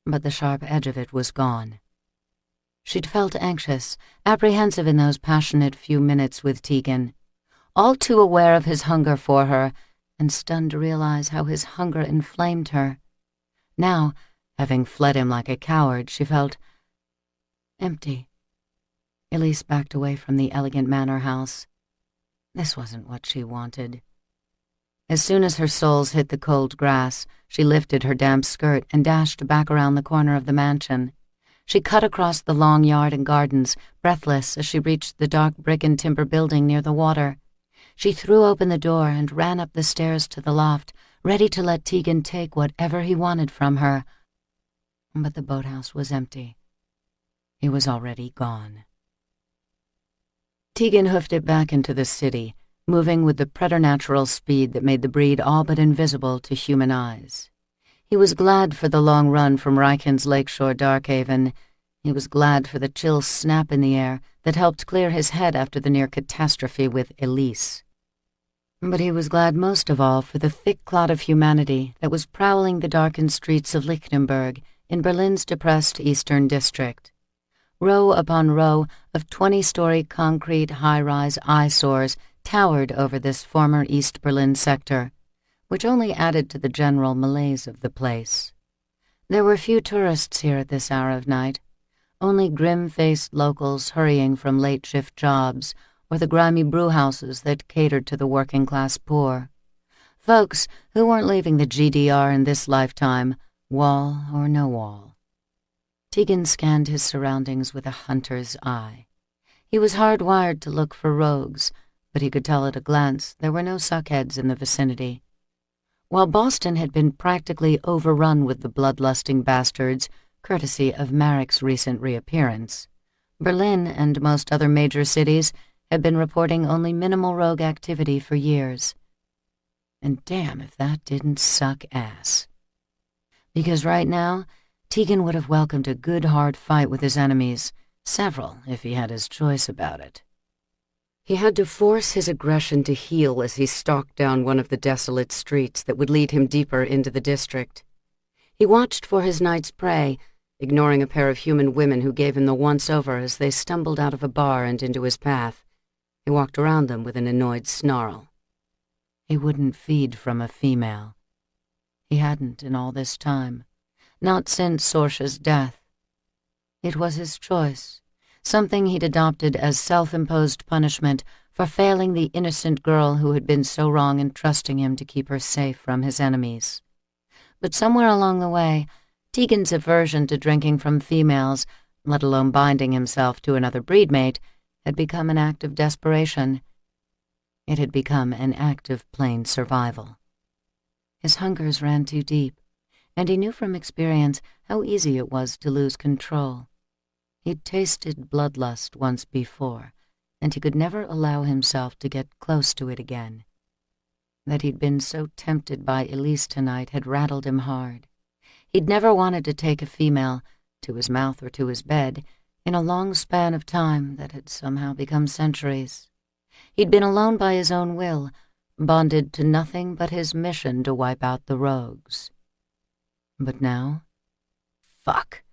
but the sharp edge of it was gone. She'd felt anxious, apprehensive in those passionate few minutes with Tegan, all too aware of his hunger for her, and stunned to realize how his hunger inflamed her. Now, having fled him like a coward, she felt empty. Elise backed away from the elegant manor house. This wasn't what she wanted. As soon as her soles hit the cold grass, she lifted her damp skirt and dashed back around the corner of the mansion. She cut across the long yard and gardens, breathless as she reached the dark brick and timber building near the water. She threw open the door and ran up the stairs to the loft, ready to let Tegan take whatever he wanted from her. But the boathouse was empty. He was already gone. Tegan hoofed it back into the city, moving with the preternatural speed that made the breed all but invisible to human eyes. He was glad for the long run from Ryken's lakeshore Darkhaven. He was glad for the chill snap in the air that helped clear his head after the near catastrophe with Elise. But he was glad most of all for the thick clot of humanity that was prowling the darkened streets of Lichtenberg in Berlin's depressed eastern district. Row upon row of 20-story concrete high-rise eyesores towered over this former East Berlin sector, which only added to the general malaise of the place. There were few tourists here at this hour of night, only grim-faced locals hurrying from late-shift jobs or the grimy brewhouses that catered to the working-class poor. Folks who weren't leaving the GDR in this lifetime, wall or no wall. Tegan scanned his surroundings with a hunter's eye. He was hardwired to look for rogues, but he could tell at a glance there were no suckheads in the vicinity. While Boston had been practically overrun with the bloodlusting bastards, courtesy of Marek's recent reappearance, Berlin and most other major cities had been reporting only minimal rogue activity for years. And damn if that didn't suck ass. Because right now, Tegan would have welcomed a good hard fight with his enemies, several if he had his choice about it. He had to force his aggression to heal as he stalked down one of the desolate streets that would lead him deeper into the district. He watched for his night's prey, ignoring a pair of human women who gave him the once-over as they stumbled out of a bar and into his path. He walked around them with an annoyed snarl. He wouldn't feed from a female. He hadn't in all this time. Not since Sorsha's death. It was his choice, something he'd adopted as self-imposed punishment for failing the innocent girl who had been so wrong in trusting him to keep her safe from his enemies. But somewhere along the way, Tegan's aversion to drinking from females, let alone binding himself to another breedmate, had become an act of desperation. It had become an act of plain survival. His hungers ran too deep. and he knew from experience how easy it was to lose control. He'd tasted bloodlust once before, and he could never allow himself to get close to it again. That he'd been so tempted by Elise tonight had rattled him hard. He'd never wanted to take a female, to his mouth or to his bed, in a long span of time that had somehow become centuries. He'd been alone by his own will, bonded to nothing but his mission to wipe out the rogues. But now? Fuck!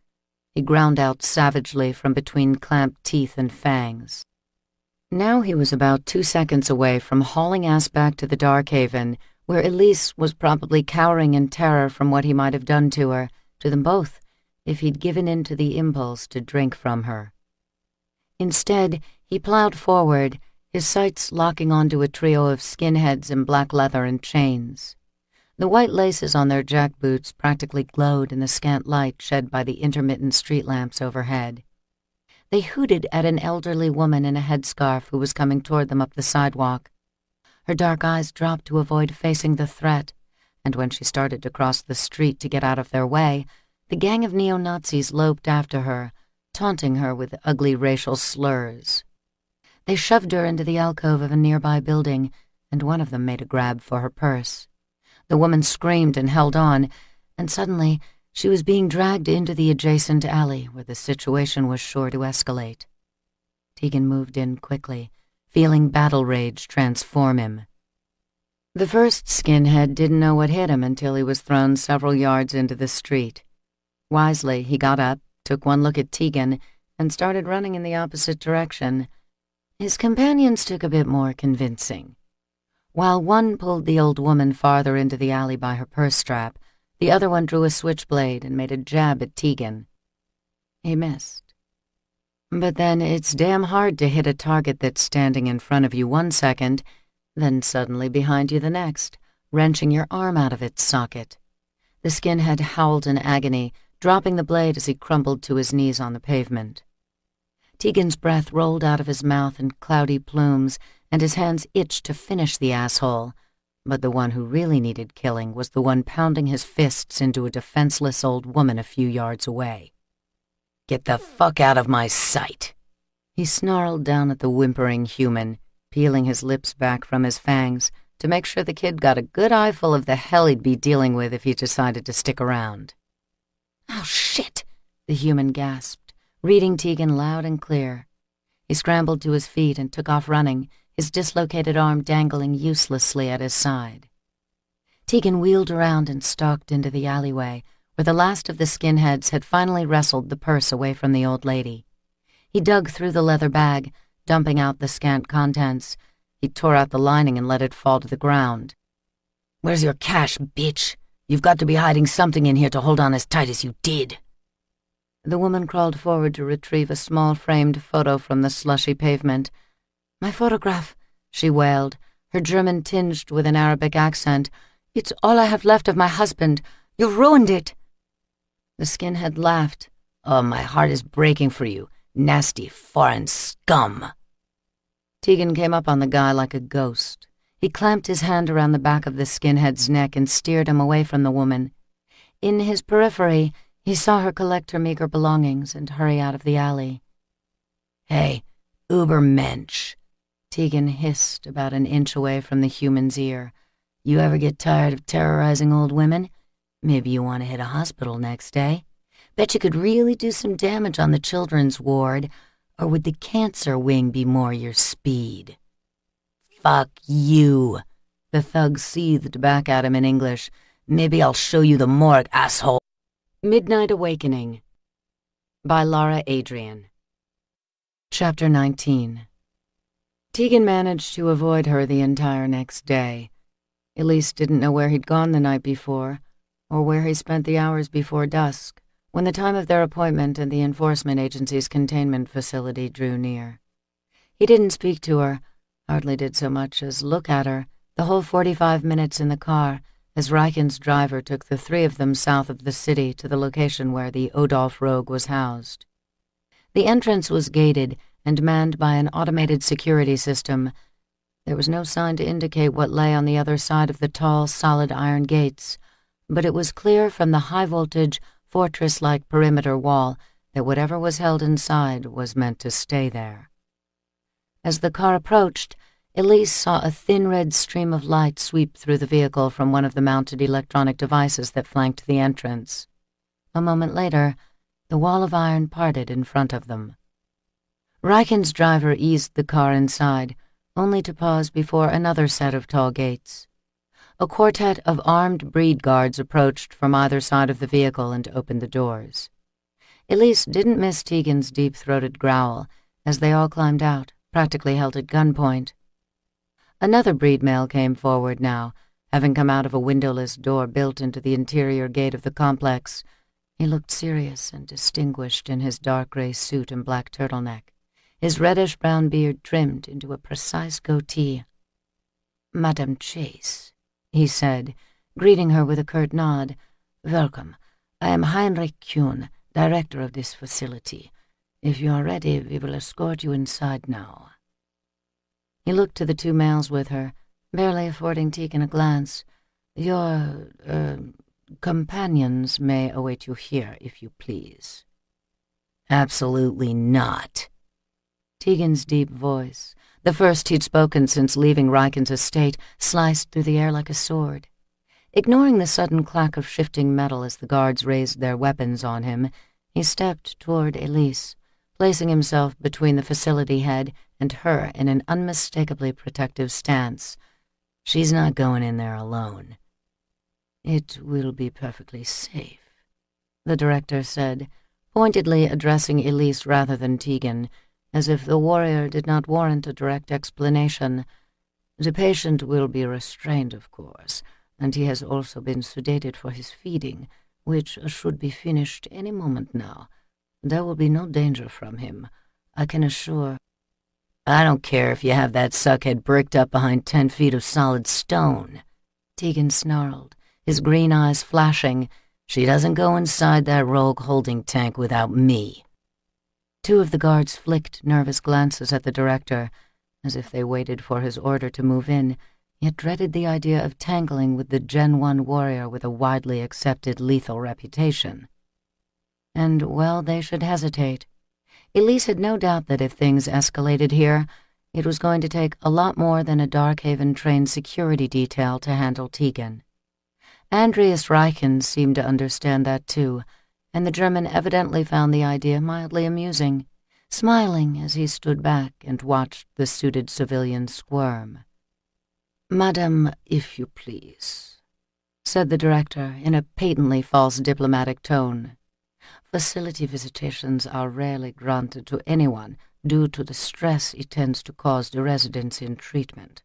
He ground out savagely from between clamped teeth and fangs. Now he was about 2 seconds away from hauling ass back to the Dark Haven, where Elise was probably cowering in terror from what he might have done to her, to them both, if he'd given in to the impulse to drink from her. Instead, he plowed forward, his sights locking onto a trio of skinheads in black leather and chains. The white laces on their jack boots practically glowed in the scant light shed by the intermittent street lamps overhead. They hooted at an elderly woman in a headscarf who was coming toward them up the sidewalk. Her dark eyes dropped to avoid facing the threat, and when she started to cross the street to get out of their way, the gang of neo-Nazis loped after her, taunting her with ugly racial slurs. They shoved her into the alcove of a nearby building, and one of them made a grab for her purse. The woman screamed and held on, and suddenly she was being dragged into the adjacent alley where the situation was sure to escalate. Tegan moved in quickly, feeling battle rage transform him. The first skinhead didn't know what hit him until he was thrown several yards into the street. Wisely, he got up, took one look at Tegan, and started running in the opposite direction. His companions took a bit more convincing. While one pulled the old woman farther into the alley by her purse strap, the other one drew a switchblade and made a jab at Tegan. He missed. But then it's damn hard to hit a target that's standing in front of you 1 second, then suddenly behind you the next, wrenching your arm out of its socket. The skinhead howled in agony, dropping the blade as he crumbled to his knees on the pavement. Tegan's breath rolled out of his mouth in cloudy plumes, and his hands itched to finish the asshole, but the one who really needed killing was the one pounding his fists into a defenseless old woman a few yards away. "Get the fuck out of my sight!" He snarled down at the whimpering human, peeling his lips back from his fangs to make sure the kid got a good eyeful of the hell he'd be dealing with if he decided to stick around. "Oh, shit!" the human gasped, reading Tegan loud and clear. He scrambled to his feet and took off running, his dislocated arm dangling uselessly at his side. Tegan wheeled around and stalked into the alleyway, where the last of the skinheads had finally wrestled the purse away from the old lady. He dug through the leather bag, dumping out the scant contents. He tore out the lining and let it fall to the ground. "Where's your cash, bitch? You've got to be hiding something in here to hold on as tight as you did." The woman crawled forward to retrieve a small framed photo from the slushy pavement. "My photograph," she wailed, her German tinged with an Arabic accent. "It's all I have left of my husband. You've ruined it." The skinhead laughed. "Oh, my heart is breaking for you, nasty foreign scum." Tegan came up on the guy like a ghost. He clamped his hand around the back of the skinhead's neck and steered him away from the woman. In his periphery, he saw her collect her meager belongings and hurry out of the alley. "Hey, Ubermensch," Tegan hissed about an inch away from the human's ear. "You ever get tired of terrorizing old women? Maybe you want to hit a hospital next, eh? Bet you could really do some damage on the children's ward, or would the cancer wing be more your speed?" "Fuck you," the thug seethed back at him in English. "Maybe I'll show you the morgue, asshole." Midnight Awakening by Lara Adrian. Chapter 19. Tegan managed to avoid her the entire next day. Elise didn't know where he'd gone the night before, or where he spent the hours before dusk, when the time of their appointment in the enforcement agency's containment facility drew near. He didn't speak to her, hardly did so much as look at her, the whole 45 minutes in the car, as Reichen's driver took the three of them south of the city to the location where the Odolph rogue was housed. The entrance was gated and manned by an automated security system. There was no sign to indicate what lay on the other side of the tall, solid iron gates, but it was clear from the high-voltage, fortress-like perimeter wall that whatever was held inside was meant to stay there. As the car approached, Elise saw a thin red stream of light sweep through the vehicle from one of the mounted electronic devices that flanked the entrance. A moment later, the wall of iron parted in front of them. Riken's driver eased the car inside, only to pause before another set of tall gates. A quartet of armed breed guards approached from either side of the vehicle and opened the doors. Elise didn't miss Tegan's deep-throated growl as they all climbed out, practically held at gunpoint. Another breed male came forward now, having come out of a windowless door built into the interior gate of the complex. He looked serious and distinguished in his dark gray suit and black turtleneck, his reddish-brown beard trimmed into a precise goatee. "Madam Chase," he said, greeting her with a curt nod. "Welcome. I am Heinrich Kuhn, director of this facility. If you are ready, we will escort you inside now." He looked to the two males with her, barely affording Tegan a glance. "Your, companions may await you here, if you please." "Absolutely not." Tegan's deep voice, the first he'd spoken since leaving Riken's estate, sliced through the air like a sword. Ignoring the sudden clack of shifting metal as the guards raised their weapons on him, he stepped toward Elise, placing himself between the facility head and her in an unmistakably protective stance. "She's not going in there alone." "It will be perfectly safe," the director said, pointedly addressing Elise rather than Tegan, as if the warrior did not warrant a direct explanation. "The patient will be restrained, of course, and he has also been sedated for his feeding, which should be finished any moment now. There will be no danger from him, I can assure—" "I don't care if you have that suckhead bricked up behind 10 feet of solid stone," Tegan snarled, his green eyes flashing. "She doesn't go inside that rogue holding tank without me." Two of the guards flicked nervous glances at the director, as if they waited for his order to move in, yet dreaded the idea of tangling with the Gen 1 warrior with a widely accepted lethal reputation. And, well, they should hesitate. Elise had no doubt that if things escalated here, it was going to take a lot more than a Darkhaven-trained security detail to handle Tegan. Andreas Riken seemed to understand that too, and the German evidently found the idea mildly amusing, smiling as he stood back and watched the suited civilian squirm. "Madam, if you please," said the director in a patently false diplomatic tone. "Facility visitations are rarely granted to anyone due to the stress it tends to cause the residents in treatment.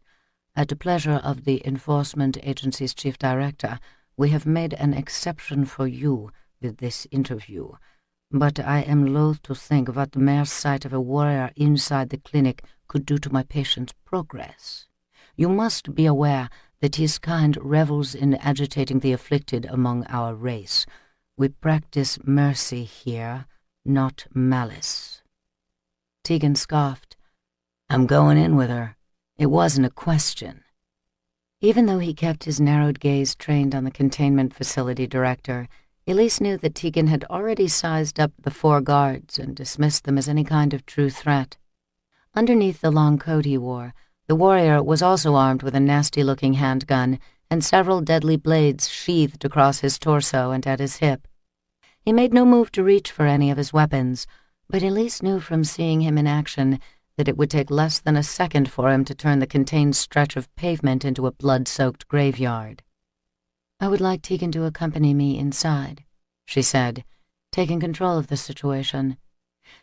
At the pleasure of the Enforcement Agency's Chief Director, we have made an exception for you with this interview, but I am loath to think what the mere sight of a warrior inside the clinic could do to my patient's progress. You must be aware that his kind revels in agitating the afflicted among our race. We practice mercy here, not malice." Tegan scoffed. "I'm going in with her. It wasn't a question." Even though he kept his narrowed gaze trained on the containment facility director, Elise knew that Tegan had already sized up the 4 guards and dismissed them as any kind of true threat. Underneath the long coat he wore, the warrior was also armed with a nasty-looking handgun and several deadly blades sheathed across his torso and at his hip. He made no move to reach for any of his weapons, but Elise knew from seeing him in action that it would take less than a second for him to turn the contained stretch of pavement into a blood-soaked graveyard. "I would like Tegan to accompany me inside," she said, taking control of the situation.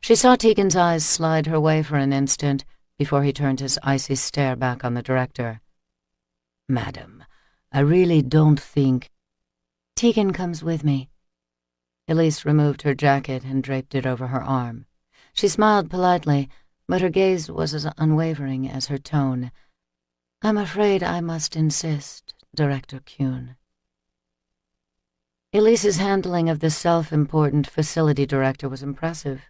She saw Tegan's eyes slide her way for an instant before he turned his icy stare back on the director. "Madam, I really don't think—" "Tegan comes with me." Elise removed her jacket and draped it over her arm. She smiled politely, but her gaze was as unwavering as her tone. "I'm afraid I must insist, Director Kuhn." Elise's handling of the self-important facility director was impressive.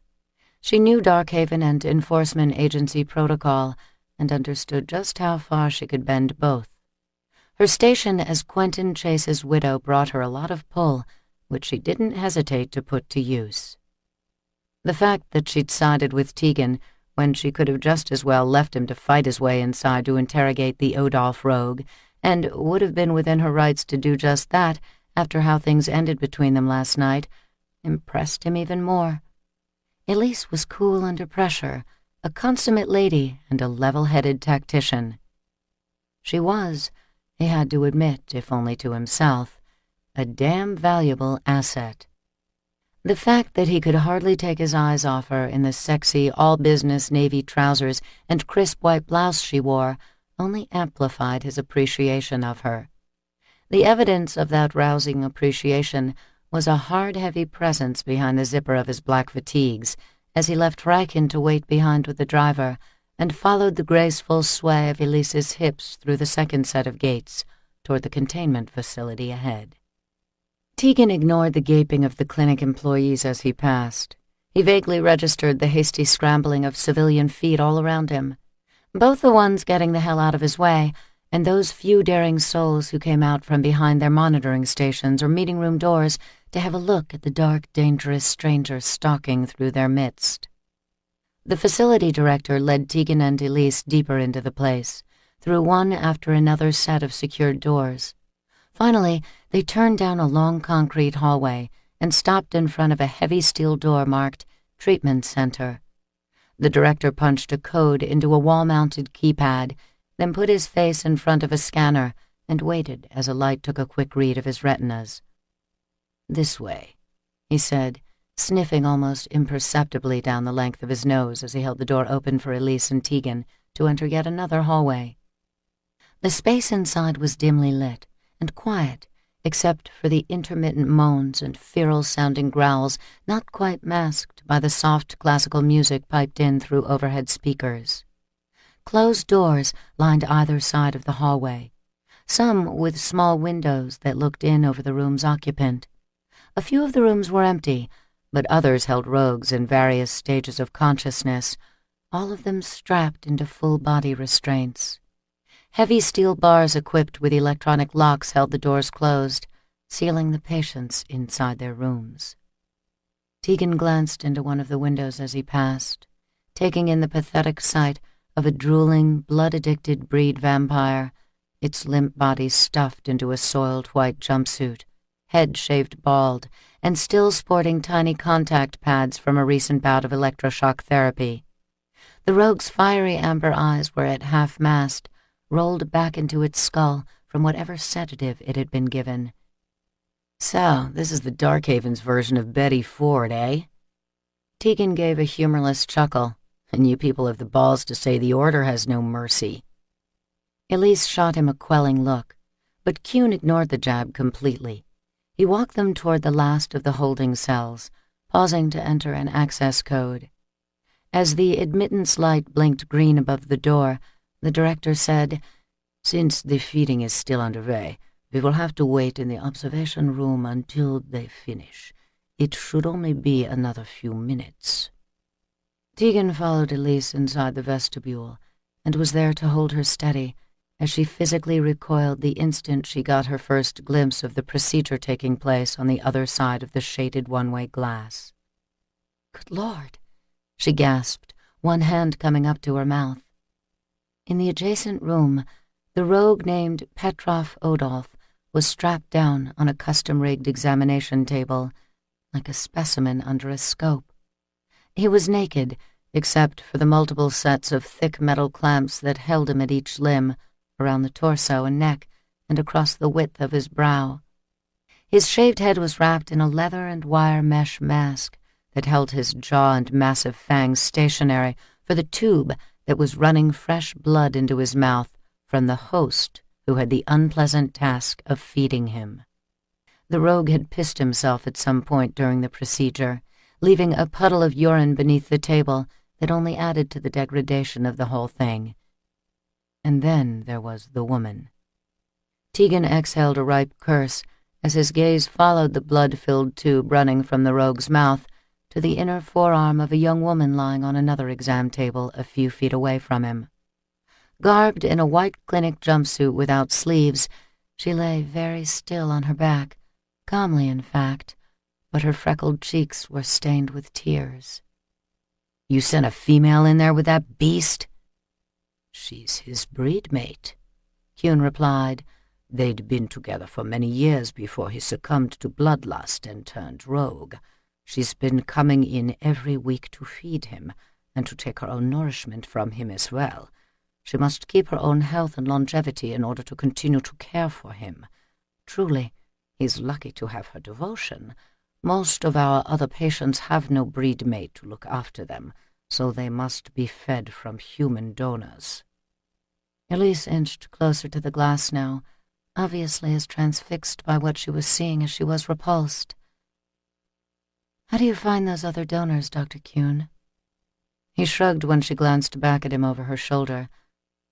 She knew Darkhaven and Enforcement Agency protocol and understood just how far she could bend both. Her station as Quentin Chase's widow brought her a lot of pull, which she didn't hesitate to put to use. The fact that she'd sided with Tegan when she could have just as well left him to fight his way inside to interrogate the Odolph rogue, and would have been within her rights to do just that after how things ended between them last night, impressed him even more. Elise was cool under pressure, a consummate lady and a level-headed tactician. She was, he had to admit, if only to himself, a damn valuable asset. The fact that he could hardly take his eyes off her in the sexy, all-business navy trousers and crisp white blouse she wore only amplified his appreciation of her. The evidence of that rousing appreciation was a hard, heavy presence behind the zipper of his black fatigues as he left Riken to wait behind with the driver and followed the graceful sway of Elise's hips through the second set of gates toward the containment facility ahead. Tegan ignored the gaping of the clinic employees as he passed. He vaguely registered the hasty scrambling of civilian feet all around him, both the ones getting the hell out of his way and those few daring souls who came out from behind their monitoring stations or meeting room doors to have a look at the dark, dangerous stranger stalking through their midst. The facility director led Tegan and Elise deeper into the place, through one after another set of secured doors. Finally, they turned down a long concrete hallway and stopped in front of a heavy steel door marked Treatment Center. The director punched a code into a wall-mounted keypad, then put his face in front of a scanner and waited as a light took a quick read of his retinas. "This way," he said, sniffing almost imperceptibly down the length of his nose as he held the door open for Elise and Tegan to enter yet another hallway. The space inside was dimly lit and quiet, except for the intermittent moans and feral-sounding growls not quite masked by the soft classical music piped in through overhead speakers. Closed doors lined either side of the hallway, some with small windows that looked in over the room's occupant. A few of the rooms were empty, but others held rogues in various stages of consciousness, all of them strapped into full-body restraints. Heavy steel bars equipped with electronic locks held the doors closed, sealing the patients inside their rooms. Tegan glanced into one of the windows as he passed, taking in the pathetic sight of a drooling, blood-addicted breed vampire, its limp body stuffed into a soiled white jumpsuit, head shaved bald, and still sporting tiny contact pads from a recent bout of electroshock therapy. The rogue's fiery amber eyes were at half-mast, rolled back into its skull from whatever sedative it had been given. "So, this is the Darkhaven's version of Betty Ford, eh?" Tegan gave a humorless chuckle. "And you people have the balls to say the Order has no mercy." Elise shot him a quelling look, but Kuhn ignored the jab completely. He walked them toward the last of the holding cells, pausing to enter an access code. As the admittance light blinked green above the door, the director said, "Since the feeding is still underway, we will have to wait in the observation room until they finish. It should only be another few minutes." Tegan followed Elise inside the vestibule and was there to hold her steady as she physically recoiled the instant she got her first glimpse of the procedure taking place on the other side of the shaded one-way glass. "Good Lord," she gasped, one hand coming up to her mouth. In the adjacent room, the rogue named Petrov Odolph was strapped down on a custom-rigged examination table, like a specimen under a scope. He was naked, except for the multiple sets of thick metal clamps that held him at each limb, around the torso and neck, and across the width of his brow. His shaved head was wrapped in a leather and wire mesh mask that held his jaw and massive fangs stationary for the tube that was running fresh blood into his mouth from the host who had the unpleasant task of feeding him. The rogue had pissed himself at some point during the procedure, leaving a puddle of urine beneath the table that only added to the degradation of the whole thing. And then there was the woman. Tegan exhaled a ripe curse as his gaze followed the blood-filled tube running from the rogue's mouth to the inner forearm of a young woman lying on another exam table a few feet away from him. Garbed in a white clinic jumpsuit without sleeves, She lay very still on her back, calmly in fact, but her freckled cheeks were stained with tears. "You sent a female in there with that beast?" "She's his breed mate," Kuhn replied. "They'd been together for many years before he succumbed to bloodlust and turned rogue. She's been coming in every week to feed him, and to take her own nourishment from him as well. She must keep her own health and longevity in order to continue to care for him. Truly, he's lucky to have her devotion. Most of our other patients have no breed mate to look after them, so they must be fed from human donors." Elise inched closer to the glass now, obviously as transfixed by what she was seeing as she was repulsed. "How do you find those other donors, Dr. Kuhn?" He shrugged when she glanced back at him over her shoulder.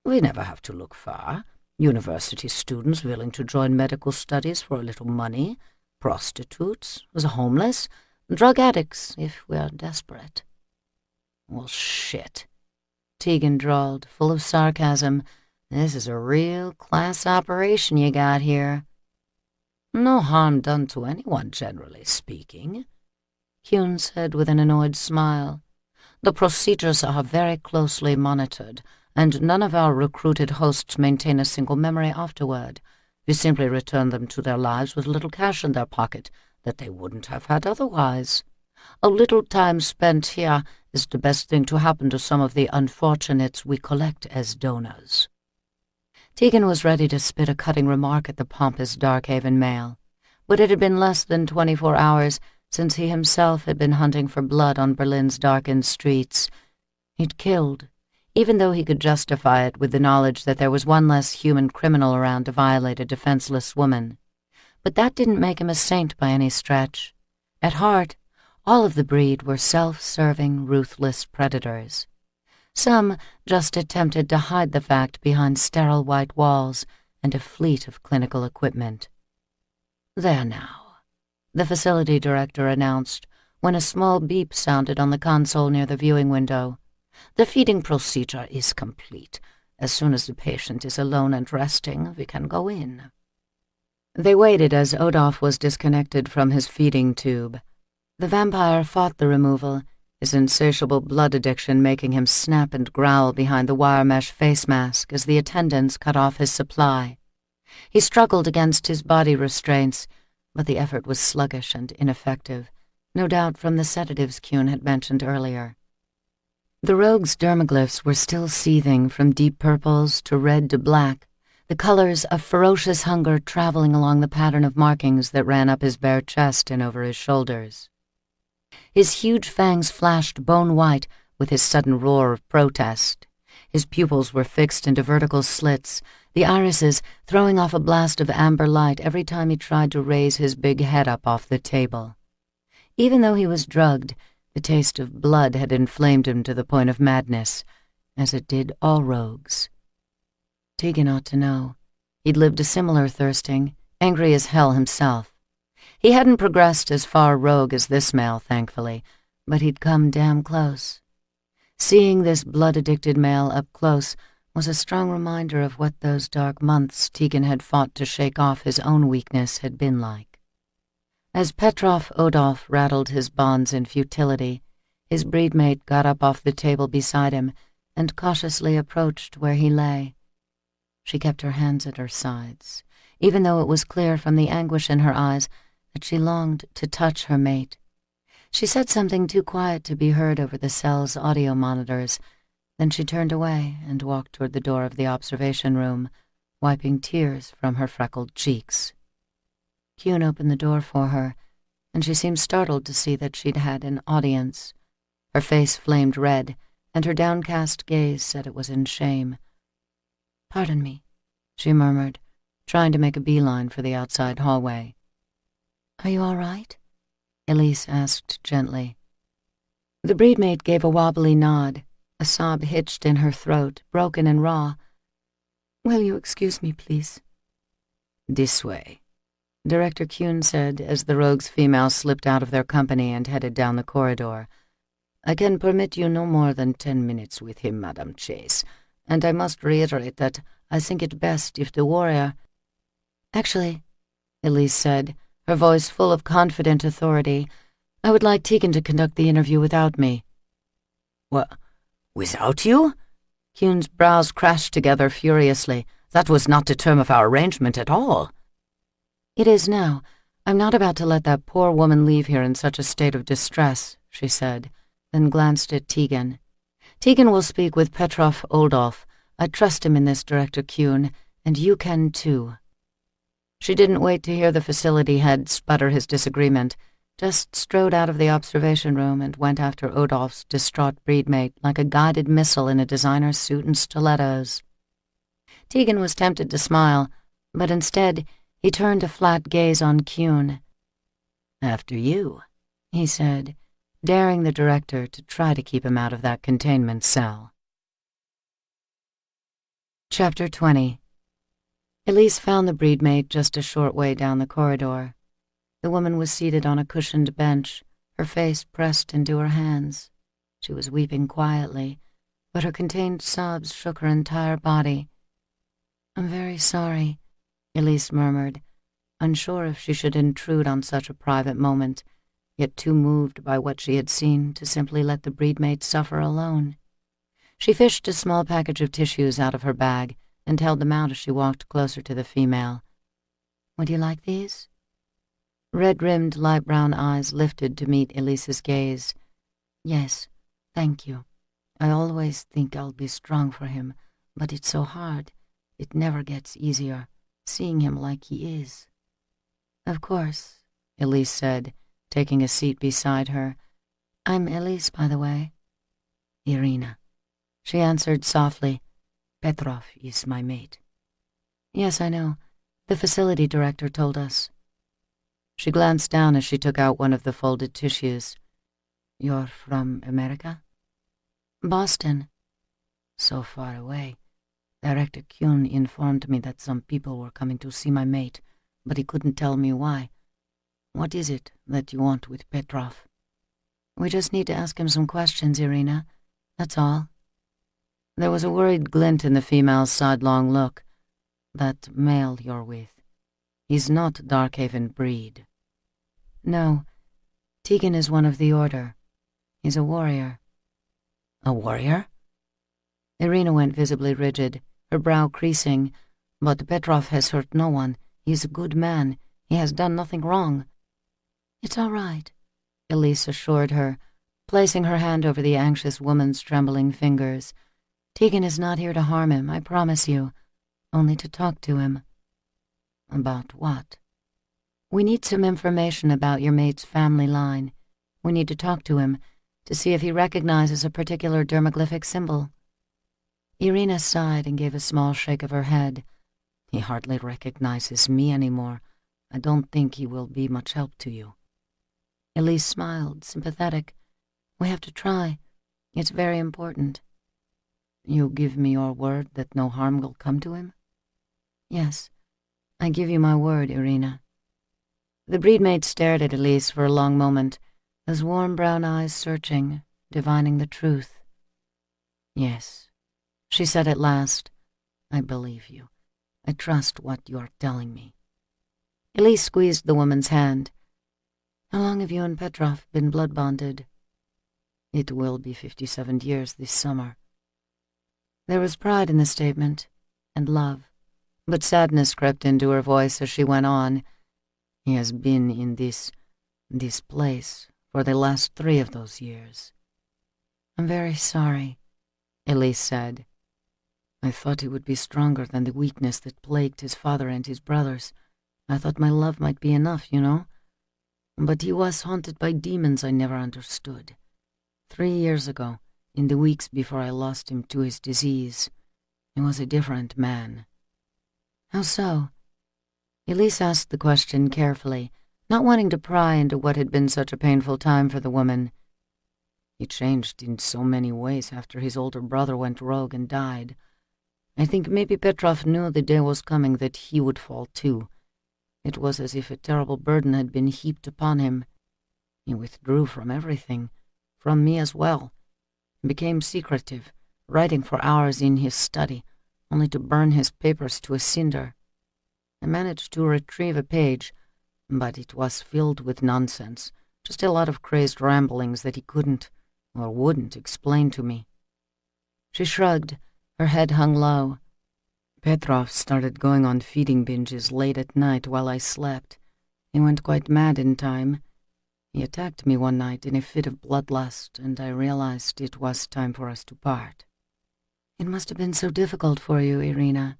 "We never have to look far. University students willing to join medical studies for a little money, prostitutes, the homeless, drug addicts if we're desperate." "Well, shit," Tegan drawled, full of sarcasm. "This is a real class operation you got here." "No harm done to anyone, generally speaking," Kuhn said with an annoyed smile. "The procedures are very closely monitored, and none of our recruited hosts maintain a single memory afterward. We simply return them to their lives with a little cash in their pocket that they wouldn't have had otherwise. A little time spent here is the best thing to happen to some of the unfortunates we collect as donors." Tegan was ready to spit a cutting remark at the pompous Darkhaven male, but it had been less than 24 hours since he himself had been hunting for blood on Berlin's darkened streets. He'd killed, even though he could justify it with the knowledge that there was one less human criminal around to violate a defenseless woman. But that didn't make him a saint by any stretch. At heart, all of the breed were self-serving, ruthless predators. Some just attempted to hide the fact behind sterile white walls and a fleet of clinical equipment. "There now," the facility director announced when a small beep sounded on the console near the viewing window. "The feeding procedure is complete. As soon as the patient is alone and resting, we can go in." They waited as Odolph was disconnected from his feeding tube. The vampire fought the removal, his insatiable blood addiction making him snap and growl behind the wire mesh face mask as the attendants cut off his supply. He struggled against his body restraints, but the effort was sluggish and ineffective, no doubt from the sedatives Kuhn had mentioned earlier. The rogue's dermaglyphs were still seething from deep purples to red to black, the colors of ferocious hunger traveling along the pattern of markings that ran up his bare chest and over his shoulders. His huge fangs flashed bone-white with his sudden roar of protest. His pupils were fixed into vertical slits, the irises throwing off a blast of amber light every time he tried to raise his big head up off the table. Even though he was drugged, the taste of blood had inflamed him to the point of madness, as it did all rogues. Tegan ought to know. He'd lived a similar thirsting, angry as hell himself. He hadn't progressed as far rogue as this male, thankfully, but he'd come damn close. Seeing this blood-addicted male up close was a strong reminder of what those dark months Tegan had fought to shake off his own weakness had been like. As Petrov Odolph rattled his bonds in futility, his breedmate got up off the table beside him and cautiously approached where he lay. She kept her hands at her sides, even though it was clear from the anguish in her eyes that she longed to touch her mate. She said something too quiet to be heard over the cell's audio monitors. Then she turned away and walked toward the door of the observation room, wiping tears from her freckled cheeks. Kuhn opened the door for her, and she seemed startled to see that she'd had an audience. Her face flamed red, and her downcast gaze said it was in shame. "Pardon me," she murmured, trying to make a beeline for the outside hallway. "Are you all right?" Elise asked gently. The breedmate gave a wobbly nod, a sob hitched in her throat, broken and raw. "Will you excuse me, please?" "This way," Director Kuhn said as the rogue's female slipped out of their company and headed down the corridor. "I can permit you no more than 10 minutes with him, Madame Chase, and I must reiterate that I think it best if the warrior—" Actually, Elise said, her voice full of confident authority, I would like Tegan to conduct the interview without me. What? Without you? Kuhn's brows crashed together furiously. That was not the term of our arrangement at all. It is now. I'm not about to let that poor woman leave here in such a state of distress, she said, then glanced at Tegan. Tegan will speak with Petrov Oldov. I trust him in this, Director Kuhn, and you can too. She didn't wait to hear the facility head sputter his disagreement, just strode out of the observation room and went after Odolph's distraught breedmate like a guided missile in a designer's suit and stilettos. Tegan was tempted to smile, but instead he turned a flat gaze on Kuhn. After you, he said, daring the director to try to keep him out of that containment cell. Chapter 20. Elise found the breedmate just a short way down the corridor. The woman was seated on a cushioned bench, her face pressed into her hands. She was weeping quietly, but her contained sobs shook her entire body. I'm very sorry, Elise murmured, unsure if she should intrude on such a private moment, yet too moved by what she had seen to simply let the breedmate suffer alone. She fished a small package of tissues out of her bag and held them out as she walked closer to the female. Would you like these? Red-rimmed, light-brown eyes lifted to meet Elise's gaze. Yes, thank you. I always think I'll be strong for him, but it's so hard. It never gets easier, seeing him like he is. Of course, Elise said, taking a seat beside her. I'm Elise, by the way. Irina, she answered softly. Petrov is my mate. Yes, I know. The facility director told us. She glanced down as she took out one of the folded tissues. You're from America? Boston. So far away. Director Kuhn informed me that some people were coming to see my mate, but he couldn't tell me why. What is it that you want with Petrov? We just need to ask him some questions, Irina. That's all. There was a worried glint in the female's sidelong look. That male you're with, he's not Darkhaven breed. No. Tegan is one of the Order. He's a warrior. A warrior? Irina went visibly rigid, her brow creasing. But Petrov has hurt no one. He's a good man. He has done nothing wrong. It's all right, Elise assured her, placing her hand over the anxious woman's trembling fingers. Tegan is not here to harm him, I promise you. Only to talk to him. About what? We need some information about your mate's family line. We need to talk to him, to see if he recognizes a particular dermaglyphic symbol. Irina sighed and gave a small shake of her head. He hardly recognizes me anymore. I don't think he will be much help to you. Elise smiled, sympathetic. We have to try. It's very important. You give me your word that no harm will come to him? Yes, I give you my word, Irina. The breedmate stared at Elise for a long moment, those warm brown eyes searching, divining the truth. Yes, she said at last. I believe you. I trust what you are telling me. Elise squeezed the woman's hand. How long have you and Petrov been blood bonded? It will be 57 years this summer. There was pride in the statement, and love, but sadness crept into her voice as she went on. He has been in this place for the last 3 of those years. I'm very sorry, Elise said. I thought he would be stronger than the weakness that plagued his father and his brothers. I thought my love might be enough, you know. But he was haunted by demons I never understood. 3 years ago, in the weeks before I lost him to his disease, he was a different man. How so? Elise asked the question carefully, not wanting to pry into what had been such a painful time for the woman. He changed in so many ways after his older brother went rogue and died. I think maybe Petrov knew the day was coming that he would fall too. It was as if a terrible burden had been heaped upon him. He withdrew from everything, from me as well, and became secretive, writing for hours in his study, only to burn his papers to a cinder. I managed to retrieve a page, but it was filled with nonsense, just a lot of crazed ramblings that he couldn't or wouldn't explain to me. She shrugged, her head hung low. Petrov started going on feeding binges late at night while I slept. He went quite mad in time. He attacked me one night in a fit of bloodlust, and I realized it was time for us to part. It must have been so difficult for you, Irina.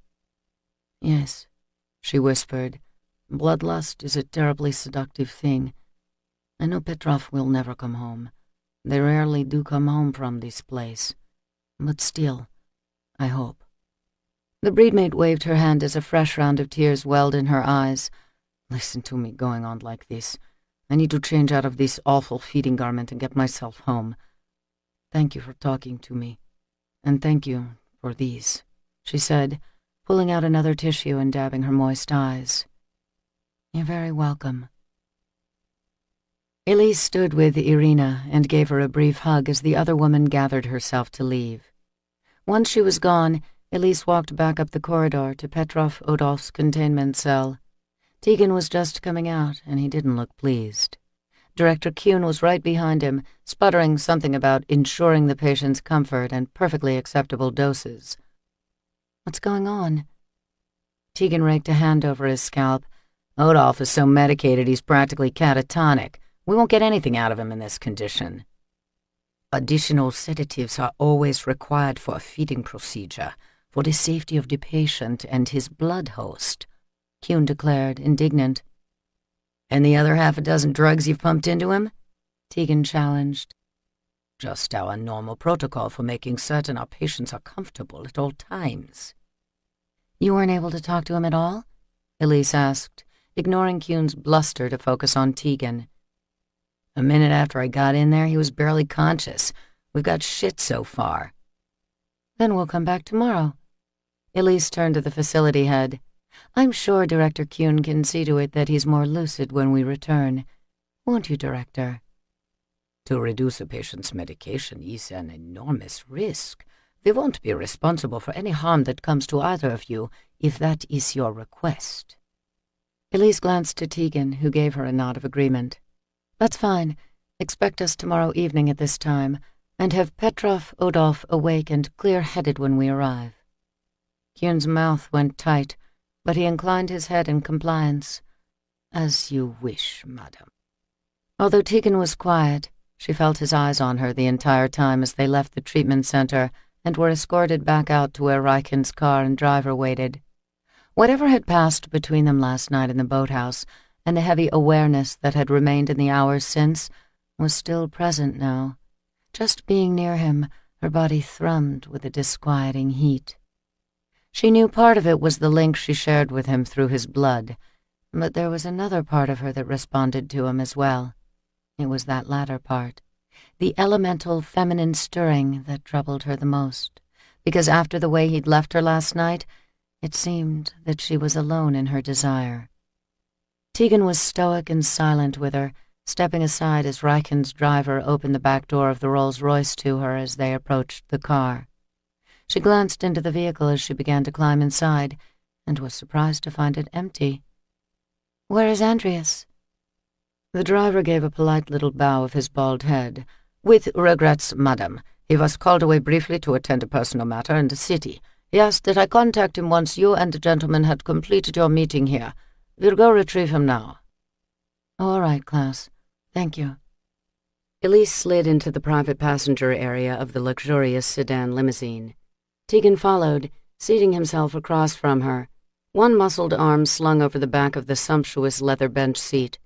Yes, she whispered. Bloodlust is a terribly seductive thing. I know Petrov will never come home. They rarely do come home from this place. But still, I hope. The breedmate waved her hand as a fresh round of tears welled in her eyes. Listen to me going on like this. I need to change out of this awful feeding garment and get myself home. Thank you for talking to me. And thank you for these, she said, pulling out another tissue and dabbing her moist eyes. You're very welcome. Elise stood with Irina and gave her a brief hug as the other woman gathered herself to leave. Once she was gone, Elise walked back up the corridor to Petrov Odolph's containment cell. Tegan was just coming out, and he didn't look pleased. Director Kuhn was right behind him, sputtering something about ensuring the patient's comfort and perfectly acceptable doses. What's going on? Tegan raked a hand over his scalp. Odolph is so medicated he's practically catatonic. We won't get anything out of him in this condition. Additional sedatives are always required for a feeding procedure, for the safety of the patient and his blood host, Kuhn declared, indignant. And the other half a dozen drugs you've pumped into him? Tegan challenged. Just our normal protocol for making certain our patients are comfortable at all times. You weren't able to talk to him at all? Elise asked, ignoring Kuhn's bluster to focus on Tegan. A minute after I got in there, he was barely conscious. We've got shit so far. Then we'll come back tomorrow. Elise turned to the facility head. I'm sure Director Kuhn can see to it that he's more lucid when we return. Won't you, Director? To reduce a patient's medication is an enormous risk. We won't be responsible for any harm that comes to either of you, if that is your request. Elise glanced to Tegan, who gave her a nod of agreement. That's fine. Expect us tomorrow evening at this time, and have Petrov Odolph awake and clear-headed when we arrive. Kuhn's mouth went tight, but he inclined his head in compliance. As you wish, madam. Although Tegan was quiet, she felt his eyes on her the entire time as they left the treatment center and were escorted back out to where Ryken's car and driver waited. Whatever had passed between them last night in the boathouse, and the heavy awareness that had remained in the hours since, was still present now. Just being near him, her body thrummed with a disquieting heat. She knew part of it was the link she shared with him through his blood, but there was another part of her that responded to him as well. It was that latter part, the elemental feminine stirring that troubled her the most, because after the way he'd left her last night, it seemed that she was alone in her desire. Tegan was stoic and silent with her, stepping aside as Ryken's driver opened the back door of the Rolls-Royce to her as they approached the car. She glanced into the vehicle as she began to climb inside, and was surprised to find it empty. Where is Andreas? The driver gave a polite little bow of his bald head. With regrets, madam. He was called away briefly to attend a personal matter in the city. He asked that I contact him once you and the gentleman had completed your meeting here. We'll go retrieve him now. All right, Klaus. Thank you. Elise slid into the private passenger area of the luxurious sedan limousine. Tegan followed, seating himself across from her, one muscled arm slung over the back of the sumptuous leather bench seat.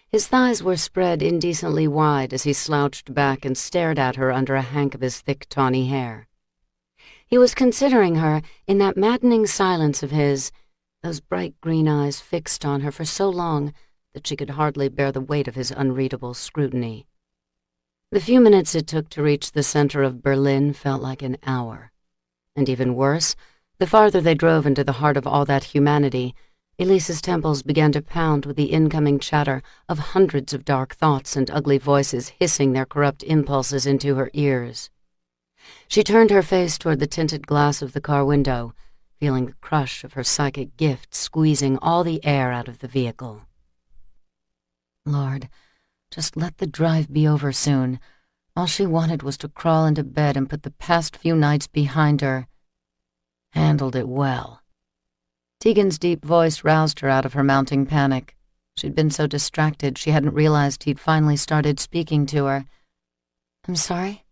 His thighs were spread indecently wide as he slouched back and stared at her under a hank of his thick, tawny hair. He was considering her in that maddening silence of his, those bright green eyes fixed on her for so long that she could hardly bear the weight of his unreadable scrutiny. The few minutes it took to reach the center of Berlin felt like an hour. And even worse, the farther they drove into the heart of all that humanity, Elise's temples began to pound with the incoming chatter of hundreds of dark thoughts and ugly voices hissing their corrupt impulses into her ears. She turned her face toward the tinted glass of the car window, feeling the crush of her psychic gift squeezing all the air out of the vehicle. Lord, just let the drive be over soon. All she wanted was to crawl into bed and put the past few nights behind her. Handled it well. Tegan's deep voice roused her out of her mounting panic. She'd been so distracted she hadn't realized he'd finally started speaking to her. I'm sorry?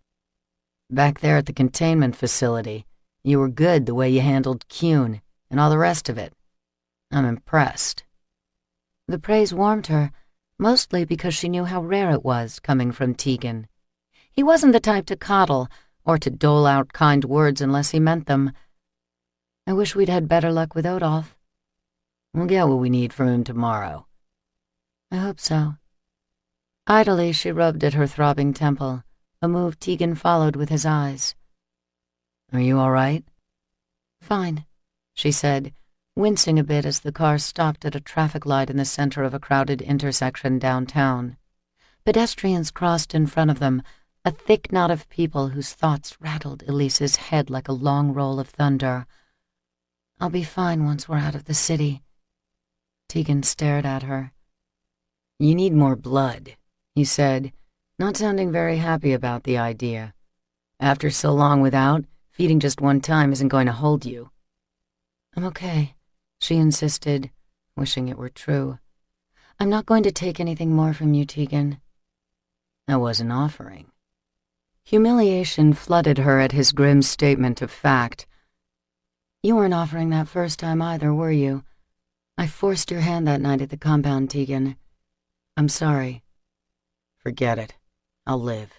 Back there at the containment facility, you were good the way you handled Kuhn and all the rest of it. I'm impressed. The praise warmed her, mostly because she knew how rare it was coming from Tegan. He wasn't the type to coddle or to dole out kind words unless he meant them. I wish we'd had better luck with Odolph. We'll get what we need from him tomorrow. I hope so. Idly, she rubbed at her throbbing temple, a move Tegan followed with his eyes. Are you all right? Fine, she said, wincing a bit as the car stopped at a traffic light in the center of a crowded intersection downtown. Pedestrians crossed in front of them, a thick knot of people whose thoughts rattled Elise's head like a long roll of thunder. I'll be fine once we're out of the city. Tegan stared at her. You need more blood, he said, not sounding very happy about the idea. After so long without, feeding just one time isn't going to hold you. I'm okay, she insisted, wishing it were true. I'm not going to take anything more from you, Tegan. I wasn't offering. Humiliation flooded her at his grim statement of fact. You weren't offering that first time either, were you? I forced your hand that night at the compound, Tegan. I'm sorry. Forget it. I'll live.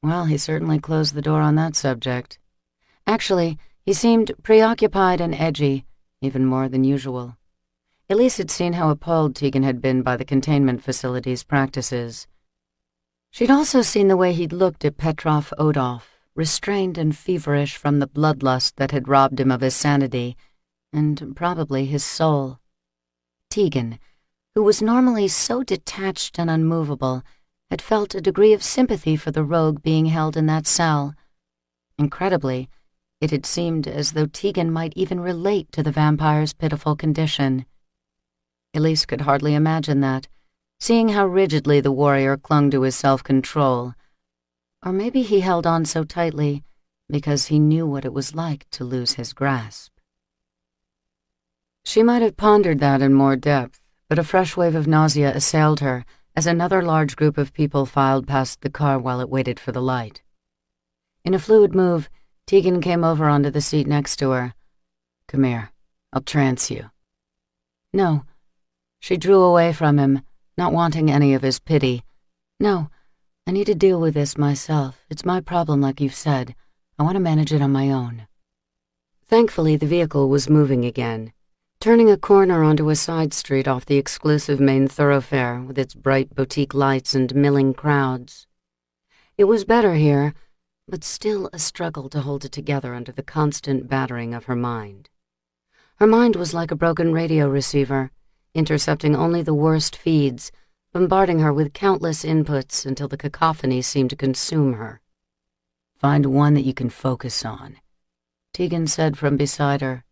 Well, he certainly closed the door on that subject. Actually, he seemed preoccupied and edgy, even more than usual. Elise had seen how appalled Tegan had been by the containment facility's practices. She'd also seen the way he'd looked at Petrov Odolph, restrained and feverish from the bloodlust that had robbed him of his sanity, and probably his soul. Tegan, who was normally so detached and unmovable, had felt a degree of sympathy for the rogue being held in that cell. Incredibly, it had seemed as though Tegan might even relate to the vampire's pitiful condition. Elise could hardly imagine that, seeing how rigidly the warrior clung to his self-control. Or maybe he held on so tightly because he knew what it was like to lose his grasp. She might have pondered that in more depth, but a fresh wave of nausea assailed her as another large group of people filed past the car while it waited for the light. In a fluid move, Tegan came over onto the seat next to her. Come here, I'll trance you. No. She drew away from him, not wanting any of his pity. No. I need to deal with this myself. It's my problem, like you've said. I want to manage it on my own. Thankfully, the vehicle was moving again, turning a corner onto a side street off the exclusive main thoroughfare with its bright boutique lights and milling crowds. It was better here, but still a struggle to hold it together under the constant battering of her mind. Her mind was like a broken radio receiver, intercepting only the worst feeds, bombarding her with countless inputs until the cacophony seemed to consume her. Find one that you can focus on, Tegan said from beside her.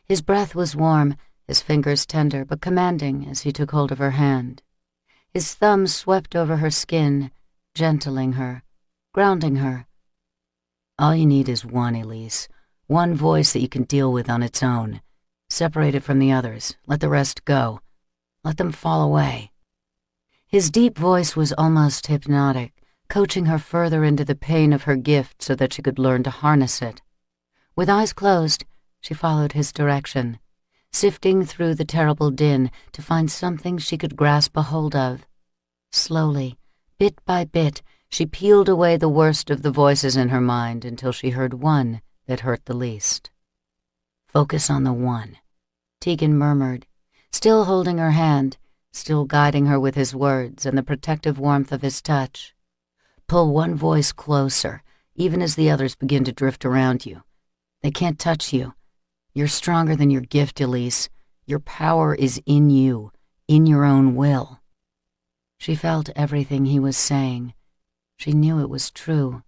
His breath was warm, his fingers tender but commanding as he took hold of her hand. His thumbs swept over her skin, gentling her, grounding her. All you need is one, Elise, one voice that you can deal with on its own. Separate it from the others, let the rest go. Let them fall away. His deep voice was almost hypnotic, coaching her further into the pain of her gift so that she could learn to harness it. With eyes closed, she followed his direction, sifting through the terrible din to find something she could grasp a hold of. Slowly, bit by bit, she peeled away the worst of the voices in her mind until she heard one that hurt the least. Focus on the one, Tegan murmured, still holding her hand, still guiding her with his words and the protective warmth of his touch. Pull one voice closer, even as the others begin to drift around you. They can't touch you. You're stronger than your gift, Elise. Your power is in you, in your own will. She felt everything he was saying. She knew it was true.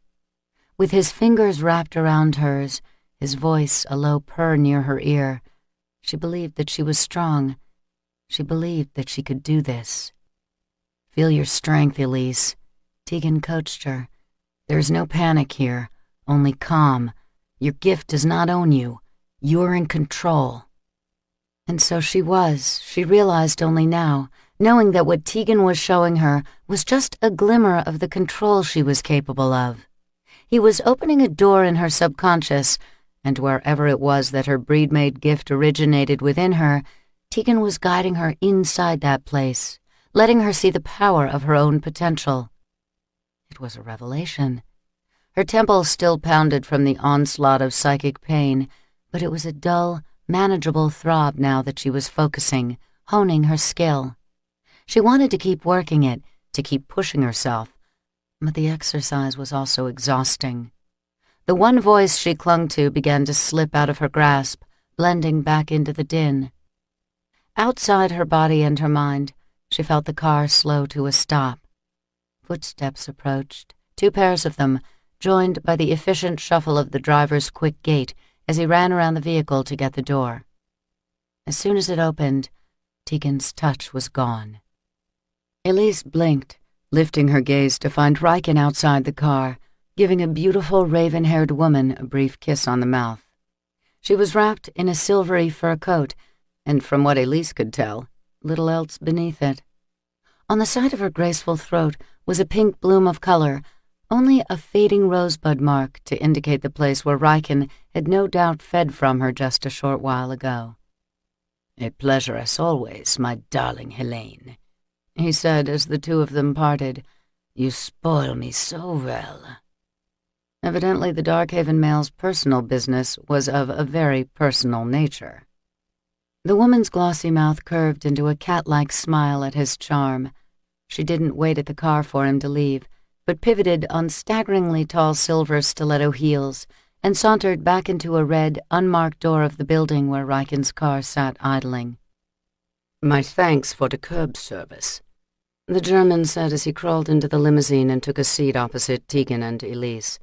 With his fingers wrapped around hers, his voice a low purr near her ear. She believed that she was strong. She believed that she could do this. "Feel your strength, Elise," Tegan coached her. "There's no panic here, only calm. Your gift does not own you. You're in control." And so she was, she realized only now, knowing that what Tegan was showing her was just a glimmer of the control she was capable of. He was opening a door in her subconscious, and wherever it was that her breed-made gift originated within her, Tegan was guiding her inside that place, letting her see the power of her own potential. It was a revelation. Her temples still pounded from the onslaught of psychic pain, but it was a dull, manageable throb now that she was focusing, honing her skill. She wanted to keep working it, to keep pushing herself, but the exercise was also exhausting. The one voice she clung to began to slip out of her grasp, blending back into the din. Outside her body and her mind, she felt the car slow to a stop. Footsteps approached, 2 pairs of them, joined by the efficient shuffle of the driver's quick gait as he ran around the vehicle to get the door. As soon as it opened, Tegan's touch was gone. Elise blinked, lifting her gaze to find Riken outside the car, giving a beautiful raven-haired woman a brief kiss on the mouth. She was wrapped in a silvery fur coat, and from what Elise could tell, little else beneath it. On the side of her graceful throat was a pink bloom of color, only a fading rosebud mark to indicate the place where Riken had no doubt fed from her just a short while ago. "A pleasure as always, my darling Helene," he said as the 2 of them parted. "You spoil me so well." Evidently the Darkhaven male's personal business was of a very personal nature. The woman's glossy mouth curved into a cat-like smile at his charm. She didn't wait at the car for him to leave, but pivoted on staggeringly tall silver stiletto heels and sauntered back into a red, unmarked door of the building where Riken's car sat idling. "My thanks for the curb service," the German said as he crawled into the limousine and took a seat opposite Tegan and Elise.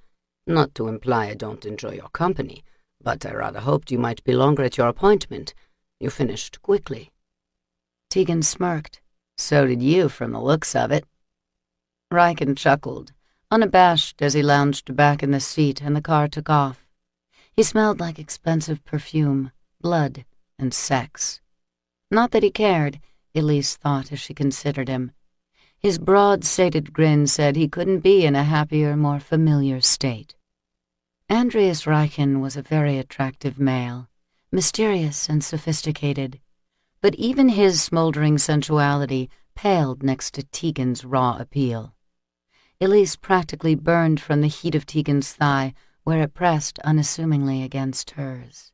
"Not to imply I don't enjoy your company, but I rather hoped you might be longer at your appointment. You finished quickly." Tegan smirked. "So did you, from the looks of it." Riken chuckled, unabashed as he lounged back in the seat and the car took off. He smelled like expensive perfume, blood, and sex. Not that he cared, Elise thought as she considered him. His broad, sated grin said he couldn't be in a happier, more familiar state. Andreas Riken was a very attractive male, mysterious and sophisticated, but even his smoldering sensuality paled next to Tegan's raw appeal. Elise practically burned from the heat of Tegan's thigh, where it pressed unassumingly against hers.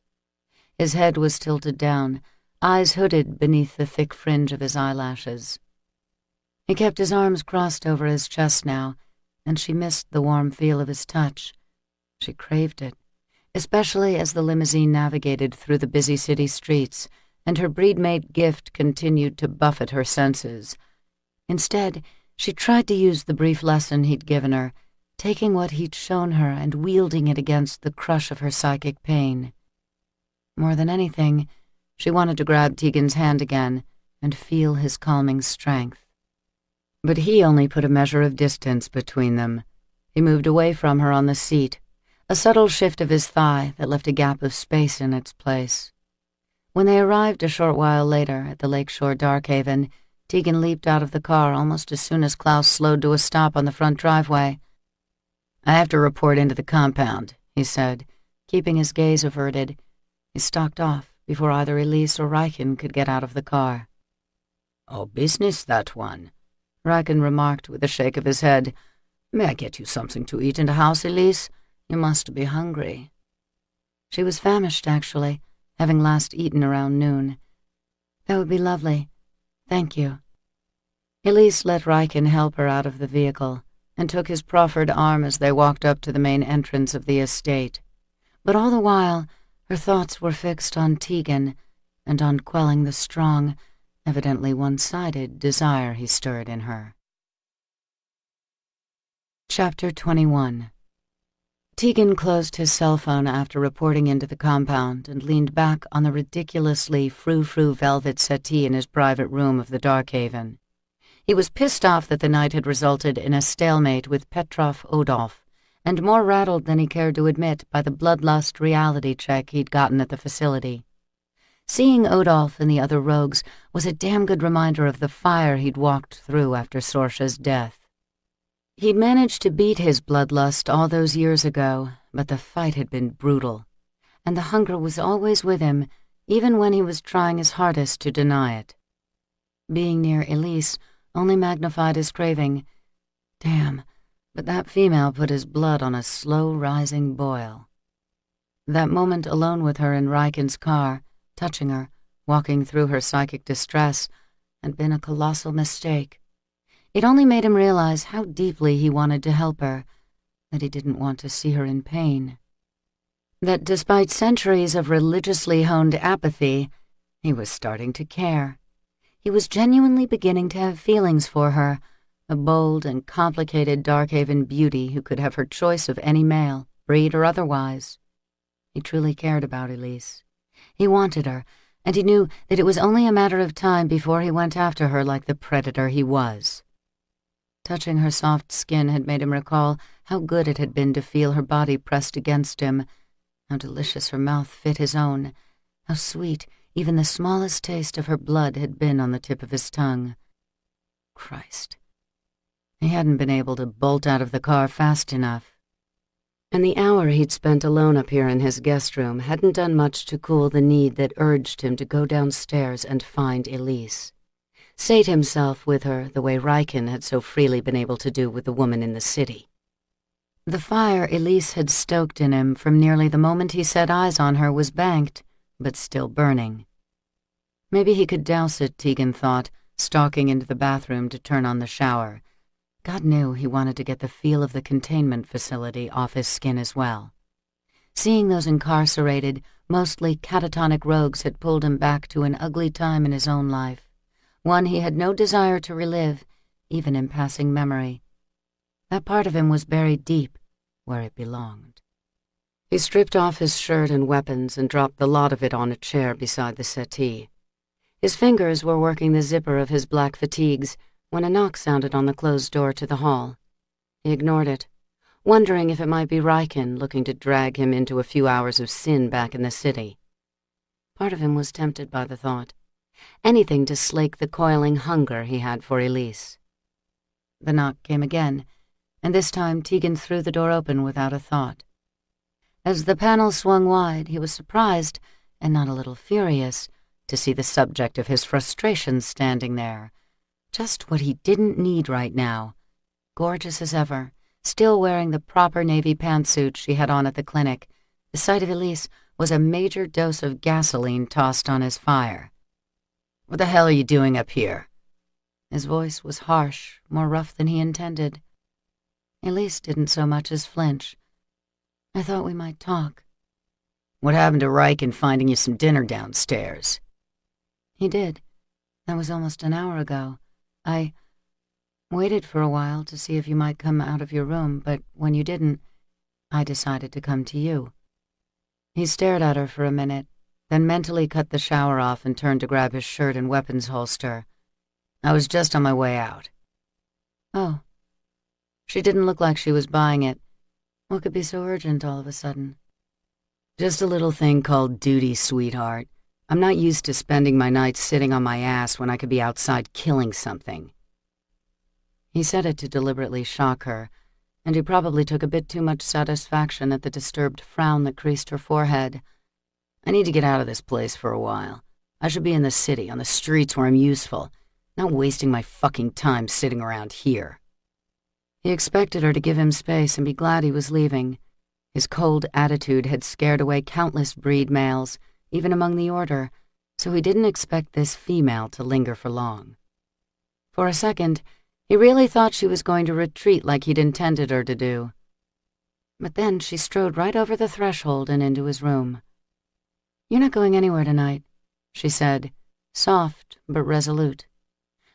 His head was tilted down, eyes hooded beneath the thick fringe of his eyelashes. He kept his arms crossed over his chest now, and she missed the warm feel of his touch. She craved it, especially as the limousine navigated through the busy city streets, and her breed-made gift continued to buffet her senses. Instead, she tried to use the brief lesson he'd given her, taking what he'd shown her and wielding it against the crush of her psychic pain. More than anything, she wanted to grab Tegan's hand again and feel his calming strength. But he only put a measure of distance between them. He moved away from her on the seat, a subtle shift of his thigh that left a gap of space in its place. When they arrived a short while later at the lakeshore Darkhaven, Tegan leaped out of the car almost as soon as Klaus slowed to a stop on the front driveway. "I have to report into the compound," he said, keeping his gaze averted. He stalked off before either Elise or Riken could get out of the car. "Oh, business, that one," Riken remarked with a shake of his head. "May I get you something to eat in the house, Elise? You must be hungry." She was famished, actually, having last eaten around noon. "That would be lovely. Thank you." Elise let Riken help her out of the vehicle and took his proffered arm as they walked up to the main entrance of the estate. But all the while, her thoughts were fixed on Tegan and on quelling the strong, evidently one-sided desire he stirred in her. Chapter 21. Tegan closed his cell phone after reporting into the compound and leaned back on the ridiculously frou-frou velvet settee in his private room of the Darkhaven. He was pissed off that the night had resulted in a stalemate with Petrov Odolf, and more rattled than he cared to admit by the bloodlust reality check he'd gotten at the facility. Seeing Odolf and the other rogues was a damn good reminder of the fire he'd walked through after Sorsha's death. He'd managed to beat his bloodlust all those years ago, but the fight had been brutal, and the hunger was always with him, even when he was trying his hardest to deny it. Being near Elise only magnified his craving. Damn, but that female put his blood on a slow-rising boil. That moment alone with her in Riken's car, touching her, walking through her psychic distress, had been a colossal mistake. It only made him realize how deeply he wanted to help her, that he didn't want to see her in pain. That despite centuries of religiously honed apathy, he was starting to care. He was genuinely beginning to have feelings for her, a bold and complicated Darkhaven beauty who could have her choice of any male, breed or otherwise. He truly cared about Elise. He wanted her, and he knew that it was only a matter of time before he went after her like the predator he was. Touching her soft skin had made him recall how good it had been to feel her body pressed against him, how delicious her mouth fit his own, how sweet even the smallest taste of her blood had been on the tip of his tongue. Christ. He hadn't been able to bolt out of the car fast enough. And the hour he'd spent alone up here in his guest room hadn't done much to cool the need that urged him to go downstairs and find Elise. Sate himself with her the way Riken had so freely been able to do with the woman in the city. The fire Elise had stoked in him from nearly the moment he set eyes on her was banked, but still burning. Maybe he could douse it, Tegan thought, stalking into the bathroom to turn on the shower. God knew he wanted to get the feel of the containment facility off his skin as well. Seeing those incarcerated, mostly catatonic rogues had pulled him back to an ugly time in his own life, one he had no desire to relive, even in passing memory. That part of him was buried deep, where it belonged. He stripped off his shirt and weapons and dropped the lot of it on a chair beside the settee. His fingers were working the zipper of his black fatigues when a knock sounded on the closed door to the hall. He ignored it, wondering if it might be Riken looking to drag him into a few hours of sin back in the city. Part of him was tempted by the thought. Anything to slake the coiling hunger he had for Elise. The knock came again, and this time Tegan threw the door open without a thought. As the panel swung wide, he was surprised, and not a little furious, to see the subject of his frustration standing there. Just what he didn't need right now. Gorgeous as ever, still wearing the proper navy pantsuit she had on at the clinic, the sight of Elise was a major dose of gasoline tossed on his fire. "What the hell are you doing up here?" His voice was harsh, more rough than he intended. Elise didn't so much as flinch. "I thought we might talk." "What happened to Riken finding you some dinner downstairs?" "He did. That was almost an hour ago. I waited for a while to see if you might come out of your room, but when you didn't, I decided to come to you." He stared at her for a minute, then mentally cut the shower off and turned to grab his shirt and weapons holster. "I was just on my way out." "Oh." She didn't look like she was buying it. What could be so urgent all of a sudden? "Just a little thing called duty, sweetheart. I'm not used to spending my nights sitting on my ass when I could be outside killing something." He said it to deliberately shock her, and he probably took a bit too much satisfaction at the disturbed frown that creased her forehead. "I need to get out of this place for a while. I should be in the city, on the streets where I'm useful, not wasting my fucking time sitting around here." He expected her to give him space and be glad he was leaving. His cold attitude had scared away countless breed males, even among the order, so he didn't expect this female to linger for long. For a second, he really thought she was going to retreat like he'd intended her to do. But then she strode right over the threshold and into his room. "You're not going anywhere tonight," she said, soft but resolute.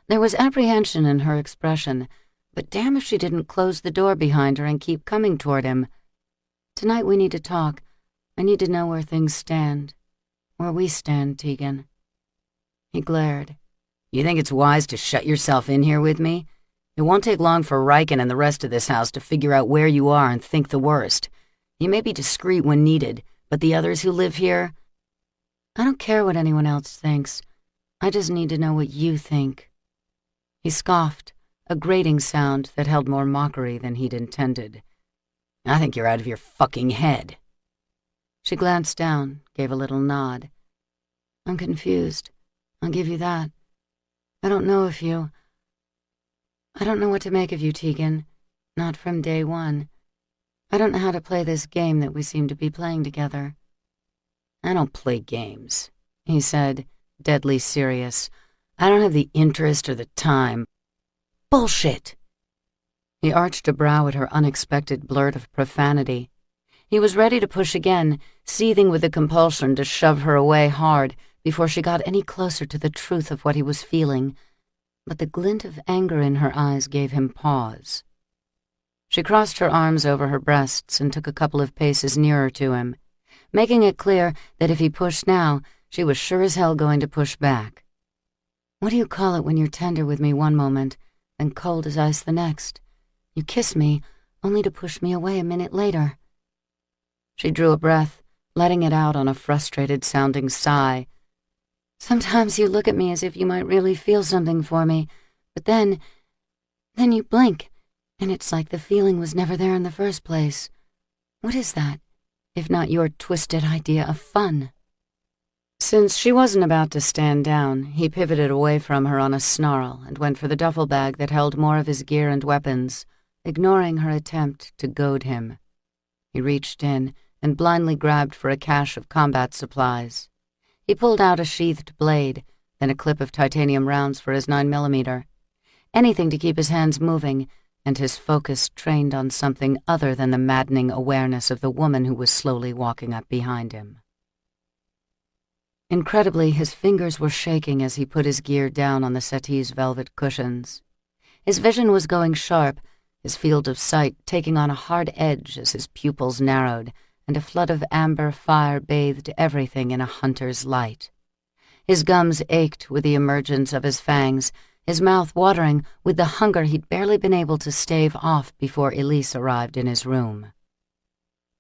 There was apprehension in her expression, but damn if she didn't close the door behind her and keep coming toward him. Tonight we need to talk. I need to know where things stand. Where we stand, Tegan." He glared. "You think it's wise to shut yourself in here with me? It won't take long for Riken and the rest of this house to figure out where you are and think the worst. You may be discreet when needed, but the others who live here—" "I don't care what anyone else thinks. I just need to know what you think." He scoffed, a grating sound that held more mockery than he'd intended. "I think you're out of your fucking head." She glanced down, gave a little nod. "I'm confused. I'll give you that. I don't know what to make of you, Tegan. Not from day one. I don't know how to play this game that we seem to be playing together." "I don't play games," he said, deadly serious. "I don't have the interest or the time." "Bullshit!" He arched a brow at her unexpected blurt of profanity. He was ready to push again, seething with the compulsion to shove her away hard before she got any closer to the truth of what he was feeling, but the glint of anger in her eyes gave him pause. She crossed her arms over her breasts and took a couple of paces nearer to him, making it clear that if he pushed now, she was sure as hell going to push back. "What do you call it when you're tender with me one moment, and cold as ice the next? You kiss me, only to push me away a minute later." She drew a breath, letting it out on a frustrated-sounding sigh. "Sometimes you look at me as if you might really feel something for me, but then you blink, and it's like the feeling was never there in the first place. What is that, if not your twisted idea of fun?" Since she wasn't about to stand down, he pivoted away from her on a snarl and went for the duffel bag that held more of his gear and weapons, ignoring her attempt to goad him. He reached in and blindly grabbed for a cache of combat supplies. He pulled out a sheathed blade, then a clip of titanium rounds for his 9mm. Anything to keep his hands moving and his focus trained on something other than the maddening awareness of the woman who was slowly walking up behind him. Incredibly, his fingers were shaking as he put his gear down on the settee's velvet cushions. His vision was going sharp, his field of sight taking on a hard edge as his pupils narrowed, and a flood of amber fire bathed everything in a hunter's light. His gums ached with the emergence of his fangs, his mouth watering with the hunger he'd barely been able to stave off before Elise arrived in his room.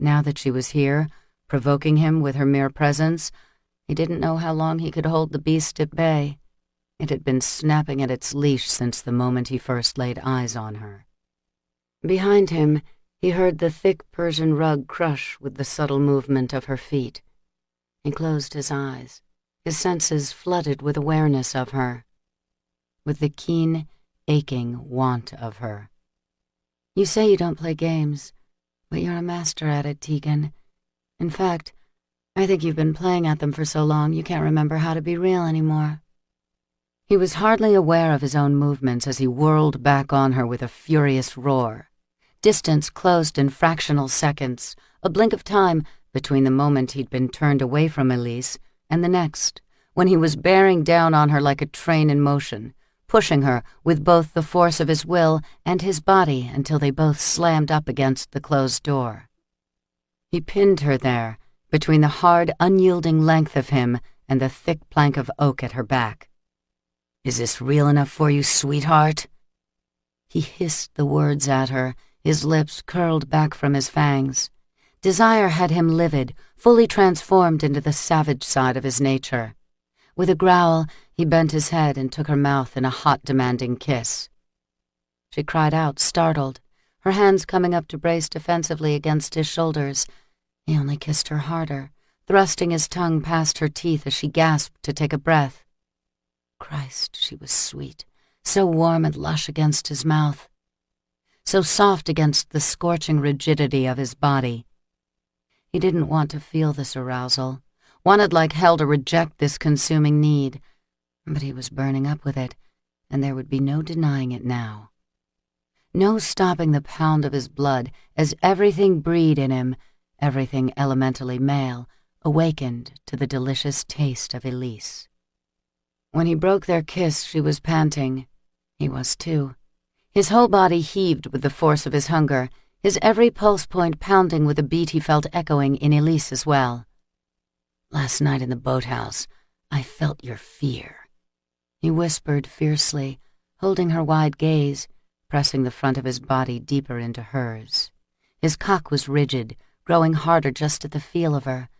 Now that she was here, provoking him with her mere presence, he didn't know how long he could hold the beast at bay. It had been snapping at its leash since the moment he first laid eyes on her. Behind him, he heard the thick Persian rug crush with the subtle movement of her feet. He closed his eyes, his senses flooded with awareness of her, with the keen, aching want of her. "You say you don't play games, but you're a master at it, Tegan. In fact, I think you've been playing at them for so long you can't remember how to be real anymore." He was hardly aware of his own movements as he whirled back on her with a furious roar. Distance closed in fractional seconds, a blink of time between the moment he'd been turned away from Elise and the next, when he was bearing down on her like a train in motion, pushing her with both the force of his will and his body until they both slammed up against the closed door. He pinned her there, between the hard, unyielding length of him and the thick plank of oak at her back. "Is this real enough for you, sweetheart?" He hissed the words at her, his lips curled back from his fangs. Desire had him livid, fully transformed into the savage side of his nature. With a growl, he bent his head and took her mouth in a hot, demanding kiss. She cried out, startled, her hands coming up to brace defensively against his shoulders. He only kissed her harder, thrusting his tongue past her teeth as she gasped to take a breath. Christ, she was sweet, so warm and lush against his mouth, so soft against the scorching rigidity of his body. He didn't want to feel this arousal, wanted like hell to reject this consuming need, but he was burning up with it, and there would be no denying it now. No stopping the pound of his blood as everything breed in him, everything elementally male, awakened to the delicious taste of Elise. When he broke their kiss, she was panting. He was too. His whole body heaved with the force of his hunger, his every pulse point pounding with a beat he felt echoing in Elise as well. "Last night in the boathouse, I felt your fear," he whispered fiercely, holding her wide gaze, pressing the front of his body deeper into hers. His cock was rigid, growing harder just at the feel of her.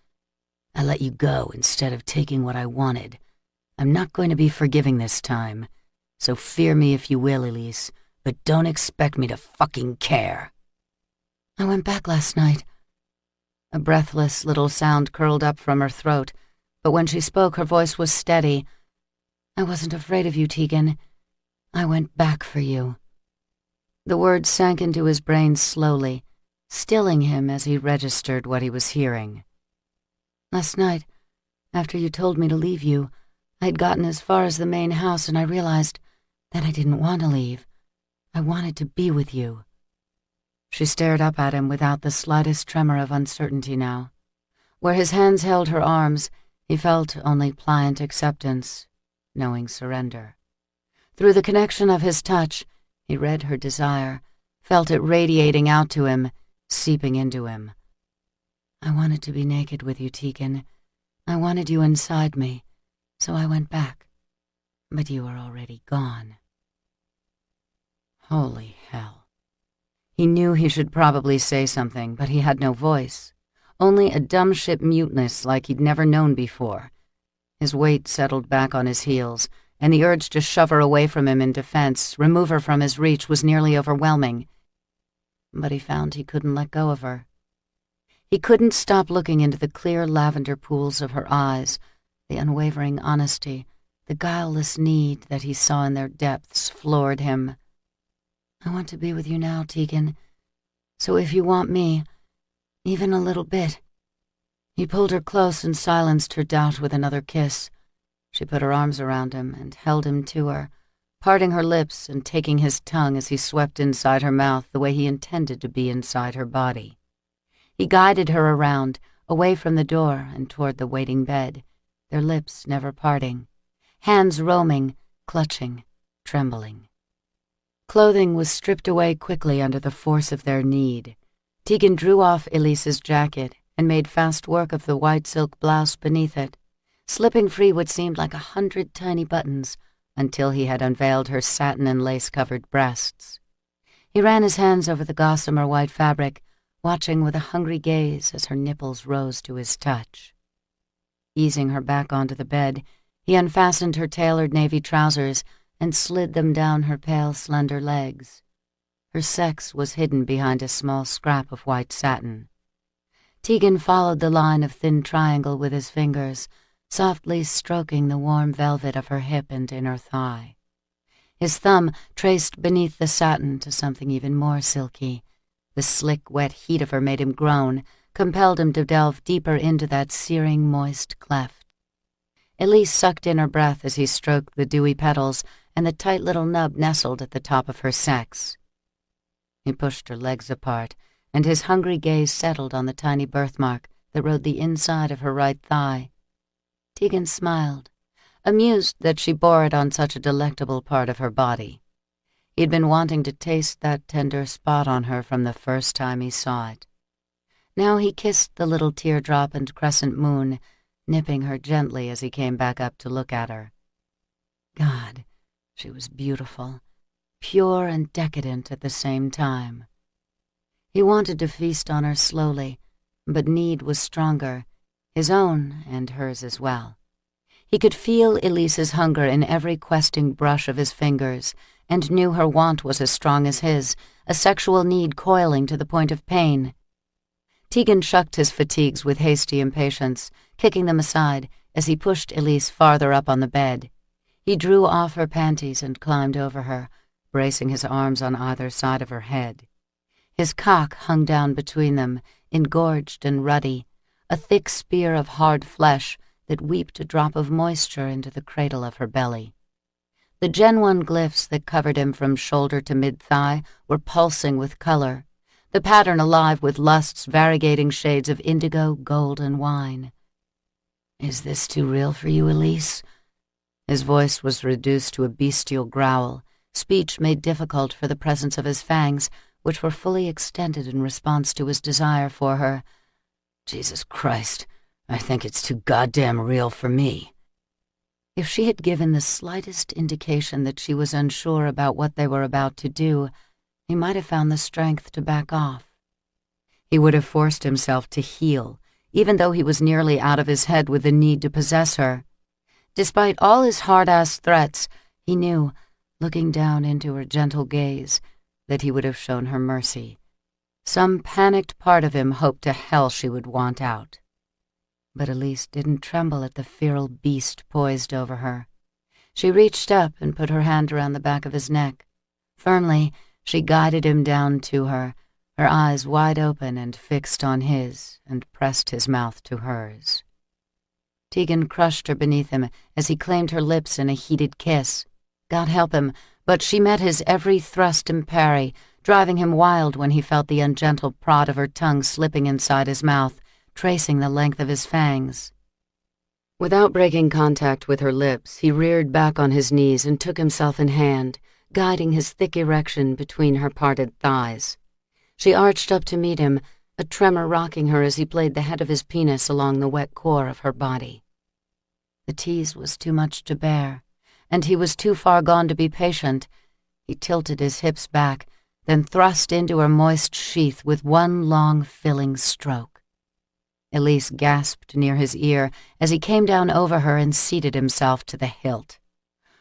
"I let you go instead of taking what I wanted. I'm not going to be forgiving this time, so fear me if you will, Elise, but don't expect me to fucking care." "I went back last night." A breathless little sound curled up from her throat, but when she spoke, her voice was steady. "I wasn't afraid of you, Tegan. I went back for you." The words sank into his brain slowly, stilling him as he registered what he was hearing. "Last night, after you told me to leave you, I'd gotten as far as the main house and I realized that I didn't want to leave. I wanted to be with you." She stared up at him without the slightest tremor of uncertainty now. Where his hands held her arms, he felt only pliant acceptance, knowing surrender. Through the connection of his touch, he read her desire, felt it radiating out to him, seeping into him. "I wanted to be naked with you, Tegan. I wanted you inside me, so I went back. But you were already gone." Holy hell. He knew he should probably say something, but he had no voice. Only a dumb shit muteness like he'd never known before. His weight settled back on his heels, and the urge to shove her away from him in defense, remove her from his reach, was nearly overwhelming. But he found he couldn't let go of her. He couldn't stop looking into the clear lavender pools of her eyes, the unwavering honesty, the guileless need that he saw in their depths floored him. "I want to be with you now, Tegan. So if you want me, even a little bit." He pulled her close and silenced her doubt with another kiss. She put her arms around him and held him to her, parting her lips and taking his tongue as he swept inside her mouth the way he intended to be inside her body. He guided her around, away from the door and toward the waiting bed, their lips never parting, hands roaming, clutching, trembling. Clothing was stripped away quickly under the force of their need. Tegan drew off Elise's jacket and made fast work of the white silk blouse beneath it, slipping free what seemed like 100 tiny buttons until he had unveiled her satin and lace-covered breasts. He ran his hands over the gossamer white fabric, watching with a hungry gaze as her nipples rose to his touch. Easing her back onto the bed, he unfastened her tailored navy trousers and slid them down her pale, slender legs. Her sex was hidden behind a small scrap of white satin. Tegan followed the line of thin triangle with his fingers, softly stroking the warm velvet of her hip and inner thigh. His thumb traced beneath the satin to something even more silky. The slick, wet heat of her made him groan, compelled him to delve deeper into that searing, moist cleft. Elise sucked in her breath as he stroked the dewy petals, and the tight little nub nestled at the top of her sex. He pushed her legs apart, and his hungry gaze settled on the tiny birthmark that rode the inside of her right thigh. Tegan smiled, amused that she bore it on such a delectable part of her body. He'd been wanting to taste that tender spot on her from the first time he saw it. Now he kissed the little teardrop and crescent moon, nipping her gently as he came back up to look at her. God, she was beautiful, pure and decadent at the same time. He wanted to feast on her slowly, but need was stronger, his own and hers as well. He could feel Elise's hunger in every questing brush of his fingers, and knew her want was as strong as his, a sexual need coiling to the point of pain. Tegan shucked his fatigues with hasty impatience, kicking them aside as he pushed Elise farther up on the bed. He drew off her panties and climbed over her, bracing his arms on either side of her head. His cock hung down between them, engorged and ruddy, a thick spear of hard flesh that weeped a drop of moisture into the cradle of her belly. The Gen 1 glyphs that covered him from shoulder to mid-thigh were pulsing with color, the pattern alive with lust's variegating shades of indigo, gold, and wine. "Is this too real for you, Elise?" His voice was reduced to a bestial growl, speech made difficult for the presence of his fangs, which were fully extended in response to his desire for her. Jesus Christ, I think it's too goddamn real for me. If she had given the slightest indication that she was unsure about what they were about to do, he might have found the strength to back off. He would have forced himself to heal, even though he was nearly out of his head with the need to possess her. Despite all his hard-ass threats, he knew, looking down into her gentle gaze, that he would have shown her mercy. Some panicked part of him hoped to hell she would want out. But Elise didn't tremble at the feral beast poised over her. She reached up and put her hand around the back of his neck. Firmly, she guided him down to her eyes wide open and fixed on his, and pressed his mouth to hers. Tegan crushed her beneath him as he claimed her lips in a heated kiss. God help him, but she met his every thrust and parry, driving him wild when he felt the ungentle prod of her tongue slipping inside his mouth, tracing the length of his fangs. Without breaking contact with her lips, he reared back on his knees and took himself in hand, guiding his thick erection between her parted thighs. She arched up to meet him, a tremor rocking her as he played the head of his penis along the wet core of her body. The tease was too much to bear, and he was too far gone to be patient. He tilted his hips back, then thrust into her moist sheath with one long, filling stroke. Elise gasped near his ear as he came down over her and seated himself to the hilt.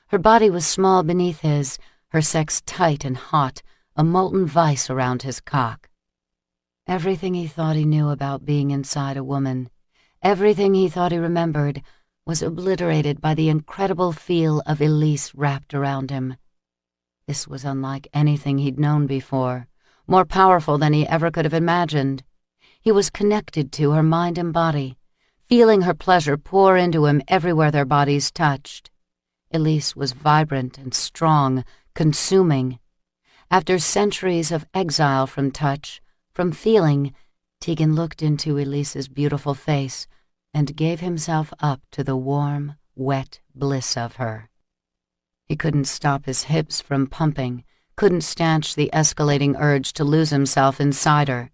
Her body was small beneath his, her sex tight and hot, a molten vice around his cock. Everything he thought he knew about being inside a woman, everything he thought he remembered, was obliterated by the incredible feel of Elise wrapped around him. This was unlike anything he'd known before, more powerful than he ever could have imagined. He was connected to her mind and body, feeling her pleasure pour into him everywhere their bodies touched. Elise was vibrant and strong, consuming. After centuries of exile from touch, from feeling, Tegan looked into Elise's beautiful face and gave himself up to the warm, wet bliss of her. He couldn't stop his hips from pumping, couldn't stanch the escalating urge to lose himself inside her.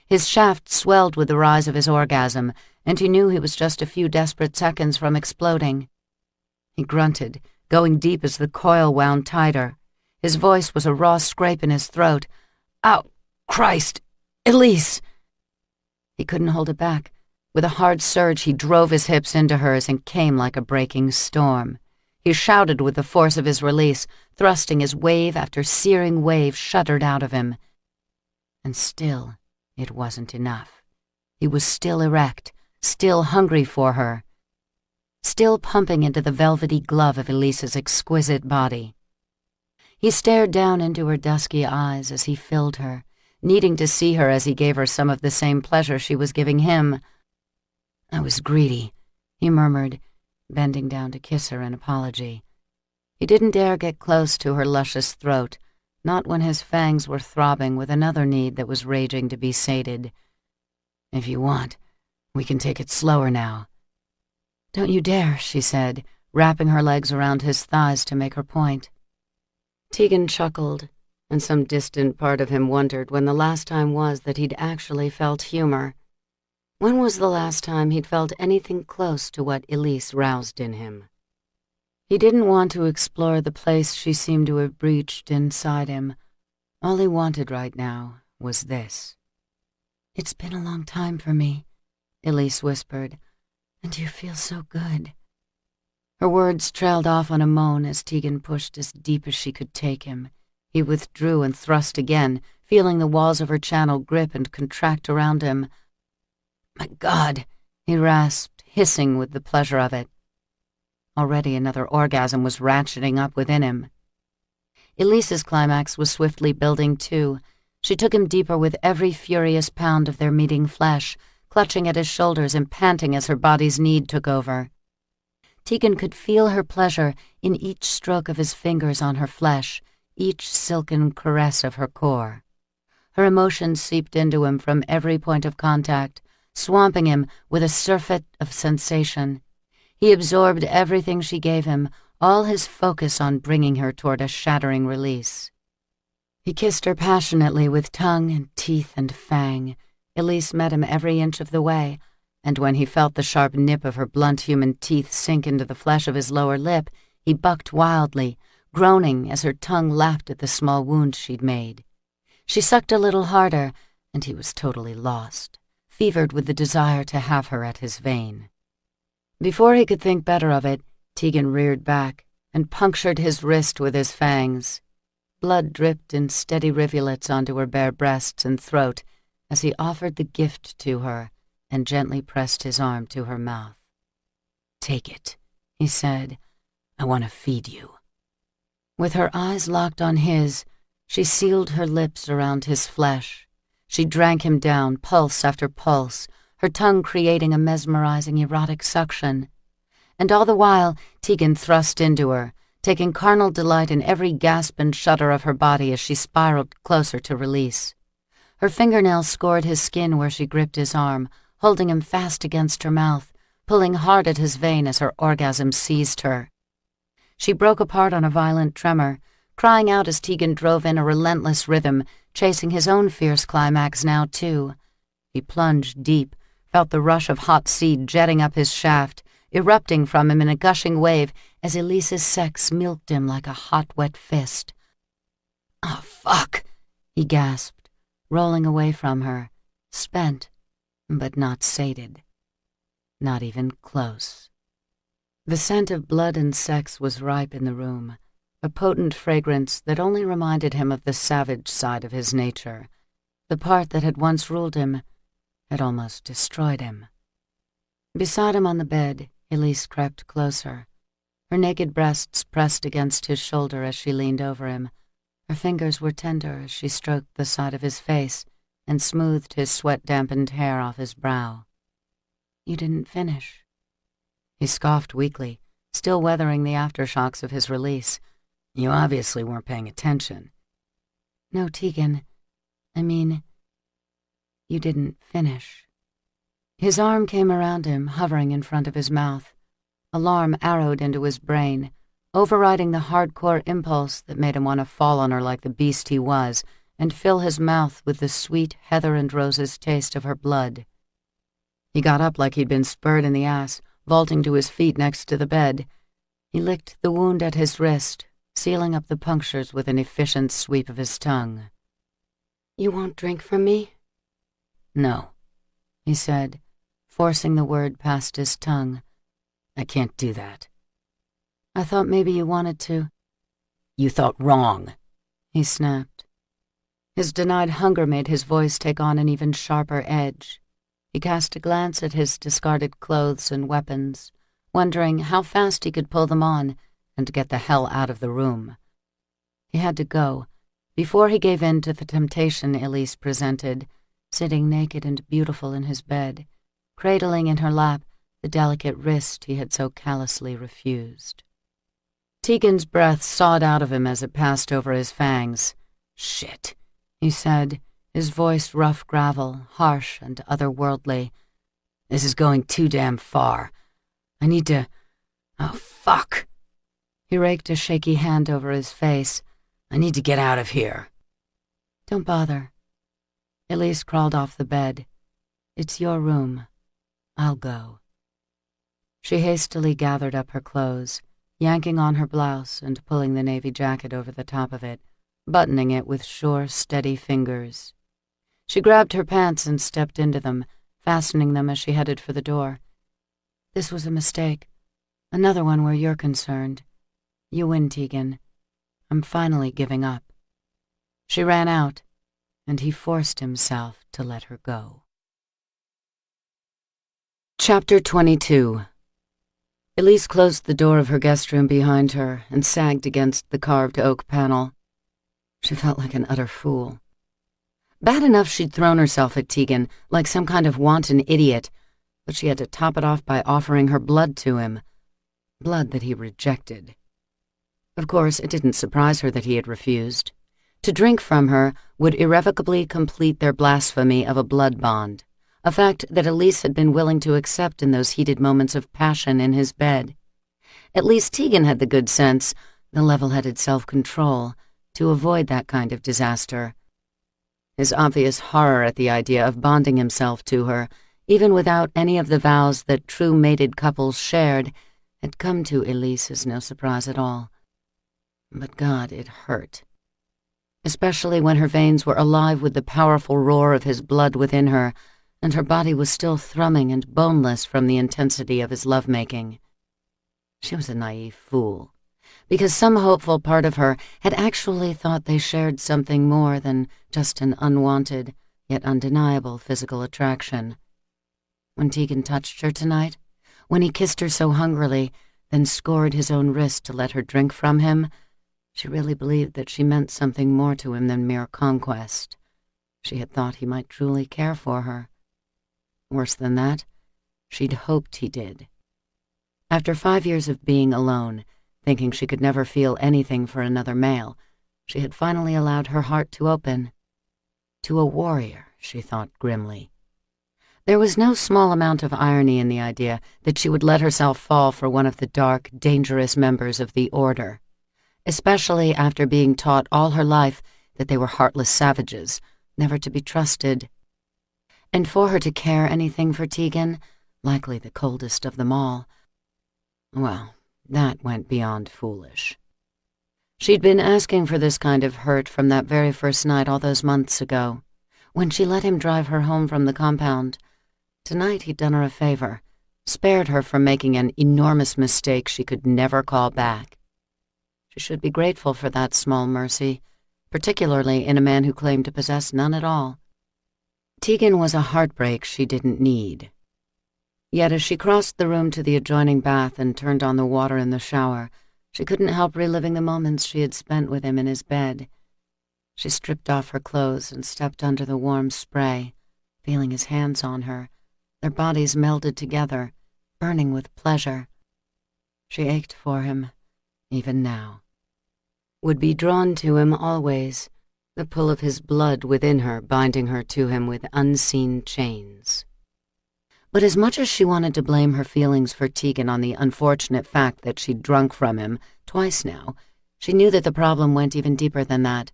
His shaft swelled with the rise of his orgasm, and he knew he was just a few desperate seconds from exploding. He grunted, going deep as the coil wound tighter. His voice was a raw scrape in his throat. "Ow! Christ! Elise!" He couldn't hold it back. With a hard surge, he drove his hips into hers and came like a breaking storm. He shouted with the force of his release, thrusting as wave after searing wave shuddered out of him. And still, it wasn't enough. He was still erect, still hungry for her, still pumping into the velvety glove of Elise's exquisite body. He stared down into her dusky eyes as he filled her, needing to see her as he gave her some of the same pleasure she was giving him. "I was greedy," he murmured, bending down to kiss her in apology. He didn't dare get close to her luscious throat, not when his fangs were throbbing with another need that was raging to be sated. "If you want, we can take it slower now." "Don't you dare," she said, wrapping her legs around his thighs to make her point. Tegan chuckled, and some distant part of him wondered when the last time was that he'd actually felt humor. When was the last time he'd felt anything close to what Elise roused in him? He didn't want to explore the place she seemed to have breached inside him. All he wanted right now was this. "It's been a long time for me," Elise whispered, "and you feel so good." Her words trailed off on a moan as Tegan pushed as deep as she could take him. He withdrew and thrust again, feeling the walls of her channel grip and contract around him. "My God," he rasped, hissing with the pleasure of it. Already another orgasm was ratcheting up within him. Elise's climax was swiftly building too. She took him deeper with every furious pound of their meeting flesh, clutching at his shoulders and panting as her body's need took over. Tegan could feel her pleasure in each stroke of his fingers on her flesh, each silken caress of her core. Her emotions seeped into him from every point of contact, swamping him with a surfeit of sensation. He absorbed everything she gave him, all his focus on bringing her toward a shattering release. He kissed her passionately with tongue and teeth and fang. Elise met him every inch of the way, and when he felt the sharp nip of her blunt human teeth sink into the flesh of his lower lip, he bucked wildly, groaning as her tongue lapped at the small wound she'd made. She sucked a little harder, and he was totally lost, fevered with the desire to have her at his vein. Before he could think better of it, Tegan reared back and punctured his wrist with his fangs. Blood dripped in steady rivulets onto her bare breasts and throat as he offered the gift to her and gently pressed his arm to her mouth. "Take it," he said. "I want to feed you." With her eyes locked on his, she sealed her lips around his flesh. She drank him down, pulse after pulse, her tongue creating a mesmerizing erotic suction. And all the while, Tegan thrust into her, taking carnal delight in every gasp and shudder of her body as she spiraled closer to release. Her fingernails scored his skin where she gripped his arm, holding him fast against her mouth, pulling hard at his vein as her orgasm seized her. She broke apart on a violent tremor, crying out as Tegan drove in a relentless rhythm, chasing his own fierce climax now, too. He plunged deep, felt the rush of hot seed jetting up his shaft, erupting from him in a gushing wave as Elise's sex milked him like a hot, wet fist. "Oh, fuck," he gasped, rolling away from her, spent, but not sated. Not even close. The scent of blood and sex was ripe in the room, a potent fragrance that only reminded him of the savage side of his nature. The part that had once ruled him had almost destroyed him. Beside him on the bed, Elise crept closer, her naked breasts pressed against his shoulder as she leaned over him. Her fingers were tender as she stroked the side of his face and smoothed his sweat-dampened hair off his brow. "You didn't finish." He scoffed weakly, still weathering the aftershocks of his release. "You obviously weren't paying attention." "No, Tegan. I mean, you didn't finish." His arm came around him, hovering in front of his mouth. Alarm arrowed into his brain, overriding the hardcore impulse that made him want to fall on her like the beast he was and fill his mouth with the sweet heather and roses taste of her blood. He got up like he'd been spurred in the ass, vaulting to his feet next to the bed. He licked the wound at his wrist, sealing up the punctures with an efficient sweep of his tongue. "You won't drink from me?" "No," he said, forcing the word past his tongue. "I can't do that." "I thought maybe you wanted to." "You thought wrong," he snapped. His denied hunger made his voice take on an even sharper edge. He cast a glance at his discarded clothes and weapons, wondering how fast he could pull them on and get the hell out of the room. He had to go, before he gave in to the temptation Elise presented, sitting naked and beautiful in his bed, cradling in her lap the delicate wrist he had so callously refused. Tegan's breath sawed out of him as it passed over his fangs. "Shit," he said, his voice rough gravel, harsh and otherworldly. "This is going too damn far. I need to... Oh, fuck." He raked a shaky hand over his face. "I need to get out of here." "Don't bother." Elise crawled off the bed. "It's your room. I'll go." She hastily gathered up her clothes, yanking on her blouse and pulling the navy jacket over the top of it, buttoning it with sure, steady fingers. She grabbed her pants and stepped into them, fastening them as she headed for the door. "This was a mistake. Another one where you're concerned. You win, Tegan. I'm finally giving up." She ran out, and he forced himself to let her go. Chapter 22. Elise closed the door of her guest room behind her and sagged against the carved oak panel. She felt like an utter fool. Bad enough she'd thrown herself at Tegan like some kind of wanton idiot, but she had to top it off by offering her blood to him. Blood that he rejected. Of course, it didn't surprise her that he had refused. To drink from her would irrevocably complete their blasphemy of a blood bond, a fact that Elise had been willing to accept in those heated moments of passion in his bed. At least Tegan had the good sense, the level-headed self-control, to avoid that kind of disaster. His obvious horror at the idea of bonding himself to her, even without any of the vows that true mated couples shared, had come to Elise as no surprise at all. But God, it hurt. Especially when her veins were alive with the powerful roar of his blood within her, and her body was still thrumming and boneless from the intensity of his lovemaking. She was a naive fool, because some hopeful part of her had actually thought they shared something more than just an unwanted, yet undeniable physical attraction. When Tegan touched her tonight, when he kissed her so hungrily, then scored his own wrist to let her drink from him, she really believed that she meant something more to him than mere conquest. She had thought he might truly care for her. Worse than that, she'd hoped he did. After 5 years of being alone, thinking she could never feel anything for another male, she had finally allowed her heart to open. To a warrior, she thought grimly. There was no small amount of irony in the idea that she would let herself fall for one of the dark, dangerous members of the Order, especially after being taught all her life that they were heartless savages, never to be trusted. And for her to care anything for Tegan, likely the coldest of them all, well, that went beyond foolish. She'd been asking for this kind of hurt from that very first night all those months ago, when she let him drive her home from the compound. Tonight he'd done her a favor, spared her from making an enormous mistake she could never call back. She should be grateful for that small mercy, particularly in a man who claimed to possess none at all. Tegan was a heartbreak she didn't need. Yet as she crossed the room to the adjoining bath and turned on the water in the shower, she couldn't help reliving the moments she had spent with him in his bed. She stripped off her clothes and stepped under the warm spray, feeling his hands on her, their bodies melded together, burning with pleasure. She ached for him, even now. Would be drawn to him always, the pull of his blood within her binding her to him with unseen chains. But as much as she wanted to blame her feelings for Tegan on the unfortunate fact that she'd drunk from him twice now, she knew that the problem went even deeper than that.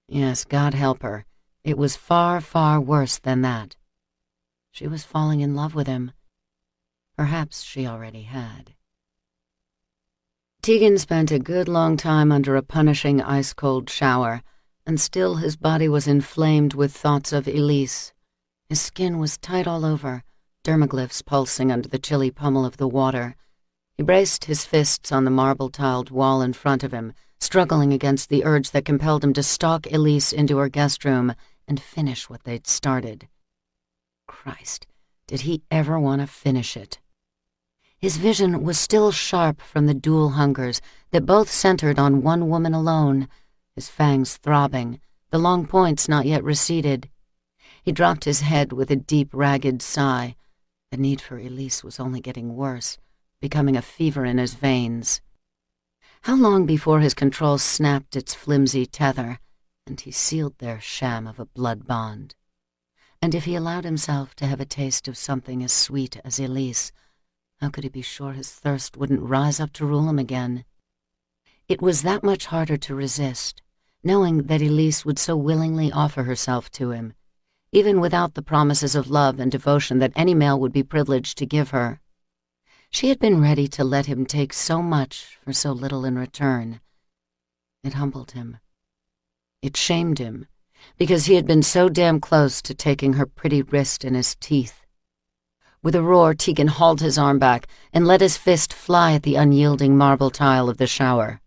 Yes, God help her, it was far, far worse than that. She was falling in love with him. Perhaps she already had. Tegan spent a good long time under a punishing ice-cold shower, and still his body was inflamed with thoughts of Elise. His skin was tight all over, dermaglyphs pulsing under the chilly pummel of the water. He braced his fists on the marble-tiled wall in front of him, struggling against the urge that compelled him to stalk Elise into her guest room and finish what they'd started. Christ, did he ever want to finish it? His vision was still sharp from the dual hungers that both centered on one woman alone, his fangs throbbing, the long points not yet receded. He dropped his head with a deep, ragged sigh. The need for Elise was only getting worse, becoming a fever in his veins. How long before his control snapped its flimsy tether, and he sealed their sham of a blood bond? And if he allowed himself to have a taste of something as sweet as Elise, how could he be sure his thirst wouldn't rise up to rule him again? It was that much harder to resist, knowing that Elise would so willingly offer herself to him, even without the promises of love and devotion that any male would be privileged to give her. She had been ready to let him take so much for so little in return. It humbled him. It shamed him, because he had been so damn close to taking her pretty wrist in his teeth. With a roar, Tegan hauled his arm back and let his fist fly at the unyielding marble tile of the shower.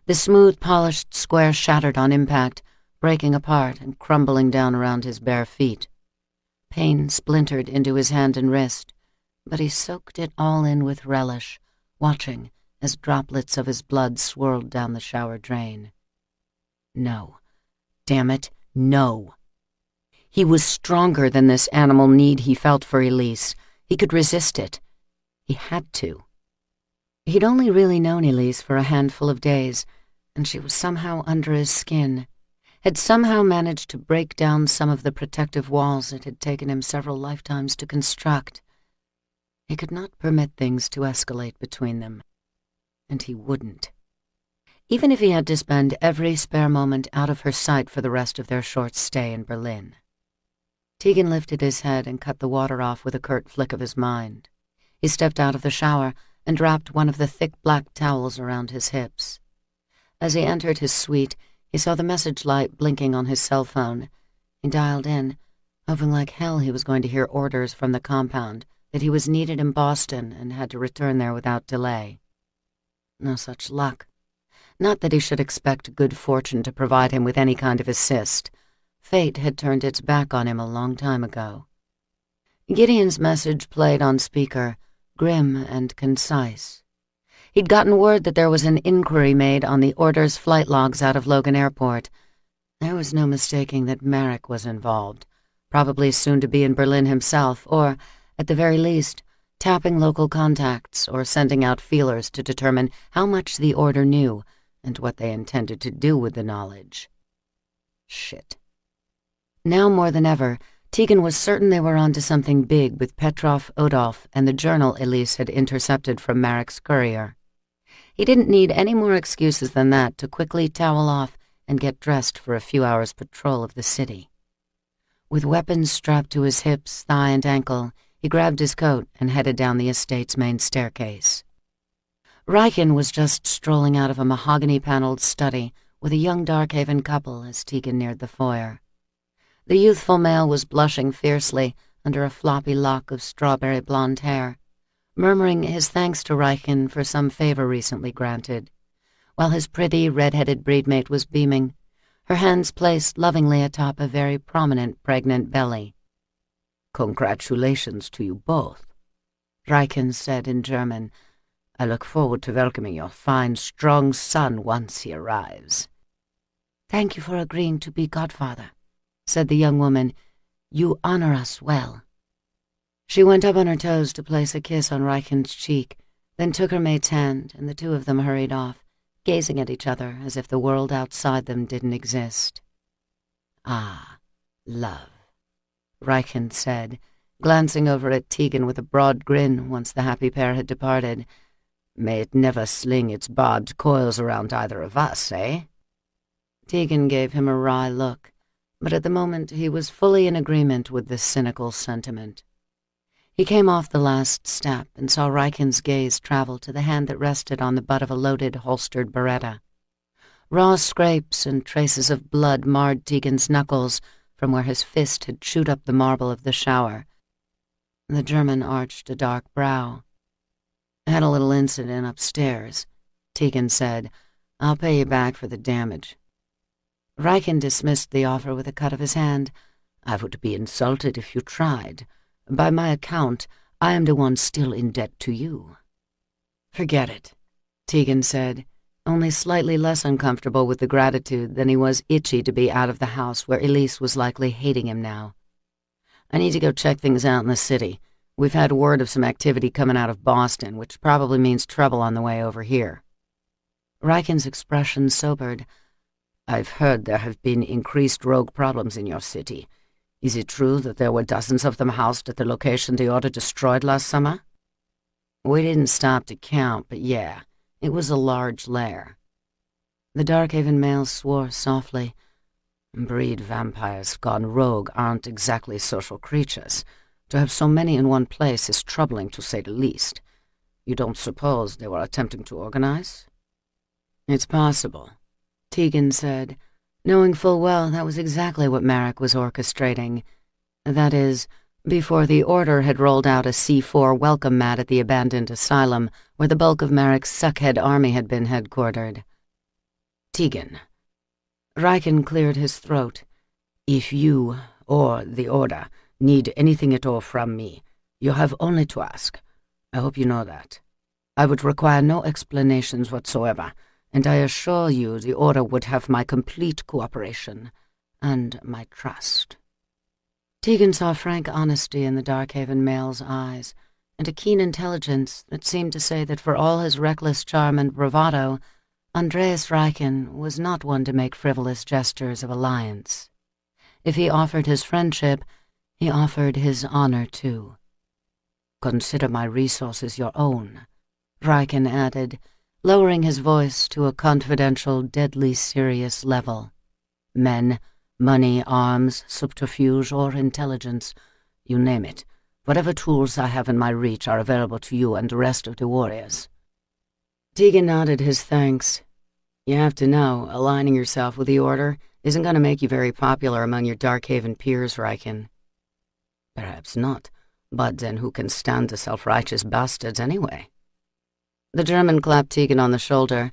The smooth, polished square shattered on impact, breaking apart and crumbling down around his bare feet. Pain splintered into his hand and wrist, but he soaked it all in with relish, watching as droplets of his blood swirled down the shower drain. No. Damn it, no. He was stronger than this animal need he felt for Elise. He could resist it. He had to. He'd only really known Elise for a handful of days, and she was somehow under his skin, had somehow managed to break down some of the protective walls it had taken him several lifetimes to construct. He could not permit things to escalate between them, and he wouldn't. even if he had to spend every spare moment out of her sight for the rest of their short stay in Berlin. Tegan lifted his head and cut the water off with a curt flick of his mind. He stepped out of the shower and wrapped one of the thick black towels around his hips. As he entered his suite, he saw the message light blinking on his cell phone. He dialed in, hoping like hell he was going to hear orders from the compound that he was needed in Boston and had to return there without delay. No such luck. Not that he should expect good fortune to provide him with any kind of assist. Fate had turned its back on him a long time ago. Gideon's message played on speaker, grim and concise. He'd gotten word that there was an inquiry made on the order's flight logs out of Logan Airport. There was no mistaking that Merrick was involved, probably soon to be in Berlin himself, or, at the very least, tapping local contacts or sending out feelers to determine how much the order knew and what they intended to do with the knowledge. Shit. Now more than ever, Tegan was certain they were onto something big with Petrov, Odolf, and the journal Elise had intercepted from Merrick's courier. He didn't need any more excuses than that to quickly towel off and get dressed for a few hours' patrol of the city. With weapons strapped to his hips, thigh, and ankle, he grabbed his coat and headed down the estate's main staircase. Riken was just strolling out of a mahogany-paneled study with a young Darkhaven couple as Tegan neared the foyer. The youthful male was blushing fiercely under a floppy lock of strawberry blonde hair, murmuring his thanks to Riken for some favor recently granted, while his pretty, red-headed breedmate was beaming, her hands placed lovingly atop a very prominent pregnant belly. "Congratulations to you both," Riken said in German. "I look forward to welcoming your fine, strong son once he arrives." "Thank you for agreeing to be godfather," said the young woman. "You honor us well." She went up on her toes to place a kiss on Riken's cheek, then took her mate's hand, and the two of them hurried off, gazing at each other as if the world outside them didn't exist. "Ah, love," Riken said, glancing over at Tegan with a broad grin once the happy pair had departed. "May it never sling its barbed coils around either of us, eh?" Tegan gave him a wry look, but at the moment he was fully in agreement with this cynical sentiment. He came off the last step and saw Riken's gaze travel to the hand that rested on the butt of a loaded, holstered Beretta. Raw scrapes and traces of blood marred Tegan's knuckles from where his fist had chewed up the marble of the shower. The German arched a dark brow. "I had a little incident upstairs," Tegan said. "I'll pay you back for the damage." Riken dismissed the offer with a cut of his hand. "I would be insulted if you tried. By my account, I am the one still in debt to you." "Forget it," Tegan said, only slightly less uncomfortable with the gratitude than he was itchy to be out of the house where Elise was likely hating him now. "I need to go check things out in the city. We've had word of some activity coming out of Boston, which probably means trouble on the way over here." Riken's expression sobered. "I've heard there have been increased rogue problems in your city. Is it true that there were dozens of them housed at the location the Order destroyed last summer?" "We didn't stop to count, but yeah, it was a large lair." The Darkhaven male swore softly. "Breed vampires gone rogue aren't exactly social creatures. To have so many in one place is troubling, to say the least. You don't suppose they were attempting to organize?" "It's possible," Tegan said, knowing full well that was exactly what Merrick was orchestrating. That is, before the Order had rolled out a C4 welcome mat at the abandoned asylum where the bulk of Merrick's suckhead army had been headquartered. "Tegan." Riken cleared his throat. "If you, or the Order, need anything at all from me, you have only to ask. I hope you know that. I would require no explanations whatsoever, and I assure you the Order would have my complete cooperation and my trust." Tegan saw frank honesty in the Darkhaven male's eyes, and a keen intelligence that seemed to say that for all his reckless charm and bravado, Andreas Riken was not one to make frivolous gestures of alliance. If he offered his friendship, he offered his honor too. "Consider my resources your own," Riken added, lowering his voice to a confidential, deadly serious level. Men, money, arms, subterfuge, or intelligence, you name it. Whatever tools I have in my reach are available to you and the rest of the warriors. Tegan nodded his thanks. You have to know, aligning yourself with the Order isn't going to make you very popular among your Darkhaven peers, Riken. Perhaps not, but then who can stand the self-righteous bastards anyway? The German clapped Tegan on the shoulder.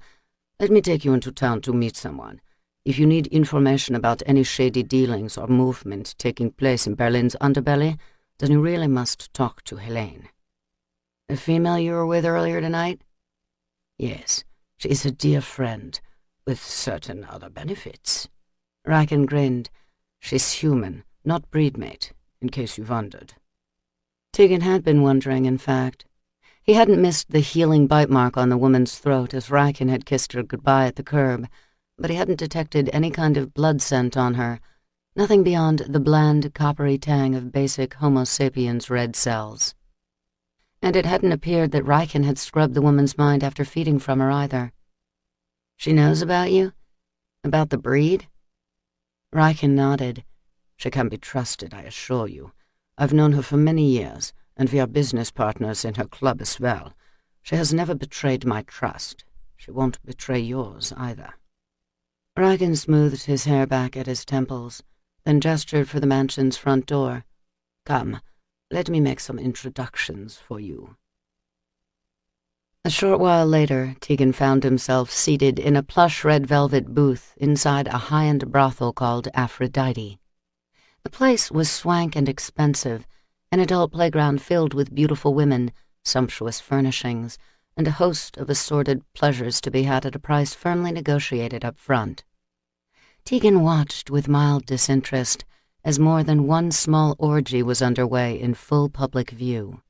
Let me take you into town to meet someone. If you need information about any shady dealings or movement taking place in Berlin's underbelly, then you really must talk to Helene. The female you were with earlier tonight? Yes, she is a dear friend, with certain other benefits. Riken grinned. She's human, not breedmate, in case you wondered. Tegan had been wondering, in fact. He hadn't missed the healing bite mark on the woman's throat as Riken had kissed her goodbye at the curb, but he hadn't detected any kind of blood scent on her, nothing beyond the bland, coppery tang of basic Homo sapiens red cells. And it hadn't appeared that Riken had scrubbed the woman's mind after feeding from her either. She knows about you? About the breed? Riken nodded. She can be trusted, I assure you. I've known her for many years, and we are business partners in her club as well. She has never betrayed my trust. She won't betray yours either. Riken smoothed his hair back at his temples, then gestured for the mansion's front door. Come, let me make some introductions for you. A short while later, Tegan found himself seated in a plush red velvet booth inside a high-end brothel called Aphrodite. The place was swank and expensive, an adult playground filled with beautiful women, sumptuous furnishings, and a host of assorted pleasures to be had at a price firmly negotiated up front. Tegan watched with mild disinterest as more than one small orgy was underway in full public view.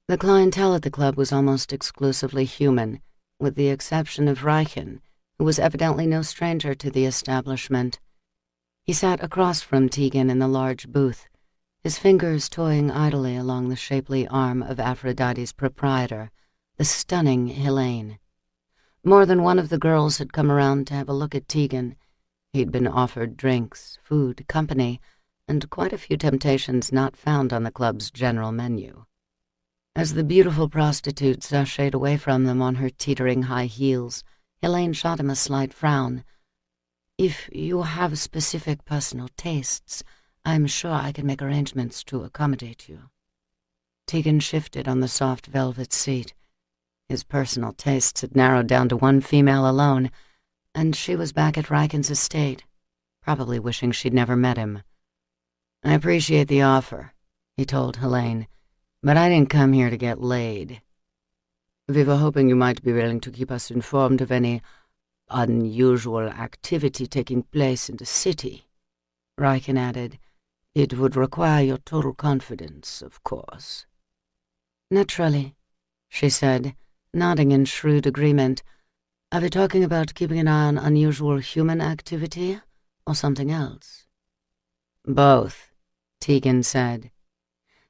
The clientele at the club was almost exclusively human, with the exception of Riken, who was evidently no stranger to the establishment. He sat across from Tegan in the large booth, his fingers toying idly along the shapely arm of Aphrodite's proprietor, the stunning Helene. More than one of the girls had come around to have a look at Tegan. He'd been offered drinks, food, company, and quite a few temptations not found on the club's general menu. As the beautiful prostitute sashayed away from them on her teetering high heels, Helene shot him a slight frown. If you have specific personal tastes, I'm sure I can make arrangements to accommodate you. Tegan shifted on the soft velvet seat. His personal tastes had narrowed down to one female alone, and she was back at Riken's estate, probably wishing she'd never met him. I appreciate the offer, he told Helene, but I didn't come here to get laid. We were hoping you might be willing to keep us informed of any unusual activity taking place in the city. Riken added, It would require your total confidence, of course. Naturally, she said, nodding in shrewd agreement. Are we talking about keeping an eye on unusual human activity, or something else? Both, Tegan said.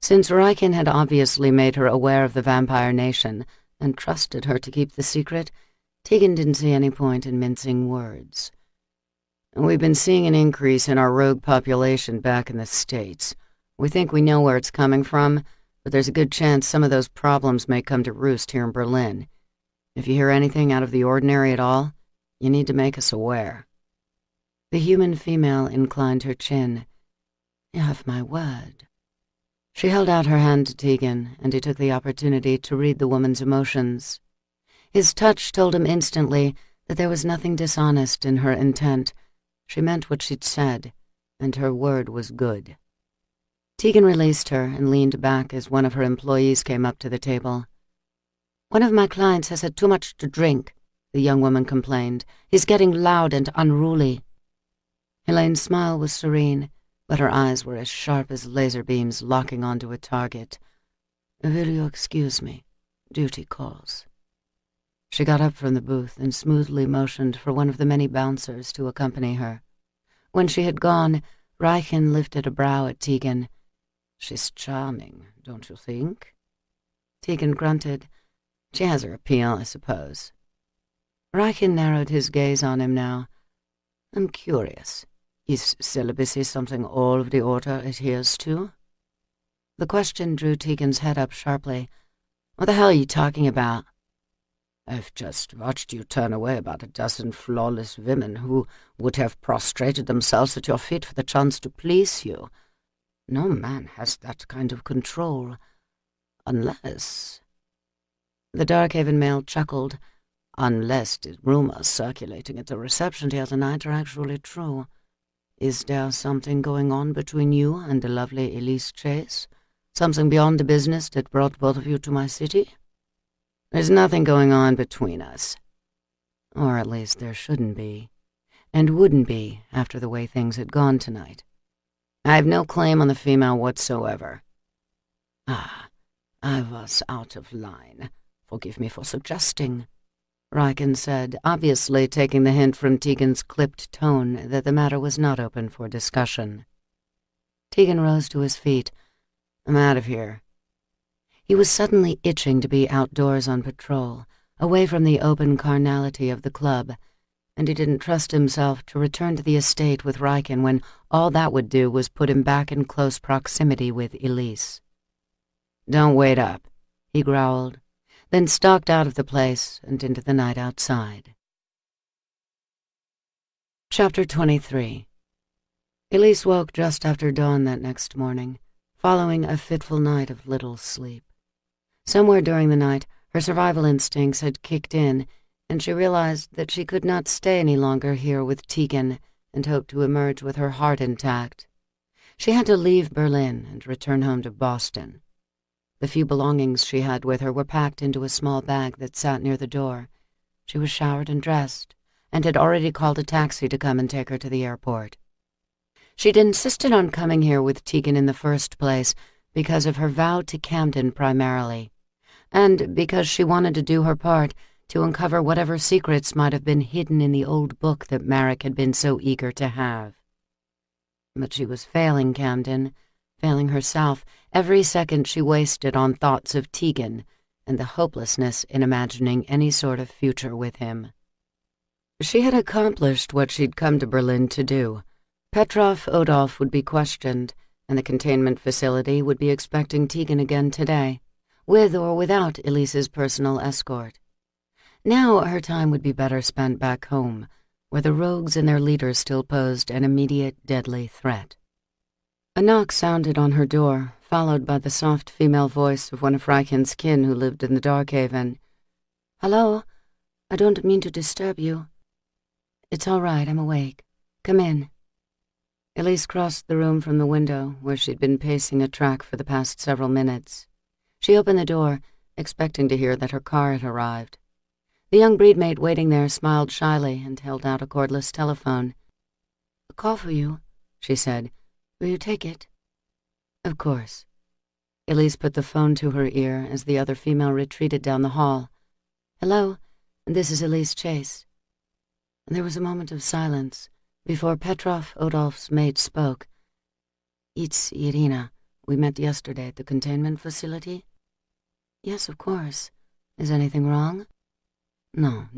Since Riken had obviously made her aware of the vampire nation and trusted her to keep the secret, Tegan didn't see any point in mincing words. We've been seeing an increase in our rogue population back in the States. We think we know where it's coming from, but there's a good chance some of those problems may come to roost here in Berlin. If you hear anything out of the ordinary at all, you need to make us aware. The human female inclined her chin. You have my word. She held out her hand to Tegan, and he took the opportunity to read the woman's emotions. His touch told him instantly that there was nothing dishonest in her intent. She meant what she'd said, and her word was good. Tegan released her and leaned back as one of her employees came up to the table. One of my clients has had too much to drink, the young woman complained. He's getting loud and unruly. Helene's smile was serene, but her eyes were as sharp as laser beams locking onto a target. Will you excuse me? Duty calls. She got up from the booth and smoothly motioned for one of the many bouncers to accompany her. When she had gone, Riken lifted a brow at Tegan. She's charming, don't you think? Tegan grunted. She has her appeal, I suppose. Riken narrowed his gaze on him now. I'm curious. Is celibacy something all of the Order adheres to? The question drew Tegan's head up sharply. What the hell are you talking about? I've just watched you turn away about a dozen flawless women who would have prostrated themselves at your feet for the chance to please you. No man has that kind of control. Unless... The Darkhaven male chuckled. Unless the rumors circulating at the reception the other night are actually true. Is there something going on between you and the lovely Elise Chase? Something beyond the business that brought both of you to my city? There's nothing going on between us. Or at least there shouldn't be. And wouldn't be after the way things had gone tonight. I have no claim on the female whatsoever. Ah, I was out of line. Forgive me for suggesting, Riken said, obviously taking the hint from Tegan's clipped tone that the matter was not open for discussion. Tegan rose to his feet. I'm out of here. He was suddenly itching to be outdoors on patrol, away from the open carnality of the club, and he didn't trust himself to return to the estate with Riken when all that would do was put him back in close proximity with Elise. Don't wait up, he growled, then stalked out of the place and into the night outside. Chapter 23. Elise woke just after dawn that next morning, following a fitful night of little sleep. Somewhere during the night, her survival instincts had kicked in, and she realized that she could not stay any longer here with Tegan and hoped to emerge with her heart intact. She had to leave Berlin and return home to Boston. The few belongings she had with her were packed into a small bag that sat near the door. She was showered and dressed, and had already called a taxi to come and take her to the airport. She'd insisted on coming here with Tegan in the first place because of her vow to Camden primarily, and because she wanted to do her part to uncover whatever secrets might have been hidden in the old book that Marek had been so eager to have. But she was failing Camden, failing herself every second she wasted on thoughts of Tegan and the hopelessness in imagining any sort of future with him. She had accomplished what she'd come to Berlin to do. Petrov Odolf would be questioned, and the containment facility would be expecting Tegan again today, with or without Elise's personal escort. Now her time would be better spent back home, where the rogues and their leaders still posed an immediate deadly threat. A knock sounded on her door, followed by the soft female voice of one of Riken's kin who lived in the Darkhaven. "Hello? I don't mean to disturb you." "It's all right, I'm awake. Come in." Elise crossed the room from the window, where she'd been pacing a track for the past several minutes. She opened the door, expecting to hear that her car had arrived. The young breedmate waiting there smiled shyly and held out a cordless telephone. "A call for you," she said. "Will you take it?" "Of course." Elise put the phone to her ear as the other female retreated down the hall. "Hello, this is Elise Chase." There was a moment of silence before Petrov Odolf's maid spoke. "It's Irina. We met yesterday at the containment facility." "Yes, of course. Is anything wrong?" No,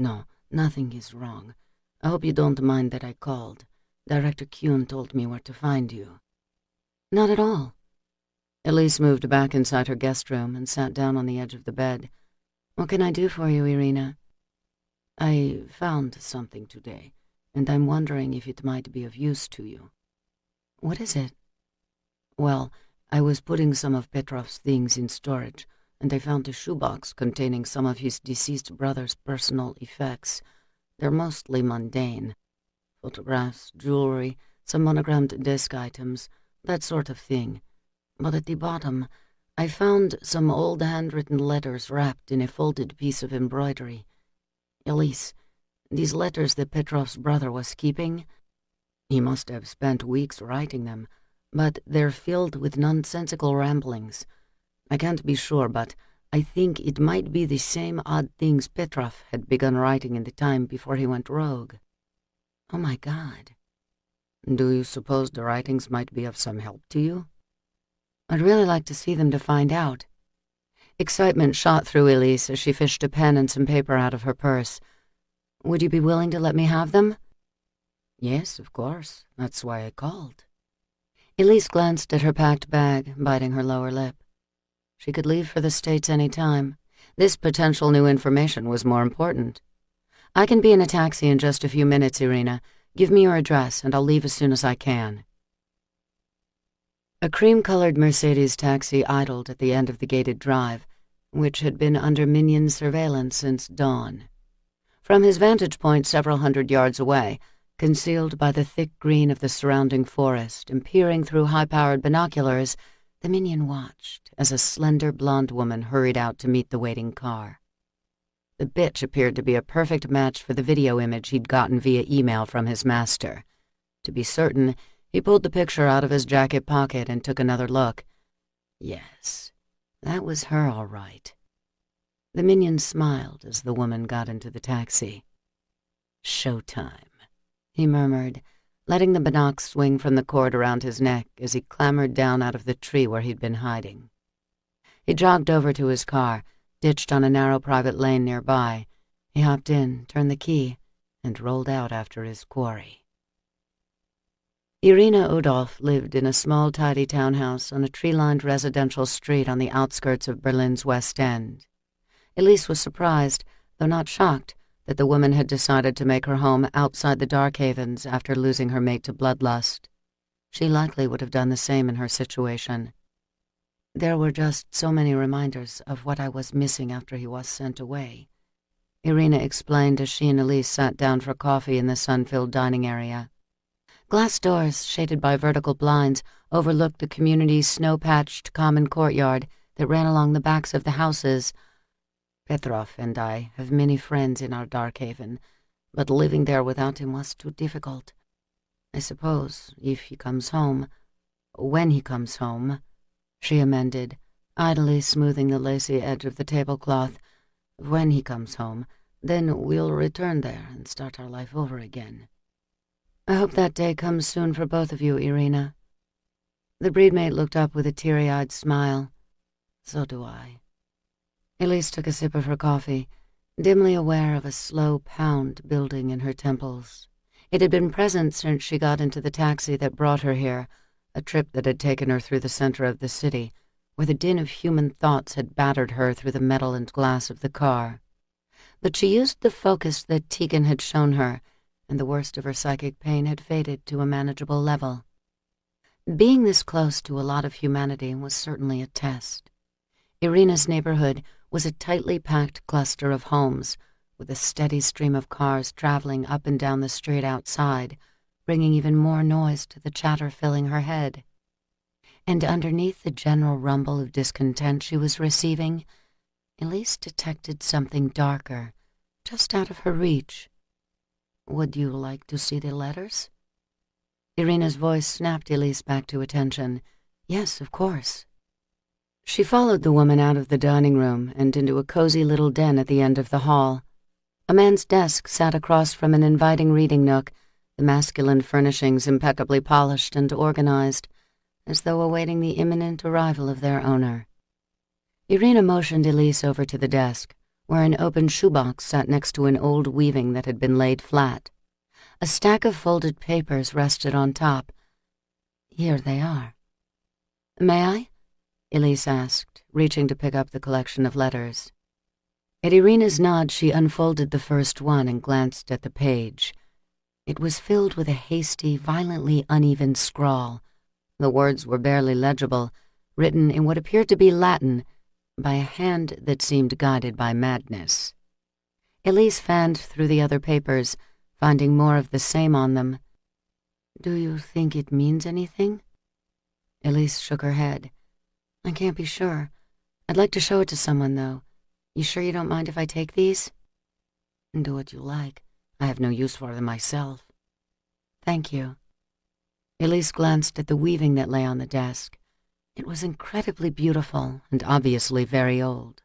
nothing is wrong. I hope you don't mind that I called. Director Kuhn told me where to find you." "Not at all." Elise moved back inside her guest room and sat down on the edge of the bed. "What can I do for you, Irina?" "I found something today, and I'm wondering if it might be of use to you." "What is it?" "Well, I was putting some of Petrov's things in storage, and I found a shoebox containing some of his deceased brother's personal effects. They're mostly mundane. Photographs, jewelry, some monogrammed disc items, that sort of thing. But at the bottom, I found some old handwritten letters wrapped in a folded piece of embroidery. Elise, these letters that Petrov's brother was keeping, he must have spent weeks writing them, but they're filled with nonsensical ramblings. I can't be sure, but I think it might be the same odd things Petrov had begun writing in the time before he went rogue." "Oh my God." "Do you suppose the writings might be of some help to you?" "I'd really like to see them to find out." Excitement shot through Elise as she fished a pen and some paper out of her purse. Would you be willing to let me have them? Yes, of course. That's why I called. Elise glanced at her packed bag, biting her lower lip. She could leave for the States any time. This potential new information was more important. I can be in a taxi in just a few minutes, Irina. Give me your address, and I'll leave as soon as I can. A cream-colored Mercedes taxi idled at the end of the gated drive, which had been under Minion's surveillance since dawn. From his vantage point several hundred yards away, concealed by the thick green of the surrounding forest and peering through high-powered binoculars, the Minion watched as a slender blonde woman hurried out to meet the waiting car. The bitch appeared to be a perfect match for the video image he'd gotten via email from his master. To be certain, he pulled the picture out of his jacket pocket and took another look. Yes, that was her all right. The Minion smiled as the woman got into the taxi. "Showtime," he murmured, letting the binocs swing from the cord around his neck as he clambered down out of the tree where he'd been hiding. He jogged over to his car, ditched on a narrow private lane nearby. He hopped in, turned the key, and rolled out after his quarry. Irina Odolf lived in a small, tidy townhouse on a tree-lined residential street on the outskirts of Berlin's West End. Elise was surprised, though not shocked, that the woman had decided to make her home outside the Dark Havens after losing her mate to bloodlust. She likely would have done the same in her situation. There were just so many reminders of what I was missing after he was sent away, Irina explained as she and Elise sat down for coffee in the sun-filled dining area. Glass doors, shaded by vertical blinds, overlooked the community's snow-patched common courtyard that ran along the backs of the houses. Petrov and I have many friends in our Dark Haven, but living there without him was too difficult. I suppose, if he comes home, when he comes home, she amended, idly smoothing the lacy edge of the tablecloth, when he comes home, then we'll return there and start our life over again. I hope that day comes soon for both of you, Irina. The breedmate looked up with a teary-eyed smile. So do I. Elise took a sip of her coffee, dimly aware of a slow pound building in her temples. It had been present since she got into the taxi that brought her here, a trip that had taken her through the center of the city, where the din of human thoughts had battered her through the metal and glass of the car. But she used the focus that Tegan had shown her, and the worst of her psychic pain had faded to a manageable level. Being this close to a lot of humanity was certainly a test. Irina's neighborhood was a tightly packed cluster of homes, with a steady stream of cars traveling up and down the street outside, bringing even more noise to the chatter filling her head. And underneath the general rumble of discontent she was receiving, Elise detected something darker, just out of her reach. Would you like to see the letters? Irina's voice snapped Elise back to attention. Yes, of course. She followed the woman out of the dining room and into a cozy little den at the end of the hall. A man's desk sat across from an inviting reading nook, the masculine furnishings impeccably polished and organized, as though awaiting the imminent arrival of their owner. Irina motioned Elise over to the desk, where an open shoebox sat next to an old weaving that had been laid flat. A stack of folded papers rested on top. Here they are. May I? Elise asked, reaching to pick up the collection of letters. At Irina's nod, she unfolded the first one and glanced at the page. It was filled with a hasty, violently uneven scrawl. The words were barely legible, written in what appeared to be Latin, by a hand that seemed guided by madness. Elise fanned through the other papers, finding more of the same on them. Do you think it means anything? Elise shook her head. I can't be sure. I'd like to show it to someone, though. You sure you don't mind if I take these? Do what you like. I have no use for them myself. Thank you. Elise glanced at the weaving that lay on the desk. It was incredibly beautiful and obviously very old.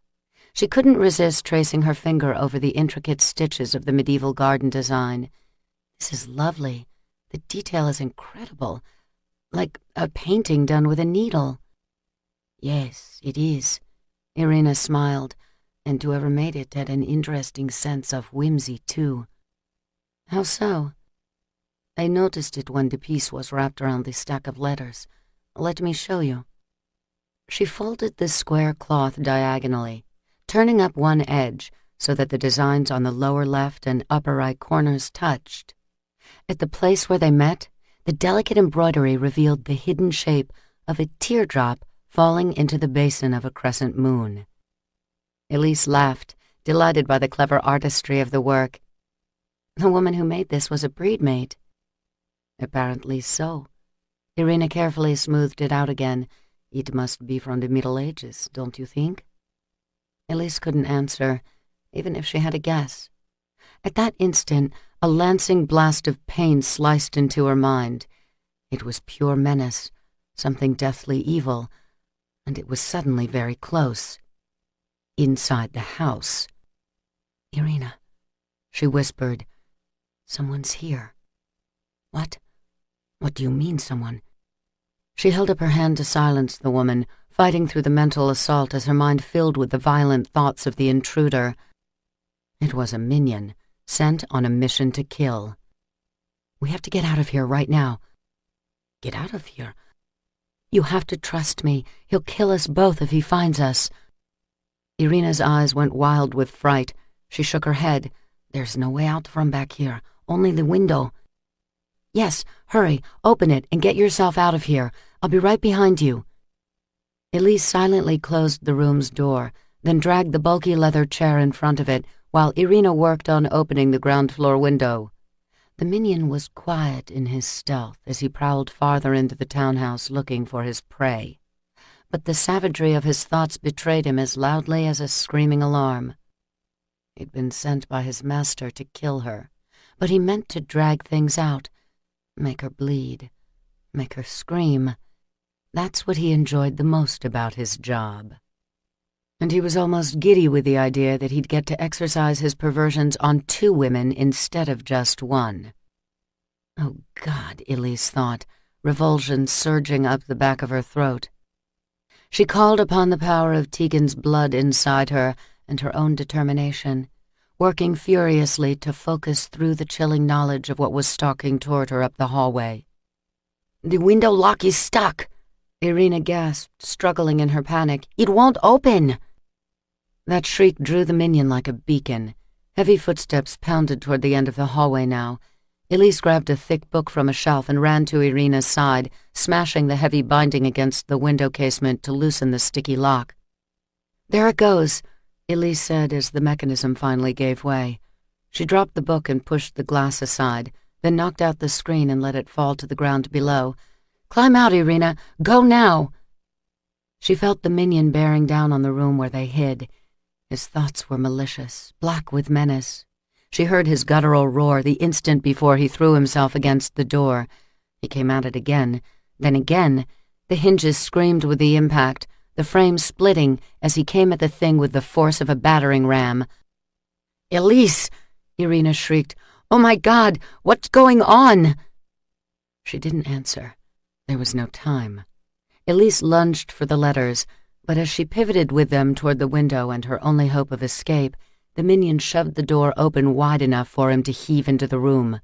She couldn't resist tracing her finger over the intricate stitches of the medieval garden design. This is lovely. The detail is incredible, like a painting done with a needle. Yes, it is. Irina smiled, and whoever made it had an interesting sense of whimsy, too. How so? I noticed it when the piece was wrapped around the stack of letters. Let me show you. She folded the square cloth diagonally, turning up one edge so that the designs on the lower left and upper right corners touched. At the place where they met, the delicate embroidery revealed the hidden shape of a teardrop falling into the basin of a crescent moon. Elise laughed, delighted by the clever artistry of the work. The woman who made this was a breed mate. Apparently so. Irina carefully smoothed it out again. It must be from the Middle Ages, don't you think? Elise couldn't answer, even if she had a guess. At that instant, a lancing blast of pain sliced into her mind. It was pure menace, something deathly evil, and it was suddenly very close. Inside the house. Irina, she whispered, someone's here. What? What do you mean, someone? She held up her hand to silence the woman, fighting through the mental assault as her mind filled with the violent thoughts of the intruder. It was a minion, sent on a mission to kill. We have to get out of here right now. Get out of here? You have to trust me. He'll kill us both if he finds us. Irina's eyes went wild with fright. She shook her head. There's no way out from back here, only the window. Yes, hurry, open it and get yourself out of here. I'll be right behind you. Elise silently closed the room's door, then dragged the bulky leather chair in front of it while Irina worked on opening the ground floor window. The minion was quiet in his stealth as he prowled farther into the townhouse looking for his prey. But the savagery of his thoughts betrayed him as loudly as a screaming alarm. He'd been sent by his master to kill her, but he meant to drag things out, make her bleed, make her scream. That's what he enjoyed the most about his job. And he was almost giddy with the idea that he'd get to exercise his perversions on 2 women instead of just 1. Oh, God, Elise thought, revulsion surging up the back of her throat. She called upon the power of Tegan's blood inside her and her own determination, working furiously to focus through the chilling knowledge of what was stalking toward her up the hallway. The window lock is stuck, Irina gasped, struggling in her panic. It won't open! That shriek drew the minion like a beacon. Heavy footsteps pounded toward the end of the hallway now. Elise grabbed a thick book from a shelf and ran to Irina's side, smashing the heavy binding against the window casement to loosen the sticky lock. There it goes, Elise said as the mechanism finally gave way. She dropped the book and pushed the glass aside, then knocked out the screen and let it fall to the ground below. Climb out, Irina! Go now! She felt the minion bearing down on the room where they hid. His thoughts were malicious, black with menace. She heard his guttural roar the instant before he threw himself against the door. He came at it again, then again. The hinges screamed with the impact, the frame splitting as he came at the thing with the force of a battering ram. Elise! Irina shrieked. Oh my God, what's going on? She didn't answer. There was no time. Elise lunged for the letters, but as she pivoted with them toward the window and her only hope of escape, the minion shoved the door open wide enough for him to heave into the room.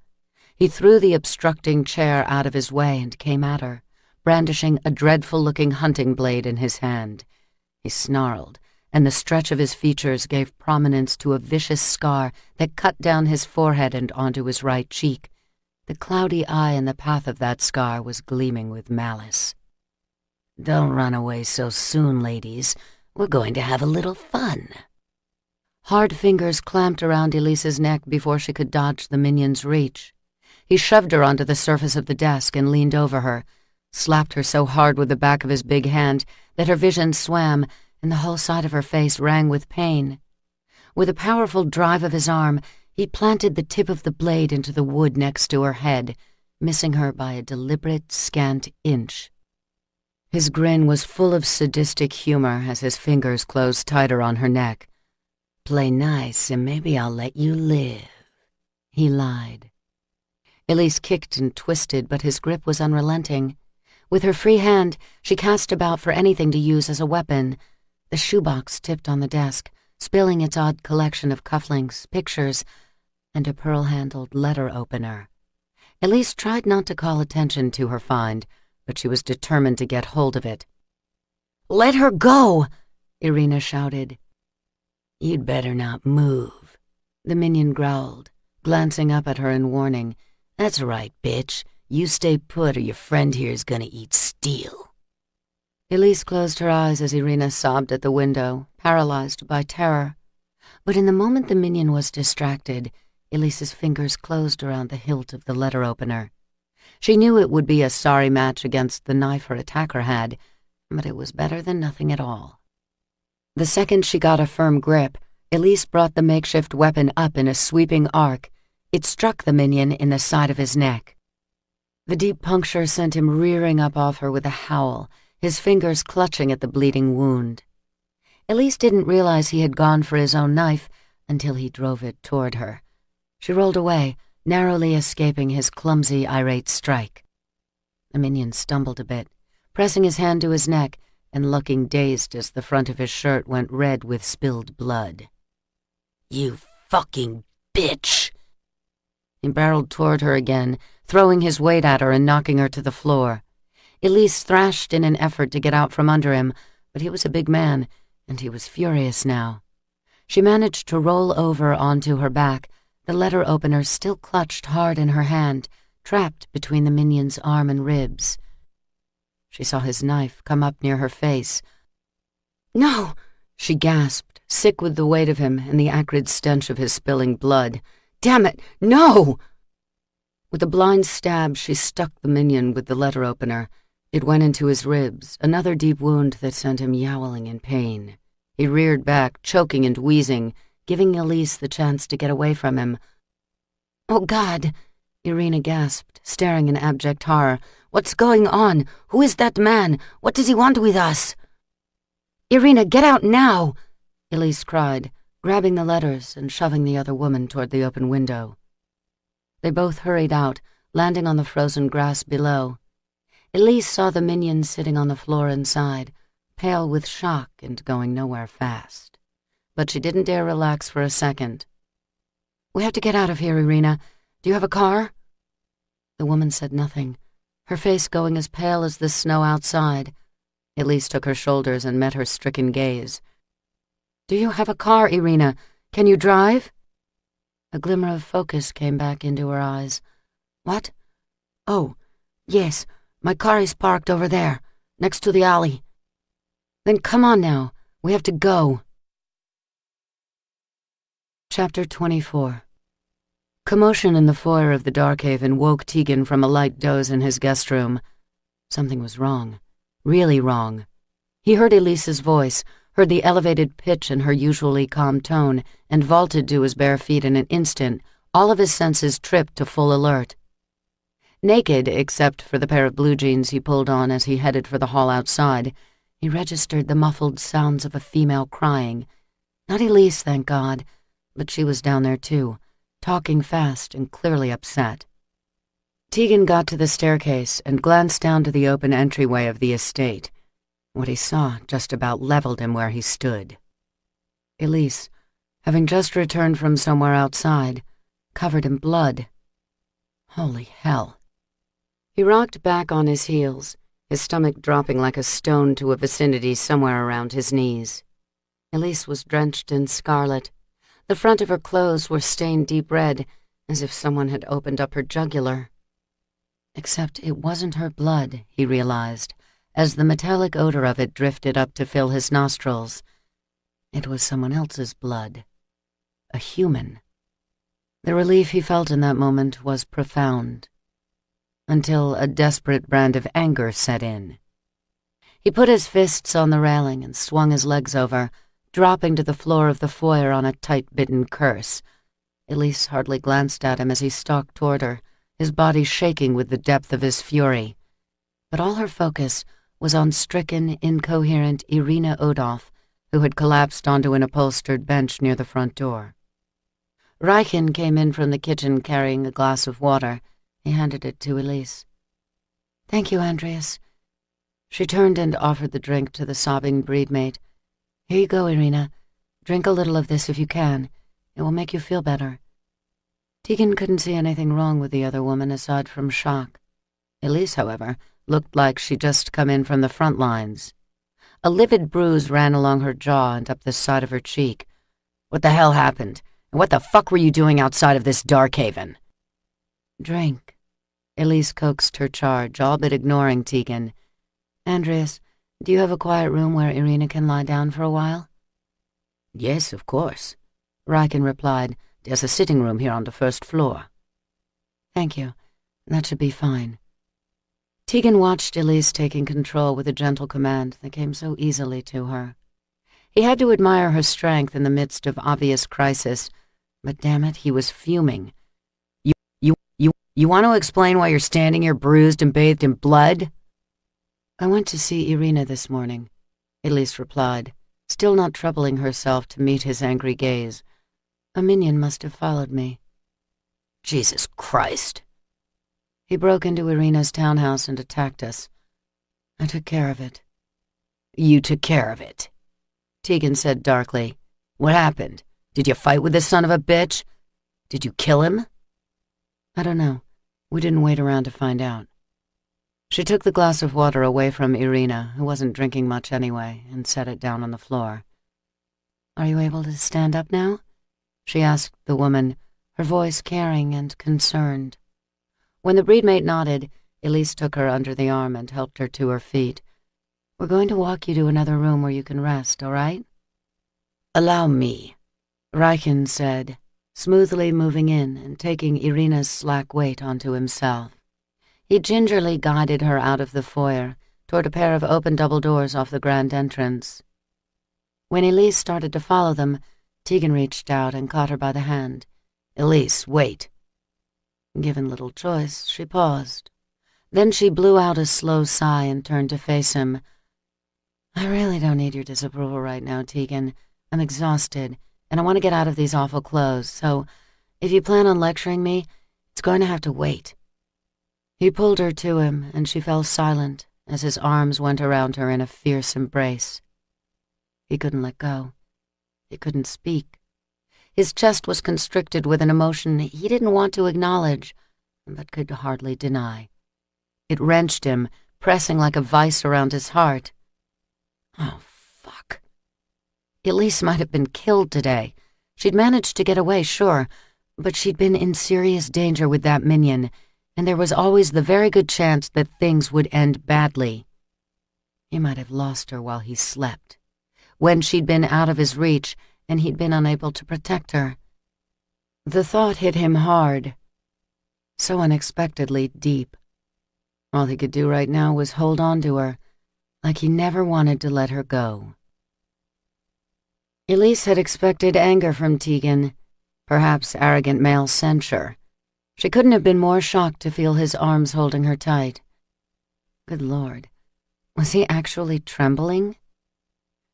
He threw the obstructing chair out of his way and came at her, brandishing a dreadful-looking hunting blade in his hand. He snarled, and the stretch of his features gave prominence to a vicious scar that cut down his forehead and onto his right cheek. The cloudy eye in the path of that scar was gleaming with malice. Don't run away so soon, ladies. We're going to have a little fun. Hard fingers clamped around Elise's neck before she could dodge the minion's reach. He shoved her onto the surface of the desk and leaned over her, slapped her so hard with the back of his big hand that her vision swam and the whole side of her face rang with pain. With a powerful drive of his arm, he planted the tip of the blade into the wood next to her head, missing her by a deliberate, scant inch. His grin was full of sadistic humor as his fingers closed tighter on her neck. Play nice and maybe I'll let you live, he lied. Elise kicked and twisted, but his grip was unrelenting. With her free hand, she cast about for anything to use as a weapon. The shoebox tipped on the desk, spilling its odd collection of cufflinks, pictures. and a pearl-handled letter opener. Elise tried not to call attention to her find, but she was determined to get hold of it. "Let her go!" Irina shouted. "You'd better not move," the minion growled, glancing up at her in warning. "That's right, bitch. You stay put or your friend here's gonna eat steel." Elise closed her eyes as Irina sobbed at the window, paralyzed by terror. But in the moment the minion was distracted, Elise's fingers closed around the hilt of the letter opener. She knew it would be a sorry match against the knife her attacker had, but it was better than nothing at all. The second she got a firm grip, Elise brought the makeshift weapon up in a sweeping arc. It struck the minion in the side of his neck. The deep puncture sent him rearing up off her with a howl, his fingers clutching at the bleeding wound. Elise didn't realize he had gone for his own knife until he drove it toward her. She rolled away, narrowly escaping his clumsy, irate strike. The minion stumbled a bit, pressing his hand to his neck and looking dazed as the front of his shirt went red with spilled blood. "You fucking bitch!" He barreled toward her again, throwing his weight at her and knocking her to the floor. Elise thrashed in an effort to get out from under him, but he was a big man, and he was furious now. She managed to roll over onto her back, the letter opener still clutched hard in her hand, trapped between the minion's arm and ribs. She saw his knife come up near her face. "No!" she gasped, sick with the weight of him and the acrid stench of his spilling blood. "Damn it, no!" With a blind stab, she stuck the minion with the letter opener. It went into his ribs, another deep wound that sent him yowling in pain. He reared back, choking and wheezing, giving Elise the chance to get away from him. "Oh, God!" Irina gasped, staring in abject horror. "What's going on? Who is that man? What does he want with us?" "Irina, get out now!" Elise cried, grabbing the letters and shoving the other woman toward the open window. They both hurried out, landing on the frozen grass below. Elise saw the minion sitting on the floor inside, pale with shock and going nowhere fast. But she didn't dare relax for a second. "We have to get out of here, Irina. Do you have a car?" The woman said nothing, her face going as pale as the snow outside. Elise took her shoulders and met her stricken gaze. "Do you have a car, Irina? Can you drive?" A glimmer of focus came back into her eyes. "What? Oh, yes, my car is parked over there, next to the alley." "Then come on now, we have to go." Chapter 24. Commotion in the foyer of the Darkhaven woke Tegan from a light doze in his guest room. Something was wrong, really wrong. He heard Elise's voice, heard the elevated pitch in her usually calm tone, and vaulted to his bare feet in an instant, all of his senses tripped to full alert. Naked, except for the pair of blue jeans he pulled on as he headed for the hall outside, he registered the muffled sounds of a female crying. Not Elise, thank God, but she was down there too, talking fast and clearly upset. Tegan got to the staircase and glanced down to the open entryway of the estate. What he saw just about leveled him where he stood. Elise, having just returned from somewhere outside, covered in blood. Holy hell. He rocked back on his heels, his stomach dropping like a stone to a vicinity somewhere around his knees. Elise was drenched in scarlet. The front of her clothes were stained deep red, as if someone had opened up her jugular. Except it wasn't her blood, he realized, as the metallic odor of it drifted up to fill his nostrils. It was someone else's blood. A human. The relief he felt in that moment was profound, until a desperate brand of anger set in. He put his fists on the railing and swung his legs over, dropping to the floor of the foyer on a tight-bitten curse. Elise hardly glanced at him as he stalked toward her, his body shaking with the depth of his fury. But all her focus was on stricken, incoherent Irina Odolph, who had collapsed onto an upholstered bench near the front door. Reichen came in from the kitchen carrying a glass of water. He handed it to Elise. "Thank you, Andreas." She turned and offered the drink to the sobbing breedmate. "Here you go, Irina. Drink a little of this if you can. It will make you feel better." Tegan couldn't see anything wrong with the other woman aside from shock. Elise, however, looked like she'd just come in from the front lines. A livid bruise ran along her jaw and up the side of her cheek. "What the hell happened? And what the fuck were you doing outside of this dark haven?" "Drink," Elise coaxed her charge, all but ignoring Tegan. "Andreas, do you have a quiet room where Irina can lie down for a while?" "Yes, of course," Riken replied. "There's a sitting room here on the first floor." "Thank you. That should be fine." Tegan watched Elise taking control with a gentle command that came so easily to her. He had to admire her strength in the midst of obvious crisis, but damn it, he was fuming. You want to explain why you're standing here bruised and bathed in blood?" "I went to see Irina this morning," Elise replied, still not troubling herself to meet his angry gaze. "A minion must have followed me." "Jesus Christ." "He broke into Irina's townhouse and attacked us. I took care of it." "You took care of it," Tegan said darkly. "What happened? Did you fight with this son of a bitch? Did you kill him?" "I don't know. We didn't wait around to find out." She took the glass of water away from Irina, who wasn't drinking much anyway, and set it down on the floor. "Are you able to stand up now?" she asked the woman, her voice caring and concerned. When the breedmate nodded, Elise took her under the arm and helped her to her feet. "We're going to walk you to another room where you can rest, all right?" "Allow me," Riken said, smoothly moving in and taking Irina's slack weight onto himself. He gingerly guided her out of the foyer, toward a pair of open double doors off the grand entrance. When Elise started to follow them, Tegan reached out and caught her by the hand. "Elise, wait." Given little choice, she paused. Then she blew out a slow sigh and turned to face him. "I really don't need your disapproval right now, Tegan. I'm exhausted, and I want to get out of these awful clothes, so if you plan on lecturing me, it's going to have to wait." He pulled her to him, and she fell silent as his arms went around her in a fierce embrace. He couldn't let go. He couldn't speak. His chest was constricted with an emotion he didn't want to acknowledge, but could hardly deny. It wrenched him, pressing like a vice around his heart. Oh, fuck. Elise might have been killed today. She'd managed to get away, sure, but she'd been in serious danger with that minion, and there was always the very good chance that things would end badly. He might have lost her while he slept, when she'd been out of his reach and he'd been unable to protect her. The thought hit him hard, so unexpectedly deep. All he could do right now was hold on to her, like he never wanted to let her go. Elise had expected anger from Tegan, perhaps arrogant male censure. She couldn't have been more shocked to feel his arms holding her tight. Good Lord, was he actually trembling?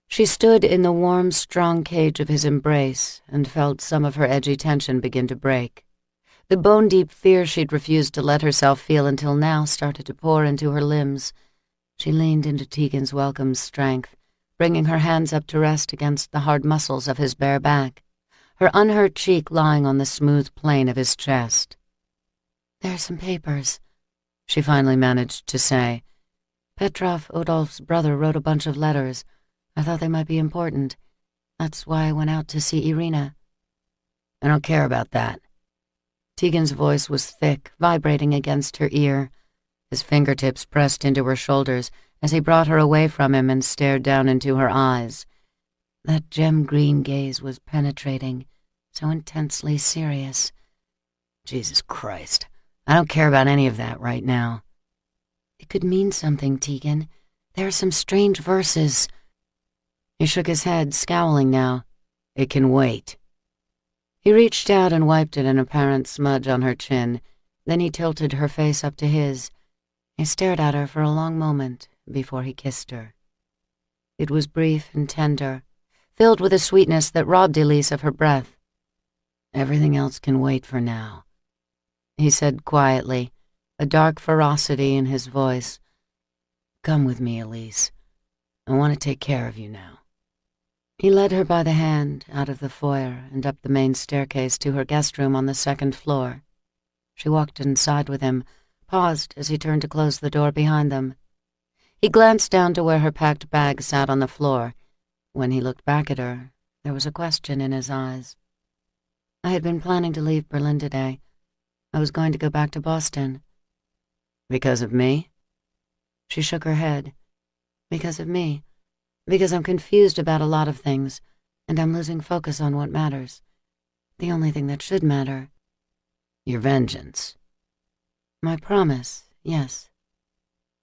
She stood in the warm, strong cage of his embrace and felt some of her edgy tension begin to break. The bone-deep fear she'd refused to let herself feel until now started to pour into her limbs. She leaned into Tegan's welcome strength, bringing her hands up to rest against the hard muscles of his bare back, her unhurt cheek lying on the smooth plane of his chest. "There are some papers," she finally managed to say. "Petrov, Odolph's brother, wrote a bunch of letters. I thought they might be important. That's why I went out to see Irina." "I don't care about that." Tegan's voice was thick, vibrating against her ear. His fingertips pressed into her shoulders as he brought her away from him and stared down into her eyes. That gem-green gaze was penetrating, so intensely serious. Jesus Christ, I don't care about any of that right now. "It could mean something, Tegan. There are some strange verses." He shook his head, scowling now. "It can wait." He reached out and wiped at an apparent smudge on her chin. Then he tilted her face up to his. He stared at her for a long moment before he kissed her. It was brief and tender, filled with a sweetness that robbed Elise of her breath. "Everything else can wait for now," he said quietly, a dark ferocity in his voice. "Come with me, Elise. I want to take care of you now." He led her by the hand out of the foyer and up the main staircase to her guest room on the second floor. She walked inside with him, paused as he turned to close the door behind them. He glanced down to where her packed bag sat on the floor. When he looked back at her, there was a question in his eyes. "I had been planning to leave Berlin today. I was going to go back to Boston." "Because of me?" She shook her head. "Because of me. Because I'm confused about a lot of things, and I'm losing focus on what matters. The only thing that should matter." "Your vengeance." "My promise, yes."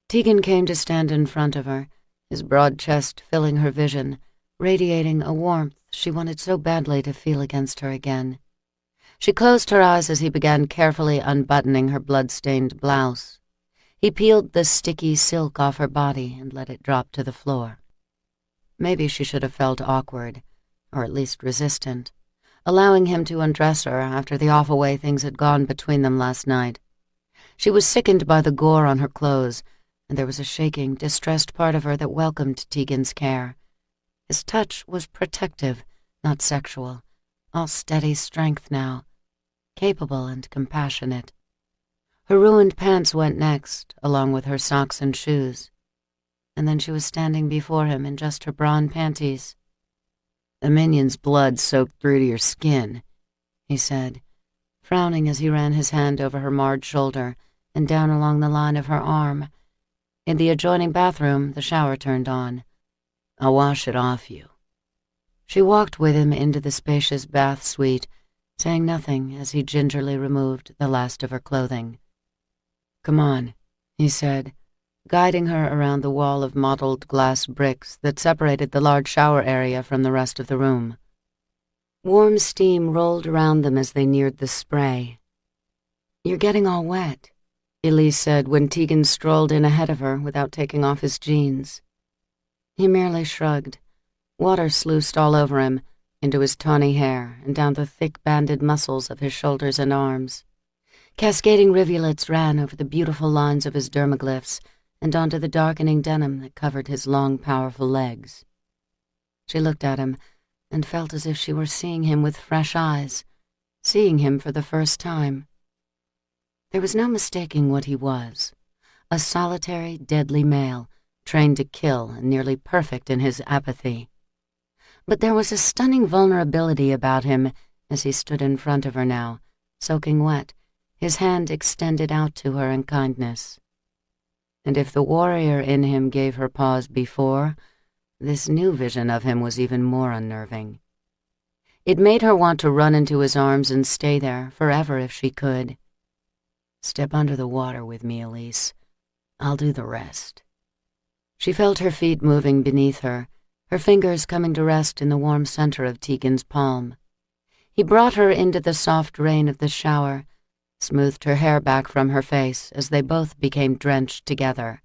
Tegan came to stand in front of her, his broad chest filling her vision, radiating a warmth she wanted so badly to feel against her again. She closed her eyes as he began carefully unbuttoning her blood-stained blouse. He peeled the sticky silk off her body and let it drop to the floor. Maybe she should have felt awkward, or at least resistant, allowing him to undress her after the awful way things had gone between them last night. She was sickened by the gore on her clothes, and there was a shaking, distressed part of her that welcomed Tegan's care. His touch was protective, not sexual, all steady strength now, capable and compassionate. Her ruined pants went next, along with her socks and shoes. And then she was standing before him in just her bra and panties. "The minion's blood soaked through to your skin," he said, frowning as he ran his hand over her marred shoulder and down along the line of her arm. In the adjoining bathroom, the shower turned on. "I'll wash it off you." She walked with him into the spacious bath suite, saying nothing as he gingerly removed the last of her clothing. "Come on," he said, guiding her around the wall of mottled glass bricks that separated the large shower area from the rest of the room. Warm steam rolled around them as they neared the spray. "You're getting all wet," Elise said when Tegan strolled in ahead of her without taking off his jeans. He merely shrugged. Water sluiced all over him, into his tawny hair and down the thick banded muscles of his shoulders and arms. Cascading rivulets ran over the beautiful lines of his dermaglyphs and onto the darkening denim that covered his long, powerful legs. She looked at him and felt as if she were seeing him with fresh eyes, seeing him for the first time. There was no mistaking what he was, a solitary, deadly male, trained to kill and nearly perfect in his apathy. But there was a stunning vulnerability about him as he stood in front of her now, soaking wet, his hand extended out to her in kindness. And if the warrior in him gave her pause before, this new vision of him was even more unnerving. It made her want to run into his arms and stay there forever if she could. "Step under the water with me, Elise. I'll do the rest." She felt her feet moving beneath her, her fingers coming to rest in the warm center of Tegan's palm. He brought her into the soft rain of the shower, smoothed her hair back from her face as they both became drenched together.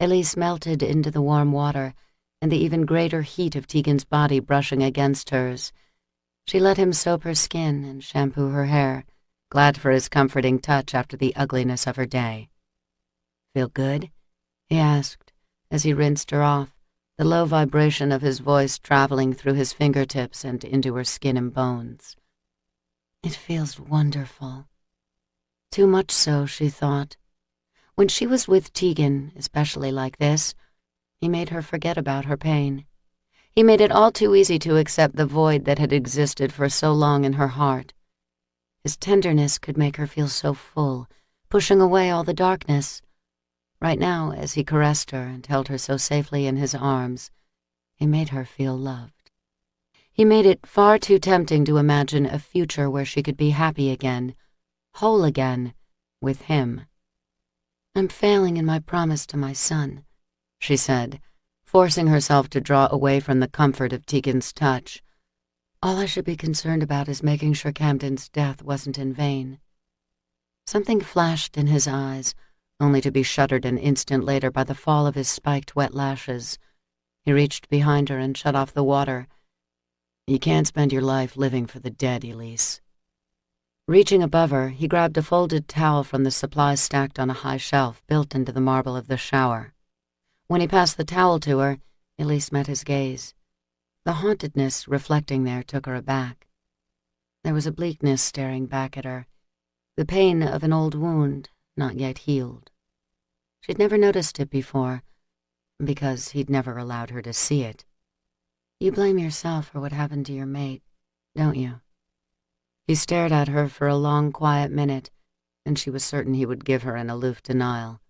Elise melted into the warm water and the even greater heat of Tegan's body brushing against hers. She let him soap her skin and shampoo her hair, glad for his comforting touch after the ugliness of her day. "Feel good?" he asked as he rinsed her off, the low vibration of his voice traveling through his fingertips and into her skin and bones. "It feels wonderful." Too much so, she thought. When she was with Tegan, especially like this, he made her forget about her pain. He made it all too easy to accept the void that had existed for so long in her heart. His tenderness could make her feel so full, pushing away all the darkness. Right now, as he caressed her and held her so safely in his arms, he made her feel loved. He made it far too tempting to imagine a future where she could be happy again, whole again, with him. "I'm failing in my promise to my son," she said, forcing herself to draw away from the comfort of Tegan's touch. "All I should be concerned about is making sure Camden's death wasn't in vain." Something flashed in his eyes, only to be shuttered an instant later by the fall of his spiked wet lashes. He reached behind her and shut off the water. "You can't spend your life living for the dead, Elise." Reaching above her, he grabbed a folded towel from the supplies stacked on a high shelf built into the marble of the shower. When he passed the towel to her, Elise met his gaze. The hauntedness reflecting there took her aback. There was a bleakness staring back at her, the pain of an old wound not yet healed. She'd never noticed it before, because he'd never allowed her to see it. You blame yourself for what happened to your mate, don't you? He stared at her for a long, quiet minute, and she was certain he would give her an aloof denial.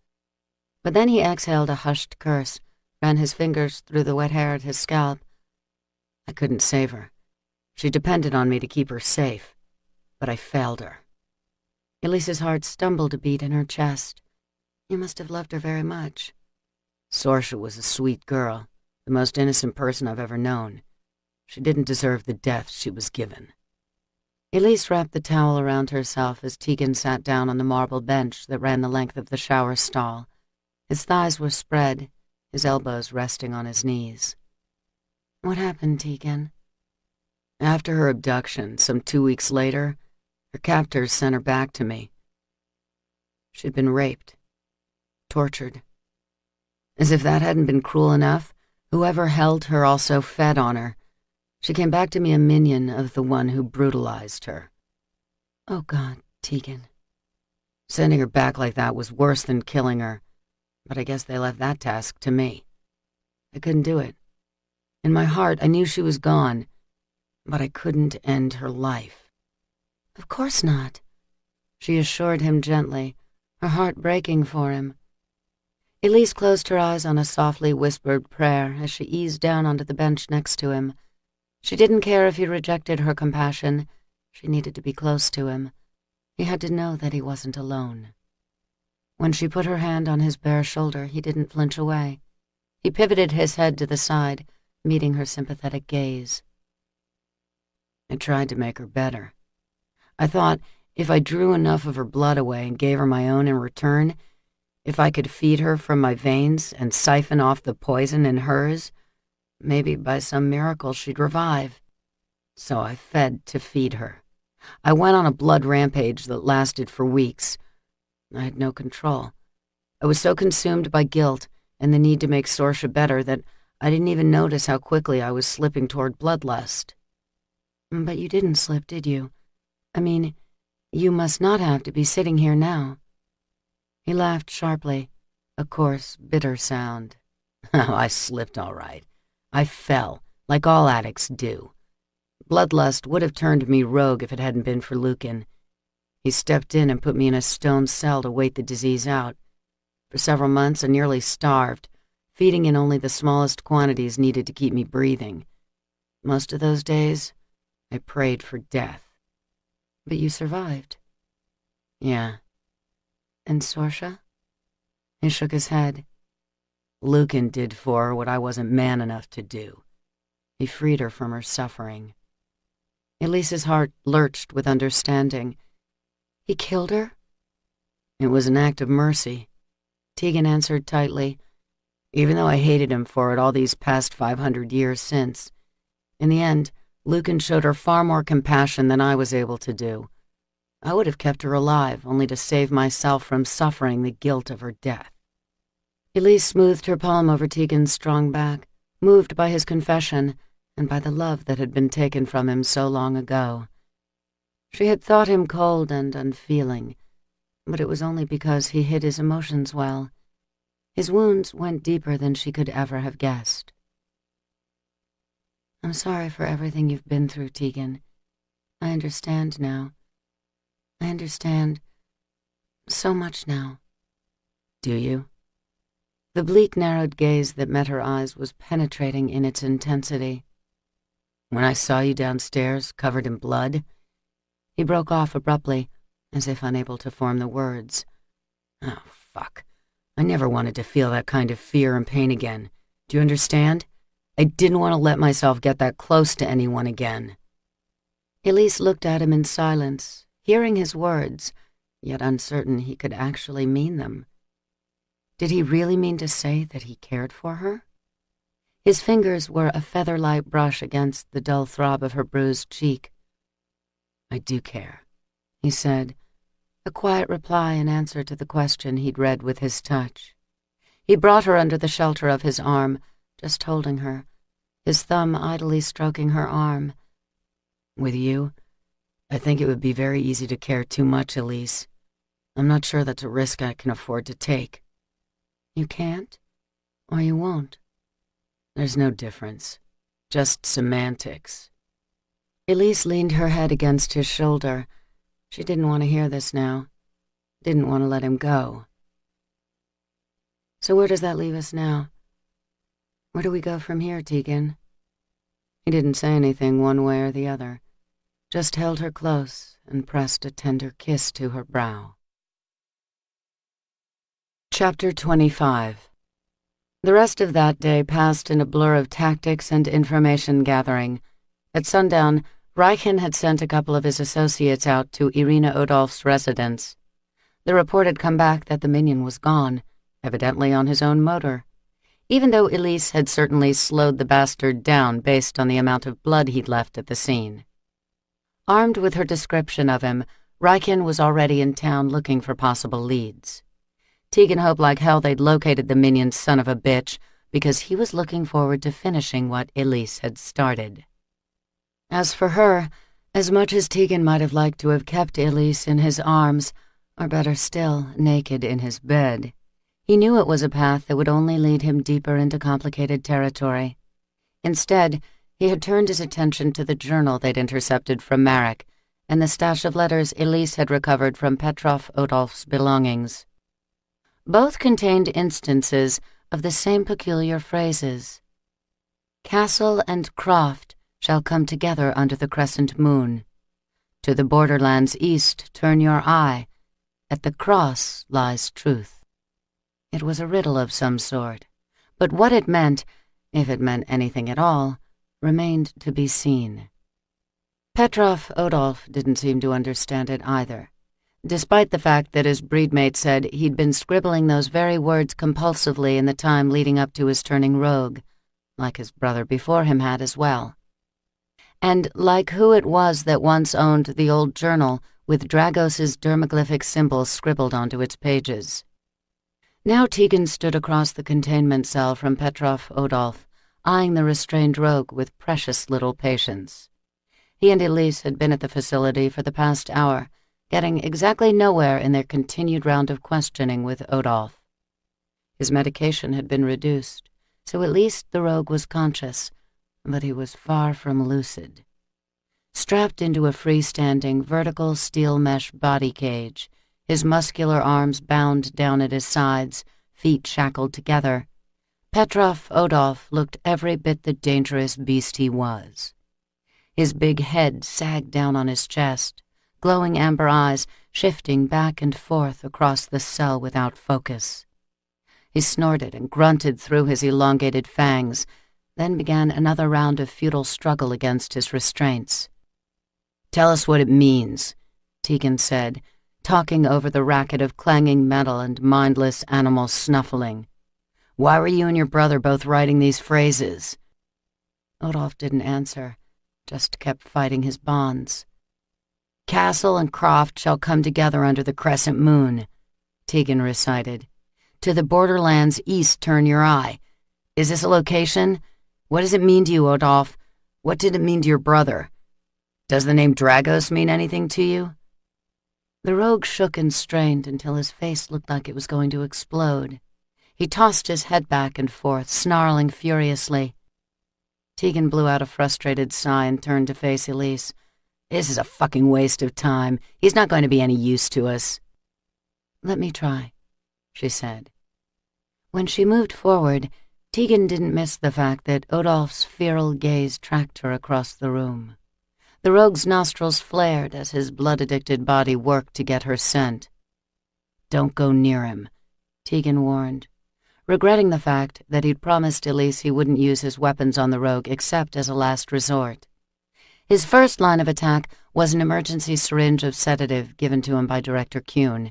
But then he exhaled a hushed curse, ran his fingers through the wet hair at his scalp. I couldn't save her. She depended on me to keep her safe, but I failed her. Elise's heart stumbled a beat in her chest. You must have loved her very much. Sorsha was a sweet girl, the most innocent person I've ever known. She didn't deserve the death she was given. Elise wrapped the towel around herself as Tegan sat down on the marble bench that ran the length of the shower stall. His thighs were spread, his elbows resting on his knees. What happened, Tegan? After her abduction, some 2 weeks later, her captors sent her back to me. She'd been raped, tortured. As if that hadn't been cruel enough, whoever held her also fed on her. She came back to me a minion of the one who brutalized her. Oh God, Tegan. Sending her back like that was worse than killing her, but I guess they left that task to me. I couldn't do it. In my heart, I knew she was gone, but I couldn't end her life. Of course not, she assured him gently, her heart breaking for him. Elise closed her eyes on a softly whispered prayer as she eased down onto the bench next to him. She didn't care if he rejected her compassion. She needed to be close to him. He had to know that he wasn't alone. When she put her hand on his bare shoulder, he didn't flinch away. He pivoted his head to the side, meeting her sympathetic gaze. I tried to make her better. I thought if I drew enough of her blood away and gave her my own in return, if I could feed her from my veins and siphon off the poison in hers, maybe by some miracle she'd revive. So I fed to feed her. I went on a blood rampage that lasted for weeks. I had no control. I was so consumed by guilt and the need to make Sorsha better that I didn't even notice how quickly I was slipping toward bloodlust. But you didn't slip, did you? I mean, you must not have to be sitting here now. He laughed sharply, a coarse, bitter sound. Oh, I slipped all right. I fell, like all addicts do. Bloodlust would have turned me rogue if it hadn't been for Lucan. He stepped in and put me in a stone cell to wait the disease out. For several months, I nearly starved, feeding in only the smallest quantities needed to keep me breathing. Most of those days, I prayed for death. But you survived. Yeah. And Sorsha? He shook his head. Lucan did for her what I wasn't man enough to do. He freed her from her suffering. Elise's heart lurched with understanding. He killed her? It was an act of mercy, Tegan answered tightly, even though I hated him for it all these past 500 years since. In the end, Lucan showed her far more compassion than I was able to do. I would have kept her alive, only to save myself from suffering the guilt of her death. Elise smoothed her palm over Tegan's strong back, moved by his confession and by the love that had been taken from him so long ago. She had thought him cold and unfeeling, but it was only because he hid his emotions well. His wounds went deeper than she could ever have guessed. I'm sorry for everything you've been through, Tegan. I understand now. I understand so much now. Do you? The bleak, narrowed gaze that met her eyes was penetrating in its intensity. When I saw you downstairs, covered in blood... He broke off abruptly, as if unable to form the words. Oh, fuck. I never wanted to feel that kind of fear and pain again. Do you understand? I didn't want to let myself get that close to anyone again. Elise looked at him in silence, hearing his words, yet uncertain he could actually mean them. Did he really mean to say that he cared for her? His fingers were a feather-light brush against the dull throb of her bruised cheek. I do care, he said, a quiet reply in answer to the question he'd read with his touch. He brought her under the shelter of his arm, just holding her, his thumb idly stroking her arm. With you, I think it would be very easy to care too much, Elise. I'm not sure that's a risk I can afford to take. You can't? Or you won't? There's no difference. Just semantics. Elise leaned her head against his shoulder. She didn't want to hear this now. Didn't want to let him go. So where does that leave us now? Where do we go from here, Tegan? He didn't say anything one way or the other, just held her close and pressed a tender kiss to her brow. Chapter 25. The rest of that day passed in a blur of tactics and information gathering. At sundown, Reichen had sent a couple of his associates out to Irina Odolph's residence. The report had come back that the minion was gone, evidently on his own motor, even though Elise had certainly slowed the bastard down based on the amount of blood he'd left at the scene. Armed with her description of him, Reichen was already in town looking for possible leads. Tegan hoped like hell they'd located the minion's son of a bitch, because he was looking forward to finishing what Elise had started. As for her, as much as Tegan might have liked to have kept Elise in his arms, or better still, naked in his bed, he knew it was a path that would only lead him deeper into complicated territory. Instead, he had turned his attention to the journal they'd intercepted from Marek and the stash of letters Elise had recovered from Petrov Odolph's belongings. Both contained instances of the same peculiar phrases. Castle and croft shall come together under the crescent moon. To the borderlands east turn your eye. At the cross lies truth. It was a riddle of some sort, but what it meant, if it meant anything at all, remained to be seen. Petrov Odolph didn't seem to understand it either, despite the fact that his breedmate said he'd been scribbling those very words compulsively in the time leading up to his turning rogue, like his brother before him had as well. And like who it was that once owned the old journal with Dragos's dermaglyphic symbols scribbled onto its pages. Now Tegan stood across the containment cell from Petrov Odolph, eyeing the restrained rogue with precious little patience. He and Elise had been at the facility for the past hour, getting exactly nowhere in their continued round of questioning with Odolph. His medication had been reduced, so at least the rogue was conscious, but he was far from lucid. Strapped into a freestanding, vertical steel mesh body cage, his muscular arms bound down at his sides, feet shackled together, Petrov Odolph looked every bit the dangerous beast he was. His big head sagged down on his chest, glowing amber eyes shifting back and forth across the cell without focus. He snorted and grunted through his elongated fangs, then began another round of futile struggle against his restraints. "Tell us what it means," Tegan said, talking over the racket of clanging metal and mindless animal snuffling. "Why were you and your brother both writing these phrases?" Odolph didn't answer, just kept fighting his bonds. "Castle and croft shall come together under the crescent moon," Tegan recited. "To the borderlands east turn your eye. Is this a location? What does it mean to you, Odolph? What did it mean to your brother? Does the name Dragos mean anything to you?" The rogue shook and strained until his face looked like it was going to explode. He tossed his head back and forth, snarling furiously. Tegan blew out a frustrated sigh and turned to face Elise. "This is a fucking waste of time. He's not going to be any use to us." "Let me try," she said. When she moved forward, Tegan didn't miss the fact that Odolph's feral gaze tracked her across the room. The rogue's nostrils flared as his blood-addicted body worked to get her scent. "Don't go near him," Tegan warned, regretting the fact that he'd promised Elise he wouldn't use his weapons on the rogue except as a last resort. His first line of attack was an emergency syringe of sedative given to him by Director Kuhn.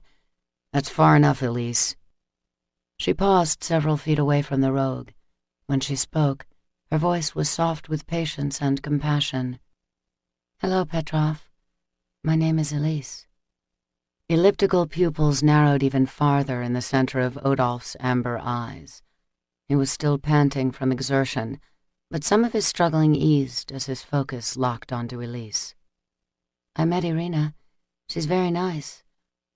"That's far enough, Elise." She paused several feet away from the rogue. When she spoke, her voice was soft with patience and compassion. "Hello, Petrov. My name is Elise." Elliptical pupils narrowed even farther in the center of Odolph's amber eyes. He was still panting from exertion, but some of his struggling eased as his focus locked onto Elise. "I met Irina. She's very nice,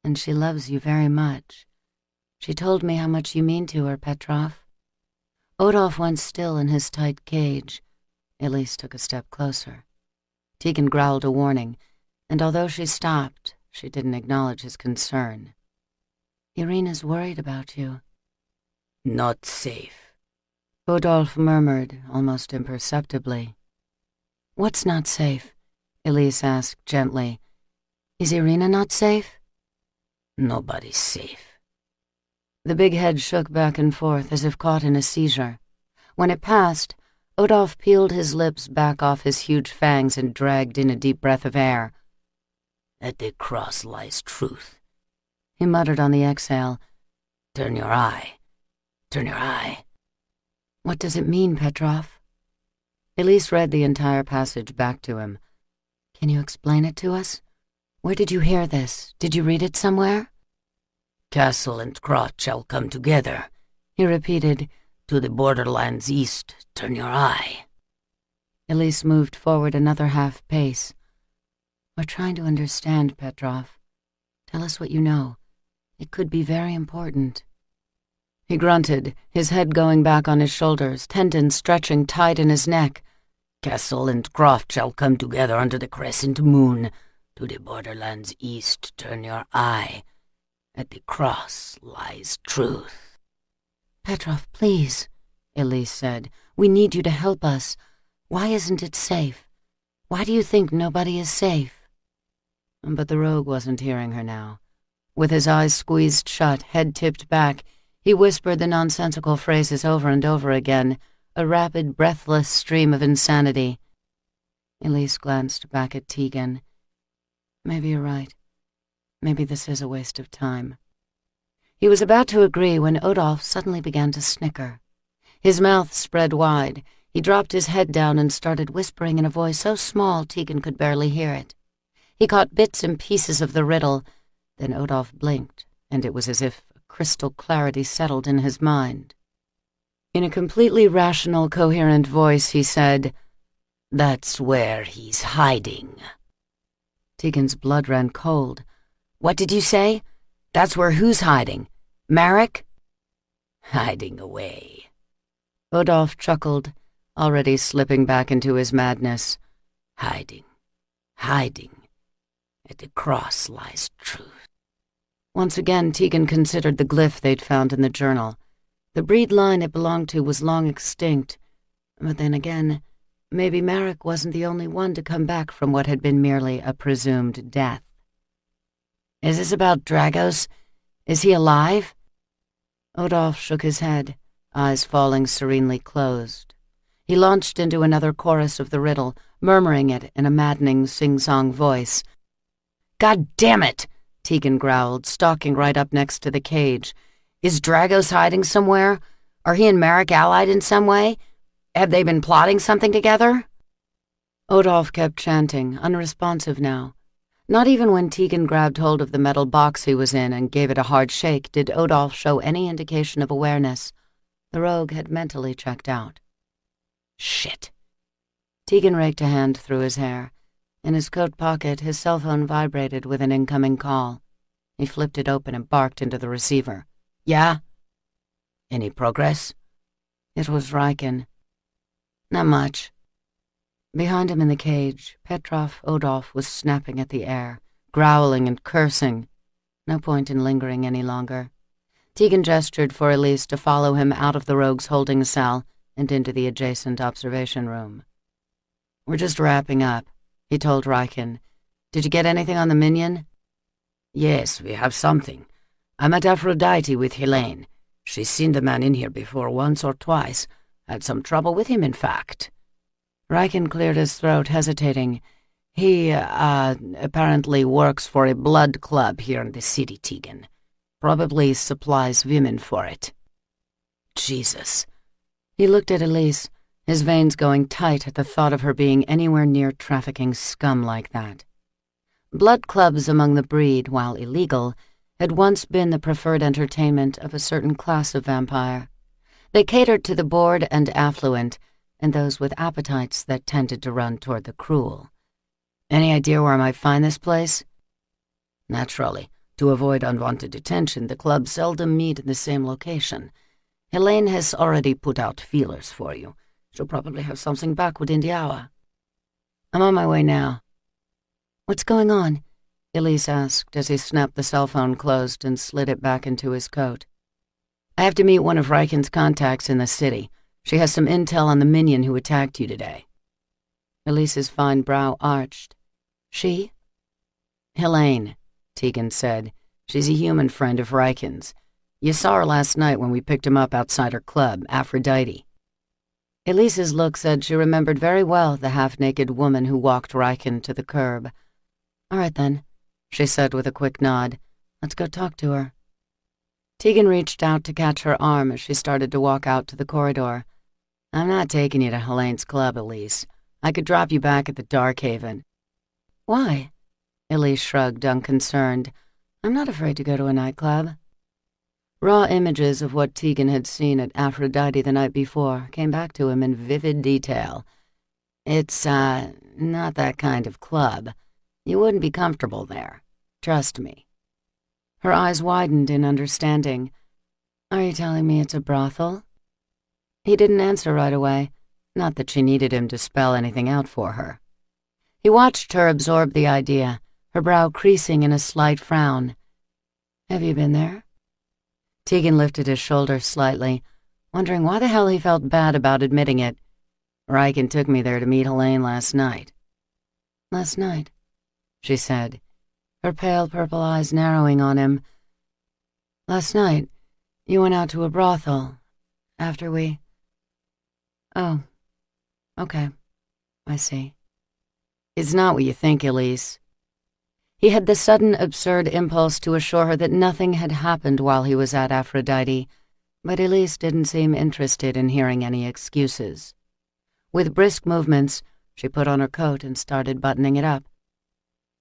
and she loves you very much. She told me how much you mean to her, Petrov." Odolph went still in his tight cage. Elise took a step closer. Tegan growled a warning, and although she stopped, she didn't acknowledge his concern. "Irina's worried about you." "Not safe," Odolph murmured, almost imperceptibly. "What's not safe?" Elise asked gently. "Is Irina not safe?" "Nobody's safe." The big head shook back and forth as if caught in a seizure. When it passed, Odolph peeled his lips back off his huge fangs and dragged in a deep breath of air. "At the cross lies truth," he muttered on the exhale. "Turn your eye. Turn your eye." "What does it mean, Petrov?" Elise read the entire passage back to him. "Can you explain it to us? Where did you hear this? Did you read it somewhere?" "Castle and cross shall come together," he repeated. "To the borderlands east, turn your eye." Elise moved forward another half-pace. "We're trying to understand, Petrov. Tell us what you know. It could be very important." He grunted, his head going back on his shoulders, tendons stretching tight in his neck. "Castle and croft shall come together under the crescent moon. To the borderlands east, turn your eye. At the cross lies truth." "Petrov, please," Elise said. "We need you to help us. Why isn't it safe? Why do you think nobody is safe?" But the rogue wasn't hearing her now. With his eyes squeezed shut, head tipped back, he whispered the nonsensical phrases over and over again, a rapid, breathless stream of insanity. Elise glanced back at Tegan. "Maybe you're right. Maybe this is a waste of time." He was about to agree when Odolph suddenly began to snicker. His mouth spread wide. He dropped his head down and started whispering in a voice so small Tegan could barely hear it. He caught bits and pieces of the riddle. Then Odolph blinked, and it was as if a crystal clarity settled in his mind. In a completely rational, coherent voice, he said, "That's where he's hiding." Tegan's blood ran cold. "What did you say? That's where who's hiding? Marek?" "Hiding away." Odolph chuckled, already slipping back into his madness. "Hiding. Hiding. At the cross lies truth." Once again, Tegan considered the glyph they'd found in the journal. The breed line it belonged to was long extinct. But then again, maybe Marek wasn't the only one to come back from what had been merely a presumed death. "Is this about Dragos? Is he alive?" Odolph shook his head, eyes falling serenely closed. He launched into another chorus of the riddle, murmuring it in a maddening sing-song voice. "God damn it!" Tegan growled, stalking right up next to the cage. "Is Dragos hiding somewhere? Are he and Marek allied in some way? Have they been plotting something together?" Odolph kept chanting, unresponsive now. Not even when Tegan grabbed hold of the metal box he was in and gave it a hard shake did Odolph show any indication of awareness. The rogue had mentally checked out. "Shit." Tegan raked a hand through his hair. In his coat pocket, his cell phone vibrated with an incoming call. He flipped it open and barked into the receiver. "Yeah? Any progress?" It was Riken. "Not much." Behind him in the cage, Petrov Odolph was snapping at the air, growling and cursing. No point in lingering any longer. Tegan gestured for Elise to follow him out of the rogue's holding cell and into the adjacent observation room. "We're just wrapping up," he told Riken. "Did you get anything on the minion?" "Yes, we have something. I'm at Aphrodite with Helene. She's seen the man in here before once or twice. Had some trouble with him, in fact." Riken cleared his throat, hesitating. He, apparently works for a blood club here in the city, Tegan. Probably supplies women for it." "Jesus." He looked at Elise, his veins going tight at the thought of her being anywhere near trafficking scum like that. Blood clubs among the breed, while illegal, had once been the preferred entertainment of a certain class of vampire. They catered to the bored and affluent, and those with appetites that tended to run toward the cruel. Any idea where I might find this place? Naturally, to avoid unwanted attention, the clubs seldom meet in the same location. Helene has already put out feelers for you. She'll probably have something back within the hour. I'm on my way now. What's going on? Elise asked as he snapped the cell phone closed and slid it back into his coat. I have to meet one of Riken's contacts in the city. She has some intel on the minion who attacked you today. Elise's fine brow arched. She? Helene, Tegan said. She's a human friend of Riken's. You saw her last night when we picked him up outside her club, Aphrodite. Elise's look said she remembered very well the half-naked woman who walked Riken to the curb. All right, then, she said with a quick nod. Let's go talk to her. Tegan reached out to catch her arm as she started to walk out to the corridor. I'm not taking you to Helene's club, Elise. I could drop you back at the Dark Haven. Why? Elise shrugged, unconcerned. I'm not afraid to go to a nightclub. Raw images of what Tegan had seen at Aphrodite the night before came back to him in vivid detail. It's, not that kind of club. You wouldn't be comfortable there. Trust me. Her eyes widened in understanding. Are you telling me it's a brothel? He didn't answer right away, not that she needed him to spell anything out for her. He watched her absorb the idea, her brow creasing in a slight frown. Have you been there? Tegan lifted his shoulders slightly, wondering why the hell he felt bad about admitting it. Riken took me there to meet Helene last night. Last night, she said, her pale purple eyes narrowing on him. Last night, you went out to a brothel, after we... Oh, okay, I see. It's not what you think, Elise. He had the sudden, absurd impulse to assure her that nothing had happened while he was at Aphrodite, but Elise didn't seem interested in hearing any excuses. With brisk movements, she put on her coat and started buttoning it up.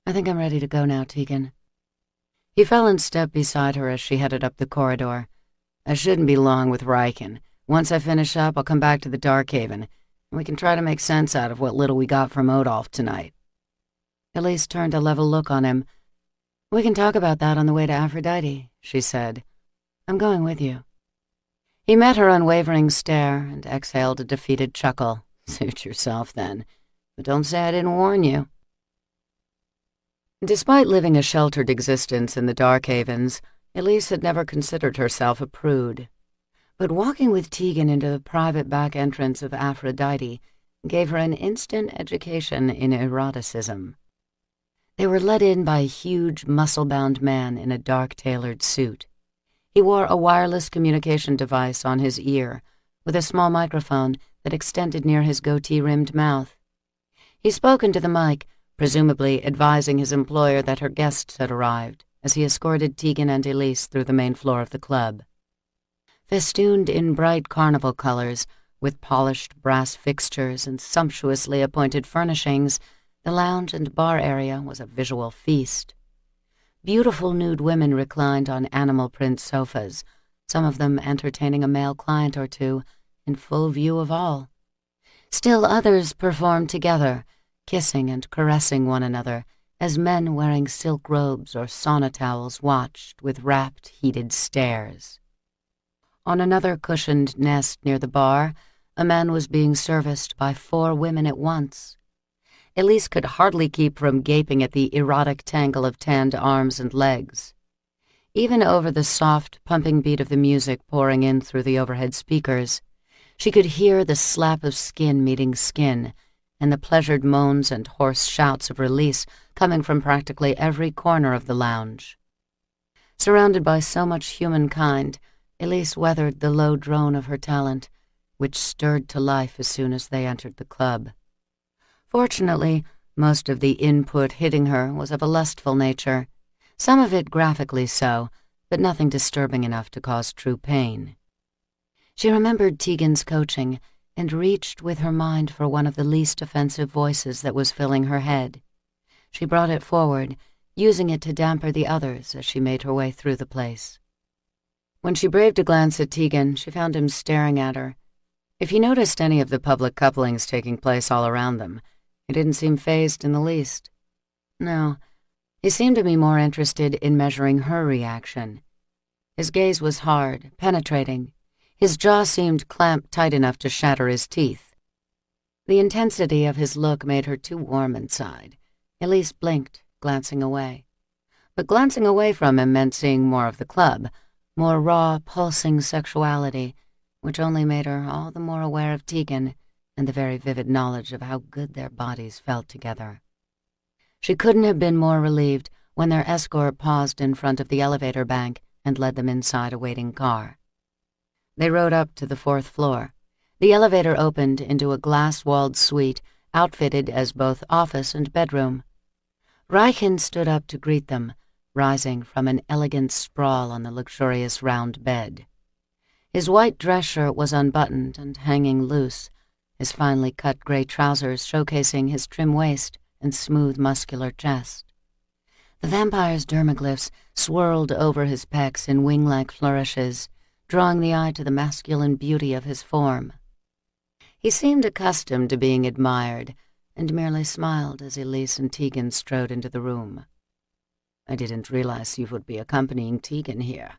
I think I'm ready to go now, Tegan. He fell in step beside her as she headed up the corridor. I shouldn't be long with Riken. Once I finish up, I'll come back to the Dark Haven, and we can try to make sense out of what little we got from Odolph tonight. Elise turned a level look on him. We can talk about that on the way to Aphrodite, she said. I'm going with you. He met her unwavering stare and exhaled a defeated chuckle. Suit yourself, then. But don't say I didn't warn you. Despite living a sheltered existence in the Dark Havens, Elise had never considered herself a prude. But walking with Tegan into the private back entrance of Aphrodite gave her an instant education in eroticism. They were led in by a huge, muscle-bound man in a dark-tailored suit. He wore a wireless communication device on his ear, with a small microphone that extended near his goatee-rimmed mouth. He spoke into the mic, presumably advising his employer that her guests had arrived, as he escorted Tegan and Elise through the main floor of the club. Festooned in bright carnival colors, with polished brass fixtures and sumptuously appointed furnishings, the lounge and bar area was a visual feast. Beautiful nude women reclined on animal print sofas, some of them entertaining a male client or two, in full view of all. Still others performed together, kissing and caressing one another, as men wearing silk robes or sauna towels watched with rapt, heated stares. On another cushioned nest near the bar, a man was being serviced by 4 women at once. Elise could hardly keep from gaping at the erotic tangle of tanned arms and legs. Even over the soft, pumping beat of the music pouring in through the overhead speakers, she could hear the slap of skin meeting skin, and the pleasured moans and hoarse shouts of release coming from practically every corner of the lounge. Surrounded by so much humankind, Elise weathered the low drone of her talent, which stirred to life as soon as they entered the club. Fortunately, most of the input hitting her was of a lustful nature, some of it graphically so, but nothing disturbing enough to cause true pain. She remembered Tegan's coaching and reached with her mind for one of the least offensive voices that was filling her head. She brought it forward, using it to damper the others as she made her way through the place. When she braved a glance at Tegan, she found him staring at her. If he noticed any of the public couplings taking place all around them, he didn't seem fazed in the least. No, he seemed to be more interested in measuring her reaction. His gaze was hard, penetrating. His jaw seemed clamped tight enough to shatter his teeth. The intensity of his look made her too warm inside. Elise blinked, glancing away. But glancing away from him meant seeing more of the club, more raw, pulsing sexuality, which only made her all the more aware of Tegan and the very vivid knowledge of how good their bodies felt together. She couldn't have been more relieved when their escort paused in front of the elevator bank and led them inside a waiting car. They rode up to the 4th floor. The elevator opened into a glass-walled suite outfitted as both office and bedroom. Reichen stood up to greet them, rising from an elegant sprawl on the luxurious round bed. His white dress shirt was unbuttoned and hanging loose, his finely cut gray trousers showcasing his trim waist and smooth, muscular chest. The vampire's dermaglyphs swirled over his pecs in wing-like flourishes, drawing the eye to the masculine beauty of his form. He seemed accustomed to being admired, and merely smiled as Elise and Tegan strode into the room. "I didn't realize you would be accompanying Tegan here,"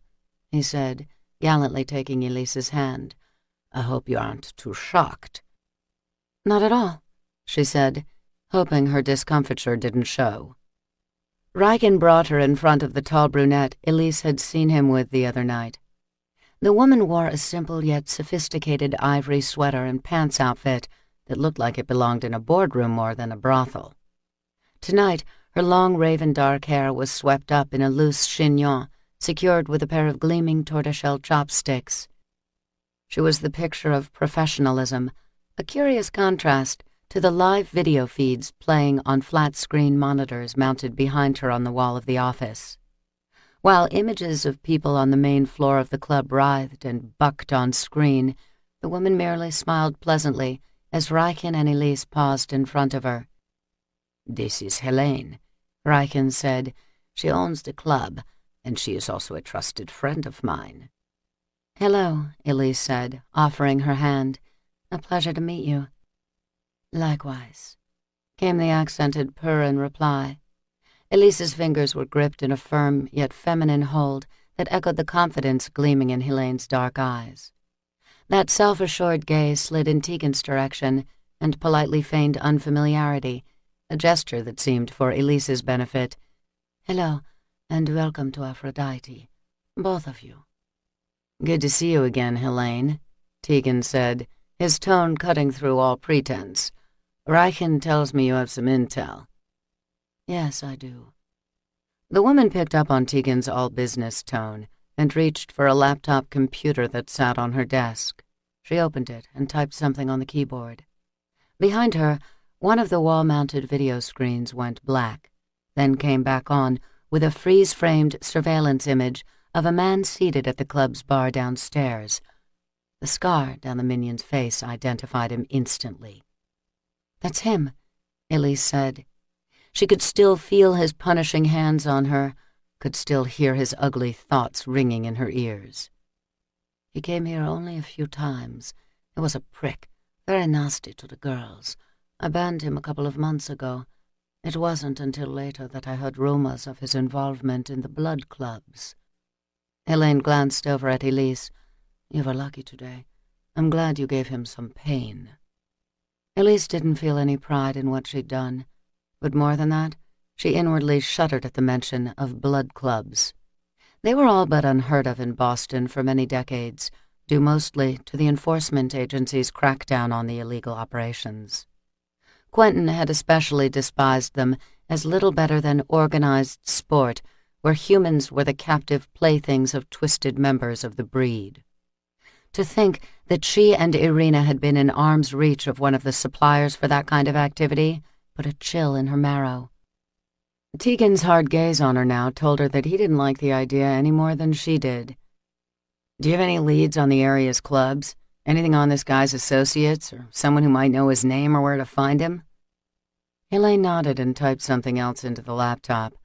he said, gallantly taking Elise's hand. "I hope you aren't too shocked." "Not at all," she said, hoping her discomfiture didn't show. Reichen brought her in front of the tall brunette Elise had seen him with the other night. The woman wore a simple yet sophisticated ivory sweater and pants outfit that looked like it belonged in a boardroom more than a brothel. Tonight, her long raven dark hair was swept up in a loose chignon, secured with a pair of gleaming tortoiseshell chopsticks. She was the picture of professionalism, a curious contrast to the live video feeds playing on flat-screen monitors mounted behind her on the wall of the office. While images of people on the main floor of the club writhed and bucked on screen, the woman merely smiled pleasantly as Reichen and Elise paused in front of her. "This is Helene," Reichen said. "She owns the club, and she is also a trusted friend of mine." "Hello," Elise said, offering her hand. "A pleasure to meet you." "Likewise," came the accented purr in reply. Elise's fingers were gripped in a firm yet feminine hold that echoed the confidence gleaming in Helene's dark eyes. That self-assured gaze slid in Tegan's direction and politely feigned unfamiliarity, a gesture that seemed for Elise's benefit. "Hello, and welcome to Aphrodite, both of you." "Good to see you again, Helene," Tegan said, his tone cutting through all pretense. "Reichen tells me you have some intel." "Yes, I do." The woman picked up on Tegan's all-business tone and reached for a laptop computer that sat on her desk. She opened it and typed something on the keyboard. Behind her, one of the wall-mounted video screens went black, then came back on with a freeze-framed surveillance image of a man seated at the club's bar downstairs. The scar down the minion's face identified him instantly. "That's him," Elise said. She could still feel his punishing hands on her, could still hear his ugly thoughts ringing in her ears. "He came here only a few times. He was a prick, very nasty to the girls. I banned him a couple of months ago. It wasn't until later that I heard rumors of his involvement in the blood clubs." Helene glanced over at Elise. "You were lucky today. I'm glad you gave him some pain." Elise didn't feel any pride in what she'd done, but more than that, she inwardly shuddered at the mention of blood clubs. They were all but unheard of in Boston for many decades, due mostly to the enforcement agency's crackdown on the illegal operations. Quentin had especially despised them as little better than organized sport, where humans were the captive playthings of twisted members of the breed. To think that she and Irina had been in arm's reach of one of the suppliers for that kind of activity put a chill in her marrow. Tegan's hard gaze on her now told her that he didn't like the idea any more than she did. "Do you have any leads on the area's clubs? Anything on this guy's associates, or someone who might know his name or where to find him?" Helene nodded and typed something else into the laptop.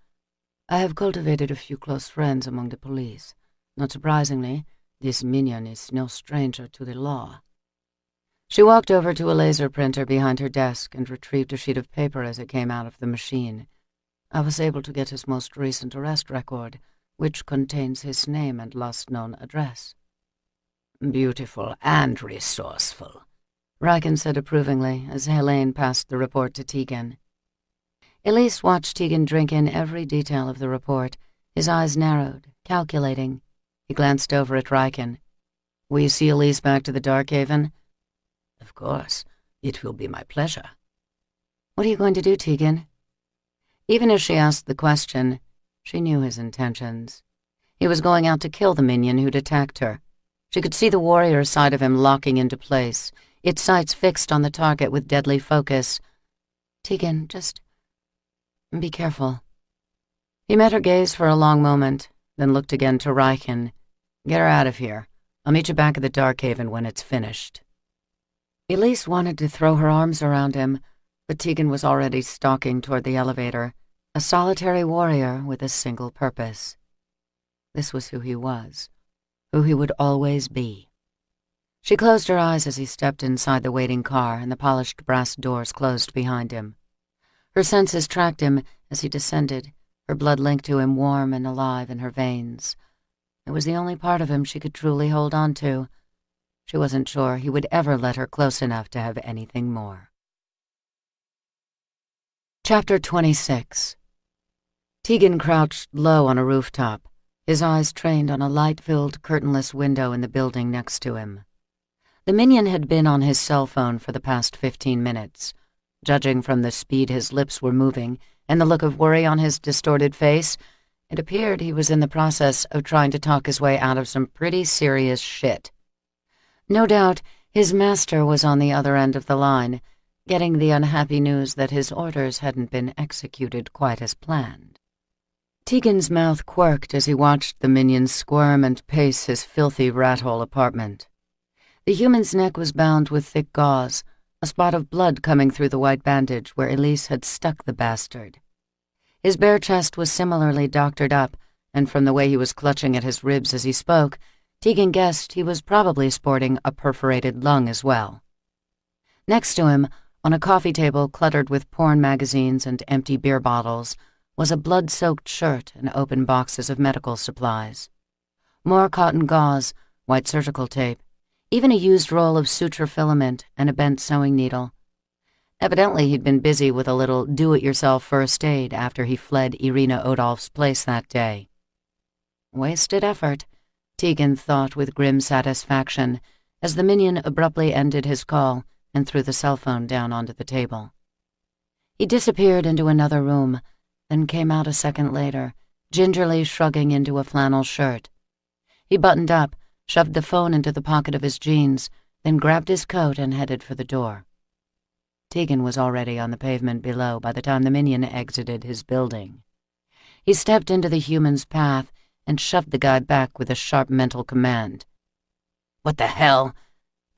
"I have cultivated a few close friends among the police. Not surprisingly, this minion is no stranger to the law." She walked over to a laser printer behind her desk and retrieved a sheet of paper as it came out of the machine. I was able to get his most recent arrest record, which contains his name and last known address. Beautiful and resourceful, Riken said approvingly as Helene passed the report to Tegan. Elise watched Tegan drink in every detail of the report, his eyes narrowed, calculating. He glanced over at Riken. "Will you see Elise back to the Darkhaven?" "Of course. It will be my pleasure." "What are you going to do, Tegan?" Even as she asked the question, she knew his intentions. He was going out to kill the minion who'd attacked her. She could see the warrior side of him locking into place, its sights fixed on the target with deadly focus. "Tegan, just be careful." He met her gaze for a long moment, then looked again to Riken. "Get her out of here. I'll meet you back at the Darkhaven when it's finished." Elise wanted to throw her arms around him, but Tegan was already stalking toward the elevator, a solitary warrior with a single purpose. This was who he was, who he would always be. She closed her eyes as he stepped inside the waiting car and the polished brass doors closed behind him. Her senses tracked him as he descended, her blood linked to him warm and alive in her veins. It was the only part of him she could truly hold on to. She wasn't sure he would ever let her close enough to have anything more. Chapter 26. Tegan crouched low on a rooftop, his eyes trained on a light-filled, curtainless window in the building next to him. The minion had been on his cell phone for the past 15 minutes. Judging from the speed his lips were moving and the look of worry on his distorted face, it appeared he was in the process of trying to talk his way out of some pretty serious shit. No doubt his master was on the other end of the line, getting the unhappy news that his orders hadn't been executed quite as planned. Tegan's mouth quirked as he watched the minion squirm and pace his filthy rat-hole apartment. The human's neck was bound with thick gauze, a spot of blood coming through the white bandage where Elise had stuck the bastard. His bare chest was similarly doctored up, and from the way he was clutching at his ribs as he spoke, Tegan guessed he was probably sporting a perforated lung as well. Next to him, on a coffee table cluttered with porn magazines and empty beer bottles, was a blood-soaked shirt and open boxes of medical supplies. More cotton gauze, white surgical tape, even a used roll of suture filament and a bent sewing needle. Evidently he'd been busy with a little do-it-yourself first aid after he fled Irina Odolph's place that day. Wasted effort, Tegan thought with grim satisfaction as the minion abruptly ended his call and threw the cell phone down onto the table. He disappeared into another room, then came out a second later, gingerly shrugging into a flannel shirt. He buttoned up, shoved the phone into the pocket of his jeans, then grabbed his coat and headed for the door. Tegan was already on the pavement below by the time the minion exited his building. He stepped into the human's path and shoved the guy back with a sharp mental command. "What the hell?"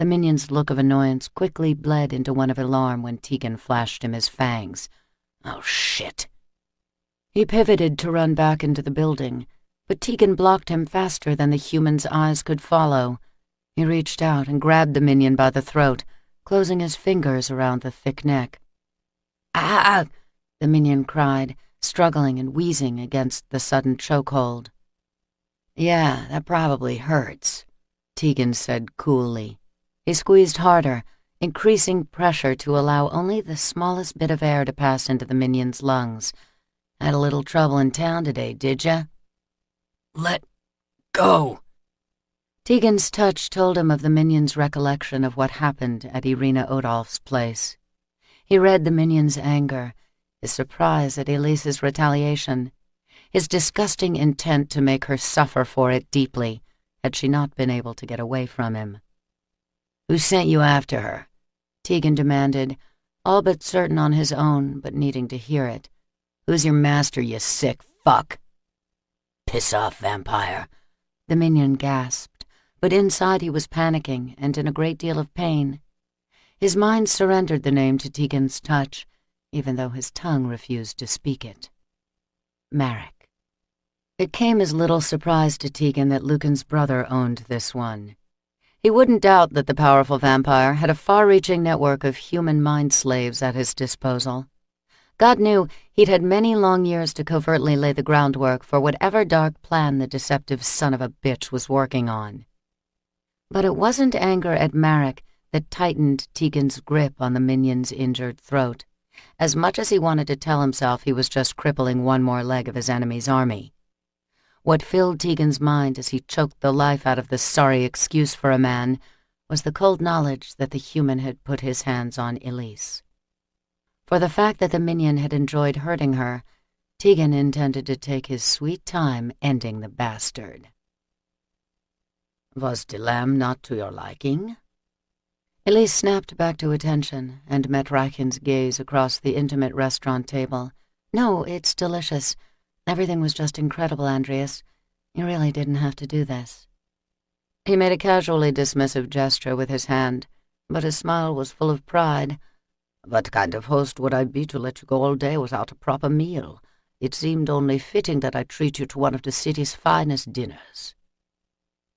The minion's look of annoyance quickly bled into one of alarm when Tegan flashed him his fangs. "Oh, shit." He pivoted to run back into the building, but Tegan blocked him faster than the human's eyes could follow. He reached out and grabbed the minion by the throat, closing his fingers around the thick neck. "Ah!" the minion cried, struggling and wheezing against the sudden chokehold. "Yeah, that probably hurts," Tegan said coolly. He squeezed harder, increasing pressure to allow only the smallest bit of air to pass into the minion's lungs. "Had a little trouble in town today, did ya?" "Let go." Tegan's touch told him of the minion's recollection of what happened at Irina Odolph's place. He read the minion's anger, his surprise at Elise's retaliation, his disgusting intent to make her suffer for it deeply, had she not been able to get away from him. "Who sent you after her?" Tegan demanded, all but certain on his own, but needing to hear it. "Who's your master, you sick fuck?" "Piss off, vampire," the minion gasped, but inside he was panicking and in a great deal of pain. His mind surrendered the name to Tegan's touch, even though his tongue refused to speak it. Marek. It came as little surprise to Tegan that Lucan's brother owned this one. He wouldn't doubt that the powerful vampire had a far-reaching network of human mind slaves at his disposal. God knew he'd had many long years to covertly lay the groundwork for whatever dark plan the deceptive son of a bitch was working on. But it wasn't anger at Marek that tightened Tegan's grip on the minion's injured throat, as much as he wanted to tell himself he was just crippling one more leg of his enemy's army. What filled Tegan's mind as he choked the life out of the sorry excuse for a man was the cold knowledge that the human had put his hands on Elise. For the fact that the minion had enjoyed hurting her, Tegan intended to take his sweet time ending the bastard. Was the lamb not to your liking? Elise snapped back to attention and met Reichen's gaze across the intimate restaurant table. No, it's delicious. Everything was just incredible, Andreas. You really didn't have to do this. He made a casually dismissive gesture with his hand, but his smile was full of pride. What kind of host would I be to let you go all day without a proper meal? It seemed only fitting that I treat you to one of the city's finest dinners.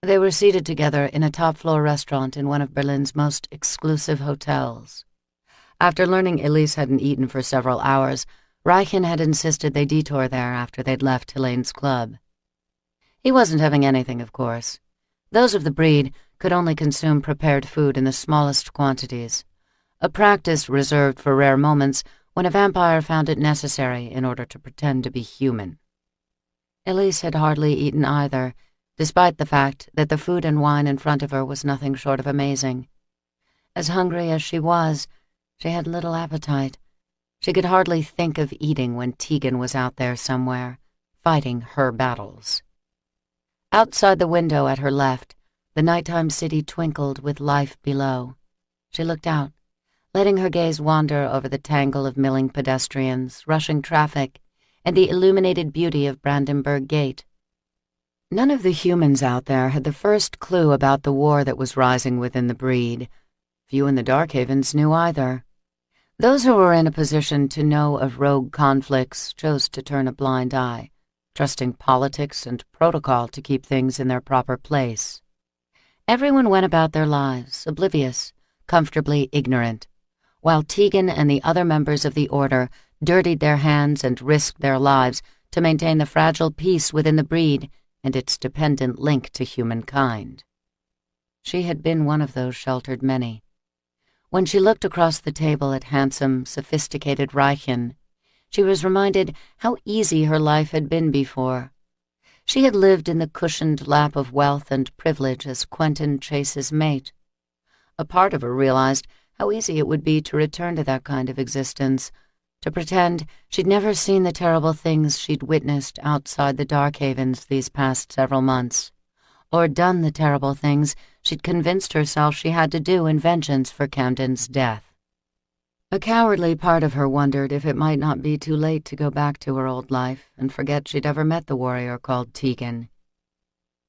They were seated together in a top-floor restaurant in one of Berlin's most exclusive hotels. After learning Elise hadn't eaten for several hours, Reichen had insisted they detour there after they'd left Helene's club. He wasn't having anything, of course. Those of the breed could only consume prepared food in the smallest quantities, a practice reserved for rare moments when a vampire found it necessary in order to pretend to be human. Elise had hardly eaten either, despite the fact that the food and wine in front of her was nothing short of amazing. As hungry as she was, she had little appetite. She could hardly think of eating when Tegan was out there somewhere, fighting her battles. Outside the window at her left, the nighttime city twinkled with life below. She looked out, letting her gaze wander over the tangle of milling pedestrians, rushing traffic, and the illuminated beauty of Brandenburg Gate. None of the humans out there had the first clue about the war that was rising within the breed. Few in the Darkhavens knew either. Those who were in a position to know of rogue conflicts chose to turn a blind eye, trusting politics and protocol to keep things in their proper place. Everyone went about their lives, oblivious, comfortably ignorant, while Tegan and the other members of the Order dirtied their hands and risked their lives to maintain the fragile peace within the breed and its dependent link to humankind. She had been one of those sheltered many. When she looked across the table at handsome, sophisticated Reichen, she was reminded how easy her life had been before. She had lived in the cushioned lap of wealth and privilege as Quentin Chase's mate. A part of her realized how easy it would be to return to that kind of existence, to pretend she'd never seen the terrible things she'd witnessed outside the Darkhavens these past several months, or done the terrible things she'd convinced herself she had to do in vengeance for Camden's death. A cowardly part of her wondered if it might not be too late to go back to her old life and forget she'd ever met the warrior called Tegan.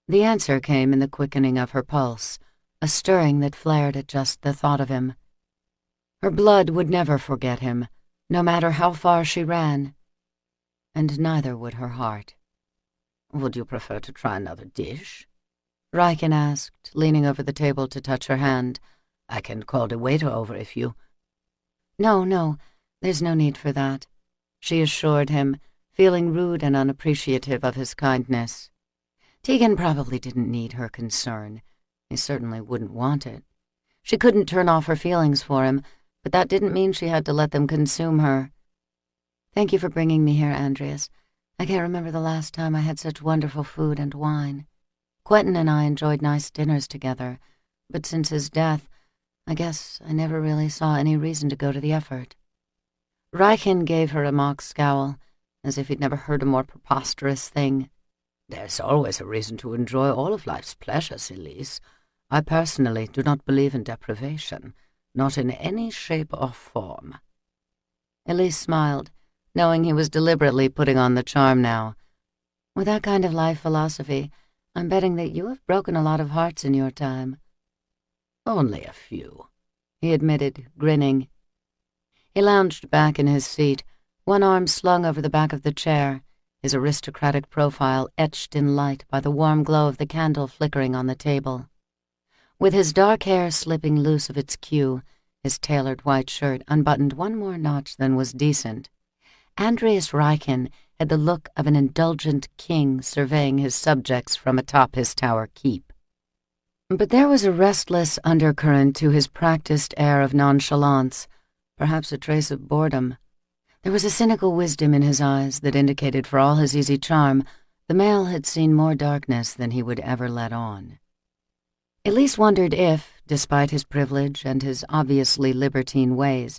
The answer came in the quickening of her pulse, a stirring that flared at just the thought of him. Her blood would never forget him, no matter how far she ran, and neither would her heart. Would you prefer to try another dish? Reichen asked, leaning over the table to touch her hand. I can call the waiter over if you... No, there's no need for that, she assured him, feeling rude and unappreciative of his kindness. Tegan probably didn't need her concern. He certainly wouldn't want it. She couldn't turn off her feelings for him, but that didn't mean she had to let them consume her. Thank you for bringing me here, Andreas. I can't remember the last time I had such wonderful food and wine. Quentin and I enjoyed nice dinners together, but since his death, I guess I never really saw any reason to go to the effort. Reichen gave her a mock scowl, as if he'd never heard a more preposterous thing. There's always a reason to enjoy all of life's pleasures, Elise. I personally do not believe in deprivation, not in any shape or form. Elise smiled, knowing he was deliberately putting on the charm now. With that kind of life philosophy, I'm betting that you have broken a lot of hearts in your time. Only a few, he admitted, grinning. He lounged back in his seat, one arm slung over the back of the chair, his aristocratic profile etched in light by the warm glow of the candle flickering on the table. With his dark hair slipping loose of its queue, his tailored white shirt unbuttoned one more notch than was decent, Andreas Reichen had the look of an indulgent king surveying his subjects from atop his tower keep. But there was a restless undercurrent to his practiced air of nonchalance, perhaps a trace of boredom. There was a cynical wisdom in his eyes that indicated, for all his easy charm, the male had seen more darkness than he would ever let on. Elise wondered if, despite his privilege and his obviously libertine ways,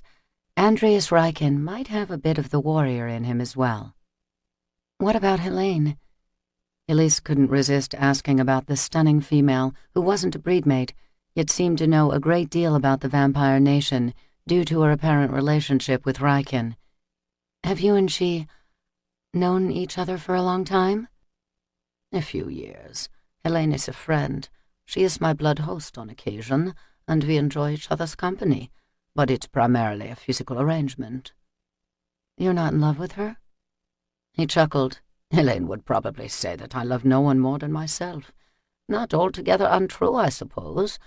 Andreas Reichen might have a bit of the warrior in him as well. What about Helene? Elise couldn't resist asking about the stunning female who wasn't a breedmate, yet seemed to know a great deal about the vampire nation due to her apparent relationship with Reichen. Have you and she known each other for a long time? A few years. Helene is a friend. She is my blood host on occasion, and we enjoy each other's company, but it's primarily a physical arrangement. You're not in love with her? He chuckled. Helene would probably say that I love no one more than myself. Not altogether untrue, I suppose.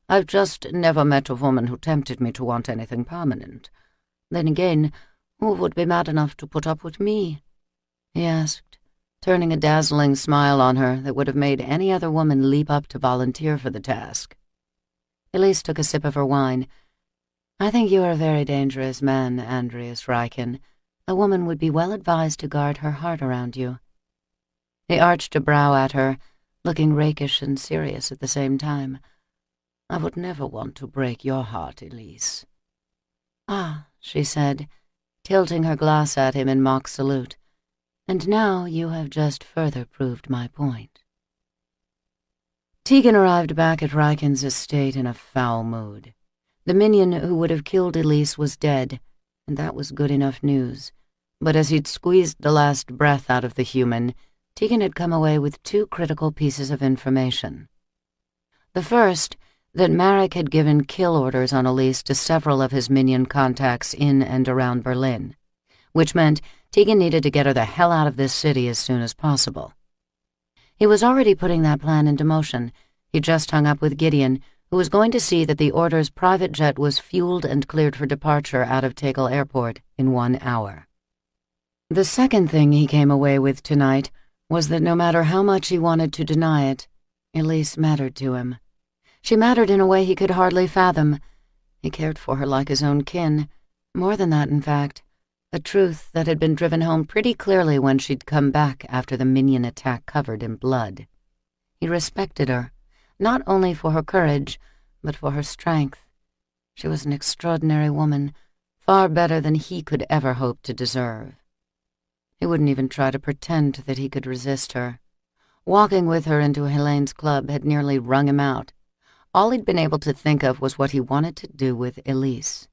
I've just never met a woman who tempted me to want anything permanent. Then again, who would be mad enough to put up with me? He asked, turning a dazzling smile on her that would have made any other woman leap up to volunteer for the task. Elise took a sip of her wine. I think you are a very dangerous man, Andreas Reichen. A woman would be well advised to guard her heart around you. He arched a brow at her, looking rakish and serious at the same time. I would never want to break your heart, Elise. Ah, she said, tilting her glass at him in mock salute. And now you have just further proved my point. Tegan arrived back at Reichen's estate in a foul mood. The minion who would have killed Elise was dead, and that was good enough news. But as he'd squeezed the last breath out of the human, Tegan had come away with two critical pieces of information. The first, that Marek had given kill orders on Elise to several of his minion contacts in and around Berlin, which meant Tegan needed to get her the hell out of this city as soon as possible. He was already putting that plan into motion. He just hung up with Gideon, who was going to see that the order's private jet was fueled and cleared for departure out of Tegel Airport in 1 hour. The second thing he came away with tonight was that no matter how much he wanted to deny it, Elise mattered to him. She mattered in a way he could hardly fathom. He cared for her like his own kin. More than that, in fact. A truth that had been driven home pretty clearly when she'd come back after the minion attack covered in blood. He respected her, not only for her courage, but for her strength. She was an extraordinary woman, far better than he could ever hope to deserve. He wouldn't even try to pretend that he could resist her. Walking with her into Helene's club had nearly wrung him out. All he'd been able to think of was what he wanted to do with Elise.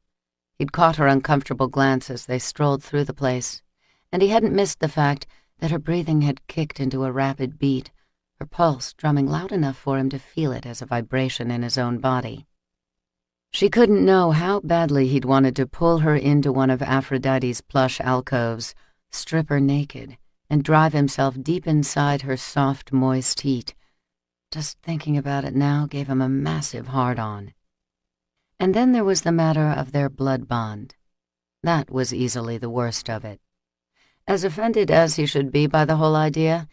He'd caught her uncomfortable glance as they strolled through the place, and he hadn't missed the fact that her breathing had kicked into a rapid beat, her pulse drumming loud enough for him to feel it as a vibration in his own body. She couldn't know how badly he'd wanted to pull her into one of Aphrodite's plush alcoves, strip her naked, and drive himself deep inside her soft, moist heat. Just thinking about it now gave him a massive hard-on. And then there was the matter of their blood bond. That was easily the worst of it. As offended as he should be by the whole idea,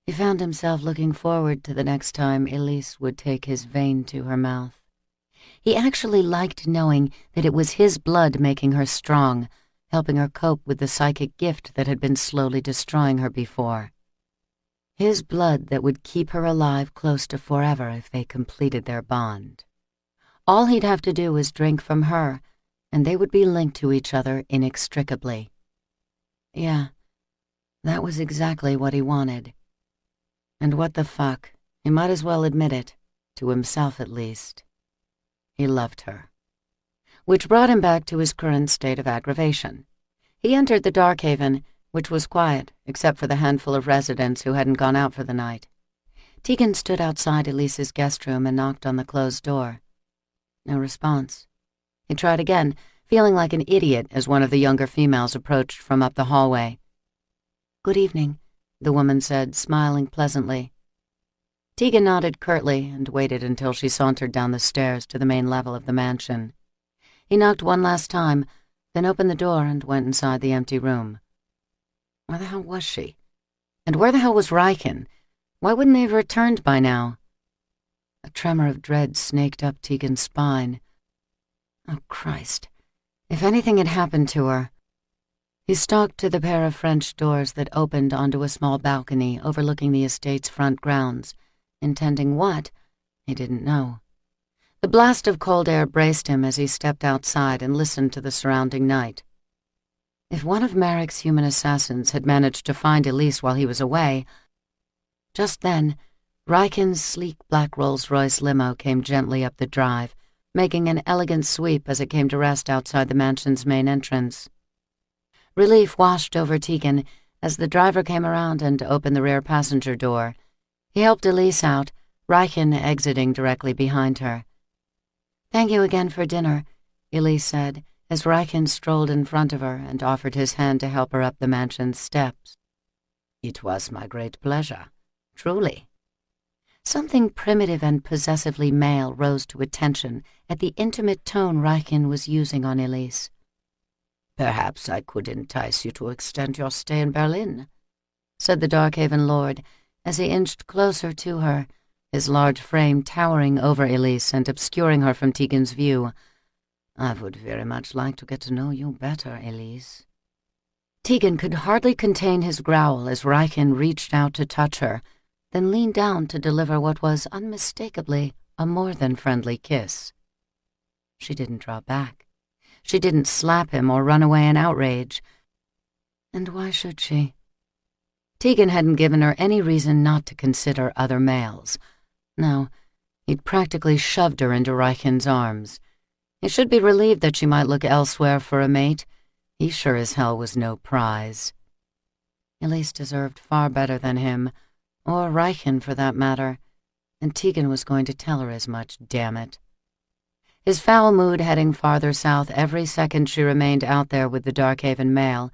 he found himself looking forward to the next time Elise would take his vein to her mouth. He actually liked knowing that it was his blood making her strong, helping her cope with the psychic gift that had been slowly destroying her before. His blood that would keep her alive close to forever if they completed their bond. All he'd have to do was drink from her, and they would be linked to each other inextricably. Yeah, that was exactly what he wanted. And what the fuck, he might as well admit it, to himself at least. He loved her. Which brought him back to his current state of aggravation. He entered the Darkhaven, which was quiet, except for the handful of residents who hadn't gone out for the night. Tegan stood outside Elise's guest room and knocked on the closed door. No response. He tried again, feeling like an idiot as one of the younger females approached from up the hallway. "Good evening," the woman said, smiling pleasantly. Tegan nodded curtly and waited until she sauntered down the stairs to the main level of the mansion. He knocked one last time, then opened the door and went inside the empty room. Where the hell was she? And where the hell was Riken? Why wouldn't they have returned by now? A tremor of dread snaked up Tegan's spine. Oh, Christ. If anything had happened to her. He stalked to the pair of French doors that opened onto a small balcony overlooking the estate's front grounds. Intending what? He didn't know. The blast of cold air braced him as he stepped outside and listened to the surrounding night. If one of Merrick's human assassins had managed to find Elise while he was away... Just then, Riken's sleek black Rolls-Royce limo came gently up the drive, making an elegant sweep as it came to rest outside the mansion's main entrance. Relief washed over Tegan as the driver came around and opened the rear passenger door. He helped Elise out, Riken exiting directly behind her. "Thank you again for dinner," Elise said, as Riken strolled in front of her and offered his hand to help her up the mansion's steps. "It was my great pleasure, truly." Something primitive and possessively male rose to attention at the intimate tone Riken was using on Elise. "Perhaps I could entice you to extend your stay in Berlin," said the Darkhaven lord, as he inched closer to her, his large frame towering over Elise and obscuring her from Tegan's view. "I would very much like to get to know you better, Elise." Tegan could hardly contain his growl as Riken reached out to touch her, then leaned down to deliver what was unmistakably a more-than-friendly kiss. She didn't draw back. She didn't slap him or run away in outrage. And why should she? Tegan hadn't given her any reason not to consider other males. No, he'd practically shoved her into Riken's arms. He should be relieved that she might look elsewhere for a mate. He sure as hell was no prize. Elise deserved far better than him, or Riken for that matter, and Tegan was going to tell her as much, damn it. His foul mood heading farther south every second she remained out there with the Darkhaven male,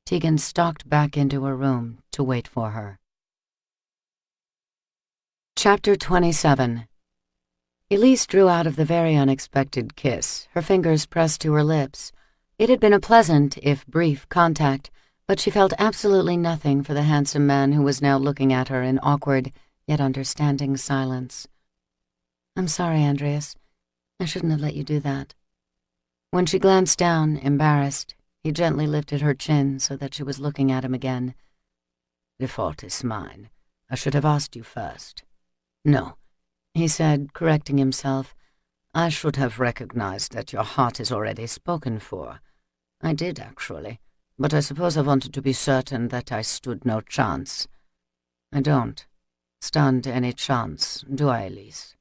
Tegan stalked back into her room to wait for her. Chapter 27. Elise drew out of the very unexpected kiss, her fingers pressed to her lips. It had been a pleasant, if brief, contact, but she felt absolutely nothing for the handsome man who was now looking at her in awkward, yet understanding silence. "I'm sorry, Andreas. I shouldn't have let you do that." When she glanced down, embarrassed, he gently lifted her chin so that she was looking at him again. "The fault is mine. I should have asked you first." "No," he said, correcting himself. "I should have recognized that your heart is already spoken for. I did, actually, but I suppose I wanted to be certain that I stood no chance. I don't stand any chance, do I, Elise?"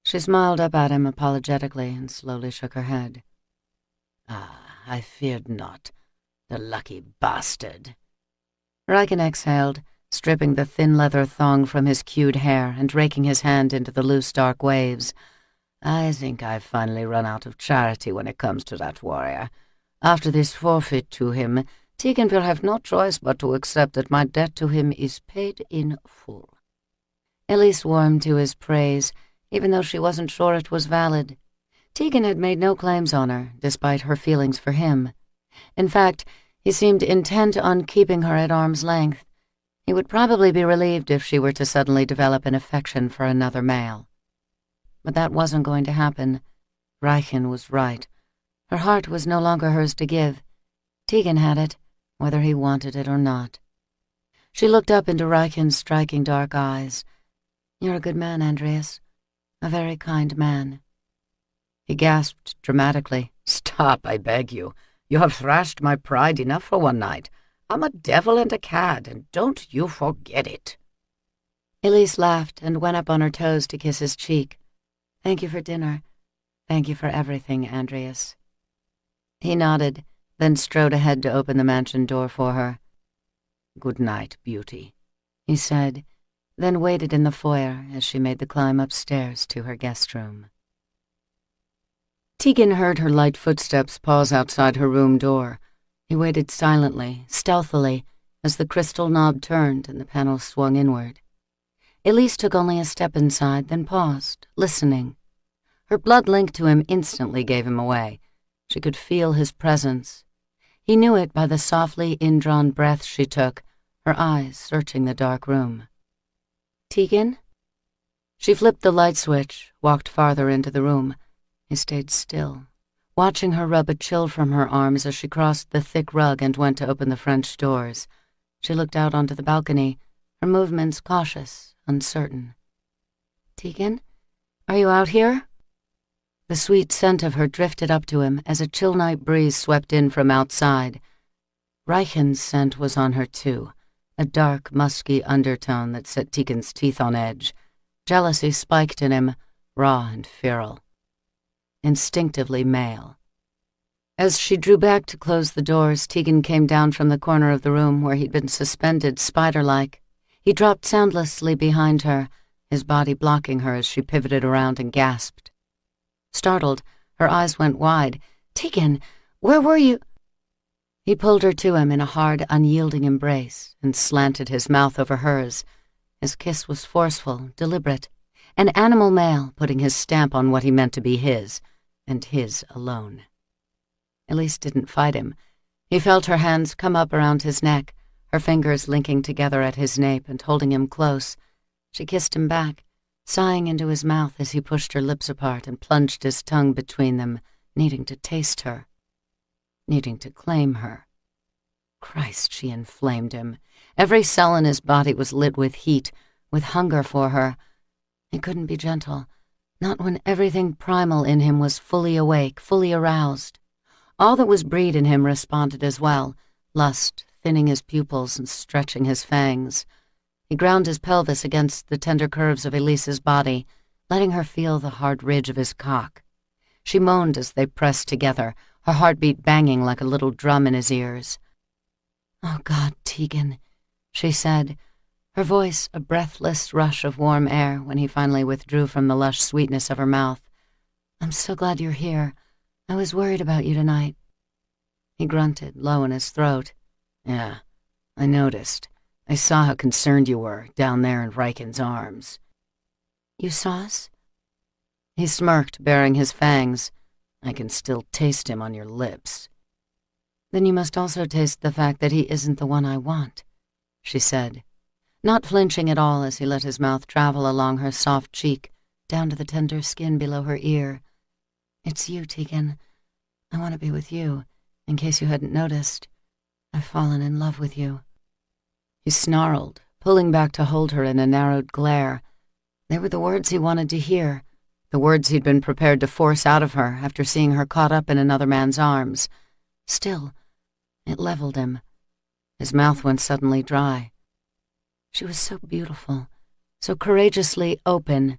She smiled up at him apologetically and slowly shook her head. "Ah, I feared not. The lucky bastard." Riken exhaled, stripping the thin leather thong from his queued hair and raking his hand into the loose dark waves. "I think I've finally run out of charity when it comes to that warrior. After this forfeit to him, Tegan will have no choice but to accept that my debt to him is paid in full." Elise warmed to his praise, even though she wasn't sure it was valid. Tegan had made no claims on her, despite her feelings for him. In fact, he seemed intent on keeping her at arm's length. He would probably be relieved if she were to suddenly develop an affection for another male. But that wasn't going to happen. Riken was right. Her heart was no longer hers to give. Tegan had it, whether he wanted it or not. She looked up into Riken's striking dark eyes. "You're a good man, Andreas. A very kind man." He gasped dramatically. "Stop, I beg you. You have thrashed my pride enough for one night. I'm a devil and a cad, and don't you forget it." Elise laughed and went up on her toes to kiss his cheek. "Thank you for dinner. Thank you for everything, Andreas." He nodded, then strode ahead to open the mansion door for her. "Good night, beauty," he said, then waited in the foyer as she made the climb upstairs to her guest room. Tegan heard her light footsteps pause outside her room door. He waited silently, stealthily, as the crystal knob turned and the panel swung inward. Elise took only a step inside, then paused, listening. Her blood link to him instantly gave him away. She could feel his presence. He knew it by the softly indrawn breath she took, her eyes searching the dark room. "Tegan?" She flipped the light switch, walked farther into the room. He stayed still, watching her rub a chill from her arms as she crossed the thick rug and went to open the French doors. She looked out onto the balcony, her movements cautious, uncertain. "Tegan, are you out here?" The sweet scent of her drifted up to him as a chill night breeze swept in from outside. Reichen's scent was on her too, a dark, musky undertone that set Tegan's teeth on edge. Jealousy spiked in him, raw and feral. Instinctively male. As she drew back to close the doors, Tegan came down from the corner of the room where he'd been suspended spider-like. He dropped soundlessly behind her, his body blocking her as she pivoted around and gasped. Startled, her eyes went wide. "Tegan, where were you?" He pulled her to him in a hard, unyielding embrace and slanted his mouth over hers. His kiss was forceful, deliberate, an animal male putting his stamp on what he meant to be his, and his alone. Elise didn't fight him. He felt her hands come up around his neck, her fingers linking together at his nape and holding him close. She kissed him back, sighing into his mouth as he pushed her lips apart and plunged his tongue between them, needing to taste her, needing to claim her. Christ, she inflamed him. Every cell in his body was lit with heat, with hunger for her. He couldn't be gentle, not when everything primal in him was fully awake, fully aroused. All that was breed in him responded as well, lust thinning his pupils and stretching his fangs. He ground his pelvis against the tender curves of Elise's body, letting her feel the hard ridge of his cock. She moaned as they pressed together, her heartbeat banging like a little drum in his ears. "Oh, God, Tegan," she said, her voice a breathless rush of warm air when he finally withdrew from the lush sweetness of her mouth. "I'm so glad you're here. I was worried about you tonight." He grunted, low in his throat. "Yeah, I noticed. I saw how concerned you were, down there in Reichen's arms." "You saw us?" He smirked, baring his fangs. "I can still taste him on your lips." "Then you must also taste the fact that he isn't the one I want," she said, not flinching at all as he let his mouth travel along her soft cheek, down to the tender skin below her ear. "It's you, Tegan. I want to be with you, in case you hadn't noticed. I've fallen in love with you." He snarled, pulling back to hold her in a narrowed glare. They were the words he wanted to hear, the words he'd been prepared to force out of her after seeing her caught up in another man's arms. Still, it leveled him. His mouth went suddenly dry. She was so beautiful, so courageously open.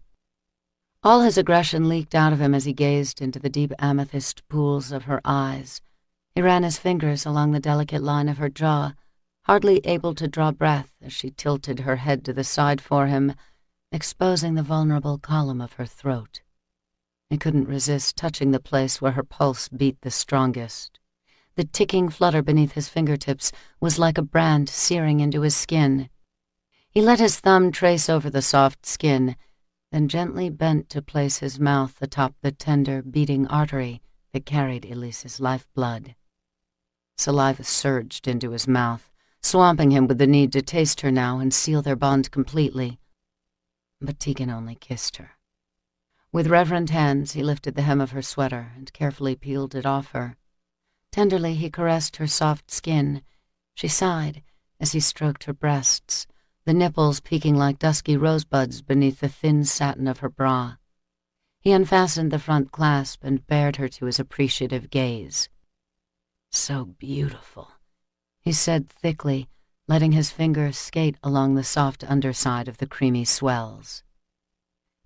All his aggression leaked out of him as he gazed into the deep amethyst pools of her eyes. He ran his fingers along the delicate line of her jaw, hardly able to draw breath as she tilted her head to the side for him, exposing the vulnerable column of her throat. He couldn't resist touching the place where her pulse beat the strongest. The ticking flutter beneath his fingertips was like a brand searing into his skin. He let his thumb trace over the soft skin, then gently bent to place his mouth atop the tender, beating artery that carried Elise's lifeblood. Saliva surged into his mouth, swamping him with the need to taste her now and seal their bond completely. But Tegan only kissed her. With reverent hands, he lifted the hem of her sweater and carefully peeled it off her. Tenderly, he caressed her soft skin. She sighed as he stroked her breasts, the nipples peeking like dusky rosebuds beneath the thin satin of her bra. He unfastened the front clasp and bared her to his appreciative gaze. "So beautiful," he said thickly, letting his fingers skate along the soft underside of the creamy swells.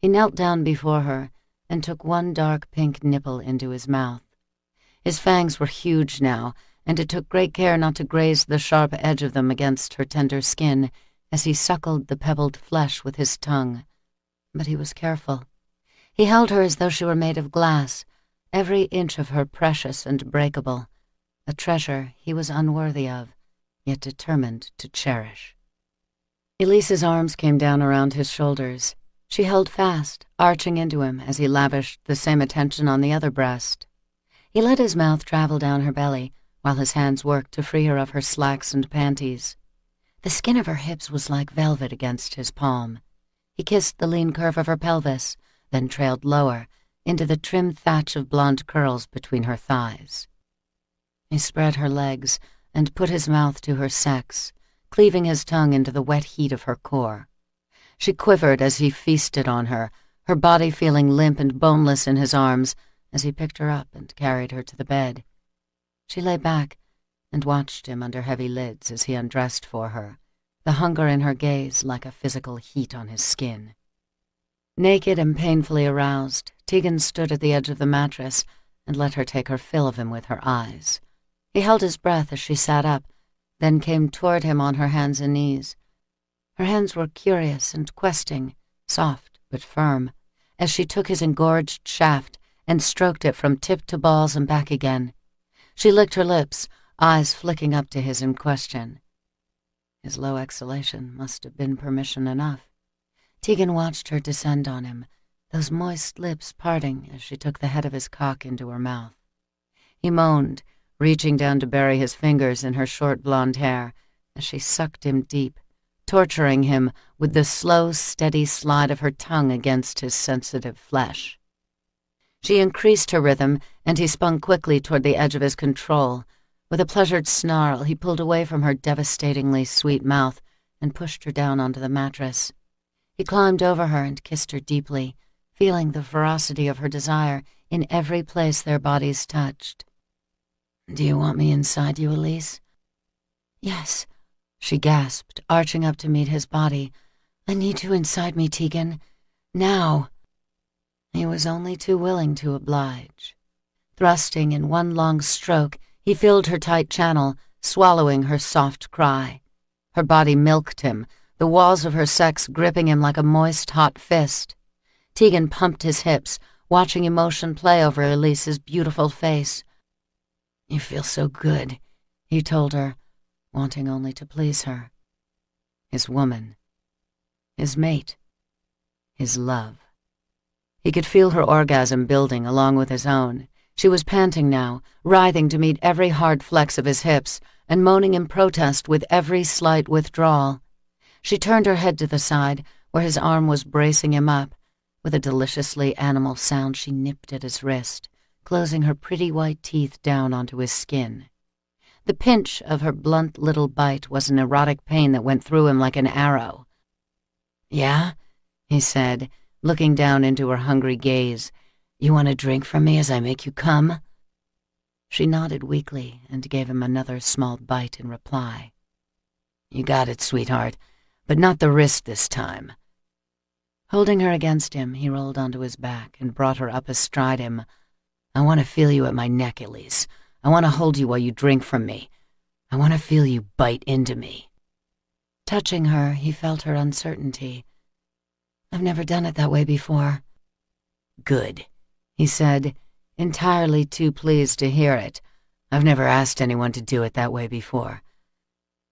He knelt down before her and took one dark pink nipple into his mouth. His fangs were huge now, and it took great care not to graze the sharp edge of them against her tender skin as he suckled the pebbled flesh with his tongue. But he was careful. He held her as though she were made of glass, every inch of her precious and breakable, a treasure he was unworthy of, yet determined to cherish. Elise's arms came down around his shoulders. She held fast, arching into him as he lavished the same attention on the other breast. He let his mouth travel down her belly, while his hands worked to free her of her slacks and panties. The skin of her hips was like velvet against his palm. He kissed the lean curve of her pelvis, then trailed lower, into the trim thatch of blonde curls between her thighs. He spread her legs and put his mouth to her sex, cleaving his tongue into the wet heat of her core. She quivered as he feasted on her, her body feeling limp and boneless in his arms as he picked her up and carried her to the bed. She lay back and watched him under heavy lids as he undressed for her, the hunger in her gaze like a physical heat on his skin. Naked and painfully aroused, Tegan stood at the edge of the mattress and let her take her fill of him with her eyes. He held his breath as she sat up, then came toward him on her hands and knees. Her hands were curious and questing, soft but firm, as she took his engorged shaft and stroked it from tip to balls and back again. She licked her lips, eyes flicking up to his in question. His low exhalation must have been permission enough. Tegan watched her descend on him, those moist lips parting as she took the head of his cock into her mouth. He moaned, reaching down to bury his fingers in her short blonde hair as she sucked him deep, torturing him with the slow, steady slide of her tongue against his sensitive flesh. She increased her rhythm, and he spun quickly toward the edge of his control. With a pleasured snarl, he pulled away from her devastatingly sweet mouth and pushed her down onto the mattress. He climbed over her and kissed her deeply, feeling the ferocity of her desire in every place their bodies touched. "Do you want me inside you, Elise?" "Yes," she gasped, arching up to meet his body. "I need you inside me, Tegan. Now." He was only too willing to oblige. Thrusting in one long stroke, he filled her tight channel, swallowing her soft cry. Her body milked him, the walls of her sex gripping him like a moist, hot fist. Tegan pumped his hips, watching emotion play over Elise's beautiful face. "You feel so good," he told her, wanting only to please her. His woman. His mate. His love. He could feel her orgasm building along with his own. She was panting now, writhing to meet every hard flex of his hips, and moaning in protest with every slight withdrawal. She turned her head to the side, where his arm was bracing him up. With a deliciously animal sound, she nipped at his wrist, closing her pretty white teeth down onto his skin. The pinch of her blunt little bite was an erotic pain that went through him like an arrow. "Yeah?" he said, looking down into her hungry gaze. "You want a drink from me as I make you come?" She nodded weakly and gave him another small bite in reply. "You got it, sweetheart, but not the wrist this time." Holding her against him, he rolled onto his back and brought her up astride him. "I want to feel you at my neck, Elise. I want to hold you while you drink from me. I want to feel you bite into me." Touching her, he felt her uncertainty. "I've never done it that way before." "Good," he said, entirely too pleased to hear it. "I've never asked anyone to do it that way before.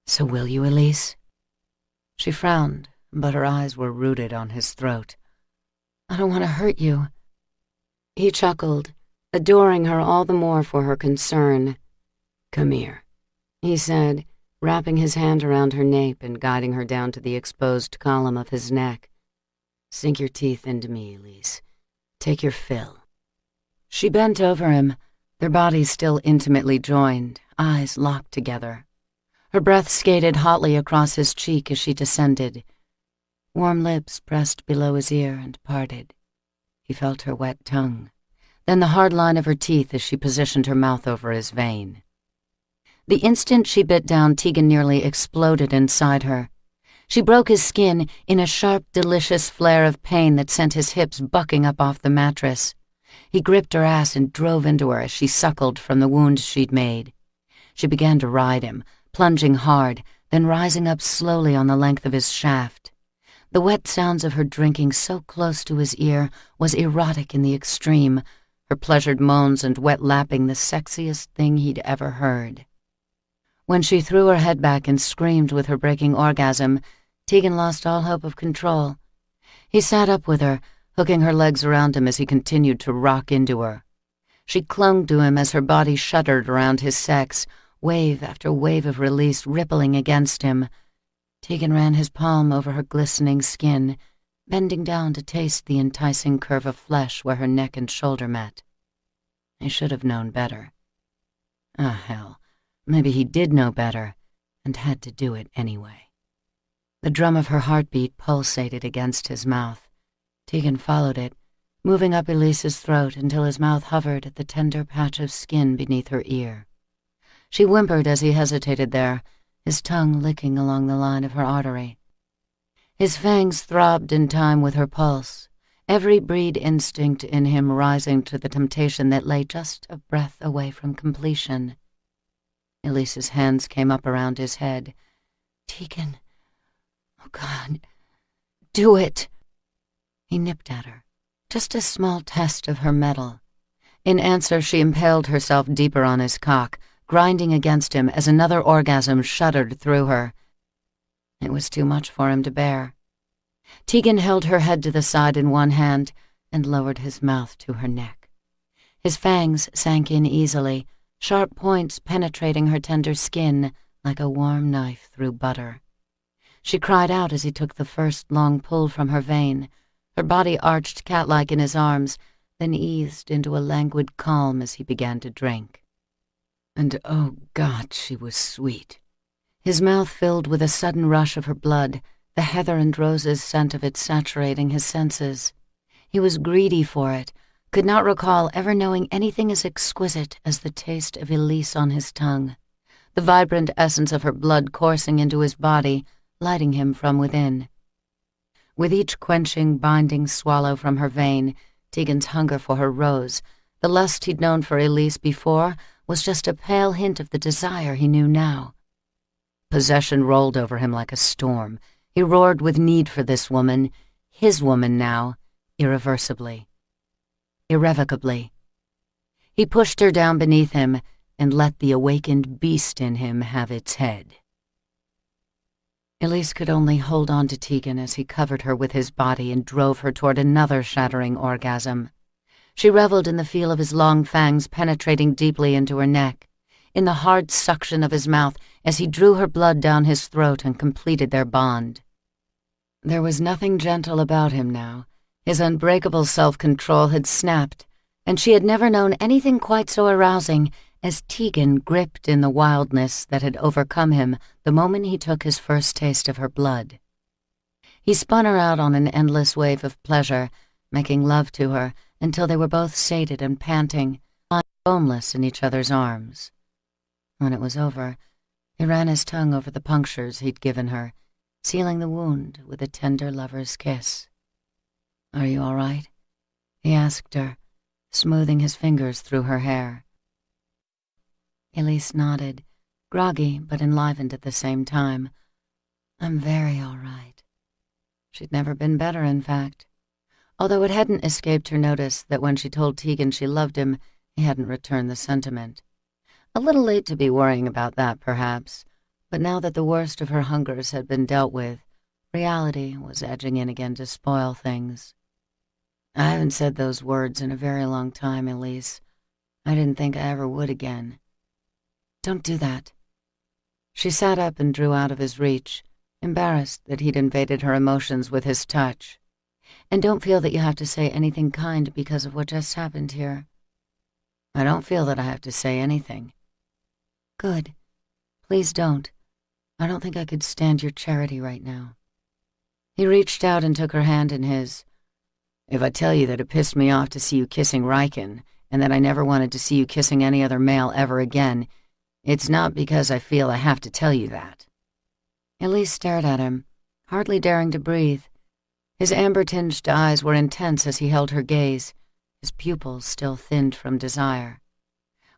So will you, Elise?" She frowned, but her eyes were rooted on his throat. "I don't want to hurt you." He chuckled, adoring her all the more for her concern. "Come here," he said, wrapping his hand around her nape and guiding her down to the exposed column of his neck. "Sink your teeth into me, Elise. Take your fill." She bent over him, their bodies still intimately joined, eyes locked together. Her breath skated hotly across his cheek as she descended. Warm lips pressed below his ear and parted. He felt her wet tongue, then the hard line of her teeth as she positioned her mouth over his vein. The instant she bit down, Tegan nearly exploded inside her. She broke his skin in a sharp, delicious flare of pain that sent his hips bucking up off the mattress. He gripped her ass and drove into her as she suckled from the wound she'd made. She began to ride him, plunging hard, then rising up slowly on the length of his shaft. The wet sounds of her drinking so close to his ear was erotic in the extreme, her pleasured moans and wet lapping the sexiest thing he'd ever heard. When she threw her head back and screamed with her breaking orgasm, Tegan lost all hope of control. He sat up with her, hooking her legs around him as he continued to rock into her. She clung to him as her body shuddered around his sex, wave after wave of release rippling against him. Tegan ran his palm over her glistening skin, bending down to taste the enticing curve of flesh where her neck and shoulder met. He should have known better. Ah, hell, maybe he did know better, and had to do it anyway. The drum of her heartbeat pulsated against his mouth. Tegan followed it, moving up Elise's throat until his mouth hovered at the tender patch of skin beneath her ear. She whimpered as he hesitated there, his tongue licking along the line of her artery. His fangs throbbed in time with her pulse, every breed instinct in him rising to the temptation that lay just a breath away from completion. Elise's hands came up around his head. "Tegan, oh God, do it!" He nipped at her, just a small test of her mettle. In answer, she impaled herself deeper on his cock, grinding against him as another orgasm shuddered through her. It was too much for him to bear. Tegan held her head to the side in one hand and lowered his mouth to her neck. His fangs sank in easily, sharp points penetrating her tender skin like a warm knife through butter. She cried out as he took the first long pull from her vein. Her body arched cat-like in his arms, then eased into a languid calm as he began to drink. And oh God, she was sweet. His mouth filled with a sudden rush of her blood, the heather and roses scent of it saturating his senses. He was greedy for it, could not recall ever knowing anything as exquisite as the taste of Elise on his tongue, the vibrant essence of her blood coursing into his body, lighting him from within. With each quenching, binding swallow from her vein, Tegan's hunger for her rose. The lust he'd known for Elise before was just a pale hint of the desire he knew now. Possession rolled over him like a storm. He roared with need for this woman, his woman now, irreversibly, irrevocably. He pushed her down beneath him and let the awakened beast in him have its head. Elise could only hold on to Tegan as he covered her with his body and drove her toward another shattering orgasm. She reveled in the feel of his long fangs penetrating deeply into her neck, in the hard suction of his mouth as he drew her blood down his throat and completed their bond. There was nothing gentle about him now. His unbreakable self-control had snapped, and she had never known anything quite so arousing as Tegan gripped in the wildness that had overcome him the moment he took his first taste of her blood. He spun her out on an endless wave of pleasure, making love to her until they were both sated and panting, lying foamless in each other's arms. When it was over, he ran his tongue over the punctures he'd given her, sealing the wound with a tender lover's kiss. "Are you all right?" he asked her, smoothing his fingers through her hair. Elise nodded, groggy but enlivened at the same time. "I'm very all right." She'd never been better, in fact, although it hadn't escaped her notice that when she told Tegan she loved him, he hadn't returned the sentiment. A little late to be worrying about that, perhaps, but now that the worst of her hungers had been dealt with, reality was edging in again to spoil things. "I haven't said those words in a very long time, Elise. I didn't think I ever would again." "Don't do that." She sat up and drew out of his reach, embarrassed that he'd invaded her emotions with his touch. "And don't feel that you have to say anything kind because of what just happened here." "I don't feel that I have to say anything." "Good. Please don't. I don't think I could stand your charity right now." He reached out and took her hand in his. "If I tell you that it pissed me off to see you kissing Riken, and that I never wanted to see you kissing any other male ever again, it's not because I feel I have to tell you that." Elise stared at him, hardly daring to breathe. His amber-tinged eyes were intense as he held her gaze, his pupils still thinned from desire.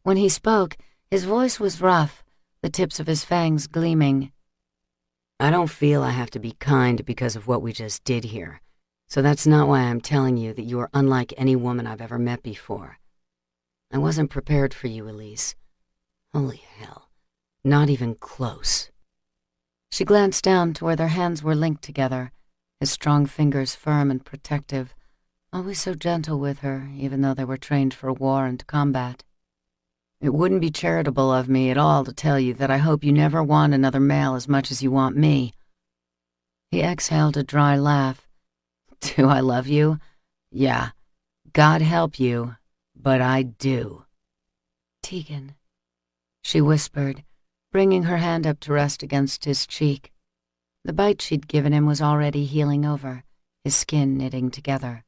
When he spoke, his voice was rough, the tips of his fangs gleaming. "I don't feel I have to be kind because of what we just did here, so that's not why I'm telling you that you are unlike any woman I've ever met before. I wasn't prepared for you, Elise. Holy hell, not even close." She glanced down to where their hands were linked together, his strong fingers firm and protective, always so gentle with her, even though they were trained for war and combat. "It wouldn't be charitable of me at all to tell you that I hope you never want another male as much as you want me." He exhaled a dry laugh. "Do I love you? Yeah. God help you, but I do." "Tegan," she whispered, bringing her hand up to rest against his cheek. The bite she'd given him was already healing over, his skin knitting together.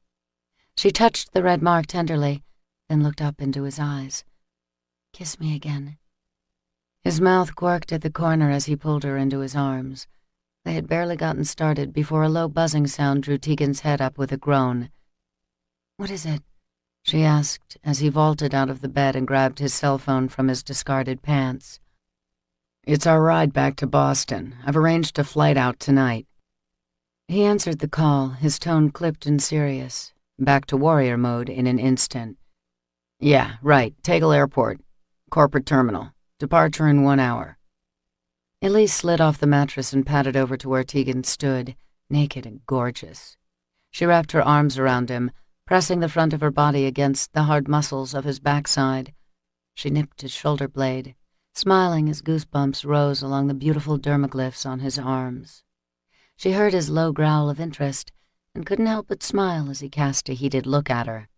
She touched the red mark tenderly, then looked up into his eyes. "Kiss me again." His mouth quirked at the corner as he pulled her into his arms. They had barely gotten started before a low buzzing sound drew Tegan's head up with a groan. "What is it?" she asked as he vaulted out of the bed and grabbed his cell phone from his discarded pants. "It's our ride back to Boston. I've arranged a flight out tonight." He answered the call, his tone clipped and serious, back to warrior mode in an instant. "Yeah, right. Tegel Airport. Corporate terminal. Departure in 1 hour." Elise slid off the mattress and padded over to where Tegan stood, naked and gorgeous. She wrapped her arms around him, pressing the front of her body against the hard muscles of his backside. She nipped his shoulder blade, smiling as goosebumps rose along the beautiful dermaglyphs on his arms. She heard his low growl of interest and couldn't help but smile as he cast a heated look at her.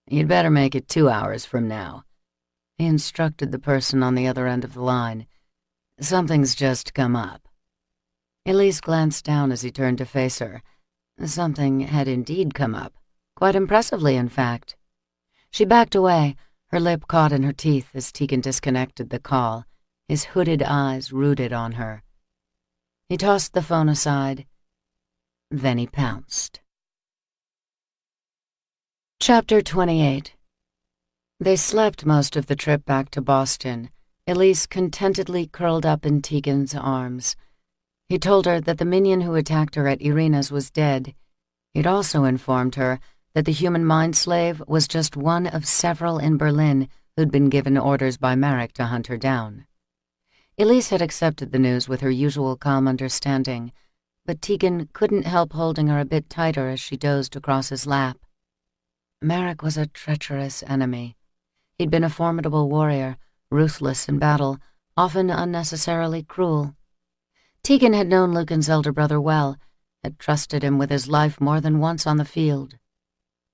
"You'd better make it 2 hours from now," he instructed the person on the other end of the line. "Something's just come up." Elise glanced down as he turned to face her. Something had indeed come up, quite impressively, in fact. She backed away, her lip caught in her teeth as Tegan disconnected the call, his hooded eyes rooted on her. He tossed the phone aside. Then he pounced. Chapter 28. They slept most of the trip back to Boston, Elise contentedly curled up in Tegan's arms. He told her that the minion who attacked her at Irina's was dead. He'd also informed her that the human mind slave was just one of several in Berlin who'd been given orders by Marek to hunt her down. Elise had accepted the news with her usual calm understanding, but Tegan couldn't help holding her a bit tighter as she dozed across his lap. Marek was a treacherous enemy. He'd been a formidable warrior, ruthless in battle, often unnecessarily cruel. Tegan had known Lucan's elder brother well, had trusted him with his life more than once on the field.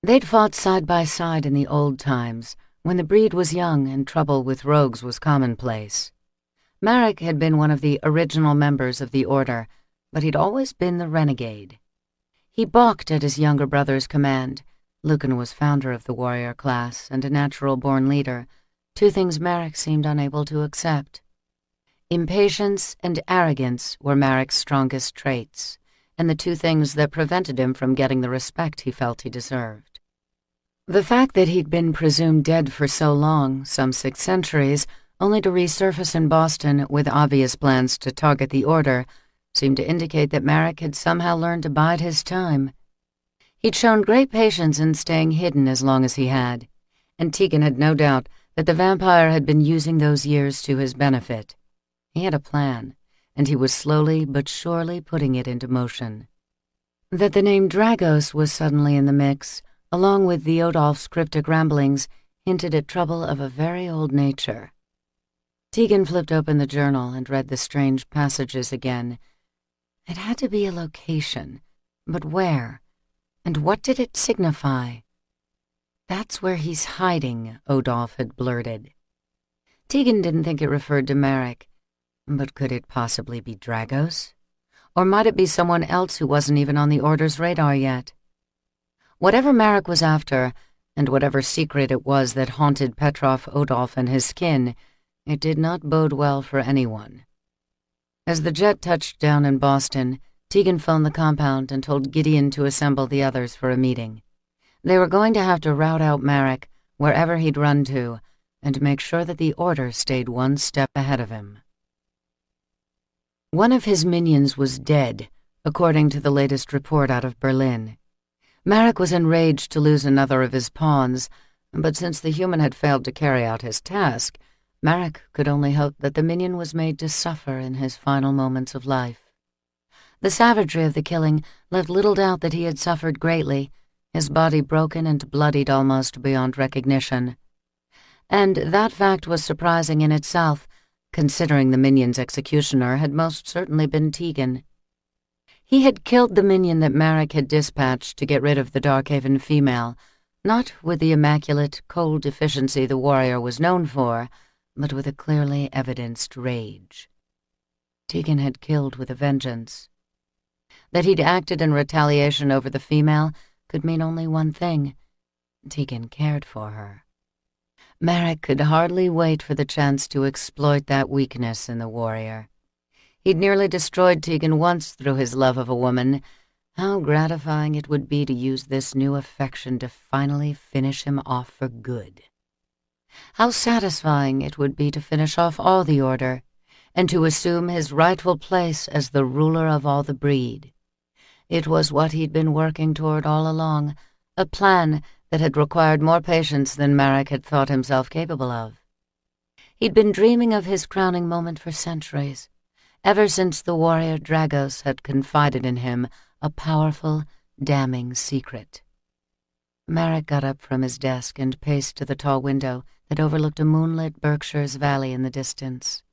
They'd fought side by side in the old times, when the breed was young and trouble with rogues was commonplace. Marek had been one of the original members of the Order, but he'd always been the renegade. He balked at his younger brother's command. Lucan was founder of the warrior class and a natural-born leader, two things Marek seemed unable to accept. Impatience and arrogance were Marek's strongest traits, and the two things that prevented him from getting the respect he felt he deserved. The fact that he'd been presumed dead for so long, some 6 centuries, only to resurface in Boston with obvious plans to target the Order, seemed to indicate that Marek had somehow learned to bide his time. He'd shown great patience in staying hidden as long as he had, and Tegan had no doubt that the vampire had been using those years to his benefit. He had a plan, and he was slowly but surely putting it into motion. That the name Dragos was suddenly in the mix, along with Theodolf's cryptic ramblings, hinted at trouble of a very old nature. Tegan flipped open the journal and read the strange passages again. It had to be a location, but where? And what did it signify? "That's where he's hiding," Odolf had blurted. Tegan didn't think it referred to Marek, but could it possibly be Dragos? Or might it be someone else who wasn't even on the Order's radar yet? Whatever Marek was after, and whatever secret it was that haunted Petrov, Odolf, and his kin, it did not bode well for anyone. As the jet touched down in Boston, Tegan phoned the compound and told Gideon to assemble the others for a meeting. They were going to have to rout out Marek, wherever he'd run to, and make sure that the Order stayed one step ahead of him. One of his minions was dead, according to the latest report out of Berlin. Marek was enraged to lose another of his pawns, but since the human had failed to carry out his task, Marek could only hope that the minion was made to suffer in his final moments of life. The savagery of the killing left little doubt that he had suffered greatly, his body broken and bloodied almost beyond recognition. And that fact was surprising in itself, considering the minion's executioner had most certainly been Tegan. He had killed the minion that Marek had dispatched to get rid of the Darkhaven female, not with the immaculate, cold efficiency the warrior was known for, but with a clearly evidenced rage. Tegan had killed with a vengeance. That he'd acted in retaliation over the female could mean only one thing. Tegan cared for her. Marek could hardly wait for the chance to exploit that weakness in the warrior. He'd nearly destroyed Tegan once through his love of a woman. How gratifying it would be to use this new affection to finally finish him off for good. How satisfying it would be to finish off all the Order, and to assume his rightful place as the ruler of all the breed. It was what he'd been working toward all along, a plan that had required more patience than Marek had thought himself capable of. He'd been dreaming of his crowning moment for centuries, ever since the warrior Dragos had confided in him a powerful, damning secret. Marek got up from his desk and paced to the tall window that overlooked a moonlit Berkshire's valley in the distance.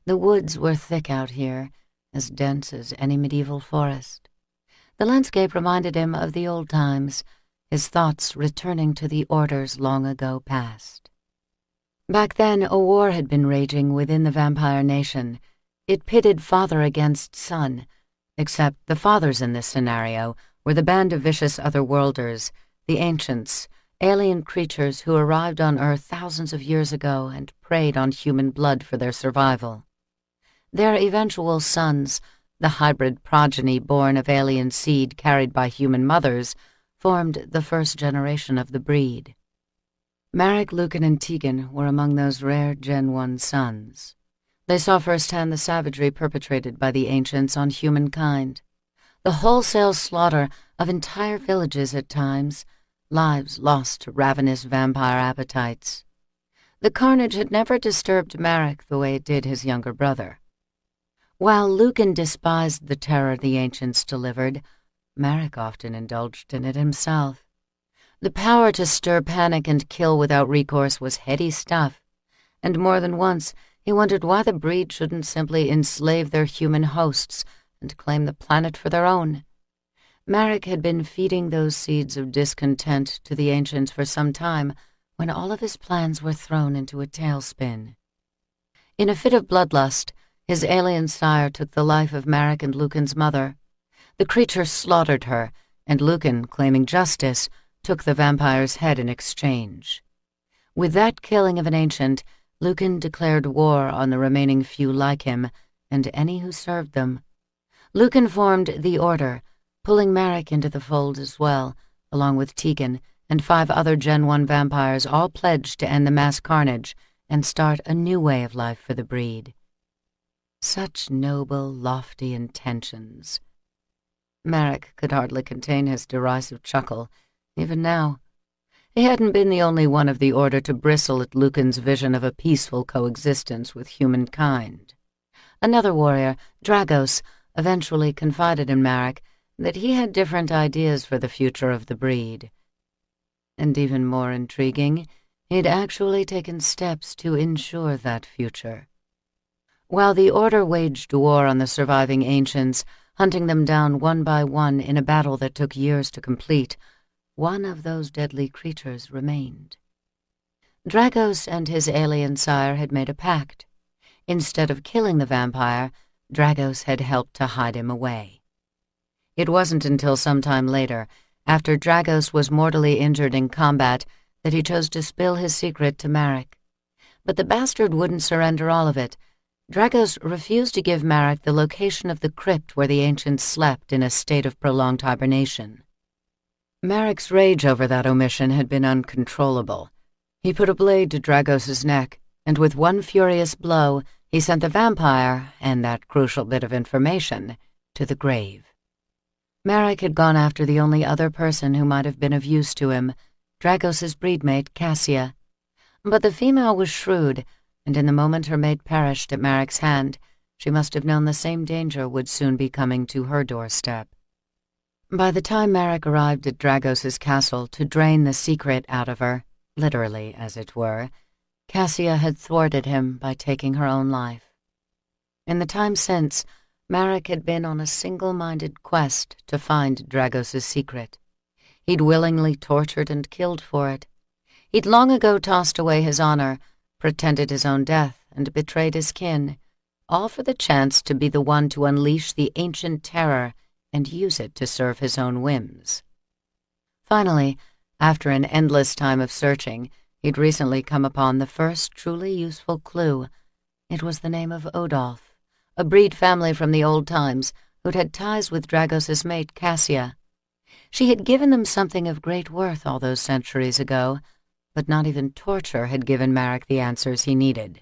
The woods were thick out here, as dense as any medieval forest. The landscape reminded him of the old times, his thoughts returning to the Order's long ago past. Back then, a war had been raging within the vampire nation. It pitted father against son, except the fathers in this scenario were the band of vicious otherworlders, the ancients, alien creatures who arrived on Earth thousands of years ago and preyed on human blood for their survival. Their eventual sons, the hybrid progeny born of alien seed carried by human mothers, formed the first generation of the breed. Marek, Lucan, and Tegan were among those rare Gen 1 sons. They saw firsthand the savagery perpetrated by the ancients on humankind, the wholesale slaughter of entire villages at times, lives lost to ravenous vampire appetites. The carnage had never disturbed Marek the way it did his younger brother. While Lucan despised the terror the ancients delivered, Marek often indulged in it himself. The power to stir panic and kill without recourse was heady stuff, and more than once he wondered why the breed shouldn't simply enslave their human hosts and claim the planet for their own. Marek had been feeding those seeds of discontent to the ancients for some time when all of his plans were thrown into a tailspin. In a fit of bloodlust, his alien sire took the life of Marek and Lucan's mother. The creature slaughtered her, and Lucan, claiming justice, took the vampire's head in exchange. With that killing of an ancient, Lucan declared war on the remaining few like him, and any who served them. Lucan formed the Order, pulling Marek into the fold as well, along with Tegan and 5 other Gen 1 vampires, all pledged to end the mass carnage and start a new way of life for the breed. Such noble, lofty intentions. Marek could hardly contain his derisive chuckle, even now. He hadn't been the only one of the Order to bristle at Lucan's vision of a peaceful coexistence with humankind. Another warrior, Dragos, eventually confided in Marek that he had different ideas for the future of the breed. And even more intriguing, he'd actually taken steps to ensure that future. While the Order waged war on the surviving ancients, hunting them down one by one in a battle that took years to complete, one of those deadly creatures remained. Dragos and his alien sire had made a pact. Instead of killing the vampire, Dragos had helped to hide him away. It wasn't until some time later, after Dragos was mortally injured in combat, that he chose to spill his secret to Marek. But the bastard wouldn't surrender all of it. Dragos refused to give Marek the location of the crypt where the ancients slept in a state of prolonged hibernation. Marek's rage over that omission had been uncontrollable. He put a blade to Dragos's neck, and with one furious blow, he sent the vampire, and that crucial bit of information, to the grave. Marek had gone after the only other person who might have been of use to him, Dragos's breedmate, Cassia. But the female was shrewd. and in the moment her mate perished at Marek's hand, she must have known the same danger would soon be coming to her doorstep. By the time Marek arrived at Dragos's castle to drain the secret out of her, literally as it were, Cassia had thwarted him by taking her own life. In the time since, Marek had been on a single-minded quest to find Dragos's secret. He'd willingly tortured and killed for it. He'd long ago tossed away his honor, pretended his own death, and betrayed his kin, all for the chance to be the one to unleash the ancient terror and use it to serve his own whims. Finally, after an endless time of searching, he'd recently come upon the first truly useful clue. It was the name of Odolf, a breed family from the old times who'd had ties with Dragos's mate, Cassia. She had given them something of great worth all those centuries ago, but not even torture had given Marek the answers he needed.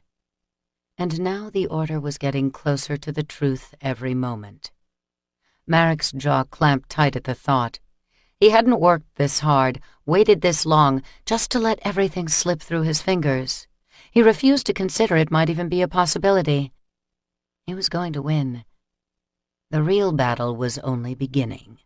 And now the Order was getting closer to the truth every moment. Marek's jaw clamped tight at the thought. He hadn't worked this hard, waited this long, just to let everything slip through his fingers. He refused to consider it might even be a possibility. He was going to win. The real battle was only beginning.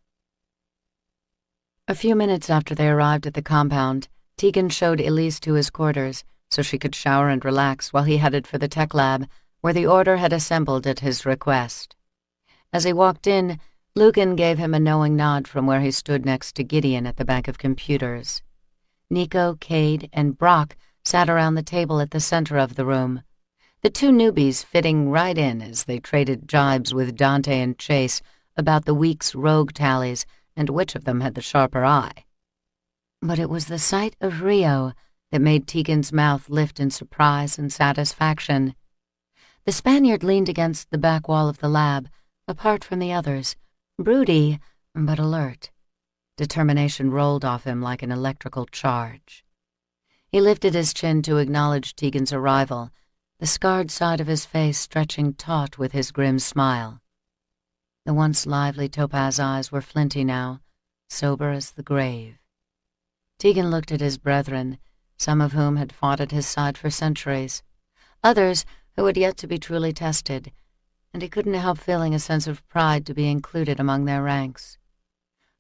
A few minutes after they arrived at the compound, Tegan showed Elise to his quarters so she could shower and relax while he headed for the tech lab, where the Order had assembled at his request. As he walked in, Lucan gave him a knowing nod from where he stood next to Gideon at the bank of computers. Nico, Cade, and Brock sat around the table at the center of the room, the two newbies fitting right in as they traded jibes with Dante and Chase about the week's rogue tallies and which of them had the sharper eye. But it was the sight of Rio that made Tegan's mouth lift in surprise and satisfaction. The Spaniard leaned against the back wall of the lab, apart from the others, broody but alert. Determination rolled off him like an electrical charge. He lifted his chin to acknowledge Tegan's arrival, the scarred side of his face stretching taut with his grim smile. The once lively topaz eyes were flinty now, sober as the grave. Tegan looked at his brethren, some of whom had fought at his side for centuries, others who had yet to be truly tested, and he couldn't help feeling a sense of pride to be included among their ranks.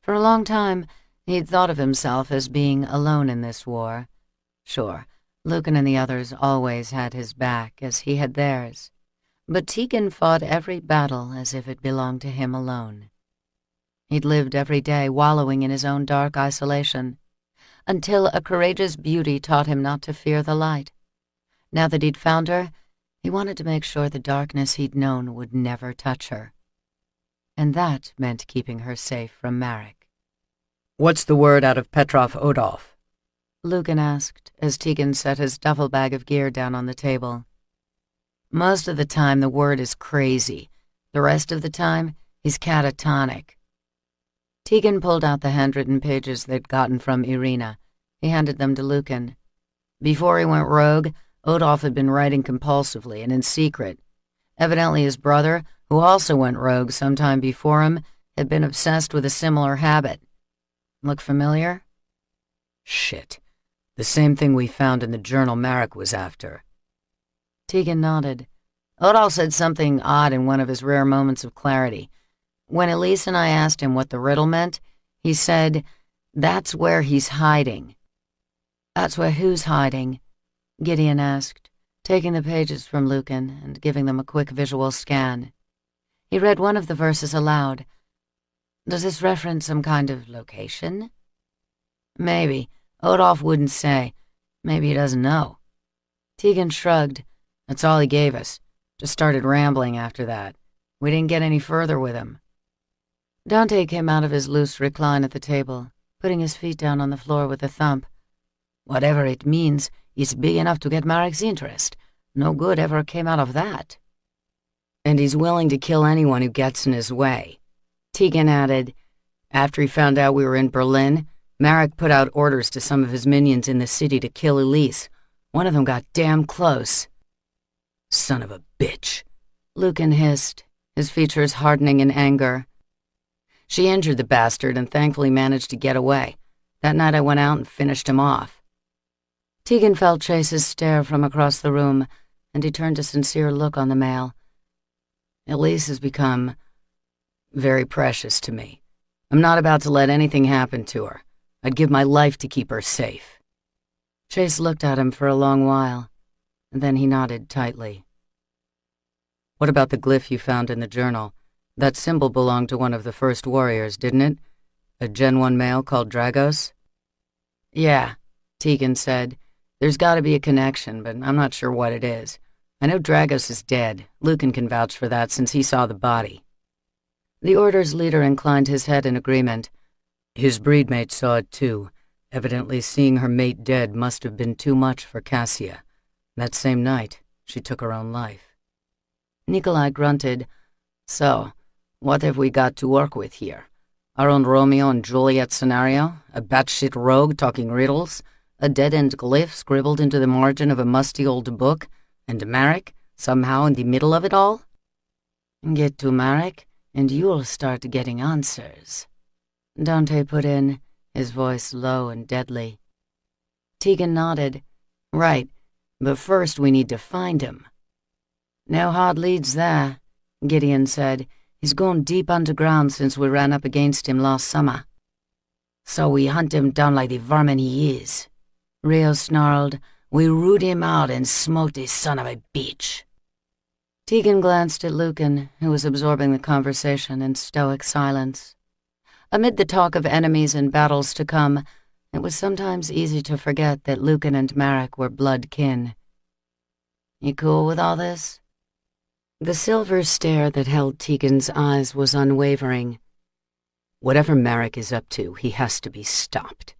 For a long time, he'd thought of himself as being alone in this war. Sure, Lucan and the others always had his back, as he had theirs, but Tegan fought every battle as if it belonged to him alone. He'd lived every day wallowing in his own dark isolation, until a courageous beauty taught him not to fear the light. Now that he'd found her, he wanted to make sure the darkness he'd known would never touch her. And that meant keeping her safe from Marek. "What's the word out of Petrov Odolf?" Lucan asked, as Tegan set his duffel bag of gear down on the table. "Most of the time the word is crazy. The rest of the time, he's catatonic." Tegan pulled out the handwritten pages they'd gotten from Irina. He handed them to Lucan. "Before he went rogue, Odolf had been writing compulsively and in secret. Evidently his brother, who also went rogue sometime before him, had been obsessed with a similar habit. Look familiar?" "Shit. The same thing we found in the journal Marek was after." Tegan nodded. Odolf said something odd in one of his rare moments of clarity. When Elise and I asked him what the riddle meant, he said, "That's where he's hiding." "That's where who's hiding?" Gideon asked, taking the pages from Lucan and giving them a quick visual scan. He read one of the verses aloud. "Does this reference some kind of location?" "Maybe. Odolf wouldn't say. Maybe he doesn't know." Tegan shrugged. "That's all he gave us. Just started rambling after that. We didn't get any further with him." Dante came out of his loose recline at the table, putting his feet down on the floor with a thump. "Whatever it means, it's big enough to get Marek's interest. No good ever came out of that." "And he's willing to kill anyone who gets in his way." Tegan added, "After he found out we were in Berlin, Marek put out orders to some of his minions in the city to kill Elise. One of them got damn close." "Son of a bitch," Lucan hissed, his features hardening in anger. "She injured the bastard and thankfully managed to get away. That night I went out and finished him off." Tegan felt Chase's stare from across the room, and he turned a sincere look on the male. Elise has become very precious to me. I'm not about to let anything happen to her. I'd give my life to keep her safe. Chase looked at him for a long while, and then he nodded tightly. What about the glyph you found in the journal? That symbol belonged to one of the first warriors, didn't it? A Gen 1 male called Dragos? Yeah, Tegan said. There's gotta be a connection, but I'm not sure what it is. I know Dragos is dead. Lucan can vouch for that since he saw the body. The Order's leader inclined his head in agreement. His breedmate saw it too. Evidently seeing her mate dead must have been too much for Cassia. That same night, she took her own life. Nikolai grunted. So, what have we got to work with here? Our own Romeo and Juliet scenario? A batshit rogue talking riddles? A dead-end glyph scribbled into the margin of a musty old book? And Marek, somehow in the middle of it all? Get to Marek, and you'll start getting answers. Dante put in, his voice low and deadly. Tegan nodded. Right, but first we need to find him. No hard leads there, Gideon said. He's gone deep underground since we ran up against him last summer. So we hunt him down like the vermin he is. Rio snarled. We root him out and smote this son of a bitch. Tegan glanced at Lucan, who was absorbing the conversation in stoic silence. Amid the talk of enemies and battles to come, it was sometimes easy to forget that Lucan and Marek were blood kin. You cool with all this? The silver stare that held Tegan's eyes was unwavering. Whatever Marek is up to, he has to be stopped.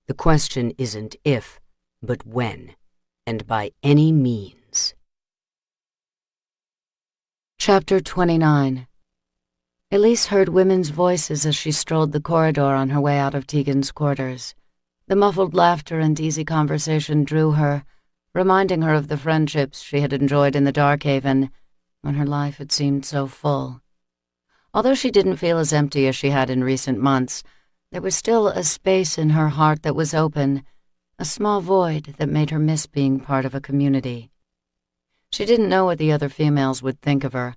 The question isn't if, but when, and by any means. Chapter 29. Elise heard women's voices as she strolled the corridor on her way out of Tegan's quarters. The muffled laughter and easy conversation drew her, reminding her of the friendships she had enjoyed in the Darkhaven, when her life had seemed so full. Although she didn't feel as empty as she had in recent months, there was still a space in her heart that was open, a small void that made her miss being part of a community. She didn't know what the other females would think of her,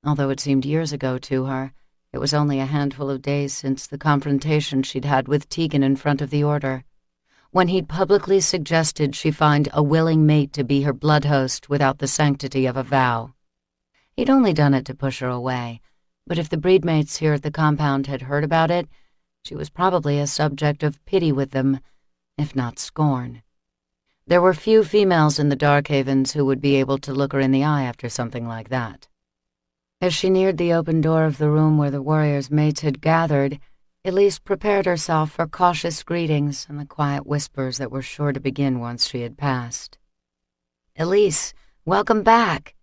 although it seemed years ago to her. It was only a handful of days since the confrontation she'd had with Tegan in front of the Order, when he'd publicly suggested she find a willing mate to be her blood host without the sanctity of a vow. He'd only done it to push her away, but if the breedmates here at the compound had heard about it, she was probably a subject of pity with them, if not scorn. There were few females in the Darkhavens who would be able to look her in the eye after something like that. As she neared the open door of the room where the warriors' mates had gathered, Elise prepared herself for cautious greetings and the quiet whispers that were sure to begin once she had passed. "Elise, welcome back!"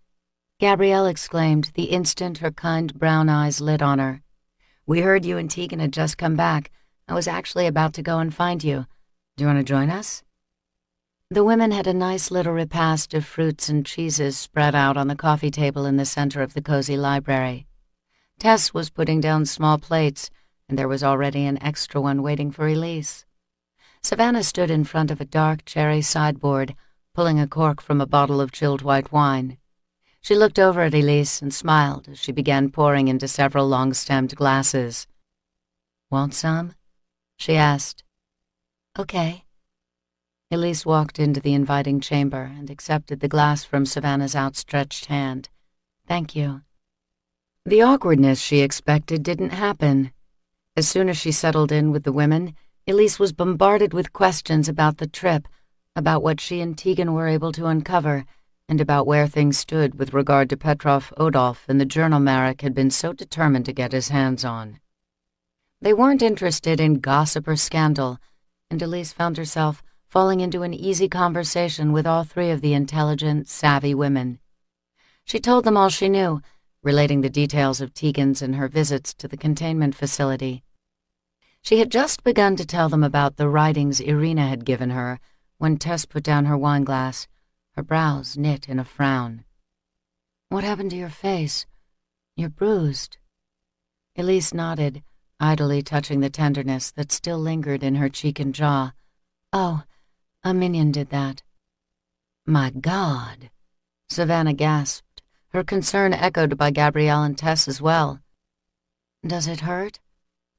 Gabrielle exclaimed the instant her kind brown eyes lit on her. "We heard you and Tegan had just come back. I was actually about to go and find you. Do you want to join us?" The women had a nice little repast of fruits and cheeses spread out on the coffee table in the center of the cozy library. Tess was putting down small plates, and there was already an extra one waiting for Elise. Savannah stood in front of a dark cherry sideboard, pulling a cork from a bottle of chilled white wine. She looked over at Elise and smiled as she began pouring into several long-stemmed glasses. "Want some?" she asked. "Okay." Elise walked into the inviting chamber and accepted the glass from Savannah's outstretched hand. "Thank you." The awkwardness she expected didn't happen. As soon as she settled in with the women, Elise was bombarded with questions about the trip, about what she and Tegan were able to uncover, and about where things stood with regard to Petrov Odolf and the journal Marek had been so determined to get his hands on. They weren't interested in gossip or scandal, and Elise found herself falling into an easy conversation with all three of the intelligent, savvy women. She told them all she knew, relating the details of Tegan's and her visits to the containment facility. She had just begun to tell them about the writings Irina had given her when Tess put down her wineglass, her brows knit in a frown. "What happened to your face? You're bruised." Elise nodded, idly touching the tenderness that still lingered in her cheek and jaw. "Oh, a minion did that." "My God," Savannah gasped, her concern echoed by Gabrielle and Tess as well. "Does it hurt?"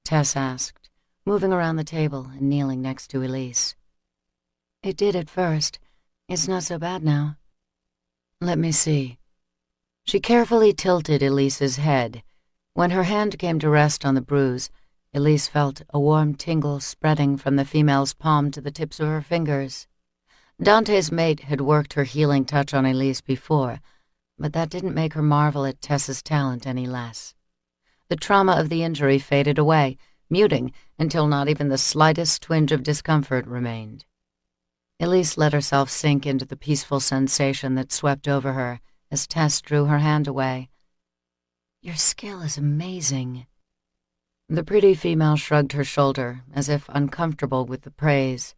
Tess asked, moving around the table and kneeling next to Elise. "It did at first. It's not so bad now." "Let me see." She carefully tilted Elise's head. When her hand came to rest on the bruise, Elise felt a warm tingle spreading from the female's palm to the tips of her fingers. Dante's mate had worked her healing touch on Elise before, but that didn't make her marvel at Tess's talent any less. The trauma of the injury faded away, muting until not even the slightest twinge of discomfort remained. Elise let herself sink into the peaceful sensation that swept over her as Tess drew her hand away. "Your skill is amazing." The pretty female shrugged her shoulder, as if uncomfortable with the praise.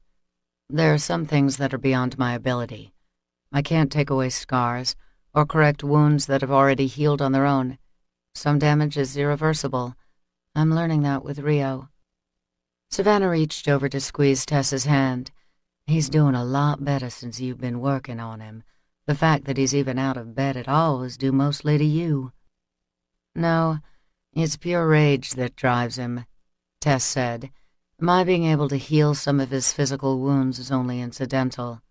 "There are some things that are beyond my ability. I can't take away scars, or correct wounds that have already healed on their own. Some damage is irreversible. I'm learning that with Rio." Savannah reached over to squeeze Tess's hand. "He's doing a lot better since you've been working on him. The fact that he's even out of bed at all is due mostly to you." "No, it's pure rage that drives him," Tess said. "My being able to heal some of his physical wounds is only incidental.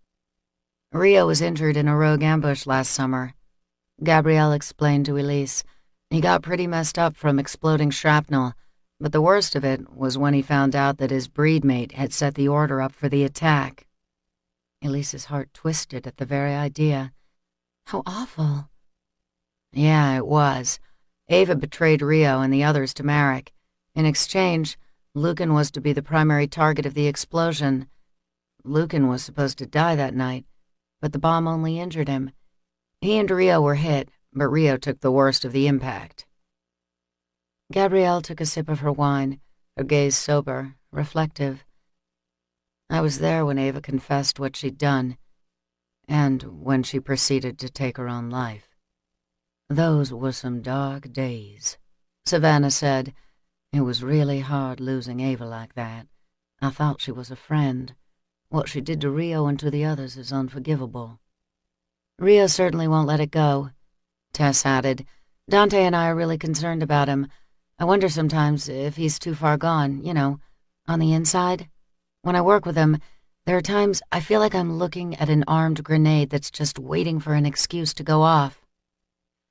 Rio was injured in a rogue ambush last summer," Gabrielle explained to Elise. "He got pretty messed up from exploding shrapnel, but the worst of it was when he found out that his breedmate had set the order up for the attack." Elise's heart twisted at the very idea. "How awful." "Yeah, it was. Ava betrayed Rio and the others to Marek. In exchange, Lucan was to be the primary target of the explosion. Lucan was supposed to die that night, but the bomb only injured him. He and Rio were hit, but Rio took the worst of the impact." Gabrielle took a sip of her wine, her gaze sober, reflective. "I was there when Ava confessed what she'd done, and when she proceeded to take her own life. Those were some dark days," Savannah said. "It was really hard losing Ava like that. I thought she was a friend. What she did to Rio and to the others is unforgivable." "Rio certainly won't let it go," Tess added. "Dante and I are really concerned about him. I wonder sometimes if he's too far gone, on the inside. When I work with him, there are times I feel like I'm looking at an armed grenade that's just waiting for an excuse to go off."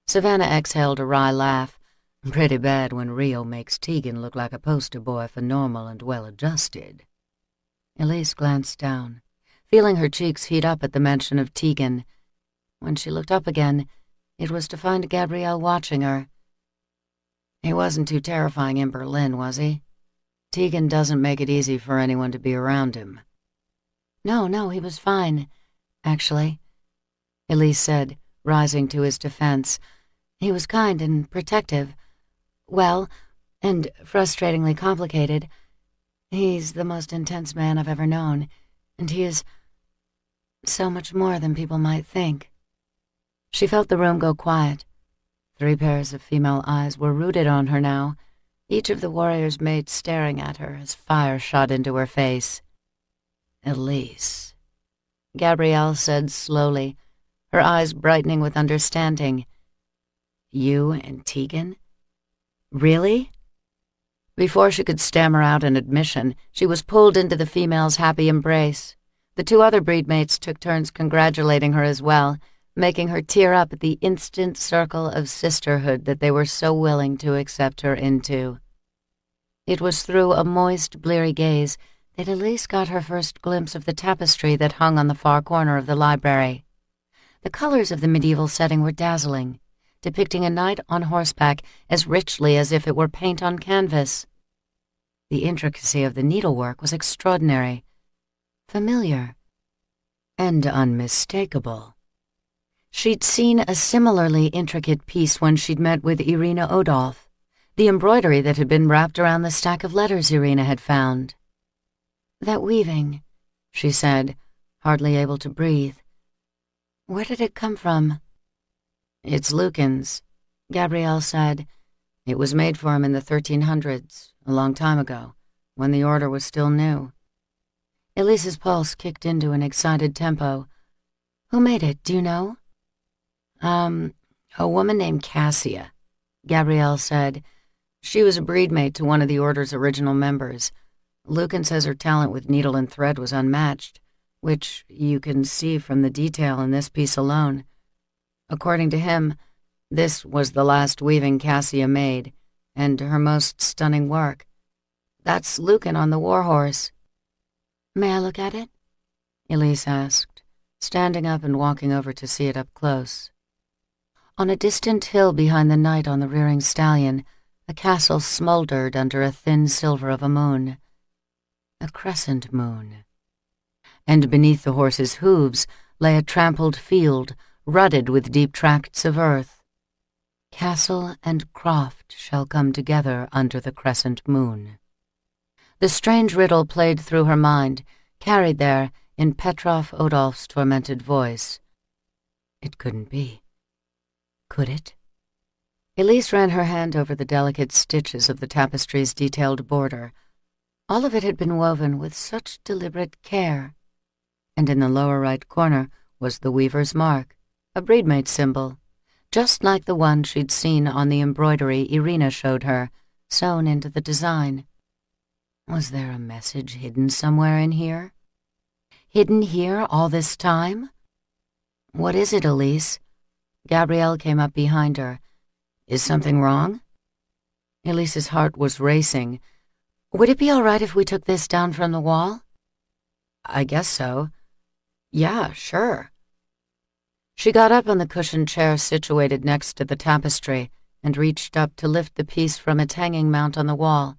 Savannah exhaled a wry laugh. "Pretty bad when Rio makes Tegan look like a poster boy for normal and well-adjusted." Elise glanced down, feeling her cheeks heat up at the mention of Tegan. When she looked up again, it was to find Gabrielle watching her. "He wasn't too terrifying in Berlin, was he? Tegan doesn't make it easy for anyone to be around him." No, he was fine, actually," Elise said, rising to his defense. "He was kind and protective. Well, and frustratingly complicated. He's the most intense man I've ever known, and he is so much more than people might think." She felt the room go quiet. 3 pairs of female eyes were rooted on her now, each of the warrior's mates staring at her as fire shot into her face. "Elise," Gabrielle said slowly, her eyes brightening with understanding. "You and Tegan? Really?" Before she could stammer out an admission, she was pulled into the female's happy embrace. The 2 other breedmates took turns congratulating her as well, making her tear up at the instant circle of sisterhood that they were so willing to accept her into. It was through a moist, bleary gaze that Elise got her first glimpse of the tapestry that hung on the far corner of the library. The colors of the medieval setting were dazzling, depicting a knight on horseback as richly as if it were paint on canvas. The intricacy of the needlework was extraordinary, familiar, and unmistakable. She'd seen a similarly intricate piece when she'd met with Irina Odolph, the embroidery that had been wrapped around the stack of letters Irina had found. "That weaving," she said, hardly able to breathe. "Where did it come from?" "It's Lucan's," Gabrielle said. "It was made for him in the 1300s, a long time ago, when the order was still new." Elise's pulse kicked into an excited tempo. "Who made it, do you know?" A woman named Cassia," Gabrielle said. "She was a breedmate to one of the Order's original members. Lucan says her talent with needle and thread was unmatched, which you can see from the detail in this piece alone. According to him, this was the last weaving Cassia made, and her most stunning work. That's Lucan on the warhorse." "May I look at it?" Elise asked, standing up and walking over to see it up close. On a distant hill behind the knight on the rearing stallion, a castle smoldered under a thin silver of a moon. A crescent moon. And beneath the horse's hooves lay a trampled field, rutted with deep tracts of earth. "Castle and croft shall come together under the crescent moon." The strange riddle played through her mind, carried there in Petrov Odolph's tormented voice. It couldn't be. Could it? Elise ran her hand over the delicate stitches of the tapestry's detailed border. All of it had been woven with such deliberate care. And in the lower right corner was the weaver's mark, a breedmate symbol, just like the one she'd seen on the embroidery Irina showed her, sewn into the design. Was there a message hidden somewhere in here? Hidden here all this time? "What is it, Elise?" Gabrielle came up behind her. "Is something wrong?" Elise's heart was racing. "Would it be all right if we took this down from the wall?" "I guess so. Yeah, sure." She got up on the cushioned chair situated next to the tapestry and reached up to lift the piece from its hanging mount on the wall.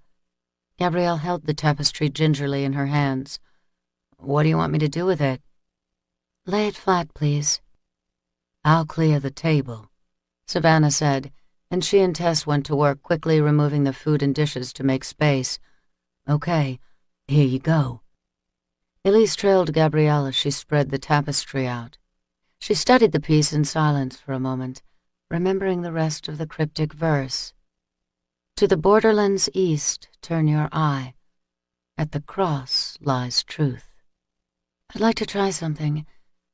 Gabrielle held the tapestry gingerly in her hands. "What do you want me to do with it?" "Lay it flat, please." "I'll clear the table," Savannah said, and she and Tess went to work quickly removing the food and dishes to make space. "Okay, here you go." Elise trailed Gabrielle as she spread the tapestry out. She studied the piece in silence for a moment, remembering the rest of the cryptic verse. "To the borderlands east turn your eye. At the cross lies truth." "I'd like to try something.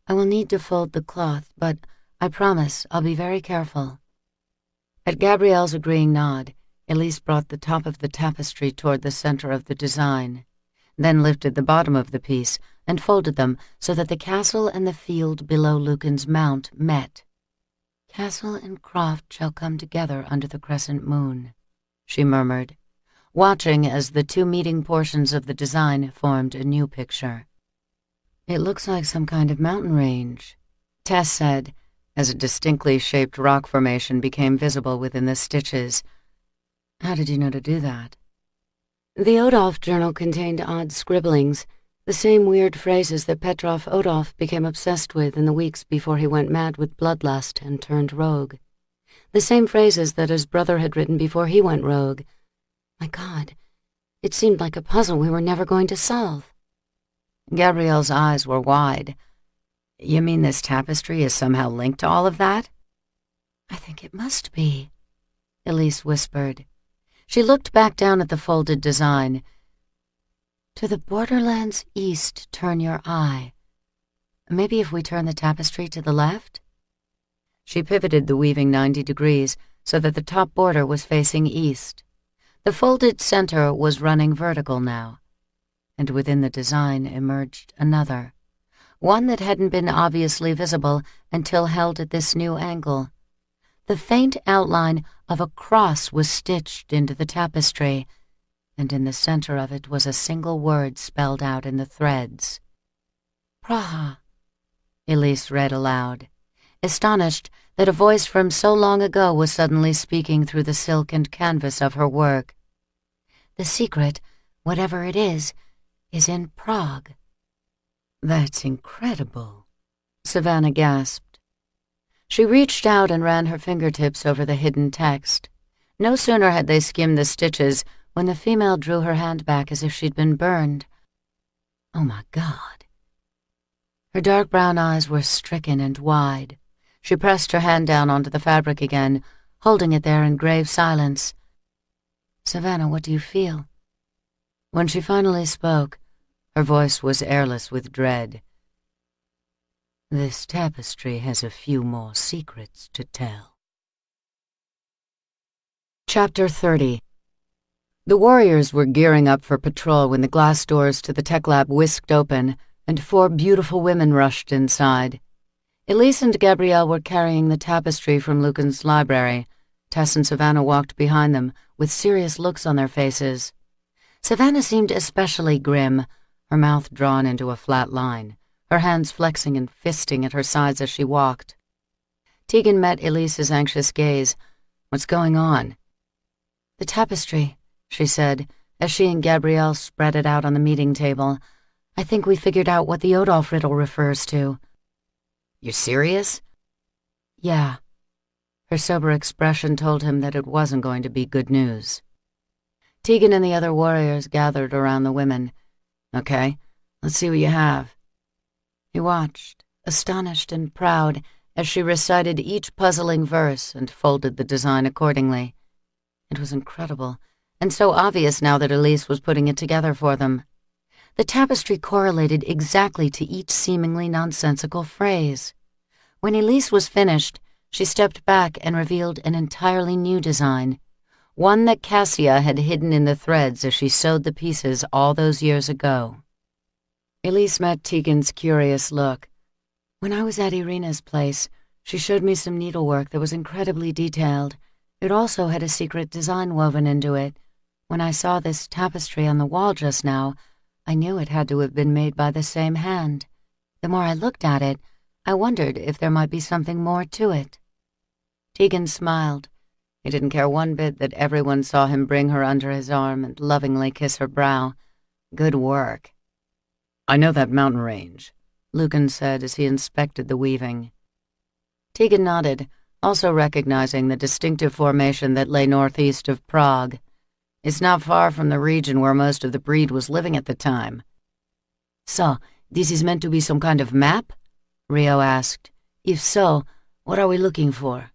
I will need to fold the cloth, but I promise I'll be very careful." At Gabrielle's agreeing nod, Elise brought the top of the tapestry toward the center of the design, then lifted the bottom of the piece and folded them so that the castle and the field below Lucan's mount met. "Castle and croft shall come together under the crescent moon," she murmured, watching as the two meeting portions of the design formed a new picture. "It looks like some kind of mountain range," Tess said, as a distinctly shaped rock formation became visible within the stitches. "How did you know to do that?" "The Odolph journal contained odd scribblings, the same weird phrases that Petrov Odolph became obsessed with in the weeks before he went mad with bloodlust and turned rogue. The same phrases that his brother had written before he went rogue. My God, it seemed like a puzzle we were never going to solve." Gabrielle's eyes were wide. "You mean this tapestry is somehow linked to all of that?" "I think it must be," Elise whispered. She looked back down at the folded design. "To the borderlands east turn your eye. Maybe if we turn the tapestry to the left?" She pivoted the weaving 90 degrees so that the top border was facing east. The folded center was running vertical now, and within the design emerged another, one that hadn't been obviously visible until held at this new angle. The faint outline of a cross was stitched into the tapestry, and in the center of it was a single word spelled out in the threads. "Praha," Elise read aloud, astonished that a voice from so long ago was suddenly speaking through the silk and canvas of her work. "The secret, whatever it is in Prague." "That's incredible," Savannah gasped. She reached out and ran her fingertips over the hidden text. No sooner had they skimmed the stitches when the female drew her hand back as if she'd been burned. Oh my God. Her dark brown eyes were stricken and wide. She pressed her hand down onto the fabric again, holding it there in grave silence. "Savannah, what do you feel?" When she finally spoke, her voice was airless with dread. This tapestry has a few more secrets to tell. Chapter 30. The warriors were gearing up for patrol when the glass doors to the tech lab whisked open and 4 beautiful women rushed inside. Elise and Gabrielle were carrying the tapestry from Lucan's library. Tess and Savannah walked behind them with serious looks on their faces. Savannah seemed especially grim, her mouth drawn into a flat line, her hands flexing and fisting at her sides as she walked. Tegan met Elise's anxious gaze. "What's going on?" "The tapestry," she said, as she and Gabrielle spread it out on the meeting table. "I think we figured out what the Odolph riddle refers to." "You're serious?" "Yeah." Her sober expression told him that it wasn't going to be good news. Tegan and the other warriors gathered around the women. "Okay, let's see what you have." He watched, astonished and proud, as she recited each puzzling verse and folded the design accordingly. It was incredible, and so obvious now that Elise was putting it together for them. The tapestry correlated exactly to each seemingly nonsensical phrase. When Elise was finished, she stepped back and revealed an entirely new design, one that Cassia had hidden in the threads as she sewed the pieces all those years ago. Elise met Tegan's curious look. "When I was at Irina's place, she showed me some needlework that was incredibly detailed. It also had a secret design woven into it. When I saw this tapestry on the wall just now, I knew it had to have been made by the same hand. The more I looked at it, I wondered if there might be something more to it." Tegan smiled. He didn't care one bit that everyone saw him bring her under his arm and lovingly kiss her brow. Good work. "I know that mountain range," Lucan said as he inspected the weaving. Tegan nodded, also recognizing the distinctive formation that lay northeast of Prague. "It's not far from the region where most of the breed was living at the time." "So, this is meant to be some kind of map?" Rio asked. "If so, what are we looking for?"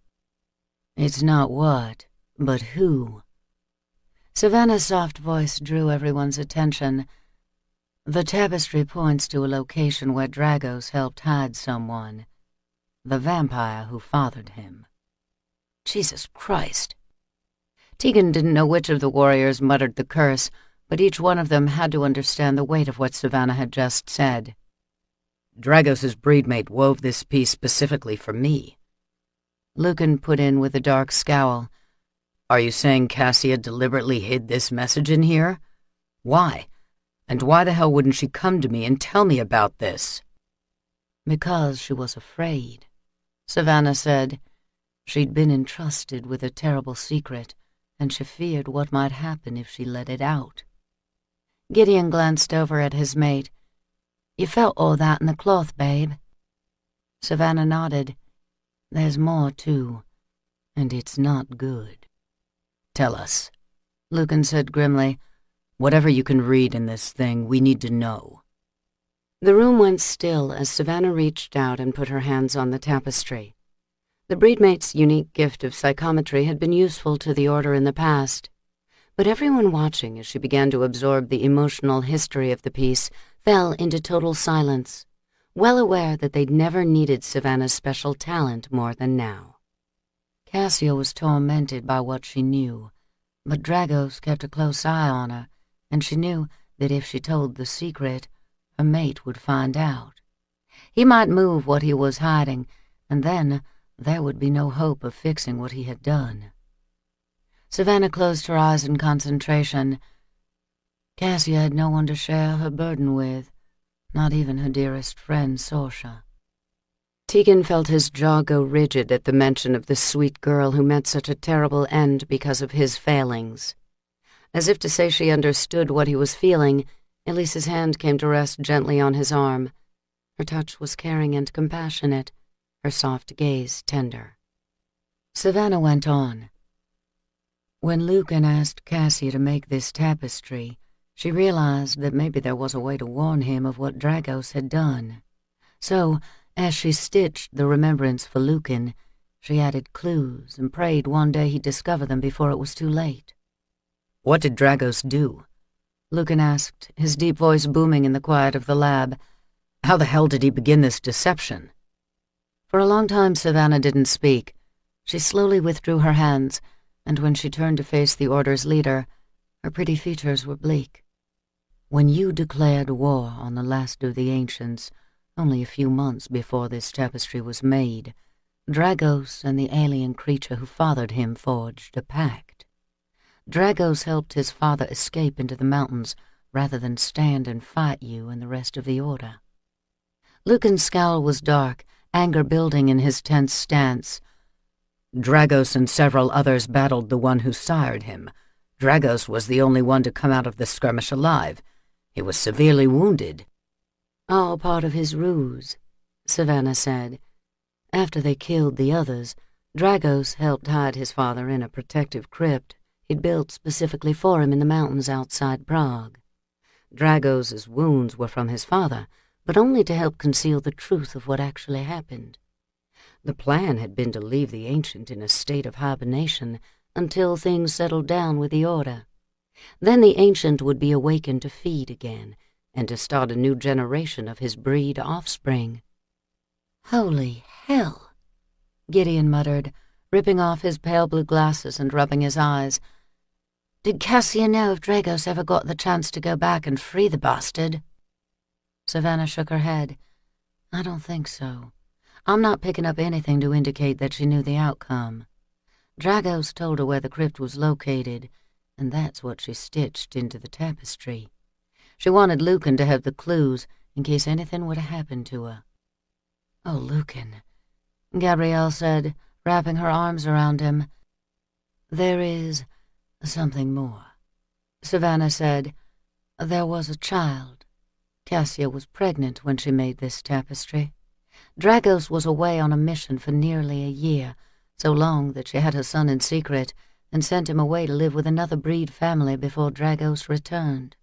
"It's not what, but who." Savannah's soft voice drew everyone's attention. "The tapestry points to a location where Dragos helped hide someone. The vampire who fathered him." Jesus Christ. Tegan didn't know which of the warriors muttered the curse, but each one of them had to understand the weight of what Savannah had just said. "Dragos's breedmate wove this piece specifically for me," Lucan put in with a dark scowl. "Are you saying Cassia deliberately hid this message in here? Why? And why the hell wouldn't she come to me and tell me about this?" "Because she was afraid," Savannah said. "She'd been entrusted with a terrible secret, and she feared what might happen if she let it out." Gideon glanced over at his mate. "You felt all that in the cloth, babe?" Savannah nodded. "There's more, too, and it's not good." "Tell us," Lucan said grimly. "Whatever you can read in this thing, we need to know." The room went still as Savannah reached out and put her hands on the tapestry. The breedmate's unique gift of psychometry had been useful to the Order in the past, but everyone watching as she began to absorb the emotional history of the piece fell into total silence, well aware that they'd never needed Savannah's special talent more than now. Cassia was tormented by what she knew, but Dragos kept a close eye on her, and she knew that if she told the secret, her mate would find out. He might move what he was hiding, and then there would be no hope of fixing what he had done. Savannah closed her eyes in concentration. Cassia had no one to share her burden with, not even her dearest friend, Sorsha. Tegan felt his jaw go rigid at the mention of the sweet girl who met such a terrible end because of his failings. As if to say she understood what he was feeling, Elise's hand came to rest gently on his arm. Her touch was caring and compassionate, her soft gaze tender. Savannah went on. When Lucan asked Cassia to make this tapestry, she realized that maybe there was a way to warn him of what Dragos had done. So, as she stitched the remembrance for Lucan, she added clues and prayed one day he'd discover them before it was too late. "What did Dragos do?" Lucan asked, his deep voice booming in the quiet of the lab. "How the hell did he begin this deception? For a long time, Savannah didn't speak. She slowly withdrew her hands, and when she turned to face the Order's leader, her pretty features were bleak. When you declared war on the last of the ancients, only a few months before this tapestry was made, Dragos and the alien creature who fathered him forged a pact. Dragos helped his father escape into the mountains rather than stand and fight you and the rest of the Order. Lucan's scowl was dark, anger building in his tense stance. Dragos and several others battled the one who sired him. Dragos was the only one to come out of the skirmish alive. He was severely wounded. All part of his ruse, Savannah said. After they killed the others, Dragos helped hide his father in a protective crypt he'd built specifically for him in the mountains outside Prague. Dragos' wounds were from his father, but only to help conceal the truth of what actually happened. The plan had been to leave the Ancient in a state of hibernation until things settled down with the Order. Then the Ancient would be awakened to feed again, and to start a new generation of his breed offspring. "Holy hell," Gideon muttered, ripping off his pale blue glasses and rubbing his eyes. "Did Cassia know if Dragos ever got the chance to go back and free the bastard?" Savannah shook her head. "I don't think so. I'm not picking up anything to indicate that she knew the outcome. Dragos told her where the crypt was located, and that's what she stitched into the tapestry. She wanted Lucan to have the clues in case anything would have happened to her." "Oh, Lucan," Gabrielle said, wrapping her arms around him. "There is something more," Savannah said. "There was a child. Cassia was pregnant when she made this tapestry. Dragos was away on a mission for nearly a year, so long that she had her son in secret and sent him away to live with another breed family before Dragos returned.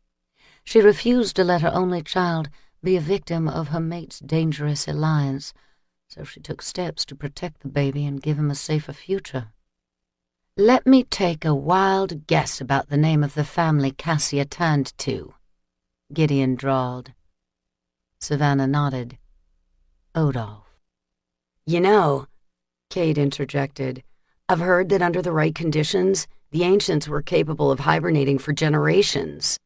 She refused to let her only child be a victim of her mate's dangerous alliance, so she took steps to protect the baby and give him a safer future. Let me take a wild guess about the name of the family Cassia turned to," Gideon drawled. Savannah nodded. "Odolph." "You know," Cade interjected, "I've heard that under the right conditions, the Ancients were capable of hibernating for generations."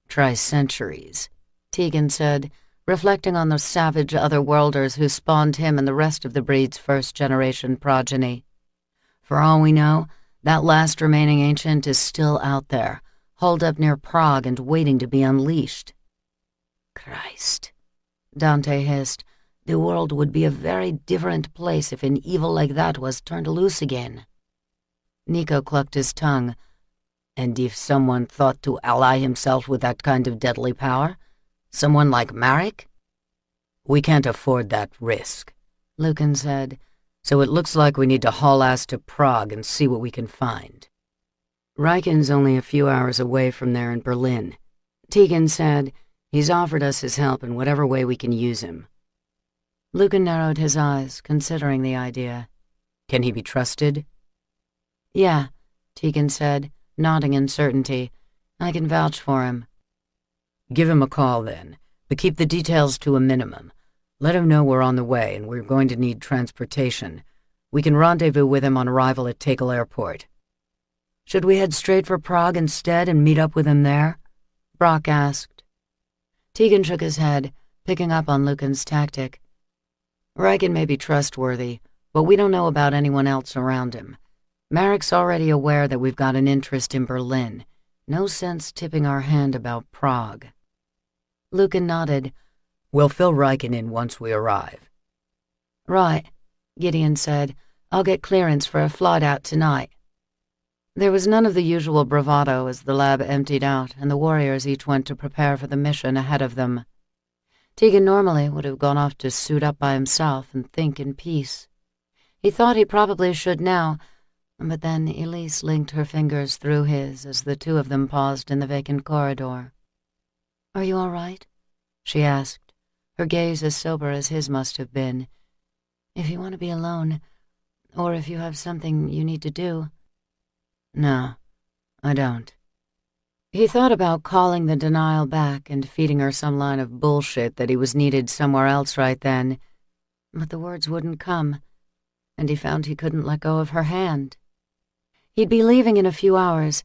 "Try centuries," Tegan said, reflecting on the savage otherworlders who spawned him and the rest of the breed's first-generation progeny. "For all we know, that last remaining Ancient is still out there, holed up near Prague and waiting to be unleashed." "Christ," Dante hissed, "the world would be a very different place if an evil like that was turned loose again." Nico clucked his tongue. "And if someone thought to ally himself with that kind of deadly power? Someone like Marek?" "We can't afford that risk," Lucan said, "so it looks like we need to haul ass to Prague and see what we can find." "Riken's only a few hours away from there in Berlin," Tegan said. "He's offered us his help in whatever way we can use him." Lucan narrowed his eyes, considering the idea. "Can he be trusted?" "Yeah," Tegan said, nodding in certainty. "I can vouch for him." "Give him a call, then, but keep the details to a minimum. Let him know we're on the way and we're going to need transportation. We can rendezvous with him on arrival at Tekel Airport." "Should we head straight for Prague instead and meet up with him there?" Brock asked. Tegan shook his head, picking up on Lucan's tactic. "Riken may be trustworthy, but we don't know about anyone else around him. Marek's already aware that we've got an interest in Berlin. No sense tipping our hand about Prague." Lucan nodded. "We'll fill Riken in once we arrive." "Right," Gideon said. "I'll get clearance for a flight out tonight." There was none of the usual bravado as the lab emptied out and the warriors each went to prepare for the mission ahead of them. Tegan normally would have gone off to suit up by himself and think in peace. He thought he probably should now, but then Elise linked her fingers through his as the two of them paused in the vacant corridor. "Are you all right?" she asked, her gaze as sober as his must have been. "If you want to be alone, or if you have something you need to do." "No, I don't." He thought about calling the denial back and feeding her some line of bullshit that he was needed somewhere else right then. but the words wouldn't come, and he found he couldn't let go of her hand. He'd be leaving in a few hours,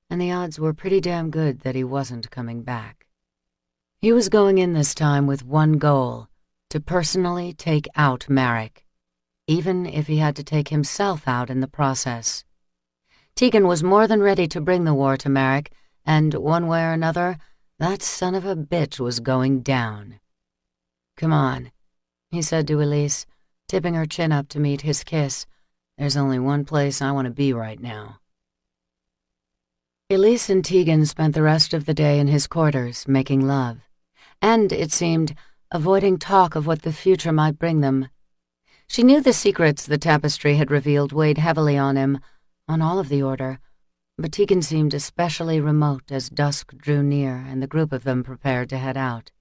and the odds were pretty damn good that he wasn't coming back. He was going in this time with one goal, to personally take out Marek, even if he had to take himself out in the process. Tegan was more than ready to bring the war to Marek, and one way or another, that son of a bitch was going down. "Come on," he said to Elise, tipping her chin up to meet his kiss. "There's only one place I want to be right now." Elise and Tegan spent the rest of the day in his quarters, making love, and, it seemed, avoiding talk of what the future might bring them. She knew the secrets the tapestry had revealed weighed heavily on him, on all of the Order, but Tegan seemed especially remote as dusk drew near and the group of them prepared to head out.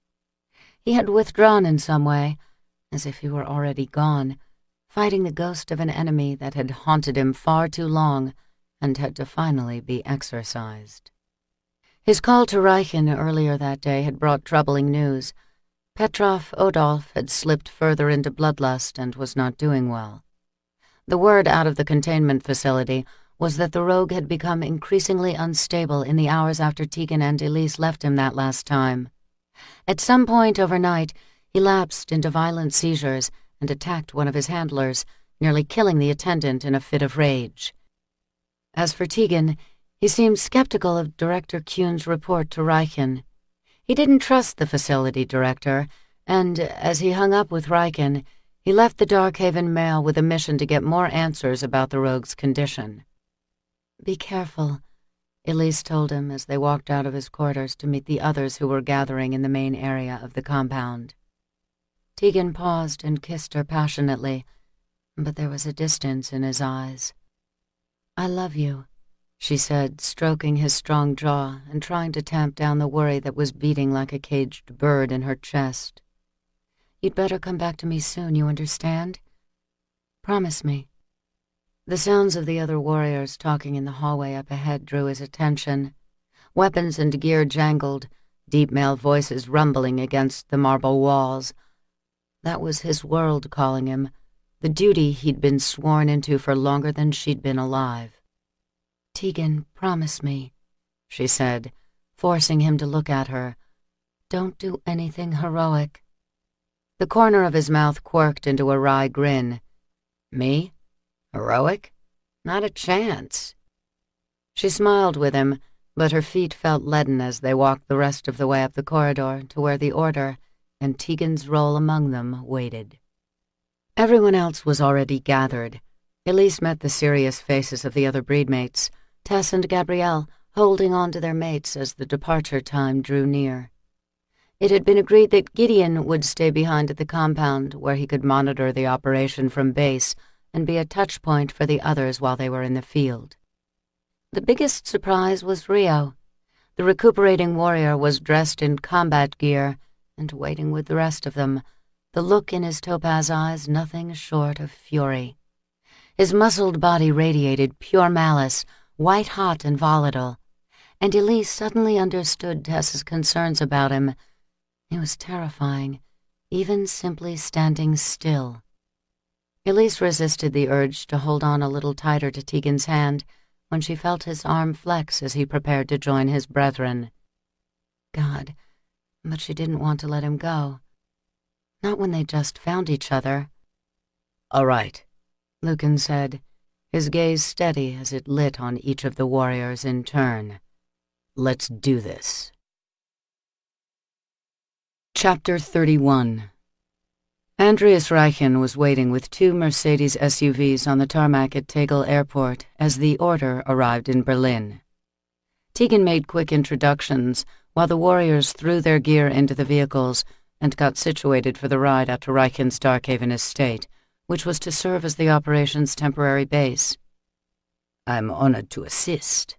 He had withdrawn in some way, as if he were already gone, fighting the ghost of an enemy that had haunted him far too long and had to finally be exorcised. His call to Reichen earlier that day had brought troubling news. Petrov Odolf had slipped further into bloodlust and was not doing well. The word out of the containment facility was that the rogue had become increasingly unstable in the hours after Tegan and Elise left him that last time. At some point overnight, he lapsed into violent seizures and attacked one of his handlers, nearly killing the attendant in a fit of rage. As for Tegan, he seemed skeptical of Director Kuhn's report to Reichen. He didn't trust the facility director, and as he hung up with Reichen, he left the Darkhaven mail with a mission to get more answers about the rogue's condition. "Be careful," Elise told him as they walked out of his quarters to meet the others who were gathering in the main area of the compound. Tegan paused and kissed her passionately, but there was a distance in his eyes. "I love you," she said, stroking his strong jaw and trying to tamp down the worry that was beating like a caged bird in her chest. "You'd better come back to me soon, you understand? Promise me." The sounds of the other warriors talking in the hallway up ahead drew his attention. Weapons and gear jangled, deep male voices rumbling against the marble walls. That was his world calling him, the duty he'd been sworn into for longer than she'd been alive. "Tegan, promise me," she said, forcing him to look at her. "Don't do anything heroic." The corner of his mouth quirked into a wry grin. "Me? Heroic? Not a chance." She smiled with him, but her feet felt leaden as they walked the rest of the way up the corridor to where the Order, and Tegan's role among them, waited. Everyone else was already gathered. Elise met the serious faces of the other breedmates, Tess and Gabrielle holding on to their mates as the departure time drew near. It had been agreed that Gideon would stay behind at the compound where he could monitor the operation from base and be a touch point for the others while they were in the field. The biggest surprise was Rio. The recuperating warrior was dressed in combat gear and waiting with the rest of them, the look in his topaz eyes nothing short of fury. His muscled body radiated pure malice, white-hot and volatile, and Elise suddenly understood Tess's concerns about him. He was terrifying, even simply standing still. Elise resisted the urge to hold on a little tighter to Tegan's hand when she felt his arm flex as he prepared to join his brethren. God, but she didn't want to let him go. Not when they just found each other. "All right," Lucan said, his gaze steady as it lit on each of the warriors in turn. "Let's do this." Chapter 31. Andreas Reichen was waiting with 2 Mercedes SUVs on the tarmac at Tegel Airport as the Order arrived in Berlin. Tegan made quick introductions while the warriors threw their gear into the vehicles and got situated for the ride out to Reichen's Darkhaven estate, which was to serve as the operation's temporary base. "I'm honored to assist,"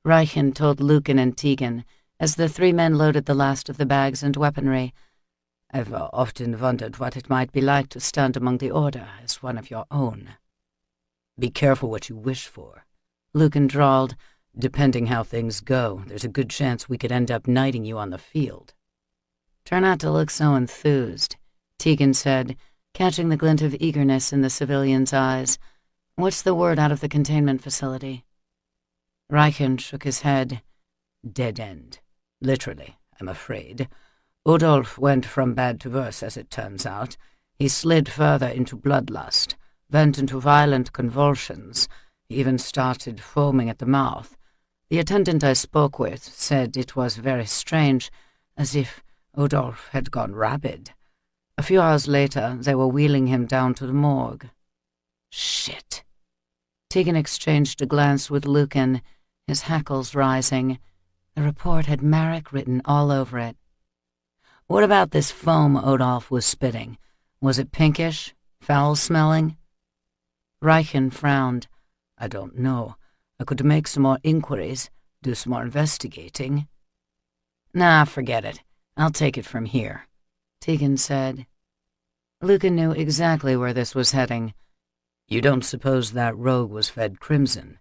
Reichen told Lucan and Tegan as the 3 men loaded the last of the bags and weaponry. "I've often wondered what it might be like to stand among the Order as one of your own." "Be careful what you wish for," Lucan drawled. "Depending how things go, there's a good chance we could end up knighting you on the field." "Try not to look so enthused," Tegan said, catching the glint of eagerness in the civilian's eyes. "What's the word out of the containment facility?" Reichen shook his head. "Dead end. Literally, I'm afraid. Udolf went from bad to worse, as it turns out. He slid further into bloodlust, went into violent convulsions, even started foaming at the mouth. The attendant I spoke with said it was very strange, as if Udolf had gone rabid. A few hours later, they were wheeling him down to the morgue." "Shit." Tegan exchanged a glance with Lucan, his hackles rising. The report had Marek written all over it. "What about this foam Udolf was spitting? Was it pinkish? Foul-smelling?" Reichen frowned. "I don't know. I could make some more inquiries, do some more investigating." "Nah, forget it. I'll take it from here," Tegan said. Lucan knew exactly where this was heading. "You don't suppose that rogue was fed crimson?"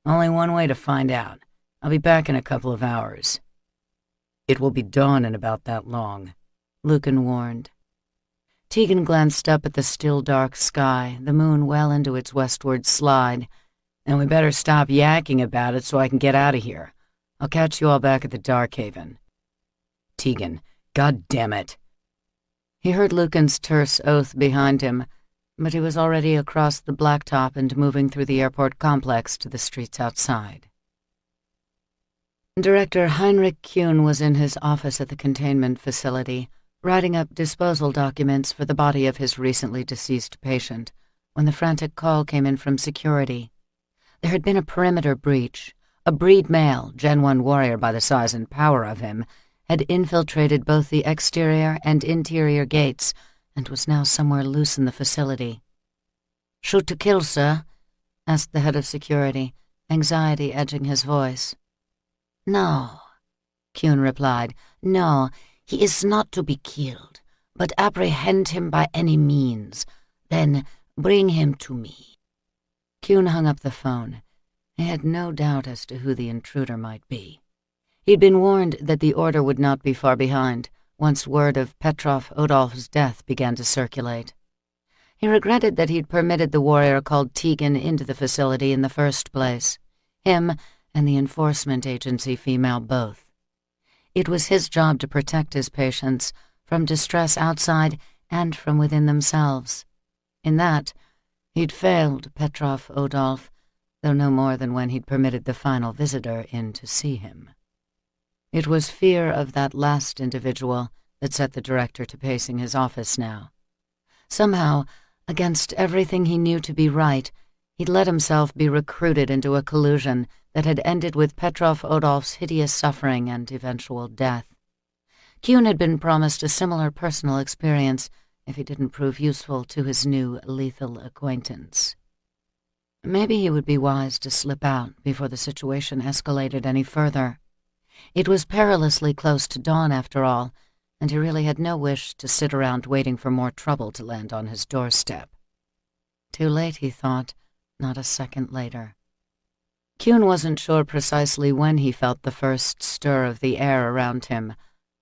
"Only one way to find out. I'll be back in a couple of hours." "It will be dawn in about that long," Lucan warned. Tegan glanced up at the still dark sky, the moon well into its westward slide. "And we better stop yakking about it so I can get out of here. I'll catch you all back at the Darkhaven." "Tegan, God damn it!" He heard Lucan's terse oath behind him, but he was already across the blacktop and moving through the airport complex to the streets outside. Director Heinrich Kuhn was in his office at the containment facility, writing up disposal documents for the body of his recently deceased patient, when the frantic call came in from security. There had been a perimeter breach. A breed male, Gen 1 warrior by the size and power of him, had infiltrated both the exterior and interior gates and was now somewhere loose in the facility. "Shoot to kill, sir?" asked the head of security, anxiety edging his voice. "No," Kuhn replied. "No, he is not to be killed, but apprehend him by any means. Then bring him to me." Kuhn hung up the phone. He had no doubt as to who the intruder might be. He'd been warned that the order would not be far behind, once word of Petrov Udolf's death began to circulate. He regretted that he'd permitted the warrior called Tegan into the facility in the first place. Him and the enforcement agency female both. It was his job to protect his patients from distress outside and from within themselves. In that, he'd failed Petrov Udolf, though no more than when he'd permitted the final visitor in to see him. It was fear of that last individual that set the director to pacing his office now. Somehow, against everything he knew to be right, he'd let himself be recruited into a collusion that had ended with Petrov Udolf's hideous suffering and eventual death. Kuhn had been promised a similar personal experience if he didn't prove useful to his new lethal acquaintance. Maybe he would be wise to slip out before the situation escalated any further. It was perilously close to dawn, after all, and he really had no wish to sit around waiting for more trouble to land on his doorstep. Too late, he thought, not a second later. Kuhn wasn't sure precisely when he felt the first stir of the air around him,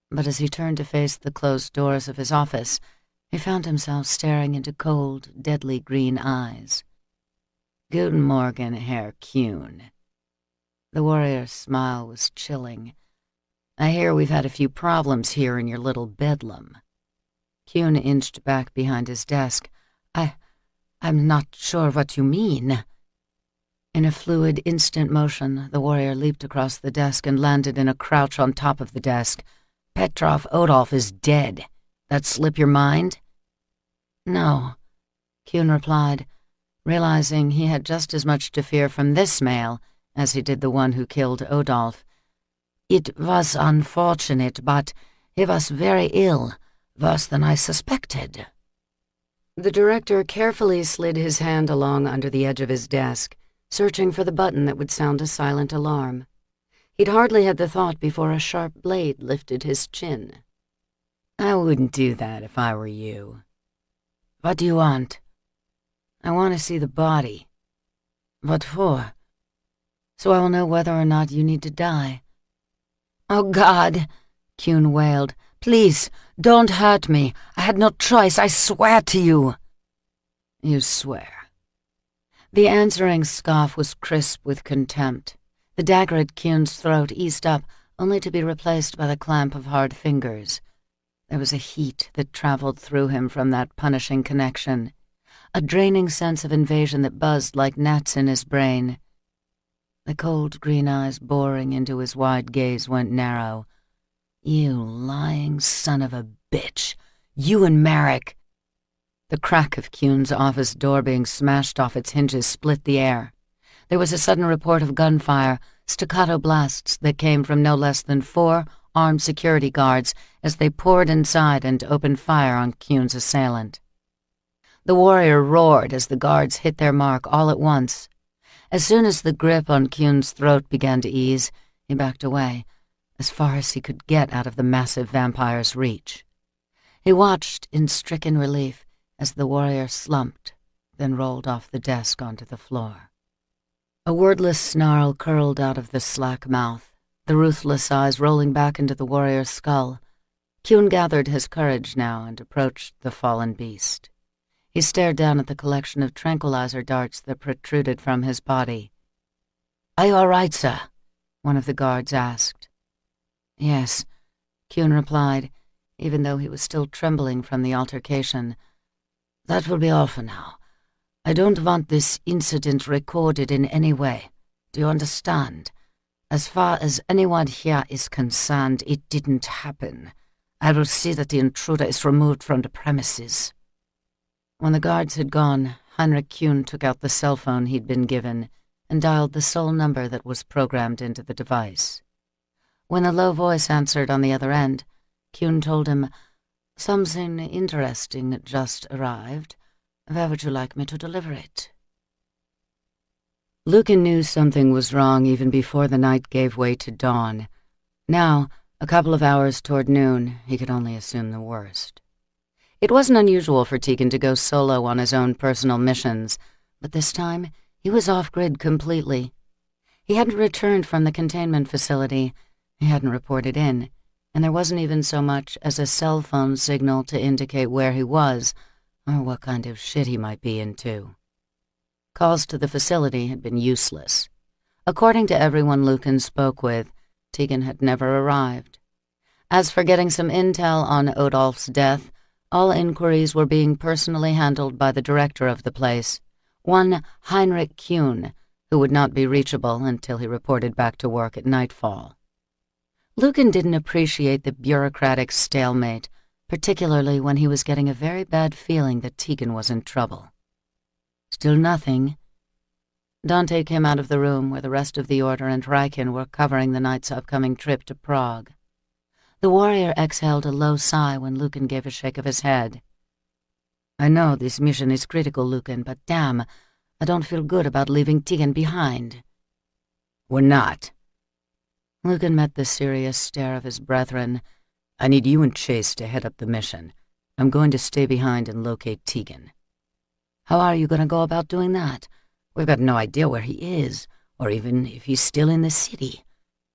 but as he turned to face the closed doors of his office, he found himself staring into cold, deadly green eyes. "Guten Morgen, Herr Kuhn." The warrior's smile was chilling. "I hear we've had a few problems here in your little bedlam." Kuhn inched back behind his desk. I'm not sure what you mean." In a fluid, instant motion, the warrior leaped across the desk and landed in a crouch on top of the desk. "Petrov Udolf is dead. That slip your mind?" "No," Kuhn replied, realizing he had just as much to fear from this male as he did the one who killed Udolf. "It was unfortunate, but he was very ill, worse than I suspected." The director carefully slid his hand along under the edge of his desk, searching for the button that would sound a silent alarm. He'd hardly had the thought before a sharp blade lifted his chin. "I wouldn't do that if I were you." "What do you want?" "I want to see the body." "What for?" "So I will know whether or not you need to die." "Oh, God," Kuhn wailed. Please, don't hurt me. I had no choice, I swear to you." "You swear." The answering scoff was crisp with contempt. The dagger at Kuhn's throat eased up, only to be replaced by the clamp of hard fingers. There was a heat that traveled through him from that punishing connection, a draining sense of invasion that buzzed like gnats in his brain. The cold green eyes boring into his wide gaze went narrow. "You lying son of a bitch! You and Merrick!" The crack of Kuhn's office door being smashed off its hinges split the air. There was a sudden report of gunfire, staccato blasts that came from no less than 4 armed security guards as they poured inside and opened fire on Kuhn's assailant. The warrior roared as the guards hit their mark all at once. As soon as the grip on Kuhn's throat began to ease, he backed away, as far as he could get out of the massive vampire's reach. He watched in stricken relief as the warrior slumped, then rolled off the desk onto the floor. A wordless snarl curled out of the slack mouth, the ruthless eyes rolling back into the warrior's skull. Kuhn gathered his courage now and approached the fallen beast. He stared down at the collection of tranquilizer darts that protruded from his body. "Are you all right, sir?" one of the guards asked. "Yes," Kuhn replied, even though he was still trembling from the altercation. "That will be all for now. I don't want this incident recorded in any way. Do you understand? As far as anyone here is concerned, it didn't happen. I will see that the intruder is removed from the premises." When the guards had gone, Heinrich Kuhn took out the cell phone he'd been given and dialed the sole number that was programmed into the device. When a low voice answered on the other end, Kuhn told him, "Something interesting just arrived. Where would you like me to deliver it?" Lucan knew something was wrong even before the night gave way to dawn. Now, a couple of hours toward noon, he could only assume the worst. It wasn't unusual for Tegan to go solo on his own personal missions, but this time he was off-grid completely. He hadn't returned from the containment facility, he hadn't reported in, and there wasn't even so much as a cell phone signal to indicate where he was, or what kind of shit he might be into. Calls to the facility had been useless. According to everyone Lucan spoke with, Tegan had never arrived. As for getting some intel on Odolph's death, all inquiries were being personally handled by the director of the place, one Heinrich Kuhn, who would not be reachable until he reported back to work at nightfall. Lucan didn't appreciate the bureaucratic stalemate, particularly when he was getting a very bad feeling that Tegan was in trouble. "Still nothing?" Dante came out of the room where the rest of the Order and Riken were covering the night's upcoming trip to Prague. The warrior exhaled a low sigh when Lucan gave a shake of his head. "I know this mission is critical, Lucan, but damn, I don't feel good about leaving Tegan behind." "We're not." Lucan met the serious stare of his brethren. "I need you and Chase to head up the mission. I'm going to stay behind and locate Tegan." "How are you going to go about doing that? We've got no idea where he is, or even if he's still in the city.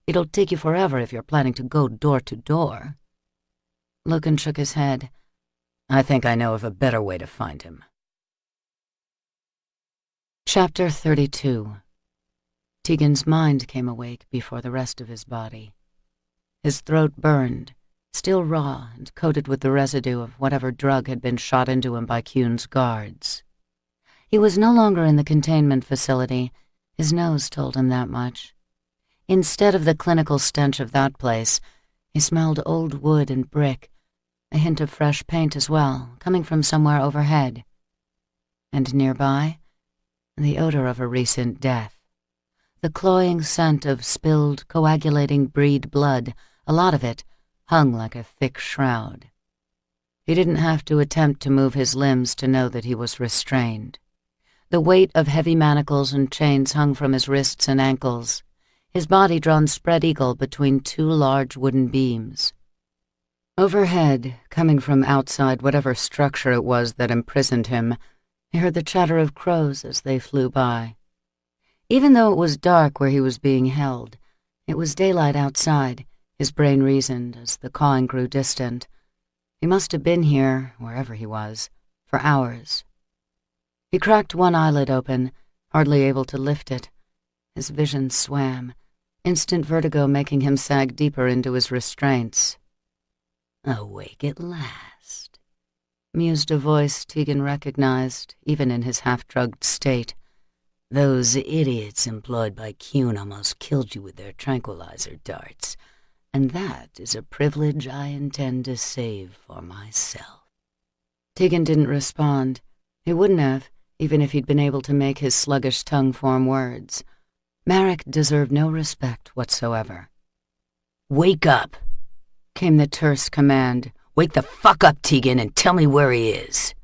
It'll take you forever if you're planning to go door to door." Lucan shook his head. "I think I know of a better way to find him." Chapter 32. Tegan's mind came awake before the rest of his body. His throat burned, still raw and coated with the residue of whatever drug had been shot into him by Kuhn's guards. He was no longer in the containment facility. His nose told him that much. Instead of the clinical stench of that place, he smelled old wood and brick, a hint of fresh paint as well, coming from somewhere overhead. And nearby, the odor of a recent death. The cloying scent of spilled, coagulating breed blood, a lot of it, hung like a thick shroud. He didn't have to attempt to move his limbs to know that he was restrained. The weight of heavy manacles and chains hung from his wrists and ankles, his body drawn spread-eagle between 2 large wooden beams. Overhead, coming from outside whatever structure it was that imprisoned him, he heard the chatter of crows as they flew by. Even though it was dark where he was being held, it was daylight outside, His brain reasoned as the cawing grew distant. He must have been here, wherever he was, for hours. He cracked one eyelid open, hardly able to lift it. His vision swam, instant vertigo making him sag deeper into his restraints. "Awake at last," mused a voice Tegan recognized, even in his half-drugged state. "Those idiots employed by Kuhn almost killed you with their tranquilizer darts, and that is a privilege I intend to save for myself." Tegan didn't respond. He wouldn't have, even if he'd been able to make his sluggish tongue form words. Marek deserved no respect whatsoever. "Wake up," came the terse command. "Wake the fuck up, Tegan, and tell me where he is."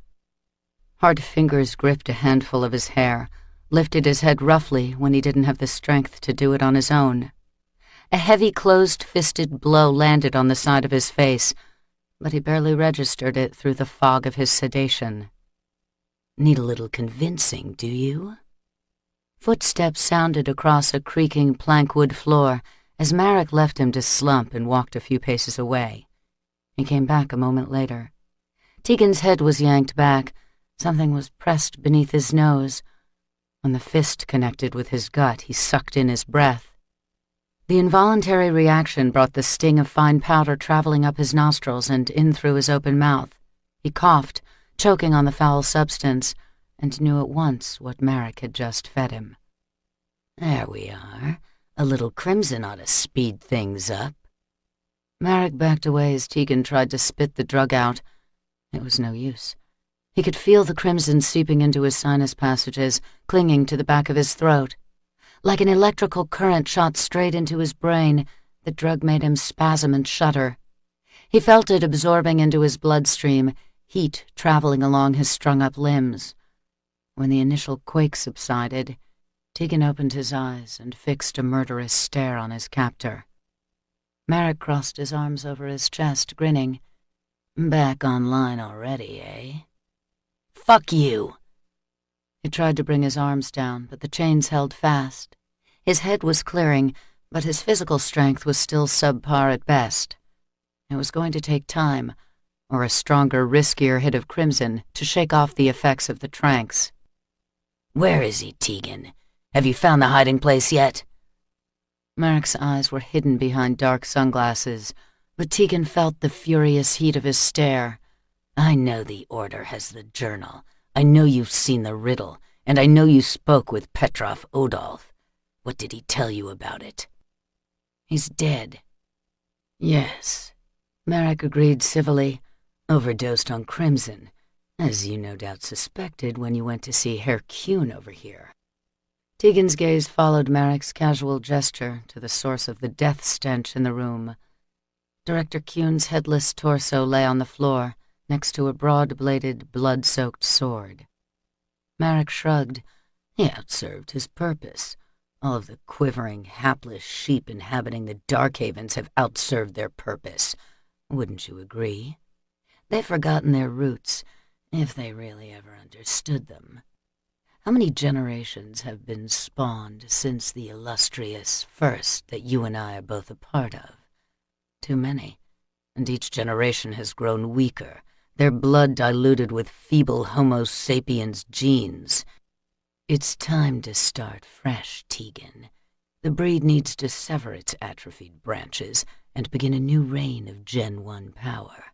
Hard fingers gripped a handful of his hair, lifted his head roughly when he didn't have the strength to do it on his own. A heavy closed-fisted blow landed on the side of his face, but he barely registered it through the fog of his sedation. "Need a little convincing, do you?" Footsteps sounded across a creaking plankwood floor as Marek left him to slump and walked a few paces away. He came back a moment later. Tegan's head was yanked back. Something was pressed beneath his nose. When the fist connected with his gut, he sucked in his breath. The involuntary reaction brought the sting of fine powder traveling up his nostrils and in through his open mouth. He coughed, choking on the foul substance, and knew at once what Marek had just fed him. "There we are. A little crimson ought to speed things up." Marek backed away as Tegan tried to spit the drug out. It was no use. He could feel the crimson seeping into his sinus passages, clinging to the back of his throat. Like an electrical current shot straight into his brain, the drug made him spasm and shudder. He felt it absorbing into his bloodstream, heat traveling along his strung-up limbs. When the initial quake subsided, Tegan opened his eyes and fixed a murderous stare on his captor. Marek crossed his arms over his chest, grinning. "Back online already, eh?" "Fuck you!" He tried to bring his arms down, but the chains held fast. His head was clearing, but his physical strength was still subpar at best. It was going to take time, or a stronger, riskier hit of crimson to shake off the effects of the tranks. "Where is he, Tegan? Have you found the hiding place yet?" Marek's eyes were hidden behind dark sunglasses, but Tegan felt the furious heat of his stare. "I know the Order has the journal. I know you've seen the riddle, and I know you spoke with Petrov Odolf. What did he tell you about it?" "He's dead." "Yes," Marek agreed civilly. "Overdosed on crimson, as you no doubt suspected when you went to see Herr Kuhn over here." Tegan's gaze followed Marek's casual gesture to the source of the death stench in the room. Director Kuhn's headless torso lay on the floor, next to a broad-bladed, blood-soaked sword. Marek shrugged. "He outserved his purpose. All of the quivering, hapless sheep inhabiting the Dark Havens have outserved their purpose. Wouldn't you agree? They've forgotten their roots, if they really ever understood them. How many generations have been spawned since the illustrious first that you and I are both a part of? Too many, and each generation has grown weaker, their blood diluted with feeble Homo sapiens genes. It's time to start fresh, Tegan. The breed needs to sever its atrophied branches and begin a new reign of Gen 1 power.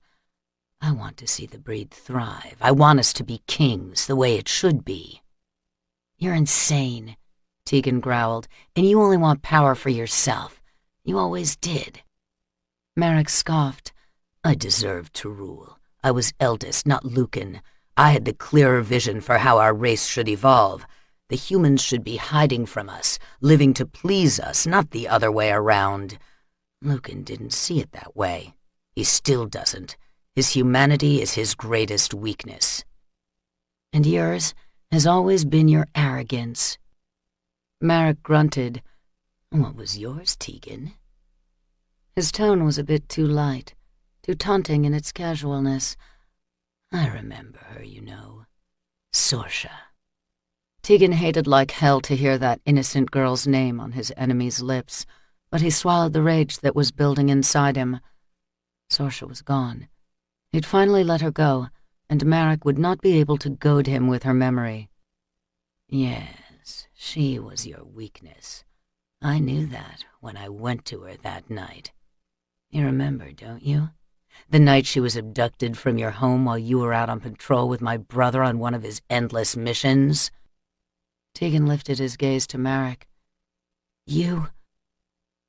I want to see the breed thrive. I want us to be kings, the way it should be." "You're insane," Tegan growled, "and you only want power for yourself. You always did." Marek scoffed. "I deserved to rule. I was eldest, not Lucan. I had the clearer vision for how our race should evolve. The humans should be hiding from us, living to please us, not the other way around. Lucan didn't see it that way. He still doesn't. His humanity is his greatest weakness." "And yours has always been your arrogance." Marek grunted. "What was yours, Tegan?" His tone was a bit too light, too taunting in its casualness. "I remember her, you know. Sorsha." Tegan hated like hell to hear that innocent girl's name on his enemy's lips. but he swallowed the rage that was building inside him. Sorsha was gone. He'd finally let her go, and Marek would not be able to goad him with her memory. Yes, she was your weakness. I knew that when I went to her that night. You remember, don't you? The night she was abducted from your home while you were out on patrol with my brother on one of his endless missions? Tegan lifted his gaze to Marek. You?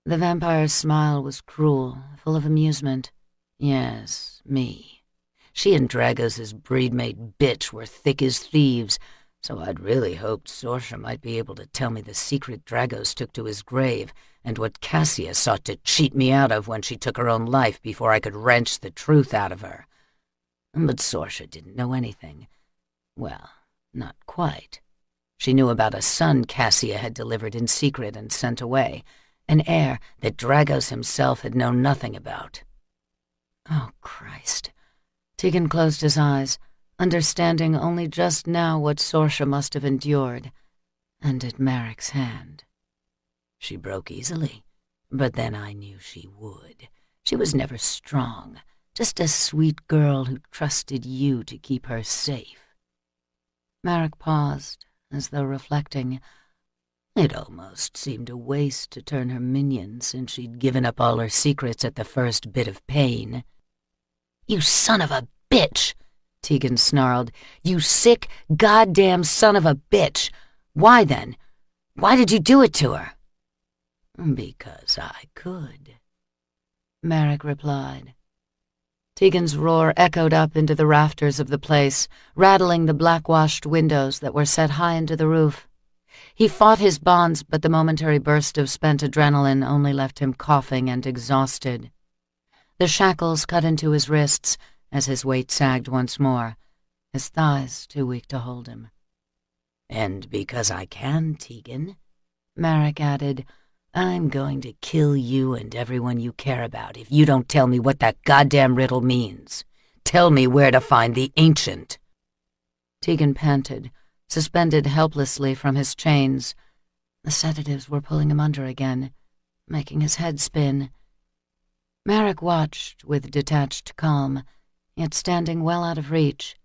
The vampire's smile was cruel, full of amusement. Yes, me. She and Dragos' breed-mate bitch were thick as thieves, so I'd really hoped Sorsha might be able to tell me the secret Dragos took to his grave and what Cassia sought to cheat me out of when she took her own life before I could wrench the truth out of her. But Sorsha didn't know anything. Well, not quite. She knew about a son Cassia had delivered in secret and sent away, an heir that Dragos himself had known nothing about. Oh, Christ. Tegan closed his eyes, understanding only just now what Sorsha must have endured, and at Marek's hand. She broke easily, but then I knew she would. She was never strong, just a sweet girl who trusted you to keep her safe. Marek paused, as though reflecting. It almost seemed a waste to turn her minion since she'd given up all her secrets at the first bit of pain. You son of a bitch! Tegan snarled. You sick, goddamn son of a bitch! Why then? Why did you do it to her? Because I could, Marek replied. Tegan's roar echoed up into the rafters of the place, rattling the black-washed windows that were set high into the roof. He fought his bonds, but the momentary burst of spent adrenaline only left him coughing and exhausted. The shackles cut into his wrists as his weight sagged once more, his thighs too weak to hold him. And because I can, Tegan, Marek added, I'm going to kill you and everyone you care about if you don't tell me what that goddamn riddle means. Tell me where to find the Ancient. Tegan panted, suspended helplessly from his chains. The sedatives were pulling him under again, making his head spin. Marek watched with detached calm, yet standing well out of reach.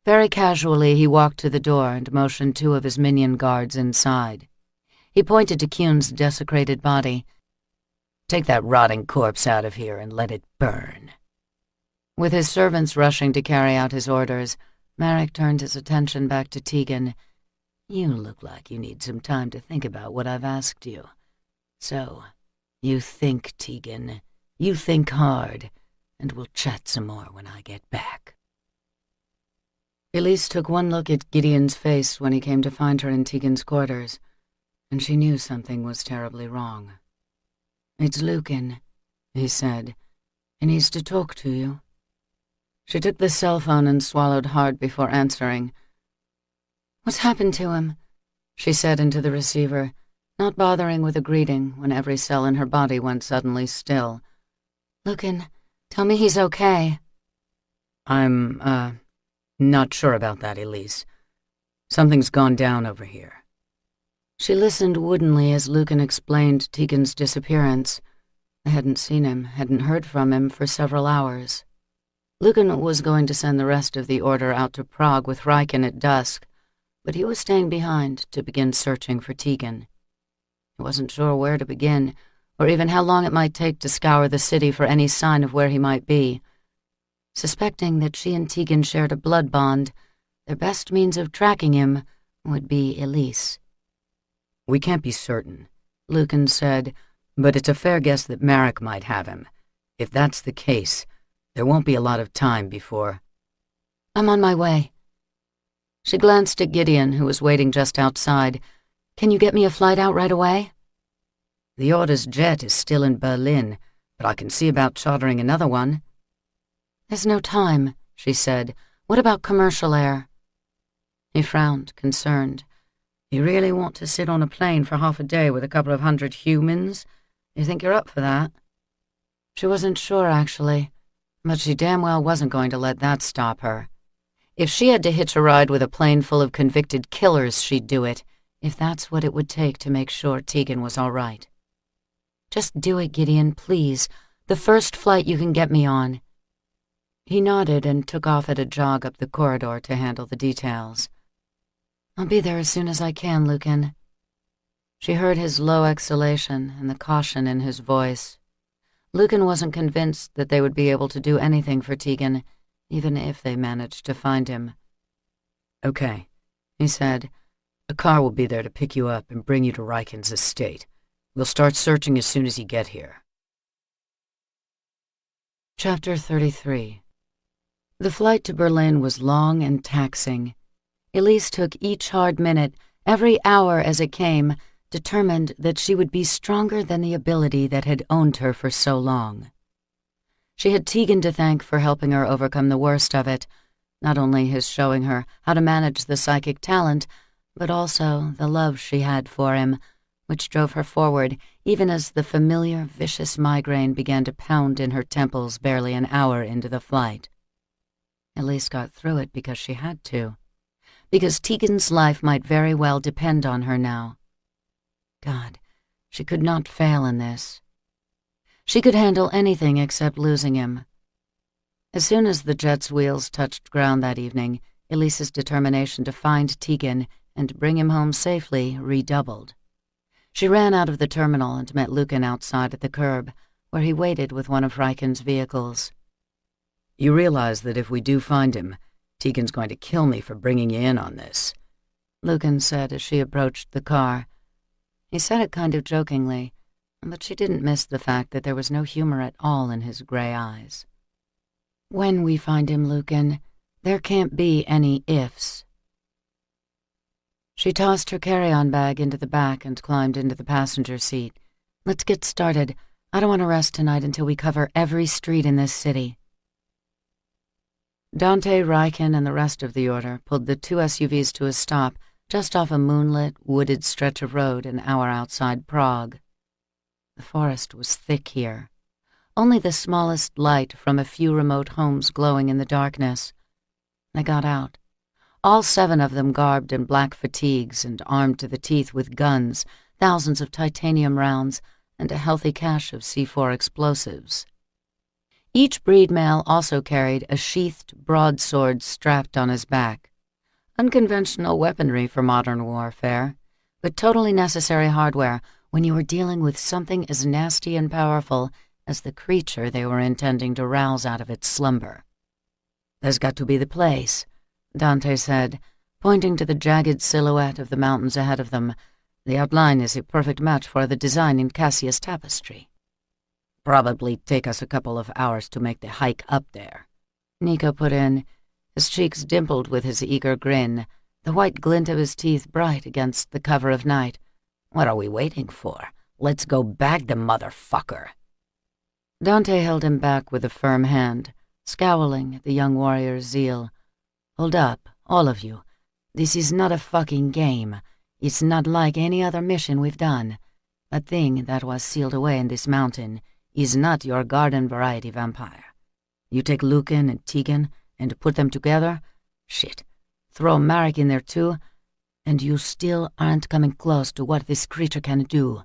Very casually he walked to the door and motioned two of his minion guards inside. He pointed to Kuhn's desecrated body. Take that rotting corpse out of here and let it burn. With his servants rushing to carry out his orders, Marek turned his attention back to Tegan. You look like you need some time to think about what I've asked you. So, you think, Tegan. You think hard, and we'll chat some more when I get back. Elise took one look at Gideon's face when he came to find her in Tegan's quarters, and she knew something was terribly wrong. "It's Lucan," he said. "He needs to talk to you." She took the cell phone and swallowed hard before answering. "What's happened to him?" she said into the receiver, not bothering with a greeting when every cell in her body went suddenly still. "Lucan, tell me he's okay." I'm, not sure about that, Elise. Something's gone down over here." She listened woodenly as Lucan explained Tegan's disappearance. They hadn't seen him, hadn't heard from him for several hours. Lucan was going to send the rest of the order out to Prague with Riken at dusk, but he was staying behind to begin searching for Tegan. He wasn't sure where to begin, or even how long it might take to scour the city for any sign of where he might be. Suspecting that she and Tegan shared a blood bond, their best means of tracking him would be Elise. "We can't be certain," Lucan said, "but it's a fair guess that Marek might have him. If that's the case, there won't be a lot of time before—" "I'm on my way." She glanced at Gideon, who was waiting just outside. "Can you get me a flight out right away?" "The Order's jet is still in Berlin, but I can see about chartering another one." "There's no time," she said. "What about commercial air?" He frowned, concerned. "You really want to sit on a plane for half a day with a couple of hundred humans? You think you're up for that?" She wasn't sure, actually, but she damn well wasn't going to let that stop her. If she had to hitch a ride with a plane full of convicted killers, she'd do it, if that's what it would take to make sure Tegan was all right. Just do it, Gideon, please. The first flight you can get me on." He nodded and took off at a jog up the corridor to handle the details. "I'll be there as soon as I can, Lucan." She heard his low exhalation and the caution in his voice. Lucan wasn't convinced that they would be able to do anything for Tegan, even if they managed to find him. "Okay," he said. "A car will be there to pick you up and bring you to Riken's estate. We'll start searching as soon as you get here." Chapter 33. The flight to Berlin was long and taxing. Elise took each hard minute, every hour as it came, determined that she would be stronger than the ability that had owned her for so long. She had Tegan to thank for helping her overcome the worst of it, not only his showing her how to manage the psychic talent, but also the love she had for him, which drove her forward even as the familiar, vicious migraine began to pound in her temples barely an hour into the flight. Elise got through it because she had to, because Tegan's life might very well depend on her now. God, she could not fail in this. She could handle anything except losing him. As soon as the jet's wheels touched ground that evening, Elise's determination to find Tegan and bring him home safely redoubled. She ran out of the terminal and met Lucan outside at the curb, where he waited with one of Riken's vehicles. "You realize that if we do find him, Tegan's going to kill me for bringing you in on this," Lucan said as she approached the car. He said it kind of jokingly, but she didn't miss the fact that there was no humor at all in his gray eyes. "When we find him, Lucan, there can't be any ifs." She tossed her carry-on bag into the back and climbed into the passenger seat. "Let's get started. I don't want to rest tonight until we cover every street in this city." Dante, Riken, and the rest of the order pulled the two SUVs to a stop just off a moonlit, wooded stretch of road an hour outside Prague. The forest was thick here, only the smallest light from a few remote homes glowing in the darkness. They got out, all 7 of them garbed in black fatigues and armed to the teeth with guns, thousands of titanium rounds, and a healthy cache of C4 explosives. Each breed male also carried a sheathed broadsword strapped on his back. Unconventional weaponry for modern warfare, but totally necessary hardware when you were dealing with something as nasty and powerful as the creature they were intending to rouse out of its slumber. "There's got to be the place," Dante said, pointing to the jagged silhouette of the mountains ahead of them. "The outline is a perfect match for the design in Cassius tapestry." "Probably take us a couple of hours to make the hike up there," Nico put in, his cheeks dimpled with his eager grin, the white glint of his teeth bright against the cover of night. "What are we waiting for? Let's go bag the motherfucker." Dante held him back with a firm hand, scowling at the young warrior's zeal. "Hold up, all of you. This is not a fucking game. It's not like any other mission we've done. That thing that was sealed away in this mountain is not your garden variety vampire. You take Lucan and Tegan and put them together, shit, throw Marek in there too, and you still aren't coming close to what this creature can do.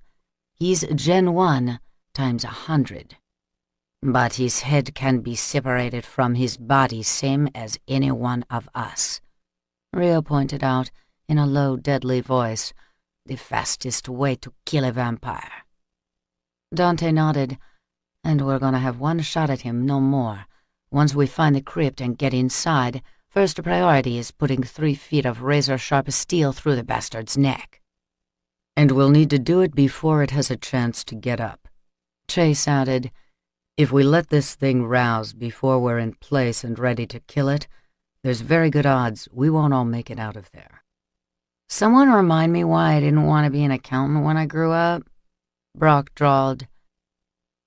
He's Gen 1 times 100. But his head can be separated from his body same as any one of us," Rio pointed out in a low, deadly voice. "The fastest way to kill a vampire." Dante nodded. "And we're gonna have one shot at him, no more. Once we find the crypt and get inside, first priority is putting 3 feet of razor-sharp steel through the bastard's neck." "And we'll need to do it before it has a chance to get up," Chase added. "If we let this thing rouse before we're in place and ready to kill it, there's very good odds we won't all make it out of there." "Someone remind me why I didn't want to be an accountant when I grew up?" Brock drawled.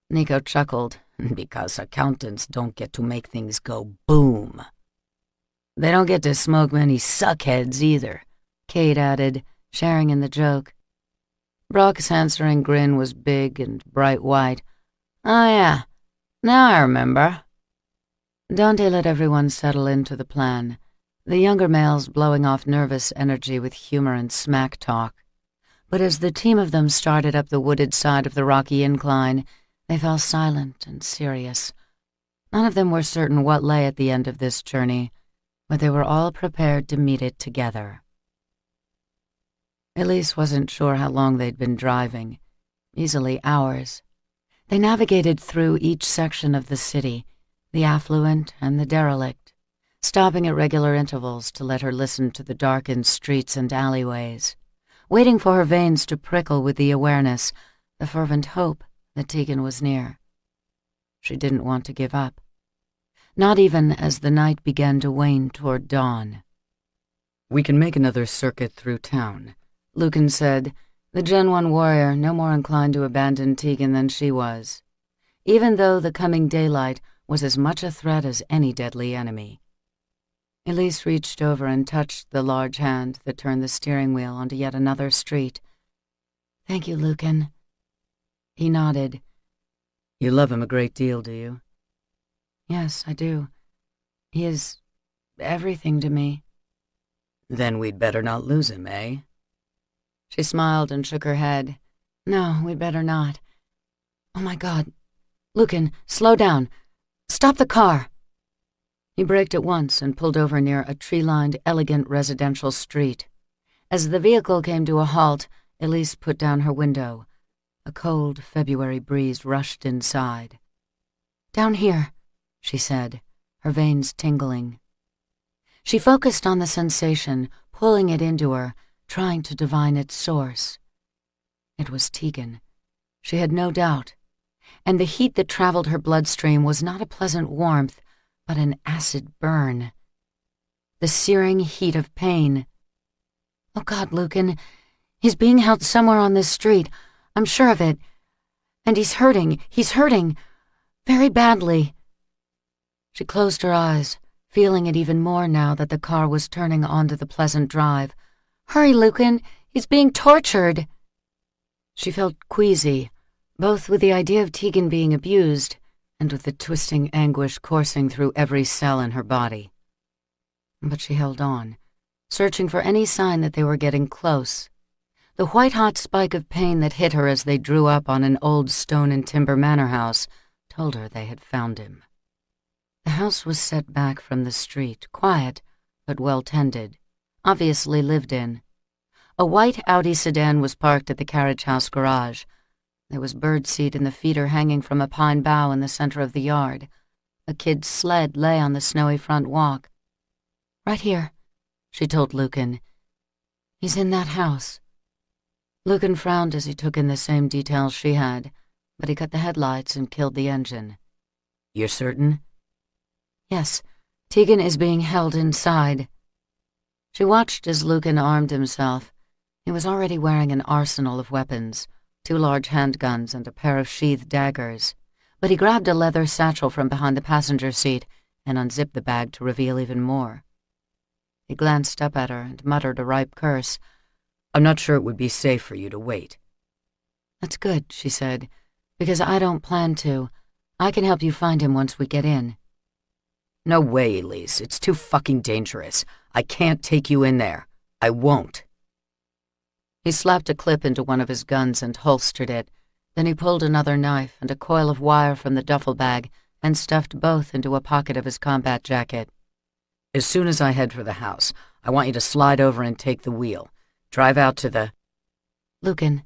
Nico chuckled. "Because accountants don't get to make things go boom." "They don't get to smoke many suckheads either," Kate added, sharing in the joke. Brock's answering grin was big and bright white. "Oh yeah, now I remember." Dante let everyone settle into the plan, the younger males blowing off nervous energy with humor and smack talk. but as the team of them started up the wooded side of the rocky incline, they fell silent and serious. None of them were certain what lay at the end of this journey, but they were all prepared to meet it together. Elise wasn't sure how long they'd been driving, easily hours. They navigated through each section of the city, the affluent and the derelict, stopping at regular intervals to let her listen to the darkened streets and alleyways, waiting for her veins to prickle with the awareness, the fervent hope that Tegan was near. She didn't want to give up, not even as the night began to wane toward dawn. "We can make another circuit through town," Lucan said, the Gen 1 warrior no more inclined to abandon Tegan than she was, even though the coming daylight was as much a threat as any deadly enemy. Elise reached over and touched the large hand that turned the steering wheel onto yet another street. "Thank you, Lucan." He nodded. "You love him a great deal, do you?" "Yes, I do. He is everything to me." "Then we'd better not lose him, eh?" She smiled and shook her head. "No, we'd better not. Oh my God. Lucan, slow down. Stop the car." He braked at once and pulled over near a tree-lined, elegant residential street. As the vehicle came to a halt, Elise put down her window. A cold February breeze rushed inside. "Down here," she said, her veins tingling. She focused on the sensation, pulling it into her, trying to divine its source. It was Tegan. She had no doubt. And the heat that traveled her bloodstream was not a pleasant warmth, but an acid burn. The searing heat of pain. "Oh God, Lucan, he's being held somewhere on this street. I'm sure of it. And he's hurting, very badly." She closed her eyes, feeling it even more now that the car was turning onto the pleasant drive. "Hurry, Lucan, he's being tortured." She felt queasy, both with the idea of Tegan being abused and with the twisting anguish coursing through every cell in her body. But she held on, searching for any sign that they were getting close. The white-hot spike of pain that hit her as they drew up on an old stone and timber manor house told her they had found him. The house was set back from the street, quiet but well-tended, obviously lived in. A white Audi sedan was parked at the carriage house garage. There was birdseed in the feeder hanging from a pine bough in the center of the yard. A kid's sled lay on the snowy front walk. "Right here," she told Lucan. "He's in that house." Lucan frowned as he took in the same details she had, but he cut the headlights and killed the engine. "You're certain?" "Yes, Tegan is being held inside." She watched as Lucan armed himself. He was already wearing an arsenal of weapons, 2 large handguns and a pair of sheathed daggers, but he grabbed a leather satchel from behind the passenger seat and unzipped the bag to reveal even more. He glanced up at her and muttered a ripe curse. "I'm not sure it would be safe for you to wait." "That's good," she said, "because I don't plan to. I can help you find him once we get in." "No way, Elise. It's too fucking dangerous. I can't take you in there. I won't." He slapped a clip into one of his guns and holstered it. Then he pulled another knife and a coil of wire from the duffel bag and stuffed both into a pocket of his combat jacket. "As soon as I head for the house, I want you to slide over and take the wheel. Drive out to the—" "Lucan."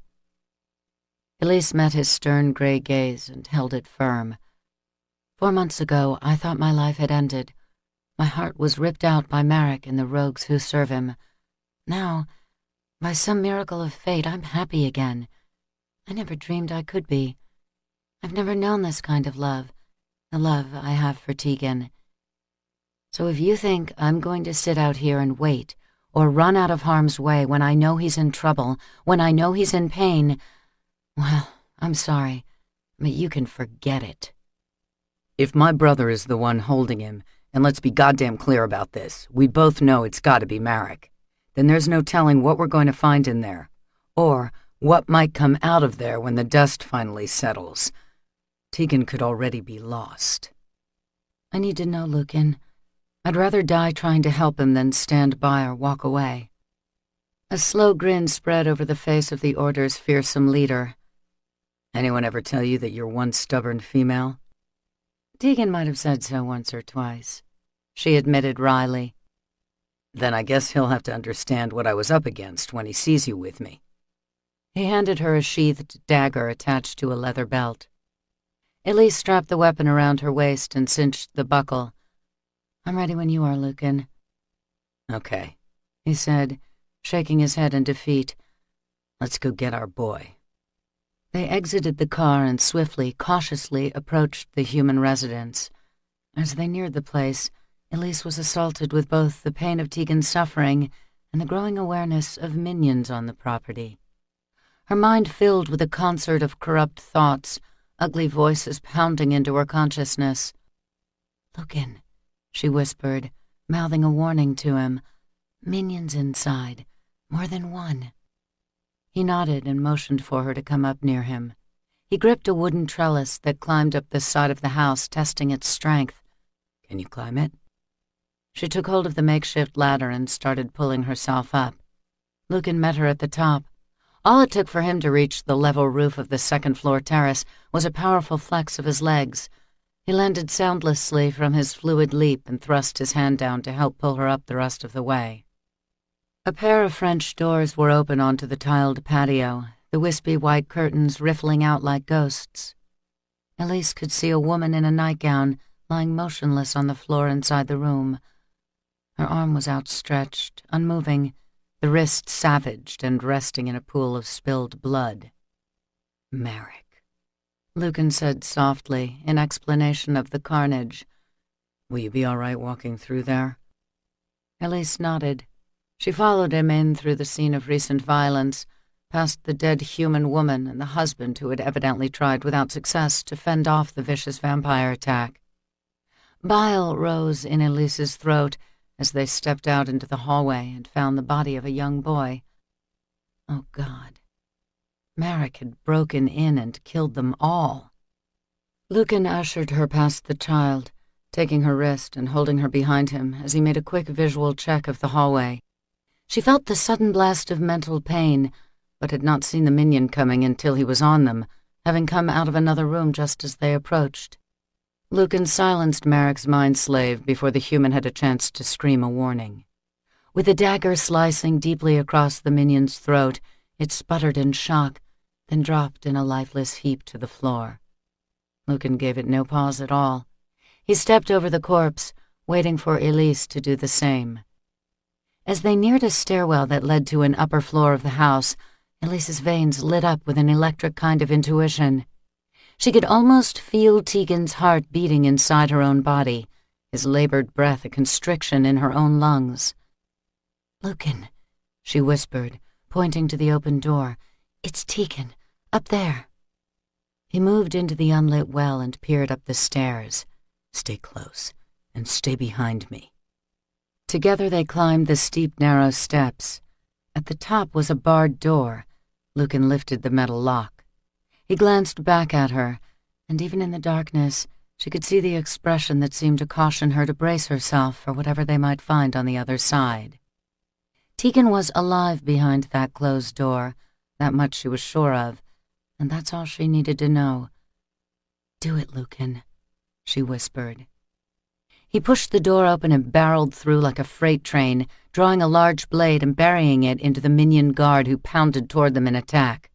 Elise met his stern gray gaze and held it firm. 4 months ago, I thought my life had ended. My heart was ripped out by Marek and the rogues who serve him. Now, by some miracle of fate, I'm happy again. I never dreamed I could be. I've never known this kind of love, the love I have for Tegan. So if you think I'm going to sit out here and wait, or run out of harm's way when I know he's in trouble, when I know he's in pain, well, I'm sorry, but you can forget it." "If my brother is the one holding him, and let's be goddamn clear about this, we both know it's gotta be Marek, then there's no telling what we're going to find in there, or what might come out of there when the dust finally settles. Tegan could already be lost." "I need to know, Lucan. I'd rather die trying to help him than stand by or walk away." A slow grin spread over the face of the Order's fearsome leader. Anyone ever tell you that you're one stubborn female? Tegan might have said so once or twice, she admitted wryly. Then I guess he'll have to understand what I was up against when he sees you with me. He handed her a sheathed dagger attached to a leather belt. Elise strapped the weapon around her waist and cinched the buckle. I'm ready when you are, Lucan. Okay, he said, shaking his head in defeat. Let's go get our boy. They exited the car and swiftly, cautiously approached the human residence. As they neared the place, Elise was assaulted with both the pain of Tegan's suffering and the growing awareness of minions on the property. Her mind filled with a concert of corrupt thoughts, ugly voices pounding into her consciousness. Lucan, she whispered, mouthing a warning to him. Minions inside, more than one. He nodded and motioned for her to come up near him. He gripped a wooden trellis that climbed up the side of the house, testing its strength. Can you climb it? She took hold of the makeshift ladder and started pulling herself up. Lucan met her at the top. All it took for him to reach the level roof of the second-floor terrace was a powerful flex of his legs. He landed soundlessly from his fluid leap and thrust his hand down to help pull her up the rest of the way. A pair of French doors were open onto the tiled patio, the wispy white curtains riffling out like ghosts. Elise could see a woman in a nightgown lying motionless on the floor inside the room. Her arm was outstretched, unmoving, the wrist savaged and resting in a pool of spilled blood. Merrick, Lucan said softly, in explanation of the carnage. Will you be all right walking through there? Elise nodded. She followed him in through the scene of recent violence, past the dead human woman and the husband who had evidently tried without success to fend off the vicious vampire attack. Bile rose in Elise's throat as they stepped out into the hallway and found the body of a young boy. Oh, God. Merrick had broken in and killed them all. Lucan ushered her past the child, taking her wrist and holding her behind him as he made a quick visual check of the hallway. She felt the sudden blast of mental pain, but had not seen the minion coming until he was on them, having come out of another room just as they approached. Lucan silenced Merrick's mind-slave before the human had a chance to scream a warning. With the dagger slicing deeply across the minion's throat, it sputtered in shock, then dropped in a lifeless heap to the floor. Lucan gave it no pause at all. He stepped over the corpse, waiting for Elise to do the same. As they neared a stairwell that led to an upper floor of the house, Elise's veins lit up with an electric kind of intuition. She could almost feel Tegan's heart beating inside her own body, his labored breath a constriction in her own lungs. "Lucan," she whispered, pointing to the open door. "It's Tegan, up there." He moved into the unlit well and peered up the stairs. "Stay close, and stay behind me." Together they climbed the steep, narrow steps. At the top was a barred door. Lucan lifted the metal lock. He glanced back at her, and even in the darkness, she could see the expression that seemed to caution her to brace herself for whatever they might find on the other side. Tegan was alive behind that closed door, that much she was sure of, and that's all she needed to know. "Do it, Lucan," she whispered. He pushed the door open and barreled through like a freight train, drawing a large blade and burying it into the minion guard who pounded toward them in attack.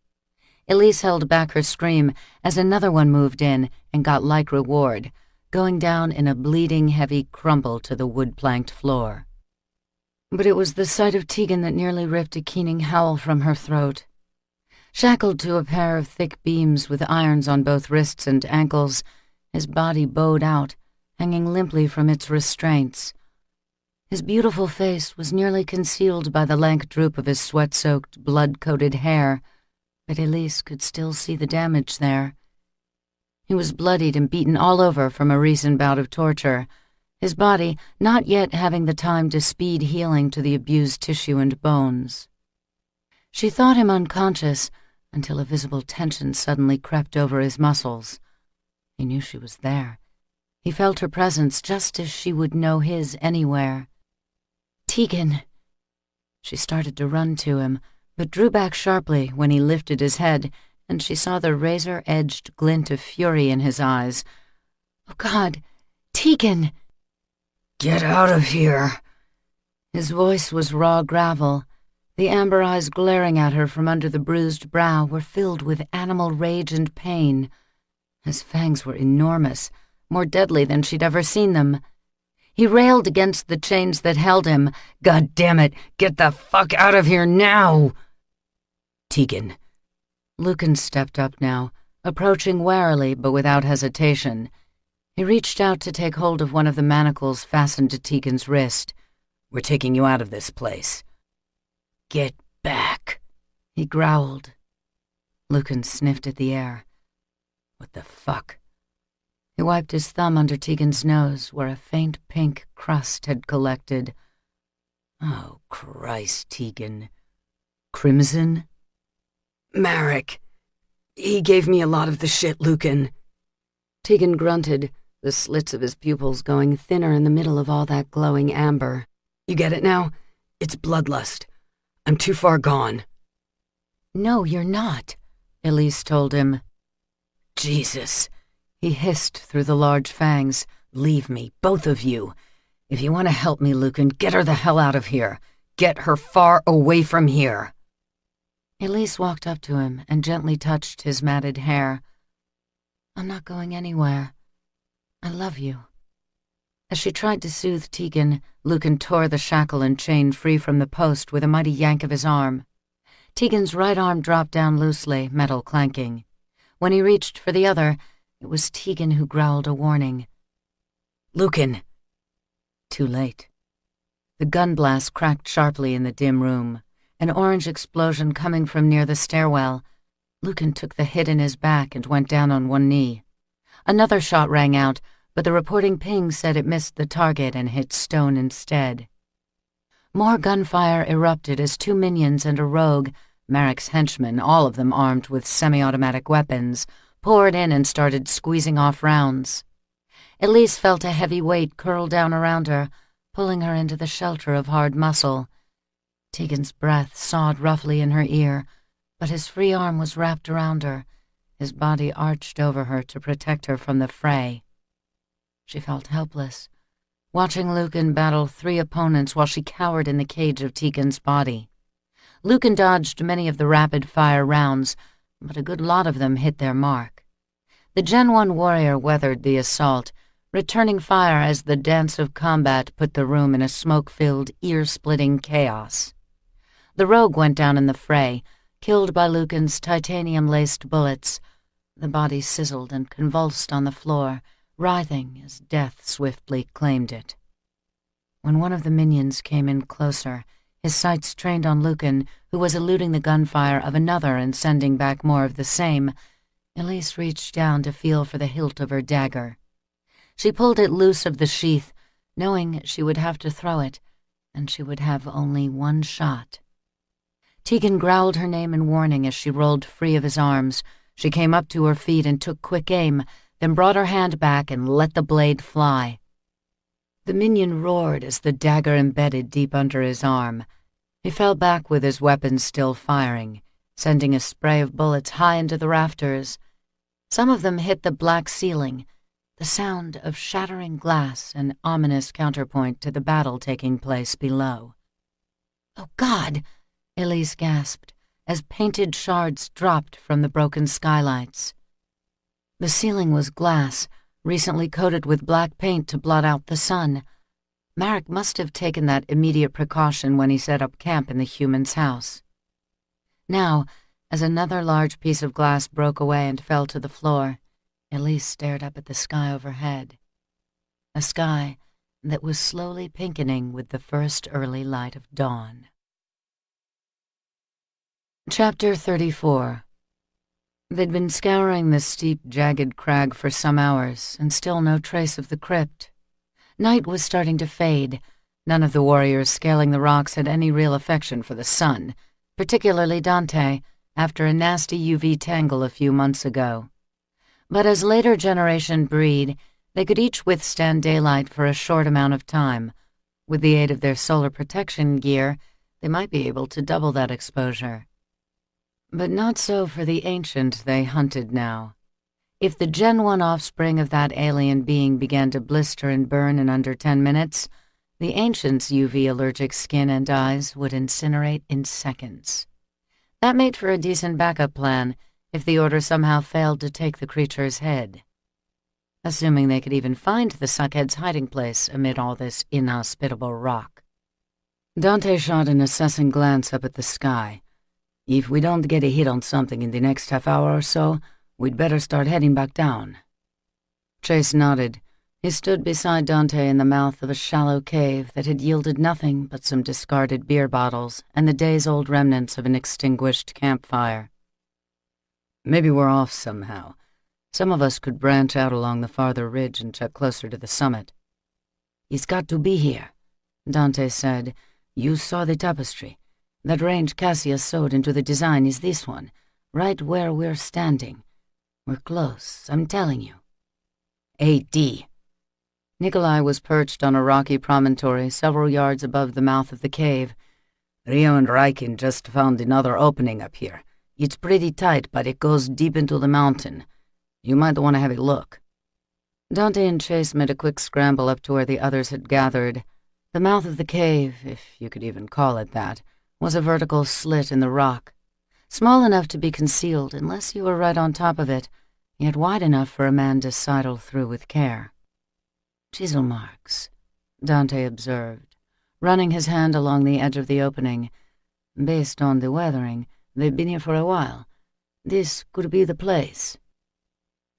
Elise held back her scream as another one moved in and got like reward, going down in a bleeding, heavy crumple to the wood-planked floor. But it was the sight of Tegan that nearly ripped a keening howl from her throat. Shackled to a pair of thick beams with irons on both wrists and ankles, his body bowed out, hanging limply from its restraints. His beautiful face was nearly concealed by the lank droop of his sweat-soaked, blood-coated hair, but Elise could still see the damage there. He was bloodied and beaten all over from a recent bout of torture, his body not yet having the time to speed healing to the abused tissue and bones. She thought him unconscious until a visible tension suddenly crept over his muscles. He knew she was there. He felt her presence just as she would know his anywhere. "Tegan." She started to run to him, but drew back sharply when he lifted his head, and she saw the razor-edged glint of fury in his eyes. "Oh, God! Tegan!" "Get out of here!" His voice was raw gravel. The amber eyes glaring at her from under the bruised brow were filled with animal rage and pain. His fangs were enormous, more deadly than she'd ever seen them. He railed against the chains that held him. "God damn it! Get the fuck out of here now!" "Tegan." Lucan stepped up now, approaching warily but without hesitation. He reached out to take hold of one of the manacles fastened to Tegan's wrist. "We're taking you out of this place." "Get back," he growled. Lucan sniffed at the air. "What the fuck?" He wiped his thumb under Tegan's nose, where a faint pink crust had collected. "Oh, Christ, Tegan." "Crimson?" "Marek. He gave me a lot of the shit, Lucan." Tegan grunted, the slits of his pupils going thinner in the middle of all that glowing amber. "You get it now? It's bloodlust. I'm too far gone." "No, you're not," Elise told him. "Jesus," he hissed through the large fangs. "Leave me, both of you. If you want to help me, Lucan, get her the hell out of here. Get her far away from here." Elise walked up to him and gently touched his matted hair. "I'm not going anywhere. I love you." As she tried to soothe Tegan, Lucan tore the shackle and chain free from the post with a mighty yank of his arm. Tegan's right arm dropped down loosely, metal clanking. When he reached for the other, it was Tegan who growled a warning. "Lucan!" Too late. The gun blast cracked sharply in the dim room, an orange explosion coming from near the stairwell. Lucan took the hit in his back and went down on one knee. Another shot rang out, but the reporting ping said it missed the target and hit stone instead. More gunfire erupted as two minions and a rogue, Marek's henchmen, all of them armed with semi-automatic weapons, poured in and started squeezing off rounds. Elise felt a heavy weight curl down around her, pulling her into the shelter of hard muscle. Tegan's breath sawed roughly in her ear, but his free arm was wrapped around her, his body arched over her to protect her from the fray. She felt helpless, watching Lucan battle three opponents while she cowered in the cage of Tegan's body. Lucan dodged many of the rapid-fire rounds, but a good lot of them hit their mark. The Gen 1 warrior weathered the assault, returning fire as the dance of combat put the room in a smoke-filled, ear-splitting chaos. The rogue went down in the fray, killed by Lucan's titanium-laced bullets. The body sizzled and convulsed on the floor, writhing as death swiftly claimed it. When one of the minions came in closer, his sights trained on Lucan, who was eluding the gunfire of another and sending back more of the same, Elise reached down to feel for the hilt of her dagger. She pulled it loose of the sheath, knowing she would have to throw it, and she would have only one shot. Tegan growled her name in warning as she rolled free of his arms. She came up to her feet and took quick aim, then brought her hand back and let the blade fly. The minion roared as the dagger embedded deep under his arm. He fell back with his weapon still firing, sending a spray of bullets high into the rafters. Some of them hit the black ceiling, the sound of shattering glass an ominous counterpoint to the battle taking place below. "Oh, God!" Elise gasped, as painted shards dropped from the broken skylights. The ceiling was glass, recently coated with black paint to blot out the sun. Marek must have taken that immediate precaution when he set up camp in the human's house. Now, as another large piece of glass broke away and fell to the floor, Elise stared up at the sky overhead. A sky that was slowly pinkening with the first early light of dawn. Chapter 34. They'd been scouring the steep, jagged crag for some hours, and still no trace of the crypt. Night was starting to fade. None of the warriors scaling the rocks had any real affection for the sun, particularly Dante, after a nasty UV tangle a few months ago. But as later generation breed, they could each withstand daylight for a short amount of time. With the aid of their solar protection gear, they they might be able to double that exposure. But not so for the ancient they hunted now. If the Gen 1 offspring of that alien being began to blister and burn in under 10 minutes, the ancient's UV-allergic skin and eyes would incinerate in seconds. That made for a decent backup plan if the Order somehow failed to take the creature's head. Assuming they could even find the suckhead's hiding place amid all this inhospitable rock. Dante shot an assessing glance up at the sky. If we don't get a hit on something in the next half hour or so, we'd better start heading back down. Chase nodded. He stood beside Dante in the mouth of a shallow cave that had yielded nothing but some discarded beer bottles and the days-old remnants of an extinguished campfire. Maybe we're off somehow. Some of us could branch out along the farther ridge and check closer to the summit. It's got to be here, Dante said. You saw the tapestry. That range Cassius sewed into the design is this one, right where we're standing. We're close, I'm telling you. A.D. Nikolai was perched on a rocky promontory several yards above the mouth of the cave. Rio and Riken just found another opening up here. It's pretty tight, but it goes deep into the mountain. You might want to have a look. Dante and Chase made a quick scramble up to where the others had gathered. The mouth of the cave, if you could even call it that, was a vertical slit in the rock, small enough to be concealed unless you were right on top of it, yet wide enough for a man to sidle through with care. Chisel marks, Dante observed, running his hand along the edge of the opening. Based on the weathering, they've been here for a while. This could be the place.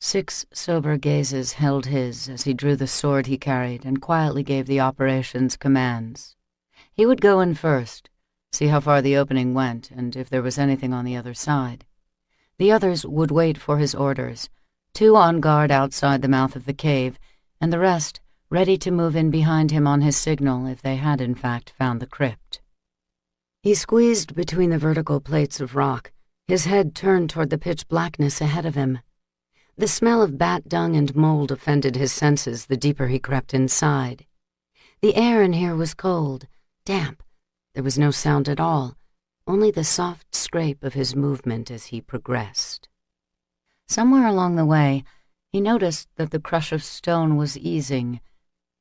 6 sober gazes held his as he drew the sword he carried and quietly gave the operations commands. He would go in first, see how far the opening went and if there was anything on the other side. The others would wait for his orders, 2 on guard outside the mouth of the cave, and the rest ready to move in behind him on his signal if they had in fact found the crypt. He squeezed between the vertical plates of rock, his head turned toward the pitch blackness ahead of him. The smell of bat dung and mold offended his senses the deeper he crept inside. The air in here was cold, damp. There was no sound at all, only the soft scrape of his movement as he progressed. Somewhere along the way, he noticed that the crush of stone was easing.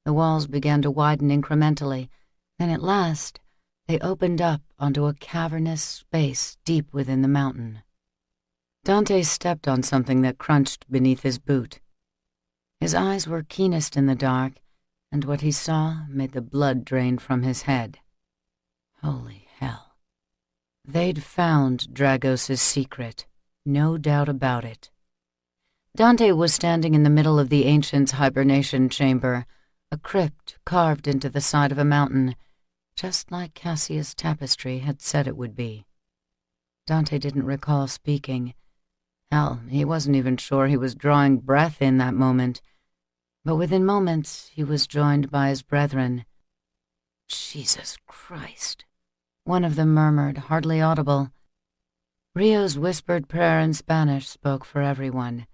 The walls began to widen incrementally, then at last they opened up onto a cavernous space deep within the mountain. Dante stepped on something that crunched beneath his boot. His eyes were keenest in the dark, and what he saw made the blood drain from his head. Holy hell. They'd found Dragos's secret, no doubt about it. Dante was standing in the middle of the ancient's hibernation chamber, a crypt carved into the side of a mountain, just like Cassius' tapestry had said it would be. Dante didn't recall speaking. Hell, he wasn't even sure he was drawing breath in that moment. But within moments, he was joined by his brethren. Jesus Christ, one of them murmured, hardly audible. Rio's whispered prayer in Spanish spoke for everyone.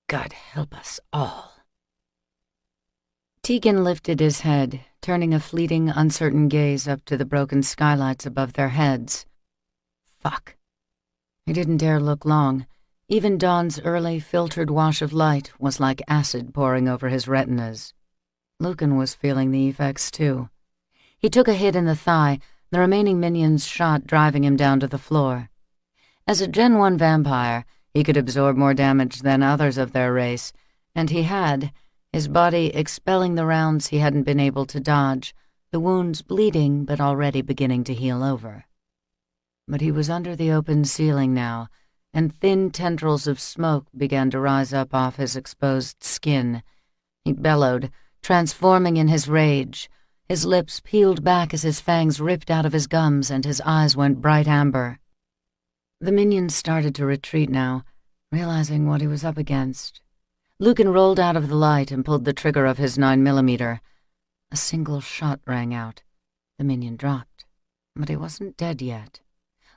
God help us all. Tegan lifted his head, turning a fleeting, uncertain gaze up to the broken skylights above their heads. Fuck. He didn't dare look long. Even dawn's early, filtered wash of light was like acid pouring over his retinas. Lucan was feeling the effects, too. He took a hit in the thigh, the remaining minion's shot driving him down to the floor. As a Gen 1 vampire, he could absorb more damage than others of their race, and he had, his body expelling the rounds he hadn't been able to dodge, the wounds bleeding but already beginning to heal over. But he was under the open ceiling now, and thin tendrils of smoke began to rise up off his exposed skin. He bellowed, transforming in his rage. His lips peeled back as his fangs ripped out of his gums and his eyes went bright amber. The minions started to retreat now, realizing what he was up against. Lucan rolled out of the light and pulled the trigger of his 9mm. A single shot rang out. The minion dropped, but he wasn't dead yet.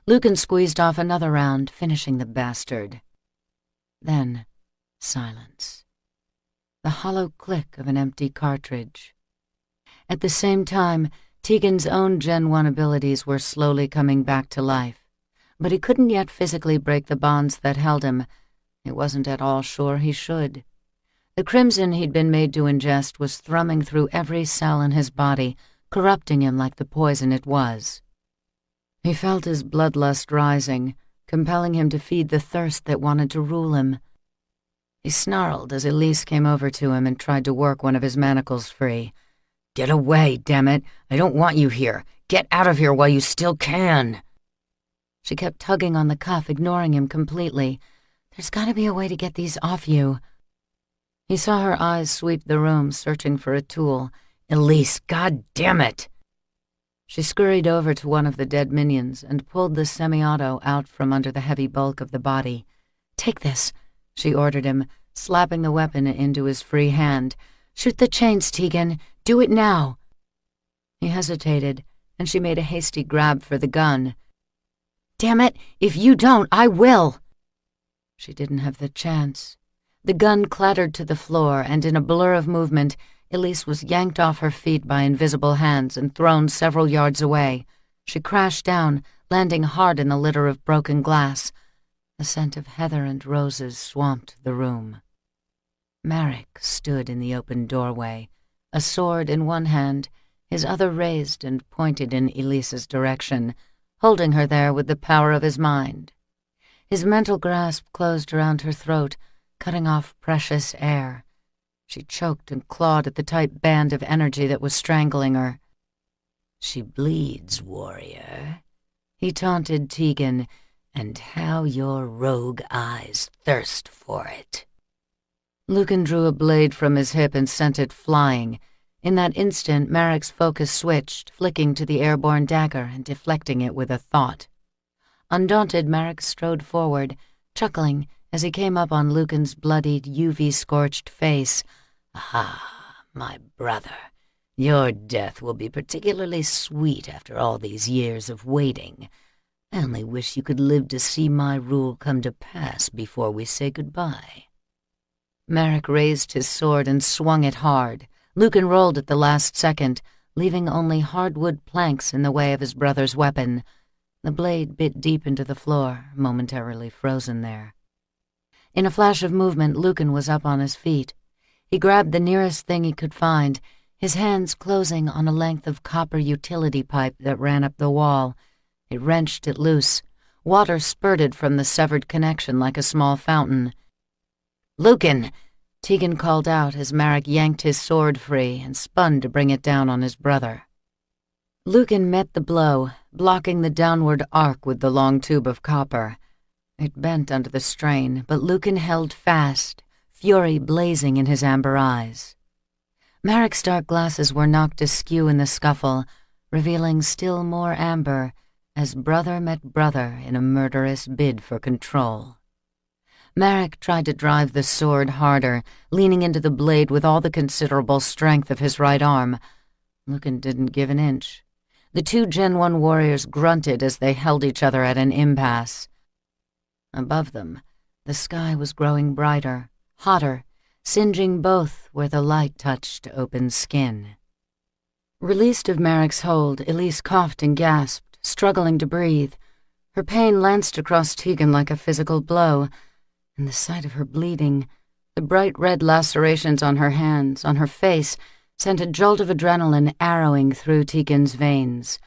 Lucan squeezed off another round, finishing the bastard. Then, silence. The hollow click of an empty cartridge. At the same time, Tegan's own Gen 1 abilities were slowly coming back to life, but he couldn't yet physically break the bonds that held him. He wasn't at all sure he should. The crimson he'd been made to ingest was thrumming through every cell in his body, corrupting him like the poison it was. He felt his bloodlust rising, compelling him to feed the thirst that wanted to rule him. He snarled as Elise came over to him and tried to work one of his manacles free. "Get away, damn it! I don't want you here! Get out of here while you still can!" She kept tugging on the cuff, ignoring him completely. "There's gotta be a way to get these off you." He saw her eyes sweep the room, searching for a tool. "Elise, god damn it!" She scurried over to one of the dead minions and pulled the semi-auto out from under the heavy bulk of the body. "Take this," she ordered him, slapping the weapon into his free hand. "Shoot the chains, Tegan. Do it now." He hesitated, and she made a hasty grab for the gun. "Damn it, if you don't, I will!" She didn't have the chance. The gun clattered to the floor, and in a blur of movement, Elise was yanked off her feet by invisible hands and thrown several yards away. She crashed down, landing hard in the litter of broken glass. The scent of heather and roses swamped the room. Marek stood in the open doorway, a sword in one hand, his other raised and pointed in Elise's direction, holding her there with the power of his mind. His mental grasp closed around her throat, cutting off precious air. She choked and clawed at the tight band of energy that was strangling her. "She bleeds, warrior," he taunted Tegan, "and how your rogue eyes thirst for it." Lucan drew a blade from his hip and sent it flying. In that instant, Marek's focus switched, flicking to the airborne dagger and deflecting it with a thought. Undaunted, Marek strode forward, chuckling as he came up on Lucan's bloodied, UV-scorched face. "Ah, my brother, your death will be particularly sweet after all these years of waiting. I only wish you could live to see my rule come to pass before we say goodbye." Marek raised his sword and swung it hard. Lucan rolled at the last second, leaving only hardwood planks in the way of his brother's weapon. The blade bit deep into the floor, momentarily frozen there. In a flash of movement, Lucan was up on his feet. He grabbed the nearest thing he could find, his hands closing on a length of copper utility pipe that ran up the wall. It wrenched it loose. Water spurted from the severed connection like a small fountain. "Lucan!" Tegan called out as Marek yanked his sword free and spun to bring it down on his brother. Lucan met the blow, blocking the downward arc with the long tube of copper. It bent under the strain, but Lucan held fast, fury blazing in his amber eyes. Marek's dark glasses were knocked askew in the scuffle, revealing still more amber as brother met brother in a murderous bid for control. Marek tried to drive the sword harder, leaning into the blade with all the considerable strength of his right arm. Lucan didn't give an inch. The two Gen 1 warriors grunted as they held each other at an impasse. Above them, the sky was growing brighter, hotter, singeing both where the light touched open skin. Released of Marek's hold, Elise coughed and gasped, struggling to breathe. Her pain lanced across Tegan like a physical blow, and the sight of her bleeding, the bright red lacerations on her hands, on her face, sent a jolt of adrenaline arrowing through Tegan's veins.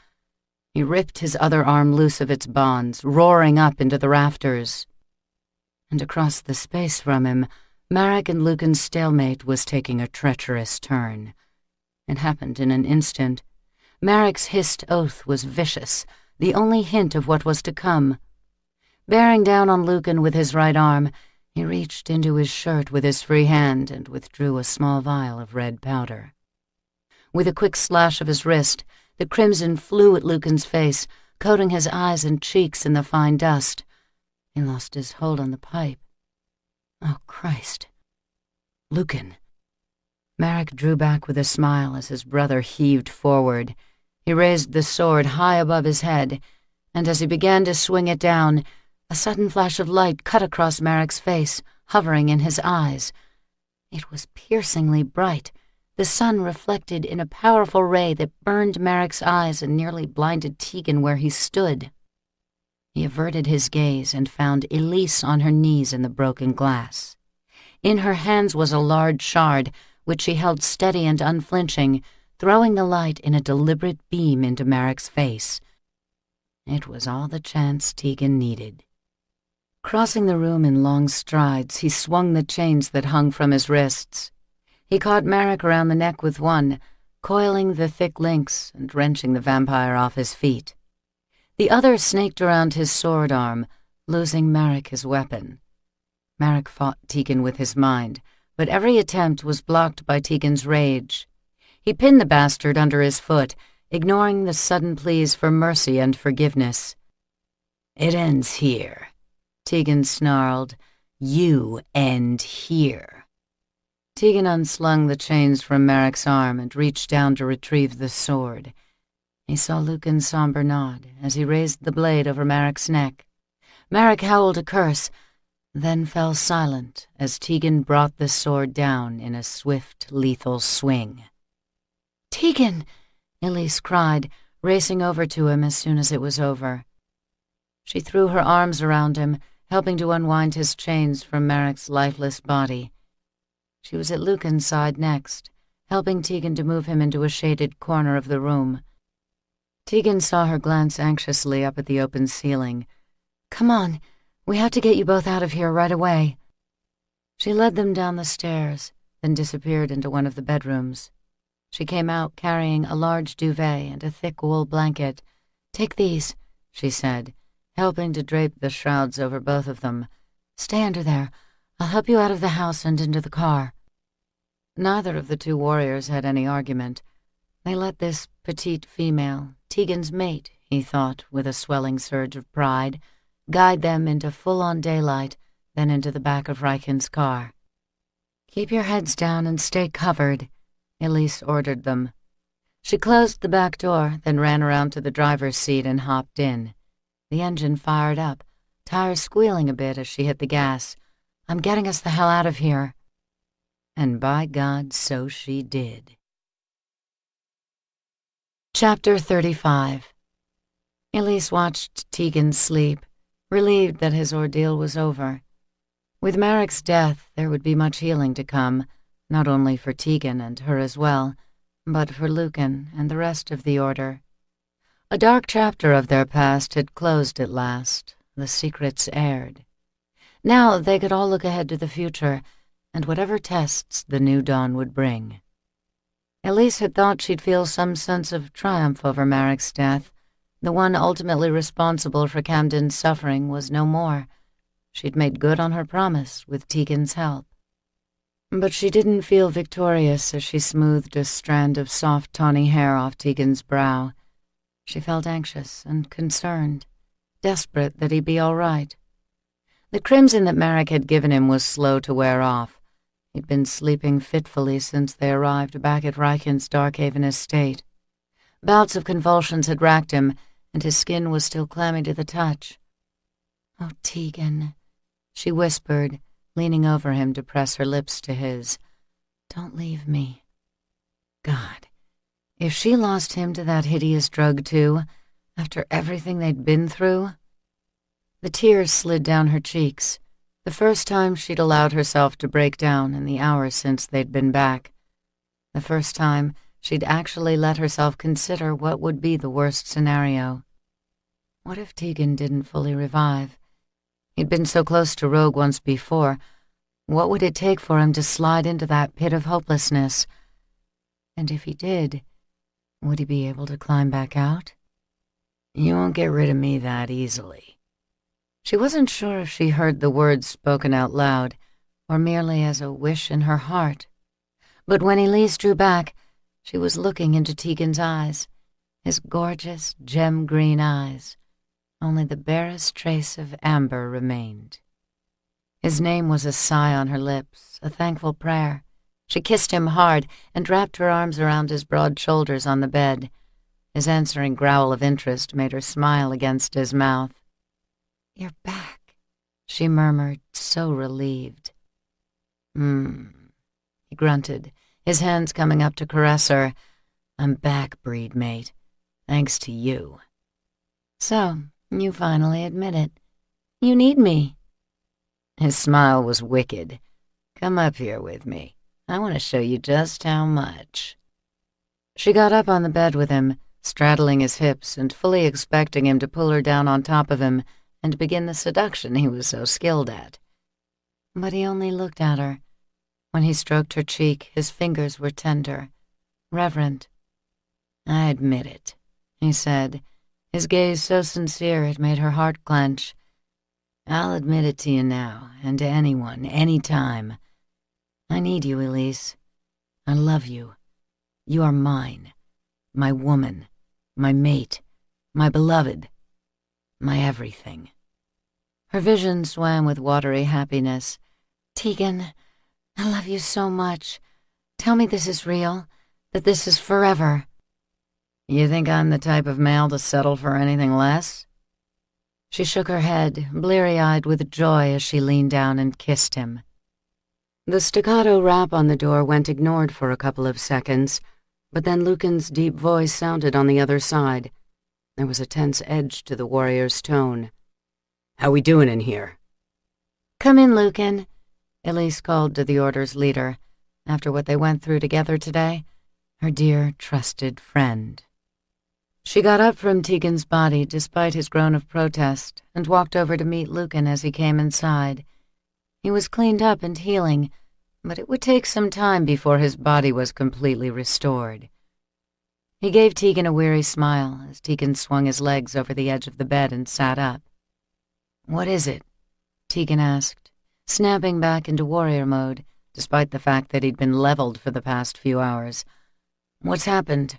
He ripped his other arm loose of its bonds, roaring up into the rafters. And across the space from him, Marek and Lucan's stalemate was taking a treacherous turn. It happened in an instant. Marek's hissed oath was vicious, the only hint of what was to come. Bearing down on Lucan with his right arm, he reached into his shirt with his free hand and withdrew a small vial of red powder. With a quick slash of his wrist, the crimson flew at Lucan's face, coating his eyes and cheeks in the fine dust. He lost his hold on the pipe. Oh, Christ. Lucan. Marek drew back with a smile as his brother heaved forward. He raised the sword high above his head, and as he began to swing it down, a sudden flash of light cut across Marek's face, hovering in his eyes. It was piercingly bright, the sun reflected in a powerful ray that burned Merrick's eyes and nearly blinded Tegan where he stood. He averted his gaze and found Elise on her knees in the broken glass. In her hands was a large shard, which she held steady and unflinching, throwing the light in a deliberate beam into Merrick's face. It was all the chance Tegan needed. Crossing the room in long strides, he swung the chains that hung from his wrists. He caught Merrick around the neck with one, coiling the thick links and wrenching the vampire off his feet. The other snaked around his sword arm, losing Merrick his weapon. Merrick fought Tegan with his mind, but every attempt was blocked by Tegan's rage. He pinned the bastard under his foot, ignoring the sudden pleas for mercy and forgiveness. "It ends here," Tegan snarled. "You end here." Tegan unslung the chains from Merrick's arm and reached down to retrieve the sword. He saw Lucan's somber nod as he raised the blade over Merrick's neck. Merrick howled a curse, then fell silent as Tegan brought the sword down in a swift, lethal swing. "Tegan!" Elise cried, racing over to him as soon as it was over. She threw her arms around him, helping to unwind his chains from Merrick's lifeless body. She was at Lucan's side next, helping Tegan to move him into a shaded corner of the room. Tegan saw her glance anxiously up at the open ceiling. "Come on, we have to get you both out of here right away." She led them down the stairs, then disappeared into one of the bedrooms. She came out carrying a large duvet and a thick wool blanket. "Take these," she said, helping to drape the shrouds over both of them. "Stay under there. I'll help you out of the house and into the car." Neither of the two warriors had any argument. They let this petite female, Tegan's mate, he thought with a swelling surge of pride, guide them into full-on daylight, then into the back of Riken's car. "Keep your heads down and stay covered," Elise ordered them. She closed the back door, then ran around to the driver's seat and hopped in. The engine fired up, tires squealing a bit as she hit the gas. "I'm getting us the hell out of here." And by God, so she did. Chapter 35. Elise watched Tegan sleep, relieved that his ordeal was over. With Merrick's death, there would be much healing to come, not only for Tegan and her as well, but for Lucan and the rest of the Order. A dark chapter of their past had closed at last, the secrets aired. Now they could all look ahead to the future, and whatever tests the new dawn would bring. Elise had thought she'd feel some sense of triumph over Merrick's death. The one ultimately responsible for Camden's suffering was no more. She'd made good on her promise with Tegan's help. But she didn't feel victorious as she smoothed a strand of soft, tawny hair off Tegan's brow. She felt anxious and concerned, desperate that he'd be all right. The crimson that Merrick had given him was slow to wear off. He'd been sleeping fitfully since they arrived back at Riken's Darkhaven estate. Bouts of convulsions had racked him, and his skin was still clammy to the touch. "Oh, Tegan," she whispered, leaning over him to press her lips to his. "Don't leave me." God, if she lost him to that hideous drug too, after everything they'd been through. The tears slid down her cheeks, the first time she'd allowed herself to break down in the hours since they'd been back. The first time she'd actually let herself consider what would be the worst scenario. What if Tegan didn't fully revive? He'd been so close to Rogue once before. What would it take for him to slide into that pit of hopelessness? And if he did, would he be able to climb back out? "You won't get rid of me that easily." She wasn't sure if she heard the words spoken out loud, or merely as a wish in her heart. But when Elise drew back, she was looking into Tegan's eyes, his gorgeous, gem-green eyes. Only the barest trace of amber remained. His name was a sigh on her lips, a thankful prayer. She kissed him hard and wrapped her arms around his broad shoulders on the bed. His answering growl of interest made her smile against his mouth. "You're back," she murmured, so relieved. He grunted, his hands coming up to caress her. "I'm back, breed mate. Thanks to you." "So, you finally admit it. You need me." His smile was wicked. "Come up here with me. I want to show you just how much." She got up on the bed with him, straddling his hips and fully expecting him to pull her down on top of him and begin the seduction he was so skilled at. But he only looked at her. When he stroked her cheek, his fingers were tender, reverent. "I admit it," he said, his gaze so sincere it made her heart clench. "I'll admit it to you now, and to anyone, any time. I need you, Elise. I love you. You are mine, my woman, my mate, my beloved, my everything." Her vision swam with watery happiness. "Tegan, I love you so much. Tell me this is real, that this is forever." "You think I'm the type of male to settle for anything less?" She shook her head, bleary-eyed with joy as she leaned down and kissed him. The staccato rap on the door went ignored for a couple of seconds, but then Lucan's deep voice sounded on the other side. There was a tense edge to the warrior's tone. "How we doing in here?" "Come in, Lucan," Elise called to the Order's leader. After what they went through together today, her dear, trusted friend. She got up from Tegan's body despite his groan of protest and walked over to meet Lucan as he came inside. He was cleaned up and healing, but it would take some time before his body was completely restored. He gave Tegan a weary smile as Tegan swung his legs over the edge of the bed and sat up. "What is it?" Tegan asked, snapping back into warrior mode, despite the fact that he'd been leveled for the past few hours. "What's happened?"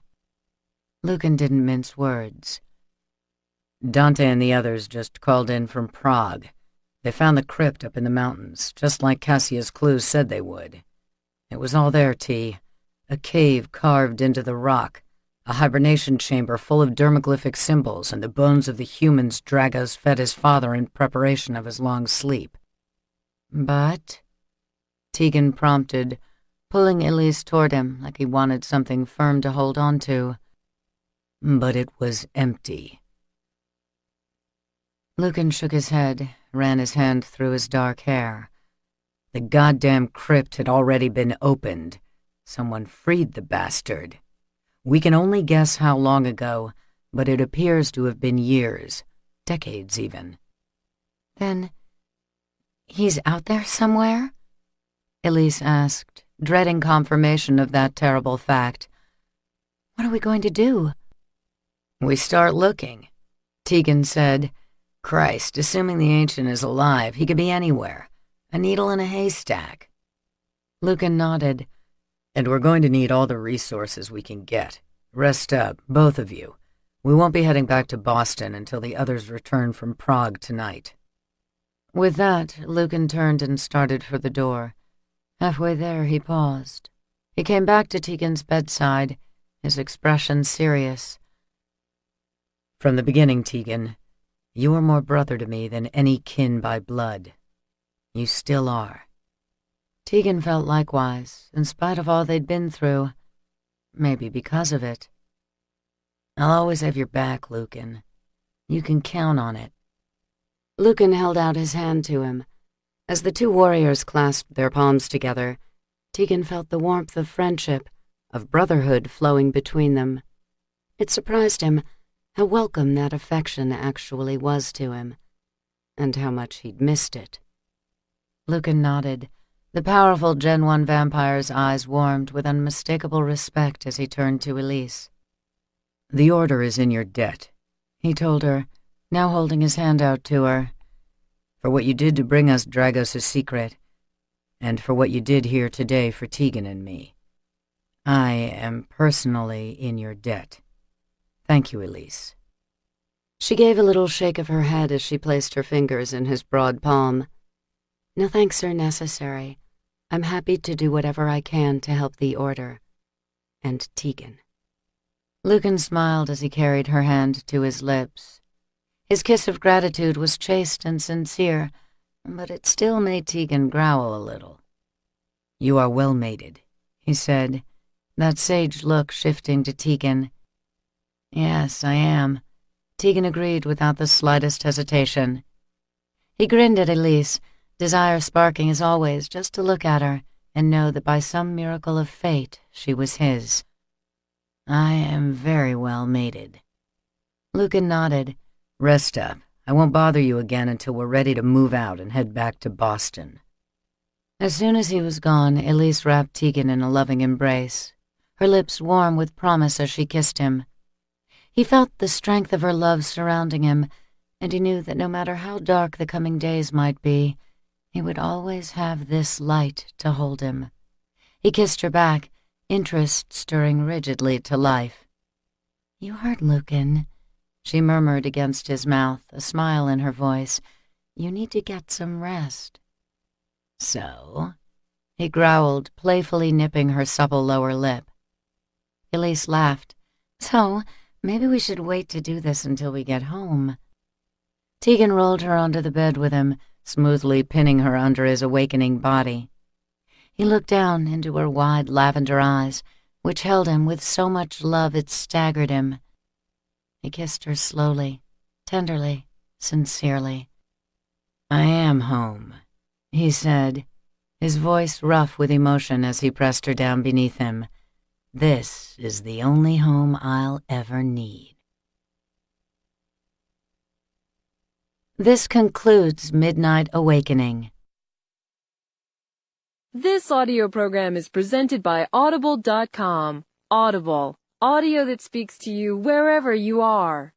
Lucan didn't mince words. "Dante and the others just called in from Prague. They found the crypt up in the mountains, just like Cassia's clues said they would. It was all there, T. A cave carved into the rock, a hibernation chamber full of dermaglyphic symbols, and the bones of the humans Dragos fed his father in preparation of his long sleep." "But?" Tegan prompted, pulling Elise toward him like he wanted something firm to hold on to. "But it was empty." Lucan shook his head, ran his hand through his dark hair. "The goddamn crypt had already been opened. Someone freed the bastard. We can only guess how long ago, but it appears to have been years, decades even." "Then he's out there somewhere?" Elise asked, dreading confirmation of that terrible fact. "What are we going to do?" "We start looking," Tegan said. "Christ, assuming the Ancient is alive, he could be anywhere. A needle in a haystack." Lucan nodded. "And we're going to need all the resources we can get. Rest up, both of you. We won't be heading back to Boston until the others return from Prague tonight." With that, Lucan turned and started for the door. Halfway there, he paused. He came back to Tegan's bedside, his expression serious. "From the beginning, Tegan, you were more brother to me than any kin by blood. You still are." Tegan felt likewise, in spite of all they'd been through. Maybe because of it. "I'll always have your back, Lucan. You can count on it." Lucan held out his hand to him. As the two warriors clasped their palms together, Tegan felt the warmth of friendship, of brotherhood flowing between them. It surprised him how welcome that affection actually was to him, and how much he'd missed it. Lucan nodded. The powerful Gen 1 vampire's eyes warmed with unmistakable respect as he turned to Elise. "The Order is in your debt," he told her, now holding his hand out to her. "For what you did to bring us Dragos' secret, and for what you did here today for Tegan and me. I am personally in your debt. Thank you, Elise." She gave a little shake of her head as she placed her fingers in his broad palm. "No thanks are necessary. I'm happy to do whatever I can to help the Order. And Tegan." Lucan smiled as he carried her hand to his lips. His kiss of gratitude was chaste and sincere, but it still made Tegan growl a little. "You are well mated," he said, that sage look shifting to Tegan. Yes, I am, Tegan agreed without the slightest hesitation. He grinned at Elise, desire sparking as always just to look at her and know that by some miracle of fate she was his. I am very well mated. Lucan nodded. Rest up. I won't bother you again until we're ready to move out and head back to Boston. As soon as he was gone, Elise wrapped Tegan in a loving embrace, her lips warm with promise as she kissed him. He felt the strength of her love surrounding him, and he knew that no matter how dark the coming days might be, he would always have this light to hold him. He kissed her back, interest stirring rigidly to life. You hurt, Lucan, she murmured against his mouth, a smile in her voice. You need to get some rest. So? He growled, playfully nipping her supple lower lip. Elise laughed. So, maybe we should wait to do this until we get home. Tegan rolled her onto the bed with him, smoothly pinning her under his awakening body. He looked down into her wide lavender eyes, which held him with so much love it staggered him. He kissed her slowly, tenderly, sincerely. I am home, he said, his voice rough with emotion as he pressed her down beneath him. This is the only home I'll ever need. This concludes Midnight Awakening. This audio program is presented by Audible.com. Audible, audio that speaks to you wherever you are.